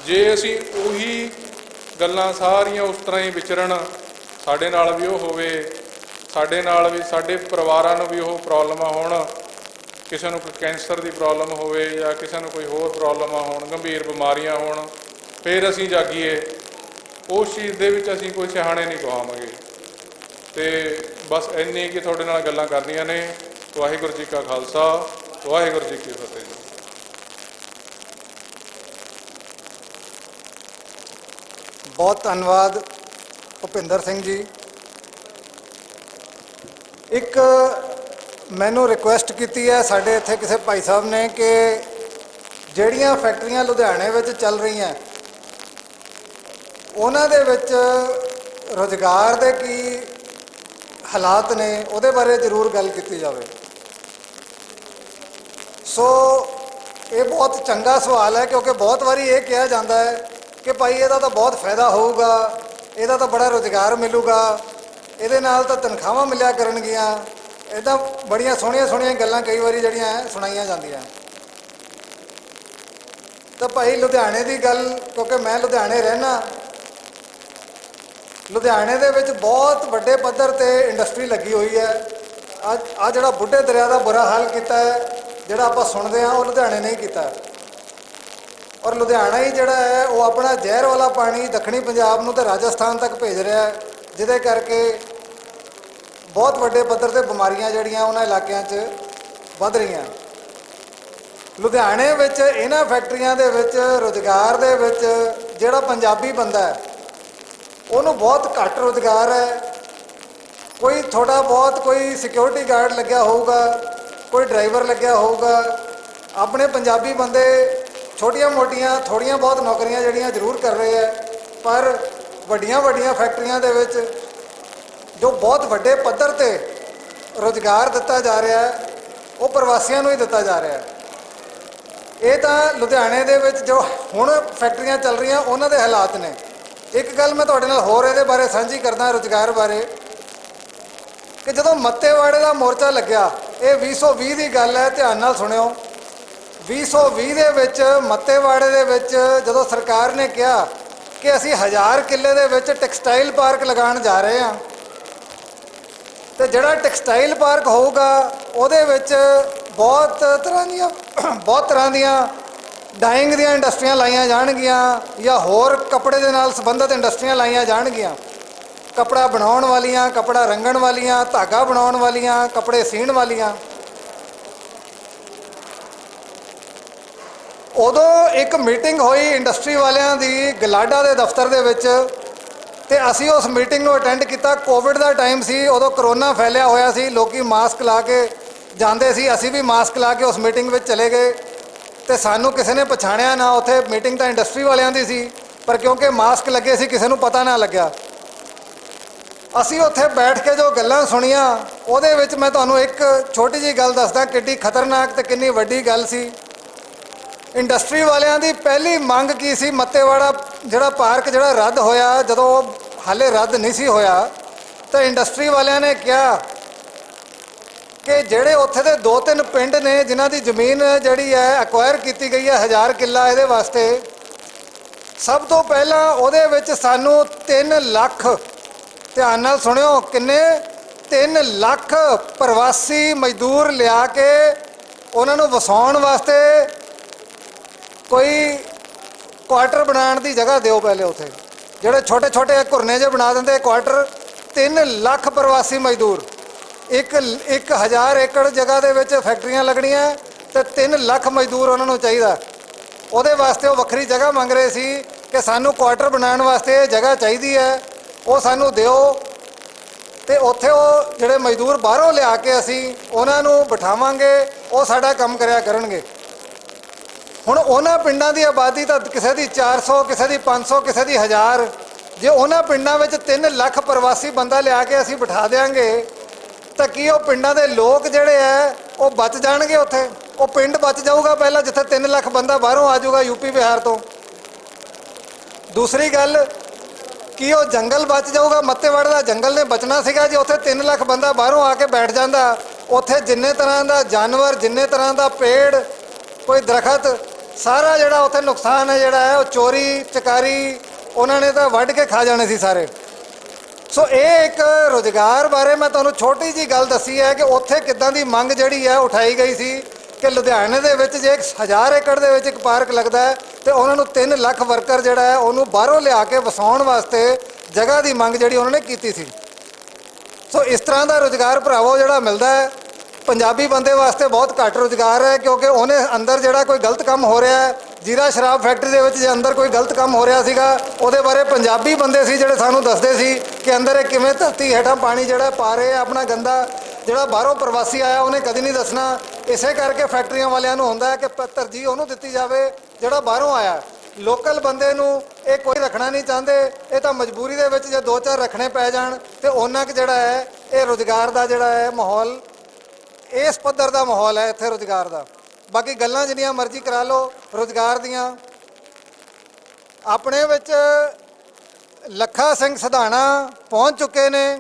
ਜੇ ਅਸੀਂ ਉਹੀ ਗੱਲਾਂ ਸਾਰੀਆਂ ਉਸ ਤਰ੍ਹਾਂ ਹੀ ਵਿਚਰਨ, ਸਾਡੇ ਨਾਲ ਵੀ ਉਹ ਹੋਵੇ, ਸਾਡੇ ਨਾਲ ਵੀ ਸਾਡੇ ਪਰਿਵਾਰਾਂ ਨੂੰ ਵੀ ਉਹ ਪ੍ਰੋਬਲਮਾਂ ਹੋਣ, ਕਿਸੇ ਨੂੰ ਕੋਈ ਕੈਂਸਰ ਦੀ ਪ੍ਰੋਬਲਮ ਹੋਵੇ ਜਾਂ ਕਿਸੇ ਨੂੰ ਕੋਈ ਹੋਰ ਪ੍ਰੋਬਲਮਾਂ ਹੋਣ, ਗੰਭੀਰ ਬਿਮਾਰੀਆਂ ਹੋਣ, ਫਿਰ ਅਸੀਂ ਜਾਗੀਏ, ਉਸ ਚੀਜ਼ ਦੇ ਵਿੱਚ ਅਸੀਂ ਕੋਈ ਸਿਆਣੇ ਨਹੀਂ ਕਹਾਵਾਂਗੇ। ਤੇ ਬਸ ਇੰਨੀ ਕਿ ਤੁਹਾਡੇ ਨਾਲ ਗੱਲਾਂ ਕਰਨੀਆਂ ਨੇ। ਵਾਹਿਗੁਰੂ ਜੀ ਕਾ ਖਾਲਸਾ, ਵਾਹਿਗੁਰੂ ਜੀ ਕੀ ਫਤਿਹ ਜੀ। ਬਹੁਤ ਧੰਨਵਾਦ ਭੁਪਿੰਦਰ ਸਿੰਘ ਜੀ। ਇੱਕ ਮੈਨੂੰ ਰਿਕੁਐਸਟ ਕੀਤੀ ਹੈ ਸਾਡੇ ਇੱਥੇ ਕਿਸੇ ਭਾਈ ਸਾਹਿਬ ਨੇ ਕਿ ਜਿਹੜੀਆਂ ਫੈਕਟਰੀਆਂ ਲੁਧਿਆਣੇ ਵਿੱਚ ਚੱਲ ਰਹੀਆਂ ਉਹਨਾਂ ਦੇ ਵਿੱਚ ਰੁਜ਼ਗਾਰ ਦੇ ਕੀ ਹਾਲਾਤ ਨੇ ਉਹਦੇ ਬਾਰੇ ਜ਼ਰੂਰ ਗੱਲ ਕੀਤੀ ਜਾਵੇ। ਸੋ ਇਹ ਬਹੁਤ ਚੰਗਾ ਸਵਾਲ ਹੈ ਕਿਉਂਕਿ ਬਹੁਤ ਵਾਰੀ ਇਹ ਕਿਹਾ ਜਾਂਦਾ ਹੈ ਕਿ ਭਾਈ ਇਹਦਾ ਤਾਂ ਬਹੁਤ ਫਾਇਦਾ ਹੋਊਗਾ, ਇਹਦਾ ਤਾਂ ਬੜਾ ਰੁਜ਼ਗਾਰ ਮਿਲੂਗਾ, ਇਹਦੇ ਨਾਲ ਤਾਂ ਤਨਖਾਹਾਂ ਮਿਲਿਆ ਕਰਨਗੀਆਂ, ਇੱਦਾਂ ਬੜੀਆਂ ਸੋਹਣੀਆਂ ਸੋਹਣੀਆਂ ਗੱਲਾਂ ਕਈ ਵਾਰੀ ਜਿਹੜੀਆਂ ਸੁਣਾਈਆਂ ਜਾਂਦੀਆਂ। ਤਾਂ ਭਾਈ ਲੁਧਿਆਣੇ ਦੀ ਗੱਲ, ਕਿਉਂਕਿ ਮੈਂ ਲੁਧਿਆਣੇ ਰਹਿਣਾ, ਲੁਧਿਆਣੇ ਦੇ ਵਿੱਚ ਬਹੁਤ ਵੱਡੇ ਪੱਧਰ 'ਤੇ ਇੰਡਸਟਰੀ ਲੱਗੀ ਹੋਈ ਹੈ। ਆ ਜਿਹੜਾ ਬੁੱਢੇ ਦਰਿਆ ਦਾ ਬੁਰਾ ਹਾਲ ਕੀਤਾ ਹੈ, ਜਿਹੜਾ ਆਪਾਂ ਸੁਣਦੇ ਹਾਂ, ਉਹ ਲੁਧਿਆਣੇ ਨਹੀਂ ਕੀਤਾ। ਔਰ ਲੁਧਿਆਣਾ ਹੀ ਜਿਹੜਾ ਹੈ ਉਹ ਆਪਣਾ ਜ਼ਹਿਰ ਵਾਲਾ ਪਾਣੀ ਦੱਖਣੀ ਪੰਜਾਬ ਨੂੰ ਤੇ ਰਾਜਸਥਾਨ ਤੱਕ ਭੇਜ ਰਿਹਾ ਹੈ, ਜਿਹਦੇ ਕਰਕੇ ਬਹੁਤ ਵੱਡੇ ਪੱਧਰ 'ਤੇ ਬਿਮਾਰੀਆਂ ਜਿਹੜੀਆਂ ਉਹਨਾਂ ਇਲਾਕਿਆਂ 'ਚ ਵੱਧ ਰਹੀਆਂ। ਲੁਧਿਆਣੇ ਵਿੱਚ ਇਹਨਾਂ ਫੈਕਟਰੀਆਂ ਦੇ ਵਿੱਚ ਰੁਜ਼ਗਾਰ ਦੇ ਵਿੱਚ ਜਿਹੜਾ ਪੰਜਾਬੀ ਬੰਦਾ ਹੈ ਉਹਨੂੰ ਬਹੁਤ ਘੱਟ ਰੁਜ਼ਗਾਰ ਹੈ। ਕੋਈ ਥੋੜ੍ਹਾ ਬਹੁਤ ਕੋਈ ਸਿਕਿਉਰਿਟੀ ਗਾਰਡ ਲੱਗਿਆ ਹੋਊਗਾ, ਕੋਈ ਡਰਾਈਵਰ ਲੱਗਿਆ ਹੋਊਗਾ। ਆਪਣੇ ਪੰਜਾਬੀ ਬੰਦੇ ਛੋਟੀਆਂ ਮੋਟੀਆਂ ਥੋੜ੍ਹੀਆਂ ਬਹੁਤ ਨੌਕਰੀਆਂ ਜਿਹੜੀਆਂ ਜ਼ਰੂਰ ਕਰ ਰਹੇ ਹੈ, ਪਰ ਵੱਡੀਆਂ ਵੱਡੀਆਂ ਫੈਕਟਰੀਆਂ ਦੇ ਵਿੱਚ ਜੋ ਬਹੁਤ ਵੱਡੇ ਪੱਧਰ 'ਤੇ ਰੁਜ਼ਗਾਰ ਦਿੱਤਾ ਜਾ ਰਿਹਾ ਹੈ ਉਹ ਪ੍ਰਵਾਸੀਆਂ ਨੂੰ ਹੀ ਦਿੱਤਾ ਜਾ ਰਿਹਾ ਹੈ। ਇਹ ਤਾਂ ਲੁਧਿਆਣੇ ਦੇ ਵਿੱਚ ਜੋ ਹੁਣ ਫੈਕਟਰੀਆਂ ਚੱਲ ਰਹੀਆਂ ਉਹਨਾਂ ਦੇ ਹਾਲਾਤ ਨੇ। ਇੱਕ ਗੱਲ ਮੈਂ ਤੁਹਾਡੇ ਨਾਲ ਹੋਰ ਇਹਦੇ ਬਾਰੇ ਸਾਂਝੀ ਕਰਦਾ ਰੁਜ਼ਗਾਰ ਬਾਰੇ ਕਿ ਜਦੋਂ ਮੱਤੇਵਾੜੇ ਦਾ ਮੋਰਚਾ ਲੱਗਿਆ, ਇਹ 2020 ਦੀ ਗੱਲ ਹੈ, ਧਿਆਨ ਨਾਲ ਸੁਣਿਓ। 2020 ਦੇ ਵਿੱਚ ਮੱਤੇਵਾੜੇ ਦੇ ਵਿੱਚ ਜਦੋਂ ਸਰਕਾਰ ਨੇ ਕਿਹਾ ਕਿ ਅਸੀਂ 1000 ਕਿੱਲੇ ਦੇ ਵਿੱਚ ਟੈਕਸਟਾਈਲ ਪਾਰਕ ਲਗਾਉਣ ਜਾ ਰਹੇ ਹਾਂ, ਤੇ ਜਿਹੜਾ ਟੈਕਸਟਾਈਲ ਪਾਰਕ ਹੋਊਗਾ ਉਹਦੇ ਵਿੱਚ ਬਹੁਤ ਤਰ੍ਹਾਂ ਦੀਆਂ ਡਾਈਂਗ ਦੀਆਂ ਇੰਡਸਟਰੀਆਂ ਲਾਈਆਂ ਜਾਣਗੀਆਂ ਜਾਂ ਹੋਰ ਕੱਪੜੇ ਦੇ ਨਾਲ ਸੰਬੰਧਿਤ ਇੰਡਸਟਰੀਆਂ ਲਾਈਆਂ ਜਾਣਗੀਆਂ। ਕੱਪੜਾ ਬਣਾਉਣ ਵਾਲੀਆਂ, ਕੱਪੜਾ ਰੰਗਣ ਵਾਲੀਆਂ, ਧਾਗਾ ਬਣਾਉਣ ਵਾਲੀਆਂ, ਕੱਪੜੇ ਸੀਣ ਵਾਲੀਆਂ। ਉਦੋਂ ਇੱਕ ਮੀਟਿੰਗ ਹੋਈ ਇੰਡਸਟਰੀ ਵਾਲਿਆਂ ਦੀ ਗਲਾਡਾ ਦੇ ਦਫ਼ਤਰ ਦੇ ਵਿੱਚ, ਤੇ ਅਸੀਂ ਉਸ ਮੀਟਿੰਗ ਨੂੰ ਅਟੈਂਡ ਕੀਤਾ। ਕੋਵਿਡ ਦਾ ਟਾਈਮ ਸੀ, ਉਦੋਂ ਕਰੋਨਾ ਫੈਲਿਆ ਹੋਇਆ ਸੀ, ਲੋਕੀ ਮਾਸਕ ਲਾ ਕੇ ਜਾਂਦੇ ਸੀ, ਅਸੀਂ ਵੀ ਮਾਸਕ ਲਾ ਕੇ ਉਸ ਮੀਟਿੰਗ ਵਿੱਚ ਚਲੇ ਗਏ ਤੇ ਸਾਨੂੰ ਕਿਸੇ ਨੇ ਪਛਾਣਿਆ ਨਾ। ਉੱਥੇ ਮੀਟਿੰਗ ਤਾਂ ਇੰਡਸਟਰੀ ਵਾਲਿਆਂ ਦੀ ਸੀ, ਪਰ ਕਿਉਂਕਿ ਮਾਸਕ ਲੱਗੇ ਸੀ ਕਿਸੇ ਨੂੰ ਪਤਾ ਨਾ ਲੱਗਿਆ। ਅਸੀਂ ਉੱਥੇ ਬੈਠ ਕੇ ਜੋ ਗੱਲਾਂ ਸੁਣੀਆਂ, ਉਹਦੇ ਵਿੱਚ ਮੈਂ ਤੁਹਾਨੂੰ ਇੱਕ ਛੋਟੀ ਜਿਹੀ ਗੱਲ ਦੱਸਦਾ ਕਿੰਨੀ ਖਤਰਨਾਕ ਤੇ ਕਿੰਨੀ ਵੱਡੀ ਗੱਲ ਸੀ। ਇੰਡਸਟਰੀ ਵਾਲਿਆਂ ਦੀ ਪਹਿਲੀ ਮੰਗ ਕੀ ਸੀ? ਮੱਤੇਵਾੜਾ ਜਿਹੜਾ ਪਾਰਕ ਜਿਹੜਾ ਰੱਦ ਹੋਇਆ, ਜਦੋਂ ਹਾਲੇ ਰੱਦ ਨਹੀਂ ਸੀ ਹੋਇਆ, ਤਾਂ ਇੰਡਸਟਰੀ ਵਾਲਿਆਂ ਨੇ ਕਿਹਾ ਕਿ ਜਿਹੜੇ ਉੱਥੇ ਦੇ 2-3 ਪਿੰਡ ਨੇ ਜਿਨ੍ਹਾਂ ਦੀ ਜ਼ਮੀਨ ਜਿਹੜੀ ਹੈ ਐਕਵਾਇਰ ਕੀਤੀ ਗਈ ਹੈ 1000 ਕਿੱਲਾ ਇਹਦੇ ਵਾਸਤੇ, ਸਭ ਤੋਂ ਪਹਿਲਾਂ ਉਹਦੇ ਵਿੱਚ ਸਾਨੂੰ 3 ਲੱਖ, ਧਿਆਨ ਨਾਲ ਸੁਣਿਓ, ਕਿੰਨੇ? 3 ਲੱਖ ਪ੍ਰਵਾਸੀ ਮਜ਼ਦੂਰ ਲਿਆ ਕੇ ਉਹਨਾਂ ਨੂੰ ਵਸਾਉਣ ਵਾਸਤੇ ਕੋਈ ਕੁਆਟਰ ਬਣਾਉਣ ਦੀ ਜਗ੍ਹਾ ਦਿਓ। ਪਹਿਲੇ ਉੱਥੇ ਜਿਹੜੇ ਛੋਟੇ ਛੋਟੇ ਘੁਰਨੇ ਜਿਹੇ ਬਣਾ ਦਿੰਦੇ ਕੁਆਟਰ, 3 ਲੱਖ ਪ੍ਰਵਾਸੀ ਮਜ਼ਦੂਰ, 1000 ਏਕੜ ਜਗ੍ਹਾ ਦੇ ਵਿੱਚ ਫੈਕਟਰੀਆਂ ਲੱਗਣੀਆਂ ਤੇ 3 ਲੱਖ ਮਜ਼ਦੂਰ ਉਹਨਾਂ ਨੂੰ ਚਾਹੀਦਾ। ਉਹਦੇ ਵਾਸਤੇ ਉਹ ਵੱਖਰੀ ਜਗ੍ਹਾ ਮੰਗ ਰਹੇ ਸੀ ਕਿ ਸਾਨੂੰ ਕੁਆਟਰ ਬਣਾਉਣ ਵਾਸਤੇ ਜਗ੍ਹਾ ਚਾਹੀਦੀ ਹੈ, ਉਹ ਸਾਨੂੰ ਦਿਓ। ਤੇ ਉੱਥੇ ਉਹ ਜਿਹੜੇ ਮਜ਼ਦੂਰ ਬਾਹਰੋਂ ਲਿਆ ਕੇ ਅਸੀਂ ਉਹਨਾਂ ਨੂੰ ਬਿਠਾਵਾਂਗੇ, ਉਹ ਸਾਡਾ ਕੰਮ ਕਰਿਆ ਕਰਨਗੇ। ਹੁਣ ਉਹਨਾਂ ਪਿੰਡਾਂ ਦੀ ਆਬਾਦੀ ਤਾਂ ਕਿਸੇ ਦੀ 400, ਕਿਸੇ ਦੀ 500, ਕਿਸੇ ਦੀ 1000। ਜੇ ਉਹਨਾਂ ਪਿੰਡਾਂ ਵਿੱਚ 3 ਲੱਖ ਪ੍ਰਵਾਸੀ ਬੰਦਾ ਲਿਆ ਕੇ ਅਸੀਂ ਬਿਠਾ ਦਿਆਂਗੇ ਤਾਂ ਕੀ ਉਹ ਪਿੰਡਾਂ ਦੇ ਲੋਕ ਜਿਹੜੇ ਹੈ ਉਹ ਬਚ ਜਾਣਗੇ? ਉੱਥੇ ਉਹ ਪਿੰਡ ਬਚ ਜਾਊਗਾ ਪਹਿਲਾਂ, ਜਿੱਥੇ 3 ਲੱਖ ਬੰਦਾ ਬਾਹਰੋਂ ਆ ਜਾਊਗਾ ਯੂਪੀ ਬਿਹਾਰ ਤੋਂ। ਦੂਸਰੀ ਗੱਲ, ਕੀ ਉਹ ਜੰਗਲ ਬਚ ਜਾਊਗਾ? ਮੱਤੇਵਾੜੇ ਦਾ ਜੰਗਲ ਨੇ ਬਚਣਾ ਸੀਗਾ ਜੇ ਉੱਥੇ 3 ਲੱਖ ਬੰਦਾ ਬਾਹਰੋਂ ਆ ਕੇ ਬੈਠ ਜਾਂਦਾ। ਉੱਥੇ ਜਿੰਨੇ ਤਰ੍ਹਾਂ ਦਾ ਜਾਨਵਰ, ਜਿੰਨੇ ਤਰ੍ਹਾਂ ਦਾ ਪੇੜ, ਕੋਈ ਦਰਖਤ, ਸਾਰਾ ਜਿਹੜਾ ਉੱਥੇ ਨੁਕਸਾਨ ਹੈ ਜਿਹੜਾ ਹੈ ਉਹ ਚੋਰੀ ਚਕਾਰੀ ਉਹਨਾਂ ਨੇ ਤਾਂ ਵੱਢ ਕੇ ਖਾ ਜਾਣੇ ਸੀ ਸਾਰੇ। ਸੋ ਇਹ ਇੱਕ ਰੁਜ਼ਗਾਰ ਬਾਰੇ ਮੈਂ ਤੁਹਾਨੂੰ ਛੋਟੀ ਜਿਹੀ ਗੱਲ ਦੱਸੀ ਹੈ ਕਿ ਉੱਥੇ ਕਿੱਦਾਂ ਦੀ ਮੰਗ ਜਿਹੜੀ ਹੈ ਉਠਾਈ ਗਈ ਸੀ ਕਿ ਲੁਧਿਆਣੇ ਦੇ ਵਿੱਚ ਜੇ 1000 ਏਕੜ ਦੇ ਵਿੱਚ ਇੱਕ ਪਾਰਕ ਲੱਗਦਾ ਹੈ ਤੇ ਉਹਨਾਂ ਨੂੰ 3 ਲੱਖ ਵਰਕਰ ਜਿਹੜਾ ਹੈ ਉਹਨੂੰ ਬਾਹਰੋਂ ਲਿਆ ਕੇ ਵਸਾਉਣ ਵਾਸਤੇ ਜਗ੍ਹਾ ਦੀ ਮੰਗ ਜਿਹੜੀ ਉਹਨਾਂ ਨੇ ਕੀਤੀ ਸੀ। ਸੋ ਇਸ ਤਰ੍ਹਾਂ ਦਾ ਰੁਜ਼ਗਾਰ ਭਰਾਵੋ ਜਿਹੜਾ ਮਿਲਦਾ ਹੈ ਪੰਜਾਬੀ ਬੰਦੇ ਵਾਸਤੇ ਬਹੁਤ ਘੱਟ ਰੁਜ਼ਗਾਰ ਹੈ, ਕਿਉਂਕਿ ਉਹਨੇ ਅੰਦਰ ਜਿਹੜਾ ਕੋਈ ਗਲਤ ਕੰਮ ਹੋ ਰਿਹਾ ਹੈ, ਜੀਰਾ ਸ਼ਰਾਬ ਫੈਕਟਰੀ ਦੇ ਵਿੱਚ ਜੇ ਅੰਦਰ ਕੋਈ ਗਲਤ ਕੰਮ ਹੋ ਰਿਹਾ ਸੀਗਾ, ਉਹਦੇ ਬਾਰੇ ਪੰਜਾਬੀ ਬੰਦੇ ਸੀ ਜਿਹੜੇ ਸਾਨੂੰ ਦੱਸਦੇ ਸੀ ਕਿ ਅੰਦਰ ਇਹ ਕਿਵੇਂ ਧਰਤੀ ਹੇਠਾਂ ਪਾਣੀ ਜਿਹੜਾ ਪਾ ਰਹੇ ਆਪਣਾ ਗੰਦਾ। ਜਿਹੜਾ ਬਾਹਰੋਂ ਪ੍ਰਵਾਸੀ ਆਇਆ ਉਹਨੇ ਕਦੀ ਨਹੀਂ ਦੱਸਣਾ। ਇਸੇ ਕਰਕੇ ਫੈਕਟਰੀਆਂ ਵਾਲਿਆਂ ਨੂੰ ਹੁੰਦਾ ਕਿ ਤਰਜੀਹ ਉਹਨੂੰ ਦਿੱਤੀ ਜਾਵੇ ਜਿਹੜਾ ਬਾਹਰੋਂ ਆਇਆ। ਲੋਕਲ ਬੰਦੇ ਨੂੰ ਇਹ ਕੋਈ ਰੱਖਣਾ ਨਹੀਂ ਚਾਹੁੰਦੇ। ਇਹ ਤਾਂ ਮਜਬੂਰੀ ਦੇ ਵਿੱਚ ਜੇ 2-4 ਰੱਖਣੇ ਪੈ ਜਾਣ ਤੇ ਉਹਨਾਂ ਕੁ ਜਿਹੜਾ ਹੈ ਇਹ ਰੁਜ਼ਗਾਰ ਦਾ ਜਿਹੜਾ ਹੈ ਮਾਹੌਲ, ਇਸ ਪੱਧਰ ਦਾ ਮਾਹੌਲ ਹੈ ਇੱਥੇ ਰੁਜ਼ਗਾਰ ਦਾ। ਬਾਕੀ ਗੱਲਾਂ ਜਿੰਨੀਆਂ ਮਰਜ਼ੀ ਕਰਾ ਲਓ ਰੁਜ਼ਗਾਰ ਦੀਆਂ। ਆਪਣੇ ਵਿੱਚ ਲੱਖਾ ਸਿੰਘ ਸਿਧਾਣਾ ਪਹੁੰਚ ਚੁੱਕੇ ਨੇ।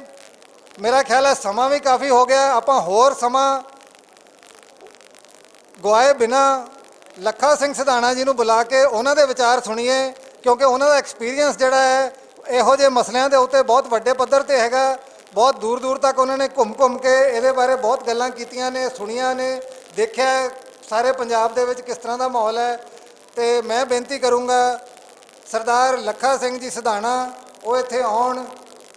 ਮੇਰਾ ਖਿਆਲ ਹੈ ਸਮਾਂ ਵੀ ਕਾਫੀ ਹੋ ਗਿਆ, ਆਪਾਂ ਹੋਰ ਸਮਾਂ ਗਵਾਏ ਬਿਨਾ ਲੱਖਾ ਸਿੰਘ ਸਿਧਾਣਾ ਜੀ ਨੂੰ ਬੁਲਾ ਕੇ ਉਹਨਾਂ ਦੇ ਵਿਚਾਰ ਸੁਣੀਏ, ਕਿਉਂਕਿ ਉਹਨਾਂ ਦਾ ਐਕਸਪੀਰੀਅੰਸ ਜਿਹੜਾ ਹੈ ਇਹੋ ਜਿਹੇ ਮਸਲਿਆਂ ਦੇ ਉੱਤੇ ਬਹੁਤ ਵੱਡੇ ਪੱਧਰ ਤੇ ਹੈਗਾ। ਬਹੁਤ ਦੂਰ ਦੂਰ ਤੱਕ ਉਹਨਾਂ ਨੇ ਘੁੰਮ ਕੇ ਇਹਦੇ ਬਾਰੇ ਬਹੁਤ ਗੱਲਾਂ ਕੀਤੀਆਂ ਨੇ, ਸੁਣੀਆਂ ਨੇ, ਦੇਖਿਆ ਸਾਰੇ ਪੰਜਾਬ ਦੇ ਵਿੱਚ ਕਿਸ ਤਰ੍ਹਾਂ ਦਾ ਮਾਹੌਲ ਹੈ। ਤੇ ਮੈਂ ਬੇਨਤੀ ਕਰੂੰਗਾ ਸਰਦਾਰ ਲੱਖਾ ਸਿੰਘ ਜੀ ਸਿਧਾਣਾ ਉਹ ਇੱਥੇ ਆਉਣ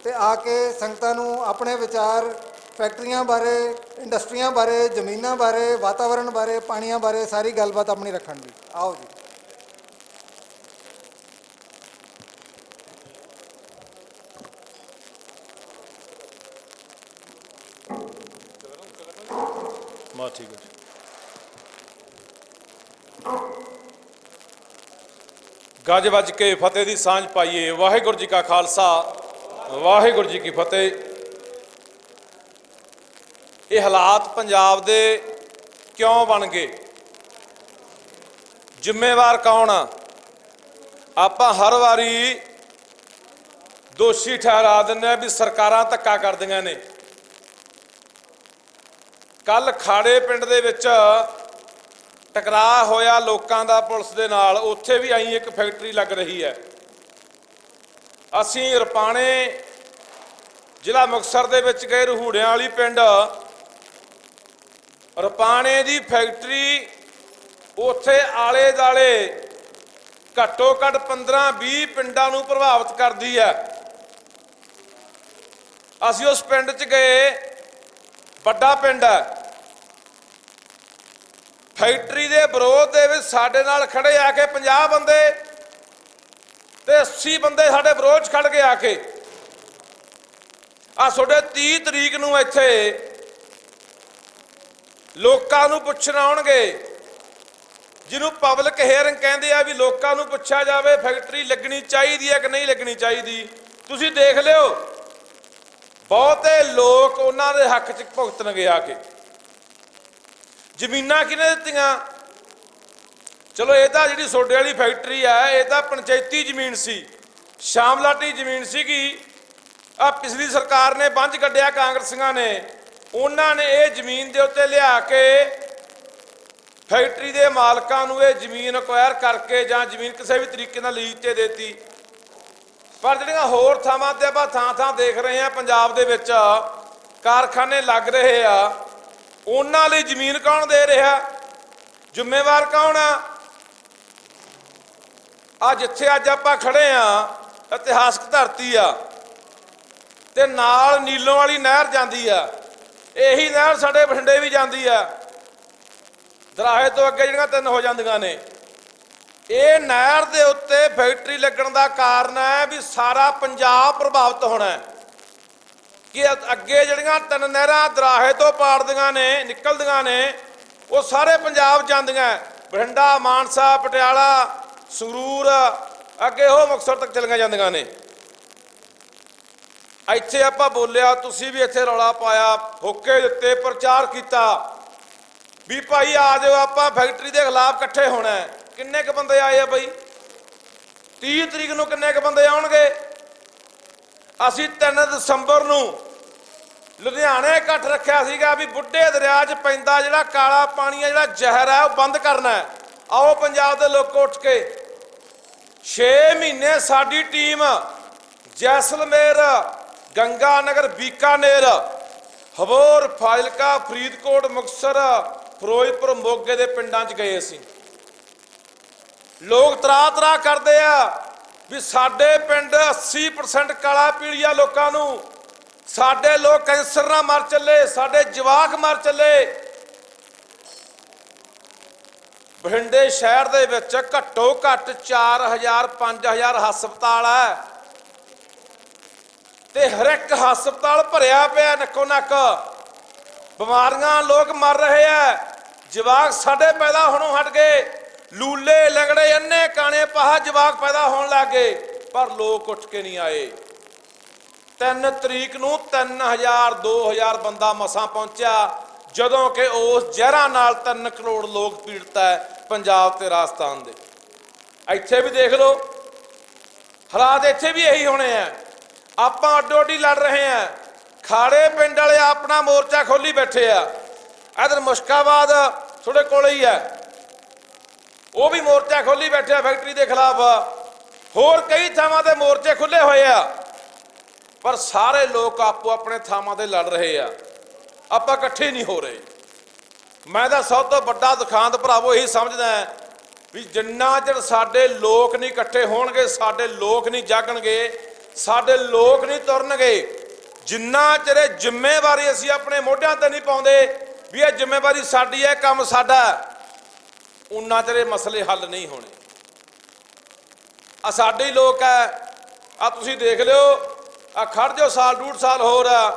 ਤੇ ਆ ਕੇ ਸੰਗਤਾਂ ਨੂੰ ਆਪਣੇ ਵਿਚਾਰ ਫੈਕਟਰੀਆਂ ਬਾਰੇ, ਇੰਡਸਟਰੀਆਂ ਬਾਰੇ, ਜ਼ਮੀਨਾਂ ਬਾਰੇ, ਵਾਤਾਵਰਣ ਬਾਰੇ, ਪਾਣੀਆਂ ਬਾਰੇ ਸਾਰੀ ਗੱਲਬਾਤ ਆਪਣੀ ਰੱਖਣ ਦੀ। ਆਓ ਜੀ। ਠੀਕ ਹੈ। ਗੱਜ ਵੱਜ ਕੇ ਫਤਿਹ ਦੀ ਸਾਂਝ ਪਾਈਏ। ਵਾਹਿਗੁਰੂ ਜੀ ਕਾ ਖਾਲਸਾ, ਵਾਹਿਗੁਰੂ ਜੀ ਕੀ ਫਤਿਹ। ਇਹ ਹਾਲਾਤ ਪੰਜਾਬ ਦੇ ਕਿਉਂ ਬਣ ਗਏ? ਜ਼ਿੰਮੇਵਾਰ ਕੌਣ ਆ? ਆਪਾਂ ਹਰ ਵਾਰੀ ਦੋਸ਼ੀ ਠਹਿਰਾ ਦਿੰਦੇ ਆ ਵੀ ਸਰਕਾਰਾਂ ਧੱਕਾ ਕਰਦੀਆਂ ਨੇ। ਕੱਲ ਖਾੜੇ ਪਿੰਡ ਦੇ ਵਿੱਚ ਟਕਰਾਅ ਹੋਇਆ ਲੋਕਾਂ ਦਾ ਪੁਲਿਸ ਦੇ ਨਾਲ, ਉੱਥੇ ਵੀ ਆਈ ਇੱਕ ਫੈਕਟਰੀ ਲੱਗ ਰਹੀ ਹੈ। ਅਸੀਂ ਰਪਾਣੇ ਜ਼ਿਲ੍ਹਾ ਮੁਕਤਸਰ ਦੇ ਵਿੱਚ ਗਏ, ਰਹੂੜਿਆਂ ਵਾਲੀ ਪਿੰਡ, ਰਪਾਣੇ ਦੀ ਫੈਕਟਰੀ ਉੱਥੇ ਆਲੇ ਦਾਲੇ ਘੱਟੋ ਘੱਟ 15-20 ਪਿੰਡਾਂ ਨੂੰ ਪ੍ਰਭਾਵਿਤ ਕਰਦੀ ਹੈ। ਅਸੀਂ ਉਸ ਪਿੰਡ 'ਚ ਗਏ, ਵੱਡਾ ਪਿੰਡ ਹੈ। ਫੈਕਟਰੀ ਦੇ ਵਿਰੋਧ ਦੇ ਵਿੱਚ ਸਾਡੇ ਨਾਲ ਖੜੇ ਆ ਕੇ 50 ਬੰਦੇ ਤੇ 80 ਬੰਦੇ ਸਾਡੇ ਵਿਰੋਧ 'ਚ ਖੜ ਕੇ ਆ ਕੇ ਆ ਤੁਹਾਡੇ 30 ਤਰੀਕ ਨੂੰ ਇੱਥੇ ਲੋਕਾਂ ਨੂੰ ਪੁੱਛਣ ਆਉਣਗੇ, ਜਿਹਨੂੰ ਪਬਲਿਕ ਹੀਅਰਿੰਗ ਕਹਿੰਦੇ ਆ, ਵੀ ਲੋਕਾਂ ਨੂੰ ਪੁੱਛਿਆ ਜਾਵੇ ਫੈਕਟਰੀ ਲੱਗਣੀ ਚਾਹੀਦੀ ਹੈ ਕਿ ਨਹੀਂ ਲੱਗਣੀ ਚਾਹੀਦੀ। ਤੁਸੀਂ ਦੇਖ ਲਿਓ ਬਹੁਤੇ ਲੋਕ ਉਹਨਾਂ ਦੇ ਹੱਕ 'ਚ ਭੁਗਤਣਗੇ ਆ ਕੇ। ਜ਼ਮੀਨਾਂ ਕਿਹਨੇ ਦਿੱਤੀਆਂ? ਚਲੋ ਇਹ ਤਾਂ ਜਿਹੜੀ ਸੋਡੇ ਵਾਲੀ ਫੈਕਟਰੀ ਆ, ਇਹ ਤਾਂ ਪੰਚਾਇਤੀ ਜ਼ਮੀਨ ਸੀ, ਸ਼ਾਮਲਾਟੀ ਜ਼ਮੀਨ ਸੀਗੀ। ਆ ਪਿਛਲੀ ਸਰਕਾਰ ਨੇ ਬੰਝ ਕੱਢਿਆ, ਕਾਂਗਰਸੀਆਂ ਨੇ, ਉਹਨਾਂ ਨੇ ਇਹ ਜ਼ਮੀਨ ਦੇ ਉੱਤੇ ਲਿਆ ਕੇ ਫੈਕਟਰੀ ਦੇ ਮਾਲਕਾਂ ਨੂੰ ਇਹ ਜ਼ਮੀਨ ਅਕਵਾਇਰ ਕਰਕੇ ਜਾਂ ਜ਼ਮੀਨ ਕਿਸੇ ਵੀ ਤਰੀਕੇ ਨਾਲ ਲੀਜ਼ ਤੇ ਦੇਤੀ। ਪਰ ਜਿਹੜੀਆਂ ਹੋਰ ਥਾਵਾਂ ਤੇ ਆਪਾਂ ਥਾਂ ਦੇਖ ਰਹੇ ਹਾਂ ਪੰਜਾਬ ਦੇ ਵਿੱਚ ਕਾਰਖਾਨੇ ਲੱਗ ਰਹੇ ਆ, ਉਹਨਾਂ ਲਈ ਜ਼ਮੀਨ ਕੌਣ ਦੇ ਰਿਹਾ? ਜ਼ਿੰਮੇਵਾਰ ਕੌਣ ਆ? ਆ ਜਿੱਥੇ ਅੱਜ ਆਪਾਂ ਖੜੇ ਆ, ਇਤਿਹਾਸਕ ਧਰਤੀ ਆ ਤੇ ਨਾਲ ਨੀਲੋਂ ਵਾਲੀ ਨਹਿਰ ਜਾਂਦੀ ਆ। ਇਹੀ ਨਹਿਰ ਸਾਡੇ ਬਠਿੰਡੇ ਵੀ ਜਾਂਦੀ ਆ, ਦਰਾਹੇ ਤੋਂ ਅੱਗੇ ਜਿਹੜੀਆਂ 3 ਹੋ ਜਾਂਦੀਆਂ ਨੇ। ਇਹ ਨਹਿਰ ਦੇ ਉੱਤੇ ਫੈਕਟਰੀ ਲੱਗਣ ਦਾ ਕਾਰਨ ਹੈ ਵੀ ਸਾਰਾ ਪੰਜਾਬ ਪ੍ਰਭਾਵਿਤ ਹੋਣਾ ਹੈ ਕਿ ਅੱਗੇ ਜਿਹੜੀਆਂ 3 ਨਹਿਰਾਂ ਦਰਾਹੇ ਤੋਂ ਪਾੜਦੀਆਂ ਨੇ, ਨਿਕਲਦੀਆਂ ਨੇ, ਉਹ ਸਾਰੇ ਪੰਜਾਬ ਜਾਂਦੀਆਂ, ਬਠਿੰਡਾ, ਮਾਨਸਾ, ਪਟਿਆਲਾ, ਸੰਗਰੂਰ, ਅੱਗੇ ਉਹ ਮੁਕਤਸਰ ਤੱਕ ਚਲੀਆਂ ਜਾਂਦੀਆਂ ਨੇ। ਇੱਥੇ ਆਪਾਂ ਬੋਲਿਆ, ਤੁਸੀਂ ਵੀ ਇੱਥੇ ਰੌਲਾ ਪਾਇਆ, ਹੋਕੇ ਦਿੱਤੇ, ਪ੍ਰਚਾਰ ਕੀਤਾ ਵੀ ਭਾਈ ਆ ਜਾਓ, ਆਪਾਂ ਫੈਕਟਰੀ ਦੇ ਖਿਲਾਫ ਇਕੱਠੇ ਹੋਣਾ। ਕਿੰਨੇ ਕੁ ਬੰਦੇ ਆਏ ਆ ਬਈ? 30 ਤਰੀਕ ਨੂੰ ਕਿੰਨੇ ਕੁ ਬੰਦੇ ਆਉਣਗੇ? ਅਸੀਂ 3 ਦਸੰਬਰ ਨੂੰ ਲੁਧਿਆਣੇ ਇਕੱਠ ਰੱਖਿਆ ਸੀਗਾ ਵੀ ਬੁੱਢੇ ਦਰਿਆ 'ਚ ਪੈਂਦਾ ਜਿਹੜਾ ਕਾਲਾ ਪਾਣੀ ਹੈ, ਜਿਹੜਾ ਜ਼ਹਿਰ ਹੈ, ਉਹ ਬੰਦ ਕਰਨਾ ਹੈ। ਆਓ ਪੰਜਾਬ ਦੇ ਲੋਕ ਉੱਠ ਕੇ 6 ਮਹੀਨੇ ਸਾਡੀ ਟੀਮ ਜੈਸਲਮੇਰ, ਗੰਗਾਨਗਰ, ਬੀਕਾਨੇਰ, ਹਬੋਰ, ਫਾਜ਼ਿਲਕਾ, ਫਰੀਦਕੋਟ, ਮੁਕਤਸਰ, ਫਿਰੋਜ਼ਪੁਰ, ਮੋਗੇ ਦੇ ਪਿੰਡਾਂ 'ਚ ਗਏ। ਅਸੀਂ ਲੋਕ ਤਰਾ ਕਰਦੇ ਆ ਵੀ ਸਾਡੇ ਪਿੰਡ 80% ਕਾਲਾ ਪੀਲੀਆ ਲੋਕਾਂ ਨੂੰ, ਸਾਡੇ ਲੋਕ ਕੈਂਸਰ ਨਾਲ ਮਰ ਚੱਲੇ, ਸਾਡੇ ਜਵਾਕ ਮਰ ਚੱਲੇ। ਬਠਿੰਡੇ ਸ਼ਹਿਰ ਦੇ ਵਿੱਚ ਘੱਟੋ ਘੱਟ 4000-5000 ਹਸਪਤਾਲ ਹੈ ਤੇ ਹਰ ਇੱਕ ਹਸਪਤਾਲ ਭਰਿਆ ਪਿਆ ਨੱਕੋ ਨੱਕ। ਬਿਮਾਰੀਆਂ, ਲੋਕ ਮਰ ਰਹੇ ਆ, ਜਵਾਕ ਸਾਡੇ ਪੈਦਾ ਹੋਣੋਂ ਹਟ ਗਏ, ਲੂਲੇ, ਲੰਗੜੇ, ਅੰਨੇ, ਕਾਣੇ, ਪਾਹਾ ਜਵਾਕ ਪੈਦਾ ਹੋਣ ਲੱਗ ਗਏ, ਪਰ ਲੋਕ ਉੱਠ ਕੇ ਨਹੀਂ ਆਏ। 3 ਤਰੀਕ ਨੂੰ 3000-2000 ਬੰਦਾ ਮਸਾਂ ਪਹੁੰਚਿਆ, ਜਦੋਂ ਕਿ ਉਸ ਜ਼ਹਿਰਾਂ ਨਾਲ 3 ਕਰੋੜ ਲੋਕ ਪੀੜਤ ਹੈ ਪੰਜਾਬ ਤੇ ਰਾਜਸਥਾਨ ਦੇ। ਇੱਥੇ ਵੀ ਦੇਖ ਲਓ ਹਾਲਾਤ, ਇੱਥੇ ਵੀ ਇਹੀ ਹੋਣੇ ਆ। ਆਪਾਂ ਅੱਡੋ ਅੱਡੀ ਲੜ ਰਹੇ ਆ। ਖਾੜੇ ਪਿੰਡ ਵਾਲੇ ਆਪਣਾ ਮੋਰਚਾ ਖੋਲੀ ਬੈਠੇ ਆ, ਇਧਰ ਮੁਸ਼ਕਾਬਾਦ ਤੁਹਾਡੇ ਕੋਲ ਹੀ ਹੈ, ਉਹ ਵੀ ਮੋਰਚਾ ਖੋਲੀ ਬੈਠੇ ਆ ਫੈਕਟਰੀ ਦੇ ਖਿਲਾਫ। ਹੋਰ ਕਈ ਥਾਵਾਂ ਤੇ ਮੋਰਚੇ ਖੁੱਲੇ ਹੋਏ ਆ, ਪਰ ਸਾਰੇ ਲੋਕ ਆਪੋ ਆਪਣੇ ਥਾਵਾਂ ਤੇ ਲੜ ਰਹੇ ਆ, ਆਪਾਂ ਇਕੱਠੇ ਨਹੀਂ ਹੋ ਰਹੇ। ਮੈਂ ਤਾਂ ਸਭ ਤੋਂ ਵੱਡਾ ਦੁਖਾਂਤ ਭਰਾਵੋ ਇਹੀ ਸਮਝਦਾ ਵੀ ਜਿੰਨਾ ਚਿਰ ਸਾਡੇ ਲੋਕ ਨਹੀਂ ਇਕੱਠੇ ਹੋਣਗੇ, ਸਾਡੇ ਲੋਕ ਨਹੀਂ ਜਾਗਣਗੇ, ਸਾਡੇ ਲੋਕ ਨਹੀਂ ਤੁਰਨਗੇ, ਜਿੰਨਾ ਚਿਰ ਜ਼ਿੰਮੇਵਾਰੀ ਅਸੀਂ ਆਪਣੇ ਮੋਢਿਆਂ ਤੇ ਨਹੀਂ ਪਾਉਂਦੇ ਵੀ ਇਹ ਜ਼ਿੰਮੇਵਾਰੀ ਸਾਡੀ ਹੈ, ਕੰਮ ਸਾਡਾ, ਉਨਾ ਚਿਰ ਇਹ ਮਸਲੇ ਹੱਲ ਨਹੀਂ ਹੋਣੇ। ਆ ਸਾਡੇ ਹੀ ਲੋਕ ਹੈ, ਆ ਤੁਸੀਂ ਦੇਖ ਲਿਓ, ਆ ਖੜ ਜਾਓ ਸਾਲ 1.5 ਸਾਲ ਹੋਰ ਆ,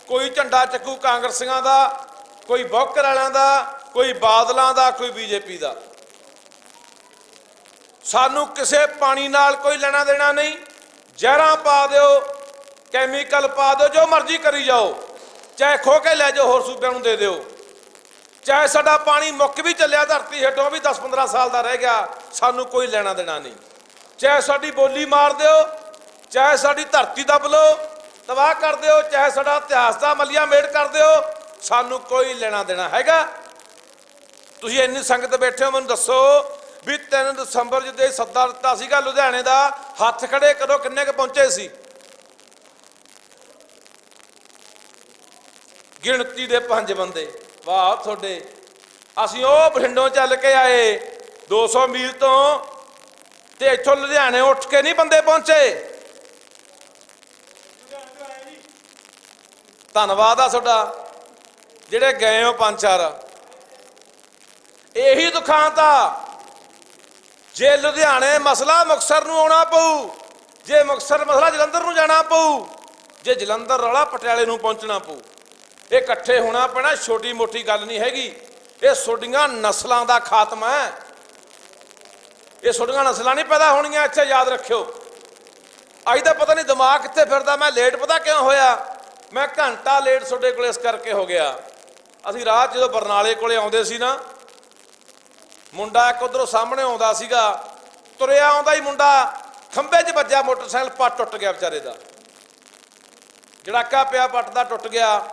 ਕੋਈ ਝੰਡਾ ਚੱਕੂ ਕਾਂਗਰਸੀਆਂ ਦਾ, ਕੋਈ ਬੌਕਰ ਵਾਲਿਆਂ ਦਾ, ਕੋਈ ਬਾਦਲਾਂ ਦਾ, ਕੋਈ ਬੀਜੇਪੀ ਦਾ। ਸਾਨੂੰ ਕਿਸੇ ਪਾਣੀ ਨਾਲ ਕੋਈ ਲੈਣਾ ਦੇਣਾ ਨਹੀਂ। ਜ਼ਹਿਰਾਂ ਪਾ ਦਿਓ, ਕੈਮੀਕਲ ਪਾ ਦਿਓ, ਜੋ ਮਰਜ਼ੀ ਕਰੀ ਜਾਓ, ਚਾਹੇ ਖੋ ਕੇ ਲੈ ਜਾਓ, ਹੋਰ ਸੂਬਿਆਂ ਨੂੰ ਦੇ ਦਿਓ, ਚਾਹੇ ਸਾਡਾ ਪਾਣੀ ਮੁੱਕ ਵੀ ਚੱਲਿਆ ਧਰਤੀ ਹੇਠੋਂ, ਵੀ 10-15 ਸਾਲ ਦਾ ਰਹਿ ਗਿਆ, ਸਾਨੂੰ ਕੋਈ ਲੈਣਾ ਦੇਣਾ ਨਹੀਂ। ਚਾਹੇ ਸਾਡੀ ਬੋਲੀ ਮਾਰ ਦਿਓ, ਚਾਹੇ ਸਾਡੀ ਧਰਤੀ ਦੱਬ ਲਓ, ਤਬਾਹ ਕਰ ਦਿਓ, ਚਾਹੇ ਸਾਡਾ ਇਤਿਹਾਸ ਦਾ ਮੱਲੀਆ ਮੇੜ ਕਰ ਦਿਓ, ਸਾਨੂੰ ਕੋਈ ਲੈਣਾ ਦੇਣਾ ਹੈਗਾ। ਤੁਸੀਂ ਇੰਨੀ ਸੰਗਤ ਬੈਠੇ ਹੋ, ਮੈਨੂੰ ਦੱਸੋ ਵੀ 3 ਦਸੰਬਰ ਜਦੋਂ ਸੱਦਾ ਦਿੱਤਾ ਸੀਗਾ ਲੁਧਿਆਣੇ ਦਾ, ਹੱਥ ਖੜੇ ਕਰੋ, ਕਿੰਨੇ ਕੁ ਪਹੁੰਚੇ ਸੀ? ਗਿਣਤੀ ਦੇ 5 ਬੰਦੇ। ਵਾਹ ਤੁਹਾਡੇ। ਅਸੀਂ ਉਹ ਬਠਿੰਡੋਂ ਚੱਲ ਕੇ ਆਏ 200 ਮੀਲ ਤੋਂ, ਤੇ ਇੱਥੋਂ ਲੁਧਿਆਣੇ ਉੱਠ ਕੇ ਨਹੀਂ ਬੰਦੇ ਪਹੁੰਚੇ। ਧੰਨਵਾਦ ਆ ਤੁਹਾਡਾ ਜਿਹੜੇ ਗਏ ਹੋ 5-4। ਇਹੀ ਦੁਖਾਂਤ ਆ। ਜੇ ਲੁਧਿਆਣੇ ਮਸਲਾ ਮੁਕਤਸਰ ਨੂੰ ਆਉਣਾ ਪਊ, ਜੇ ਮੁਕਤਸਰ ਮਸਲਾ ਜਲੰਧਰ ਨੂੰ ਜਾਣਾ ਪਊ, ਜੇ ਜਲੰਧਰ ਰੌਲਾ ਪਟਿਆਲੇ ਨੂੰ ਪਹੁੰਚਣਾ ਪਊ। ਇਹ ਇਕੱਠੇ ਹੋਣਾ ਪੈਣਾ, ਛੋਟੀ ਮੋਟੀ ਗੱਲ ਨਹੀਂ ਹੈਗੀ। ਇਹ ਤੁਹਾਡੀਆਂ ਨਸਲਾਂ ਦਾ ਖਾਤਮਾ ਹੈ। ਇਹ ਤੁਹਾਡੀਆਂ ਨਸਲਾਂ ਨਹੀਂ ਪੈਦਾ ਹੋਣੀਆਂ ਇੱਥੇ, ਯਾਦ ਰੱਖਿਓ। ਅੱਜ ਤਾਂ ਪਤਾ ਨਹੀਂ ਦਿਮਾਗ ਕਿੱਥੇ ਫਿਰਦਾ। ਮੈਂ ਲੇਟ ਪਤਾ ਕਿਉਂ ਹੋਇਆ? ਮੈਂ ਘੰਟਾ ਲੇਟ ਤੁਹਾਡੇ ਕੋਲ ਇਸ ਕਰਕੇ ਹੋ ਗਿਆ। ਅਸੀਂ ਰਾਤ ਜਦੋਂ ਬਰਨਾਲੇ ਕੋਲੇ ਆਉਂਦੇ ਸੀ ਨਾ, ਮੁੰਡਾ ਇੱਕ ਉਧਰੋਂ ਸਾਹਮਣੇ ਆਉਂਦਾ ਸੀਗਾ, ਤੁਰਿਆ ਆਉਂਦਾ ਹੀ ਮੁੰਡਾ, ਖੰਭੇ 'ਚ ਵੱਜਿਆ ਮੋਟਰਸਾਈਕਲ, ਪੱਟ ਟੁੱਟ ਗਿਆ ਵਿਚਾਰੇ ਦਾ, ਜੜਾਕਾ ਪਿਆ, ਪੱਟ ਦਾ ਟੁੱਟ ਗਿਆ।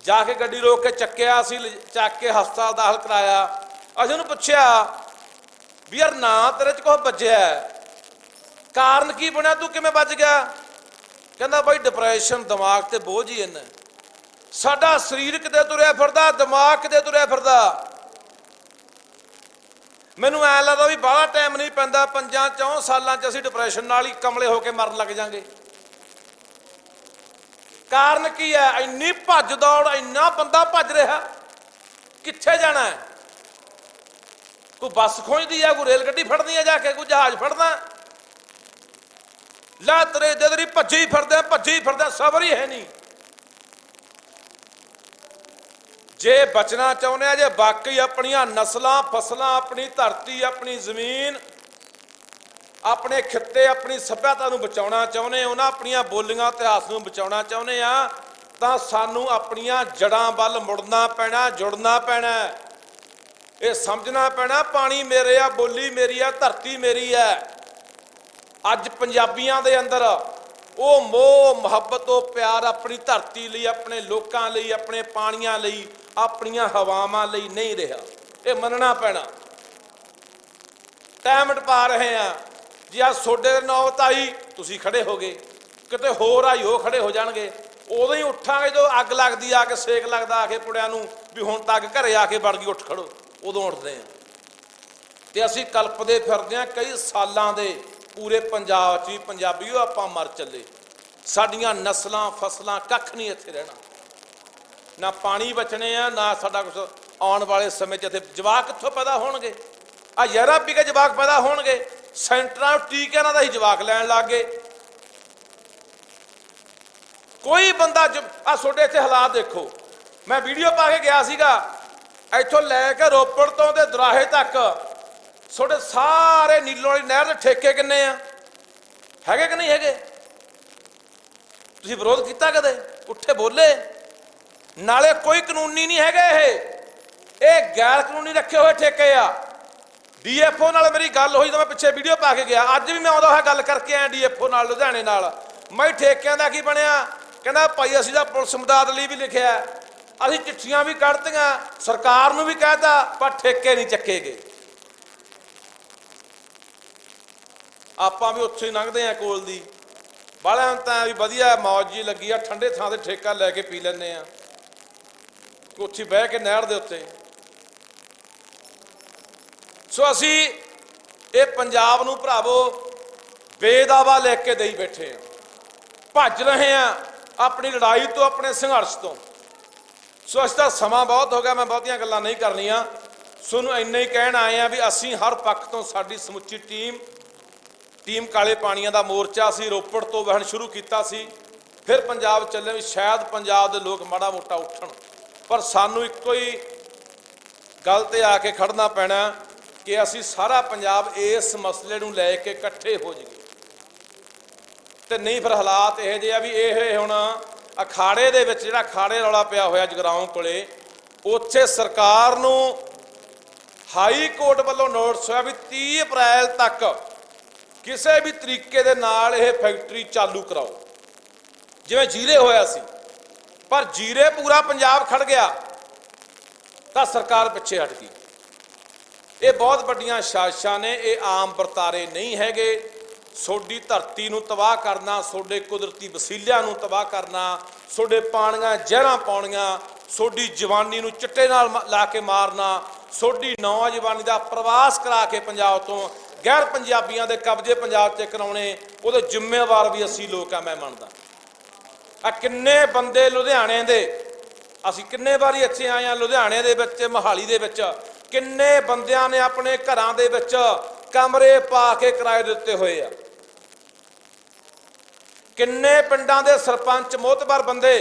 ਜਾ ਕੇ ਗੱਡੀ ਰੋਕ ਕੇ ਚੱਕਿਆ, ਅਸੀਂ ਚੱਕ ਕੇ ਹਸਪਤਾਲ ਦਾਖਲ ਕਰਾਇਆ। ਅਸੀਂ ਉਹਨੂੰ ਪੁੱਛਿਆ ਵੀ ਯਾਰ ਨਾ ਤੇਰੇ 'ਚ ਕੁਛ ਵੱਜਿਆ, ਕਾਰਨ ਕੀ ਬਣਿਆ, ਤੂੰ ਕਿਵੇਂ ਵੱਜ ਗਿਆ? ਕਹਿੰਦਾ ਬਾਈ ਡਿਪਰੈਸ਼ਨ, ਦਿਮਾਗ ਤੇ ਬੋਝ ਹੀ ਇੰਨਾ। ਸਾਡਾ ਸਰੀਰ ਕਿਤੇ ਤੁਰਿਆ ਫਿਰਦਾ, ਦਿਮਾਗ ਕਿਤੇ ਤੁਰਿਆ ਫਿਰਦਾ। ਮੈਨੂੰ ਐਂ ਲੱਗਦਾ ਵੀ ਬਾਹਲਾ ਟਾਈਮ ਨਹੀਂ ਪੈਂਦਾ, 5-4 ਸਾਲਾਂ 'ਚ ਅਸੀਂ ਡਿਪਰੈਸ਼ਨ ਨਾਲ ਹੀ ਕਮਲੇ ਹੋ ਕੇ ਮਰਨ ਲੱਗ ਜਾਾਂਗੇ। ਕਾਰਨ ਕੀ ਹੈ? ਇੰਨੀ ਭੱਜ ਦੌੜ, ਇੰਨਾ ਬੰਦਾ ਭੱਜ ਰਿਹਾ, ਕਿੱਥੇ ਜਾਣਾ ਹੈ? ਕੋਈ ਬੱਸ ਖੋਜਦੀ ਆ, ਕੋਈ ਰੇਲ ਗੱਡੀ ਫੜਨੀ ਆ, ਜਾ ਕੇ ਕੋਈ ਜਹਾਜ਼ ਫੜਨਾ। ਲੈ ਤੇਰੇ ਜਦਰੀ ਭੱਜੀ ਫਿਰਦੇ, ਸਬਰ ਹੀ ਹੈ ਨਹੀਂ। ਜੇ ਬਚਣਾ ਚਾਹੁੰਦੇ ਆ, ਜੇ ਵਾਕਈ ਆਪਣੀਆਂ ਨਸਲਾਂ, ਫਸਲਾਂ, ਆਪਣੀ ਧਰਤੀ, ਆਪਣੀ ਜ਼ਮੀਨ, ਆਪਣੇ ਖਿੱਤੇ, ਆਪਣੀ ਸੱਭਿਅਤਾ ਨੂੰ ਬਚਾਉਣਾ ਚਾਹੁੰਦੇ, ਉਹਨਾਂ ਆਪਣੀਆਂ ਬੋਲੀਆਂ, ਇਤਿਹਾਸ ਨੂੰ ਬਚਾਉਣਾ ਚਾਹੁੰਦੇ ਆ, ਤਾਂ ਸਾਨੂੰ ਆਪਣੀਆਂ ਜੜ੍ਹਾਂ ਵੱਲ ਮੁੜਨਾ ਪੈਣਾ, ਜੁੜਨਾ ਪੈਣਾ। ਇਹ ਸਮਝਣਾ ਪੈਣਾ ਪਾਣੀ ਮੇਰੇ ਆ, ਬੋਲੀ ਮੇਰੀ ਆ, ਧਰਤੀ ਮੇਰੀ ਹੈ। ਅੱਜ ਪੰਜਾਬੀਆਂ ਦੇ ਅੰਦਰ ਉਹ ਮੋਹ, ਮੁਹੱਬਤ, ਉਹ ਪਿਆਰ ਆਪਣੀ ਧਰਤੀ ਲਈ, ਆਪਣੇ ਲੋਕਾਂ ਲਈ, ਆਪਣੇ ਪਾਣੀਆਂ ਲਈ, ਆਪਣੀਆਂ ਹਵਾਵਾਂ ਲਈ ਨਹੀਂ ਰਿਹਾ। ਇਹ ਮੰਨਣਾ ਪੈਣਾ। ਟਾਈਮ ਟਪਾ ਰਹੇ ਆ ਜੀ। ਆ ਸੋਡੇ ਦੇ ਨੌਬਤ ਆਈ, ਤੁਸੀਂ ਖੜੇ ਹੋ ਗਏ, ਕਿਤੇ ਹੋਰ ਆਈ ਉਹ ਖੜੇ ਹੋ ਜਾਣਗੇ। ਉਦੋਂ ਹੀ ਉੱਠਾਂਗੇ ਜਦੋਂ ਅੱਗ ਲੱਗਦੀ, ਆ ਕੇ ਸੇਕ ਲੱਗਦਾ ਆ ਕੇ ਪੁੜਿਆਂ ਨੂੰ ਵੀ ਹੁਣ ਤੱਕ ਘਰੇ ਆ ਕੇ ਵੜ ਗਈ, ਉੱਠ ਖੜੋ, ਉਦੋਂ ਉੱਠਦੇ ਆ। ਤੇ ਅਸੀਂ ਕਲਪਦੇ ਫਿਰਦੇ ਆ ਕਈ ਸਾਲਾਂ ਦੇ, ਪੂਰੇ ਪੰਜਾਬ 'ਚ ਵੀ ਪੰਜਾਬੀਓ ਆਪਾਂ ਮਰ ਚੱਲੇ। ਸਾਡੀਆਂ ਨਸਲਾਂ, ਫਸਲਾਂ, ਕੱਖ ਨਹੀਂ ਇੱਥੇ ਰਹਿਣਾ। ਨਾ ਪਾਣੀ ਬਚਣੇ ਆ, ਨਾ ਸਾਡਾ ਕੁਛ ਆਉਣ ਵਾਲੇ ਸਮੇਂ 'ਚ ਇੱਥੇ ਜਵਾਕ ਕਿੱਥੋਂ ਪੈਦਾ ਹੋਣਗੇ? ਆ ਯਾਰਾਂ ਪੀ ਕੇ ਜਵਾਕ ਪੈਦਾ ਹੋਣਗੇ। ਸੈਂਟਰਾਂ ਟੀਕਿਆਂ ਨਾਲ ਦਾ ਹੀ ਜਵਾਕ ਲੈਣ ਲੱਗ ਗਏ। ਕੋਈ ਬੰਦਾ ਆ ਤੁਹਾਡੇ ਇੱਥੇ ਹਾਲਾਤ ਦੇਖੋ। ਮੈਂ ਵੀਡੀਓ ਪਾ ਕੇ ਗਿਆ ਸੀਗਾ, ਇੱਥੋਂ ਲੈ ਕੇ ਰੋਪੜ ਤੋਂ ਤੇ ਦੁਰਾਹੇ ਤੱਕ ਤੁਹਾਡੇ ਸਾਰੇ ਨੀਲੋਂ ਵਾਲੀ ਨਹਿਰ ਦੇ ਠੇਕੇ ਕਿੰਨੇ ਆ? ਹੈਗੇ ਕਿ ਨਹੀਂ ਹੈਗੇ? ਤੁਸੀਂ ਵਿਰੋਧ ਕੀਤਾ ਕਦੇ? ਉੱਠੇ ਬੋਲੇ? ਨਾਲੇ ਕੋਈ ਕਾਨੂੰਨੀ ਨਹੀਂ ਹੈਗੇ, ਇਹ ਗੈਰ ਕਾਨੂੰਨੀ ਰੱਖੇ ਹੋਏ ਠੇਕੇ ਆ। ਡੀਐਫਓ ਨਾਲ ਮੇਰੀ ਗੱਲ ਹੋਈ ਤਾਂ ਮੈਂ ਪਿੱਛੇ ਵੀਡੀਓ ਪਾ ਕੇ ਗਿਆ। ਅੱਜ ਵੀ ਮੈਂ ਆਉਂਦਾ ਹੋਇਆ ਗੱਲ ਕਰਕੇ ਆਇਆ ਡੀਐਫਓ ਨਾਲ, ਲੁਧਿਆਣੇ ਨਾਲ। ਮੈਂ ਠੇਕਿਆਂ ਦਾ ਕੀ ਬਣਿਆ? ਕਹਿੰਦਾ ਭਾਈ ਅਸੀਂ ਤਾਂ ਪੁਲਿਸ ਮਦਦ ਲਈ ਵੀ ਲਿਖਿਆ, ਅਸੀਂ ਚਿੱਠੀਆਂ ਵੀ ਕੱਢਤੀਆਂ, ਸਰਕਾਰ ਨੂੰ ਵੀ ਕਹਿਤਾ, ਪਰ ਠੇਕੇ ਨਹੀਂ ਚੱਕੇ ਗਏ। ਆਪਾਂ ਵੀ ਉੱਥੇ ਹੀ ਲੰਘਦੇ ਆ ਕੋਲ ਦੀ, ਬਾਲਿਆਂ ਤਾਂ ਵੀ ਵਧੀਆ ਮੌਜ ਜੀ ਲੱਗੀ ਆ, ਠੰਡੇ ਥਾਂ ਤੇ ਠੇਕਾ ਲੈ ਕੇ ਪੀ ਲੈਂਦੇ ਆ, ਉੱਥੇ ਬਹਿ ਕੇ ਨਹਿਰ ਦੇ ਉੱਤੇ। ਸੋ ਅਸੀਂ ਇਹ ਪੰਜਾਬ ਨੂੰ ਭਰਾਵੋ ਬੇਦਾਵਾ ਲੈ ਕੇ ਦੇਈ ਬੈਠੇ ਆ, ਭੱਜ ਰਹੇ ਆ ਆਪਣੀ ਲੜਾਈ ਤੋਂ, ਆਪਣੇ ਸੰਘਰਸ਼ ਤੋਂ। ਸੋ ਅਸੀਂ ਤਾਂ ਸਮਾਂ ਬਹੁਤ ਹੋ ਗਿਆ, ਮੈਂ ਬਹੁਤੀਆਂ ਗੱਲਾਂ ਨਹੀਂ ਕਰਨੀਆਂ। ਤੁਹਾਨੂੰ ਇੰਨਾ ਹੀ ਕਹਿਣ ਆਏ ਆ ਵੀ ਅਸੀਂ ਹਰ ਪੱਖ ਤੋਂ, ਸਾਡੀ ਸਮੁੱਚੀ ਟੀਮ ਕਾਲੇ ਪਾਣੀਆਂ ਦਾ ਮੋਰਚਾ ਅਸੀਂ ਰੋਪੜ ਤੋਂ ਵਹਿਣ ਸ਼ੁਰੂ ਕੀਤਾ ਸੀ, ਫਿਰ ਪੰਜਾਬ ਚੱਲੇ ਵੀ ਸ਼ਾਇਦ ਪੰਜਾਬ ਦੇ ਲੋਕ ਮਾੜਾ ਮੋਟਾ ਉੱਠਣ, ਪਰ ਸਾਨੂੰ ਇੱਕੋ ਹੀ ਗੱਲ ਤੇ ਆ ਕੇ ਖੜਨਾ ਪੈਣਾ ਕਿ ਅਸੀਂ ਸਾਰਾ ਪੰਜਾਬ ਇਸ ਮਸਲੇ ਨੂੰ ਲੈ ਕੇ ਇਕੱਠੇ ਹੋ ਜਾਈਏ। ਤੇ ਨਹੀਂ ਫਿਰ ਹਾਲਾਤ ਇਹੋ ਜਿਹੇ ਆ ਵੀ ਇਹ ਹੁਣ ਅਖਾੜੇ ਦੇ ਵਿੱਚ, ਜਿਹੜਾ ਅਖਾੜੇ ਰੌਲਾ ਪਿਆ ਹੋਇਆ ਜਗਰਾਉਂ ਕੋਲੇ, ਉੱਥੇ ਸਰਕਾਰ ਨੂੰ ਹਾਈ ਕੋਰਟ ਵੱਲੋਂ ਨੋਟਿਸ ਹੋਇਆ ਵੀ 30 ਅਪ੍ਰੈਲ ਤੱਕ ਕਿਸੇ ਵੀ ਤਰੀਕੇ ਦੇ ਨਾਲ ਇਹ ਫੈਕਟਰੀ ਚਾਲੂ ਕਰਾਓ, ਜਿਵੇਂ ਜੀਰੇ ਹੋਇਆ ਸੀ। ਪਰ ਜੀਰੇ ਪੂਰਾ ਪੰਜਾਬ ਖੜ ਗਿਆ ਤਾਂ ਸਰਕਾਰ ਪਿੱਛੇ ਹਟ ਗਈ। ਇਹ ਬਹੁਤ ਵੱਡੀਆਂ ਸਾਜ਼ਿਸ਼ਾਂ ਨੇ, ਇਹ ਆਮ ਵਰਤਾਰੇ ਨਹੀਂ ਹੈਗੇ। ਤੁਹਾਡੀ ਧਰਤੀ ਨੂੰ ਤਬਾਹ ਕਰਨਾ, ਤੁਹਾਡੇ ਕੁਦਰਤੀ ਵਸੀਲਿਆਂ ਨੂੰ ਤਬਾਹ ਕਰਨਾ, ਤੁਹਾਡੇ ਪਾਣੀਆਂ ਜ਼ਹਿਰਾਂ ਪਾਉਣੀਆਂ, ਤੁਹਾਡੀ ਜਵਾਨੀ ਨੂੰ ਚਿੱਟੇ ਨਾਲ ਲਾ ਕੇ ਮਾਰਨਾ, ਤੁਹਾਡੀ ਨੌਜਵਾਨੀ ਦਾ ਪ੍ਰਵਾਸ ਕਰਾ ਕੇ ਪੰਜਾਬ ਤੋਂ ਗੈਰ ਪੰਜਾਬੀਆਂ ਦੇ ਕਬਜ਼ੇ ਪੰਜਾਬ 'ਤੇ ਕਰਾਉਣੇ, ਉਹਦੇ ਜ਼ਿੰਮੇਵਾਰ ਵੀ ਅਸੀਂ ਲੋਕ ਆ। ਮੈਂ ਮੰਨਦਾ ਆ ਕਿੰਨੇ ਬੰਦੇ ਲੁਧਿਆਣੇ ਦੇ, ਅਸੀਂ ਕਿੰਨੇ ਵਾਰੀ ਇੱਥੇ ਆਏ ਆ ਲੁਧਿਆਣੇ ਦੇ ਵਿੱਚ, ਮੋਹਾਲੀ ਦੇ ਵਿੱਚ, ਕਿੰਨੇ ਬੰਦਿਆਂ ਨੇ ਆਪਣੇ ਘਰਾਂ ਦੇ ਵਿੱਚ ਕਮਰੇ ਪਾ ਕੇ ਕਿਰਾਏ ਦਿੱਤੇ ਹੋਏ ਆ। ਕਿੰਨੇ ਪਿੰਡਾਂ ਦੇ ਸਰਪੰਚ ਮੋਹਤਬਰ ਬੰਦੇ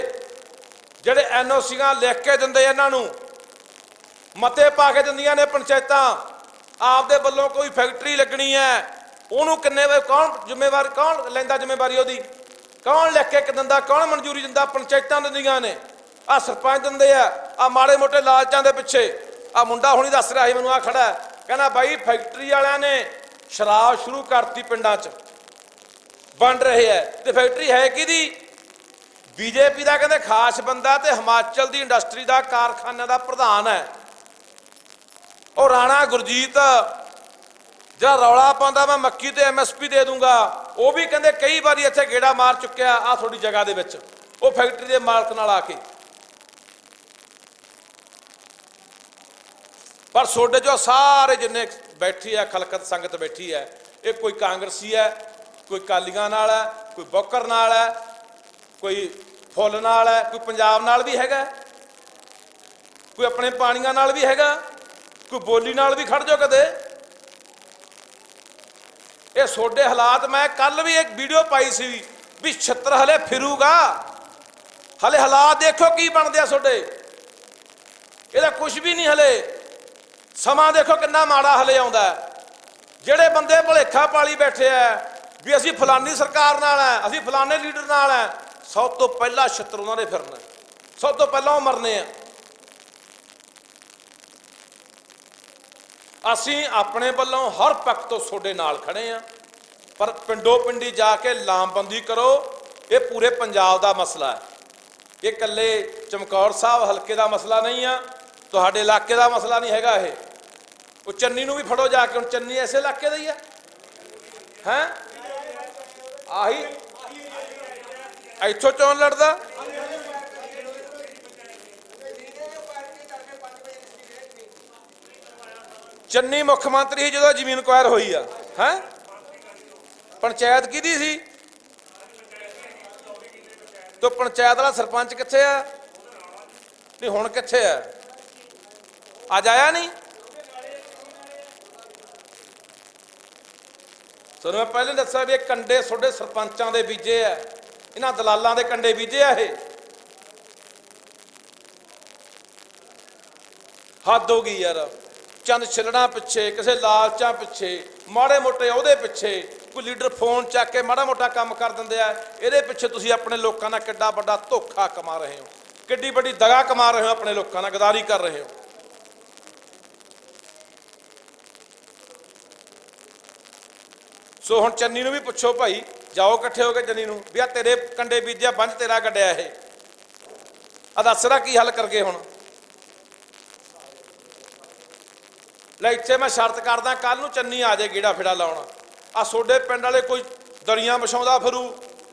ਜਿਹੜੇ ਐਨਓਸੀਆਂ ਲਿਖ ਕੇ ਦਿੰਦੇ ਇਹਨਾਂ ਨੂੰ, ਮਤੇ ਪਾ ਕੇ ਦਿੰਦੀਆਂ ਨੇ ਪੰਚਾਇਤਾਂ, ਆਪਦੇ ਵੱਲੋਂ ਕੋਈ ਫੈਕਟਰੀ ਲੱਗਣੀ ਹੈ, ਉਹਨੂੰ ਕਿੰਨੇ ਵੇ ਕੌਣ ਜ਼ਿੰਮੇਵਾਰ, ਕੌਣ ਲੈਂਦਾ ਜ਼ਿੰਮੇਵਾਰੀ ਉਹਦੀ, ਕੌਣ ਲਿਖ ਕੇ ਦਿੰਦਾ, ਕੌਣ ਮਨਜ਼ੂਰੀ ਦਿੰਦਾ? ਪੰਚਾਇਤਾਂ ਦਿੰਦੀਆਂ ਨੇ, ਆ ਸਰਪੰਚ ਦਿੰਦੇ ਆ ਮਾੜੇ ਮੋਟੇ ਲਾਲਚਾਂ ਦੇ ਪਿੱਛੇ। ਆ ਮੁੰਡਾ ਹੁਣੀ ਦੱਸ ਰਿਹਾ ਸੀ ਮੈਨੂੰ, ਆ ਖੜਾ ਕਹਿੰਦਾ ਬਾਈ ਫੈਕਟਰੀ ਵਾਲਿਆਂ ਨੇ ਸ਼ਰਾਬ ਸ਼ੁਰੂ ਕਰਤੀ ਪਿੰਡਾਂ 'ਚ, ਬਣ ਰਹੇ ਹੈ, ਤੇ ਫੈਕਟਰੀ ਹੈ ਕਿਹਦੀ? ਬੀਜੇਪੀ ਦਾ ਕਹਿੰਦੇ ਖਾਸ ਬੰਦਾ ਤੇ ਹਿਮਾਚਲ ਦੀ ਇੰਡਸਟਰੀ ਦਾ ਕਾਰਖਾਨਾ ਦਾ ਪ੍ਰਧਾਨ ਹੈ ਉਹ ਰਾਣਾ ਗੁਰਜੀਤ, ਜਿਹੜਾ ਰੌਲਾ ਪਾਉਂਦਾ ਮੈਂ ਮੱਕੀ ਤੇ MSP ਦੇ ਦੂੰਗਾ, ਉਹ ਵੀ ਕਹਿੰਦੇ ਕਈ ਵਾਰੀ ਇੱਥੇ ਗੇੜਾ ਮਾਰ ਚੁੱਕਿਆ ਆ ਤੁਹਾਡੀ ਜਗ੍ਹਾ ਦੇ ਵਿੱਚ, ਉਹ ਫੈਕਟਰੀ ਦੇ ਮਾਲਕ ਨਾਲ ਆ ਕੇ। ਪਰ ਤੁਹਾਡੇ ਜੋ ਸਾਰੇ ਜਿੰਨੇ ਬੈਠੀ ਹੈ ਖਲਕਤ ਸੰਗਤ ਬੈਠੀ ਹੈ, ਇਹ ਕੋਈ ਕਾਂਗਰਸੀ ਹੈ, ਕੋਈ ਅਕਾਲੀਆਂ ਨਾਲ ਹੈ, ਕੋਈ ਬੋਕਰ ਨਾਲ ਹੈ, ਕੋਈ ਫੁੱਲ ਨਾਲ ਹੈ, ਕੋਈ ਪੰਜਾਬ ਨਾਲ ਵੀ ਹੈਗਾ, ਕੋਈ ਆਪਣੇ ਪਾਣੀਆਂ ਨਾਲ ਵੀ ਹੈਗਾ, ਕੋਈ ਬੋਲੀ ਨਾਲ ਵੀ ਖੜ ਜਾਓ ਕਦੇ। ਇਹ ਤੁਹਾਡੇ ਹਾਲਾਤ, ਮੈਂ ਕੱਲ ਵੀ ਇੱਕ ਵੀਡੀਓ ਪਾਈ ਸੀ ਵੀ ਛਿੱਤਰ ਹਲੇ ਫਿਰੂਗਾ, ਹਲੇ ਹਾਲਾਤ ਦੇਖੋ ਕੀ ਬਣਦੇ ਆ ਤੁਹਾਡੇ, ਇਹਦਾ ਕੁਝ ਵੀ ਨਹੀਂ ਹਲੇ। ਸਮਾਂ ਦੇਖੋ ਕਿੰਨਾ ਮਾੜਾ ਹਲੇ ਆਉਂਦਾ। ਜਿਹੜੇ ਬੰਦੇ ਭੁਲੇਖਾ ਪਾਲੀ ਬੈਠੇ ਆ ਵੀ ਅਸੀਂ ਫਲਾਨੀ ਸਰਕਾਰ ਨਾਲ ਹੈ, ਅਸੀਂ ਫਲਾਨੇ ਲੀਡਰ ਨਾਲ ਹੈ, ਸਭ ਤੋਂ ਪਹਿਲਾਂ ਛਿੱਤਰ ਉਹਨਾਂ ਨੇ ਫਿਰਨਾ, ਸਭ ਤੋਂ ਪਹਿਲਾਂ ਉਹ ਮਰਨੇ ਆ। ਅਸੀਂ ਆਪਣੇ ਵੱਲੋਂ ਹਰ ਪੱਖ ਤੋਂ ਤੁਹਾਡੇ ਨਾਲ ਖੜੇ ਆ, ਪਰ ਪਿੰਡੋ ਪਿੰਡੀ ਜਾ ਕੇ ਲਾਮਬੰਦੀ ਕਰੋ। ਇਹ ਪੂਰੇ ਪੰਜਾਬ ਦਾ ਮਸਲਾ ਹੈ, ਇਹ ਇਕੱਲੇ ਚਮਕੌਰ ਸਾਹਿਬ ਹਲਕੇ ਦਾ ਮਸਲਾ ਨਹੀਂ ਆ, ਤੁਹਾਡੇ ਇਲਾਕੇ ਦਾ ਮਸਲਾ ਨਹੀਂ ਹੈਗਾ ਇਹ। ਉਹ ਚੰਨੀ ਨੂੰ ਵੀ ਫੜੋ ਜਾ ਕੇ, ਹੁਣ ਚੰਨੀ ਐਸੇ ਇਲਾਕੇ ਦਾ ਹੀ ਹੈ, ਆਹੀ ਇੱਥੋਂ ਚੋਣ ਲੜਦਾ। ਚੰਨੀ ਮੁੱਖ ਮੰਤਰੀ ਸੀ ਜਦੋਂ ਜ਼ਮੀਨ ਕੁਆਇਰ ਹੋਈ ਆ, ਹੈ ਪੰਚਾਇਤ ਕਿਹਦੀ ਸੀ? ਤੇ ਪੰਚਾਇਤ ਵਾਲਾ ਸਰਪੰਚ ਕਿੱਥੇ ਆ? ਨਹੀਂ ਹੁਣ ਕਿੱਥੇ ਆ? ਅੱਜ ਆਇਆ ਨਹੀਂ? ਤੁਹਾਨੂੰ ਮੈਂ ਪਹਿਲੇ ਦੱਸਿਆ ਵੀ ਇਹ ਕੰਡੇ ਤੁਹਾਡੇ ਸਰਪੰਚਾਂ ਦੇ ਬੀਜੇ ਆ, ਇਹਨਾਂ ਦਲਾਲਾਂ ਦੇ ਕੰਡੇ ਬੀਜੇ ਆ। ਇਹ ਹੱਦ ਹੋ ਗਈ ਯਾਰ। ਚੰਦ ਛਿਲਣਾ ਪਿੱਛੇ, ਕਿਸੇ ਲਾਲਚਾਂ ਪਿੱਛੇ, ਮਾੜੇ ਮੋਟੇ ਉਹਦੇ ਪਿੱਛੇ, ਕੋਈ ਲੀਡਰ ਫੋਨ ਚੱਕ ਕੇ ਮਾੜਾ ਮੋਟਾ ਕੰਮ ਕਰ ਦਿੰਦੇ ਆ, ਇਹਦੇ ਪਿੱਛੇ ਤੁਸੀਂ ਆਪਣੇ ਲੋਕਾਂ ਨਾਲ ਕਿੱਡਾ ਵੱਡਾ ਧੋਖਾ ਕਮਾ ਰਹੇ ਹੋ, ਕਿੱਡੀ ਵੱਡੀ ਦਗਾ ਕਮਾ ਰਹੇ ਹੋ, ਆਪਣੇ ਲੋਕਾਂ ਨਾਲ ਗਦਾਰੀ ਕਰ ਰਹੇ ਹੋ। ਸੋ ਹੁਣ ਚੰਨੀ ਨੂੰ ਵੀ ਪੁੱਛੋ ਭਾਈ, ਜਾਓ ਇਕੱਠੇ ਹੋ ਕੇ ਚੰਨੀ ਨੂੰ ਵੀ ਆ ਤੇਰੇ ਕੰਡੇ ਬੀਜਿਆ, ਬੰਜ ਤੇਰਾ ਕੱਢਿਆ, ਇਹ ਆ ਦੱਸਦਾ ਕੀ ਹੱਲ ਕਰਗੇ ਹੁਣ। ਲੈ ਇੱਥੇ ਮੈਂ ਸ਼ਰਤ ਕਰਦਾ, ਕੱਲ ਨੂੰ ਚੰਨੀ ਆ ਜਾਏ ਗੇੜਾ ਫੇੜਾ ਲਾਉਣਾ, ਆ ਤੁਹਾਡੇ ਪਿੰਡ ਵਾਲੇ ਕੋਈ ਦਰੀਆਂ ਵਿਛਾਉਂਦਾ ਫਿਰੂ,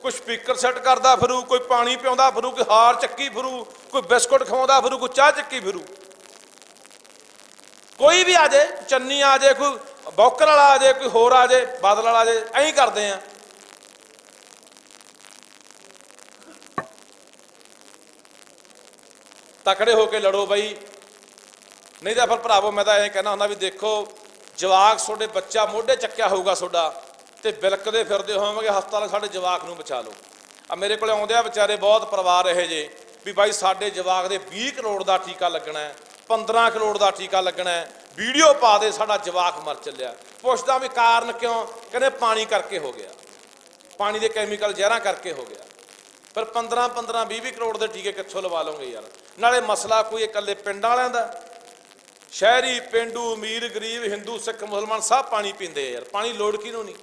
ਕੋਈ ਸਪੀਕਰ ਸੈੱਟ ਕਰਦਾ ਫਿਰੂ, ਕੋਈ ਪਾਣੀ ਪਿਆਉਂਦਾ ਫਿਰੂ, ਕੋਈ ਹਾਰ ਚੱਕੀ ਫਿਰੂ, ਕੋਈ ਬਿਸਕੁਟ ਖਵਾਉਂਦਾ ਫਿਰੂ, ਕੋਈ ਚਾਹ ਚੱਕੀ ਫਿਰੂ। ਕੋਈ ਵੀ ਆ ਜਾਏ, ਚੰਨੀ ਆ ਜਾਏ, ਕੋਈ ਬੌਕਰ ਵਾਲਾ ਆ ਜਾਏ, ਕੋਈ ਹੋਰ ਆ ਜਾਏ, ਬਾਦਲ ਵਾਲਾ ਆ ਜਾਏ, ਐਂ ਕਰਦੇ ਆ। ਤਕੜੇ ਹੋ ਕੇ ਲੜੋ ਬਈ, ਨਹੀਂ ਤਾਂ ਫਿਰ ਭਰਾਵੋ ਮੈਂ ਤਾਂ ਐਂ ਕਹਿਣਾ ਹੁੰਦਾ ਵੀ ਦੇਖੋ ਜਵਾਕ ਤੁਹਾਡੇ ਬੱਚਾ ਮੋਢੇ ਚੱਕਿਆ ਹੋਊਗਾ ਤੁਹਾਡਾ ਤੇ ਬਿਲਕਦੇ ਫਿਰਦੇ ਹੋਵੋਗੇ ਹਸਪਤਾਲ, ਸਾਡੇ ਜਵਾਕ ਨੂੰ ਬਚਾ ਲਓ। ਆ ਮੇਰੇ ਕੋਲ ਆਉਂਦੇ ਆ ਵਿਚਾਰੇ ਬਹੁਤ ਪਰਿਵਾਰ ਇਹੋ ਜਿਹੇ ਵੀ ਬਾਈ ਸਾਡੇ ਜਵਾਕ ਦੇ 20 ਕਰੋੜ ਦਾ ਟੀਕਾ ਲੱਗਣਾ ਹੈ, 15 ਕਰੋੜ ਦਾ ਟੀਕਾ ਲੱਗਣਾ ਹੈ, ਵੀਡੀਓ ਪਾ ਦੇ ਸਾਡਾ ਜਵਾਕ ਮਰ ਚੱਲਿਆ। ਪੁੱਛਦਾ ਵੀ ਕਾਰਨ ਕਿਉਂ? ਕਹਿੰਦੇ ਪਾਣੀ ਕਰਕੇ ਹੋ ਗਿਆ, ਪਾਣੀ ਦੇ ਕੈਮੀਕਲ ਜ਼ਹਿਰਾਂ ਕਰਕੇ ਹੋ ਗਿਆ। ਪਰ 15 20 ਕਰੋੜ ਦੇ ਟੀਕੇ ਕਿੱਥੋਂ ਲਵਾ ਲਓਗੇ ਯਾਰ? ਨਾਲੇ ਮਸਲਾ ਕੋਈ ਇਕੱਲੇ ਪਿੰਡਾਂ ਵਾਲਿਆਂ ਦਾ, ਸ਼ਹਿਰੀ, ਪੇਂਡੂ, ਅਮੀਰ, ਗਰੀਬ, ਹਿੰਦੂ, ਸਿੱਖ, ਮੁਸਲਮਾਨ ਸਭ ਪਾਣੀ ਪੀਂਦੇ ਆ ਯਾਰ। ਪਾਣੀ ਲੋੜ ਕਿਹਨੂੰ ਨਹੀਂ?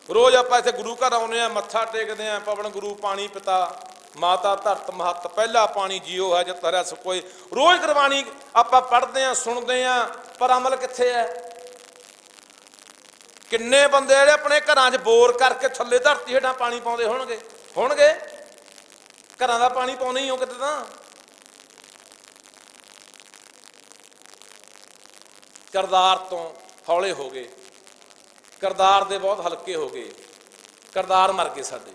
ਰੋਜ਼ ਆਪਾਂ ਇੱਥੇ ਗੁਰੂ ਘਰ ਆਉਂਦੇ ਆ, ਮੱਥਾ ਟੇਕਦੇ ਆ, ਪਵਨ ਗੁਰੂ ਪਾਣੀ ਪਿਤਾ ਮਾਤਾ ਧਰਤ ਮਹੱਤ ਪਹਿਲਾ ਪਾਣੀ ਜੀਓ ਹੈ ਜਦ ਤਰਿਆ ਸੁਕੋਏ। ਰੋਜ਼ ਗੁਰਬਾਣੀ ਆਪਾਂ ਪੜ੍ਹਦੇ ਆ, ਸੁਣਦੇ ਆ, ਪਰ ਅਮਲ ਕਿੱਥੇ ਹੈ? ਕਿੰਨੇ ਬੰਦੇ ਜਿਹੜੇ ਆਪਣੇ ਘਰਾਂ 'ਚ ਬੋਰ ਕਰਕੇ ਥੱਲੇ ਧਰਤੀ ਹੇਠਾਂ ਪਾਣੀ ਪਾਉਂਦੇ ਹੋਣਗੇ ਘਰਾਂ ਦਾ ਪਾਣੀ ਪਾਉਂਦੇ ਹੀ ਹੋ ਕਿਤੇ ਤਾਂ। ਕਰਤਾਰ ਤੋਂ ਹੌਲੇ ਹੋ ਗਏ, ਕਰਤਾਰ ਦੇ ਬਹੁਤ ਹਲਕੇ ਹੋ ਗਏ, ਕਰਤਾਰ ਮਰ ਗਏ ਸਾਡੇ,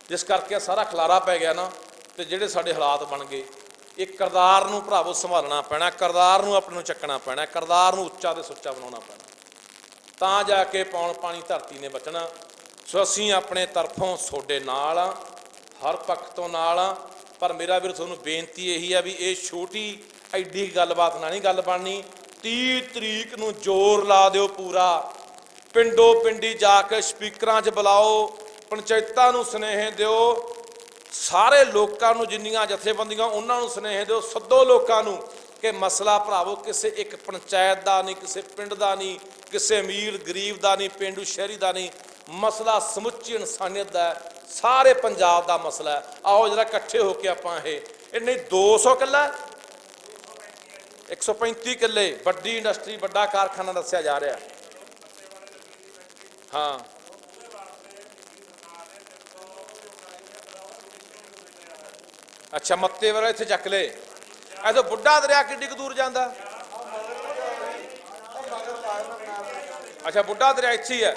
ਜਿਸ ਕਰਕੇ ਸਾਰਾ ਖਲਾਰਾ ਪੈ ਗਿਆ ਨਾ। ਤੇ ਜਿਹੜੇ ਸਾਡੇ ਹਾਲਾਤ ਬਣ ਗਏ, ਇਹ ਕਰਤਾਰ ਨੂੰ ਭਰਾਵੋ ਸੰਭਾਲਣਾ ਪੈਣਾ, ਕਰਤਾਰ ਨੂੰ ਆਪਣੇ ਨੂੰ ਚੱਕਣਾ ਪੈਣਾ, ਕਰਤਾਰ ਨੂੰ ਉੱਚਾ ਤੇ ਸੁੱਚਾ ਬਣਾਉਣਾ ਪੈਣਾ, ਤਾਂ ਜਾ ਕੇ ਪੌਣ ਪਾਣੀ ਧਰਤੀ ਨੇ ਬਚਣਾ। ਸੋ ਅਸੀਂ ਆਪਣੇ ਤਰਫੋਂ ਤੁਹਾਡੇ ਨਾਲ ਆ, ਹਰ ਪੱਖ ਤੋਂ ਨਾਲ ਆ। ਪਰ ਮੇਰਾ ਵੀਰ ਤੁਹਾਨੂੰ ਬੇਨਤੀ ਇਹੀ ਆ ਵੀ ਇਹ ਛੋਟੀ ਐਡੀ ਗੱਲਬਾਤ ਨਾਲ ਨਹੀਂ ਗੱਲ ਬਣਨੀ। 30 ਤਰੀਕ ਨੂੰ ਜ਼ੋਰ ਲਾ ਦਿਓ ਪੂਰਾ, ਪਿੰਡੋ ਪਿੰਡੀ ਜਾ ਕੇ ਸਪੀਕਰਾਂ 'ਚ ਬੁਲਾਓ, ਪੰਚਾਇਤਾਂ ਨੂੰ ਸੁਨੇਹੇ ਦਿਓ, ਸਾਰੇ ਲੋਕਾਂ ਨੂੰ, ਜਿੰਨੀਆਂ ਜਥੇਬੰਦੀਆਂ ਉਹਨਾਂ ਨੂੰ ਸੁਨੇਹੇ ਦਿਓ, ਸੱਦੋ ਲੋਕਾਂ ਨੂੰ ਕਿ ਮਸਲਾ ਭਰਾਵੋ ਕਿਸੇ ਇੱਕ ਪੰਚਾਇਤ ਦਾ ਨਹੀਂ, ਕਿਸੇ ਪਿੰਡ ਦਾ ਨਹੀਂ, ਕਿਸੇ ਅਮੀਰ ਗਰੀਬ ਦਾ ਨਹੀਂ, ਪੇਂਡੂ ਸ਼ਹਿਰੀ ਦਾ ਨਹੀਂ, ਮਸਲਾ ਸਮੁੱਚੀ ਇਨਸਾਨੀਅਤ ਦਾ ਹੈ, ਸਾਰੇ ਪੰਜਾਬ ਦਾ ਮਸਲਾ ਹੈ। ਆਓ ਜਰਾ ਇਕੱਠੇ ਹੋ ਕੇ ਆਪਾਂ ਇਹ ਨਹੀਂ 200 ਕਿੱਲਾ 135 ਕਿੱਲੇ ਵੱਡੀ ਇੰਡਸਟਰੀ, ਵੱਡਾ ਕਾਰਖਾਨਾ ਦੱਸਿਆ ਜਾ ਰਿਹਾ। ਹਾਂ ਅੱਛਾ, ਮੱਤੇ ਵਾਲਾ ਇੱਥੇ ਚੱਕ ਲੈ। ਐਸੋ ਬੁੱਢਾ ਦਰਿਆ ਕਿੱਡੀ ਕੁ ਦੂਰ ਜਾਂਦਾ? ਅੱਛਾ, ਬੁੱਢਾ ਦਰਿਆ ਇੱਥੇ ਹੀ ਹੈ।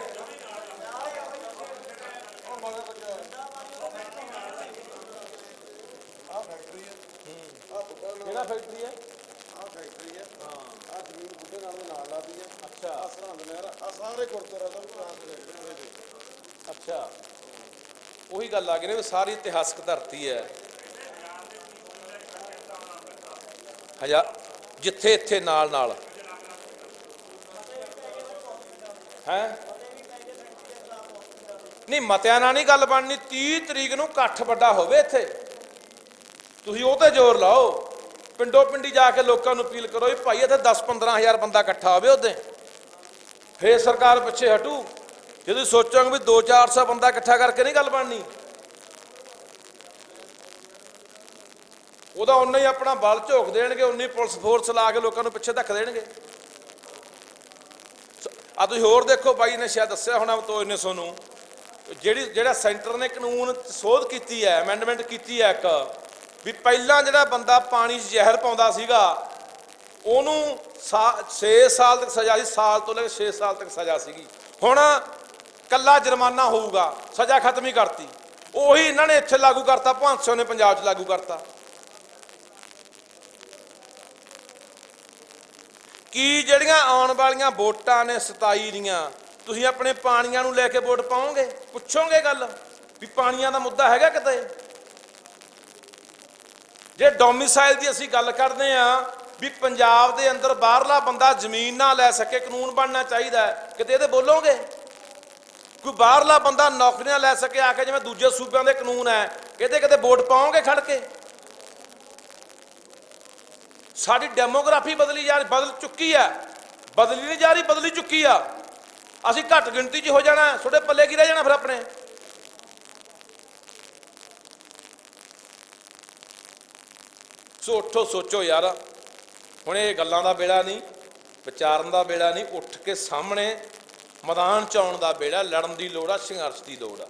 ਕਿਹੜਾ ਫੈਕਟਰੀ ਹੈ? ਆਹ ਫੈਕਟਰੀ ਹੈ। ਹਾਂ, ਆਹ ਜ਼ਮੀਨ ਬੁੱਢੇ ਨਾਲ ਲਾਦੀ ਹੈ। ਅੱਛਾ, ਆਹ ਸਰਹੰਦ ਨਹਿਰ, ਆਹ ਸਾਰੇ ਗੁਰਦੁਆਰਾ ਸਾਹਿਬ। ਅੱਛਾ, ਉਹੀ ਗੱਲ ਆ ਗਈ ਨਾ, ਸਾਰੀ ਇਤਿਹਾਸਕ ਧਰਤੀ ਹੈ। ਜਿੱਥੇ ਇੱਥੇ ਨਾਲ ਨਾਲ ਹੈ ਨਹੀਂ, ਮਤਿਆਂ ਨਾਲ ਨਹੀਂ ਗੱਲ ਬਣਨੀ। 30 ਤਰੀਕ ਨੂੰ ਇਕੱਠ ਵੱਡਾ ਹੋਵੇ ਇੱਥੇ, ਤੁਸੀਂ ਉਹ ਤੇ ਜ਼ੋਰ ਲਾਓ, ਪਿੰਡੋ ਪਿੰਡੀ ਜਾ ਕੇ ਲੋਕਾਂ ਨੂੰ ਅਪੀਲ ਕਰੋ ਵੀ ਭਾਈ ਇੱਥੇ 10-15 ਹਜ਼ਾਰ ਬੰਦਾ ਇਕੱਠਾ ਹੋਵੇ ਉਹਦੇ, ਫੇਰ ਸਰਕਾਰ ਪਿੱਛੇ ਹਟੂ। ਜੇ ਤੁਸੀਂ ਸੋਚੋਗੇ ਵੀ 200-400 ਬੰਦਾ ਇਕੱਠਾ ਕਰਕੇ ਨਹੀਂ ਗੱਲ ਬਣਨੀ, ਉਹਦਾ ਉਨਾ ਹੀ ਆਪਣਾ ਬਲ ਝੋਕ ਦੇਣਗੇ, ਉਨੀ ਪੁਲਿਸ ਫੋਰਸ ਲਾ ਕੇ ਲੋਕਾਂ ਨੂੰ ਪਿੱਛੇ ਧੱਕ ਦੇਣਗੇ। ਆ ਤੁਸੀਂ ਹੋਰ ਦੇਖੋ, ਬਾਈ ਨੇ ਸ਼ਾਇਦ ਦੱਸਿਆ ਹੋਣਾ ਤੋਏ ਨੇ ਤੁਹਾਨੂੰ, ਜਿਹੜਾ ਸੈਂਟਰ ਨੇ ਕਾਨੂੰਨ ਸੋਧ ਕੀਤੀ ਹੈ, ਅਮੈਂਡਮੈਂਟ ਕੀਤੀ ਹੈ ਇੱਕ, ਵੀ ਪਹਿਲਾਂ ਜਿਹੜਾ ਬੰਦਾ ਪਾਣੀ 'ਚ ਜ਼ਹਿਰ ਪਾਉਂਦਾ ਸੀਗਾ ਉਹਨੂੰ 6 ਸਾਲ ਤੱਕ ਸਜ਼ਾ ਸੀ, ਸਾਲ ਤੋਂ ਲੈ ਕੇ 6 ਸਾਲ ਤੱਕ ਸਜ਼ਾ ਸੀਗੀ। ਹੁਣ ਕੱਲਾ ਜੁਰਮਾਨਾ ਹੋਊਗਾ, ਸਜ਼ਾ ਖਤਮ ਹੀ ਕਰਤੀ। ਉਹੀ ਇਹਨਾਂ ਨੇ ਇੱਥੇ ਲਾਗੂ ਕਰਤਾ, ਭਾਂਸੋ ਨੇ ਪੰਜਾਬ 'ਚ ਲਾਗੂ ਕਰਤਾ। ਕੀ ਜਿਹੜੀਆਂ ਆਉਣ ਵਾਲੀਆਂ ਵੋਟਾਂ ਨੇ 27 ਦੀਆਂ, ਤੁਸੀਂ ਆਪਣੇ ਪਾਣੀਆਂ ਨੂੰ ਲੈ ਕੇ ਵੋਟ ਪਾਓਗੇ? ਪੁੱਛੋਗੇ ਗੱਲ ਵੀ ਪਾਣੀਆਂ ਦਾ ਮੁੱਦਾ ਹੈਗਾ ਕਿਤੇ? ਜੇ ਡੋਮਿਸਾਈਲ ਦੀ ਅਸੀਂ ਗੱਲ ਕਰਦੇ ਆ ਵੀ ਪੰਜਾਬ ਦੇ ਅੰਦਰ ਬਾਹਰਲਾ ਬੰਦਾ ਜ਼ਮੀਨ ਨਾ ਲੈ ਸਕੇ, ਕਾਨੂੰਨ ਬਣਨਾ ਚਾਹੀਦਾ, ਕਿਤੇ ਇਹਦੇ ਬੋਲੋਗੇ? ਕੋਈ ਬਾਹਰਲਾ ਬੰਦਾ ਨੌਕਰੀਆਂ ਲੈ ਸਕੇ ਆ ਕੇ, ਜਿਵੇਂ ਦੂਜੇ ਸੂਬਿਆਂ ਦੇ ਕਾਨੂੰਨ ਹੈ, ਇਹਦੇ ਕਿਤੇ ਵੋਟ ਪਾਓਗੇ ਖੜ ਕੇ? ਸਾਡੀ ਡੈਮੋਗ੍ਰਾਫੀ ਬਦਲ ਚੁੱਕੀ ਹੈ, ਬਦਲੀ ਨਹੀਂ ਜਾ ਰਹੀ, ਬਦਲੀ ਚੁੱਕੀ ਆ। ਅਸੀਂ ਘੱਟ ਗਿਣਤੀ 'ਚ ਹੋ ਜਾਣਾ, ਤੁਹਾਡੇ ਪੱਲੇ ਕੀ ਰਹਿ ਜਾਣਾ ਫਿਰ ਆਪਣੇ? ਸੋ ਉੱਠੋ, ਸੋਚੋ ਯਾਰ, ਹੁਣ ਇਹ ਗੱਲਾਂ ਦਾ ਵੇਲਾ ਨਹੀਂ, ਵਿਚਾਰਨ ਦਾ ਵੇਲਾ ਨਹੀਂ, ਉੱਠ ਕੇ ਸਾਹਮਣੇ ਮੈਦਾਨ 'ਚ ਆਉਣ ਦਾ ਵੇਲਾ, ਲੜਨ ਦੀ ਲੋੜ ਆ, ਸੰਘਰਸ਼ ਦੀ ਲੋੜ ਆ।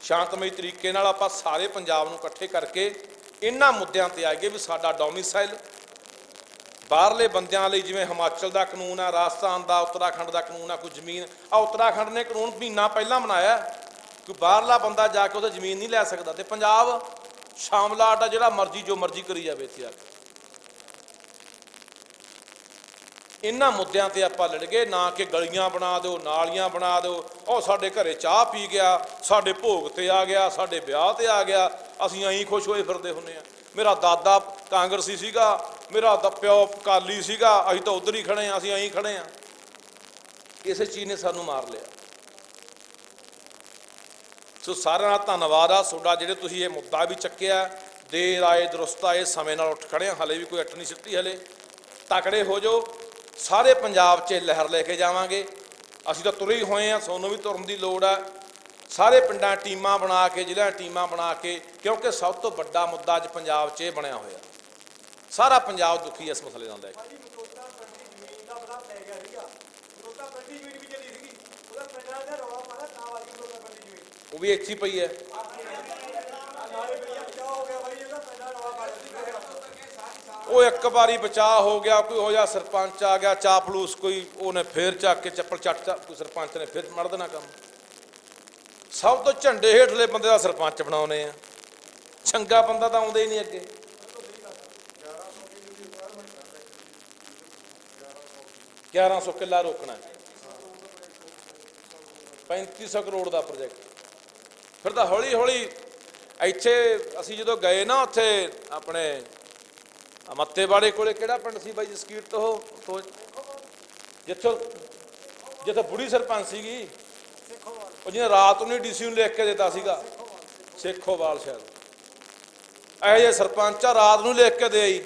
ਸ਼ਾਂਤਮਈ ਤਰੀਕੇ ਨਾਲ ਆਪਾਂ ਸਾਰੇ ਪੰਜਾਬ ਨੂੰ ਇਕੱਠੇ ਕਰਕੇ ਇਹਨਾਂ ਮੁੱਦਿਆਂ ਤੇ ਆਈਏ ਵੀ ਸਾਡਾ ਡੋਮਿਸਾਈਲ ਬਾਹਰਲੇ ਬੰਦਿਆਂ ਲਈ, ਜਿਵੇਂ ਹਿਮਾਚਲ ਦਾ ਕਾਨੂੰਨ ਆ, ਰਾਜਸਥਾਨ ਦਾ, ਉੱਤਰਾਖੰਡ ਦਾ ਕਾਨੂੰਨ ਆ, ਕੋਈ ਜ਼ਮੀਨ ਆ ਉੱਤਰਾਖੰਡ ਨੇ ਕਾਨੂੰਨ ਮਹੀਨਾ ਪਹਿਲਾਂ ਬਣਾਇਆ, ਕੋਈ ਬਾਹਰਲਾ ਬੰਦਾ ਜਾ ਕੇ ਉਹਦੇ ਜ਼ਮੀਨ ਨਹੀਂ ਲੈ ਸਕਦਾ। ਤੇ ਪੰਜਾਬ ਸ਼ਾਮਲਾਟ ਆ, ਜਿਹੜਾ ਮਰਜ਼ੀ ਜੋ ਮਰਜ਼ੀ ਕਰੀ ਜਾਵੇ ਇੱਥੇ ਆ ਕੇ। ਇਹਨਾਂ ਮੁੱਦਿਆਂ ਤੇ ਆਪਾਂ ਲੜ ਗਏ, ਨਾ ਕਿ ਗਲੀਆਂ ਬਣਾ ਦਿਓ, ਨਾਲੀਆਂ ਬਣਾ ਦਿਓ, ਉਹ ਸਾਡੇ ਘਰੇ ਚਾਹ ਪੀ ਗਿਆ, ਸਾਡੇ ਭੋਗ ਤੇ ਆ ਗਿਆ, ਸਾਡੇ ਵਿਆਹ ਤੇ ਆ ਗਿਆ, ਅਸੀਂ ਐਂ ਖੁਸ਼ ਹੋਏ ਫਿਰਦੇ ਹੁੰਦੇ ਆ। ਮੇਰਾ ਦਾਦਾ ਕਾਂਗਰਸੀ ਸੀਗਾ, ਮੇਰਾ ਪਿਓ ਅਕਾਲੀ ਸੀਗਾ, ਅਸੀਂ ਤਾਂ ਉੱਧਰ ਹੀ ਖੜੇ ਆ, ਅਸੀਂ ਐਂ ਖੜੇ ਆ। ਇਸੇ ਚੀਜ਼ ਨੇ ਸਾਨੂੰ ਮਾਰ ਲਿਆ। ਸੋ ਸਾਰਿਆਂ ਦਾ ਧੰਨਵਾਦ ਆ ਤੁਹਾਡਾ, ਜਿਹੜੇ ਤੁਸੀਂ ਇਹ ਮੁੱਦਾ ਵੀ ਚੱਕਿਆ। ਦੇਰ ਆਏ ਦਰੁਸਤ ਆਏ, ਸਮੇਂ ਨਾਲ ਉੱਠ ਖੜੇ ਆ, ਹਲੇ ਵੀ ਕੋਈ ਅੱਠ ਨਹੀਂ ਸਿੱਟੀ, ਹਲੇ ਤਕੜੇ ਹੋ ਜਾਓ। ਸਾਰੇ ਪੰਜਾਬ 'ਚ ਲਹਿਰ ਲੈ ਕੇ ਜਾਵਾਂਗੇ, ਅਸੀਂ ਤਾਂ ਤੁਰੇ ਹੀ ਹੋਏ ਆ, ਸਾਨੂੰ ਵੀ ਤੁਰਨ ਦੀ ਲੋੜ ਹੈ। ਸਾਰੇ ਪਿੰਡਾਂ ਟੀਮਾਂ ਬਣਾ ਕੇ, ਜ਼ਿਲ੍ਹਿਆਂ ਟੀਮਾਂ ਬਣਾ ਕੇ, ਕਿਉਂਕਿ ਸਭ ਤੋਂ ਵੱਡਾ ਮੁੱਦਾ ਅੱਜ ਪੰਜਾਬ 'ਚ ਇਹ ਬਣਿਆ ਹੋਇਆ, ਸਾਰਾ ਪੰਜਾਬ ਦੁਖੀ ਇਸ ਮਸਲੇ ਨਾਲ ਲੈ ਕੇ। ਉਹ ਵੀ ਇੱਥੇ ਹੀ ਪਈ ਹੈ। ਉਹ ਇੱਕ ਵਾਰੀ ਬਚਾਅ ਹੋ ਗਿਆ, ਕੋਈ ਹੋ ਜਾ ਸਰਪੰਚ ਆ ਗਿਆ ਚਾਪਲੂਸ ਕੋਈ, ਉਹਨੇ ਫੇਰ ਚੱਕ ਕੇ ਚੱਪਲ ਚੱਟ ਕੋਈ ਸਰਪੰਚ ਨੇ ਫਿਰ ਮੜ ਦੇਣਾ ਕੰਮ। ਸਭ ਤੋਂ ਝੰਡੇ ਹੇਠਲੇ ਬੰਦੇ ਦਾ ਸਰਪੰਚ ਬਣਾਉਣੇ ਆ, ਚੰਗਾ ਬੰਦਾ ਤਾਂ ਆਉਂਦਾ ਹੀ ਨਹੀਂ ਅੱਗੇ। 1100 ਕਿੱਲਾ ਰੋਕਣਾ, 3500 ਕਰੋੜ ਦਾ ਪ੍ਰੋਜੈਕਟ। ਫਿਰ ਤਾਂ ਹੌਲੀ ਹੌਲੀ ਇੱਥੇ ਅਸੀਂ ਜਦੋਂ ਗਏ ਨਾ, ਉੱਥੇ ਆਪਣੇ ਮੱਤੇਵਾੜੇ ਕੋਲੇ ਕਿਹੜਾ ਪਿੰਡ ਸੀ ਬਾਈ ਜਸਕੀਰ ਤੋਂ ਜਿੱਥੇ ਬੁੜੀ ਸਰਪੰਚ ਸੀਗੀ, ਉਹ ਜਿਹਨੇ ਰਾਤ ਨੂੰ ਡੀਸੀ ਨੂੰ ਲਿਖ ਕੇ ਦਿੱਤਾ ਸੀਗਾ, ਸੇਖੋਵਾਲ ਸ਼ਾਇਦ, ਇਹੋ ਜਿਹੇ ਸਰਪੰਚ ਆ ਰਾਤ ਨੂੰ ਲਿਖ ਕੇ ਦੇ ਆਈ।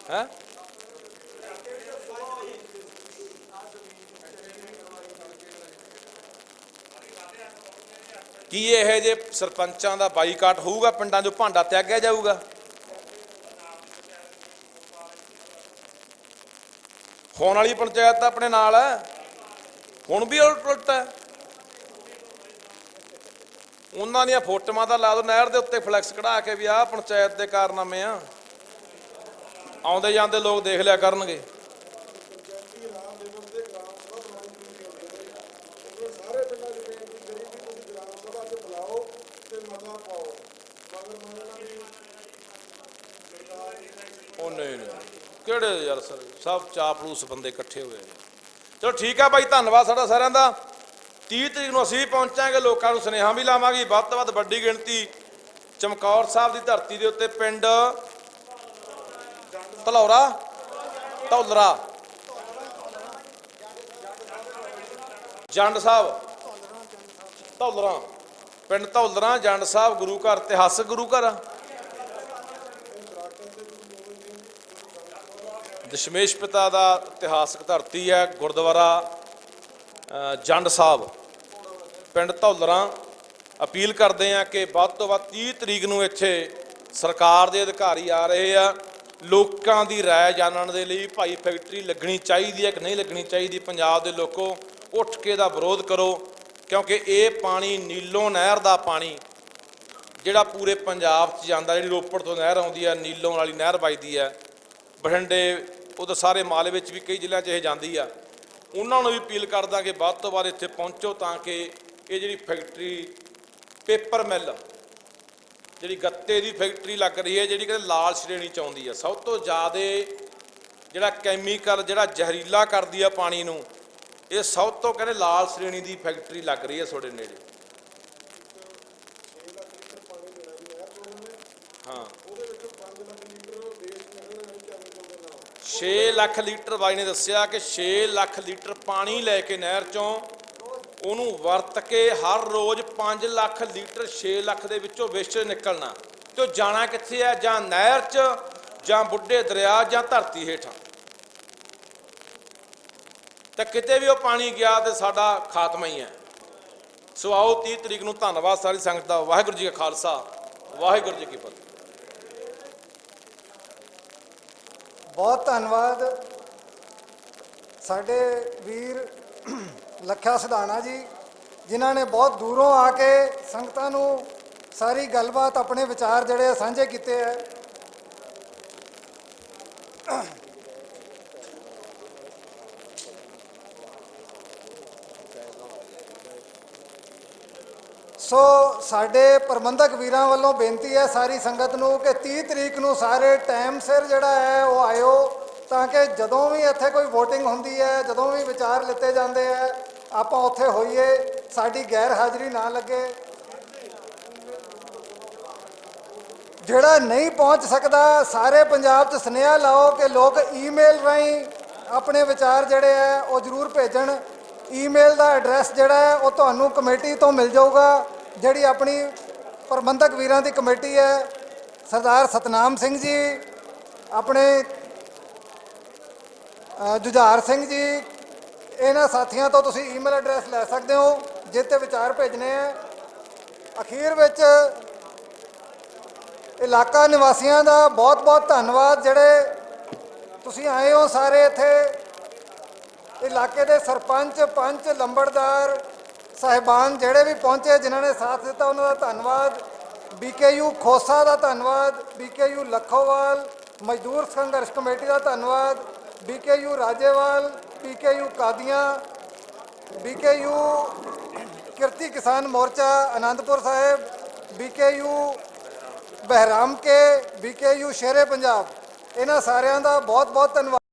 ਹੈ ਕੀ ਇਹ ਜੇ ਸਰਪੰਚਾਂ ਦਾ ਬਾਈਕਾਟ ਹੋਊਗਾ, ਪਿੰਡਾਂ 'ਚੋਂ ਭਾਂਡਾ ਤਿਆਗਿਆ ਜਾਊਗਾ? ਹੋਣ ਵਾਲੀ ਪੰਚਾਇਤ ਤਾਂ ਆਪਣੇ ਨਾਲ ਹੈ, ਹੁਣ ਵੀ ਉਲਟ ਹੈ। ਉਹਨਾਂ ਦੀਆਂ ਫੋਟੋਆਂ ਤਾਂ ਲਾ ਦਿਓ ਨਹਿਰ ਦੇ ਉੱਤੇ, ਫਲੈਕਸ ਕਢਾ ਕੇ ਵੀ ਆਹ ਪੰਚਾਇਤ ਦੇ ਕਾਰਨਾਮੇ ਆ, ਆਉਂਦੇ ਜਾਂਦੇ ਲੋਕ ਦੇਖ ਲਿਆ ਕਰਨਗੇ। ਉਹ ਨਹੀਂ ਕਿਹੜੇ ਯਾਰ ਸਰ, ਸਭ ਚਾਪਲੂਸ ਬੰਦੇ ਇਕੱਠੇ ਹੋਏ ਨੇ। ਚਲੋ ਠੀਕ ਆ ਬਾਈ, ਧੰਨਵਾਦ ਸਾਡਾ ਸਾਰਿਆਂ ਦਾ। 30 ਤਰੀਕ ਨੂੰ ਅਸੀਂ ਵੀ ਪਹੁੰਚਾਂਗੇ, ਲੋਕਾਂ ਨੂੰ ਸੁਨੇਹਾ ਵੀ ਲਾਵਾਂਗੇ। ਵੱਧ ਤੋਂ ਵੱਧ ਵੱਡੀ ਗਿਣਤੀ ਚਮਕੌਰ ਸਾਹਿਬ ਦੀ ਧਰਤੀ ਦੇ ਉੱਤੇ, ਪਿੰਡ ਧਲੌਰਾ ਜੰਡ ਸਾਹਿਬ, ਧੌਲਰਾ ਪਿੰਡ ਧੌਲਰਾ ਜੰਡ ਸਾਹਿਬ ਗੁਰੂ ਘਰ, ਇਤਿਹਾਸਕ ਗੁਰੂ ਘਰ ਆ। ਦਸ਼ਮੇਸ਼ ਪਿਤਾ ਦਾ ਇਤਿਹਾਸਕ ਧਰਤੀ ਹੈ, ਗੁਰਦੁਆਰਾ ਜੰਡ ਸਾਹਿਬ ਪਿੰਡ ਧੌਲਰਾ। ਅਪੀਲ ਕਰਦੇ ਆ ਕਿ ਵੱਧ ਤੋਂ ਵੱਧ 30 ਤਰੀਕ ਨੂੰ ਇੱਥੇ ਸਰਕਾਰ ਦੇ ਅਧਿਕਾਰੀ ਆ ਰਹੇ ਆ, ਲੋਕਾਂ ਦੀ ਰਾਏ ਜਾਣਨ ਦੇ ਲਈ। ਭਾਈ ਫੈਕਟਰੀ ਲੱਗਣੀ ਚਾਹੀਦੀ ਹੈ ਕਿ ਨਹੀਂ ਲੱਗਣੀ ਚਾਹੀਦੀ? ਪੰਜਾਬ ਦੇ ਲੋਕੋ ਉੱਠ ਕੇ ਦਾ ਵਿਰੋਧ ਕਰੋ, ਕਿਉਂਕਿ ਇਹ ਪਾਣੀ ਨੀਲੋਂ ਨਹਿਰ ਦਾ ਪਾਣੀ ਜਿਹੜਾ ਪੂਰੇ ਪੰਜਾਬ 'ਚ ਜਾਂਦਾ, ਜਿਹੜੀ ਰੋਪੜ ਤੋਂ ਨਹਿਰ ਆਉਂਦੀ ਹੈ, ਨੀਲੋਂ ਵਾਲੀ ਨਹਿਰ ਵੱਜਦੀ ਹੈ ਬਠਿੰਡੇ, ਉਦੋਂ ਸਾਰੇ ਮਾਲੇ ਵਿੱਚ ਵੀ ਕਈ ਜ਼ਿਲ੍ਹਿਆਂ 'ਚ ਇਹ ਜਾਂਦੀ ਆ। ਉਹਨਾਂ ਨੂੰ ਵੀ ਅਪੀਲ ਕਰਦਾ ਕਿ ਵੱਧ ਤੋਂ ਵੱਧ ਇੱਥੇ ਪਹੁੰਚੋ, ਤਾਂ ਕਿ ਇਹ ਜਿਹੜੀ ਫੈਕਟਰੀ ਪੇਪਰ ਮਿੱਲ, ਜਿਹੜੀ ਗੱਤੇ ਦੀ ਫੈਕਟਰੀ ਲੱਗ ਰਹੀ ਹੈ, ਜਿਹੜੀ ਕਹਿੰਦੇ ਲਾਲ ਸ਼੍ਰੇਣੀ 'ਚ ਆਉਂਦੀ ਹੈ, ਸਭ ਤੋਂ ਜ਼ਿਆਦਾ ਜਿਹੜਾ ਕੈਮੀਕਲ ਜਿਹੜਾ ਜ਼ਹਿਰੀਲਾ ਕਰਦੀ ਆ ਪਾਣੀ ਨੂੰ, ਇਹ ਸਭ ਤੋਂ ਕਹਿੰਦੇ ਲਾਲ ਸ਼੍ਰੇਣੀ ਦੀ ਫੈਕਟਰੀ ਲੱਗ ਰਹੀ ਹੈ ਤੁਹਾਡੇ ਨੇੜੇ। ਹਾਂ 6 ਲੱਖ ਲੀਟਰ ਬਾਈ ਨੇ ਦੱਸਿਆ ਕਿ 6 ਲੱਖ ਲੀਟਰ ਪਾਣੀ ਲੈ ਕੇ ਨਹਿਰ 'ਚੋਂ ਉਹਨੂੰ ਵਰਤ ਕੇ ਹਰ ਰੋਜ਼ 5 ਲੱਖ ਲੀਟਰ 6 ਲੱਖ ਦੇ ਵਿੱਚੋਂ ਵੇਸਟੇਜ ਨਿਕਲਣਾ, ਤੇ ਉਹ ਜਾਣਾ ਕਿੱਥੇ ਹੈ? ਜਾਂ ਨਹਿਰ 'ਚ, ਜਾਂ ਬੁੱਢੇ ਦਰਿਆ, ਜਾਂ ਧਰਤੀ ਹੇਠਾਂ। ਤਾਂ ਕਿਤੇ ਵੀ ਉਹ ਪਾਣੀ ਗਿਆ ਤੇ ਸਾਡਾ ਖਾਤਮਾ ਹੀ ਹੈ। ਸੋ ਆਓ 30 ਤਰੀਕ ਨੂੰ। ਧੰਨਵਾਦ ਸਾਰੀ ਸੰਗਤ ਦਾ। ਵਾਹਿਗੁਰੂ ਜੀ ਕਾ ਖਾਲਸਾ, ਵਾਹਿਗੁਰੂ ਜੀ ਕੀ ਫਤਿਹ। ਬਹੁਤ ਧੰਨਵਾਦ ਸਾਡੇ ਵੀਰ ਲੱਖਾ ਸਧਾਣਾ ਜੀ, ਜਿਨ੍ਹਾਂ ਨੇ ਬਹੁਤ ਦੂਰੋਂ ਆ ਕੇ ਸੰਗਤਾਂ ਨੂੰ ਸਾਰੀ ਗੱਲਬਾਤ, ਆਪਣੇ ਵਿਚਾਰ ਜਿਹੜੇ ਸਾਂਝੇ ਕੀਤੇ ਹੈ। ਸੋ ਸਾਡੇ ਪ੍ਰਬੰਧਕ ਵੀਰਾਂ ਵੱਲੋਂ ਬੇਨਤੀ ਹੈ ਸਾਰੀ ਸੰਗਤ ਨੂੰ ਕਿ 30 ਤਰੀਕ ਨੂੰ ਸਾਰੇ ਟਾਈਮ ਸਿਰ ਜਿਹੜਾ ਹੈ ਉਹ ਆਇਓ, ਤਾਂ ਕਿ ਜਦੋਂ ਵੀ ਇੱਥੇ ਕੋਈ VOTING ਹੁੰਦੀ ਹੈ, ਜਦੋਂ ਵੀ ਵਿਚਾਰ ਲਿੱਤੇ ਜਾਂਦੇ ਹੈ, ਆਪਾਂ ਉੱਥੇ ਹੋਈਏ, ਸਾਡੀ ਗੈਰ ਹਾਜ਼ਰੀ ਨਾ ਲੱਗੇ। ਜਿਹੜਾ ਨਹੀਂ ਪਹੁੰਚ ਸਕਦਾ, ਸਾਰੇ ਪੰਜਾਬ 'ਚ ਸੁਨੇਹਾ ਲਾਓ ਕਿ ਲੋਕ ਈਮੇਲ ਰਾਹੀਂ ਆਪਣੇ ਵਿਚਾਰ ਜਿਹੜੇ ਹੈ ਉਹ ਜ਼ਰੂਰ ਭੇਜਣ। ਈਮੇਲ ਦਾ ਐਡਰੈਸ ਜਿਹੜਾ ਹੈ ਉਹ ਤੁਹਾਨੂੰ ਕਮੇਟੀ ਤੋਂ ਮਿਲ ਜਾਊਗਾ, ਜਿਹੜੀ ਆਪਣੀ ਪ੍ਰਬੰਧਕ ਵੀਰਾਂ ਦੀ ਕਮੇਟੀ ਹੈ। ਸਰਦਾਰ ਸਤਨਾਮ ਸਿੰਘ ਜੀ ਆਪਣੇ ਜੁਝਾਰ ਸਿੰਘ ਜੀ, ਇਹਨਾਂ ਸਾਥੀਆਂ ਤੋਂ ਤੁਸੀਂ ਈਮੇਲ ਐਡਰੈਸ ਲੈ ਸਕਦੇ ਹੋ ਜਿਸ 'ਤੇ ਵਿਚਾਰ ਭੇਜਣੇ ਹੈ। ਅਖੀਰ ਵਿੱਚ ਇਲਾਕਾ ਨਿਵਾਸੀਆਂ ਦਾ ਬਹੁਤ ਬਹੁਤ ਧੰਨਵਾਦ, ਜਿਹੜੇ ਤੁਸੀਂ ਆਏ ਹੋ ਸਾਰੇ ਇੱਥੇ। ਇਲਾਕੇ ਦੇ ਸਰਪੰਚ, ਪੰਚ, ਲੰਬੜਦਾਰ ਸਾਹਿਬਾਨ ਜਿਹੜੇ ਵੀ ਪਹੁੰਚੇ, ਜਿਨ੍ਹਾਂ ਨੇ ਸਾਥ ਦਿੱਤਾ, ਉਹਨਾਂ ਦਾ ਧੰਨਵਾਦ। BKU ਖੋਸਾ ਦਾ ਧੰਨਵਾਦ, BKU ਲੱਖੋਵਾਲ, ਮਜ਼ਦੂਰ ਸੰਘਰਸ਼ ਕਮੇਟੀ ਦਾ ਧੰਨਵਾਦ, BKU ਰਾਜੇਵਾਲ, BKU ਕਾਦੀਆਂ, BKU ਕਿਰਤੀ ਕਿਸਾਨ ਮੋਰਚਾ ਆਨੰਦਪੁਰ ਸਾਹਿਬ, BKU ਬਹਿਰਾਮ ਕੇ, BKU ਸ਼ੇਰੇ ਪੰਜਾਬ, ਇਹਨਾਂ ਸਾਰਿਆਂ ਦਾ ਬਹੁਤ ਬਹੁਤ ਧੰਨਵਾਦ।